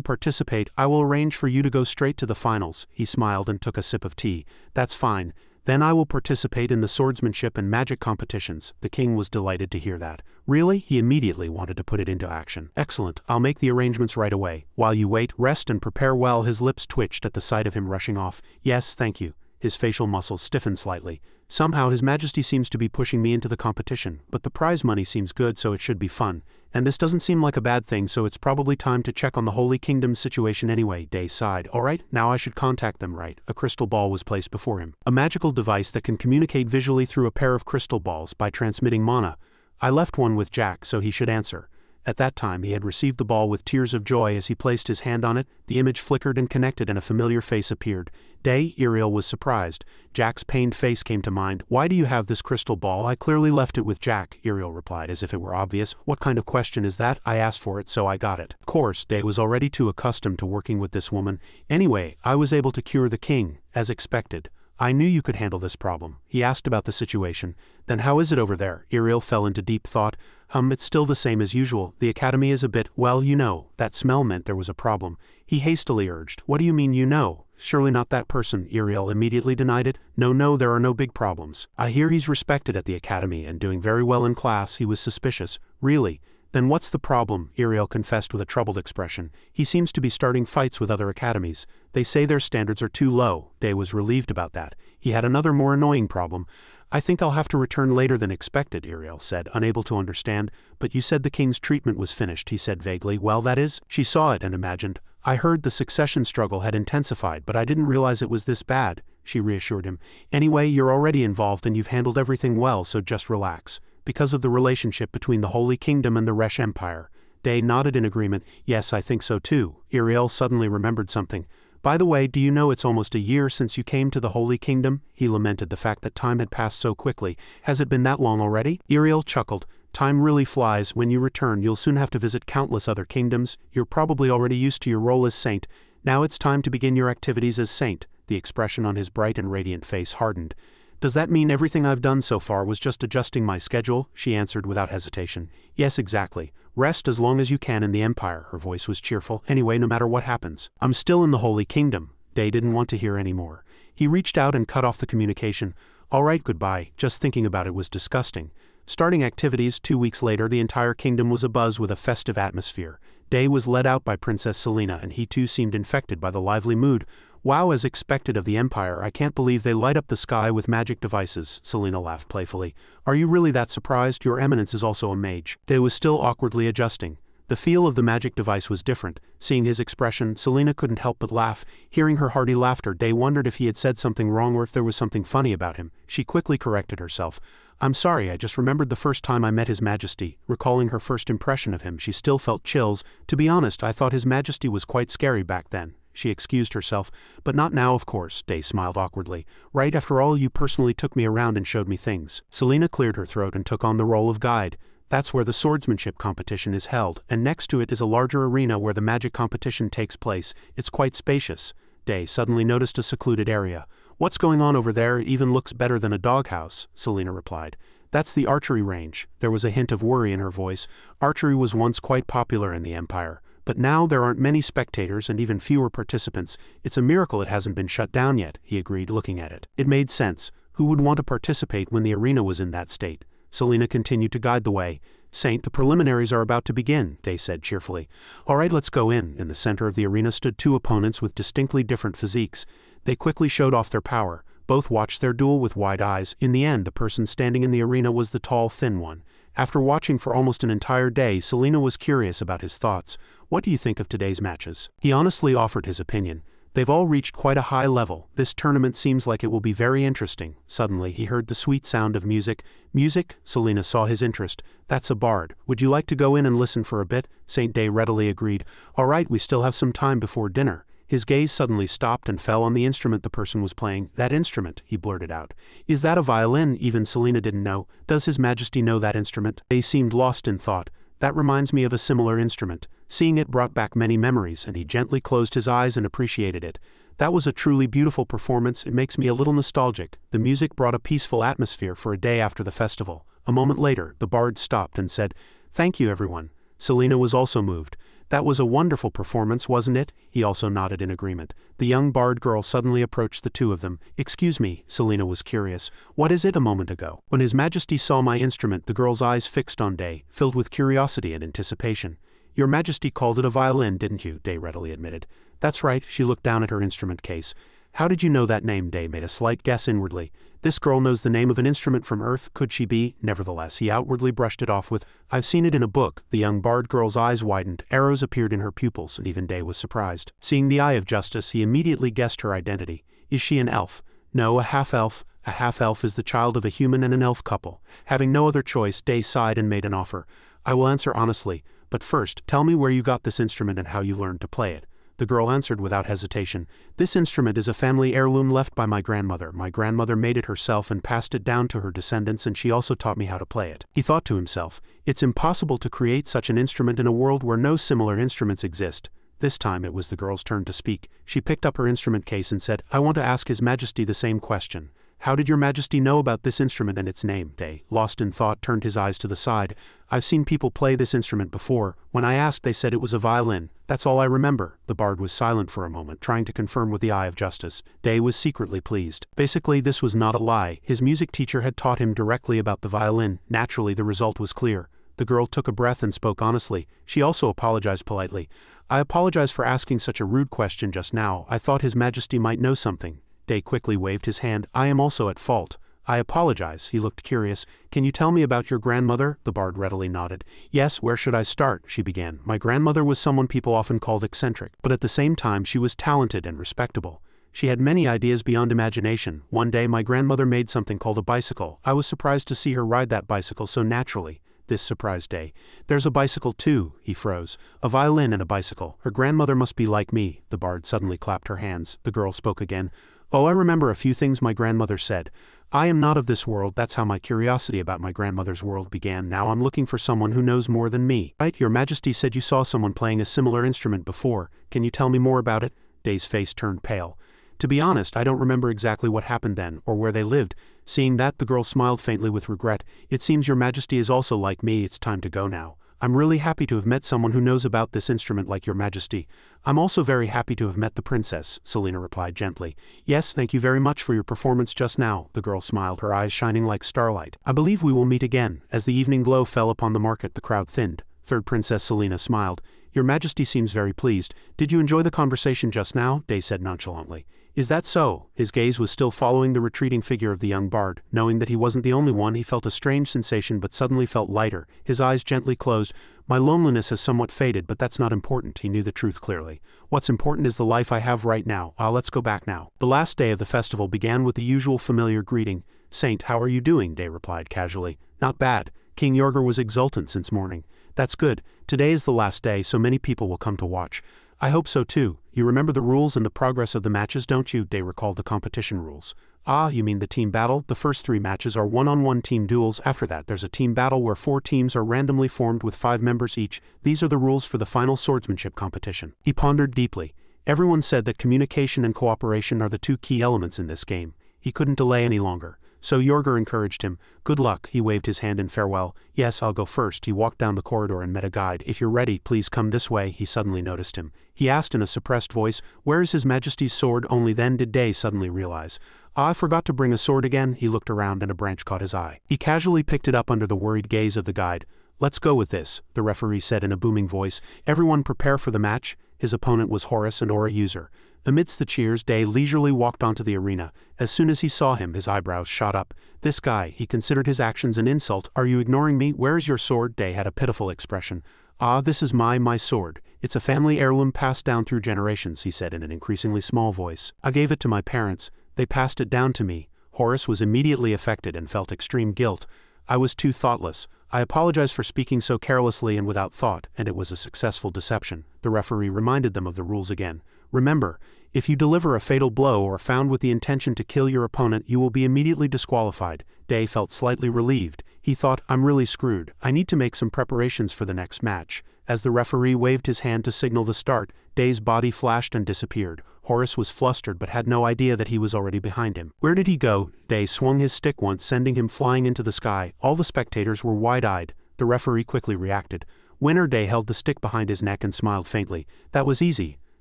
participate, I will arrange for you to go straight to the finals. He smiled and took a sip of tea. That's fine. Then I will participate in the swordsmanship and magic competitions. The king was delighted to hear that. Really? He immediately wanted to put it into action. Excellent. I'll make the arrangements right away. While you wait, rest and prepare well. His lips twitched at the sight of him rushing off. Yes, thank you. His facial muscles stiffened slightly. Somehow His Majesty seems to be pushing me into the competition, but the prize money seems good, so it should be fun. And this doesn't seem like a bad thing, so it's probably time to check on the Holy Kingdom's situation anyway. Day sighed. Alright, now I should contact them, right? A crystal ball was placed before him. A magical device that can communicate visually through a pair of crystal balls by transmitting mana. I left one with Jack, so he should answer. At that time he had received the ball with tears of joy. As he placed his hand on it, the image flickered and connected and a familiar face appeared. Day, Iriel was surprised. Jack's pained face came to mind. Why do you have this crystal ball? I clearly left it with Jack, Iriel replied as if it were obvious. What kind of question is that? I asked for it, so I got it. Of course, Day was already too accustomed to working with this woman. Anyway, I was able to cure the king, as expected. I knew you could handle this problem. He asked about the situation. Then how is it over there? Iriel fell into deep thought. It's still the same as usual. The academy is a bit, well, you know. That smell meant there was a problem. He hastily urged. What do you mean you know? Surely not that person. Iriel immediately denied it. No, there are no big problems. I hear he's respected at the academy and doing very well in class. He was suspicious. Really? Then what's the problem? Iriel confessed with a troubled expression. He seems to be starting fights with other academies. They say their standards are too low. Day was relieved about that. He had another more annoying problem. I think I'll have to return later than expected, Iriel said, unable to understand. But you said the king's treatment was finished, he said vaguely. Well, that is? She saw it and imagined. I heard the succession struggle had intensified, but I didn't realize it was this bad, she reassured him. Anyway, you're already involved and you've handled everything well, so just relax. Because of the relationship between the Holy Kingdom and the Resh Empire. Day nodded in agreement. Yes, I think so too. Iriel suddenly remembered something. By the way, do you know it's almost a year since you came to the Holy Kingdom? He lamented the fact that time had passed so quickly. Has it been that long already? Iriel chuckled. Time really flies. When you return, you'll soon have to visit countless other kingdoms. You're probably already used to your role as saint. Now it's time to begin your activities as saint. The expression on his bright and radiant face hardened. Does that mean everything I've done so far was just adjusting my schedule? She answered without hesitation. Yes, exactly. Rest as long as you can in the Empire. Her voice was cheerful. Anyway, no matter what happens, I'm still in the Holy Kingdom. Day didn't want to hear any more. He reached out and cut off the communication. All right, goodbye. Just thinking about it was disgusting. Starting activities, 2 weeks later, the entire kingdom was abuzz with a festive atmosphere. Day was led out by Princess Selena, and he too seemed infected by the lively mood. Wow, as expected of the Empire, I can't believe they light up the sky with magic devices, Selena laughed playfully. Are you really that surprised? Your Eminence is also a mage. Day was still awkwardly adjusting. The feel of the magic device was different. Seeing his expression, Selena couldn't help but laugh. Hearing her hearty laughter, Day wondered if he had said something wrong or if there was something funny about him. She quickly corrected herself. I'm sorry, I just remembered the first time I met His Majesty. Recalling her first impression of him, she still felt chills. To be honest, I thought His Majesty was quite scary back then. She excused herself. But not now, of course. Day smiled awkwardly. Right, after all, you personally took me around and showed me things. Selena cleared her throat and took on the role of guide. That's where the swordsmanship competition is held, and next to it is a larger arena where the magic competition takes place. It's quite spacious. Day suddenly noticed a secluded area. What's going on over there? It even looks better than a doghouse, Selena replied. That's the archery range. There was a hint of worry in her voice. Archery was once quite popular in the Empire, but now there aren't many spectators and even fewer participants. It's a miracle it hasn't been shut down yet, he agreed, looking at it. It made sense. Who would want to participate when the arena was in that state? Selena continued to guide the way. Saint, the preliminaries are about to begin, Day said cheerfully. All right, let's go in. In the center of the arena stood two opponents with distinctly different physiques. They quickly showed off their power. Both watched their duel with wide eyes. In the end, the person standing in the arena was the tall, thin one. After watching for almost an entire day, Selena was curious about his thoughts. What do you think of today's matches? He honestly offered his opinion. They've all reached quite a high level. This tournament seems like it will be very interesting. Suddenly, he heard the sweet sound of music. Music? Selena saw his interest. That's a bard. Would you like to go in and listen for a bit? Saint Day readily agreed. All right, we still have some time before dinner. His gaze suddenly stopped and fell on the instrument the person was playing. That instrument, he blurted out. Is that a violin? Even Selena didn't know. Does His Majesty know that instrument? Day seemed lost in thought. That reminds me of a similar instrument. Seeing it brought back many memories, and he gently closed his eyes and appreciated it. That was a truly beautiful performance. It makes me a little nostalgic. The music brought a peaceful atmosphere for a day after the festival. A moment later, the bard stopped and said, "Thank you, everyone." Selena was also moved. That was a wonderful performance, wasn't it? He also nodded in agreement. The young bard girl suddenly approached the two of them. Excuse me, Selena was curious. What is it? A moment ago, when His Majesty saw my instrument, the girl's eyes fixed on Day, filled with curiosity and anticipation. Your Majesty called it a violin, didn't you? Day readily admitted. That's right. She looked down at her instrument case. How did you know that name? Day made a slight guess inwardly. This girl knows the name of an instrument from Earth. Could she be? Nevertheless, he outwardly brushed it off with, I've seen it in a book. The young bard girl's eyes widened. Arrows appeared in her pupils, and even Day was surprised. Seeing the eye of justice, he immediately guessed her identity. Is she an elf? No, a half-elf. A half-elf is the child of a human and an elf couple. Having no other choice, Day sighed and made an offer. I will answer honestly, but first, tell me where you got this instrument and how you learned to play it. The girl answered without hesitation. This instrument is a family heirloom left by my grandmother. My grandmother made it herself and passed it down to her descendants, and she also taught me how to play it. He thought to himself, it's impossible to create such an instrument in a world where no similar instruments exist. This time it was the girl's turn to speak. She picked up her instrument case and said, I want to ask His Majesty the same question. How did your Majesty know about this instrument and its name? Day, lost in thought, turned his eyes to the side. I've seen people play this instrument before. When I asked, they said it was a violin. That's all I remember. The bard was silent for a moment, trying to confirm with the eye of justice. Day was secretly pleased. Basically, this was not a lie. His music teacher had taught him directly about the violin. Naturally, the result was clear. The girl took a breath and spoke honestly. She also apologized politely. I apologize for asking such a rude question just now. I thought His Majesty might know something. Day quickly waved his hand. I am also at fault. I apologize. He looked curious. Can you tell me about your grandmother? The bard readily nodded. Yes, where should I start? She began. My grandmother was someone people often called eccentric, but at the same time she was talented and respectable. She had many ideas beyond imagination. One day my grandmother made something called a bicycle. I was surprised to see her ride that bicycle so naturally. This surprised Day. There's a bicycle too. He froze. A violin and a bicycle. Her grandmother must be like me. The bard suddenly clapped her hands. The girl spoke again. Oh, I remember a few things my grandmother said. I am not of this world. That's how my curiosity about my grandmother's world began. Now I'm looking for someone who knows more than me. Right, your Majesty said you saw someone playing a similar instrument before. Can you tell me more about it? Day's face turned pale. To be honest, I don't remember exactly what happened then, or where they lived. Seeing that, the girl smiled faintly with regret. It seems your Majesty is also like me. It's time to go now. I'm really happy to have met someone who knows about this instrument like your Majesty. I'm also very happy to have met the princess, Selena replied gently. Yes, thank you very much for your performance just now. The girl smiled, her eyes shining like starlight. I believe we will meet again. As the evening glow fell upon the market, the crowd thinned. Third Princess Selena smiled. Your Majesty seems very pleased. Did you enjoy the conversation just now? Day said nonchalantly. Is that so? His gaze was still following the retreating figure of the young bard. Knowing that he wasn't the only one, he felt a strange sensation but suddenly felt lighter. His eyes gently closed. My loneliness has somewhat faded, but that's not important. He knew the truth clearly. What's important is the life I have right now. Let's go back now. The last day of the festival began with the usual familiar greeting. Saint, how are you doing? Day replied casually. Not bad. King Yorger was exultant since morning. That's good. Today is the last day, so many people will come to watch. I hope so too. You remember the rules and the progress of the matches, don't you? Day recalled the competition rules. Ah, you mean the team battle? The first 3 matches are one-on-one team duels. After that, there's a team battle where 4 teams are randomly formed with 5 members each. These are the rules for the final swordsmanship competition. He pondered deeply. Everyone said that communication and cooperation are the 2 key elements in this game. He couldn't delay any longer. So Jorger encouraged him. Good luck. He waved his hand in farewell. Yes, I'll go first. He walked down the corridor and met a guide. If you're ready, please come this way. He suddenly noticed him. He asked in a suppressed voice, where is His Majesty's sword? Only then did Day suddenly realize. I forgot to bring a sword again. He looked around and a branch caught his eye. He casually picked it up under the worried gaze of the guide. Let's go with this, the referee said in a booming voice. Everyone prepare for the match. His opponent was Horus, an aura user. Amidst the cheers, Day leisurely walked onto the arena. As soon as he saw him, his eyebrows shot up. This guy, he considered his actions an insult. Are you ignoring me? Where is your sword? Day had a pitiful expression. Ah, this is my sword. It's a family heirloom passed down through generations, he said in an increasingly small voice. I gave it to my parents. They passed it down to me. Horus was immediately affected and felt extreme guilt. I was too thoughtless. I apologize for speaking so carelessly and without thought, and it was a successful deception. The referee reminded them of the rules again. Remember, if you deliver a fatal blow or are found with the intention to kill your opponent, you will be immediately disqualified. Day felt slightly relieved. He thought, I'm really screwed. I need to make some preparations for the next match. As the referee waved his hand to signal the start, Day's body flashed and disappeared. Horus was flustered but had no idea that he was already behind him. Where did he go? Day swung his stick once, sending him flying into the sky. All the spectators were wide-eyed. The referee quickly reacted. Winner. Day held the stick behind his neck and smiled faintly. That was easy.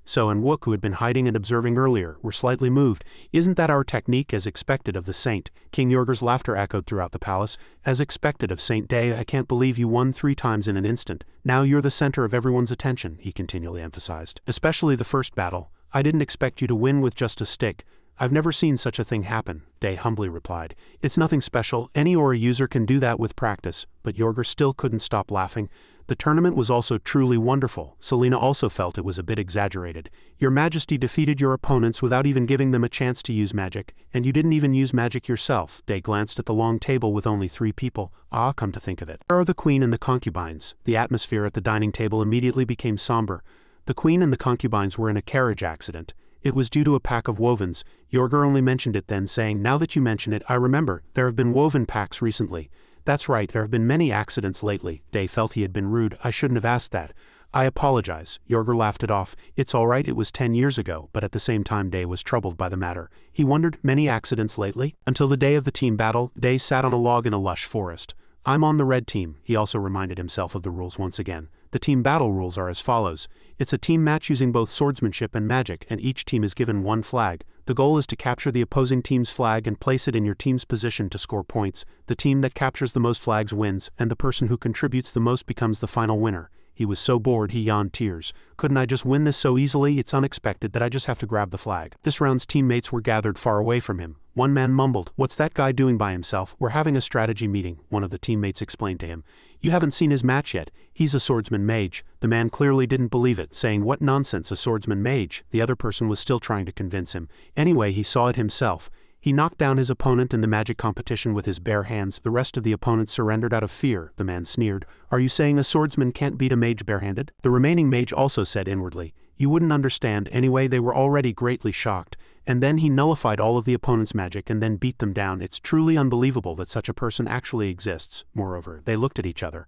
So and Wook, who had been hiding and observing earlier, were slightly moved. Isn't that our technique, as expected of the saint? King Jorger's laughter echoed throughout the palace. As expected of Saint Day, I can't believe you won 3 times in an instant. Now you're the center of everyone's attention, he continually emphasized. Especially the first battle. I didn't expect you to win with just a stick. I've never seen such a thing happen, Day humbly replied. It's nothing special. Any aura user can do that with practice. But Jorger still couldn't stop laughing. The tournament was also truly wonderful. Selena also felt it was a bit exaggerated. Your Majesty defeated your opponents without even giving them a chance to use magic, and you didn't even use magic yourself. Day glanced at the long table with only 3 people. Ah, come to think of it. Where are the queen and the concubines? The atmosphere at the dining table immediately became somber. The queen and the concubines were in a carriage accident. It was due to a pack of wovens. Jorger only mentioned it then, saying, now that you mention it, I remember, there have been woven packs recently. That's right, there have been many accidents lately. Day felt he had been rude. I shouldn't have asked that. I apologize. Jorger laughed it off. It's all right, it was 10 years ago, but at the same time Day was troubled by the matter. He wondered, many accidents lately? Until the day of the team battle, Day sat on a log in a lush forest. I'm on the red team. He also reminded himself of the rules once again. The team battle rules are as follows. It's a team match using both swordsmanship and magic, and each team is given 1 flag. The goal is to capture the opposing team's flag and place it in your team's position to score points. The team that captures the most flags wins, and the person who contributes the most becomes the final winner. He was so bored he yawned tears. Couldn't I just win this so easily? It's unexpected that I just have to grab the flag. This round's teammates were gathered far away from him. One man mumbled, what's that guy doing by himself? We're having a strategy meeting, one of the teammates explained to him. You haven't seen his match yet. He's a swordsman mage. The man clearly didn't believe it, saying, what nonsense, a swordsman mage? The other person was still trying to convince him. Anyway, he saw it himself. He knocked down his opponent in the magic competition with his bare hands. The rest of the opponents surrendered out of fear. The man sneered. Are you saying a swordsman can't beat a mage barehanded? The remaining mage also said inwardly. You wouldn't understand. Anyway, they were already greatly shocked. And then he nullified all of the opponent's magic and then beat them down. It's truly unbelievable that such a person actually exists. Moreover, they looked at each other.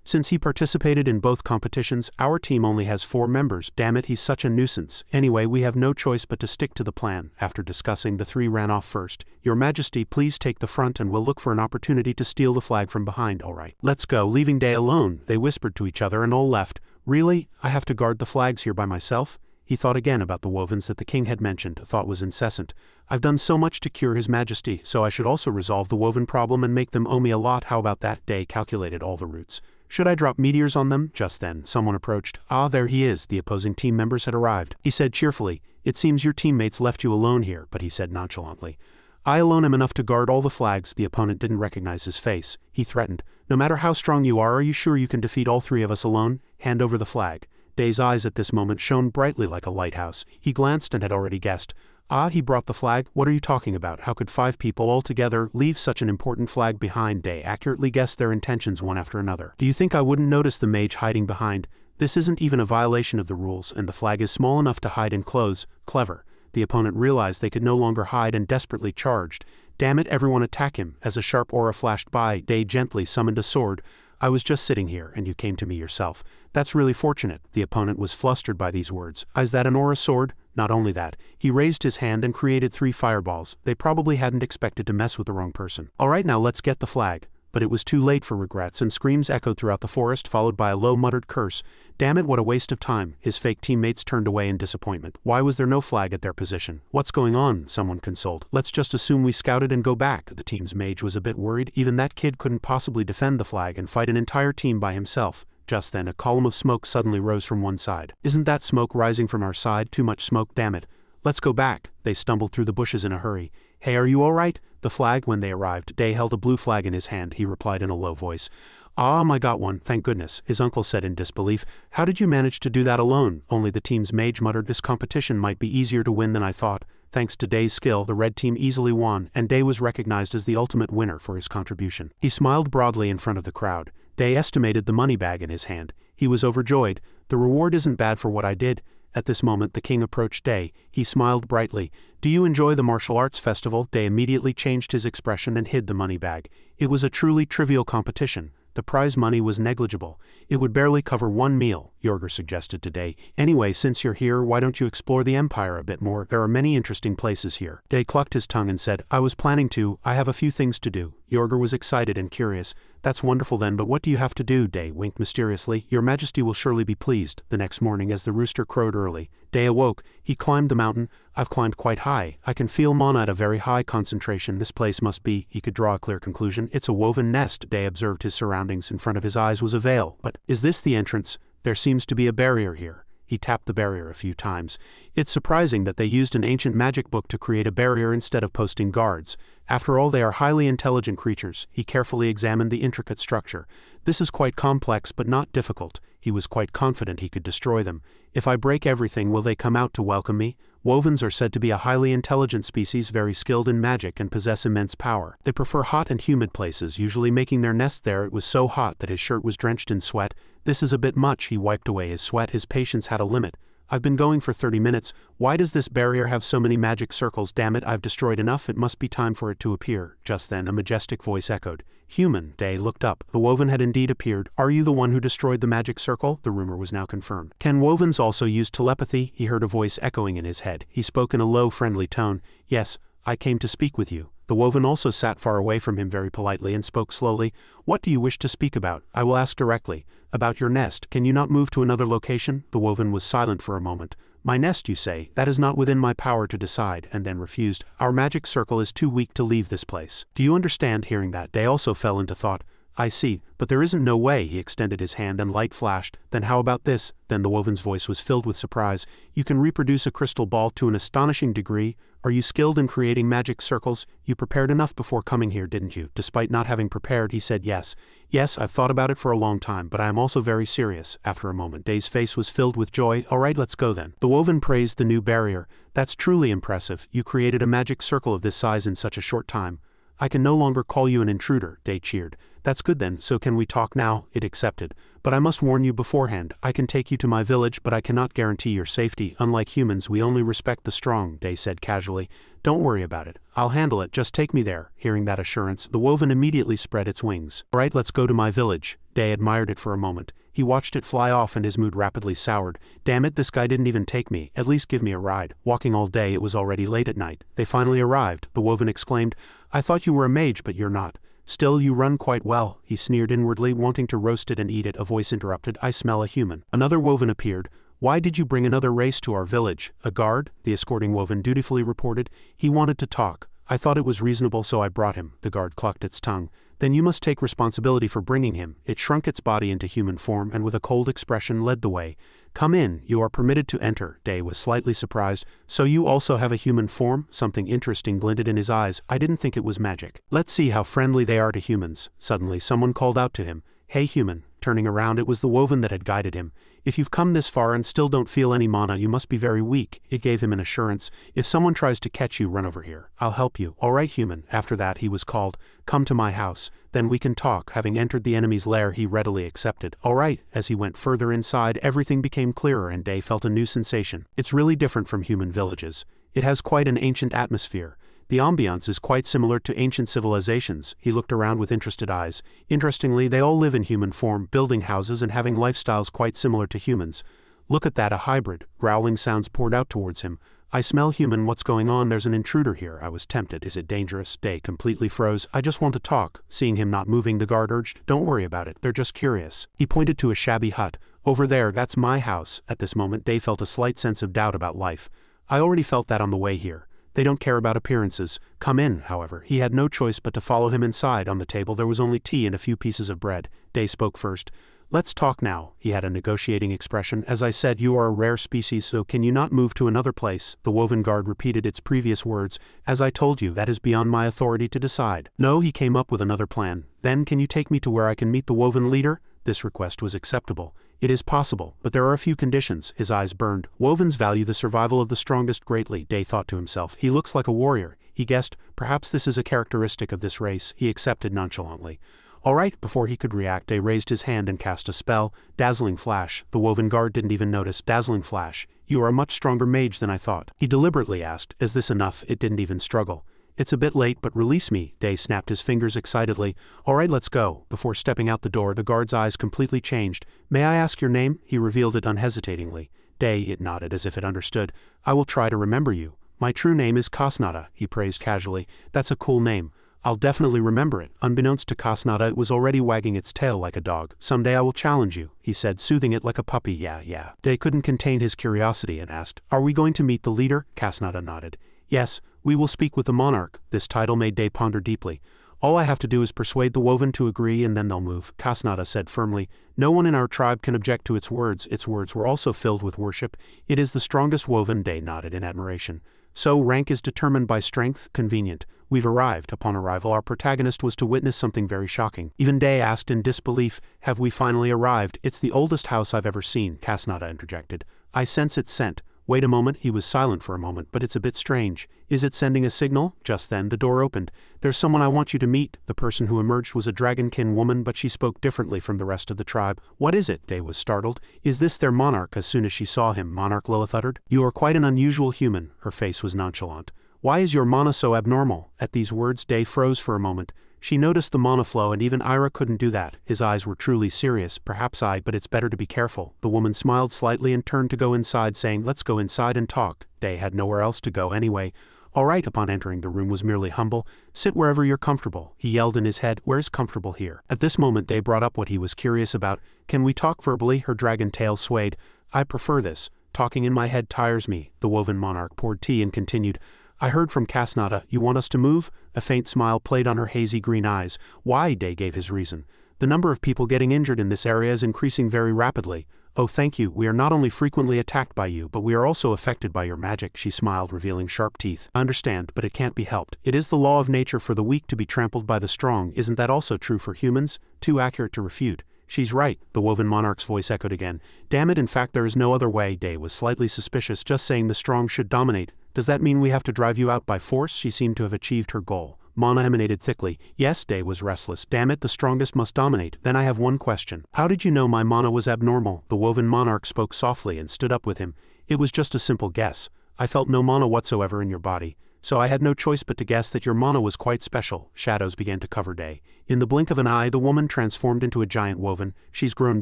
Since he participated in both competitions, our team only has 4 members. Damn it, he's such a nuisance. Anyway, we have no choice but to stick to the plan. After discussing, the 3 ran off first. Your Majesty, please take the front and we'll look for an opportunity to steal the flag from behind. All right, let's go. Leaving Day alone, they whispered to each other and all left. Really? I have to guard the flags here by myself? He thought again about the wovens that the king had mentioned. A thought was incessant. I've done so much to cure His Majesty, so I should also resolve the woven problem and make them owe me a lot. How about that? Day calculated all the routes. Should I drop meteors on them? Just then, someone approached. Ah, there he is. The opposing team members had arrived. He said cheerfully, it seems your teammates left you alone here, but he said nonchalantly, I alone am enough to guard all the flags. The opponent didn't recognize his face. He threatened, no matter how strong you are you sure you can defeat all 3 of us alone? Hand over the flag. Day's eyes at this moment shone brightly like a lighthouse. He glanced and had already guessed. Ah, he brought the flag? What are you talking about? How could 5 people all together leave such an important flag behind? Day accurately guessed their intentions one after another. Do you think I wouldn't notice the mage hiding behind? This isn't even a violation of the rules, and the flag is small enough to hide in clothes. Clever. The opponent realized they could no longer hide and desperately charged. Damn it, everyone attack him. As a sharp aura flashed by, Day gently summoned a sword. I was just sitting here, and you came to me yourself. That's really fortunate. The opponent was flustered by these words. Is that an aura sword? Not only that, he raised his hand and created 3 fireballs. They probably hadn't expected to mess with the wrong person. Alright, now let's get the flag. But it was too late for regrets, and screams echoed throughout the forest, followed by a low muttered curse. Damn it, what a waste of time. His fake teammates turned away in disappointment. Why was there no flag at their position? What's going on? Someone consoled. Let's just assume we scouted and go back. The team's mage was a bit worried. Even that kid couldn't possibly defend the flag and fight an entire team by himself. Just then, a column of smoke suddenly rose from one side. Isn't that smoke rising from our side? Too much smoke, damn it. Let's go back. They stumbled through the bushes in a hurry. Hey, are you all right? The flag. When they arrived, Day held a blue flag in his hand. He replied in a low voice. I got one, thank goodness, his uncle said in disbelief. How did you manage to do that alone? Only the team's mage muttered. This competition might be easier to win than I thought. Thanks to Day's skill, the red team easily won, and Day was recognized as the ultimate winner for his contribution. He smiled broadly in front of the crowd. Day estimated the money bag in his hand. He was overjoyed. The reward isn't bad for what I did. At this moment the king approached Day. He smiled brightly. Do you enjoy the martial arts festival? Day immediately changed his expression and hid the money bag. It was a truly trivial competition. The prize money was negligible. It would barely cover one meal, Yorger suggested to Day. Anyway, since you're here, why don't you explore the Empire a bit more? There are many interesting places here. Day clucked his tongue and said, I was planning to. I have a few things to do. Yorger was excited and curious. That's wonderful then, but what do you have to do? Day winked mysteriously. Your Majesty will surely be pleased. The next morning, as the rooster crowed early, Day awoke. He climbed the mountain. I've climbed quite high. I can feel mana at a very high concentration. This place must be, he could draw a clear conclusion. It's a woven nest. Day observed his surroundings. In front of his eyes was a veil. But is this the entrance? There seems to be a barrier here. He tapped the barrier a few times. It's surprising that they used an ancient magic book to create a barrier instead of posting guards. After all, they are highly intelligent creatures. He carefully examined the intricate structure. This is quite complex but not difficult. He was quite confident he could destroy them. If I break everything, will they come out to welcome me? Wovens are said to be a highly intelligent species, very skilled in magic and possess immense power. They prefer hot and humid places, usually making their nest there. It was so hot that his shirt was drenched in sweat. This is a bit much. He wiped away his sweat. His patience had a limit. I've been going for 30 minutes. Why does this barrier have so many magic circles? Damn it, I've destroyed enough. It must be time for it to appear. Just then, a majestic voice echoed. Human. Day looked up. The woven had indeed appeared. Are you the one who destroyed the magic circle? The rumor was now confirmed. Can wovens also use telepathy? He heard a voice echoing in his head. He spoke in a low, friendly tone. Yes, I came to speak with you. The woven also sat far away from him very politely and spoke slowly. What do you wish to speak about? I will ask directly. About your nest. Can you not move to another location? The woven was silent for a moment. My nest, you say? That is not within my power to decide, and then refused. Our magic circle is too weak to leave this place. Do you understand? Hearing that, Day also fell into thought. I see, but there isn't no way. He extended his hand and light flashed. Then how about this? Then the woven's voice was filled with surprise. You can reproduce a crystal ball to an astonishing degree. Are you skilled in creating magic circles? You prepared enough before coming here, didn't you? Despite not having prepared, he said yes. Yes, I've thought about it for a long time, but I am also very serious. After a moment, Day's face was filled with joy. All right, let's go then. The woven praised the new barrier. That's truly impressive. You created a magic circle of this size in such a short time. I can no longer call you an intruder, Day cheered. That's good then, so can we talk now? It accepted. But I must warn you beforehand, I can take you to my village, but I cannot guarantee your safety. Unlike humans, we only respect the strong, Day said casually. Don't worry about it. I'll handle it, just take me there. Hearing that assurance, the woven immediately spread its wings. All right, let's go to my village. Day admired it for a moment. He watched it fly off and his mood rapidly soured. Damn it, this guy didn't even take me. At least give me a ride. Walking all day, it was already late at night. They finally arrived. The woven exclaimed, I thought you were a mage, but you're not. Still, you run quite well. He sneered inwardly, wanting to roast it and eat it. A voice interrupted. I smell a human. Another woven appeared. Why did you bring another race to our village? A guard? The escorting woven dutifully reported. He wanted to talk. I thought it was reasonable, so I brought him. The guard clucked its tongue. Then you must take responsibility for bringing him. It shrunk its body into human form and with a cold expression led the way. Come in, you are permitted to enter. Day was slightly surprised. So you also have a human form? Something interesting glinted in his eyes. I didn't think it was magic. Let's see how friendly they are to humans. Suddenly someone called out to him. Hey human, Turning around, it was the woven that had guided him. If you've come this far and still don't feel any mana, you must be very weak, it gave him an assurance. If someone tries to catch you, run over here. I'll help you. All right, human. After that, he was called. Come to my house. Then we can talk. Having entered the enemy's lair, he readily accepted. All right. As he went further inside, everything became clearer and Day felt a new sensation. It's really different from human villages. It has quite an ancient atmosphere. The ambiance is quite similar to ancient civilizations. He looked around with interested eyes. Interestingly, they all live in human form, building houses and having lifestyles quite similar to humans. Look at that, a hybrid. Growling sounds poured out towards him. I smell human. What's going on? There's an intruder here. I was tempted. Is it dangerous? Day completely froze. I just want to talk. Seeing him not moving, the guard urged, don't worry about it. They're just curious. He pointed to a shabby hut. Over there, that's my house. At this moment, Day felt a slight sense of doubt about life. I already felt that on the way here. They don't care about appearances. Come in, however. He had no choice but to follow him inside. On the table there was only tea and a few pieces of bread. Day spoke first. Let's talk now. He had a negotiating expression. As I said, you are a rare species, so can you not move to another place? The woven guard repeated its previous words. As I told you, that is beyond my authority to decide. No, he came up with another plan. Then can you take me to where I can meet the woven leader? This request was acceptable. It is possible, but there are a few conditions. His eyes burned. Wovens value the survival of the strongest greatly, Day thought to himself. He looks like a warrior. He guessed, perhaps this is a characteristic of this race. He accepted nonchalantly. All right. Before he could react, Day raised his hand and cast a spell. Dazzling flash. The woven guard didn't even notice. Dazzling flash. You are a much stronger mage than I thought. He deliberately asked, is this enough? It didn't even struggle. It's a bit late, but release me. Day snapped his fingers excitedly. All right, let's go. Before stepping out the door, the guard's eyes completely changed. May I ask your name? He revealed it unhesitatingly. Day, it nodded as if it understood. I will try to remember you. My true name is Kasnada, he praised casually. That's a cool name. I'll definitely remember it. Unbeknownst to Kasnada, it was already wagging its tail like a dog. Someday I will challenge you, he said, soothing it like a puppy. Yeah. Day couldn't contain his curiosity and asked, are we going to meet the leader? Kasnada nodded. Yes, we will speak with the monarch. This title made Day ponder deeply. All I have to do is persuade the woven to agree and then they'll move, Kasnada said firmly. No one in our tribe can object to its words. Its words were also filled with worship. It is the strongest woven, Day nodded in admiration. So rank is determined by strength? Convenient. We've arrived. Upon arrival, our protagonist was to witness something very shocking. Even Day asked in disbelief, have we finally arrived? It's the oldest house I've ever seen, Kasnada interjected. I sense its scent. Wait a moment. He was silent for a moment, but it's a bit strange. Is it sending a signal? Just then, the door opened. There's someone I want you to meet. The person who emerged was a dragonkin woman, but she spoke differently from the rest of the tribe. What is it? Day was startled. Is this their monarch? As soon as she saw him, Monarch Lilith uttered. You are quite an unusual human. Her face was nonchalant. Why is your mana so abnormal? At these words, Day froze for a moment. She noticed the mana flow, and even Ira couldn't do that. His eyes were truly serious. Perhaps but it's better to be careful. The woman smiled slightly and turned to go inside, saying, let's go inside and talk. Day had nowhere else to go anyway. All right. Upon entering, the room was merely humble. Sit wherever you're comfortable. He yelled in his head, where's comfortable here? At this moment, Day brought up what he was curious about. Can we talk verbally? Her dragon tail swayed. I prefer this. Talking in my head tires me. The woven monarch poured tea and continued. I heard from Kasnada, you want us to move? A faint smile played on her hazy green eyes. Why? Day gave his reason. The number of people getting injured in this area is increasing very rapidly. Oh, thank you. We are not only frequently attacked by you, but we are also affected by your magic. She smiled, revealing sharp teeth. I understand, but it can't be helped. It is the law of nature for the weak to be trampled by the strong. Isn't that also true for humans? Too accurate to refute. She's right, the woven monarch's voice echoed again. Damn it, in fact there is no other way. Day was slightly suspicious, just saying the strong should dominate. Does that mean we have to drive you out by force? She seemed to have achieved her goal. Mana emanated thickly. Yes, Day was restless. Damn it, the strongest must dominate. Then I have one question. How did you know my mana was abnormal? The woven monarch spoke softly and stood up with him. It was just a simple guess. I felt no mana whatsoever in your body. So I had no choice but to guess that your mana was quite special. Shadows began to cover Day. In the blink of an eye, the woman transformed into a giant woven. She's grown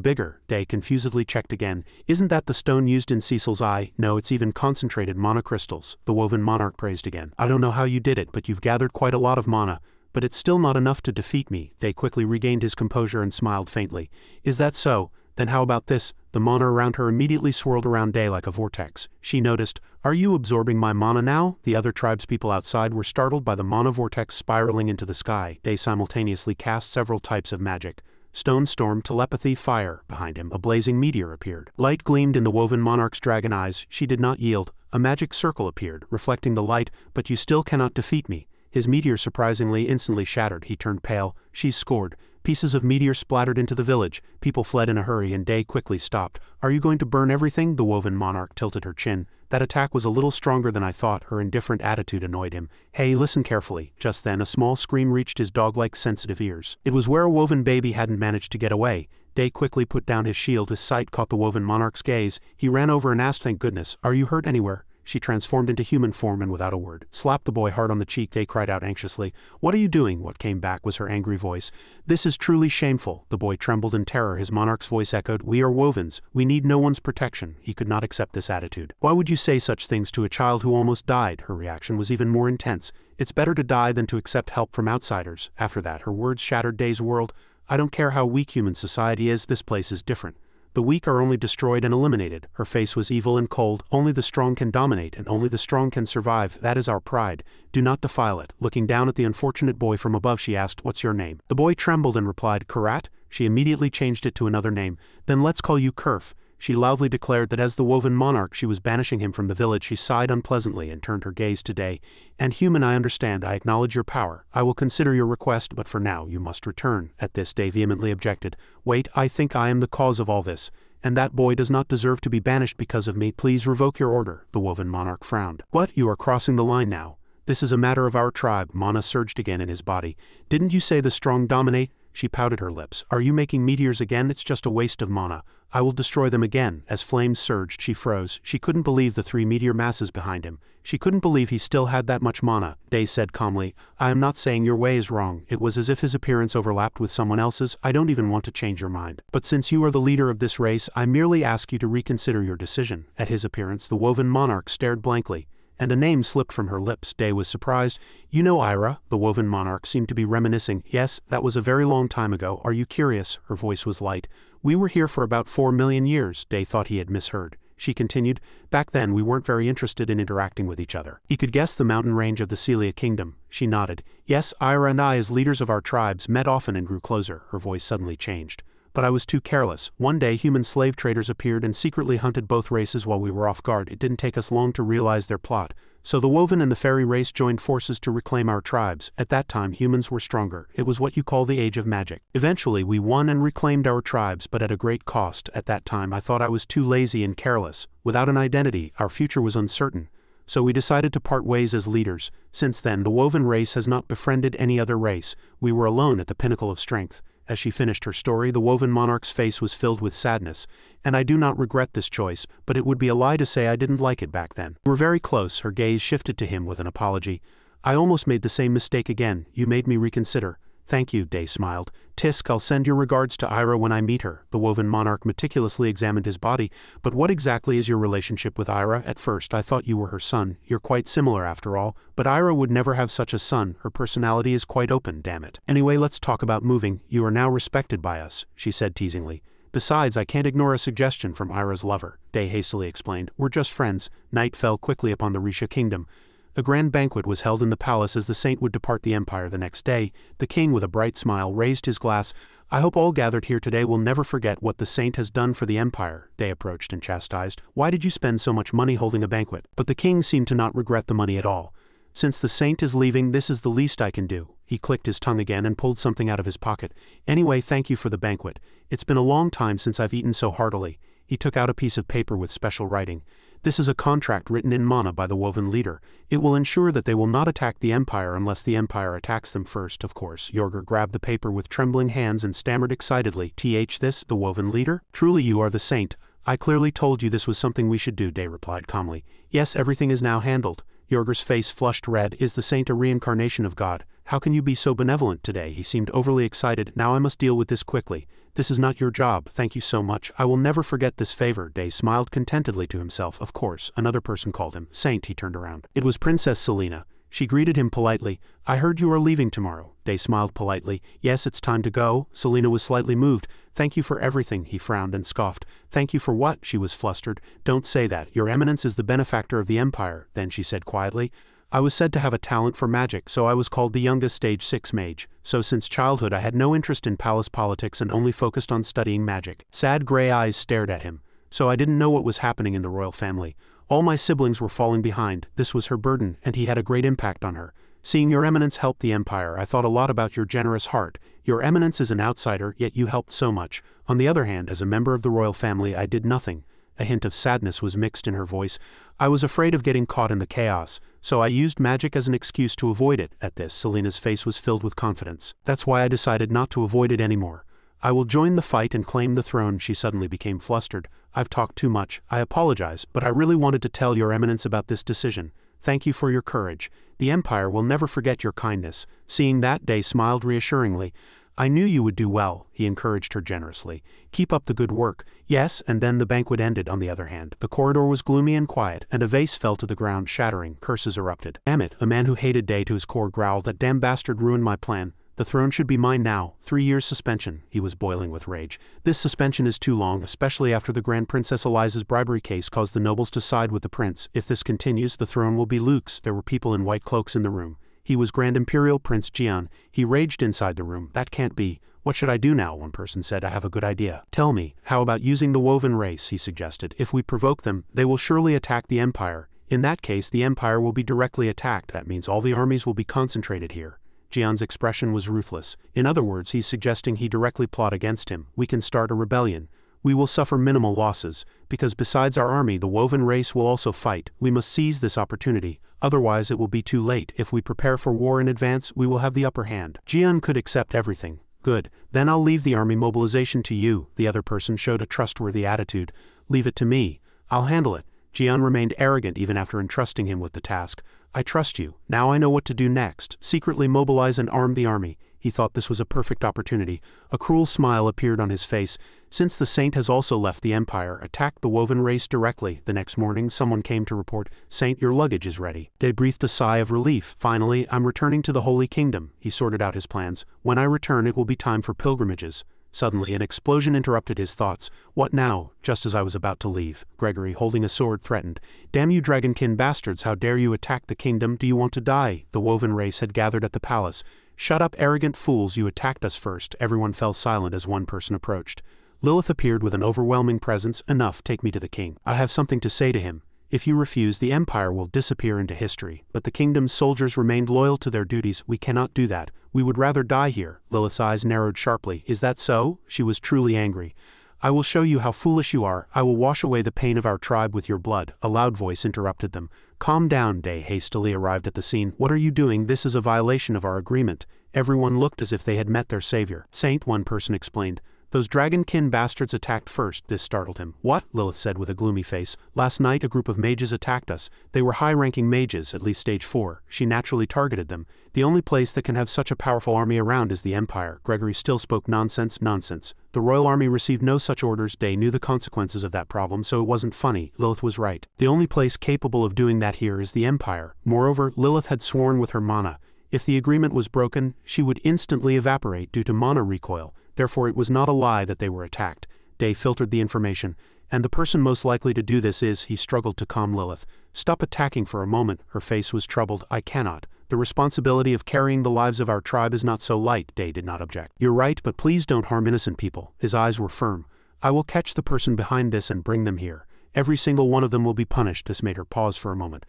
bigger. Day confusedly checked again. Isn't that the stone used in Cecil's eye? No, it's even concentrated mana crystals. The woven monarch praised again. I don't know how you did it, but you've gathered quite a lot of mana. But it's still not enough to defeat me. Day quickly regained his composure and smiled faintly. Is that so? Then how about this? The mana around her immediately swirled around Day like a vortex. She noticed, are you absorbing my mana now? The other tribespeople outside were startled by the mana vortex spiraling into the sky. Day simultaneously cast several types of magic. Stone storm, telepathy, fire. Behind him, a blazing meteor appeared. Light gleamed in the woven monarch's dragon eyes. She did not yield. A magic circle appeared, reflecting the light. But you still cannot defeat me. His meteor surprisingly instantly shattered. He turned pale. She's scored. Pieces of meteor splattered into the village. People fled in a hurry and Day quickly stopped. Are you going to burn everything? The woven monarch tilted her chin. That attack was a little stronger than I thought. Her indifferent attitude annoyed him. Hey, listen carefully. Just then a small scream reached his dog-like sensitive ears. It was where a woven baby hadn't managed to get away. Day quickly put down his shield. His sight caught the woven monarch's gaze. He ran over and asked, thank goodness, are you hurt anywhere? She transformed into human form and without a word, slapped the boy hard on the cheek. Day cried out anxiously, what are you doing? What came back was her angry voice. This is truly shameful. The boy trembled in terror. His monarch's voice echoed, we are wovens. We need no one's protection. He could not accept this attitude. Why would you say such things to a child who almost died? Her reaction was even more intense. It's better to die than to accept help from outsiders. After that, her words shattered Day's world. I don't care how weak human society is, this place is different. The weak are only destroyed and eliminated. Her face was evil and cold. Only the strong can dominate and only the strong can survive. That is our pride. Do not defile it. Looking down at the unfortunate boy from above, she asked, what's your name? The boy trembled and replied, Karat. She immediately changed it to another name. Then let's call you Kerf. She loudly declared that as the woven monarch she was banishing him from the village. She sighed unpleasantly and turned her gaze to Day. And human, I understand, I acknowledge your power. I will consider your request, but for now you must return. At this, Day vehemently objected. Wait, I think I am the cause of all this. And that boy does not deserve to be banished because of me. Please revoke your order. The woven monarch frowned. What? You are crossing the line now. This is a matter of our tribe. Mana surged again in his body. Didn't you say the strong dominate? She pouted her lips. Are you making meteors again? It's just a waste of mana. I will destroy them again. As flames surged, she froze. She couldn't believe the 3 meteor masses behind him. She couldn't believe he still had that much mana. Day said calmly, I am not saying your way is wrong. It was as if his appearance overlapped with someone else's. I don't even want to change your mind. But since you are the leader of this race, I merely ask you to reconsider your decision. At his appearance, the woven monarch stared blankly, and a name slipped from her lips. Day was surprised. You know Ira? The woven monarch seemed to be reminiscing. Yes, that was a very long time ago. Are you curious? Her voice was light. We were here for about 4 million years. Day thought he had misheard. She continued, back then we weren't very interested in interacting with each other. He could guess the mountain range of the Celia kingdom. She nodded. Yes, Ira and I as leaders of our tribes met often and grew closer. Her voice suddenly changed. But I was too careless. One day human slave traders appeared and secretly hunted both races while we were off guard. It didn't take us long to realize their plot. So the woven and the fairy race joined forces to reclaim our tribes. At that time humans were stronger. It was what you call the age of magic. Eventually we won and reclaimed our tribes, but at a great cost. At that time I thought I was too lazy and careless. Without an identity, our future was uncertain. So we decided to part ways as leaders. Since then the woven race has not befriended any other race. We were alone at the pinnacle of strength. As she finished her story, the woven monarch's face was filled with sadness. And I do not regret this choice, but it would be a lie to say I didn't like it back then. We were very close. Her gaze shifted to him with an apology. I almost made the same mistake again. You made me reconsider. Thank you, Day smiled. Tisk, I'll send your regards to Ira when I meet her. The woven monarch meticulously examined his body. But what exactly is your relationship with Ira? At first I thought you were her son. You're quite similar after all. But Ira would never have such a son. Her personality is quite open, damn it. Anyway, let's talk about moving. You are now respected by us, she said teasingly. Besides, I can't ignore a suggestion from Ira's lover. Day hastily explained. We're just friends. Night fell quickly upon the Risha kingdom. A grand banquet was held in the palace as the saint would depart the empire the next day. The king, with a bright smile, raised his glass. I hope all gathered here today will never forget what the saint has done for the empire. Day approached and chastised. Why did you spend so much money holding a banquet? But the king seemed to not regret the money at all. Since the saint is leaving, this is the least I can do. He clicked his tongue again and pulled something out of his pocket. Anyway, thank you for the banquet. It's been a long time since I've eaten so heartily. He took out a piece of paper with special writing. This is a contract written in mana by the woven leader. It will ensure that they will not attack the empire unless the empire attacks them first, of course. Yorger grabbed the paper with trembling hands and stammered excitedly. This, the woven leader? Truly you are the saint. I clearly told you this was something we should do, Day replied calmly. Yes, everything is now handled. Yorger's face flushed red. Is the saint a reincarnation of God? How can you be so benevolent today? He seemed overly excited. Now I must deal with this quickly. This is not your job. Thank you so much. I will never forget this favor. Day smiled contentedly to himself. Of course, another person called him Saint. He turned around. It was Princess Selena. She greeted him politely. I heard you are leaving tomorrow. Day smiled politely. Yes, it's time to go. Selena was slightly moved. Thank you for everything. He frowned and scoffed. Thank you for what? She was flustered. Don't say that. Your Eminence is the benefactor of the empire. Then she said quietly. I was said to have a talent for magic, so I was called the youngest stage 6 mage. So since childhood I had no interest in palace politics and only focused on studying magic. Sad gray eyes stared at him. So I didn't know what was happening in the royal family. All my siblings were falling behind. This was her burden, and he had a great impact on her. Seeing your eminence help the Empire, I thought a lot about your generous heart. Your eminence is an outsider, yet you helped so much. On the other hand, as a member of the royal family, I did nothing. A hint of sadness was mixed in her voice. I was afraid of getting caught in the chaos, so I used magic as an excuse to avoid it. At this, Selena's face was filled with confidence. That's why I decided not to avoid it anymore. I will join the fight and claim the throne. She suddenly became flustered. I've talked too much. I apologize, but I really wanted to tell your eminence about this decision. Thank you for your courage. The Empire will never forget your kindness. Seeing that, Day smiled reassuringly. I knew you would do well, he encouraged her generously. Keep up the good work. Yes, and then the banquet ended. On the other hand, the corridor was gloomy and quiet, and a vase fell to the ground, shattering. Curses erupted. Damn it, a man who hated Day to his core growled. That damn bastard ruined my plan. The throne should be mine now. 3 years suspension. He was boiling with rage. This suspension is too long, especially after the Grand Princess Eliza's bribery case caused the nobles to side with the prince. If this continues, the throne will be Luke's. There were people in white cloaks in the room. He was Grand Imperial Prince Jian. He raged inside the room. That can't be. What should I do now? One person said. I have a good idea. Tell me, how about using the woven race? He suggested. If we provoke them, they will surely attack the Empire. In that case, the Empire will be directly attacked. That means all the armies will be concentrated here. Jian's expression was ruthless. In other words, he's suggesting he directly plot against him. We can start a rebellion. We will suffer minimal losses, because besides our army, the woven race will also fight. We must seize this opportunity, otherwise it will be too late. If we prepare for war in advance, we will have the upper hand. Jian could accept everything. Good, then I'll leave the army mobilization to you. The other person showed a trustworthy attitude. Leave it to me. I'll handle it. Jian remained arrogant even after entrusting him with the task. I trust you. Now I know what to do next. Secretly mobilize and arm the army. He thought this was a perfect opportunity. A cruel smile appeared on his face. Since the Saint has also left the Empire, attack the woven race directly. The next morning, someone came to report, Saint, your luggage is ready. They breathed a sigh of relief. Finally, I'm returning to the Holy Kingdom. He sorted out his plans. When I return, it will be time for pilgrimages. Suddenly, an explosion interrupted his thoughts. What now? Just as I was about to leave, Gregory, holding a sword, threatened. Damn you dragonkin bastards, how dare you attack the kingdom? Do you want to die? The woven race had gathered at the palace. Shut up, arrogant fools, you attacked us first. Everyone fell silent as one person approached. Lilith appeared with an overwhelming presence. Enough, take me to the king. I have something to say to him. If you refuse, the Empire will disappear into history. But the kingdom's soldiers remained loyal to their duties. We cannot do that. We would rather die here. Lilith's eyes narrowed sharply. Is that so? She was truly angry. I will show you how foolish you are. I will wash away the pain of our tribe with your blood. A loud voice interrupted them. Calm down. Day hastily arrived at the scene. What are you doing? This is a violation of our agreement. Everyone looked as if they had met their savior. Saint, one person explained. Those dragonkin bastards attacked first. This startled him. What? Lilith said with a gloomy face. Last night a group of mages attacked us. They were high-ranking mages, at least stage 4. She naturally targeted them. The only place that can have such a powerful army around is the Empire. Gregory still spoke nonsense. Nonsense. The royal army received no such orders. Day knew the consequences of that problem, so it wasn't funny. Lilith was right. The only place capable of doing that here is the Empire. Moreover, Lilith had sworn with her mana. If the agreement was broken, she would instantly evaporate due to mana recoil. Therefore it was not a lie that they were attacked. Day filtered the information, and the person most likely to do this is, he struggled to calm Lilith. Stop attacking for a moment. Her face was troubled. I cannot. The responsibility of carrying the lives of our tribe is not so light. Day did not object. You're right, but please don't harm innocent people. His eyes were firm. I will catch the person behind this and bring them here. Every single one of them will be punished. This made her pause for a moment.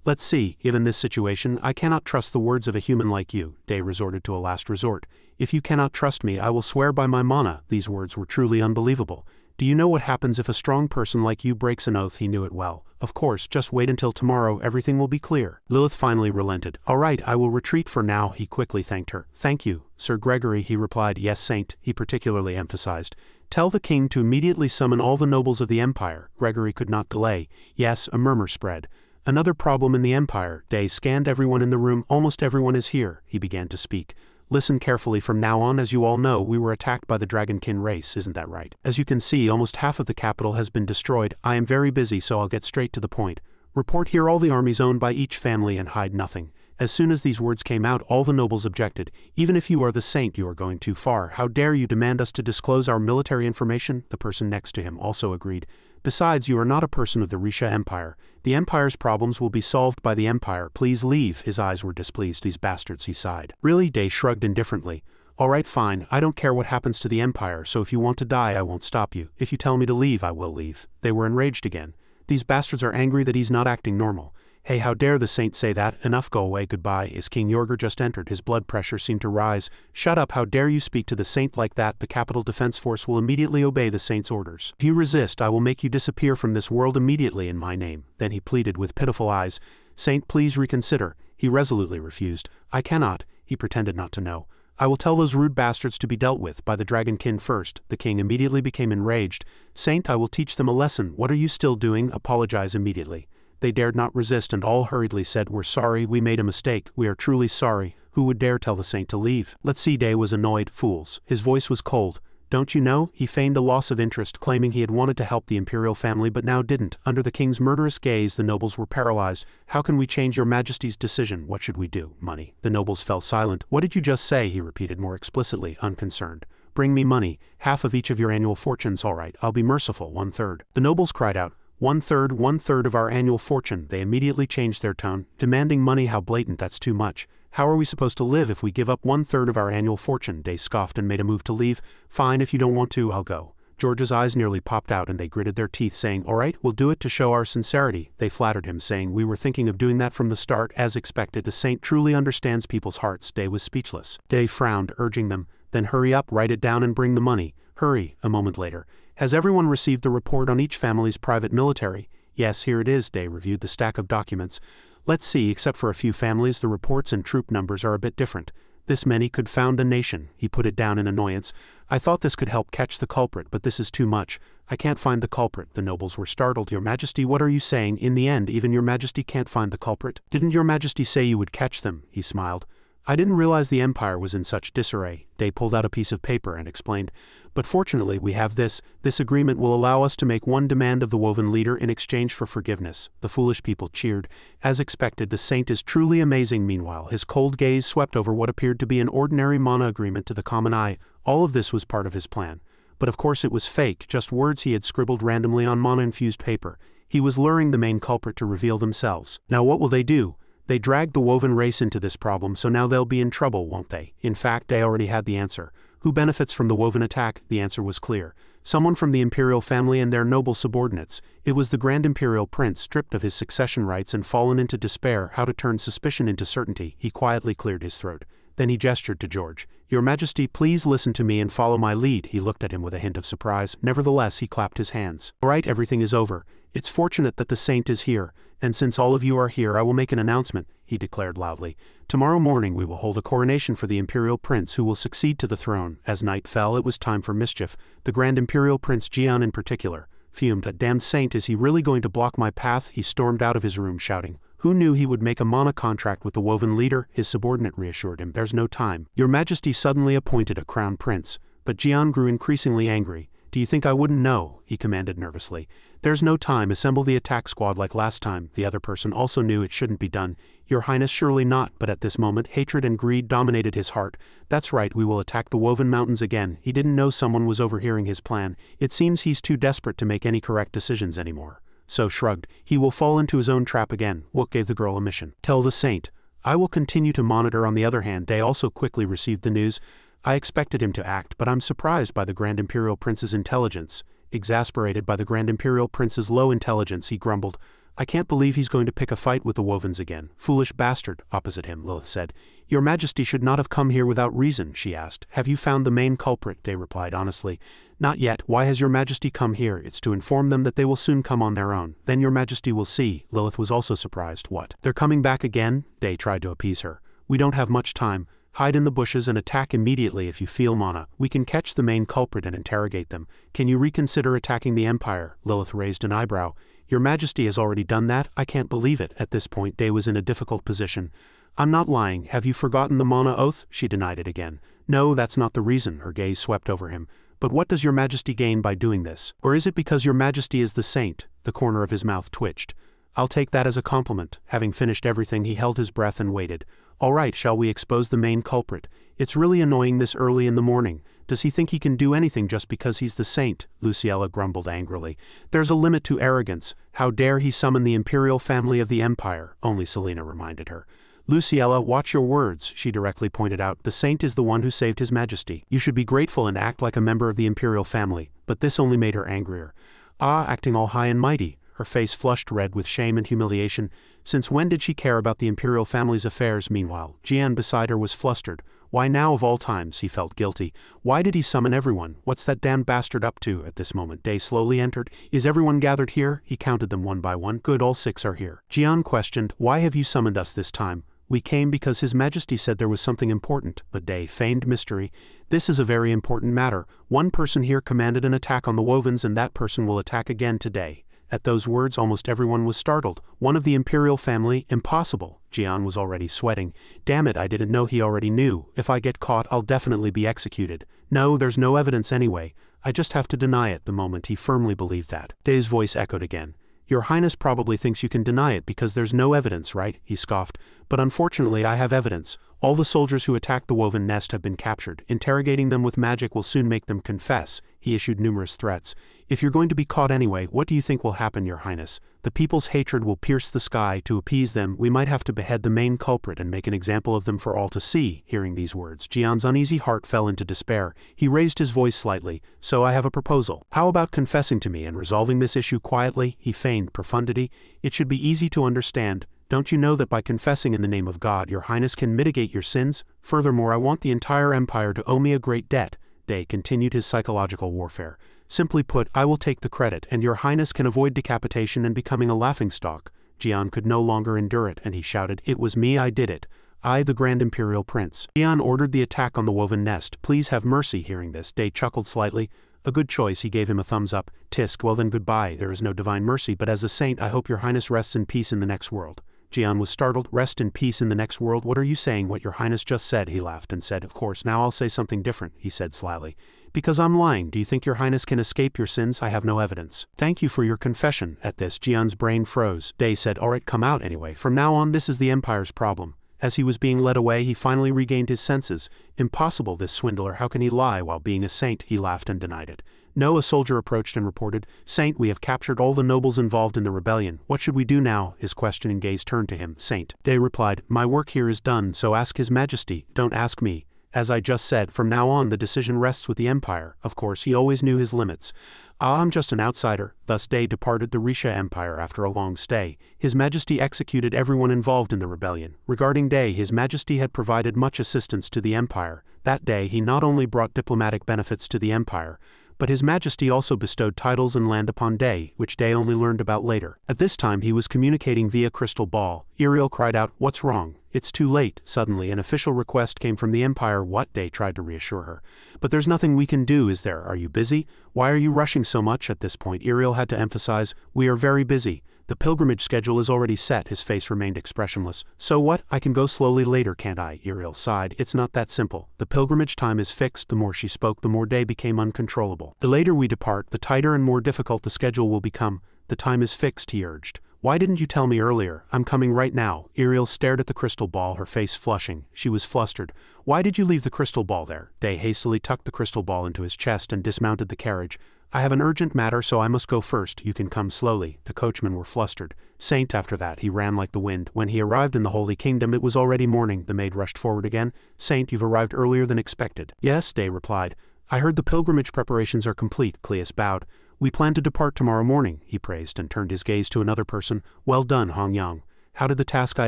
Let's see, given this situation, I cannot trust the words of a human like you. Day resorted to a last resort. If you cannot trust me, I will swear by my mana. These words were truly unbelievable. Do you know what happens if a strong person like you breaks an oath? He knew it well. Of course, just wait until tomorrow, everything will be clear. Lilith finally relented. All right, I will retreat for now. He quickly thanked her. Thank you, Sir Gregory, he replied. Yes, Saint, he particularly emphasized. Tell the king to immediately summon all the nobles of the Empire. Gregory could not delay. Yes, a murmur spread. Another problem in the Empire. Day scanned everyone in the room. Almost everyone is here. He began to speak. Listen carefully from now on. As you all know, we were attacked by the dragonkin race, isn't that right? As you can see, almost half of the capital has been destroyed. I am very busy, so I'll get straight to the point. Report here all the armies owned by each family and hide nothing. As soon as these words came out, all the nobles objected. Even if you are the Saint, you are going too far. How dare you demand us to disclose our military information? The person next to him also agreed. Besides, you are not a person of the Risha Empire. The Empire's problems will be solved by the Empire. Please leave. His eyes were displeased. These bastards, he sighed. Really? Day shrugged indifferently. All right, fine. I don't care what happens to the Empire, so if you want to die, I won't stop you. If you tell me to leave, I will leave. They were enraged again. These bastards are angry that he's not acting normal. Hey, how dare the saint say that? Enough, go away, goodbye. Is King Yorger just entered? His blood pressure seemed to rise. Shut up, how dare you speak to the saint like that? The Capital Defense Force will immediately obey the saint's orders. If you resist, I will make you disappear from this world immediately in my name. Then he pleaded with pitiful eyes. Saint, please reconsider. He resolutely refused. I cannot. He pretended not to know. I will tell those rude bastards to be dealt with by the dragonkin first. The king immediately became enraged. Saint, I will teach them a lesson. What are you still doing? Apologize immediately. They dared not resist and all hurriedly said, We're sorry, we made a mistake, we are truly sorry. Who would dare tell the saint to leave? Let's see. Day was annoyed. Fools. His voice was cold. Don't you know? He feigned a loss of interest, claiming he had wanted to help the imperial family but now didn't. Under the king's murderous gaze, the nobles were paralyzed. How can we change your majesty's decision? What should we do? Money. The nobles fell silent. What did you just say? He repeated more explicitly, unconcerned. Bring me money. Half of each of your annual fortunes. All right, I'll be merciful. 1/3. The nobles cried out. 1/3, 1/3 of our annual fortune. They immediately changed their tone, demanding money. How blatant, that's too much. How are we supposed to live if we give up 1/3 of our annual fortune? Day scoffed and made a move to leave. Fine, if you don't want to, I'll go. George's eyes nearly popped out and they gritted their teeth, saying, All right, we'll do it to show our sincerity. They flattered him, saying, We were thinking of doing that from the start. As expected, the saint truly understands people's hearts. Day was speechless. Day frowned, urging them, Then hurry up, write it down and bring the money. Hurry. A moment later. Has everyone received the report on each family's private military? Yes, here it is. Day reviewed the stack of documents. Let's see, except for a few families, the reports and troop numbers are a bit different. This many could found a nation. He put it down in annoyance. I thought this could help catch the culprit, but this is too much. I can't find the culprit. The nobles were startled. Your Majesty, what are you saying? In the end, even your Majesty can't find the culprit? Didn't your Majesty say you would catch them? He smiled. I didn't realize the empire was in such disarray. Day pulled out a piece of paper and explained. But fortunately we have this. This agreement will allow us to make one demand of the woven leader in exchange for forgiveness. The foolish people cheered. As expected, the saint is truly amazing. Meanwhile, his cold gaze swept over what appeared to be an ordinary mana agreement to the common eye. All of this was part of his plan. But of course it was fake, just words he had scribbled randomly on mana-infused paper. He was luring the main culprit to reveal themselves. Now what will they do? They dragged the woven race into this problem, so now they'll be in trouble, won't they? In fact, they already had the answer. Who benefits from the woven attack? The answer was clear. Someone from the imperial family and their noble subordinates. It was the Grand Imperial Prince, stripped of his succession rights and fallen into despair. How to turn suspicion into certainty. He quietly cleared his throat. Then he gestured to George. Your Majesty, please listen to me and follow my lead. He looked at him with a hint of surprise. Nevertheless, he clapped his hands. All right, everything is over. It's fortunate that the saint is here, and since all of you are here, I will make an announcement, he declared loudly. Tomorrow morning we will hold a coronation for the imperial prince who will succeed to the throne. As night fell, it was time for mischief. The Grand Imperial Prince Jian in particular fumed. That damned saint, is he really going to block my path? He stormed out of his room shouting. Who knew he would make a mana contract with the woven leader? His subordinate reassured him. There's no time. Your Majesty suddenly appointed a crown prince. But Jian grew increasingly angry. Do you think I wouldn't know? He commanded nervously. There's no time. Assemble the attack squad like last time. The other person also knew it shouldn't be done. Your Highness, surely not. But at this moment, hatred and greed dominated his heart. That's right, we will attack the Woven Mountains again. He didn't know someone was overhearing his plan. It seems he's too desperate to make any correct decisions anymore. So shrugged. He will fall into his own trap again. Wook gave the girl a mission. Tell the saint. I will continue to monitor. On the other hand, Day also quickly received the news. I expected him to act, but I'm surprised by the Grand Imperial Prince's intelligence. Exasperated by the Grand Imperial Prince's low intelligence, he grumbled. I can't believe he's going to pick a fight with the Wovens again. Foolish bastard. Opposite him, Lilith said. Your Majesty should not have come here without reason, she asked. Have you found the main culprit? Day replied honestly. Not yet. Why has your Majesty come here? It's to inform them that they will soon come on their own. Then your Majesty will see. Lilith was also surprised. What? They're coming back again? Day tried to appease her. We don't have much time. Hide in the bushes and attack immediately if you feel mana. We can catch the main culprit and interrogate them. Can you reconsider attacking the Empire? Lilith raised an eyebrow. Your Majesty has already done that? I can't believe it. At this point, Day was in a difficult position. I'm not lying. Have you forgotten the mana oath? She denied it again. No, that's not the reason. Her gaze swept over him. But what does your Majesty gain by doing this? Or is it because your Majesty is the saint? The corner of his mouth twitched. I'll take that as a compliment. Having finished everything, he held his breath and waited. All right, shall we expose the main culprit? It's really annoying this early in the morning. Does he think he can do anything just because he's the saint? Luciella grumbled angrily. There's a limit to arrogance. How dare he summon the imperial family of the empire? Only Selena reminded her. Luciella, watch your words, she directly pointed out. The saint is the one who saved his majesty. You should be grateful and act like a member of the imperial family. But this only made her angrier. Ah, acting all high and mighty. her face flushed red with shame and humiliation. Since when did she care about the imperial family's affairs? Meanwhile, Jian beside her was flustered. Why now of all times? He felt guilty. Why did he summon everyone? What's that damned bastard up to? At this moment, Day slowly entered. Is everyone gathered here? He counted them one by one. Good, all 6 are here. Jian questioned, why have you summoned us this time? We came because His Majesty said there was something important, but Day feigned mystery. This is a very important matter. One person here commanded an attack on the Wovens, and that person will attack again today. At those words, almost everyone was startled. One of the imperial family? Impossible. Jian was already sweating. Damn it, I didn't know he already knew. If I get caught, I'll definitely be executed. No, there's no evidence anyway. I just have to deny it. The moment he firmly believed that. Day's voice echoed again. Your Highness probably thinks you can deny it because there's no evidence, right? He scoffed. But unfortunately, I have evidence. All the soldiers who attacked the Woven Nest have been captured. Interrogating them with magic will soon make them confess. He issued numerous threats. If you're going to be caught anyway, what do you think will happen, Your Highness? The people's hatred will pierce the sky. To appease them, we might have to behead the main culprit and make an example of them for all to see. Hearing these words, Jian's uneasy heart fell into despair. He raised his voice slightly. So I have a proposal. How about confessing to me and resolving this issue quietly? He feigned profundity. It should be easy to understand. Don't you know that by confessing in the name of God, Your Highness can mitigate your sins? Furthermore, I want the entire empire to owe me a great debt. Day continued his psychological warfare. Simply put, I will take the credit, and Your Highness can avoid decapitation and becoming a laughingstock. Jian could no longer endure it, and he shouted, It was me, I did it. I, the Grand Imperial Prince. Jian ordered the attack on the Woven Nest. Please have mercy. Hearing this, Day chuckled slightly. A good choice. He gave him a thumbs up. Tisk, well then goodbye. There is no divine mercy, but as a saint I hope Your Highness rests in peace in the next world. Jian was startled. Rest in peace in the next world? What are you saying? What Your Highness just said? He laughed and said, Of course, now I'll say something different, he said slyly. Because I'm lying. Do you think Your Highness can escape your sins? I have no evidence. Thank you for your confession. At this, Jian's brain froze. Day said, Alright, come out anyway. From now on, this is the Empire's problem. As he was being led away, he finally regained his senses. Impossible, this swindler. How can he lie while being a saint? He laughed and denied it. No, a soldier approached and reported, Saint, we have captured all the nobles involved in the rebellion. What should we do now? His questioning gaze turned to him. Saint. Day replied, My work here is done, so ask His Majesty. Don't ask me. As I just said, from now on the decision rests with the Empire. Of course, he always knew his limits. I'm just an outsider. Thus Day departed the Risha Empire after a long stay. His Majesty executed everyone involved in the rebellion. Regarding Day, His Majesty had provided much assistance to the Empire. That day he not only brought diplomatic benefits to the Empire, but His Majesty also bestowed titles and land upon Day, which Day only learned about later. At this time he was communicating via crystal ball. Iriel cried out, What's wrong? It's too late. Suddenly an official request came from the Empire. What? Day tried to reassure her. But there's nothing we can do, is there? Are you busy? Why are you rushing so much? At this point Iriel had to emphasize, We are very busy. The pilgrimage schedule is already set. His face remained expressionless. So what? I can go slowly later, can't I? Iriel sighed. It's not that simple. The pilgrimage time is fixed. The more she spoke, the more Day became uncontrollable. The later we depart, the tighter and more difficult the schedule will become. The time is fixed, he urged. Why didn't you tell me earlier? I'm coming right now. Iriel stared at the crystal ball, her face flushing. She was flustered. Why did you leave the crystal ball there? Day hastily tucked the crystal ball into his chest and dismounted the carriage. I have an urgent matter, so I must go first. You can come slowly. The coachmen were flustered. Saint, after that, he ran like the wind. When he arrived in the Holy Kingdom, it was already morning. The maid rushed forward again. Saint, you've arrived earlier than expected. Yes, Day replied. I heard the pilgrimage preparations are complete. Cleus bowed. We plan to depart tomorrow morning, he praised, and turned his gaze to another person. Well done, Hong Yang. How did the task I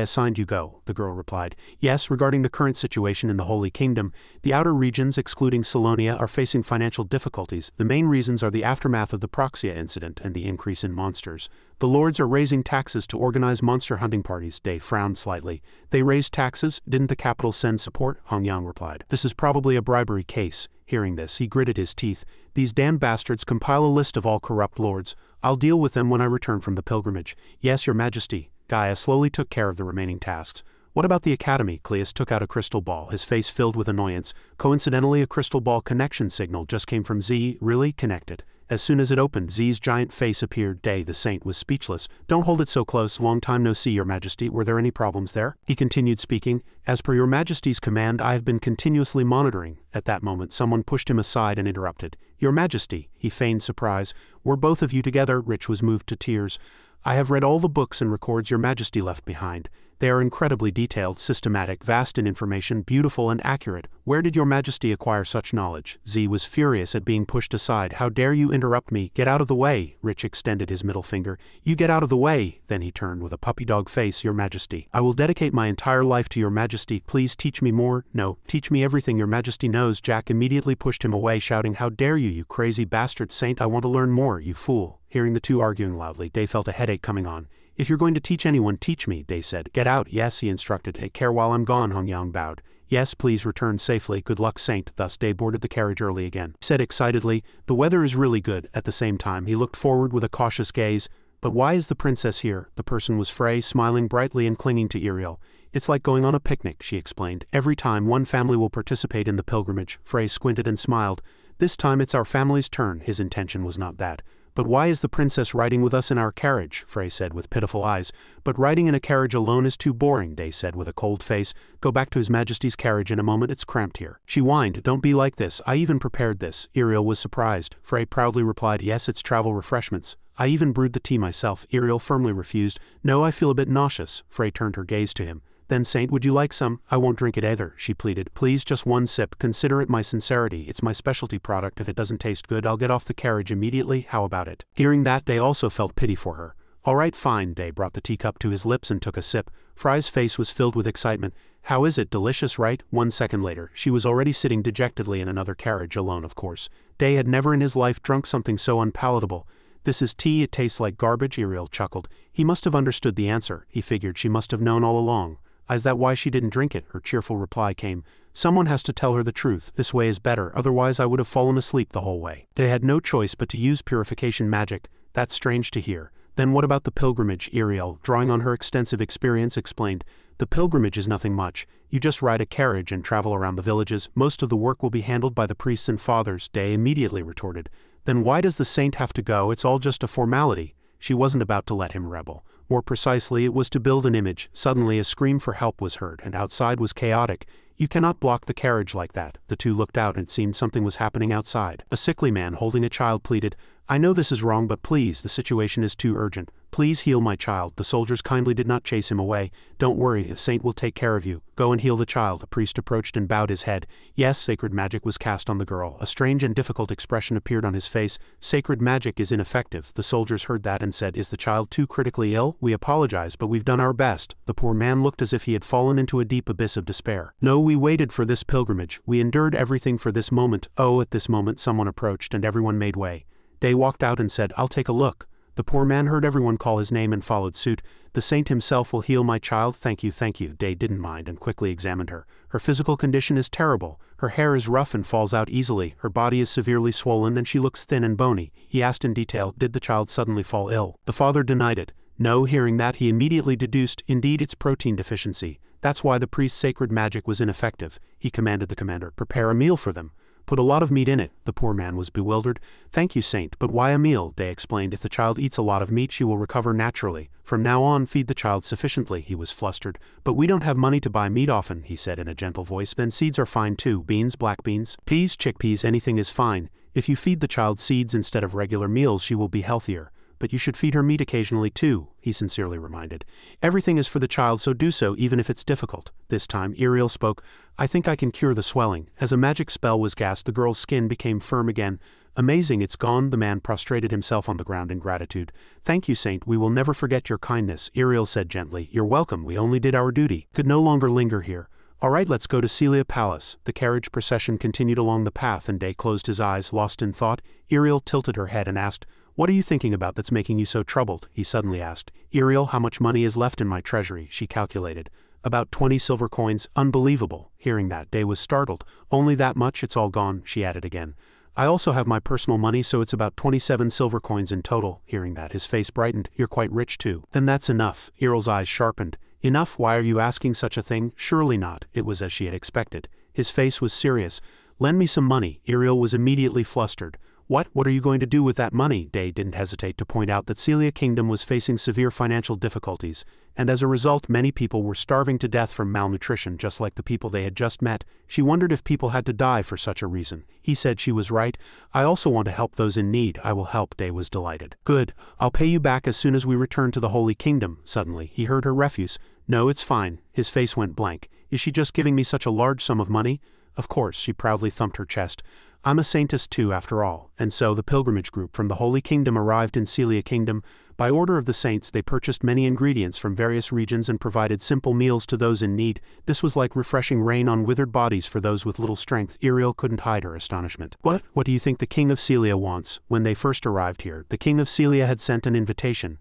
assigned you go? The girl replied. Yes, regarding the current situation in the Holy Kingdom, the outer regions, excluding Salonia, are facing financial difficulties. The main reasons are the aftermath of the Proxia incident and the increase in monsters. The lords are raising taxes to organize monster hunting parties. Day frowned slightly. They raised taxes? Didn't the capital send support? Hong Yang replied. This is probably a bribery case. Hearing this, he gritted his teeth. These damned bastards compile a list of all corrupt lords. I'll deal with them when I return from the pilgrimage. Yes, Your Majesty. Gaia slowly took care of the remaining tasks. What about the academy? Cleus took out a crystal ball, his face filled with annoyance. Coincidentally, a crystal ball connection signal just came from Z. Really? Connected. As soon as it opened, Z's giant face appeared. Day, the saint, was speechless. Don't hold it so close. Long time no see, Your Majesty. Were there any problems there? He continued speaking. As per Your Majesty's command, I have been continuously monitoring. At that moment, someone pushed him aside and interrupted. Your Majesty, he feigned surprise. Were both of you together? Rich was moved to tears. I have read all the books and records your majesty left behind. They are incredibly detailed, systematic, vast in information, beautiful and accurate. Where did your majesty acquire such knowledge? Z was furious at being pushed aside. How dare you interrupt me? Get out of the way. Rich extended his middle finger. You get out of the way. Then he turned with a puppy dog face. Your majesty, I will dedicate my entire life to your majesty. Please teach me more. No, teach me everything your majesty knows. Jack immediately pushed him away, shouting, how dare you, you crazy bastard. Saint, I want to learn more, you fool. Hearing the two arguing loudly, Day felt a headache coming on. If you're going to teach anyone, teach me, Day said. Get out. Yes, he instructed. Take care while I'm gone. Hong Yang bowed. Yes, please return safely. Good luck, Saint. Thus Day boarded the carriage early again. Said excitedly, the weather is really good. At the same time, he looked forward with a cautious gaze. But why is the princess here? The person was Frey, smiling brightly and clinging to Iriel. It's like going on a picnic, she explained. Every time one family will participate in the pilgrimage. Frey squinted and smiled. This time it's our family's turn. His intention was not that. But why is the princess riding with us in our carriage? Frey said with pitiful eyes. But riding in a carriage alone is too boring, Day said with a cold face. Go back to His Majesty's carriage in a moment, it's cramped here. She whined, don't be like this, I even prepared this. Iriel was surprised. Frey proudly replied, yes, it's travel refreshments. I even brewed the tea myself. Iriel firmly refused. No, I feel a bit nauseous. Frey turned her gaze to him. Then Saint, would you like some? I won't drink it either, she pleaded. Please, just one sip. Consider it my sincerity. It's my specialty product. If it doesn't taste good, I'll get off the carriage immediately. How about it? Hearing that, Day also felt pity for her. All right, fine. Day brought the teacup to his lips and took a sip. Frey's face was filled with excitement. How is it? Delicious, right? 1 second later, she was already sitting dejectedly in another carriage, alone of course. Day had never in his life drunk something so unpalatable. This is tea, it tastes like garbage, Iriel chuckled. He must have understood the answer. He figured she must have known all along. Is that why she didn't drink it? Her cheerful reply came. Someone has to tell her the truth. This way is better, otherwise I would have fallen asleep the whole way. They had no choice but to use purification magic. That's strange to hear. Then what about the pilgrimage? Iriel, drawing on her extensive experience, explained. The pilgrimage is nothing much. You just ride a carriage and travel around the villages. Most of the work will be handled by the priests and fathers, Day immediately retorted. Then why does the saint have to go? It's all just a formality. She wasn't about to let him rebel. More precisely, it was to build an image. Suddenly a scream for help was heard, and outside was chaotic. You cannot block the carriage like that. The two looked out and it seemed something was happening outside. A sickly man holding a child pleaded, I know this is wrong, but please, the situation is too urgent. Please heal my child. The soldiers kindly did not chase him away. Don't worry, the saint will take care of you. Go and heal the child. A priest approached and bowed his head. Yes, sacred magic was cast on the girl. A strange and difficult expression appeared on his face. Sacred magic is ineffective. The soldiers heard that and said, is the child too critically ill? We apologize, but we've done our best. The poor man looked as if he had fallen into a deep abyss of despair. No, we waited for this pilgrimage. We endured everything for this moment. Oh, at this moment someone approached and everyone made way. Day walked out and said, I'll take a look. The poor man heard everyone call his name and followed suit. The saint himself will heal my child. Thank you, thank you. Day didn't mind and quickly examined her. Her physical condition is terrible. Her hair is rough and falls out easily. Her body is severely swollen and she looks thin and bony. He asked in detail, did the child suddenly fall ill? The father denied it. No, hearing that he immediately deduced, indeed it's protein deficiency. That's why the priest's sacred magic was ineffective. He commanded the commander, prepare a meal for them. Put a lot of meat in it. The poor man was bewildered. Thank you, Saint, but why a meal? Day explained. If the child eats a lot of meat, she will recover naturally. From now on, feed the child sufficiently. He was flustered. But we don't have money to buy meat often, he said in a gentle voice. Then seeds are fine too. Beans, black beans, peas, chickpeas, anything is fine. If you feed the child seeds instead of regular meals, she will be healthier. But you should feed her meat occasionally too, he sincerely reminded. Everything is for the child, so do so even if it's difficult. This time, Iriel spoke. I think I can cure the swelling. As a magic spell was cast, the girl's skin became firm again. Amazing, it's gone. The man prostrated himself on the ground in gratitude. Thank you, Saint, we will never forget your kindness. Iriel said gently, you're welcome, we only did our duty. Could no longer linger here. All right, let's go to Celia Palace. The carriage procession continued along the path and Day closed his eyes, lost in thought. Iriel tilted her head and asked, what are you thinking about that's making you so troubled? He suddenly asked. Iriel, how much money is left in my treasury? She calculated. About 20 silver coins. Unbelievable. Hearing that, Day was startled. Only that much? It's all gone, she added again. I also have my personal money, so it's about 27 silver coins in total. Hearing that, his face brightened. You're quite rich too. Then that's enough. Iriel's eyes sharpened. Enough? Why are you asking such a thing? Surely not. It was as she had expected. His face was serious. Lend me some money. Iriel was immediately flustered. What are you going to do with that money? Day didn't hesitate to point out that Celia Kingdom was facing severe financial difficulties, and as a result many people were starving to death from malnutrition just like the people they had just met. She wondered if people had to die for such a reason. He said she was right. I also want to help those in need. I will help. Day was delighted. Good. I'll pay you back as soon as we return to the Holy Kingdom. Suddenly, he heard her refuse. No, it's fine. His face went blank. Is she just giving me such a large sum of money? Of course, she proudly thumped her chest. I'm a saintess too, after all. And so the pilgrimage group from the Holy Kingdom arrived in Celia Kingdom. By order of the saints, they purchased many ingredients from various regions and provided simple meals to those in need. This was like refreshing rain on withered bodies for those with little strength. Iriel couldn't hide her astonishment. What do you think the King of Celia wants? When they first arrived here, the King of Celia had sent an invitation.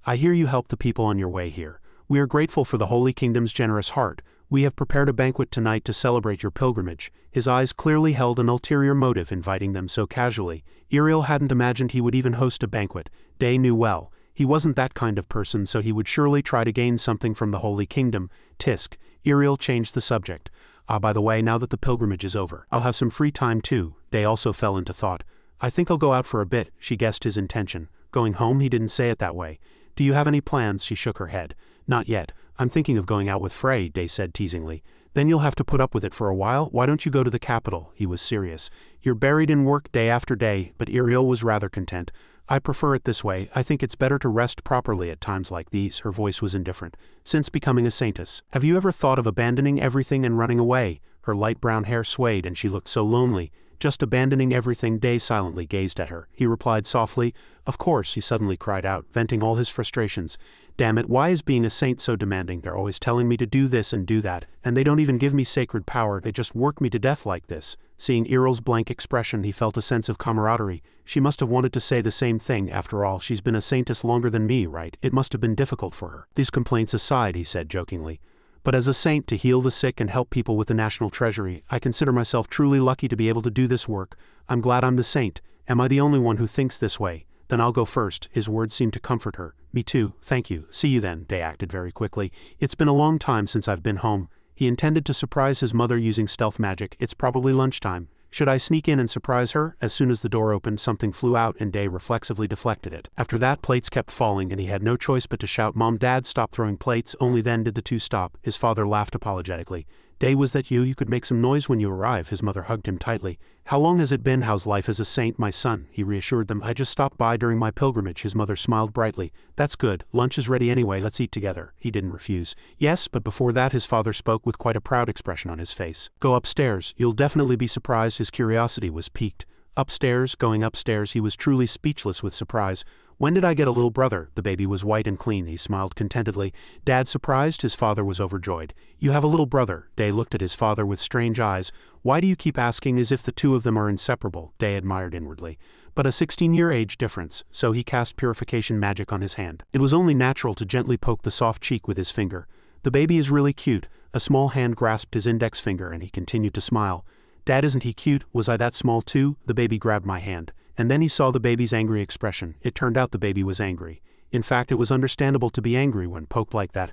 I hear you helped the people on your way here. We are grateful for the Holy Kingdom's generous heart. We have prepared a banquet tonight to celebrate your pilgrimage. His eyes clearly held an ulterior motive inviting them so casually. Iriel hadn't imagined he would even host a banquet. Day knew well. He wasn't that kind of person, so he would surely try to gain something from the Holy Kingdom. Tisk. Iriel changed the subject. By the way, now that the pilgrimage is over, I'll have some free time too. Day also fell into thought. I think I'll go out for a bit. She guessed his intention. Going home? He didn't say it that way. Do you have any plans? She shook her head. Not yet. I'm thinking of going out with Frey, Day said teasingly. Then you'll have to put up with it for a while. Why don't you go to the capital? He was serious. You're buried in work day after day, but Iriel was rather content. I prefer it this way. I think it's better to rest properly at times like these. Her voice was indifferent. Since becoming a saintess, have you ever thought of abandoning everything and running away? Her light brown hair swayed and she looked so lonely. Just abandoning everything? Day silently gazed at her. He replied softly, Of course, he suddenly cried out, venting all his frustrations. Damn it, why is being a saint so demanding? They're always telling me to do this and do that, and they don't even give me sacred power, they just work me to death like this. Seeing Iriel's blank expression, he felt a sense of camaraderie. She must have wanted to say the same thing. After all, she's been a saintess longer than me, right? It must have been difficult for her. These complaints aside, he said jokingly. But as a saint, to heal the sick and help people with the national treasury, I consider myself truly lucky to be able to do this work. I'm glad I'm the saint. Am I the only one who thinks this way? Then I'll go first. His words seemed to comfort her. Me too, thank you. See you then. Day acted very quickly. It's been a long time since I've been home. He intended to surprise his mother using stealth magic. It's probably lunchtime. Should I sneak in and surprise her? As soon as the door opened, something flew out and Day reflexively deflected it. After that, plates kept falling and he had no choice but to shout, Mom, Dad, stop throwing plates. Only then did the two stop. His father laughed apologetically. Day, was that you? You could make some noise when you arrive. His mother hugged him tightly. How long has it been? How's life as a saint, my son? He reassured them. I just stopped by during my pilgrimage. His mother smiled brightly. That's good. Lunch is ready anyway. Let's eat together. He didn't refuse. Yes, but before that his father spoke with quite a proud expression on his face. Go upstairs. You'll definitely be surprised. His curiosity was piqued. Upstairs? Going upstairs? He was truly speechless with surprise. When did I get a little brother? The baby was white and clean. He smiled contentedly. Dad surprised? His father was overjoyed. You have a little brother. Day looked at his father with strange eyes. Why do you keep asking as if the two of them are inseparable? Day admired inwardly. But a 16-year age difference, so he cast purification magic on his hand. It was only natural to gently poke the soft cheek with his finger. The baby is really cute. A small hand grasped his index finger and he continued to smile. Dad, isn't he cute? Was I that small too? The baby grabbed my hand. And then he saw the baby's angry expression. It turned out the baby was angry. In fact, it was understandable to be angry when poked like that.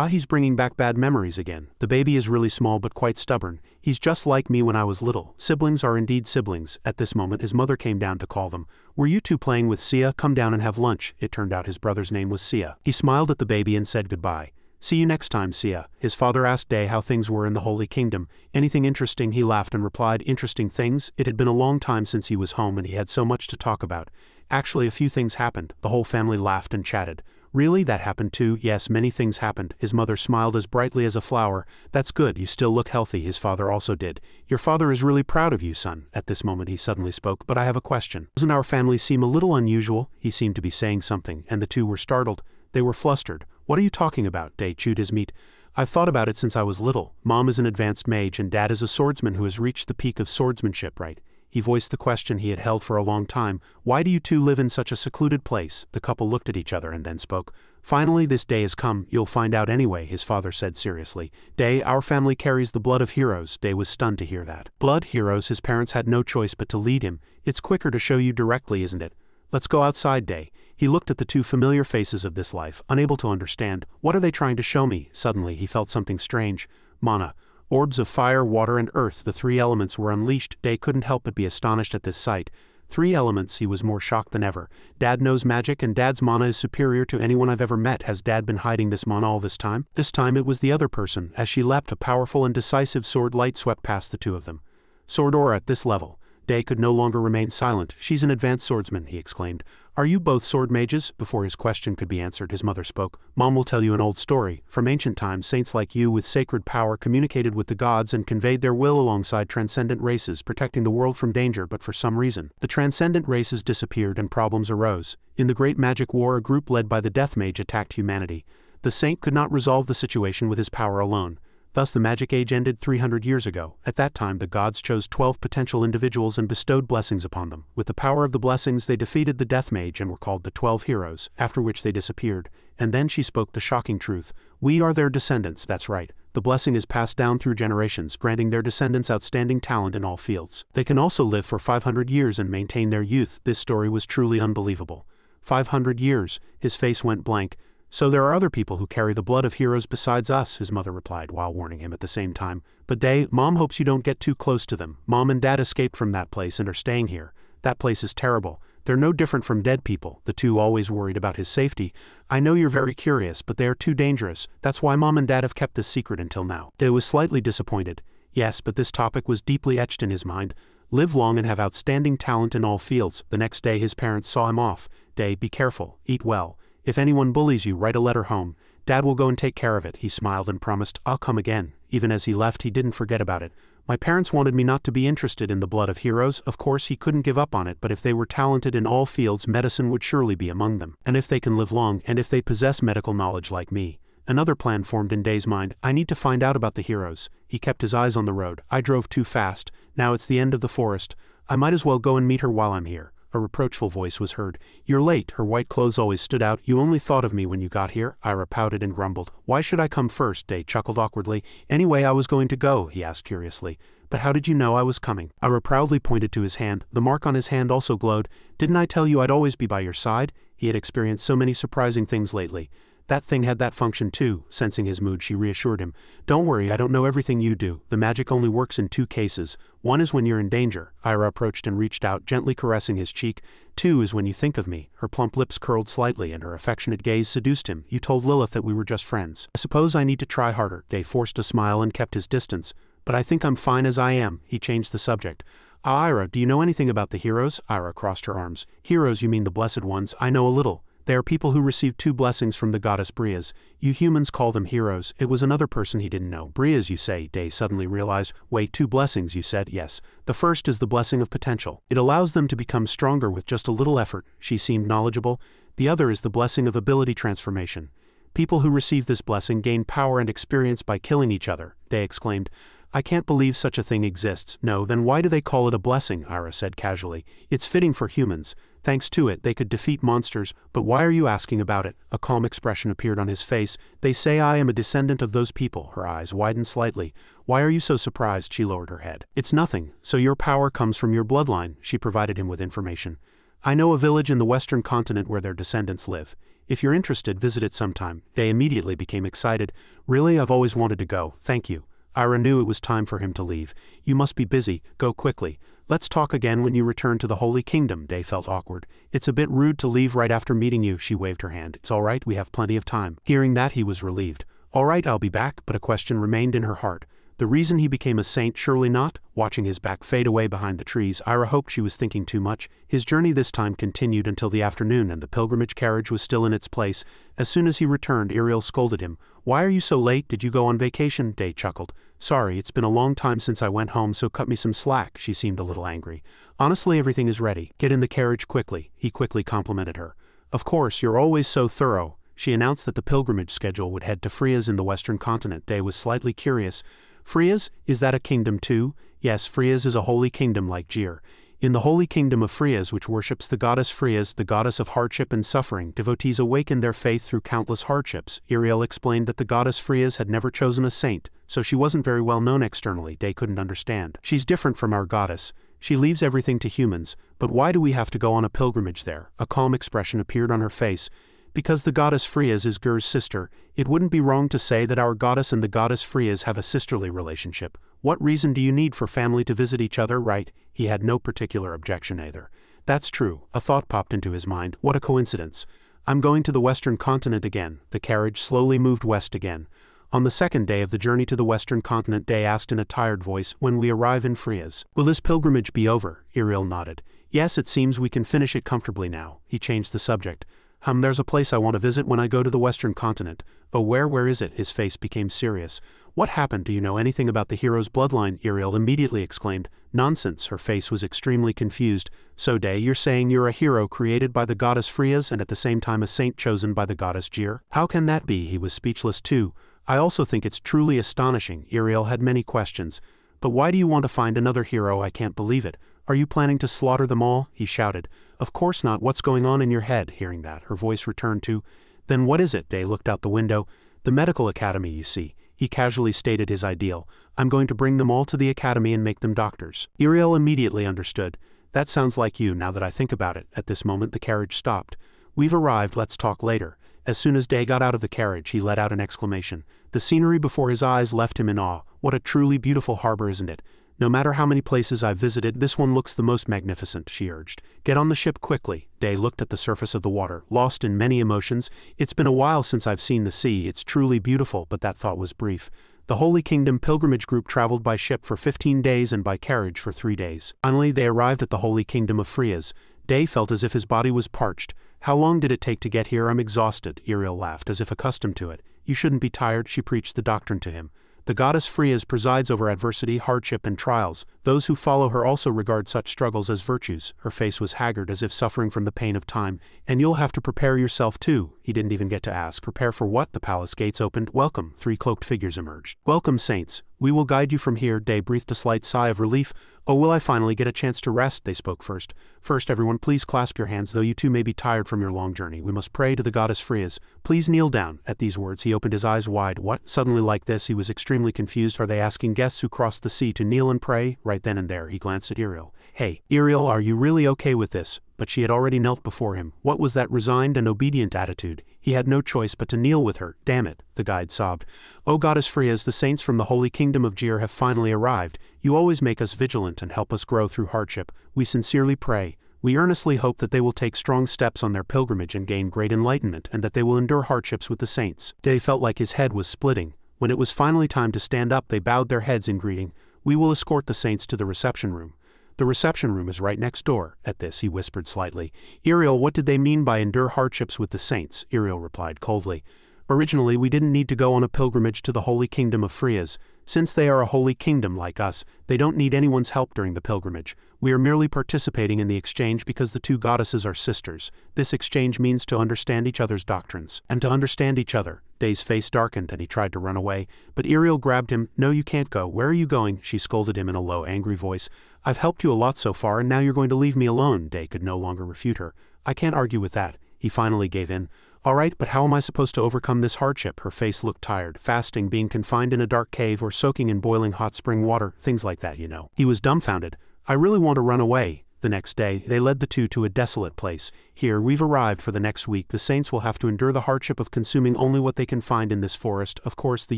He's bringing back bad memories again. The baby is really small but quite stubborn. He's just like me when I was little. Siblings are indeed siblings. At this moment his mother came down to call them. Were you two playing with Sia? Come down and have lunch. It turned out his brother's name was Sia. He smiled at the baby and said goodbye. See you next time, Sia. His father asked Day how things were in the Holy Kingdom. Anything interesting? He laughed and replied, interesting things? It had been a long time since he was home and he had so much to talk about. Actually, a few things happened. The whole family laughed and chatted. Really? That happened too? Yes, many things happened. His mother smiled as brightly as a flower. That's good, you still look healthy. His father also did. Your father is really proud of you, son. At this moment he suddenly spoke. But I have a question. Doesn't our family seem a little unusual? He seemed to be saying something, and the two were startled. They were flustered. What are you talking about? Day chewed his meat. I've thought about it since I was little. Mom is an advanced mage and Dad is a swordsman who has reached the peak of swordsmanship, right? He voiced the question he had held for a long time. Why do you two live in such a secluded place? The couple looked at each other and then spoke. Finally, this day has come. You'll find out anyway, his father said seriously. Day, our family carries the blood of heroes. Day was stunned to hear that. Blood? Heroes? His parents had no choice but to lead him. It's quicker to show you directly, isn't it? Let's go outside, Day. He looked at the two familiar faces of this life, unable to understand. What are they trying to show me? Suddenly he felt something strange. Mana. Orbs of fire, water and earth, the three elements were unleashed. Day couldn't help but be astonished at this sight. 3 elements. He was more shocked than ever. Dad knows magic and Dad's mana is superior to anyone I've ever met. Has Dad been hiding this mana all this time? This time it was the other person. As she leapt, a powerful and decisive sword light swept past the two of them. Sword aura at this level. Day could no longer remain silent. She's an advanced swordsman, he exclaimed. Are you both sword mages? Before his question could be answered, his mother spoke. Mom will tell you an old story. From ancient times, saints like you with sacred power communicated with the gods and conveyed their will alongside transcendent races, protecting the world from danger, but for some reason, the transcendent races disappeared and problems arose. In the Great Magic War, a group led by the Death Mage attacked humanity. The saint could not resolve the situation with his power alone. Thus the Magic Age ended 300 years ago. At that time the gods chose 12 potential individuals and bestowed blessings upon them. With the power of the blessings they defeated the Death Mage and were called the 12 Heroes, after which they disappeared. And then she spoke the shocking truth. We are their descendants, that's right. The blessing is passed down through generations, granting their descendants outstanding talent in all fields. They can also live for 500 years and maintain their youth. This story was truly unbelievable. 500 years, his face went blank. So there are other people who carry the blood of heroes besides us, his mother replied while warning him at the same time. But Day, Mom hopes you don't get too close to them. Mom and Dad escaped from that place and are staying here. That place is terrible. They're no different from dead people. The two always worried about his safety. I know you're very curious, but they are too dangerous. That's why Mom and Dad have kept this secret until now. Day was slightly disappointed. Yes, but this topic was deeply etched in his mind. Live long and have outstanding talent in all fields. The next day his parents saw him off. Day, be careful. Eat well. If anyone bullies you, write a letter home. Dad will go and take care of it. He smiled and promised, I'll come again. Even as he left, he didn't forget about it. My parents wanted me not to be interested in the blood of heroes. Of course, he couldn't give up on it, but if they were talented in all fields, medicine would surely be among them. And if they can live long, and if they possess medical knowledge like me. Another plan formed in Day's mind. I need to find out about the heroes. He kept his eyes on the road. I drove too fast. Now it's the end of the forest. I might as well go and meet her while I'm here. A reproachful voice was heard. You're late. Her white clothes always stood out. You only thought of me when you got here. Ira pouted and grumbled. Why should I come first? Day chuckled awkwardly. Anyway, I was going to go, he asked curiously. But how did you know I was coming? Ira proudly pointed to his hand. The mark on his hand also glowed. Didn't I tell you I'd always be by your side? He had experienced so many surprising things lately. That thing had that function too. Sensing his mood, she reassured him. Don't worry, I don't know everything you do. The magic only works in 2 cases. 1 is when you're in danger. Ira approached and reached out, gently caressing his cheek. 2 is when you think of me. Her plump lips curled slightly and her affectionate gaze seduced him. You told Lilith that we were just friends. I suppose I need to try harder. Day forced a smile and kept his distance. But I think I'm fine as I am. He changed the subject. Ira, do you know anything about the heroes? Ira crossed her arms. Heroes, you mean the blessed ones? I know a little. They are people who received 2 blessings from the goddess Brias. You humans call them heroes. It was another person he didn't know. Brias, you say? Day suddenly realized. Wait, 2 blessings, you said? Yes. The first is the blessing of potential. It allows them to become stronger with just a little effort. She seemed knowledgeable. The other is the blessing of ability transformation. People who receive this blessing gain power and experience by killing each other. Day exclaimed. I can't believe such a thing exists. No, then why do they call it a blessing? Ira said casually. It's fitting for humans. Thanks to it, they could defeat monsters, but why are you asking about it? A calm expression appeared on his face. They say I am a descendant of those people. Her eyes widened slightly. Why are you so surprised? She lowered her head. It's nothing. So your power comes from your bloodline. She provided him with information. I know a village in the western continent where their descendants live. If you're interested, visit it sometime. They immediately became excited. Really, I've always wanted to go. Thank you. Ira knew it was time for him to leave. You must be busy. Go quickly. Let's talk again when you return to the Holy Kingdom. Day felt awkward. It's a bit rude to leave right after meeting you. She waved her hand. It's all right, we have plenty of time. Hearing that, he was relieved. All right, I'll be back, but a question remained in her heart. The reason he became a saint, surely not? Watching his back fade away behind the trees, Ira hoped she was thinking too much. His journey this time continued until the afternoon and the pilgrimage carriage was still in its place. As soon as he returned, Ariel scolded him. Why are you so late? Did you go on vacation? Day chuckled. Sorry, it's been a long time since I went home, so cut me some slack. She seemed a little angry. Honestly, everything is ready. Get in the carriage quickly. He quickly complimented her. Of course, you're always so thorough. She announced that the pilgrimage schedule would head to Frias in the western continent. Day was slightly curious. Frias? Is that a kingdom too? Yes, Frias is a holy kingdom like Jir. In the holy kingdom of Frias, which worships the goddess Frias, the goddess of hardship and suffering, devotees awaken their faith through countless hardships. Ariel explained that the goddess Frias had never chosen a saint, so she wasn't very well known externally. Day couldn't understand. She's different from our goddess. She leaves everything to humans, but why do we have to go on a pilgrimage there? A calm expression appeared on her face. Because the goddess Frias is Gur's sister, it wouldn't be wrong to say that our goddess and the goddess Frias have a sisterly relationship. What reason do you need for family to visit each other, right? He had no particular objection either. That's true, a thought popped into his mind. What a coincidence. I'm going to the western continent again. The carriage slowly moved west again. On the second day of the journey to the western continent, Day asked in a tired voice, when we arrive in Frias, will this pilgrimage be over? Iriel nodded. Yes, it seems we can finish it comfortably now. He changed the subject. There's a place I want to visit when I go to the western continent. Oh, where is it? His face became serious. What happened? Do you know anything about the hero's bloodline? Iriel immediately exclaimed. Nonsense. Her face was extremely confused. So Day, you're saying you're a hero created by the goddess Frias and at the same time a saint chosen by the goddess Jir? How can that be? He was speechless too. I also think it's truly astonishing. Iriel had many questions. But why do you want to find another hero? I can't believe it. Are you planning to slaughter them all? He shouted. Of course not. What's going on in your head? Hearing that, her voice returned to, then what is it? Day looked out the window. The medical academy, you see. He casually stated his ideal. I'm going to bring them all to the academy and make them doctors. Iriel immediately understood. That sounds like you now that I think about it. At this moment the carriage stopped. We've arrived, let's talk later. As soon as Day got out of the carriage, he let out an exclamation. The scenery before his eyes left him in awe. What a truly beautiful harbor, isn't it? No matter how many places I've visited, this one looks the most magnificent, she urged. Get on the ship quickly. Day looked at the surface of the water, lost in many emotions. It's been a while since I've seen the sea. It's truly beautiful, but that thought was brief. The Holy Kingdom pilgrimage group traveled by ship for 15 days and by carriage for 3 days. Finally, they arrived at the Holy Kingdom of Frias. Day felt as if his body was parched. How long did it take to get here? I'm exhausted. Iriel laughed, as if accustomed to it. You shouldn't be tired, she preached the doctrine to him. The goddess Frias presides over adversity, hardship, and trials. Those who follow her also regard such struggles as virtues. Her face was haggard as if suffering from the pain of time. And you'll have to prepare yourself too. He didn't even get to ask. Prepare for what? The palace gates opened. Welcome. 3 cloaked figures emerged. Welcome, saints. We will guide you from here. Day breathed a slight sigh of relief. Oh, will I finally get a chance to rest? They spoke first. First, everyone, please clasp your hands, though you too may be tired from your long journey. We must pray to the goddess Frias. Please kneel down. At these words, he opened his eyes wide. What? Suddenly like this, he was extremely confused. Are they asking guests who crossed the sea to kneel and pray? Right then and there, he glanced at Iriel. Hey, Iriel, are you really okay with this? But she had already knelt before him. What was that resigned and obedient attitude? He had no choice but to kneel with her. Damn it, the guide sobbed. O goddess Frias, the saints from the Holy Kingdom of Jir have finally arrived. You always make us vigilant and help us grow through hardship. We sincerely pray. We earnestly hope that they will take strong steps on their pilgrimage and gain great enlightenment, and that they will endure hardships with the saints. Day felt like his head was splitting. When it was finally time to stand up, they bowed their heads in greeting. We will escort the saints to the reception room. The reception room is right next door. At this, he whispered slightly. Iriel, what did they mean by endure hardships with the saints? Iriel replied coldly. Originally, we didn't need to go on a pilgrimage to the Holy Kingdom of Frias. Since they are a holy kingdom like us, they don't need anyone's help during the pilgrimage. We are merely participating in the exchange because the two goddesses are sisters. This exchange means to understand each other's doctrines, and to understand each other. Day's face darkened and he tried to run away, but Iriel grabbed him. No, you can't go. Where are you going? She scolded him in a low, angry voice. I've helped you a lot so far, and now you're going to leave me alone. Day could no longer refute her. I can't argue with that. He finally gave in. All right, but how am I supposed to overcome this hardship? Her face looked tired. Fasting, being confined in a dark cave, or soaking in boiling hot spring water, things like that, you know. He was dumbfounded. I really want to run away. The next day, they led the two to a desolate place. Here, we've arrived for the next week. The saints will have to endure the hardship of consuming only what they can find in this forest. Of course, the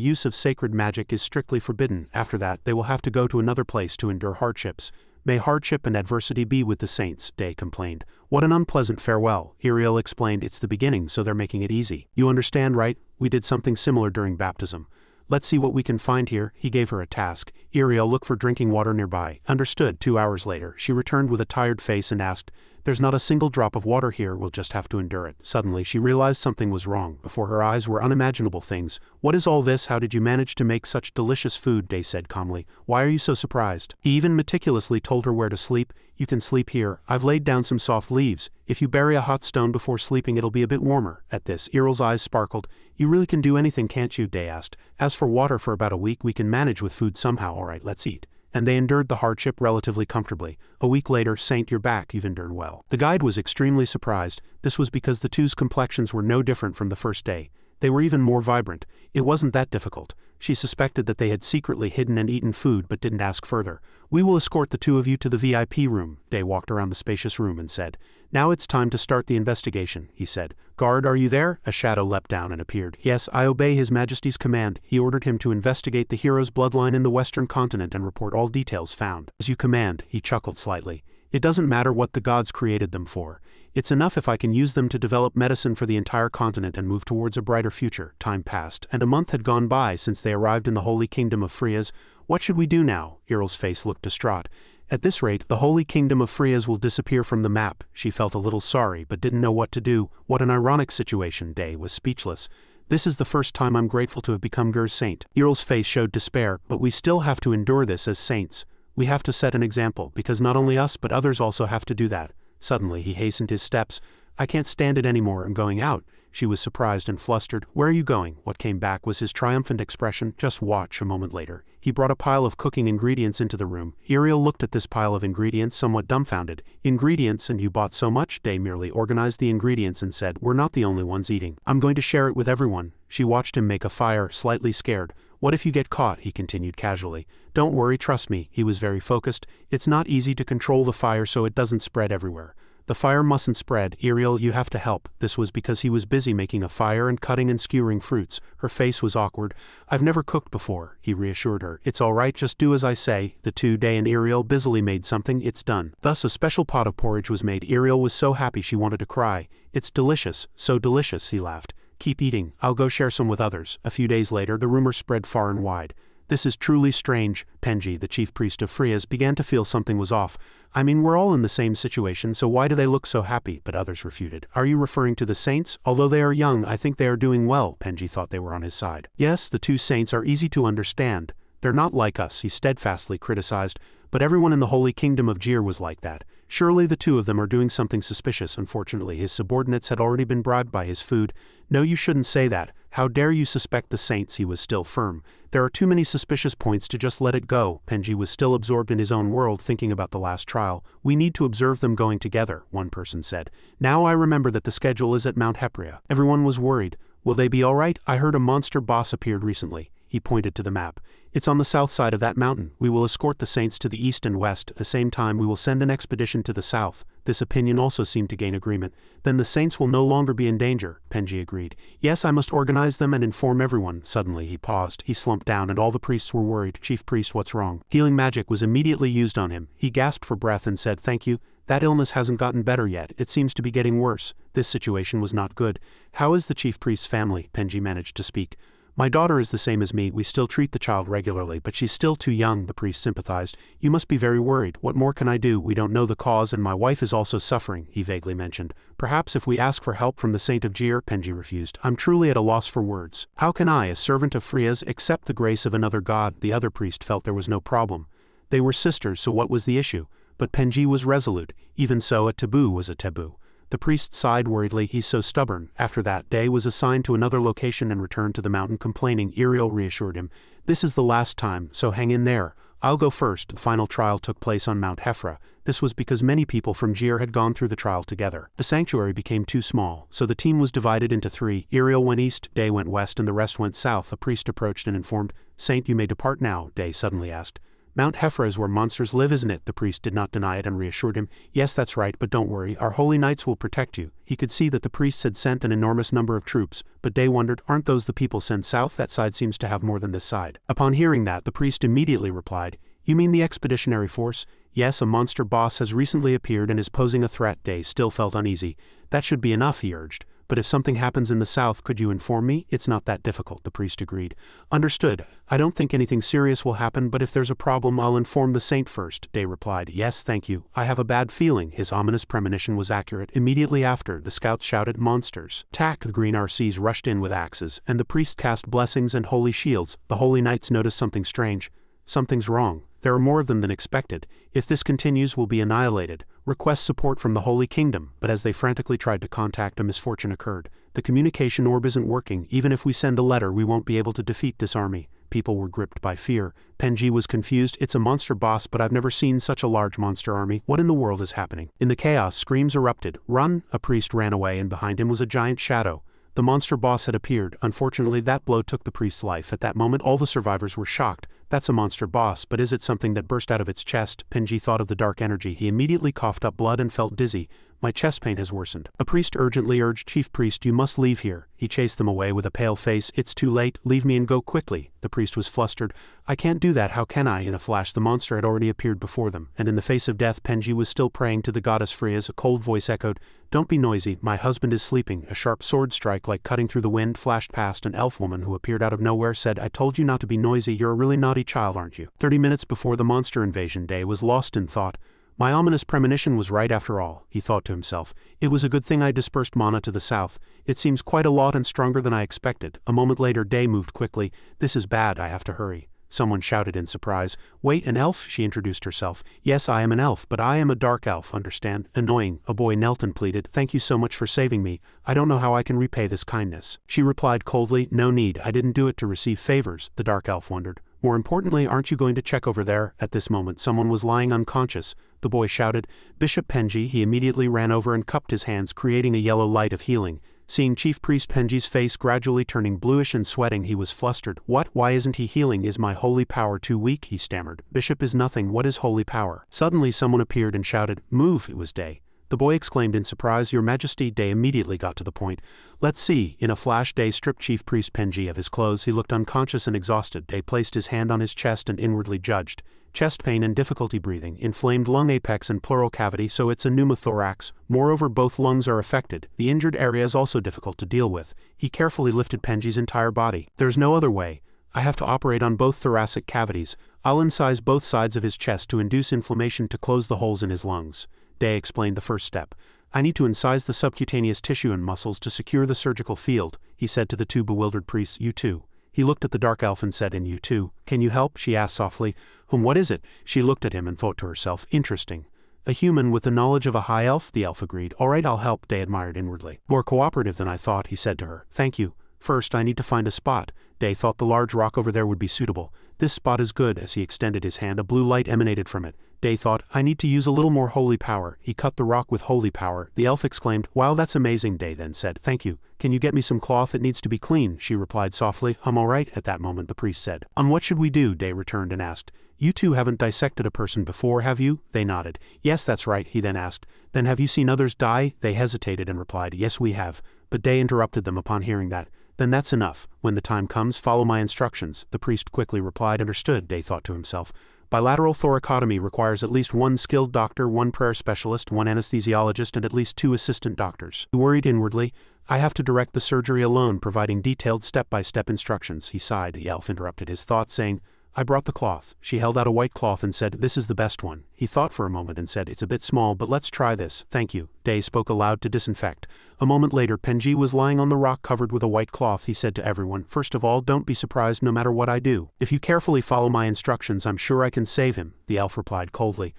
use of sacred magic is strictly forbidden. After that, they will have to go to another place to endure hardships. May hardship and adversity be with the saints, Day complained. What an unpleasant farewell. Iriel explained, it's the beginning, so they're making it easy. You understand, right? We did something similar during baptism. Let's see what we can find here. He gave her a task. Iriel, look for drinking water nearby. Understood. 2 hours later, she returned with a tired face and asked, There's not a single drop of water here, we'll just have to endure it. Suddenly, she realized something was wrong. Before her eyes were unimaginable things. What is all this? How did you manage to make such delicious food? Day said calmly. Why are you so surprised? He even meticulously told her where to sleep. You can sleep here. I've laid down some soft leaves. If you bury a hot stone before sleeping, it'll be a bit warmer. At this, Iriel's eyes sparkled. You really can do anything, can't you? Day asked. As for water, for about a week we can manage with food somehow. All right, let's eat. And they endured the hardship relatively comfortably. A week later, Saint, you're back. You've endured well. The guide was extremely surprised. This was because the two's complexions were no different from the first day. They were even more vibrant. It wasn't that difficult. She suspected that they had secretly hidden and eaten food but didn't ask further. We will escort the two of you to the VIP room. Day walked around the spacious room and said, Now it's time to start the investigation, he said. Guard, are you there? A shadow leapt down and appeared. Yes, I obey His Majesty's command. He ordered him to investigate the hero's bloodline in the Western continent and report all details found. As you command, he chuckled slightly. It doesn't matter what the gods created them for. It's enough if I can use them to develop medicine for the entire continent and move towards a brighter future. Time passed, and a month had gone by since they arrived in the Holy Kingdom of Frias. What should we do now? Irel's face looked distraught. At this rate, the Holy Kingdom of Frias will disappear from the map. She felt a little sorry, but didn't know what to do. What an ironic situation. Day was speechless. This is the first time I'm grateful to have become Ger's saint. Irel's face showed despair, but we still have to endure this as saints. We have to set an example, because not only us but others also have to do that. Suddenly he hastened his steps. I can't stand it anymore, I'm going out. She was surprised and flustered. Where are you going? What came back was his triumphant expression. Just watch. A moment later, he brought a pile of cooking ingredients into the room. Irel looked at this pile of ingredients somewhat dumbfounded. Ingredients, and you bought so much? Day merely organized the ingredients and said, we're not the only ones eating. I'm going to share it with everyone. She watched him make a fire, slightly scared. What if you get caught? He continued casually. Don't worry, trust me. He was very focused. It's not easy to control the fire so it doesn't spread everywhere. The fire mustn't spread. Irel, you have to help. This was because he was busy making a fire and cutting and skewering fruits. Her face was awkward. I've never cooked before, he reassured her. It's all right, just do as I say. The 2 Day and Irel busily made something. It's done. Thus a special pot of porridge was made. Irel was so happy she wanted to cry. It's delicious, so delicious, he laughed. Keep eating. I'll go share some with others. A few days later, the rumor spread far and wide. This is truly strange. Penji, the chief priest of Frias, began to feel something was off. I mean, we're all in the same situation, so why do they look so happy? But others refuted. Are you referring to the saints? Although they are young, I think they are doing well. Penji thought they were on his side. Yes, the 2 saints are easy to understand. They're not like us, he steadfastly criticized. But everyone in the Holy Kingdom of Jir was like that. Surely the 2 of them are doing something suspicious. Unfortunately, his subordinates had already been bribed by his food. No, you shouldn't say that. How dare you suspect the saints? He was still firm. There are too many suspicious points to just let it go. Penji was still absorbed in his own world, thinking about the last trial. We need to observe them going together, one person said. Now I remember that the schedule is at Mount Hepria. Everyone was worried. Will they be all right? I heard a monster boss appeared recently. He pointed to the map. It's on the south side of that mountain. We will escort the saints to the east and west. At the same time, we will send an expedition to the south. This opinion also seemed to gain agreement. Then the saints will no longer be in danger, Penji agreed. Yes, I must organize them and inform everyone. Suddenly he paused. He slumped down and all the priests were worried. Chief priest, what's wrong? Healing magic was immediately used on him. He gasped for breath and said, thank you. That illness hasn't gotten better yet. It seems to be getting worse. This situation was not good. How is the chief priest's family? Penji managed to speak. My daughter is the same as me. We still treat the child regularly, but she's still too young, the priest sympathized. You must be very worried. What more can I do? We don't know the cause and my wife is also suffering, he vaguely mentioned. Perhaps if we ask for help from the saint of Jir? Penji refused. I'm truly at a loss for words. How can I, a servant of Frias, accept the grace of another god? The other priest felt there was no problem. They were sisters, so what was the issue? But Penji was resolute. Even so, a taboo was a taboo. The priest sighed worriedly. He's so stubborn. After that, Day was assigned to another location and returned to the mountain complaining. Irel reassured him. This is the last time, so hang in there. I'll go first. The final trial took place on Mount Hepra. This was because many people from Jir had gone through the trial together. The sanctuary became too small, so the team was divided into 3. Irel went east, Day went west, and the rest went south. A priest approached and informed. Saint, you may depart now, Day suddenly asked. Mount Hepra is where monsters live, isn't it? The priest did not deny it and reassured him. Yes, that's right, but don't worry, our holy knights will protect you. He could see that the priests had sent an enormous number of troops, but Day wondered, aren't those the people sent south? That side seems to have more than this side. Upon hearing that, the priest immediately replied, you mean the expeditionary force? Yes, a monster boss has recently appeared and is posing a threat. Day still felt uneasy. That should be enough, he urged. But if something happens in the south, could you inform me? It's not that difficult, the priest agreed. Understood. I don't think anything serious will happen, but if there's a problem, I'll inform the saint first. Day replied, yes, thank you. I have a bad feeling. His ominous premonition was accurate. Immediately after, the scouts shouted, monsters. Tack! The green RCs rushed in with axes, and the priest cast blessings and holy shields. The holy knights noticed something strange. Something's wrong. There are more of them than expected. If this continues, we'll be annihilated. Request support from the Holy Kingdom, but as they frantically tried to contact, a misfortune occurred. The communication orb isn't working. Even if we send a letter, we won't be able to defeat this army. People were gripped by fear. Penji was confused. It's a monster boss, but I've never seen such a large monster army. What in the world is happening? In the chaos, screams erupted. Run! A priest ran away, and behind him was a giant shadow. The monster boss had appeared. Unfortunately, that blow took the priest's life. At that moment, all the survivors were shocked. That's a monster boss, but is it something that burst out of its chest? Penji thought of the dark energy. He immediately coughed up blood and felt dizzy. My chest pain has worsened. A priest urgently urged, Chief Priest, you must leave here. He chased them away with a pale face. It's too late, leave me and go quickly. The priest was flustered. I can't do that, how can I? In a flash the monster had already appeared before them, and in the face of death Penji was still praying to the goddess Freya's. A cold voice echoed, don't be noisy, my husband is sleeping. A sharp sword strike like cutting through the wind flashed past. An elf woman who appeared out of nowhere said, I told you not to be noisy, you're a really naughty child, aren't you? 30 minutes before the monster invasion, Day was lost in thought. My ominous premonition was right after all, he thought to himself. It was a good thing I dispersed mana to the south. It seems quite a lot and stronger than I expected. A moment later Day moved quickly. This is bad, I have to hurry. Someone shouted in surprise. Wait, an elf? She introduced herself. Yes, I am an elf, but I am a dark elf, understand? Annoying. A boy knelt and pleaded. Thank you so much for saving me. I don't know how I can repay this kindness. She replied coldly, no need, I didn't do it to receive favors. The dark elf wondered. More importantly, aren't you going to check over there? At this moment someone was lying unconscious. The boy shouted, Bishop Penji. He immediately ran over and cupped his hands, creating a yellow light of healing. Seeing Chief Priest Penji's face gradually turning bluish and sweating, he was flustered. What? Why isn't he healing? Is my holy power too weak? He stammered. Bishop is nothing. What is holy power? Suddenly someone appeared and shouted, Move! It was Day. The boy exclaimed in surprise, Your Majesty. Day immediately got to the point. Let's see. In a flash Day stripped Chief Priest Penji of his clothes. He looked unconscious and exhausted. Day placed his hand on his chest and inwardly judged. Chest pain and difficulty breathing, inflamed lung apex and pleural cavity, so it's a pneumothorax. Moreover, both lungs are affected. The injured area is also difficult to deal with. He carefully lifted Penji's entire body. There's no other way. I have to operate on both thoracic cavities. I'll incise both sides of his chest to induce inflammation to close the holes in his lungs. Day explained the first step. I need to incise the subcutaneous tissue and muscles to secure the surgical field, he said to the two bewildered priests. You too. He looked at the dark elf and said, and you too. Can you help? She asked softly. What is it? She looked at him and thought to herself, interesting. A human with the knowledge of a high elf? The elf agreed. All right, I'll help, Day admired inwardly. More cooperative than I thought, he said to her. Thank you. First, I need to find a spot. Day thought the large rock over there would be suitable. This spot is good. As he extended his hand, a blue light emanated from it. Day thought, I need to use a little more holy power. He cut the rock with holy power. The elf exclaimed, wow, that's amazing. Day then said, thank you. Can you get me some cloth? It needs to be clean. She replied softly, I'm all right. At that moment the priest said, what should we do? Day returned and asked, you two haven't dissected a person before, have you? They nodded. Yes, that's right. He then asked, then have you seen others die? They hesitated and replied, yes, we have. But Day interrupted them upon hearing that. Then that's enough. When the time comes, follow my instructions. The priest quickly replied. Understood, Day thought to himself. Bilateral thoracotomy requires at least one skilled doctor, one prayer specialist, one anesthesiologist, and at least 2 assistant doctors. He worried inwardly. I have to direct the surgery alone, providing detailed step-by-step instructions. He sighed. The elf interrupted his thoughts, saying, I brought the cloth. She held out a white cloth and said, this is the best one. He thought for a moment and said, it's a bit small, but let's try this. Thank you. Day spoke aloud to disinfect. A moment later, Penji was lying on the rock covered with a white cloth. He said to everyone, first of all, don't be surprised no matter what I do. If you carefully follow my instructions, I'm sure I can save him. The elf replied coldly.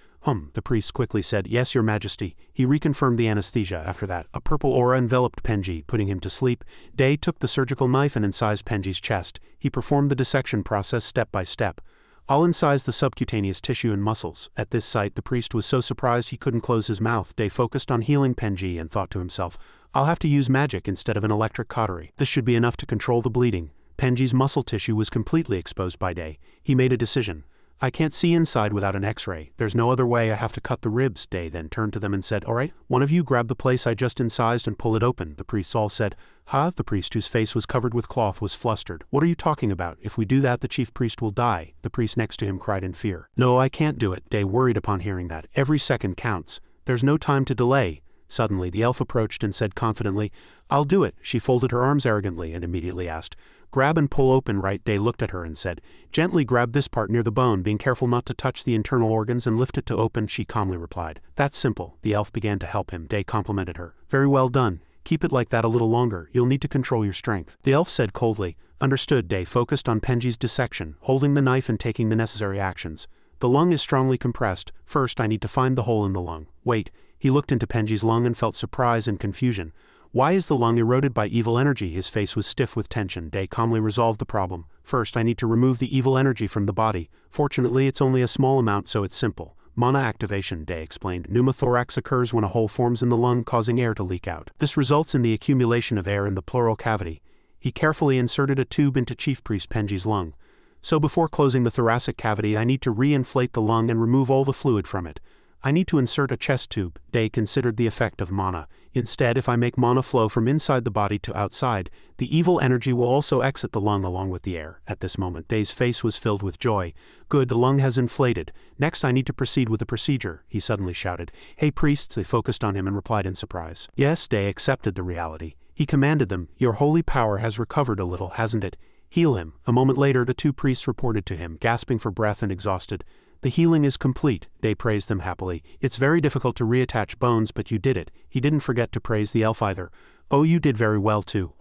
The priest quickly said, yes, your majesty. He reconfirmed the anesthesia. After that, a purple aura enveloped Penji, putting him to sleep. Day took the surgical knife and incised Penji's chest. He performed the dissection process step by step. I'll incise the subcutaneous tissue and muscles. At this sight, the priest was so surprised he couldn't close his mouth. Day focused on healing Penji and thought to himself, I'll have to use magic instead of an electric cautery. This should be enough to control the bleeding. Penji's muscle tissue was completely exposed by Day. He made a decision. I can't see inside without an x-ray. There's no other way. I have to cut the ribs. Day then turned to them and said, all right, one of you grab the place I just incised and pull it open. The priests all said, huh? The priest, whose face was covered with cloth, was flustered. What are you talking about? If we do that, the chief priest will die. The priest next to him cried in fear. No, I can't do it. Day worried upon hearing that. Every second counts. There's no time to delay. Suddenly, the elf approached and said confidently, I'll do it. She folded her arms arrogantly and immediately asked, grab and pull open right. Day looked at her and said, gently grab this part near the bone, being careful not to touch the internal organs, and lift it to open. She calmly replied, that's simple. The elf began to help him. Day complimented her. Very well done. Keep it like that a little longer. You'll need to control your strength. The elf said coldly, understood. Day focused on Penji's dissection, holding the knife and taking the necessary actions. The lung is strongly compressed. First, I need to find the hole in the lung. Wait. He looked into Penji's lung and felt surprise and confusion. Why is the lung eroded by evil energy? His face was stiff with tension. Day calmly resolved the problem. First, I need to remove the evil energy from the body. Fortunately, it's only a small amount, so it's simple. Mana activation, Day explained. Pneumothorax occurs when a hole forms in the lung, causing air to leak out. This results in the accumulation of air in the pleural cavity. He carefully inserted a tube into Chief Priest Penji's lung. So before closing the thoracic cavity I need to re-inflate the lung and remove all the fluid from it. I need to insert a chest tube. Day considered the effect of mana. Instead, if I make mana flow from inside the body to outside, the evil energy will also exit the lung along with the air. At this moment, Day's face was filled with joy. Good, the lung has inflated. Next I need to proceed with the procedure, he suddenly shouted. Hey priests, they focused on him and replied in surprise. Yes, Day accepted the reality. He commanded them, your holy power has recovered a little, hasn't it? Heal him. A moment later the two priests reported to him, gasping for breath and exhausted. The healing is complete, Day praised them happily. It's very difficult to reattach bones, but you did it. He didn't forget to praise the elf either. Oh, you did very well too,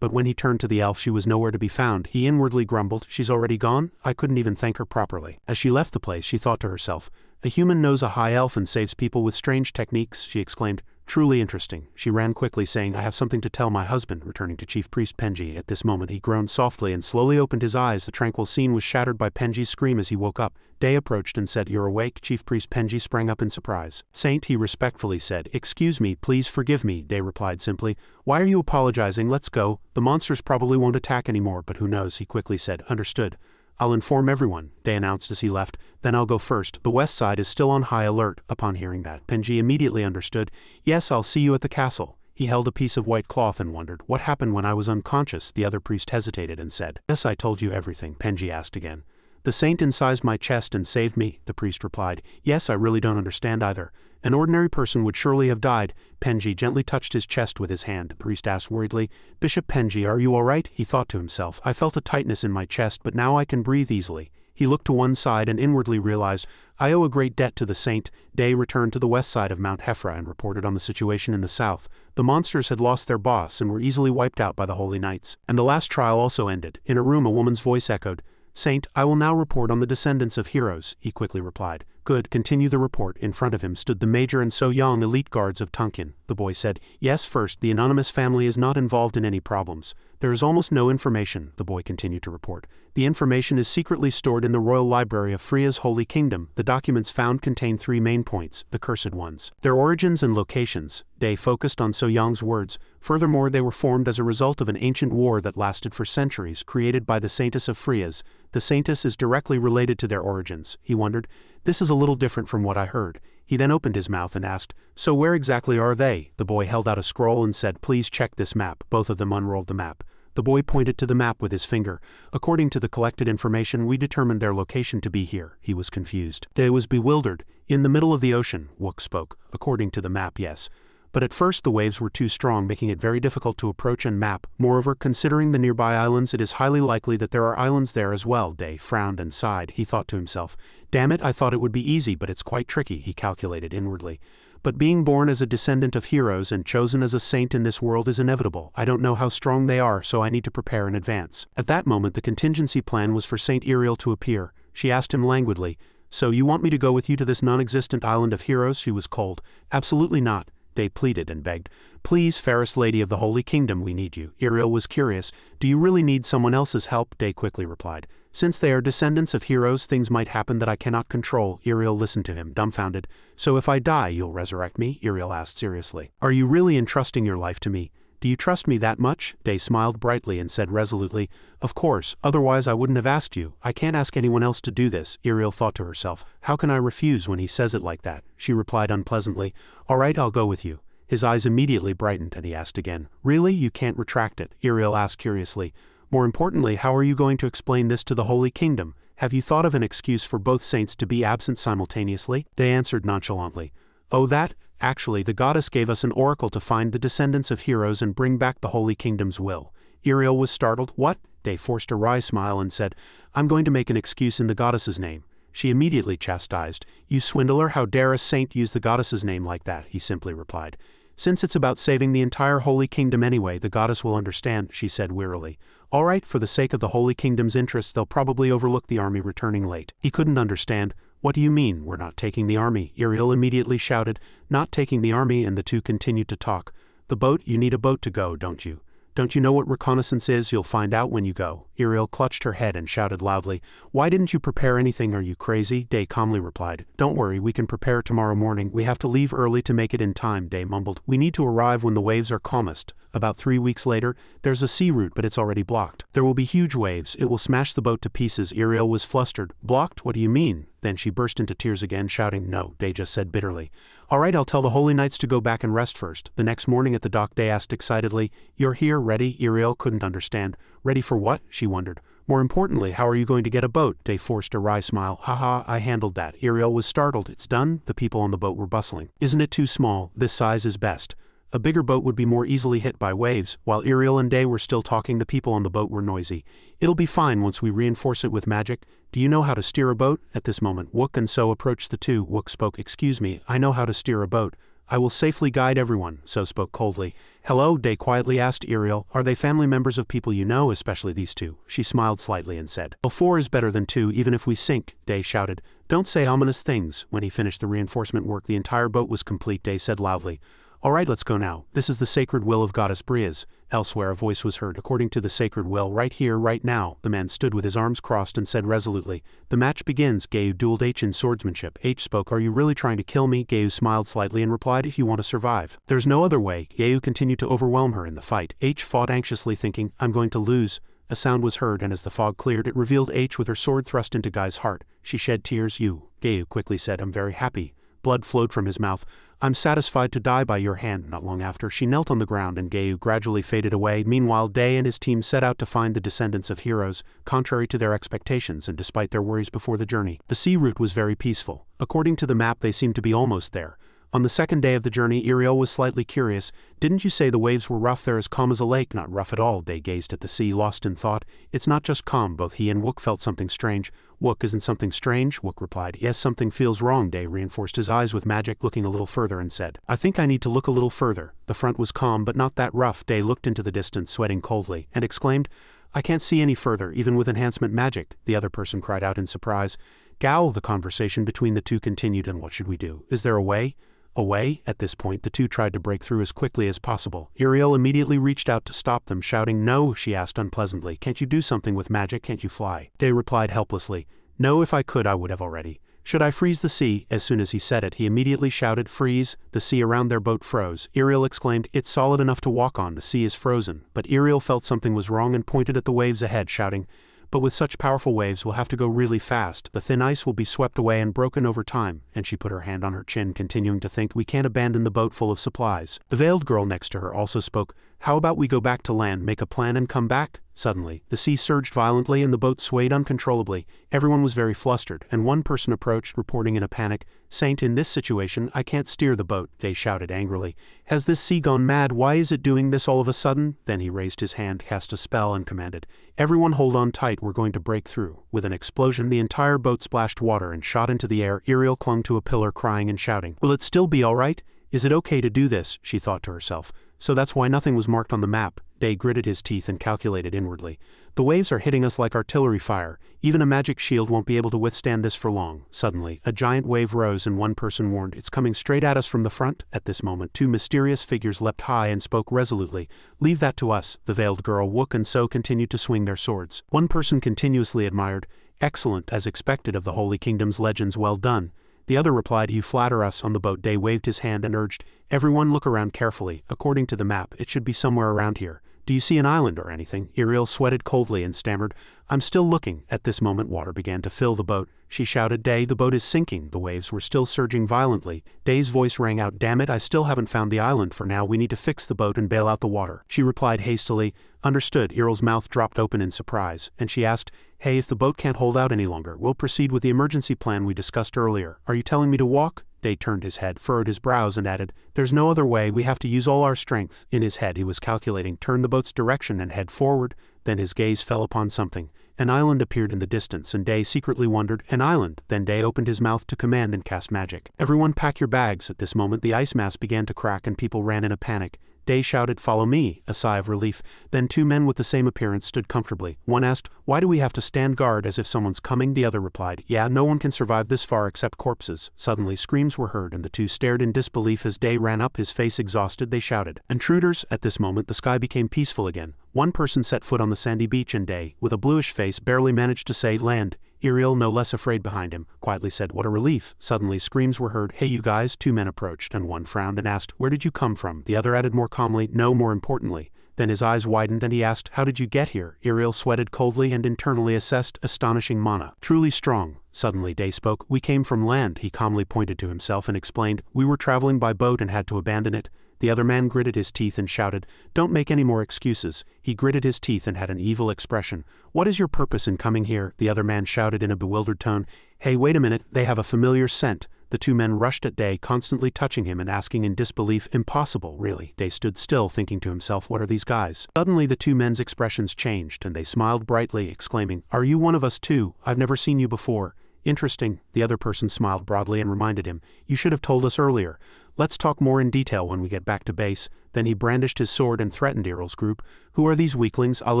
But when he turned to the elf she was nowhere to be found. He inwardly grumbled, she's already gone? I couldn't even thank her properly. As she left the place she thought to herself, a human knows a high elf and saves people with strange techniques, she exclaimed. Truly interesting. She ran quickly saying, I have something to tell my husband, returning to Chief Priest Penji. At this moment he groaned softly and slowly opened his eyes. The tranquil scene was shattered by Penji's scream as he woke up. Day approached and said, You're awake? Chief Priest Penji sprang up in surprise. Saint, he respectfully said. Excuse me, please forgive me, Day replied simply. Why are you apologizing? Let's go. The monsters probably won't attack anymore, but who knows, he quickly said. Understood. I'll inform everyone, Day announced as he left. Then I'll go first. The west side is still on high alert. Upon hearing that, Penji immediately understood. Yes, I'll see you at the castle. He held a piece of white cloth and wondered, what happened when I was unconscious? The other priest hesitated and said, Yes, I told you everything, Penji asked again. The saint incised my chest and saved me, the priest replied. Yes, I really don't understand either. An ordinary person would surely have died. Penji gently touched his chest with his hand. The priest asked worriedly, Bishop Penji, are you all right? He thought to himself, I felt a tightness in my chest, but now I can breathe easily. He looked to one side and inwardly realized, I owe a great debt to the saint. Day returned to the west side of Mount Hefra and reported on the situation in the south. The monsters had lost their boss and were easily wiped out by the holy knights. And the last trial also ended. In a room a woman's voice echoed, Saint, I will now report on the descendants of heroes, he quickly replied. Good, continue the report. In front of him stood the Major and So Young elite guards of Tunkin. The boy said, Yes, first, the anonymous family is not involved in any problems. There is almost no information, the boy continued to report. The information is secretly stored in the royal library of Freya's holy kingdom. The documents found contain 3 main points, the cursed ones. Their origins and locations. Day focused on So Young's words. Furthermore, they were formed as a result of an ancient war that lasted for centuries, created by the Saintess of Freya's. The Saintess is directly related to their origins, he wondered. This is a little different from what I heard. He then opened his mouth and asked, So where exactly are they? The boy held out a scroll and said, Please check this map. Both of them unrolled the map. The boy pointed to the map with his finger. According to the collected information, we determined their location to be here. He was confused. Day was bewildered. In the middle of the ocean, Wook spoke. According to the map, yes. But at first the waves were too strong, making it very difficult to approach and map. Moreover, considering the nearby islands, it is highly likely that there are islands there as well. Day frowned and sighed. He thought to himself, Damn it, I thought it would be easy, but it's quite tricky, he calculated inwardly. But being born as a descendant of heroes and chosen as a saint in this world is inevitable. I don't know how strong they are, so I need to prepare in advance. At that moment the contingency plan was for Saint Iriel to appear. She asked him languidly, So you want me to go with you to this non-existent island of heroes? She was cold. Absolutely not. Day pleaded and begged. Please, fairest lady of the Holy Kingdom, we need you. Iriel was curious. Do you really need someone else's help? Day quickly replied. Since they are descendants of heroes, things might happen that I cannot control. Iriel listened to him, dumbfounded. So if I die, you'll resurrect me? Iriel asked seriously. Are you really entrusting your life to me? Do you trust me that much? Day smiled brightly and said resolutely, Of course, otherwise I wouldn't have asked you. I can't ask anyone else to do this. Iriel thought to herself, How can I refuse when he says it like that? She replied unpleasantly, All right, I'll go with you. His eyes immediately brightened and he asked again, Really? You can't retract it? Iriel asked curiously. More importantly, how are you going to explain this to the Holy Kingdom? Have you thought of an excuse for both saints to be absent simultaneously? Day answered nonchalantly. Oh, that? Actually, the goddess gave us an oracle to find the descendants of heroes and bring back the Holy Kingdom's will. Iriel was startled. What? Day forced a wry smile and said, I'm going to make an excuse in the goddess's name. She immediately chastised. You swindler, how dare a saint use the goddess's name like that? He simply replied. Since it's about saving the entire Holy Kingdom anyway, the goddess will understand, she said wearily. All right, for the sake of the Holy Kingdom's interests, they'll probably overlook the army returning late. He couldn't understand. What do you mean, we're not taking the army? Iriel immediately shouted. Not taking the army, and the two continued to talk. The boat, you need a boat to go, don't you? Don't you know what reconnaissance is? You'll find out when you go. Iriel clutched her head and shouted loudly. Why didn't you prepare anything? Are you crazy? Day calmly replied. Don't worry, we can prepare tomorrow morning. We have to leave early to make it in time, Day mumbled. We need to arrive when the waves are calmest. About 3 weeks later, there's a sea route, but it's already blocked. There will be huge waves. It will smash the boat to pieces. Iriel was flustered. Blocked? What do you mean? Then she burst into tears again, shouting, No, Day just said bitterly. All right, I'll tell the Holy Knights to go back and rest first. The next morning at the dock, Day asked excitedly, You're here, ready? Iriel couldn't understand. Ready for what? She wondered. More importantly, how are you going to get a boat? Day forced a wry smile. Haha, I handled that. Iriel was startled. It's done? The people on the boat were bustling. Isn't it too small? This size is best. A bigger boat would be more easily hit by waves. While Iriel and Day were still talking, the people on the boat were noisy. It'll be fine once we reinforce it with magic. Do you know how to steer a boat? At this moment, Wook and So approached the two. Wook spoke. Excuse me, I know how to steer a boat. I will safely guide everyone, So spoke coldly. Hello, Day quietly asked Iriel. Are they family members of people you know, especially these two? She smiled slightly and said, Well, 4 is better than 2, even if we sink, Day shouted. Don't say ominous things. When he finished the reinforcement work, the entire boat was complete, Day said loudly. All right, let's go now. This is the sacred will of Goddess Bria's. Elsewhere a voice was heard. According to the sacred will, right here, right now. The man stood with his arms crossed and said resolutely, The match begins. Gayu dueled H in swordsmanship. H spoke, Are you really trying to kill me? Gayu smiled slightly and replied, If you want to survive. There's no other way. Gayu continued to overwhelm her in the fight. H fought anxiously, thinking, I'm going to lose. A sound was heard, and as the fog cleared, it revealed H with her sword thrust into Guy's heart. She shed tears. Gayu quickly said, I'm very happy. Blood flowed from his mouth. I'm satisfied to die by your hand. Not long after, she knelt on the ground and Gayu gradually faded away. Meanwhile, Day and his team set out to find the descendants of heroes, contrary to their expectations and despite their worries before the journey. The sea route was very peaceful. According to the map, they seemed to be almost there. On the second day of the journey, Iriel was slightly curious. Didn't you say the waves were rough? They're as calm as a lake. Not rough at all. Day gazed at the sea, lost in thought. It's not just calm. Both he and Wook felt something strange. Wook, isn't something strange? Wook replied. Yes, something feels wrong. Day reinforced his eyes with magic, looking a little further and said, I think I need to look a little further. The front was calm, but not that rough. Day looked into the distance, sweating coldly, and exclaimed, I can't see any further, even with enhancement magic. The other person cried out in surprise. Gow, the conversation between the two continued. And what should we do? Is there a way? Away? At this point, the two tried to break through as quickly as possible. Iriel immediately reached out to stop them, shouting, No, she asked unpleasantly. Can't you do something with magic? Can't you fly? Day replied helplessly, No, if I could, I would have already. Should I freeze the sea? As soon as he said it, he immediately shouted, Freeze! The sea around their boat froze. Iriel exclaimed, It's solid enough to walk on. The sea is frozen. But Iriel felt something was wrong and pointed at the waves ahead, shouting, But with such powerful waves, we'll have to go really fast. The thin ice will be swept away and broken over time. And she put her hand on her chin, continuing to think, We can't abandon the boat full of supplies. The veiled girl next to her also spoke, How about we go back to land, make a plan and come back? Suddenly, the sea surged violently and the boat swayed uncontrollably. Everyone was very flustered, and one person approached, reporting in a panic, Saint, in this situation, I can't steer the boat. They shouted angrily. Has this sea gone mad? Why is it doing this all of a sudden? Then he raised his hand, cast a spell, and commanded, Everyone hold on tight, we're going to break through. With an explosion, the entire boat splashed water and shot into the air. Iriel clung to a pillar, crying and shouting, Will it still be all right? Is it okay to do this? She thought to herself. So that's why nothing was marked on the map. Day gritted his teeth and calculated inwardly. The waves are hitting us like artillery fire. Even a magic shield won't be able to withstand this for long. Suddenly, a giant wave rose and one person warned, It's coming straight at us from the front. At this moment, 2 mysterious figures leapt high and spoke resolutely. Leave that to us. The veiled girl, Wook and So continued to swing their swords. One person continuously admired, Excellent, as expected of the Holy Kingdom's legends, well done. The other replied, You flatter us. On the boat, Day waved his hand and urged, Everyone look around carefully. According to the map, it should be somewhere around here. Do you see an island or anything? Iriel sweated coldly and stammered, I'm still looking. At this moment, water began to fill the boat. She shouted, Day, the boat is sinking. The waves were still surging violently. Day's voice rang out, Damn it, I still haven't found the island. For now, we need to fix the boat and bail out the water. She replied hastily, Understood. Iriel's mouth dropped open in surprise, and she asked, Hey, if the boat can't hold out any longer, we'll proceed with the emergency plan we discussed earlier. Are you telling me to walk? Day turned his head, furrowed his brows, and added, There's no other way, we have to use all our strength. In his head he was calculating, turn the boat's direction and head forward. Then his gaze fell upon something. An island appeared in the distance, and Day secretly wondered, An island? Then Day opened his mouth to command and cast magic. Everyone pack your bags. At this moment the ice mass began to crack and people ran in a panic. Day shouted, "Follow me," a sigh of relief. Then two men with the same appearance stood comfortably. One asked, "Why do we have to stand guard as if someone's coming?" The other replied, "Yeah, no one can survive this far except corpses." Suddenly screams were heard and the two stared in disbelief as Day ran up, his face exhausted. They shouted, "Intruders!" At this moment the sky became peaceful again. One person set foot on the sandy beach and Day, with a bluish face, barely managed to say, "Land." Iriel, no less afraid behind him, quietly said, "What a relief." Suddenly screams were heard. "Hey you guys." Two men approached, and one frowned and asked, "Where did you come from?" The other added more calmly, "No, more importantly." Then his eyes widened and he asked, "How did you get here?" Iriel sweated coldly and internally assessed, astonishing mana. Truly strong. Suddenly Day spoke, "We came from land." He calmly pointed to himself and explained, "We were traveling by boat and had to abandon it." The other man gritted his teeth and shouted, "Don't make any more excuses." He gritted his teeth and had an evil expression. "What is your purpose in coming here?" The other man shouted in a bewildered tone, "Hey, wait a minute, they have a familiar scent." The two men rushed at Day, constantly touching him and asking in disbelief, "Impossible, really." Day stood still, thinking to himself, "What are these guys?" Suddenly the two men's expressions changed and they smiled brightly, exclaiming, "Are you one of us too? I've never seen you before." "Interesting." The other person smiled broadly and reminded him, "You should have told us earlier. Let's talk more in detail when we get back to base." Then he brandished his sword and threatened Iriel's group. "Who are these weaklings? I'll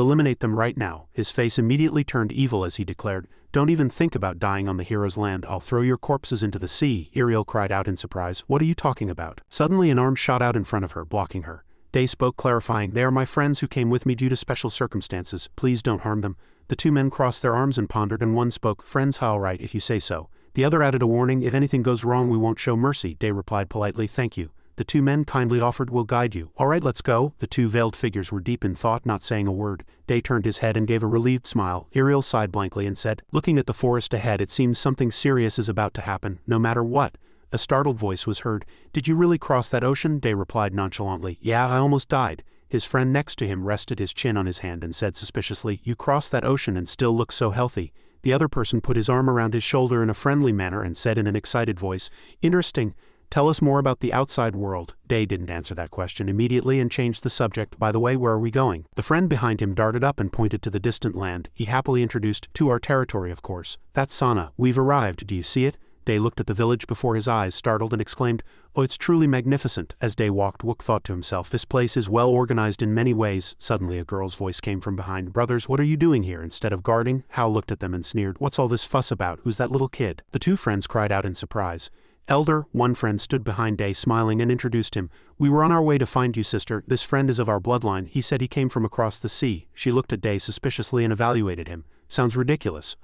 eliminate them right now." His face immediately turned evil as he declared, "Don't even think about dying on the hero's land. I'll throw your corpses into the sea." Iriel cried out in surprise, "What are you talking about?" Suddenly an arm shot out in front of her, blocking her. Day spoke, clarifying, "They are my friends who came with me due to special circumstances. Please don't harm them." The two men crossed their arms and pondered, and one spoke, "Friends, how right if you say so." The other added a warning, "If anything goes wrong we won't show mercy." Day replied politely, "Thank you." The two men kindly offered, "We'll guide you." "All right, let's go." The two veiled figures were deep in thought, not saying a word. Day turned his head and gave a relieved smile. Iriel sighed blankly and said, "Looking at the forest ahead, it seems something serious is about to happen, no matter what." A startled voice was heard. "Did you really cross that ocean?" Day replied nonchalantly, "Yeah, I almost died." His friend next to him rested his chin on his hand and said suspiciously, "You crossed that ocean and still look so healthy." The other person put his arm around his shoulder in a friendly manner and said in an excited voice, "Interesting. Tell us more about the outside world." Day didn't answer that question immediately and changed the subject. "By the way, where are we going?" The friend behind him darted up and pointed to the distant land. He happily introduced, "To our territory, of course. That's Sana. We've arrived. Do you see it?" Day looked at the village before his eyes, startled, and exclaimed, "Oh, it's truly magnificent." As Day walked, Wook thought to himself, "This place is well organized in many ways." Suddenly a girl's voice came from behind. "Brothers, what are you doing here instead of guarding?" Hal looked at them and sneered, "What's all this fuss about? Who's that little kid?" The two friends cried out in surprise. "Elder." One friend stood behind Day, smiling, and introduced him. "We were on our way to find you, sister. This friend is of our bloodline. He said he came from across the sea." She looked at Day suspiciously and evaluated him. "Sounds ridiculous."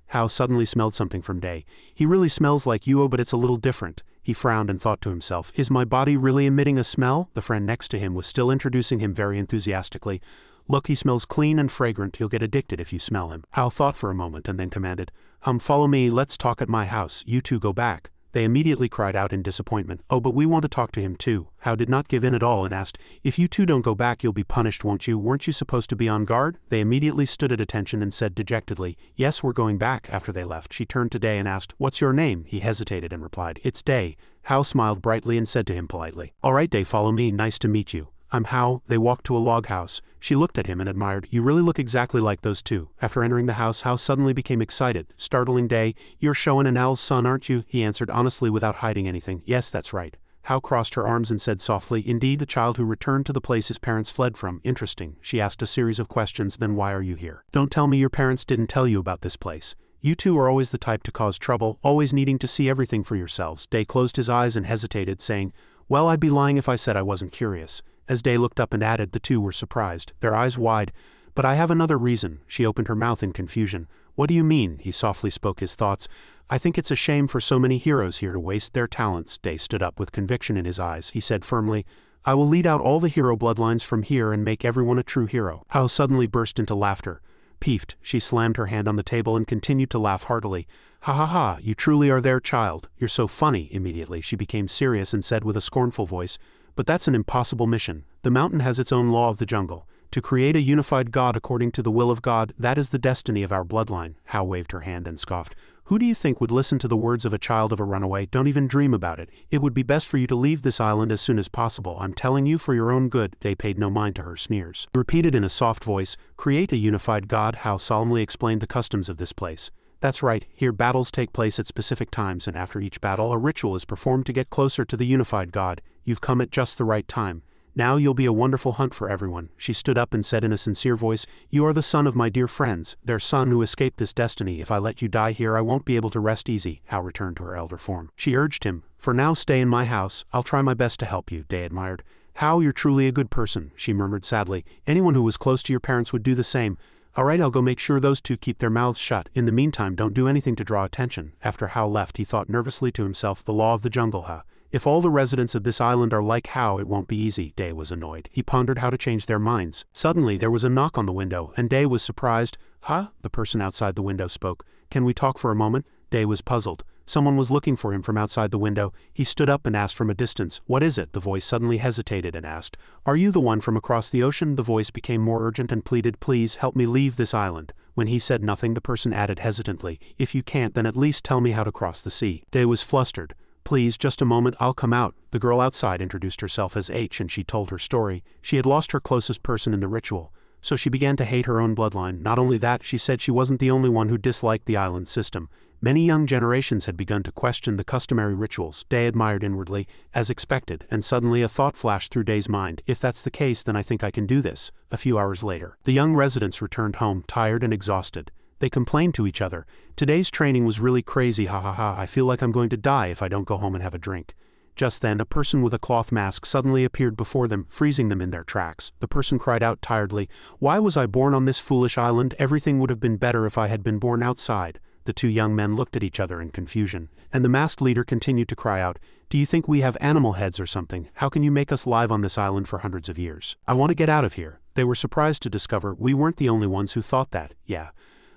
Hao suddenly smelled something from Day. "He really smells like you, but it's a little different." He frowned and thought to himself, "Is my body really emitting a smell?" The friend next to him was still introducing him very enthusiastically. "Look, he smells clean and fragrant. You'll get addicted if you smell him." Hao thought for a moment and then commanded, "Follow me, let's talk at my house. You two go back." They immediately cried out in disappointment, "Oh, but we want to talk to him too." Hao did not give in at all and asked, "If you two don't go back you'll be punished, won't you? Weren't you supposed to be on guard?" They immediately stood at attention and said dejectedly, "Yes, we're going back." After they left, she turned to Day and asked, "What's your name?" He hesitated and replied, "It's Day." Hao smiled brightly and said to him politely, "All right, Day, follow me. Nice to meet you. I'm Hao." They walked to a log house. She looked at him and admired, "You really look exactly like those two." After entering the house, Hao suddenly became excited, startling Day. "You're Shoan and Al's son, aren't you?" He answered honestly without hiding anything, "Yes, that's right." Hao crossed her arms and said softly, "Indeed, the child who returned to the place his parents fled from. Interesting." She asked a series of questions. "Then why are you here? Don't tell me your parents didn't tell you about this place. You two are always the type to cause trouble, always needing to see everything for yourselves." Day closed his eyes and hesitated, saying, "Well, I'd be lying if I said I wasn't curious." As Day looked up and added, the two were surprised, their eyes wide. "But I have another reason." She opened her mouth in confusion. "What do you mean?" He softly spoke his thoughts. "I think it's a shame for so many heroes here to waste their talents." Day stood up with conviction in his eyes. He said firmly, "I will lead out all the hero bloodlines from here and make everyone a true hero." Hao suddenly burst into laughter. Peeved, she slammed her hand on the table and continued to laugh heartily. "Ha ha ha, you truly are their child. You're so funny." Immediately she became serious and said with a scornful voice, "But that's an impossible mission. The mountain has its own law of the jungle. To create a unified God according to the will of God, that is the destiny of our bloodline." Hao waved her hand and scoffed. "Who do you think would listen to the words of a child of a runaway? Don't even dream about it. It would be best for you to leave this island as soon as possible. I'm telling you, for your own good." They paid no mind to her sneers. He repeated in a soft voice, "Create a unified God." Hao solemnly explained the customs of this place. "That's right, here battles take place at specific times, and after each battle a ritual is performed to get closer to the unified God. You've come at just the right time." Now you'll be a wonderful hunt for everyone. She stood up and said in a sincere voice, "You are the son of my dear friends, their son who escaped this destiny. If I let you die here I won't be able to rest easy." Hao returned to her elder form. She urged him, "For now stay in my house, I'll try my best to help you," Day admired. "Hao, you're truly a good person," she murmured sadly. "Anyone who was close to your parents would do the same. Alright, I'll go make sure those two keep their mouths shut. In the meantime, don't do anything to draw attention." After Hao left, he thought nervously to himself, the law of the jungle, huh? If all the residents of this island are like Hao, it won't be easy. Day was annoyed. He pondered how to change their minds. Suddenly, there was a knock on the window, and Day was surprised. "Huh?" The person outside the window spoke. "Can we talk for a moment?" Day was puzzled. Someone was looking for him from outside the window. He stood up and asked from a distance, "What is it?" The voice suddenly hesitated and asked, "Are you the one from across the ocean?" The voice became more urgent and pleaded, "Please help me leave this island." When he said nothing, the person added hesitantly, "If you can't, then at least tell me how to cross the sea." Day was flustered. "Please, just a moment, I'll come out." The girl outside introduced herself as H and she told her story. She had lost her closest person in the ritual, so she began to hate her own bloodline. Not only that, she said she wasn't the only one who disliked the island system. Many young generations had begun to question the customary rituals. Day admired inwardly, as expected, and suddenly a thought flashed through Day's mind. "If that's the case, then I think I can do this." A few hours later, the young residents returned home, tired and exhausted. They complained to each other, "Today's training was really crazy, ha ha ha, I feel like I'm going to die if I don't go home and have a drink." Just then, a person with a cloth mask suddenly appeared before them, freezing them in their tracks. The person cried out tiredly, "Why was I born on this foolish island? Everything would have been better if I had been born outside." The two young men looked at each other in confusion, and the masked leader continued to cry out, "Do you think we have animal heads or something? How can you make us live on this island for hundreds of years? I want to get out of here." They were surprised to discover we weren't the only ones who thought that. "Yeah.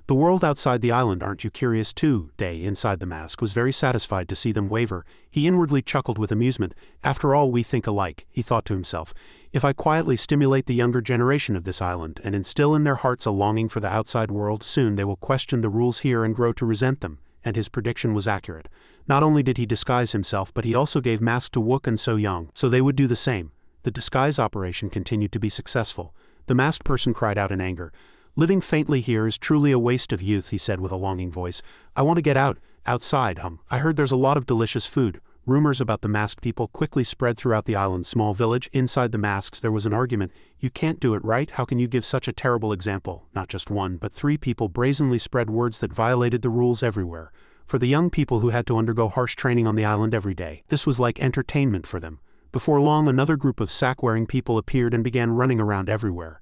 The world outside the island, aren't you curious too?" Day, inside the mask, was very satisfied to see them waver. He inwardly chuckled with amusement. "After all, we think alike," he thought to himself. "If I quietly stimulate the younger generation of this island and instill in their hearts a longing for the outside world, soon they will question the rules here and grow to resent them." And his prediction was accurate. Not only did he disguise himself, but he also gave masks to Wook and So Young, so they would do the same. The disguise operation continued to be successful. The masked person cried out in anger. "Living faintly here is truly a waste of youth," he said with a longing voice. "I want to get outside. I heard there's a lot of delicious food." Rumors about the masked people quickly spread throughout the island's small village. Inside the masks there was an argument. "You can't do it, right? How can you give such a terrible example?" Not just one, but three people brazenly spread words that violated the rules everywhere. For the young people who had to undergo harsh training on the island every day, this was like entertainment for them. Before long, another group of sack-wearing people appeared and began running around everywhere.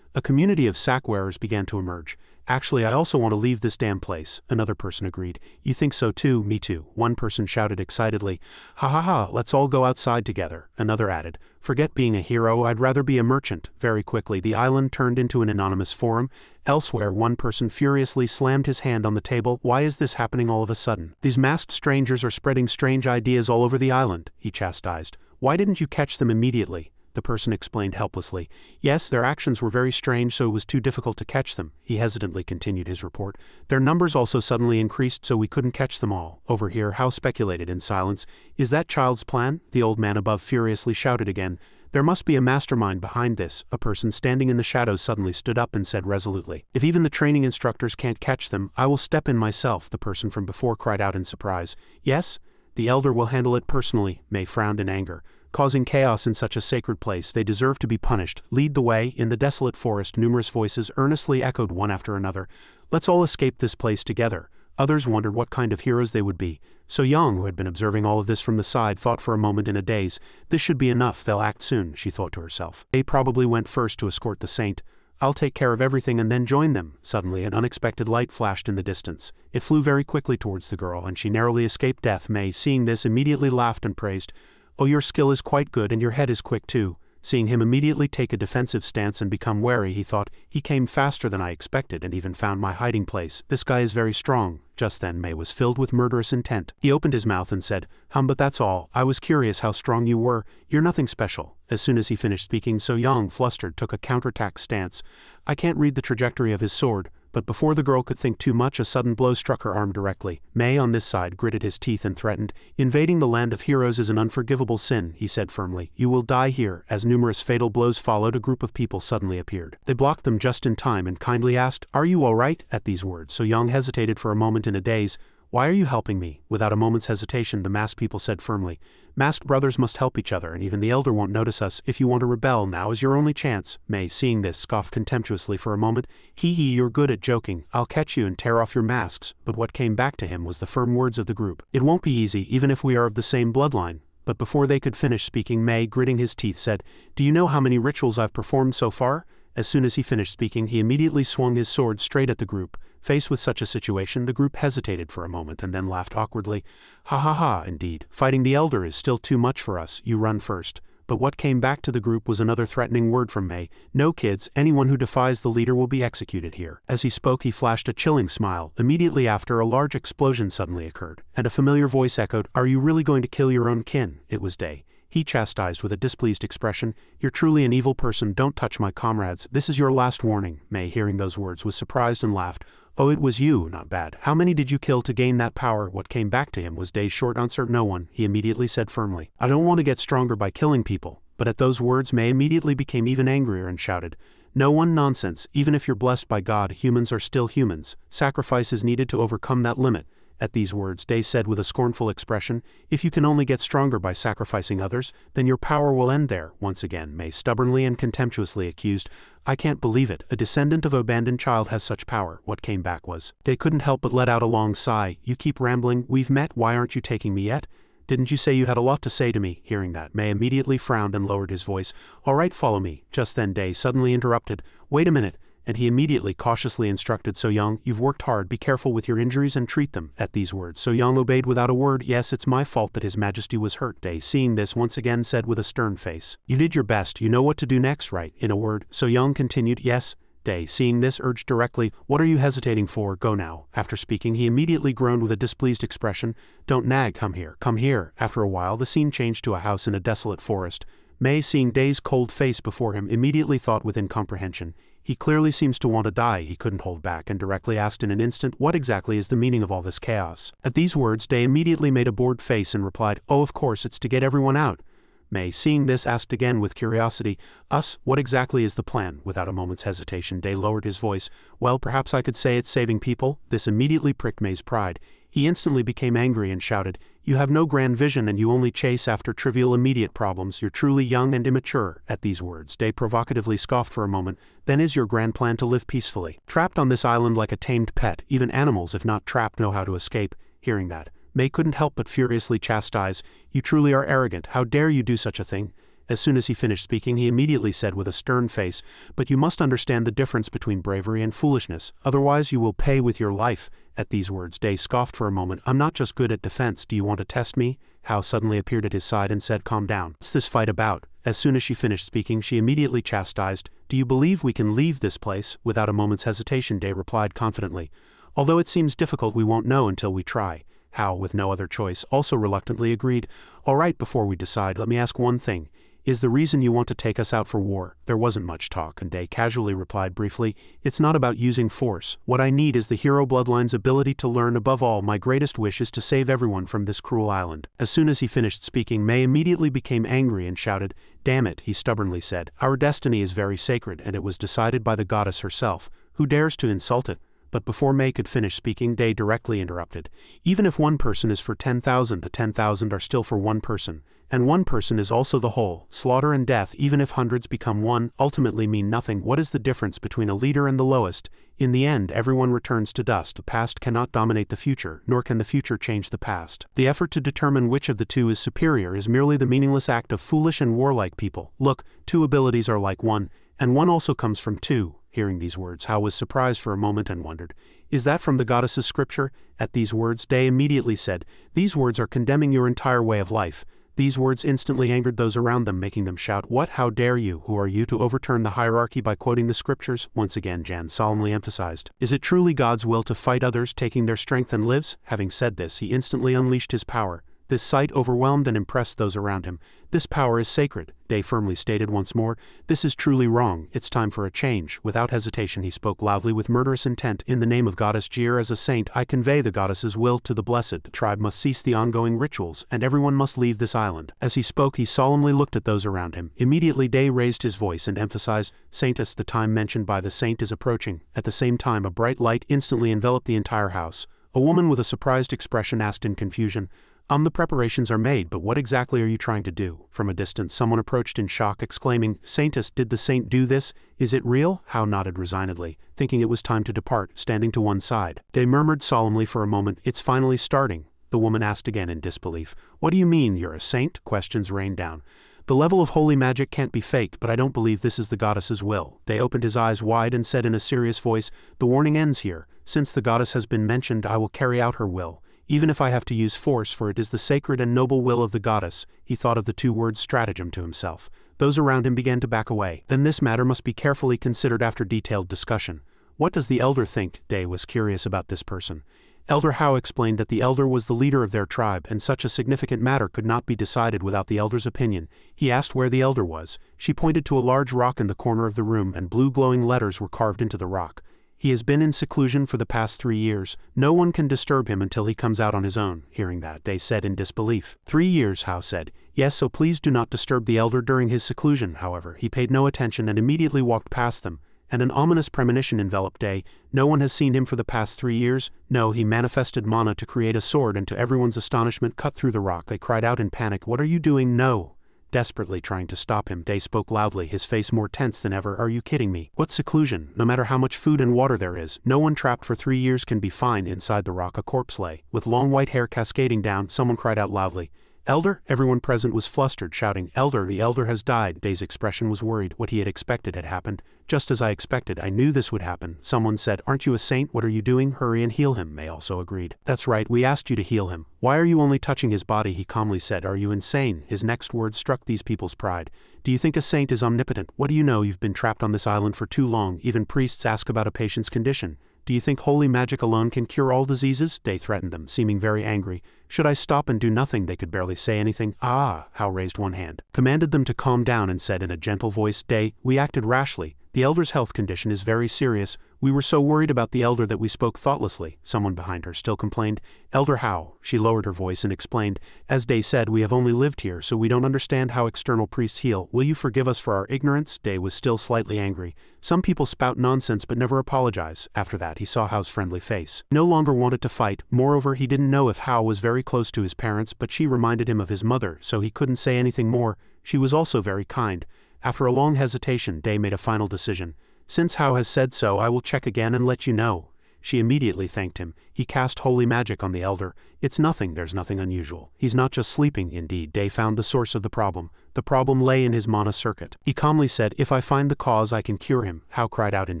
A community of sack-wearers began to emerge. "Actually, I also want to leave this damn place," another person agreed. "You think so too?" "Me too," one person shouted excitedly. "Ha ha ha, let's all go outside together," another added. "Forget being a hero, I'd rather be a merchant." Very quickly, the island turned into an anonymous forum. Elsewhere, one person furiously slammed his hand on the table. "Why is this happening all of a sudden? These masked strangers are spreading strange ideas all over the island," he chastised. "Why didn't you catch them immediately?" The person explained helplessly. "Yes, their actions were very strange, so it was too difficult to catch them." He hesitantly continued his report. "Their numbers also suddenly increased, so we couldn't catch them all." Over here, Hao speculated in silence. "Is that child's plan?" The old man above furiously shouted again. "There must be a mastermind behind this." A person standing in the shadows suddenly stood up and said resolutely, "If even the training instructors can't catch them, I will step in myself." The person from before cried out in surprise. "Yes? The elder will handle it personally." Mei frowned in anger. "Causing chaos in such a sacred place, they deserve to be punished. Lead the way." In the desolate forest, numerous voices earnestly echoed one after another. "Let's all escape this place together." Others wondered what kind of heroes they would be. So Young, who had been observing all of this from the side, thought for a moment in a daze. "This should be enough, they'll act soon," she thought to herself. "They probably went first to escort the saint. I'll take care of everything and then join them." Suddenly, an unexpected light flashed in the distance. It flew very quickly towards the girl, and she narrowly escaped death. Mei, seeing this, immediately laughed and praised. "Oh, your skill is quite good and your head is quick too." Seeing him immediately take a defensive stance and become wary, he thought, "He came faster than I expected and even found my hiding place. This guy is very strong." Just then Mei was filled with murderous intent. He opened his mouth and said, But that's all. I was curious how strong you were. You're nothing special." As soon as he finished speaking, So Young, flustered, took a counterattack stance. I can't read the trajectory of his sword. But before the girl could think too much, a sudden blow struck her arm directly. Mei, on this side, gritted his teeth and threatened. "Invading the land of heroes is an unforgivable sin," he said firmly. "You will die here." As numerous fatal blows followed, a group of people suddenly appeared. They blocked them just in time and kindly asked, "Are you all right?" At these words, So Young hesitated for a moment in a daze. Why are you helping me? Without a moment's hesitation, the masked people said firmly. Masked brothers must help each other, and even the elder won't notice us. If you want to rebel, now is your only chance. Mei, seeing this, scoffed contemptuously for a moment. Hee hee, you're good at joking. I'll catch you and tear off your masks. But what came back to him was the firm words of the group. It won't be easy, even if we are of the same bloodline. But before they could finish speaking, Mei, gritting his teeth, said, Do you know how many rituals I've performed so far? As soon as he finished speaking, he immediately swung his sword straight at the group. Faced with such a situation, the group hesitated for a moment and then laughed awkwardly. Ha ha ha, indeed. Fighting the elder is still too much for us. You run first. But what came back to the group was another threatening word from Mei. No kids, anyone who defies the leader will be executed here. As he spoke, he flashed a chilling smile. Immediately after, a large explosion suddenly occurred, and a familiar voice echoed, Are you really going to kill your own kin? It was Day. He chastised with a displeased expression, You're truly an evil person, don't touch my comrades, this is your last warning. Mei, hearing those words, was surprised and laughed. Oh, it was you, not bad. How many did you kill to gain that power? What came back to him was Day's short answer, No one, he immediately said firmly. I don't want to get stronger by killing people. But at those words, Mei immediately became even angrier and shouted, No one, nonsense, even if you're blessed by God, humans are still humans. Sacrifice is needed to overcome that limit. At these words, Day said with a scornful expression, If you can only get stronger by sacrificing others, then your power will end there. Once again, Mei stubbornly and contemptuously accused, I can't believe it, a descendant of an abandoned child has such power. What came back was, Day couldn't help but let out a long sigh. You keep rambling, we've met, why aren't you taking me yet? Didn't you say you had a lot to say to me? Hearing that, Mei immediately frowned and lowered his voice. All right, follow me. Just then Day suddenly interrupted, Wait a minute. And he immediately cautiously instructed So Young, you've worked hard, be careful with your injuries and treat them. At these words, So Young obeyed without a word. Yes, it's my fault that His Majesty was hurt. Day, seeing this, once again said with a stern face, You did your best, you know what to do next, right? In a word, So Young continued, Yes. Day, seeing this, urged directly, What are you hesitating for? Go now. After speaking, he immediately groaned with a displeased expression, Don't nag, come here, come here. After a while, the scene changed to a house in a desolate forest. Mei, seeing Day's cold face before him, immediately thought with incomprehension, He clearly seems to want to die. He couldn't hold back and directly asked in an instant, What exactly is the meaning of all this chaos? At these words, Day immediately made a bored face and replied, Oh, of course, it's to get everyone out. Mei, seeing this, asked again with curiosity, Us, what exactly is the plan? Without a moment's hesitation, Day lowered his voice, Well, perhaps I could say it's saving people. This immediately pricked Mei's pride. He instantly became angry and shouted, You have no grand vision and you only chase after trivial immediate problems. You're truly young and immature. At these words, Day provocatively scoffed for a moment. Then is your grand plan to live peacefully? Trapped on this island like a tamed pet, even animals, if not trapped, know how to escape. Hearing that, Mei couldn't help but furiously chastise, You truly are arrogant. How dare you do such a thing? As soon as he finished speaking, he immediately said with a stern face, But you must understand the difference between bravery and foolishness, otherwise you will pay with your life. At these words, Day scoffed for a moment, I'm not just good at defense, do you want to test me? Hao suddenly appeared at his side and said, Calm down. What's this fight about? As soon as she finished speaking, she immediately chastised, Do you believe we can leave this place? Without a moment's hesitation, Day replied confidently, Although it seems difficult, we won't know until we try. Hao, with no other choice, also reluctantly agreed, All right, before we decide, let me ask one thing. Is the reason you want to take us out for war? There wasn't much talk, and Day casually replied briefly, It's not about using force. What I need is the hero bloodline's ability to learn. Above all, my greatest wish is to save everyone from this cruel island. As soon as he finished speaking, Mei immediately became angry and shouted, Damn it, he stubbornly said. Our destiny is very sacred, and it was decided by the goddess herself. Who dares to insult it? But before Mei could finish speaking, Day directly interrupted. Even if one person is for 10,000, the 10,000 are still for one person. And one person is also the whole. Slaughter and death, even if hundreds become one, ultimately mean nothing. What is the difference between a leader and the lowest? In the end, everyone returns to dust. The past cannot dominate the future, nor can the future change the past. The effort to determine which of the two is superior is merely the meaningless act of foolish and warlike people. Look, two abilities are like one, and one also comes from two. Hearing these words, Hao was surprised for a moment and wondered, Is that from the goddess's scripture? At these words, Day immediately said, These words are condemning your entire way of life. These words instantly angered those around them, making them shout, What? How dare you? Who are you to overturn the hierarchy by quoting the scriptures? Once again, Jan solemnly emphasized, Is it truly God's will to fight others, taking their strength and lives? Having said this, he instantly unleashed his power. This sight overwhelmed and impressed those around him. This power is sacred, Day firmly stated once more. This is truly wrong. It's time for a change. Without hesitation, he spoke loudly with murderous intent. In the name of Goddess Jir, as a saint, I convey the goddess's will to the blessed. The tribe must cease the ongoing rituals, and everyone must leave this island. As he spoke, he solemnly looked at those around him. Immediately, Day raised his voice and emphasized, Saintess, the time mentioned by the saint is approaching. At the same time, a bright light instantly enveloped the entire house. A woman with a surprised expression asked in confusion, The preparations are made, but what exactly are you trying to do?" From a distance someone approached in shock, exclaiming, "Saintess, did the saint do this? Is it real?" Hao nodded resignedly, thinking it was time to depart, standing to one side. They murmured solemnly for a moment, "It's finally starting." The woman asked again in disbelief, "What do you mean, you're a saint?" Questions rained down. "The level of holy magic can't be faked, but I don't believe this is the goddess's will." They opened his eyes wide and said in a serious voice, "The warning ends here. Since the goddess has been mentioned, I will carry out her will, even if I have to use force, for it is the sacred and noble will of the goddess." He thought of the two words stratagem to himself. Those around him began to back away. "Then this matter must be carefully considered after detailed discussion. What does the elder think?" Day was curious about this person. Elder Hao explained that the elder was the leader of their tribe, and such a significant matter could not be decided without the elder's opinion. He asked where the elder was. She pointed to a large rock in the corner of the room, and blue glowing letters were carved into the rock. "He has been in seclusion for the past 3 years. No one can disturb him until he comes out on his own." Hearing that, Day said in disbelief. 3 years, Hao said. "Yes, so please do not disturb the elder during his seclusion." However, he paid no attention and immediately walked past them, and an ominous premonition enveloped Day. "No one has seen him for the past 3 years? No." He manifested mana to create a sword, and to everyone's astonishment cut through the rock. They cried out in panic, "What are you doing?" "No." Desperately trying to stop him, Day spoke loudly, his face more tense than ever. "Are you kidding me? What seclusion? No matter how much food and water there is, no one trapped for 3 years can be fine." Inside the rock a corpse lay, with long white hair cascading down. Someone cried out loudly, "Elder?" Everyone present was flustered, shouting, "Elder, the elder has died." Day's expression was worried. What he had expected had happened. "Just as I expected, I knew this would happen." Someone said, "Aren't you a saint? What are you doing? Hurry and heal him." May also agreed. "That's right, we asked you to heal him. Why are you only touching his body?" He calmly said, "Are you insane?" His next words struck these people's pride. "Do you think a saint is omnipotent? What do you know? You've been trapped on this island for too long. Even priests ask about a patient's condition. Do you think holy magic alone can cure all diseases?" Day threatened them, seeming very angry. "Should I stop and do nothing?" They could barely say anything. "Ah!" Hao raised one hand, commanded them to calm down, and said in a gentle voice, "Day, we acted rashly. The elder's health condition is very serious. We were so worried about the elder that we spoke thoughtlessly." Someone behind her still complained, "Elder Hao." She lowered her voice and explained, "As Day said, we have only lived here, so we don't understand how external priests heal. Will you forgive us for our ignorance?" Day was still slightly angry. Some people spout nonsense but never apologize. After that, he saw Hao's friendly face. No longer wanted to fight. Moreover, he didn't know if Hao was very close to his parents, but she reminded him of his mother, so he couldn't say anything more. She was also very kind. After a long hesitation, Day made a final decision. "Since Hao has said so, I will check again and let you know." She immediately thanked him. He cast holy magic on the elder. "It's nothing, there's nothing unusual. He's not just sleeping." Indeed, Day found the source of the problem. The problem lay in his mana circuit. He calmly said, "If I find the cause, I can cure him." Hao cried out in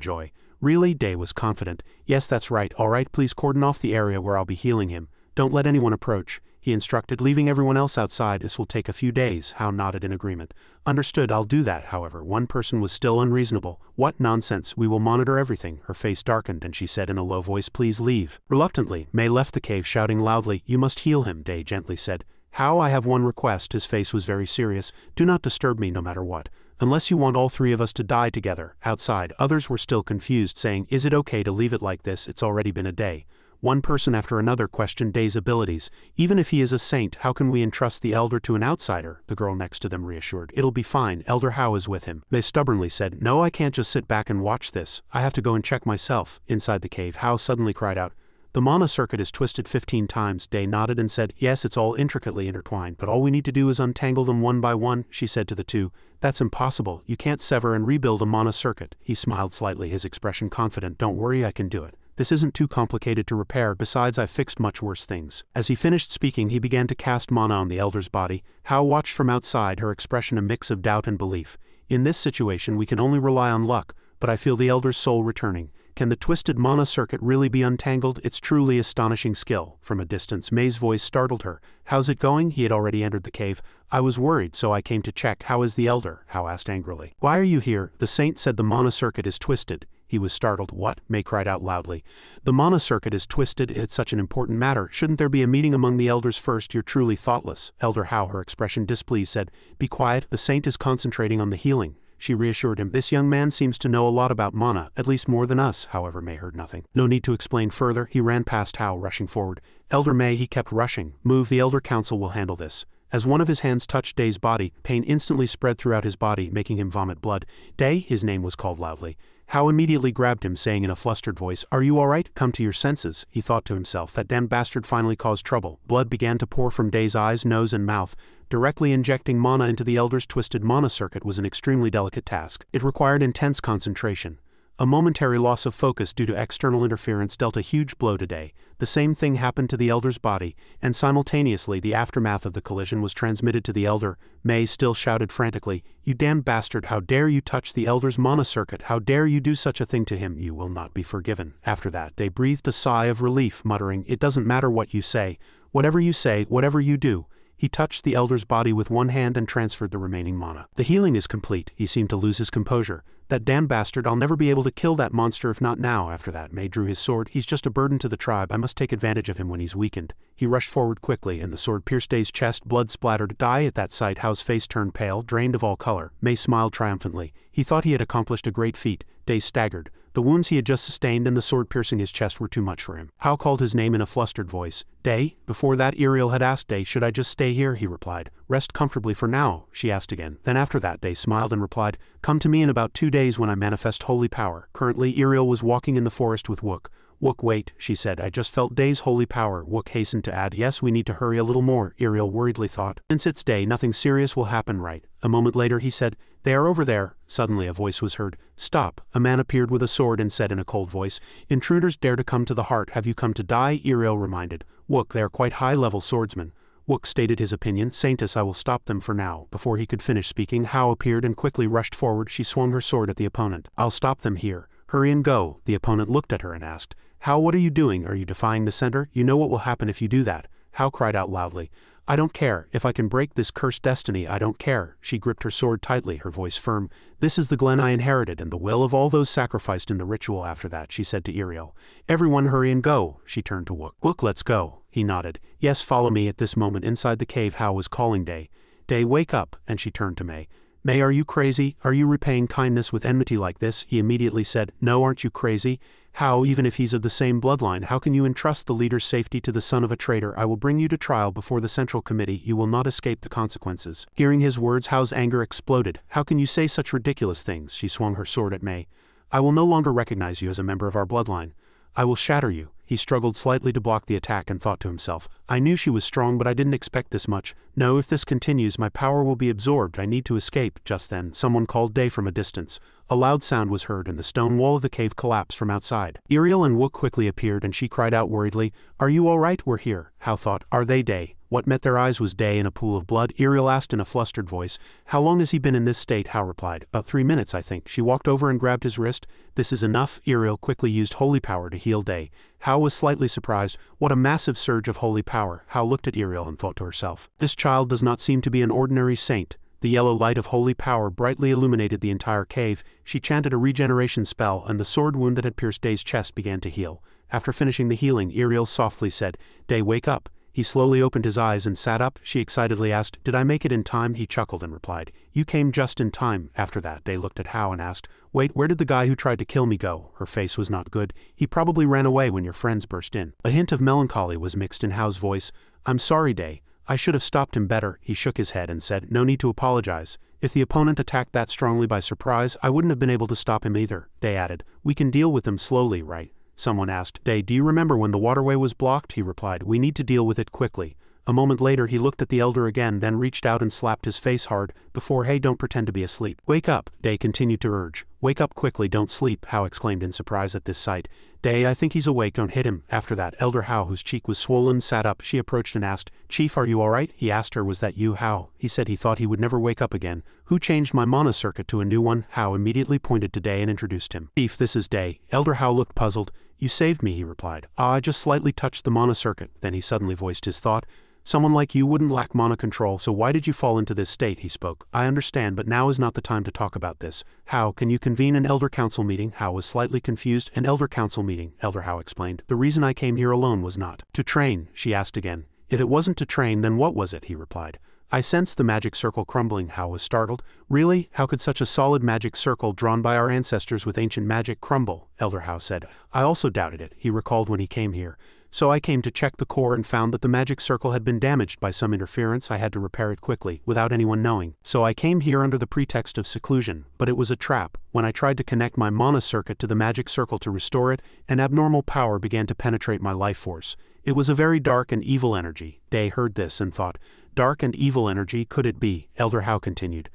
joy. "Really?" Day was confident. "Yes, that's right. All right, please cordon off the area where I'll be healing him. Don't let anyone approach." He instructed, leaving everyone else outside. "This will take a few days." Hao nodded in agreement. "Understood, I'll do that." However, one person was still unreasonable. "What nonsense, we will monitor everything." Her face darkened and she said in a low voice, "Please leave." Reluctantly, Mei left the cave shouting loudly, "You must heal him." Day gently said, "Hao, I have one request." His face was very serious. "Do not disturb me no matter what. Unless you want all 3 of us to die together." Outside, others were still confused, saying, "Is it okay to leave it like this? It's already been a day." One person after another questioned Day's abilities. "Even if he is a saint, how can we entrust the elder to an outsider?" The girl next to them reassured, "It'll be fine, Elder Hao is with him." They stubbornly said, "No, I can't just sit back and watch this. I have to go and check myself." Inside the cave, Hao suddenly cried out, "The mana circuit is twisted 15 times. Day nodded and said, "Yes, it's all intricately intertwined, but all we need to do is untangle them one by one." She said to the two, "That's impossible. You can't sever and rebuild a mana circuit." He smiled slightly, his expression confident. "Don't worry, I can do it. This isn't too complicated to repair, besides I've fixed much worse things." As he finished speaking, he began to cast mana on the elder's body. Hao watched from outside, her expression a mix of doubt and belief. "In this situation we can only rely on luck, but I feel the elder's soul returning. Can the twisted mana circuit really be untangled? It's truly astonishing skill." From a distance, Mei's voice startled her. "How's it going?" He had already entered the cave. "I was worried, so I came to check. How is the elder?" Hao asked angrily. "Why are you here?" "The saint said the mana circuit is twisted." He was startled. "What?" Mei cried out loudly. "The mana circuit is twisted. It's such an important matter. Shouldn't there be a meeting among the elders first? You're truly thoughtless." Elder Hao, her expression displeased, said, "Be quiet. The saint is concentrating on the healing." She reassured him. "This young man seems to know a lot about mana, at least more than us." However, Mei heard nothing. No need to explain further. He ran past Hao, rushing forward. "Elder Mei," he kept rushing. "Move, the Elder Council will handle this." As one of his hands touched Day's body, pain instantly spread throughout his body, making him vomit blood. "Day," his name was called loudly. Hao immediately grabbed him, saying in a flustered voice, "Are you alright? Come to your senses." He thought to himself, that damn bastard finally caused trouble. Blood began to pour from Day's eyes, nose and mouth. Directly injecting mana into the Elder's twisted mana circuit was an extremely delicate task. It required intense concentration. A momentary loss of focus due to external interference dealt a huge blow to Day. The same thing happened to the Elder's body, and simultaneously the aftermath of the collision was transmitted to the Elder. Mei still shouted frantically, "You damn bastard, how dare you touch the Elder's mana circuit, how dare you do such a thing to him, you will not be forgiven." After that, Day breathed a sigh of relief, muttering, "It doesn't matter what you say, whatever you do." He touched the Elder's body with one hand and transferred the remaining mana. "The healing is complete." He seemed to lose his composure. "That damn bastard, I'll never be able to kill that monster if not now." After that, Mei drew his sword. "He's just a burden to the tribe, I must take advantage of him when he's weakened." He rushed forward quickly, and the sword pierced Day's chest. Blood splattered. Die. At that sight, Hao's face turned pale, drained of all color. Mei smiled triumphantly. He thought he had accomplished a great feat. Day staggered. The wounds he had just sustained and the sword piercing his chest were too much for him. Hao called his name in a flustered voice. "Day?" Before that, Iriel had asked Day, "Should I just stay here?" He replied. "Rest comfortably for now," she asked again. Then after that, Day smiled and replied, "Come to me in about 2 days when I manifest holy power." Currently, Iriel was walking in the forest with Wook. "Wook, wait," she said, "I just felt Day's holy power." Wook hastened to add, "Yes, we need to hurry a little more," Iriel worriedly thought. "Since it's Day, nothing serious will happen, right?" A moment later he said, "They are over there." Suddenly a voice was heard. "Stop." A man appeared with a sword and said in a cold voice, "Intruders dare to come to the heart. Have you come to die?" Iriel reminded. "Wook, they are quite high-level swordsmen." Wook stated his opinion. "Saintus, I will stop them for now." Before he could finish speaking, Hao appeared and quickly rushed forward. She swung her sword at the opponent. "I'll stop them here. Hurry and go." The opponent looked at her and asked, "Hao, what are you doing? Are you defying the center? You know what will happen if you do that." Hao cried out loudly, "I don't care. If I can break this cursed destiny, I don't care." She gripped her sword tightly, her voice firm. "This is the glen I inherited and the will of all those sacrificed in the ritual." After that, she said to Iriel, "Everyone hurry and go." She turned to Wook. "Wook, let's go." He nodded. "Yes, follow me." At this moment inside the cave, Hao was calling Day. "Day, wake up." And she turned to Mei. "Mei, are you crazy? Are you repaying kindness with enmity like this?" He immediately said, "No, aren't you crazy? How, even if he's of the same bloodline, how can you entrust the leader's safety to the son of a traitor? I will bring you to trial before the Central Committee. You will not escape the consequences." Hearing his words, Hao's anger exploded. "How can you say such ridiculous things?" She swung her sword at Mei. "I will no longer recognize you as a member of our bloodline. I will shatter you." He struggled slightly to block the attack and thought to himself, "I knew she was strong, but I didn't expect this much. No, if this continues, my power will be absorbed. I need to escape." Just then, someone called Day from a distance. A loud sound was heard and the stone wall of the cave collapsed from outside. Iriel and Wook quickly appeared and she cried out worriedly, "Are you all right? We're here." Hao thought, "Are they Day?" What met their eyes was Day in a pool of blood. Iriel asked in a flustered voice, "How long has he been in this state?" Hao replied, "About 3 minutes, I think." She walked over and grabbed his wrist. "This is enough." Iriel quickly used holy power to heal Day. Hao was slightly surprised. What a massive surge of holy power. Hao looked at Iriel and thought to herself, "This child does not seem to be an ordinary saint." The yellow light of holy power brightly illuminated the entire cave. She chanted a regeneration spell and the sword wound that had pierced Day's chest began to heal. After finishing the healing, Iriel softly said, "Day, wake up." He slowly opened his eyes and sat up. She excitedly asked, "Did I make it in time?" He chuckled and replied, "You came just in time." After that, Day looked at Hao and asked, "Wait, where did the guy who tried to kill me go?" Her face was not good. "He probably ran away when your friends burst in." A hint of melancholy was mixed in Hao's voice. "I'm sorry, Day. I should have stopped him better." He shook his head and said, "No need to apologize. If the opponent attacked that strongly by surprise, I wouldn't have been able to stop him either." Day added, "We can deal with them slowly, right?" Someone asked, "Day, do you remember when the waterway was blocked?" He replied, "We need to deal with it quickly." A moment later he looked at the elder again, then reached out and slapped his face hard. "Before, hey, don't pretend to be asleep. Wake up." Day continued to urge. "Wake up quickly, don't sleep," Hao exclaimed in surprise at this sight. "Day, I think he's awake, don't hit him." After that, Elder Hao, whose cheek was swollen, sat up. She approached and asked, "Chief, are you alright?" He asked her, "Was that you, Hao?" He said he thought he would never wake up again. "Who changed my mana circuit to a new one?" Hao immediately pointed to Day and introduced him. "Chief, this is Day." Elder Hao looked puzzled. "You saved me," he replied. I just slightly touched the mana circuit." Then he suddenly voiced his thought. "Someone like you wouldn't lack mana control, so why did you fall into this state?" He spoke. "I understand, but now is not the time to talk about this. Hao, can you convene an Elder Council meeting?" Hao was slightly confused. "An Elder Council meeting," Elder Hao explained. "The reason I came here alone was not to train." She asked again. "If it wasn't to train, then what was it?" he replied. "I sensed the magic circle crumbling." Hao was startled. "Really? How could such a solid magic circle drawn by our ancestors with ancient magic crumble?" Elder Hao said. "I also doubted it." He recalled when he came here. So I came to check the core and found that the magic circle had been damaged by some interference. I had to repair it quickly, without anyone knowing. So I came here under the pretext of seclusion, but it was a trap. When I tried to connect my mana circuit to the magic circle to restore it, an abnormal power began to penetrate my life force. It was a very dark and evil energy. Day heard this and thought, dark and evil energy, could it be? Elder Hao continued.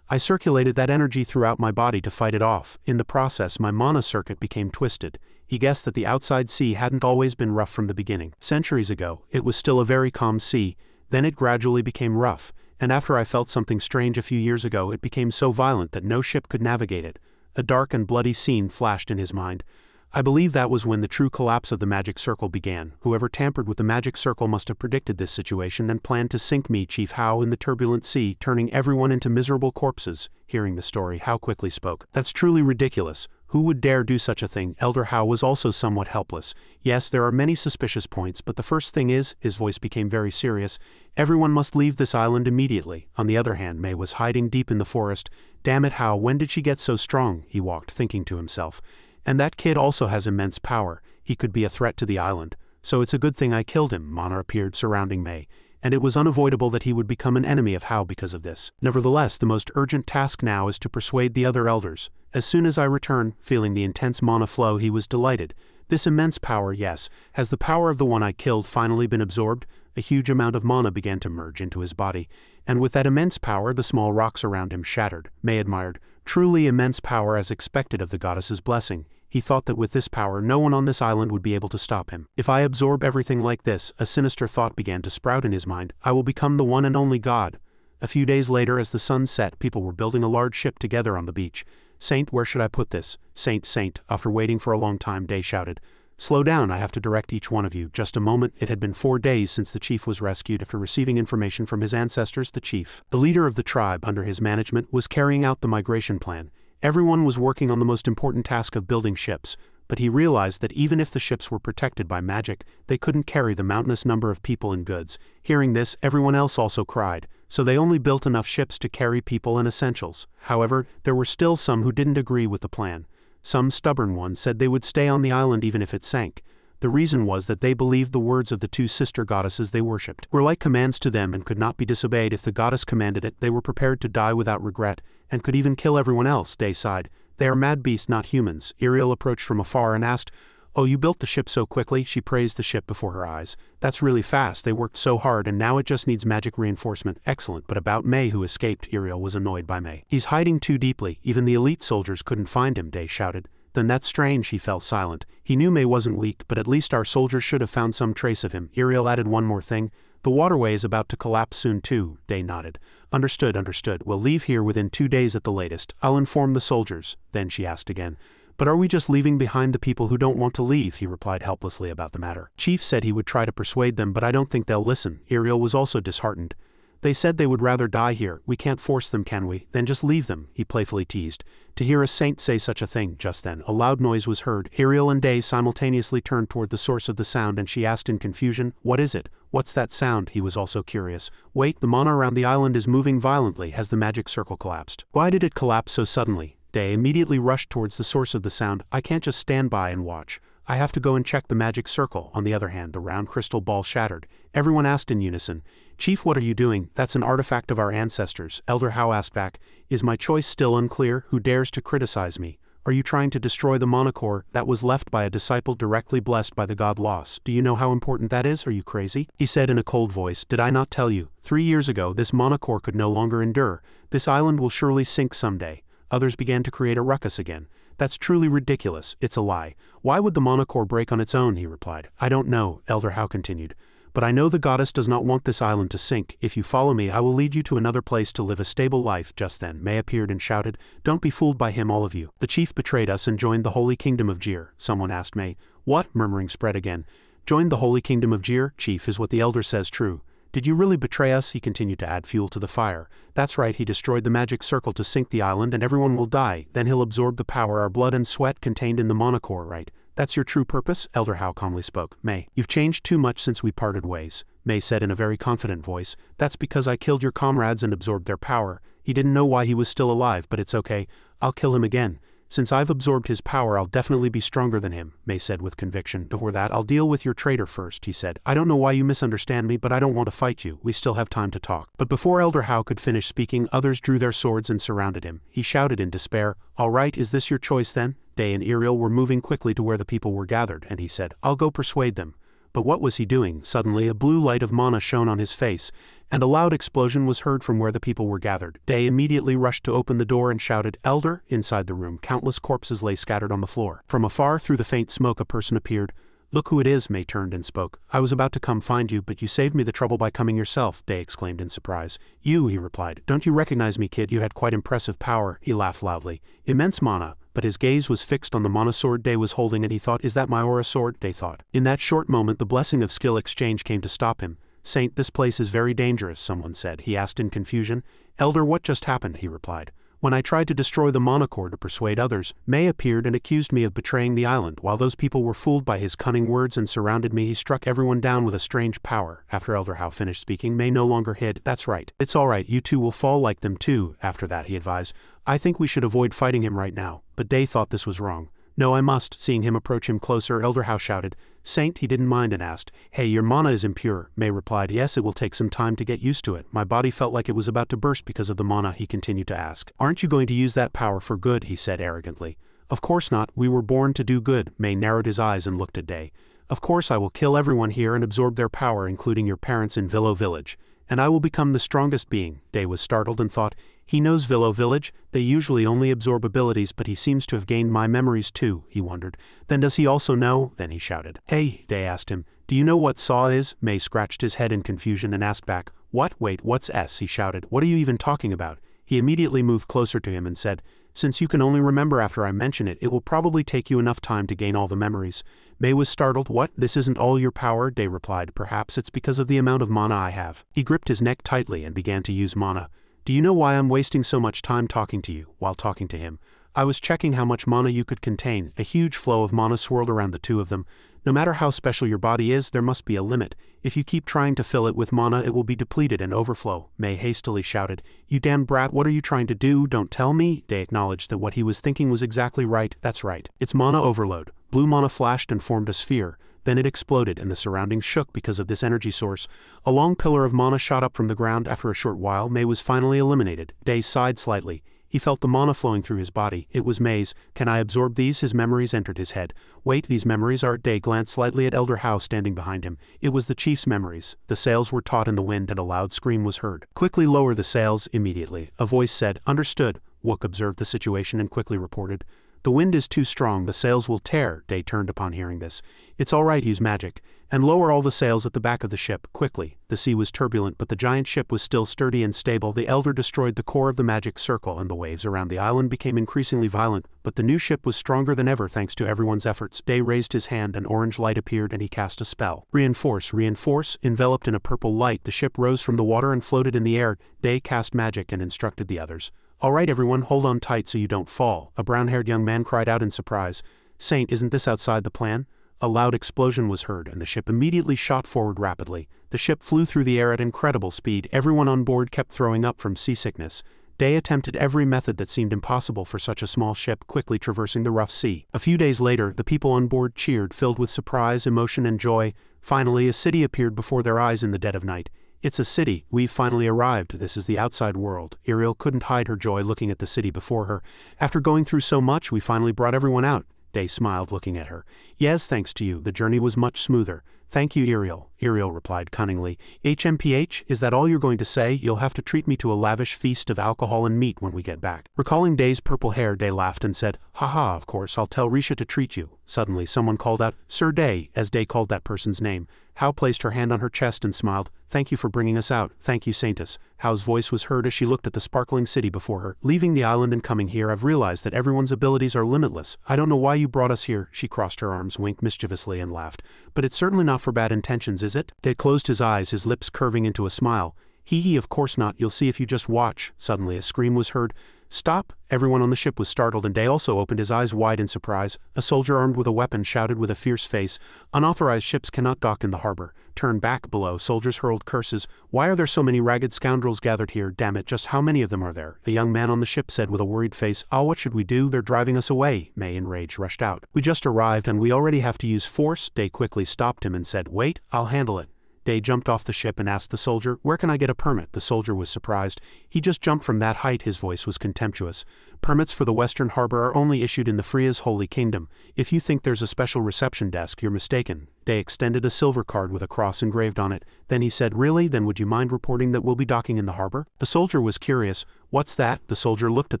I circulated that energy throughout my body to fight it off. In the process, my mana circuit became twisted. He guessed that the outside sea hadn't always been rough from the beginning. Centuries ago, it was still a very calm sea, then it gradually became rough, and after I felt something strange a few years ago, it became so violent that no ship could navigate it. A dark and bloody scene flashed in his mind. I believe that was when the true collapse of the magic circle began. Whoever tampered with the magic circle must have predicted this situation and planned to sink me, Chief Hao, in the turbulent sea, turning everyone into miserable corpses. Hearing the story, Hao quickly spoke. That's truly ridiculous. Who would dare do such a thing? Elder Hao was also somewhat helpless. Yes, there are many suspicious points, but the first thing is, his voice became very serious, everyone must leave this island immediately. On the other hand, Mei was hiding deep in the forest. Damn it, Hao, when did she get so strong? He walked, thinking to himself. And that kid also has immense power. He could be a threat to the island. So it's a good thing I killed him. Mana appeared surrounding Mei, and it was unavoidable that he would become an enemy of Hao because of this. Nevertheless, the most urgent task now is to persuade the other elders. As soon as I return, feeling the intense mana flow, he was delighted. This immense power, yes, has the power of the one I killed finally been absorbed? A huge amount of mana began to merge into his body, and with that immense power, the small rocks around him shattered. Mei admired. Truly immense power as expected of the goddess's blessing. He thought that with this power, no one on this island would be able to stop him. If I absorb everything like this, a sinister thought began to sprout in his mind. I will become the one and only god. A few days later, as the sun set, people were building a large ship together on the beach. Saint, where should I put this? Saint, after waiting for a long time, Day shouted. Slow down, I have to direct each one of you. Just a moment. It had been 4 days since the chief was rescued after receiving information from his ancestors. The chief, the leader of the tribe under his management, was carrying out the migration plan. Everyone was working on the most important task of building ships, but he realized that even if the ships were protected by magic, they couldn't carry the mountainous number of people and goods. Hearing this, everyone else also cried, so they only built enough ships to carry people and essentials. However, there were still some who didn't agree with the plan. Some stubborn ones said they would stay on the island even if it sank. The reason was that they believed the words of the two sister goddesses they worshipped were like commands to them and could not be disobeyed. If the goddess commanded it, they were prepared to die without regret, and could even kill everyone else. Day sighed. They are mad beasts, not humans. Iriel approached from afar and asked, Oh, you built the ship so quickly? She praised the ship before her eyes. That's really fast. They worked so hard and now it just needs magic reinforcement. Excellent. But about Mei who escaped? Iriel was annoyed by Mei. He's hiding too deeply. Even the elite soldiers couldn't find him, Day shouted. Then that's strange. He fell silent. He knew Mei wasn't weak, but at least our soldiers should have found some trace of him. Iriel added one more thing. The waterway is about to collapse soon too. Day nodded. Understood. We'll leave here within 2 days at the latest. I'll inform the soldiers. Then she asked again. But are we just leaving behind the people who don't want to leave? He replied helplessly about the matter. Chief said he would try to persuade them, but I don't think they'll listen. Iriel was also disheartened. They said they would rather die here. We can't force them, can we? Then just leave them, he playfully teased. To hear a saint say such a thing. Just then, a loud noise was heard. Iriel and Day simultaneously turned toward the source of the sound and she asked in confusion, What is it? What's that sound? He was also curious. Wait, the mana around the island is moving violently. Has the magic circle collapsed? Why did it collapse so suddenly? Day immediately rushed towards the source of the sound. I can't just stand by and watch. I have to go and check the magic circle. On the other hand, the round crystal ball shattered. Everyone asked in unison, Chief, what are you doing? That's an artifact of our ancestors. Elder Hao asked back, Is my choice still unclear? Who dares to criticize me? Are you trying to destroy the mana core that was left by a disciple directly blessed by the god Los? Do you know how important that is? Are you crazy? He said in a cold voice, Did I not tell you? 3 years ago, this mana core could no longer endure. This island will surely sink someday. Others began to create a ruckus again. That's truly ridiculous. It's a lie. Why would the mana core break on its own? He replied. I don't know, Elder Hao continued. But I know the goddess does not want this island to sink. If you follow me, I will lead you to another place to live a stable life. Just then, Mei appeared and shouted, Don't be fooled by him, all of you. The chief betrayed us and joined the holy kingdom of Jir. Someone asked Mei. What? Murmuring spread again. Joined the holy kingdom of Jir? Chief, is what the elder says true? Did you really betray us? He continued to add fuel to the fire. That's right, he destroyed the magic circle to sink the island and everyone will die. Then he'll absorb the power, our blood and sweat contained in the mana core, right? That's your true purpose? Elder Hao calmly spoke. Mei, you've changed too much since we parted ways. Mei said in a very confident voice. That's because I killed your comrades and absorbed their power. He didn't know why he was still alive, but it's okay. I'll kill him again. Since I've absorbed his power, I'll definitely be stronger than him, May said with conviction. Before that, I'll deal with your traitor first, he said. I don't know why you misunderstand me, but I don't want to fight you. We still have time to talk. But before Elder Hao could finish speaking, others drew their swords and surrounded him. He shouted in despair, "All right, is this your choice then?" Day and Iriel were moving quickly to where the people were gathered, and he said, "I'll go persuade them." But what was he doing? Suddenly a blue light of mana shone on his face, and a loud explosion was heard from where the people were gathered. Day immediately rushed to open the door and shouted, "Elder!" Inside the room, countless corpses lay scattered on the floor. From afar, through the faint smoke, a person appeared. "Look who it is," May turned and spoke. "I was about to come find you, but you saved me the trouble by coming yourself," Day exclaimed in surprise. "You," he replied. "Don't you recognize me, kid? You had quite impressive power." He laughed loudly. "Immense mana." But his gaze was fixed on the mana sword Day was holding, and he thought, "Is that my aura sword?" Day thought. In that short moment, the blessing of skill exchange came to stop him. "Saint, this place is very dangerous," someone said. He asked in confusion. "Elder, what just happened?" he replied. "When I tried to destroy the mana core to persuade others, May appeared and accused me of betraying the island. While those people were fooled by his cunning words and surrounded me, he struck everyone down with a strange power." After Elder Hao finished speaking, May no longer hid. "That's right. It's all right. You two will fall like them too." After that, he advised, "I think we should avoid fighting him right now." But Day thought this was wrong. "No, I must." Seeing him approach him closer, Elder Hao shouted, "Saint," he didn't mind and asked, "Hey, your mana is impure." May replied, "Yes, it will take some time to get used to it. My body felt like it was about to burst because of the mana." He continued to ask, "Aren't you going to use that power for good?" he said arrogantly. "Of course not. We were born to do good." May narrowed his eyes and looked at Day. "Of course I will kill everyone here and absorb their power, including your parents in Villo Village. And I will become the strongest being." Day was startled and thought, "He knows Villo Village. They usually only absorb abilities, but he seems to have gained my memories too," he wondered. "Then does he also know?" Then he shouted. "Hey," Day asked him, "do you know what Saw is?" May scratched his head in confusion and asked back, "What? Wait, what's S?" he shouted. "What are you even talking about?" He immediately moved closer to him and said, "Since you can only remember after I mention it, it will probably take you enough time to gain all the memories." May was startled. "What? This isn't all your power?" Day replied, "Perhaps it's because of the amount of mana I have." He gripped his neck tightly and began to use mana. "Do you know why I'm wasting so much time talking to you?" While talking to him, "I was checking how much mana you could contain." A huge flow of mana swirled around the two of them. "No matter how special your body is, there must be a limit. If you keep trying to fill it with mana, it will be depleted and overflow." May hastily shouted, "You damn brat, what are you trying to do? Don't tell me." Day acknowledged that what he was thinking was exactly right. "That's right. It's mana overload." Blue mana flashed and formed a sphere. Then it exploded and the surroundings shook because of this energy source. A long pillar of mana shot up from the ground. After a short while, May was finally eliminated. Day sighed slightly. He felt the mana flowing through his body. It was May's. "Can I absorb these?" His memories entered his head. "Wait, these memories are..." Day glanced slightly at Elder Hao standing behind him. It was the chief's memories. The sails were taut in the wind and a loud scream was heard. "Quickly lower the sails." Immediately, a voice said, "Understood." Wook observed the situation and quickly reported, "The wind is too strong, the sails will tear." Day turned upon hearing this. "It's all right, use magic. And lower all the sails at the back of the ship, quickly." The sea was turbulent, but the giant ship was still sturdy and stable. The elder destroyed the core of the magic circle, and the waves around the island became increasingly violent, but the new ship was stronger than ever thanks to everyone's efforts. Day raised his hand, an orange light appeared, and he cast a spell. "Reinforce, reinforce." Enveloped in a purple light, the ship rose from the water and floated in the air. Day cast magic and instructed the others. "All right, everyone, hold on tight so you don't fall." A brown-haired young man cried out in surprise. "Saint, isn't this outside the plan?" A loud explosion was heard, and the ship immediately shot forward rapidly. The ship flew through the air at incredible speed. Everyone on board kept throwing up from seasickness. Day attempted every method that seemed impossible for such a small ship quickly traversing the rough sea. A few days later, the people on board cheered, filled with surprise, emotion, and joy. Finally, a city appeared before their eyes in the dead of night. "It's a city. We've finally arrived. This is the outside world." Iriel couldn't hide her joy looking at the city before her. "After going through so much, we finally brought everyone out." Day smiled, looking at her. "Yes, thanks to you, the journey was much smoother." "Thank you, Iriel." Iriel replied cunningly. "HMPH, is that all you're going to say? You'll have to treat me to a lavish feast of alcohol and meat when we get back." Recalling Day's purple hair, Day laughed and said, "Haha, of course, I'll tell Risha to treat you." Suddenly, someone called out, "Sir Day," as Day called that person's name. Hao placed her hand on her chest and smiled. "Thank you for bringing us out." "Thank you, Saintess." Hao's voice was heard as she looked at the sparkling city before her. "Leaving the island and coming here, I've realized that everyone's abilities are limitless. I don't know why you brought us here." She crossed her arms, winked mischievously, and laughed. "But it's certainly not for bad intentions, is it?" Day closed his eyes, his lips curving into a smile. Hee hee, of course not, you'll see if you just watch. Suddenly a scream was heard. Stop! Everyone on the ship was startled, and Day also opened his eyes wide in surprise. A soldier armed with a weapon shouted with a fierce face, "Unauthorized ships cannot dock in the harbor. Turn back." Below, soldiers hurled curses. "Why are there so many ragged scoundrels gathered here? Damn it, just how many of them are there?" A young man on the ship said with a worried face, "Ah, what should we do? They're driving us away." May, in rage, rushed out. "We just arrived and we already have to use force." Day quickly stopped him and said, "Wait, I'll handle it." Day jumped off the ship and asked the soldier, "Where can I get a permit?" The soldier was surprised. He just jumped from that height. His voice was contemptuous. "Permits for the Western Harbor are only issued in the Freya's Holy Kingdom. If you think there's a special reception desk, you're mistaken." Day extended a silver card with a cross engraved on it. Then he said, "Really? Then would you mind reporting that we'll be docking in the harbor?" The soldier was curious. "What's that?" The soldier looked at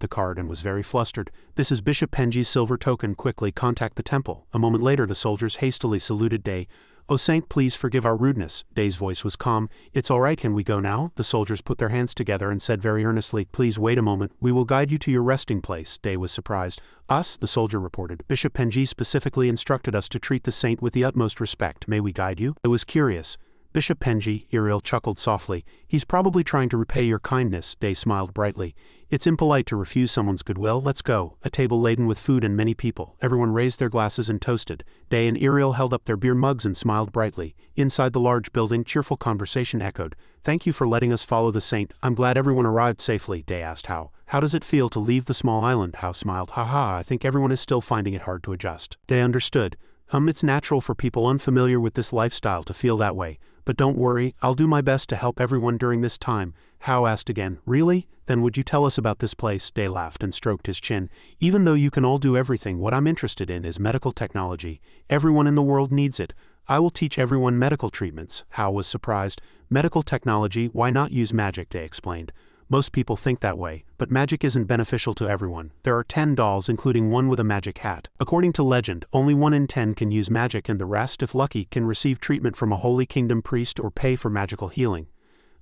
the card and was very flustered. "This is Bishop Penji's silver token. Quickly contact the temple." A moment later the soldiers hastily saluted Day. "Oh Saint, please forgive our rudeness." Day's voice was calm. "It's all right, can we go now?" The soldiers put their hands together and said very earnestly, "Please wait a moment, we will guide you to your resting place." Day was surprised. "Us?" the soldier reported. "Bishop Penji specifically instructed us to treat the saint with the utmost respect. May we guide you?" It was curious. "Bishop Penji," Iriel chuckled softly. "He's probably trying to repay your kindness." Day smiled brightly. "It's impolite to refuse someone's goodwill. Let's go." A table laden with food and many people. Everyone raised their glasses and toasted. Day and Iriel held up their beer mugs and smiled brightly. Inside the large building, cheerful conversation echoed. "Thank you for letting us follow the saint. I'm glad everyone arrived safely." Day asked how. "How does it feel to leave the small island?" How smiled. "Haha, I think everyone is still finding it hard to adjust." Day understood. It's natural for people unfamiliar with this lifestyle to feel that way. But don't worry, I'll do my best to help everyone during this time." How asked again, "Really? Then would you tell us about this place?" Day laughed and stroked his chin. "Even though you can all do everything, what I'm interested in is medical technology. Everyone in the world needs it. I will teach everyone medical treatments." How was surprised. "Medical technology, why not use magic?" Day explained. "Most people think that way, but magic isn't beneficial to everyone. There are 10 dolls, including one with a magic hat. According to legend, only 1 in 10 can use magic, and the rest, if lucky, can receive treatment from a Holy Kingdom priest or pay for magical healing."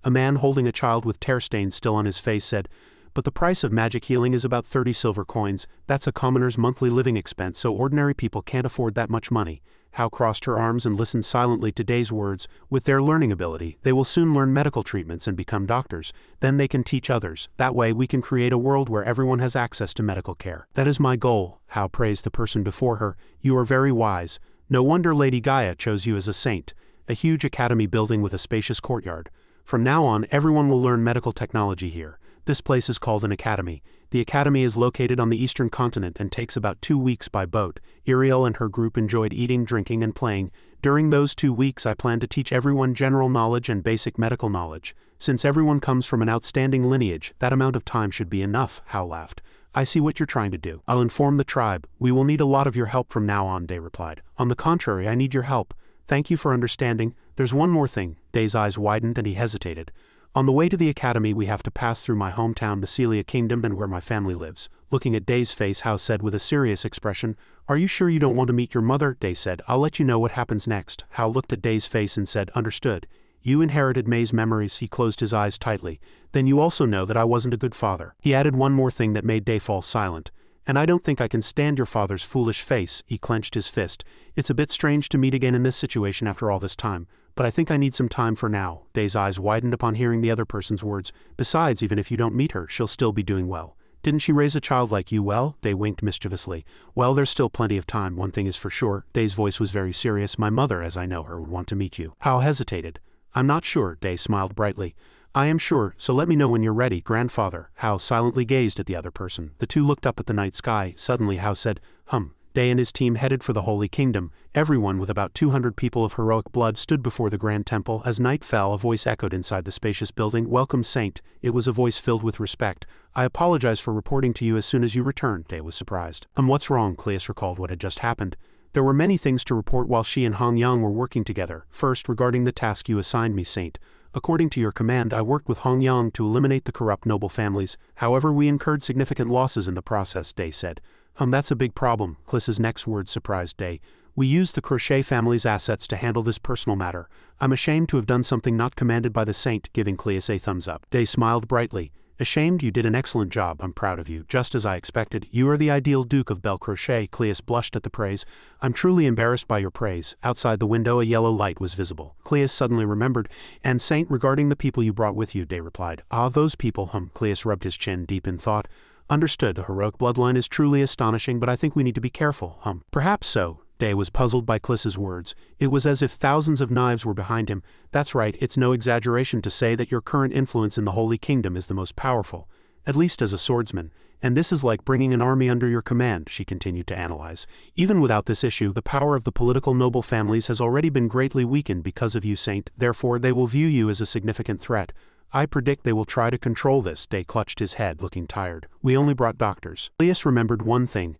A man holding a child with tear stains still on his face said, "But the price of magic healing is about 30 silver coins. That's a commoner's monthly living expense, so ordinary people can't afford that much money." How crossed her arms and listened silently to Day's words. "With their learning ability, they will soon learn medical treatments and become doctors. Then they can teach others. That way we can create a world where everyone has access to medical care." "That is my goal." How praised the person before her. "You are very wise. No wonder Lady Gaia chose you as a saint." A huge academy building with a spacious courtyard. "From now on, everyone will learn medical technology here. This place is called an academy. The academy is located on the eastern continent and takes about 2 weeks by boat." Iriel and her group enjoyed eating, drinking, and playing. "During those 2 weeks I plan to teach everyone general knowledge and basic medical knowledge. Since everyone comes from an outstanding lineage, that amount of time should be enough." How laughed. "I see what you're trying to do. I'll inform the tribe. We will need a lot of your help from now on," Day replied. "On the contrary, I need your help. Thank you for understanding. There's one more thing." Day's eyes widened and he hesitated. "On the way to the academy we have to pass through my hometown, the Celia Kingdom, and where my family lives." Looking at Day's face, How said with a serious expression, "Are you sure you don't want to meet your mother?" Day said, "I'll let you know what happens next." How looked at Day's face and said, "Understood. You inherited May's memories." He closed his eyes tightly. "Then you also know that I wasn't a good father." He added one more thing that made Day fall silent. "And I don't think I can stand your father's foolish face." He clenched his fist. "It's a bit strange to meet again in this situation after all this time. But I think I need some time for now." Day's eyes widened upon hearing the other person's words. "Besides, even if you don't meet her, she'll still be doing well. Didn't she raise a child like you well?" Day winked mischievously. "Well, there's still plenty of time. One thing is for sure." Day's voice was very serious. "My mother, as I know her, would want to meet you." How hesitated. "I'm not sure." Day smiled brightly. "I am sure, so let me know when you're ready, grandfather." How silently gazed at the other person. The two looked up at the night sky. Suddenly How said, Day and his team headed for the Holy Kingdom. Everyone, with about 200 people of heroic blood, stood before the Grand Temple. As night fell, a voice echoed inside the spacious building. "Welcome, Saint." It was a voice filled with respect. "I apologize for reporting to you as soon as you returned." Day was surprised. What's wrong?" Cleus recalled what had just happened. "There were many things to report while she and Hong Yang were working together. First, regarding the task you assigned me, Saint. According to your command, I worked with Hong Yang to eliminate the corrupt noble families. However, we incurred significant losses in the process," Day said. That's a big problem." Cleus's next words surprised Day. "We used the Crochet family's assets to handle this personal matter. I'm ashamed to have done something not commanded by the saint," giving Cleus a thumbs up. Day smiled brightly. Ashamed? You did an excellent job. I'm proud of you. Just as I expected. You are the ideal Duke of Bel Crochet. Cleus blushed at the praise. I'm truly embarrassed by your praise. Outside the window a yellow light was visible. Cleus suddenly remembered. And Saint, regarding the people you brought with you, Day replied. Ah, those people, Cleus rubbed his chin deep in thought. Understood. A heroic bloodline is truly astonishing, but I think we need to be careful, Perhaps so. Day was puzzled by Cleus's words. It was as if thousands of knives were behind him. That's right, it's no exaggeration to say that your current influence in the Holy Kingdom is the most powerful, at least as a swordsman, and this is like bringing an army under your command, she continued to analyze. Even without this issue, the power of the political noble families has already been greatly weakened because of you, Saint, therefore they will view you as a significant threat. I predict they will try to control this. Day clutched his head, looking tired. We only brought doctors. Cleus remembered one thing.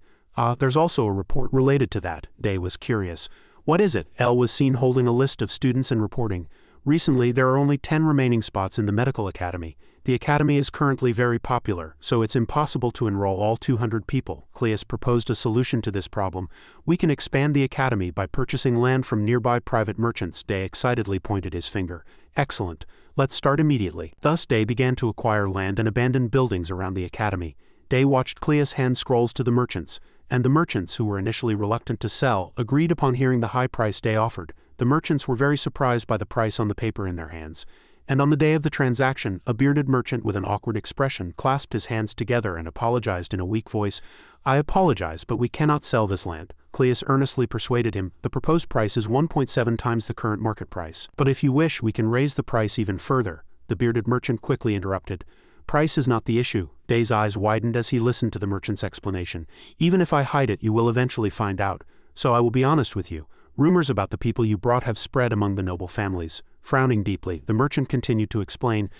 There's also a report related to that. Day was curious. What is it? Elle was seen holding a list of students and reporting. Recently, there are only 10 remaining spots in the medical academy. The academy is currently very popular, so it's impossible to enroll all 200 people. Cleus proposed a solution to this problem. We can expand the academy by purchasing land from nearby private merchants. Day excitedly pointed his finger. Excellent. Let's start immediately. Thus Day began to acquire land and abandoned buildings around the academy. Day watched Cleus hand scrolls to the merchants, and the merchants, who were initially reluctant to sell, agreed upon hearing the high price Day offered. The merchants were very surprised by the price on the paper in their hands, and on the day of the transaction, a bearded merchant with an awkward expression clasped his hands together and apologized in a weak voice. I apologize, but we cannot sell this land. Cleus earnestly persuaded him. The proposed price is 1.7 times the current market price. But if you wish, we can raise the price even further. The bearded merchant quickly interrupted. Price is not the issue. Day's eyes widened as he listened to the merchant's explanation. Even if I hide it, you will eventually find out. So I will be honest with you. Rumors about the people you brought have spread among the noble families. Frowning deeply, the merchant continued to explain.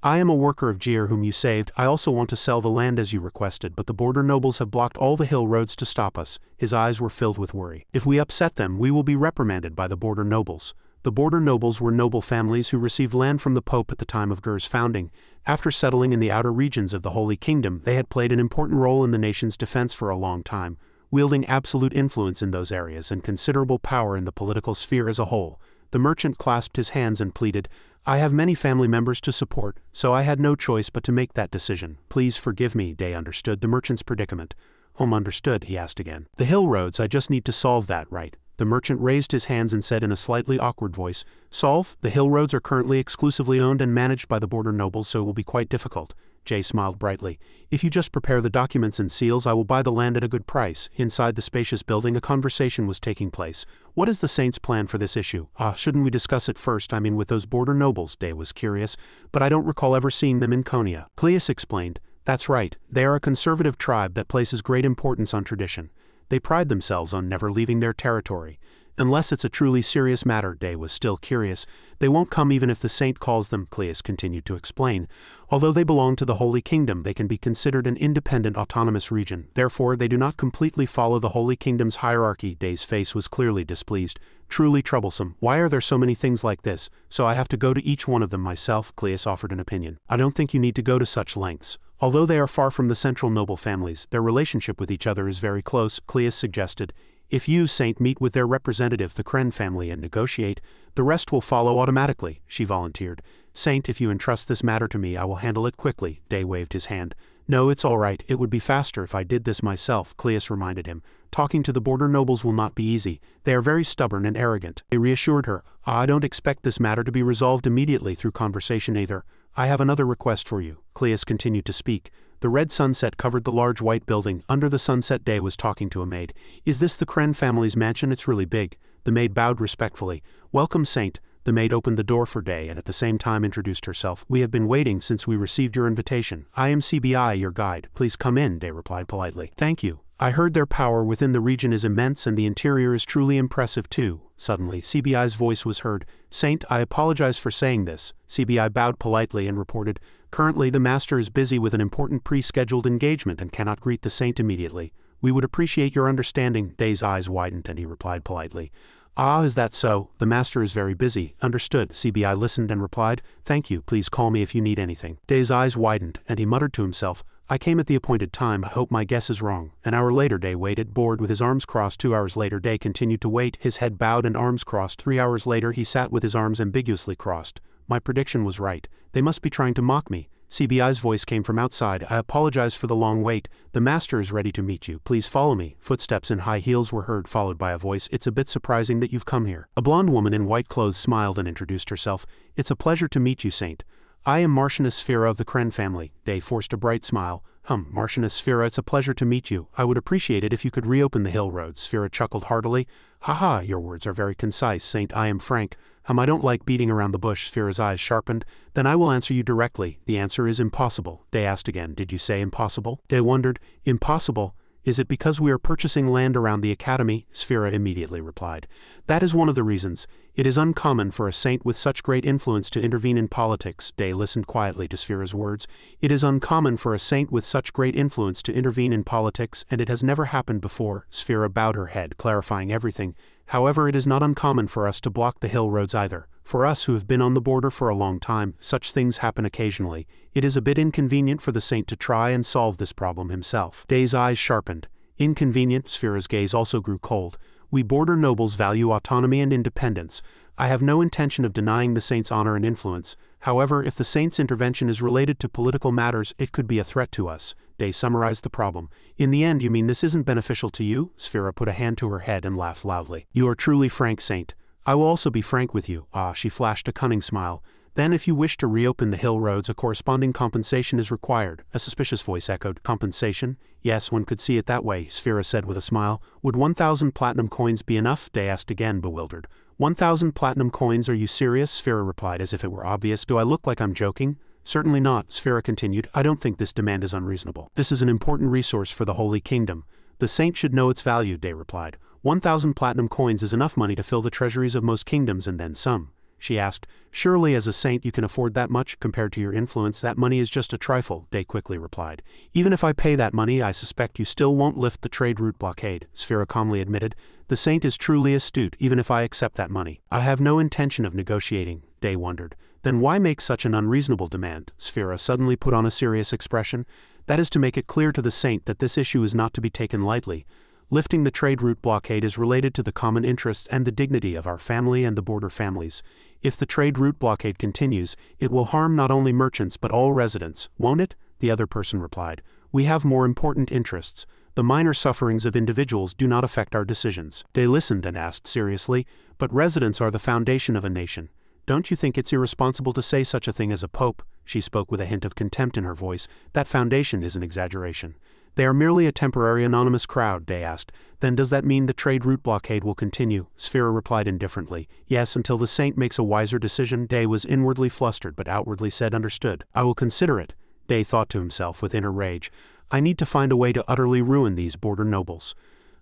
I am a worker of Jir whom you saved. I also want to sell the land as you requested, but the border nobles have blocked all the hill roads to stop us. His eyes were filled with worry. If we upset them, we will be reprimanded by the border nobles. The border nobles were noble families who received land from the Pope at the time of Ger's founding. After settling in the outer regions of the Holy Kingdom, they had played an important role in the nation's defense for a long time, wielding absolute influence in those areas and considerable power in the political sphere as a whole. The merchant clasped his hands and pleaded, I have many family members to support, so I had no choice but to make that decision. Please forgive me. Day understood the merchant's predicament. Understood, he asked again. The hill roads, I just need to solve that, right? The merchant raised his hands and said in a slightly awkward voice, Solve? The hill roads are currently exclusively owned and managed by the border nobles, so it will be quite difficult. Jay smiled brightly. If you just prepare the documents and seals, I will buy the land at a good price. Inside the spacious building, a conversation was taking place. What is the Saints' plan for this issue? Shouldn't we discuss it first? I mean, with those border nobles, Day was curious, but I don't recall ever seeing them in Konya. Cleus explained. That's right. They are a conservative tribe that places great importance on tradition. They pride themselves on never leaving their territory. Unless it's a truly serious matter, Day was still curious. They won't come even if the saint calls them, Cleus continued to explain. Although they belong to the Holy Kingdom, they can be considered an independent autonomous region. Therefore, they do not completely follow the Holy Kingdom's hierarchy. Day's face was clearly displeased. Truly troublesome. Why are there so many things like this? So I have to go to each one of them myself, Cleus offered an opinion. I don't think you need to go to such lengths. Although they are far from the central noble families, their relationship with each other is very close, Cleus suggested. If you, Saint, meet with their representative, the Kren family, and negotiate, the rest will follow automatically, she volunteered. Saint, if you entrust this matter to me, I will handle it quickly. Day waved his hand. No, it's all right. It would be faster if I did this myself, Cleus reminded him. Talking to the border nobles will not be easy. They are very stubborn and arrogant. They reassured her. I don't expect this matter to be resolved immediately through conversation either. I have another request for you. Cleus continued to speak. The red sunset covered the large white building. Under the sunset, Day was talking to a maid. Is this the Kren family's mansion? It's really big. The maid bowed respectfully. Welcome, Saint. The maid opened the door for Day and at the same time introduced herself. We have been waiting since we received your invitation. I am CBI, your guide. Please come in, Day replied politely. Thank you. I heard their power within the region is immense and the interior is truly impressive too. Suddenly, CBI's voice was heard. Saint, I apologize for saying this. CBI bowed politely and reported, currently the master is busy with an important pre-scheduled engagement and cannot greet the Saint immediately. We would appreciate your understanding. Day's eyes widened and he replied politely. Is that so? The master is very busy. Understood. CBI listened and replied, thank you. Please call me if you need anything. Day's eyes widened and he muttered to himself, I came at the appointed time. I hope my guess is wrong. An hour later, Day waited, bored with his arms crossed. 2 hours later, Day continued to wait, his head bowed and arms crossed. 3 hours later, he sat with his arms ambiguously crossed. My prediction was right. They must be trying to mock me. CBI's voice came from outside. I apologize for the long wait. The master is ready to meet you. Please follow me. Footsteps in high heels were heard, followed by a voice. It's a bit surprising that you've come here. A blonde woman in white clothes smiled and introduced herself. It's a pleasure to meet you, Saint. I am Marchioness Sphera of the Kren family. Day forced a bright smile. Marchioness Sphera, it's a pleasure to meet you. I would appreciate it if you could reopen the hill road. Sphera chuckled heartily. Haha, your words are very concise, Saint. I am frank. I don't like beating around the bush. Sphera's eyes sharpened. Then I will answer you directly. The answer is impossible. Day asked again. Did you say impossible? Day wondered. Impossible? Is it because we are purchasing land around the academy? Sphera immediately replied. That is one of the reasons. It is uncommon for a saint with such great influence to intervene in politics. Day listened quietly to Sphera's words. It is uncommon for a saint with such great influence to intervene in politics, and it has never happened before. Sphera bowed her head, clarifying everything. However, it is not uncommon for us to block the hill roads either. For us who have been on the border for a long time, such things happen occasionally. It is a bit inconvenient for the saint to try and solve this problem himself. Day's eyes sharpened. Inconvenient? Sphera's gaze also grew cold. We border nobles value autonomy and independence. I have no intention of denying the saint's honor and influence. However, if the saint's intervention is related to political matters, it could be a threat to us. Day summarized the problem. In the end, you mean this isn't beneficial to you? Sphera put a hand to her head and laughed loudly. You are truly frank, Saint. I will also be frank with you. She flashed a cunning smile. Then if you wish to reopen the hill roads, a corresponding compensation is required. A suspicious voice echoed. Compensation? Yes, one could see it that way, Sphera said with a smile. Would 1,000 platinum coins be enough? Day asked again, bewildered. 1,000 platinum coins? Are you serious? Sphera replied as if it were obvious. Do I look like I'm joking? Certainly not, Sphera continued. I don't think this demand is unreasonable. This is an important resource for the Holy Kingdom. The saint should know its value, Day replied. 1,000 platinum coins is enough money to fill the treasuries of most kingdoms and then some. She asked, surely as a saint you can afford that much? Compared to your influence, that money is just a trifle, Day quickly replied. Even if I pay that money, I suspect you still won't lift the trade route blockade, Sphera calmly admitted. The saint is truly astute, even if I accept that money. I have no intention of negotiating, Day wondered. Then why make such an unreasonable demand? Sphera suddenly put on a serious expression. That is to make it clear to the saint that this issue is not to be taken lightly. Lifting the trade route blockade is related to the common interests and the dignity of our family and the border families. If the trade route blockade continues, it will harm not only merchants but all residents, won't it? The other person replied. We have more important interests. The minor sufferings of individuals do not affect our decisions. They listened and asked seriously, but residents are the foundation of a nation. Don't you think it's irresponsible to say such a thing as a pope? She spoke with a hint of contempt in her voice. That foundation is an exaggeration. They are merely a temporary anonymous crowd, Day asked. Then does that mean the trade route blockade will continue? Sphera replied indifferently. Yes, until the saint makes a wiser decision. Day was inwardly flustered but outwardly said understood. I will consider it. Day thought to himself with inner rage. I need to find a way to utterly ruin these border nobles.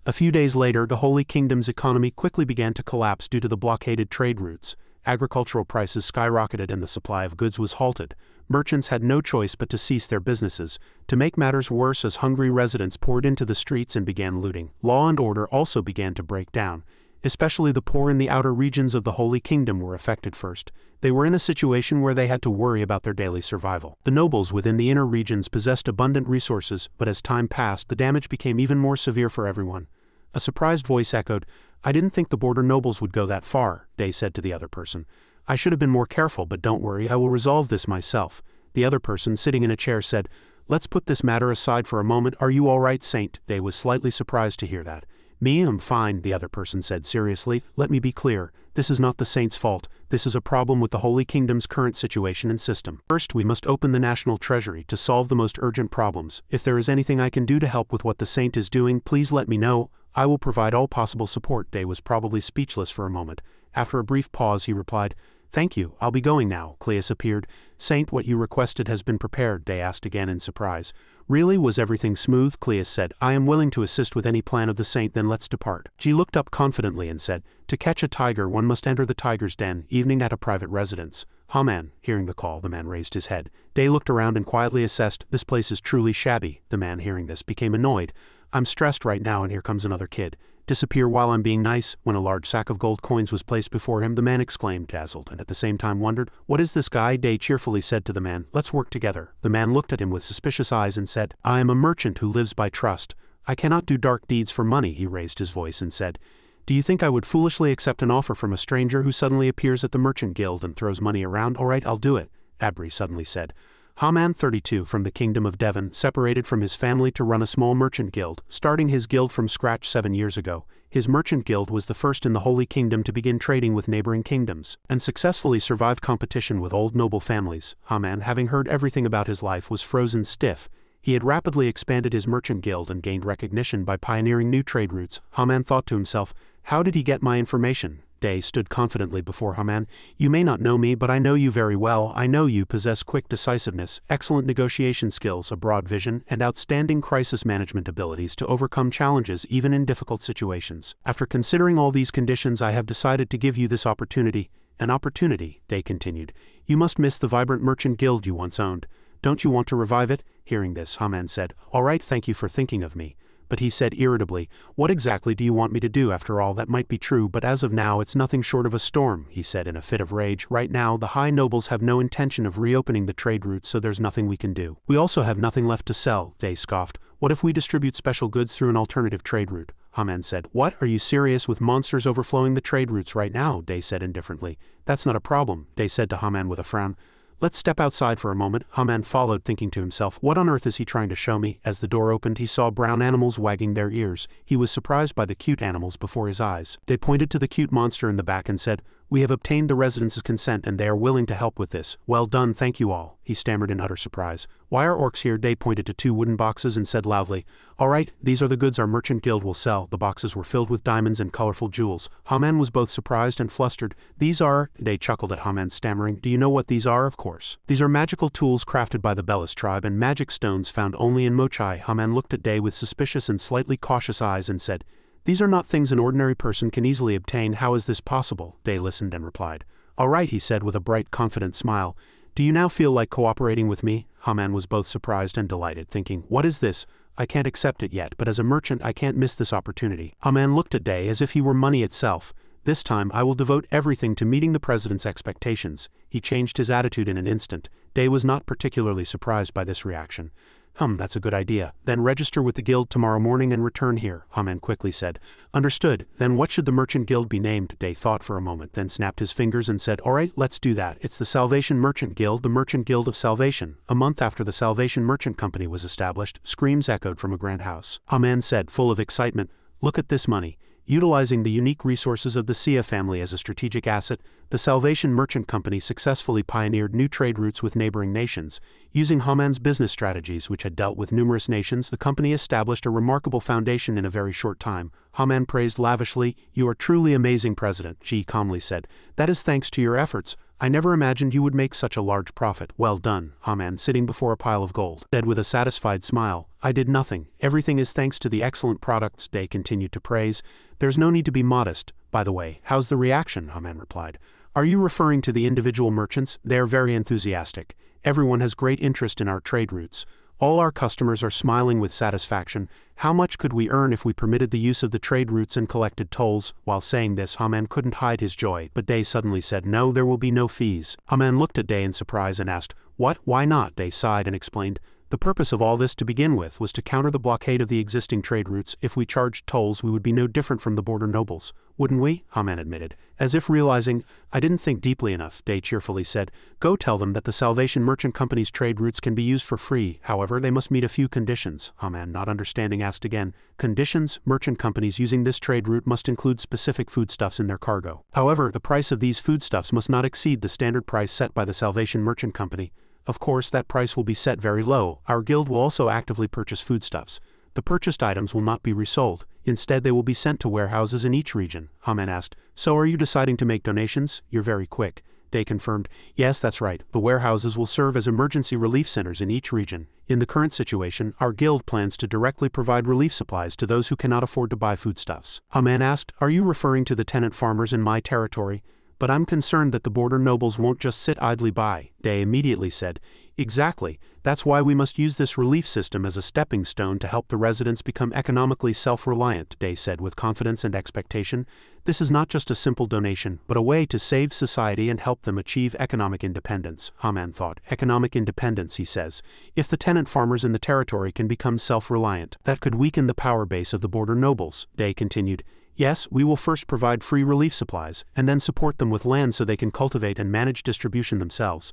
A few days later, the Holy Kingdom's economy quickly began to collapse due to the blockaded trade routes. Agricultural prices skyrocketed and the supply of goods was halted. Merchants had no choice but to cease their businesses. To make matters worse, as hungry residents poured into the streets and began looting, law and order also began to break down. Especially the poor in the outer regions of the Holy Kingdom were affected first. They were in a situation where they had to worry about their daily survival. The nobles within the inner regions possessed abundant resources, but as time passed, the damage became even more severe for everyone. A surprised voice echoed, I didn't think the border nobles would go that far, Day said to the other person. I should have been more careful, but don't worry, I will resolve this myself. The other person, sitting in a chair, said, Let's put this matter aside for a moment. Are you all right, Saint? Day was slightly surprised to hear that. Me, I'm fine, the other person said seriously. Let me be clear. This is not the saint's fault. This is a problem with the Holy Kingdom's current situation and system. First, we must open the national treasury to solve the most urgent problems. If there is anything I can do to help with what the saint is doing, please let me know. I will provide all possible support. Day was probably speechless for a moment. After a brief pause, he replied, Thank you, I'll be going now. Cleus appeared. Saint, what you requested has been prepared, Day asked again in surprise. Really, was everything smooth? Cleus said. I am willing to assist with any plan of the saint, then let's depart. She looked up confidently and said, To catch a tiger, one must enter the tiger's den, evening at a private residence. Man, hearing the call, the man raised his head. Day looked around and quietly assessed, This place is truly shabby. The man, hearing this, became annoyed. I'm stressed right now and here comes another kid. Disappear while I'm being nice. When a large sack of gold coins was placed before him, the man exclaimed, dazzled, and at the same time wondered, What is this guy? Day cheerfully said to the man, Let's work together. The man looked at him with suspicious eyes and said, I am a merchant who lives by trust. I cannot do dark deeds for money. He raised his voice and said, Do you think I would foolishly accept an offer from a stranger who suddenly appears at the merchant guild and throws money around? All right, I'll do it, Abri suddenly said. Haman, 32, from the Kingdom of Devon, separated from his family to run a small merchant guild, starting his guild from scratch 7 years ago. His merchant guild was the first in the Holy Kingdom to begin trading with neighboring kingdoms, and successfully survived competition with old noble families. Haman, having heard everything about his life, was frozen stiff. He had rapidly expanded his merchant guild and gained recognition by pioneering new trade routes. Haman thought to himself, how did he get my information? Day stood confidently before Haman. You may not know me, but I know you very well. I know you possess quick decisiveness, excellent negotiation skills, a broad vision, and outstanding crisis management abilities to overcome challenges even in difficult situations. After considering all these conditions, I have decided to give you this opportunity. An opportunity, Day continued. You must miss the vibrant merchant guild you once owned. Don't you want to revive it? Hearing this, Haman said, all right, thank you for thinking of me. But he said irritably, what exactly do you want me to do? After all, that might be true, but as of now it's nothing short of a storm, he said in a fit of rage. Right now, the high nobles have no intention of reopening the trade routes, so there's nothing we can do. We also have nothing left to sell, Day scoffed. What if we distribute special goods through an alternative trade route? Haman said. What, are you serious? With monsters overflowing the trade routes right now, Day said indifferently. That's not a problem, Day said to Haman with a frown. Let's step outside for a moment. Haman followed, thinking to himself, what on earth is he trying to show me? As the door opened, he saw brown animals wagging their ears. He was surprised by the cute animals before his eyes. They pointed to the cute monster in the back and said, we have obtained the residents' consent and they are willing to help with this. Well done, thank you all, he stammered in utter surprise. Why are orcs here? Day pointed to 2 wooden boxes and said loudly, all right, these are the goods our merchant guild will sell. The boxes were filled with diamonds and colorful jewels. Haman was both surprised and flustered. These are, Day chuckled at Haman, stammering, do you know what these are? Of course. These are magical tools crafted by the Bellis tribe and magic stones found only in Mochai. Haman looked at Day with suspicious and slightly cautious eyes and said, these are not things an ordinary person can easily obtain. How is this possible? Day listened and replied. All right, he said with a bright, confident smile. Do you now feel like cooperating with me? Haman was both surprised and delighted, thinking, what is this? I can't accept it yet, but as a merchant I can't miss this opportunity. Haman looked at Day as if he were money itself. This time I will devote everything to meeting the president's expectations. He changed his attitude in an instant. Day was not particularly surprised by this reaction. That's a good idea. Then register with the guild tomorrow morning and return here, Haman quickly said. Understood. Then what should the merchant guild be named? Day thought for a moment, then snapped his fingers and said, all right, let's do that. It's the Salvation Merchant Guild, the Merchant Guild of Salvation. A month after the Salvation Merchant Company was established, screams echoed from a grand house. Haman said, full of excitement, look at this money. Utilizing the unique resources of the Sia family as a strategic asset, the Salvation Merchant Company successfully pioneered new trade routes with neighboring nations. Using Haman's business strategies, which had dealt with numerous nations, the company established a remarkable foundation in a very short time. Haman praised lavishly. You are truly amazing, President, Ji calmly said. That is thanks to your efforts. I never imagined you would make such a large profit. Well done, Haman, sitting before a pile of gold, said with a satisfied smile. I did nothing. Everything is thanks to the excellent products, Day continued to praise. There's no need to be modest. By the way, how's the reaction? Haman replied. Are you referring to the individual merchants? They are very enthusiastic. Everyone has great interest in our trade routes. All our customers are smiling with satisfaction. How much could we earn if we permitted the use of the trade routes and collected tolls? While saying this, Haman couldn't hide his joy, but Day suddenly said, no, there will be no fees. Haman looked at Day in surprise and asked, what? Why not? Day sighed and explained, the purpose of all this to begin with was to counter the blockade of the existing trade routes. If we charged tolls, we would be no different from the border nobles, wouldn't we? Haman admitted. As if realizing, I didn't think deeply enough, Day cheerfully said, go tell them that the Salvation Merchant Company's trade routes can be used for free. However, they must meet a few conditions. Haman, not understanding, asked again. Conditions? Merchant companies using this trade route must include specific foodstuffs in their cargo. However, the price of these foodstuffs must not exceed the standard price set by the Salvation Merchant Company. Of course, that price will be set very low. Our guild will also actively purchase foodstuffs. The purchased items will not be resold. Instead, they will be sent to warehouses in each region. Haman asked, so are you deciding to make donations? You're very quick. Day confirmed, yes, that's right. The warehouses will serve as emergency relief centers in each region. In the current situation, our guild plans to directly provide relief supplies to those who cannot afford to buy foodstuffs. Haman asked, are you referring to the tenant farmers in my territory? But I'm concerned that the border nobles won't just sit idly by. Day immediately said, exactly. That's why we must use this relief system as a stepping stone to help the residents become economically self-reliant, Day said with confidence and expectation. This is not just a simple donation, but a way to save society and help them achieve economic independence. Haman thought. Economic independence, he says. If the tenant farmers in the territory can become self-reliant, that could weaken the power base of the border nobles. Day continued. Yes, we will first provide free relief supplies, and then support them with land so they can cultivate and manage distribution themselves.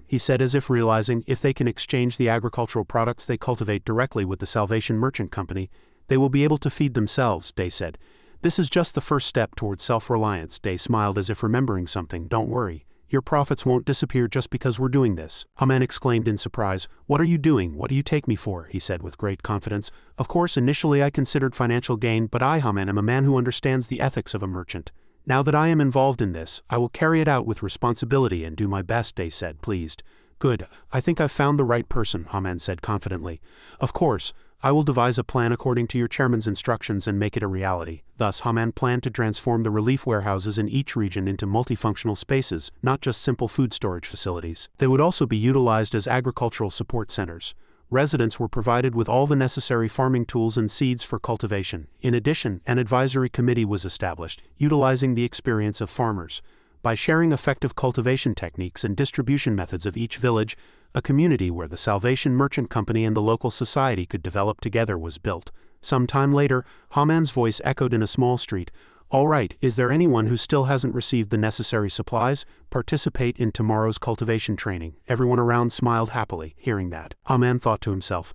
He said, as if realizing if they can exchange the agricultural products they cultivate directly with the Salvation Merchant Company, they will be able to feed themselves, Day said. This is just the first step towards self-reliance. Day smiled as if remembering something. Don't worry. Your profits won't disappear just because we're doing this. Haman exclaimed in surprise. What are you doing? What do you take me for? He said with great confidence. Of course, initially I considered financial gain, but I, Haman, am a man who understands the ethics of a merchant. Now that I am involved in this, I will carry it out with responsibility and do my best, Day said, pleased. Good. I think I've found the right person, Haman said confidently. Of course, I will devise a plan according to your chairman's instructions and make it a reality. Thus, Haman planned to transform the relief warehouses in each region into multifunctional spaces, not just simple food storage facilities. They would also be utilized as agricultural support centers. Residents were provided with all the necessary farming tools and seeds for cultivation. In addition, an advisory committee was established, utilizing the experience of farmers. By sharing effective cultivation techniques and distribution methods of each village, a community where the Salvation Merchant Company and the local society could develop together was built. Some time later, Haman's voice echoed in a small street. All right, is there anyone who still hasn't received the necessary supplies? Participate in tomorrow's cultivation training. Everyone around smiled happily, hearing that. Haman thought to himself,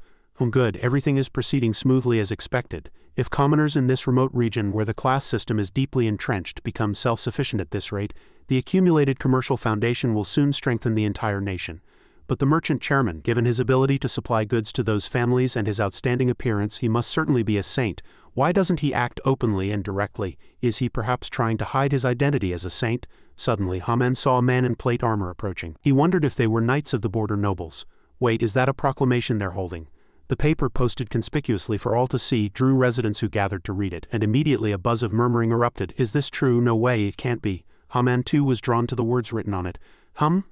good, everything is proceeding smoothly as expected. If commoners in this remote region where the class system is deeply entrenched become self-sufficient at this rate, the accumulated commercial foundation will soon strengthen the entire nation. But the merchant chairman, given his ability to supply goods to those families and his outstanding appearance, he must certainly be a saint. Why doesn't he act openly and directly? Is he perhaps trying to hide his identity as a saint? Suddenly, Haman saw a man in plate armor approaching. He wondered if they were knights of the border nobles. Wait, is that a proclamation they're holding? The paper, posted conspicuously for all to see, drew residents who gathered to read it, and immediately a buzz of murmuring erupted. Is this true? No way, it can't be. Haman too was drawn to the words written on it.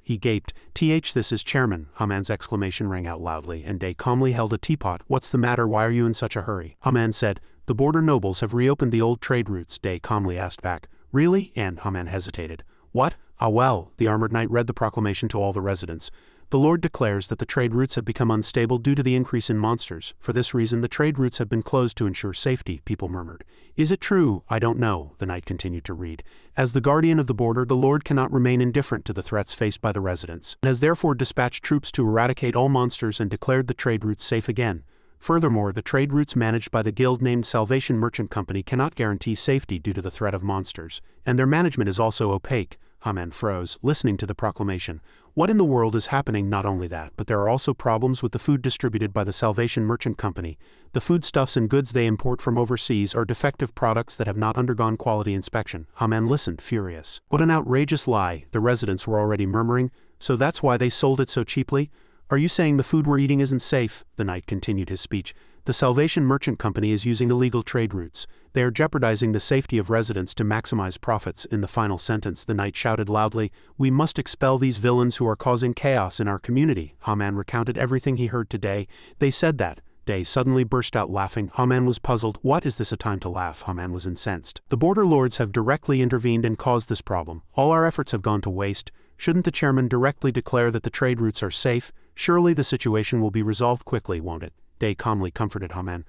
He gaped. This is chairman. Haman's exclamation rang out loudly, and Day calmly held a teapot. What's the matter? Why are you in such a hurry? Haman said. The border nobles have reopened the old trade routes, Day calmly asked back. Really? And Haman hesitated. What? Ah well, the armored knight read the proclamation to all the residents. The Lord declares that the trade routes have become unstable due to the increase in monsters. For this reason the trade routes have been closed to ensure safety, people murmured. Is it true? I don't know, the knight continued to read. As the guardian of the border, the Lord cannot remain indifferent to the threats faced by the residents, and has therefore dispatched troops to eradicate all monsters and declared the trade routes safe again. Furthermore, the trade routes managed by the guild named Salvation Merchant Company cannot guarantee safety due to the threat of monsters, and their management is also opaque. Haman froze, listening to the proclamation. What in the world is happening? Not only that, but there are also problems with the food distributed by the Salvation Merchant Company. The foodstuffs and goods they import from overseas are defective products that have not undergone quality inspection. Haman listened, furious. What an outrageous lie, the residents were already murmuring. So that's why they sold it so cheaply? Are you saying the food we're eating isn't safe? The knight continued his speech. The Salvation Merchant Company is using illegal trade routes. They are jeopardizing the safety of residents to maximize profits. In the final sentence, the knight shouted loudly, We must expel these villains who are causing chaos in our community. Haman recounted everything he heard today. They said that. Day suddenly burst out laughing. Haman was puzzled. What is this a time to laugh? Haman was incensed. The border lords have directly intervened and caused this problem. All our efforts have gone to waste. Shouldn't the chairman directly declare that the trade routes are safe? Surely the situation will be resolved quickly, won't it? Day calmly comforted Haman.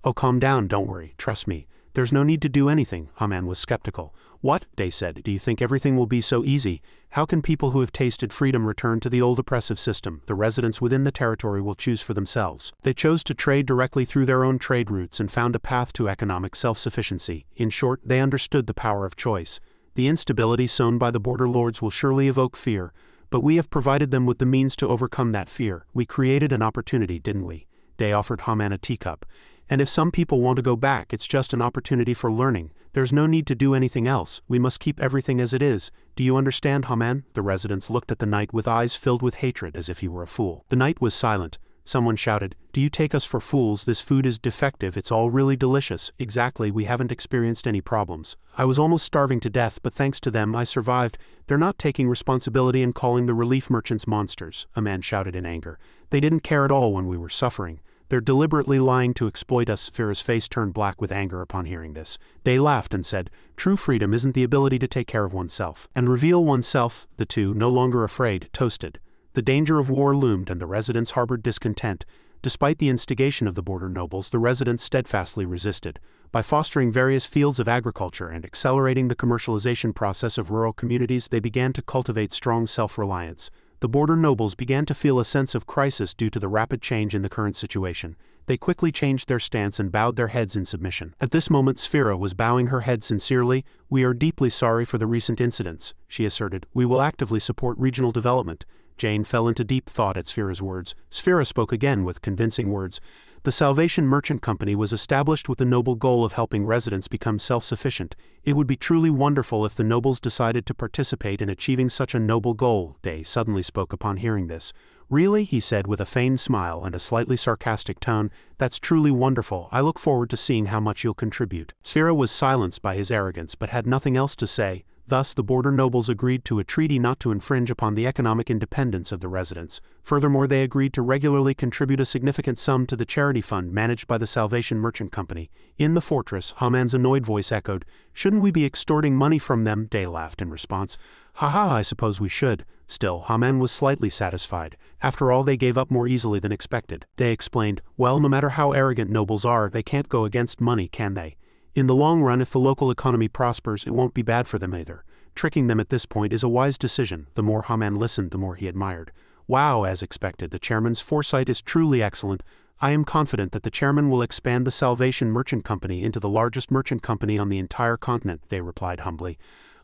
Oh, calm down, don't worry, trust me. There's no need to do anything. Haman was skeptical. What? Day said. Do you think everything will be so easy? How can people who have tasted freedom return to the old oppressive system? The residents within the territory will choose for themselves. They chose to trade directly through their own trade routes and found a path to economic self-sufficiency. In short, they understood the power of choice. The instability sown by the border lords will surely evoke fear, but we have provided them with the means to overcome that fear. We created an opportunity, didn't we? Day offered Haman a teacup. And if some people want to go back, it's just an opportunity for learning. There's no need to do anything else. We must keep everything as it is. Do you understand, Haman? The residents looked at the knight with eyes filled with hatred as if he were a fool. The knight was silent. Someone shouted, Do you take us for fools? This food is defective. It's all really delicious. Exactly, we haven't experienced any problems. I was almost starving to death, but thanks to them I survived. They're not taking responsibility and calling the relief merchants monsters, a man shouted in anger. They didn't care at all when we were suffering. They're deliberately lying to exploit us. Fira's face turned black with anger upon hearing this. Day laughed and said, True freedom isn't the ability to take care of oneself and reveal oneself. The two, no longer afraid, toasted. The danger of war loomed and the residents harbored discontent. Despite the instigation of the border nobles, the residents steadfastly resisted. By fostering various fields of agriculture and accelerating the commercialization process of rural communities, they began to cultivate strong self-reliance. The border nobles began to feel a sense of crisis due to the rapid change in the current situation. They quickly changed their stance and bowed their heads in submission. At this moment Sphera was bowing her head sincerely. "We are deeply sorry for the recent incidents," she asserted. "We will actively support regional development." Jane fell into deep thought at Sphera's words. Sphera spoke again with convincing words. The Salvation Merchant Company was established with the noble goal of helping residents become self-sufficient. It would be truly wonderful if the nobles decided to participate in achieving such a noble goal. Day suddenly spoke upon hearing this. "Really?" he said with a feigned smile and a slightly sarcastic tone. "That's truly wonderful. I look forward to seeing how much you'll contribute." Sphera was silenced by his arrogance but had nothing else to say. Thus, the border nobles agreed to a treaty not to infringe upon the economic independence of the residents. Furthermore, they agreed to regularly contribute a significant sum to the charity fund managed by the Salvation Merchant Company. In the fortress, Haman's annoyed voice echoed, "Shouldn't we be extorting money from them?" Day laughed in response. "Haha, I suppose we should." Still, Haman was slightly satisfied. After all, they gave up more easily than expected. Day explained, "Well, no matter how arrogant nobles are, they can't go against money, can they? In the long run, if the local economy prospers, it won't be bad for them either. Tricking them at this point is a wise decision." The more Haman listened, the more he admired. "Wow, as expected, the chairman's foresight is truly excellent. I am confident that the chairman will expand the Salvation Merchant Company into the largest merchant company on the entire continent," Day replied humbly.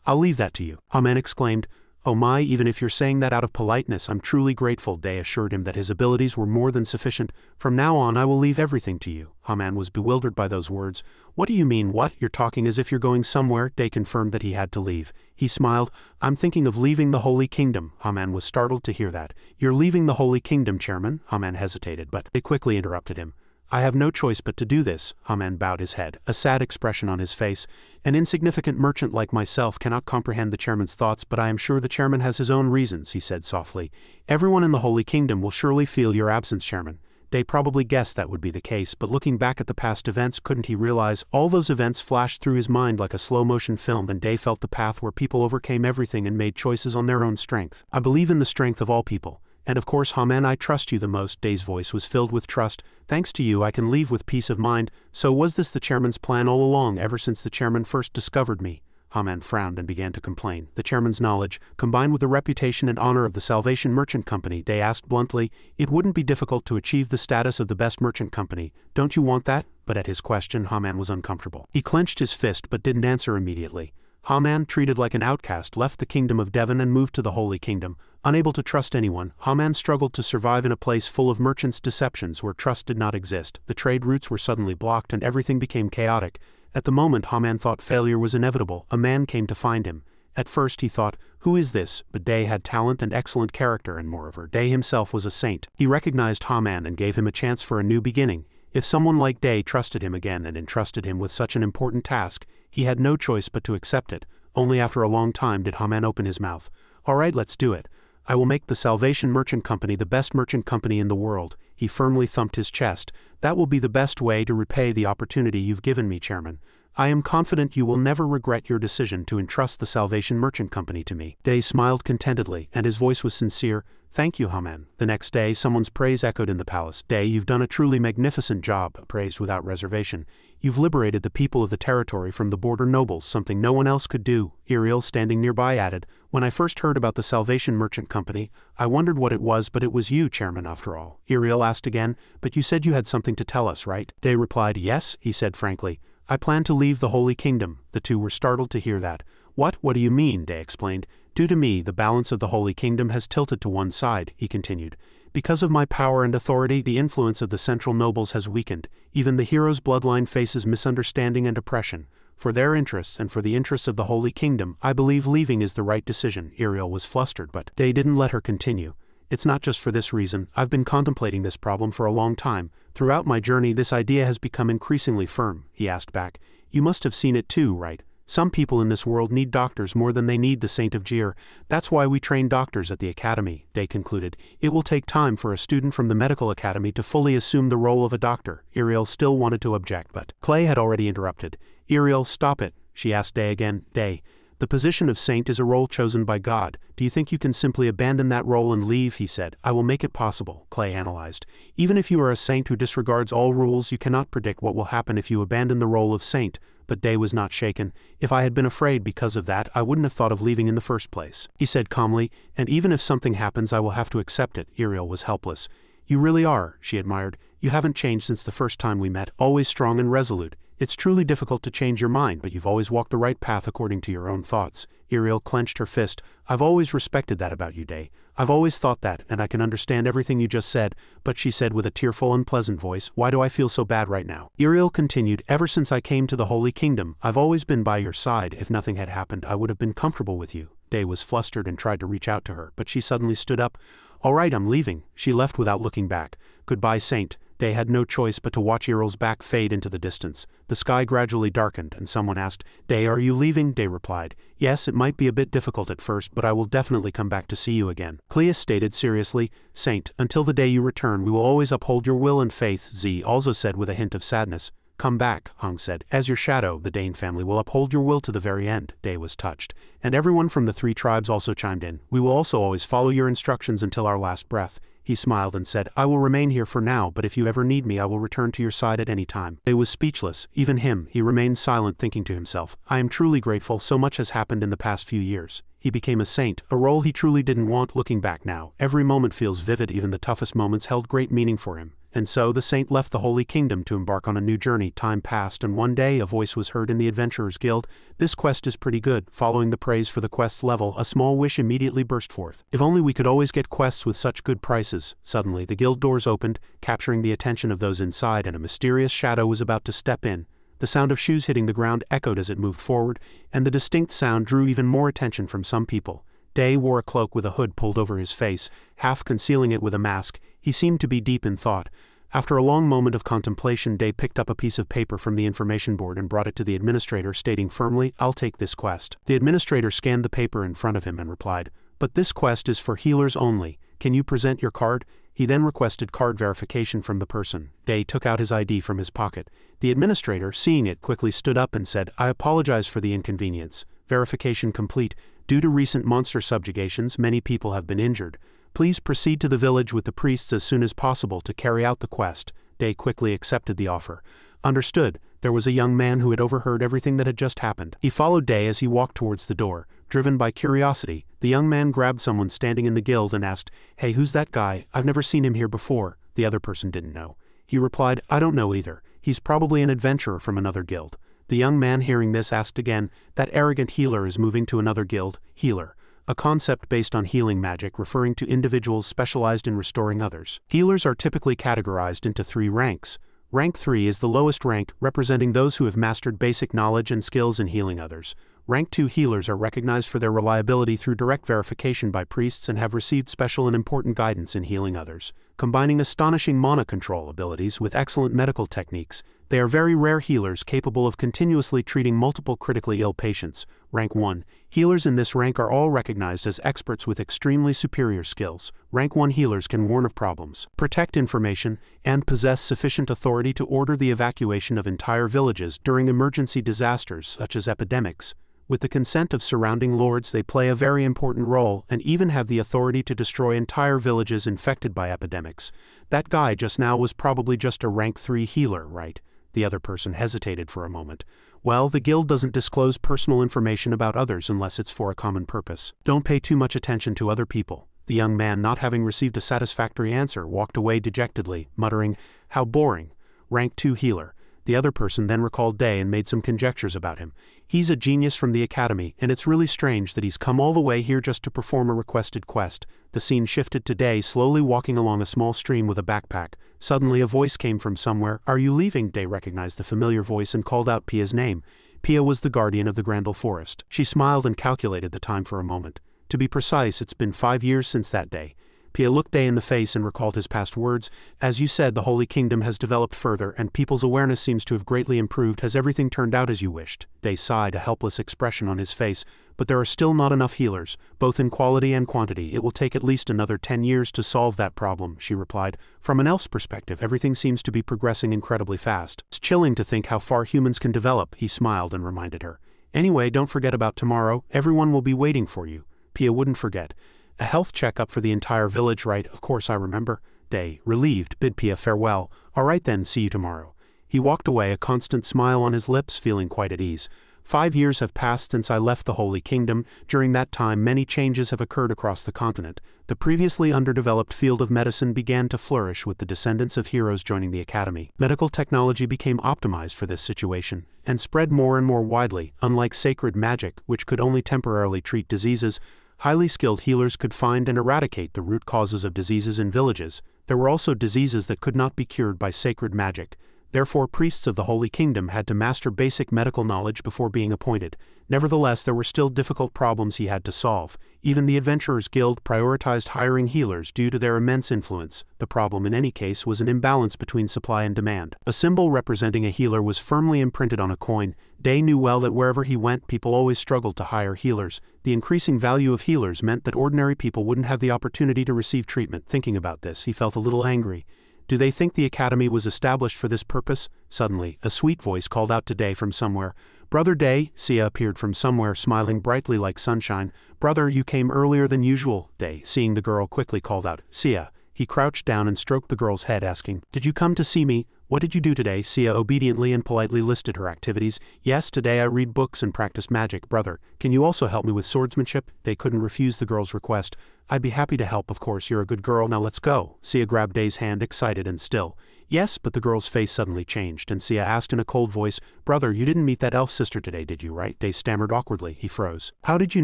"I'll leave that to you," Haman exclaimed. "Oh my, even if you're saying that out of politeness, I'm truly grateful." Day assured him that his abilities were more than sufficient. "From now on I will leave everything to you." Haman was bewildered by those words. "What do you mean, what? You're talking as if you're going somewhere?" Day confirmed that he had to leave. He smiled. "I'm thinking of leaving the Holy Kingdom." Haman was startled to hear that. "You're leaving the Holy Kingdom, Chairman?" Haman hesitated, but they quickly interrupted him. "I have no choice but to do this." Haman bowed his head, a sad expression on his face. "An insignificant merchant like myself cannot comprehend the chairman's thoughts, but I am sure the chairman has his own reasons," he said softly. "Everyone in the Holy Kingdom will surely feel your absence, Chairman." Day probably guessed that would be the case, but looking back at the past events, couldn't he realize all those events flashed through his mind like a slow-motion film, and Day felt the path where people overcame everything and made choices on their own strength. "I believe in the strength of all people. And of course, Haman, I trust you the most." Day's voice was filled with trust. "Thanks to you I can leave with peace of mind." "So was this the chairman's plan all along, ever since the chairman first discovered me?" Haman frowned and began to complain. The chairman's knowledge, combined with the reputation and honor of the Salvation Merchant Company, Day asked bluntly, "It wouldn't be difficult to achieve the status of the best merchant company. Don't you want that?" But at his question, Haman was uncomfortable. He clenched his fist but didn't answer immediately. Haman, treated like an outcast, left the kingdom of Devon and moved to the Holy Kingdom. Unable to trust anyone, Haman struggled to survive in a place full of merchants' deceptions where trust did not exist. The trade routes were suddenly blocked and everything became chaotic. At the moment Haman thought failure was inevitable, a man came to find him. At first he thought, "Who is this?" But Day had talent and excellent character, and moreover, Day himself was a saint. He recognized Haman and gave him a chance for a new beginning. If someone like Day trusted him again and entrusted him with such an important task, he had no choice but to accept it. Only after a long time did Haman open his mouth. "All right, let's do it. I will make the Salvation Merchant Company the best merchant company in the world." He firmly thumped his chest. "That will be the best way to repay the opportunity you've given me, Chairman. I am confident you will never regret your decision to entrust the Salvation Merchant Company to me." Day smiled contentedly, and his voice was sincere. "Thank you, Haman." The next day, someone's praise echoed in the palace. "Day, you've done a truly magnificent job," praised without reservation. "You've liberated the people of the territory from the border nobles, something no one else could do." Iriel, standing nearby, added, "When I first heard about the Salvation Merchant Company, I wondered what it was, but it was you, Chairman, after all." Iriel asked again, "But you said you had something to tell us, right?" Day replied, "Yes," he said frankly. "I plan to leave the Holy Kingdom." The two were startled to hear that. What do you mean?" Day explained. "Due to me, the balance of the Holy Kingdom has tilted to one side," he continued. "Because of my power and authority, the influence of the central nobles has weakened. Even the hero's bloodline faces misunderstanding and oppression. For their interests and for the interests of the Holy Kingdom, I believe leaving is the right decision." Iriel was flustered, but Day didn't let her continue. "It's not just for this reason. I've been contemplating this problem for a long time. Throughout my journey, this idea has become increasingly firm." He asked back, "You must have seen it too, right? Some people in this world need doctors more than they need the Saint of Jir. That's why we train doctors at the academy," Day concluded. "It will take time for a student from the medical academy to fully assume the role of a doctor." Iriel still wanted to object, but Clay had already interrupted. "Iriel, stop it," she asked Day again. "Day, the position of saint is a role chosen by God. Do you think you can simply abandon that role and leave?" he said. "I will make it possible," Clay analyzed. "Even if you are a saint who disregards all rules, you cannot predict what will happen if you abandon the role of saint. but Day was not shaken. If I had been afraid because of that, I wouldn't have thought of leaving in the first place, he said calmly, and even if something happens I will have to accept it. Iriel was helpless. You really are, she admired. You haven't changed since the first time we met, always strong and resolute. It's truly difficult to change your mind, but you've always walked the right path according to your own thoughts. Iriel clenched her fist. I've always respected that about you, Day. I've always thought that, and I can understand everything you just said, but she said with a tearful, unpleasant voice, why do I feel so bad right now? Iriel continued, ever since I came to the Holy Kingdom, I've always been by your side. If nothing had happened, I would have been comfortable with you. Day was flustered and tried to reach out to her, but she suddenly stood up. All right, I'm leaving. She left without looking back. Goodbye, Saint. Day had no choice but to watch Iriel's back fade into the distance. The sky gradually darkened, and someone asked, Day, are you leaving? Day replied, yes, it might be a bit difficult at first, but I will definitely come back to see you again. Cleus stated seriously, Saint, until the day you return we will always uphold your will and faith. Z also said with a hint of sadness. Come back, Hong said. As your shadow, the Dane family will uphold your will to the very end. Day was touched. And everyone from the 3 tribes also chimed in. We will also always follow your instructions until our last breath. He smiled and said, I will remain here for now, but if you ever need me I will return to your side at any time. Day was speechless, even him. He remained silent, thinking to himself, I am truly grateful, so much has happened in the past few years. He became a saint, a role he truly didn't want. Looking back now, every moment feels vivid, even the toughest moments held great meaning for him. And so the saint left the Holy Kingdom to embark on a new journey. Time passed, and one day a voice was heard in the Adventurers Guild. This quest is pretty good. Following the praise for the quest's level, a small wish immediately burst forth. If only we could always get quests with such good prices. Suddenly the guild doors opened, capturing the attention of those inside, and a mysterious shadow was about to step in. The sound of shoes hitting the ground echoed as it moved forward, and the distinct sound drew even more attention from some people. Day wore a cloak with a hood pulled over his face, half concealing it with a mask. He seemed to be deep in thought. After a long moment of contemplation, Day picked up a piece of paper from the information board and brought it to the administrator, stating firmly, I'll take this quest. The administrator scanned the paper in front of him and replied, but this quest is for healers only. Can you present your card? He then requested card verification from the person. Day took out his ID from his pocket. The administrator, seeing it, quickly stood up and said, I apologize for the inconvenience. Verification complete. Due to recent monster subjugations, many people have been injured. Please proceed to the village with the priests as soon as possible to carry out the quest. Day quickly accepted the offer. Understood. There was a young man who had overheard everything that had just happened. He followed Day as he walked towards the door. Driven by curiosity, the young man grabbed someone standing in the guild and asked, Hey, who's that guy? I've never seen him here before. The other person didn't know. He replied, I don't know either. He's probably an adventurer from another guild. The young man, hearing this, asked again, That arrogant healer is moving to another guild? Healer. A concept based on healing magic, referring to individuals specialized in restoring others. Healers are typically categorized into 3 ranks. Rank 3 is the lowest rank, representing those who have mastered basic knowledge and skills in healing others. Rank 2 healers are recognized for their reliability through direct verification by priests and have received special and important guidance in healing others. Combining astonishing mana control abilities with excellent medical techniques, they are very rare healers capable of continuously treating multiple critically ill patients. Rank 1. Healers in this rank are all recognized as experts with extremely superior skills. Rank 1 healers can warn of problems, protect information, and possess sufficient authority to order the evacuation of entire villages during emergency disasters such as epidemics. With the consent of surrounding lords, they play a very important role and even have the authority to destroy entire villages infected by epidemics. That guy just now was probably just a rank 3 healer, right? The other person hesitated for a moment. Well, the guild doesn't disclose personal information about others unless it's for a common purpose. Don't pay too much attention to other people. The young man, not having received a satisfactory answer, walked away dejectedly, muttering, How boring. Rank 2 healer. The other person then recalled Day and made some conjectures about him. He's a genius from the academy, and it's really strange that he's come all the way here just to perform a requested quest. The scene shifted to Day slowly walking along a small stream with a backpack. Suddenly a voice came from somewhere. Are you leaving? Day recognized the familiar voice and called out Pia's name. Pia was the guardian of the Grandel Forest. She smiled and calculated the time for a moment. To be precise, it's been 5 years since that day. Pia looked Day in the face and recalled his past words. As you said, the Holy Kingdom has developed further, and people's awareness seems to have greatly improved. Has everything turned out as you wished? Day sighed, a helpless expression on his face. But there are still not enough healers, both in quality and quantity. It will take at least another 10 years to solve that problem, she replied. From an elf's perspective, everything seems to be progressing incredibly fast. It's chilling to think how far humans can develop, he smiled and reminded her. Anyway, don't forget about tomorrow. Everyone will be waiting for you. Pia wouldn't forget. A health checkup for the entire village, right? Of course I remember. Day, relieved, bid Pia farewell. All right then, see you tomorrow. He walked away, a constant smile on his lips, feeling quite at ease. 5 years have passed since I left the Holy Kingdom. During that time, many changes have occurred across the continent. The previously underdeveloped field of medicine began to flourish with the descendants of heroes joining the academy. Medical technology became optimized for this situation, and spread more and more widely. Unlike sacred magic, which could only temporarily treat diseases, highly skilled healers could find and eradicate the root causes of diseases in villages. There were also diseases that could not be cured by sacred magic. Therefore, priests of the Holy Kingdom had to master basic medical knowledge before being appointed. Nevertheless, there were still difficult problems he had to solve. Even the Adventurers Guild prioritized hiring healers due to their immense influence. The problem in any case was an imbalance between supply and demand. A symbol representing a healer was firmly imprinted on a coin. Day knew well that wherever he went, people always struggled to hire healers. The increasing value of healers meant that ordinary people wouldn't have the opportunity to receive treatment. Thinking about this, he felt a little angry. Do they think the academy was established for this purpose? Suddenly, a sweet voice called out to Day from somewhere. Brother Day, Sia appeared from somewhere, smiling brightly like sunshine. Brother, you came earlier than usual. Day, seeing the girl, quickly called out, Sia. He crouched down and stroked the girl's head, asking, Did you come to see me? What did you do today? Sia obediently and politely listed her activities. Yes, today I read books and practice magic. Brother, can you also help me with swordsmanship? They couldn't refuse the girl's request. I'd be happy to help, of course, you're a good girl, now let's go. Sia grabbed Day's hand, excited and still. Yes, but the girl's face suddenly changed, and Sia asked in a cold voice, Brother, you didn't meet that elf sister today, did you, right? Day stammered awkwardly. He froze. How did you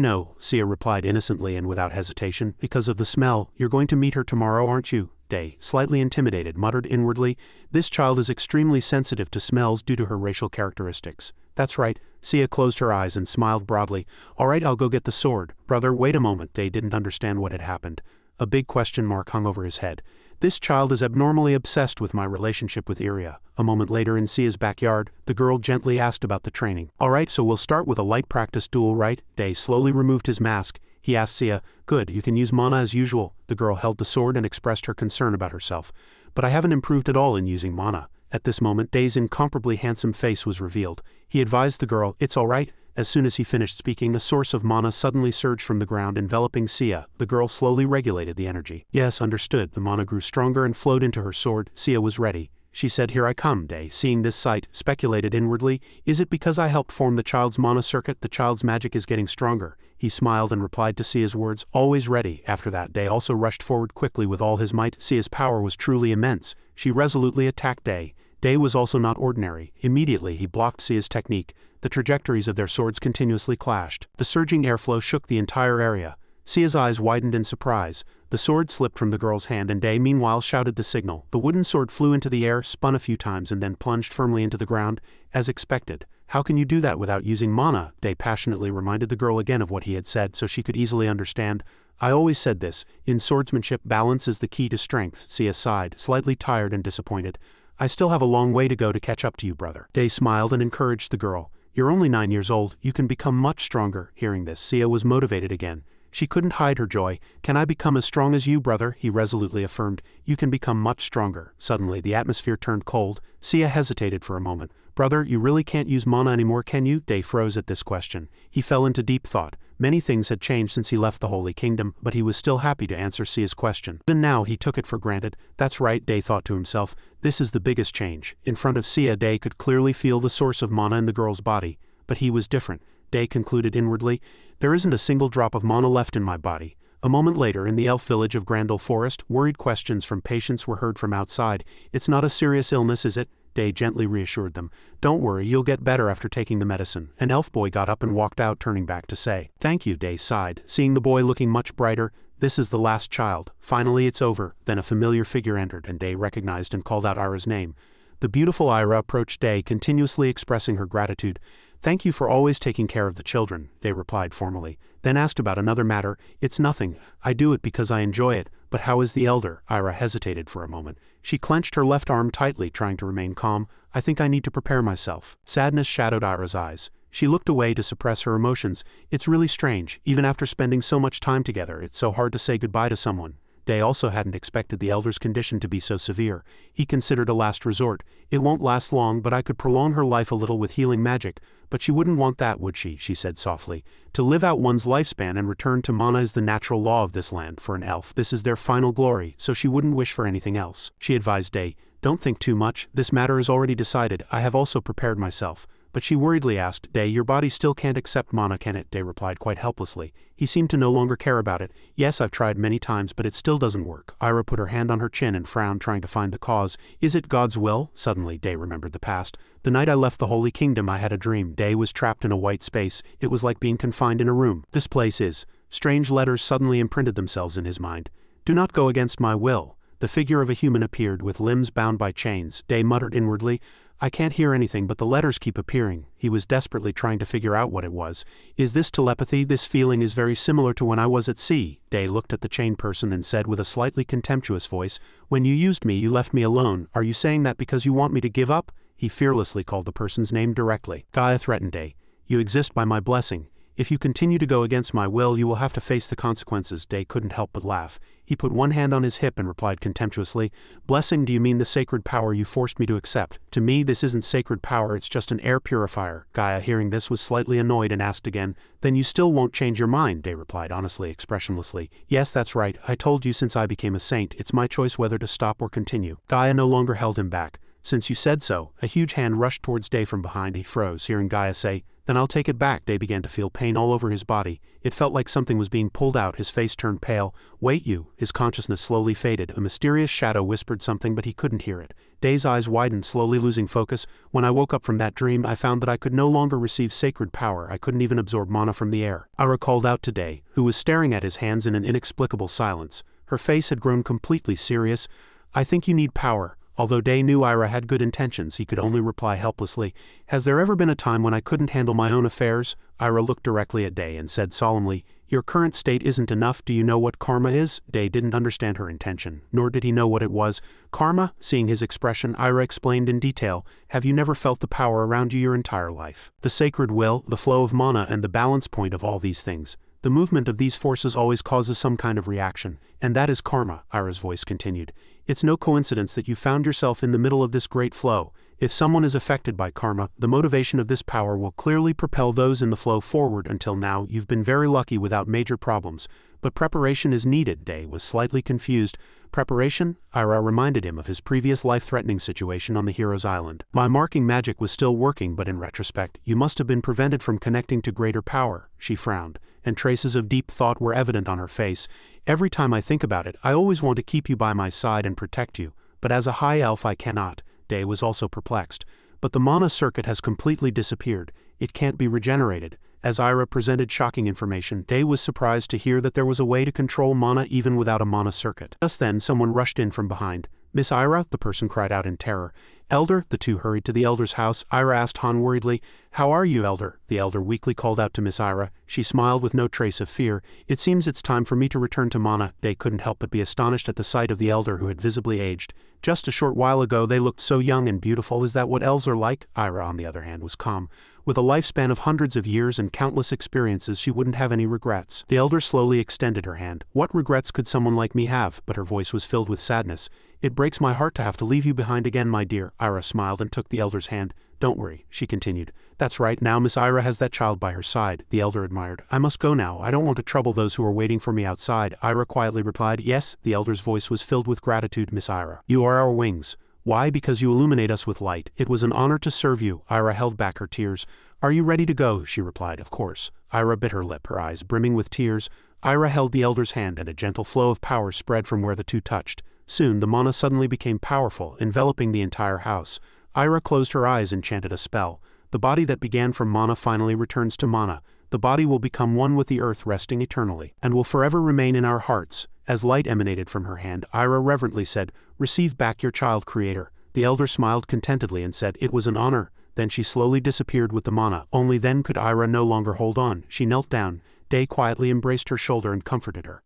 know? Sia replied innocently and without hesitation. Because of the smell. You're going to meet her tomorrow, aren't you? Day, slightly intimidated, muttered inwardly, This child is extremely sensitive to smells due to her racial characteristics. That's right. Sia closed her eyes and smiled broadly. All right, I'll go get the sword. Brother, wait a moment. Day didn't understand what had happened. A big question mark hung over his head. This child is abnormally obsessed with my relationship with Iria. A moment later in Sia's backyard, the girl gently asked about the training. All right, so we'll start with a light practice duel, right? Day slowly removed his mask. He asked Sia, Good, you can use mana as usual. The girl held the sword and expressed her concern about herself. But I haven't improved at all in using mana. At this moment, Day's incomparably handsome face was revealed. He advised the girl, It's all right. As soon as he finished speaking, a source of mana suddenly surged from the ground, enveloping Sia. The girl slowly regulated the energy. Yes, understood. The mana grew stronger and flowed into her sword. Sia was ready. She said, Here I come. Day, seeing this sight, speculated inwardly, Is it because I helped form the child's mana circuit? The child's magic is getting stronger. He smiled and replied to Sia's words, Always ready. After that, Day also rushed forward quickly with all his might. Sia's power was truly immense. She resolutely attacked Day. Day was also not ordinary. Immediately, he blocked Sia's technique. The trajectories of their swords continuously clashed. The surging airflow shook the entire area. Sia's eyes widened in surprise. The sword slipped from the girl's hand and Day meanwhile shouted the signal. The wooden sword flew into the air, spun a few times and then plunged firmly into the ground, as expected. How can you do that without using mana? Day passionately reminded the girl again of what he had said so she could easily understand. I always said this. In swordsmanship, balance is the key to strength. Sia sighed, slightly tired and disappointed. I still have a long way to go to catch up to you, brother. Day smiled and encouraged the girl. You're only 9 years old. You can become much stronger. Hearing this, Sia was motivated again. She couldn't hide her joy. Can I become as strong as you, brother? He resolutely affirmed. You can become much stronger. Suddenly, the atmosphere turned cold. Sia hesitated for a moment. Brother, you really can't use mana anymore, can you? Day froze at this question. He fell into deep thought. Many things had changed since he left the Holy Kingdom, but he was still happy to answer Sia's question. Even now, he took it for granted. That's right, Day thought to himself. This is the biggest change. In front of Sia, Day could clearly feel the source of mana in the girl's body. But he was different. Day concluded inwardly, There isn't a single drop of mana left in my body. A moment later, in the elf village of Grandel Forest, worried questions from patients were heard from outside. It's not a serious illness, is it? Day gently reassured them. Don't worry, you'll get better after taking the medicine. An elf boy got up and walked out, turning back to say, Thank you, Day sighed, seeing the boy looking much brighter. This is the last child. Finally, it's over. Then a familiar figure entered, and Day recognized and called out Ira's name. The beautiful Ira approached Day, continuously expressing her gratitude. Thank you for always taking care of the children, Day replied formally, then asked about another matter. It's nothing. I do it because I enjoy it. But how is the elder? Ira hesitated for a moment. She clenched her left arm tightly, trying to remain calm. I think I need to prepare myself. Sadness shadowed Ira's eyes. She looked away to suppress her emotions. It's really strange. Even after spending so much time together, it's so hard to say goodbye to someone. Day also hadn't expected the elder's condition to be so severe. He considered a last resort. It won't last long, but I could prolong her life a little with healing magic. But she wouldn't want that, would she? She said softly. To live out one's lifespan and return to mana is the natural law of this land. For an elf, this is their final glory, so she wouldn't wish for anything else. She advised Day, "Don't think too much, this matter is already decided, I have also prepared myself." But she worriedly asked, "Day, your body still can't accept mana, can it?" Day replied quite helplessly. He seemed to no longer care about it. "Yes, I've tried many times, but it still doesn't work." Ira put her hand on her chin and frowned, trying to find the cause. "Is it God's will?" Suddenly, Day remembered the past. "The night I left the Holy Kingdom, I had a dream. Day was trapped in a white space. It was like being confined in a room. This place is..." Strange letters suddenly imprinted themselves in his mind. "Do not go against my will." The figure of a human appeared, with limbs bound by chains. Day muttered inwardly, "I can't hear anything, but the letters keep appearing." He was desperately trying to figure out what it was. "Is this telepathy? This feeling is very similar to when I was at sea." Day looked at the chained person and said with a slightly contemptuous voice, "When you used me, you left me alone. Are you saying that because you want me to give up?" He fearlessly called the person's name directly. Gaia threatened Day. "You exist by my blessing. If you continue to go against my will, you will have to face the consequences." Day couldn't help but laugh. He put one hand on his hip and replied contemptuously, "Blessing, do you mean the sacred power you forced me to accept? To me, this isn't sacred power, it's just an air purifier." Gaia, hearing this, was slightly annoyed and asked again, "Then you still won't change your mind?" Day replied honestly, expressionlessly, "Yes, that's right. I told you since I became a saint, it's my choice whether to stop or continue." Gaia no longer held him back. "Since you said so." A huge hand rushed towards Day from behind. He froze, hearing Gaia say, "Then I'll take it back." Day began to feel pain all over his body. It felt like something was being pulled out. His face turned pale. "Wait, you." His consciousness slowly faded. A mysterious shadow whispered something, but he couldn't hear it. Day's eyes widened, slowly losing focus. "When I woke up from that dream, I found that I could no longer receive sacred power. I couldn't even absorb mana from the air." Ira called out to Day, who was staring at his hands in an inexplicable silence. Her face had grown completely serious. "I think you need power." Although Day knew Ira had good intentions, he could only reply helplessly, "Has there ever been a time when I couldn't handle my own affairs?" Ira looked directly at Day and said solemnly, "Your current state isn't enough. Do you know what karma is?" Day didn't understand her intention, nor did he know what it was. "Karma?" Seeing his expression, Ira explained in detail, "Have you never felt the power around you your entire life? The sacred will, the flow of mana, and the balance point of all these things. The movement of these forces always causes some kind of reaction, and that is karma," Ira's voice continued. "It's no coincidence that you found yourself in the middle of this great flow. If someone is affected by karma, the motivation of this power will clearly propel those in the flow forward. Until now, you've been very lucky without major problems, but preparation is needed." Day was slightly confused. "Preparation?" Ira reminded him of his previous life-threatening situation on the hero's island. "My marking magic was still working, but in retrospect, you must have been prevented from connecting to greater power." She frowned, and traces of deep thought were evident on her face. "Every time I think about it, I always want to keep you by my side and protect you, but as a high elf I cannot." Day was also perplexed. "But the mana circuit has completely disappeared. It can't be regenerated." As Ira presented shocking information, Day was surprised to hear that there was a way to control mana even without a mana circuit. Just then someone rushed in from behind. "Miss Ira?" the person cried out in terror. "Elder?" The two hurried to the elder's house. Ira asked Han worriedly, "How are you, Elder?" The elder weakly called out to Miss Ira. She smiled with no trace of fear. "It seems it's time for me to return to mana." Day couldn't help but be astonished at the sight of the elder, who had visibly aged. Just a short while ago they looked so young and beautiful. "Is that what elves are like?" Ira, on the other hand, was calm. With a lifespan of hundreds of years and countless experiences, she wouldn't have any regrets. The elder slowly extended her hand. "What regrets could someone like me have?" But her voice was filled with sadness. "It breaks my heart to have to leave you behind again, my dear." Ira smiled and took the elder's hand. "Don't worry," she continued. "That's right, now Miss Ira has that child by her side." The elder admired. "I must go now. I don't want to trouble those who are waiting for me outside." Ira quietly replied, "Yes." The elder's voice was filled with gratitude. "Miss Ira, you are our wings." "Why? Because you illuminate us with light. It was an honor to serve you." Ira held back her tears. "Are you ready to go?" she replied. "Of course." Ira bit her lip, her eyes brimming with tears. Ira held the elder's hand, and a gentle flow of power spread from where the two touched. Soon the mana suddenly became powerful, enveloping the entire house. Ira closed her eyes and chanted a spell. The body that began from mana finally returns to mana. The body will become one with the earth, resting eternally, and will forever remain in our hearts. As light emanated from her hand, Ira reverently said, "Receive back your child, Creator." The elder smiled contentedly and said, "It was an honor." Then she slowly disappeared with the mana. Only then could Ira no longer hold on. She knelt down. Day quietly embraced her shoulder and comforted her.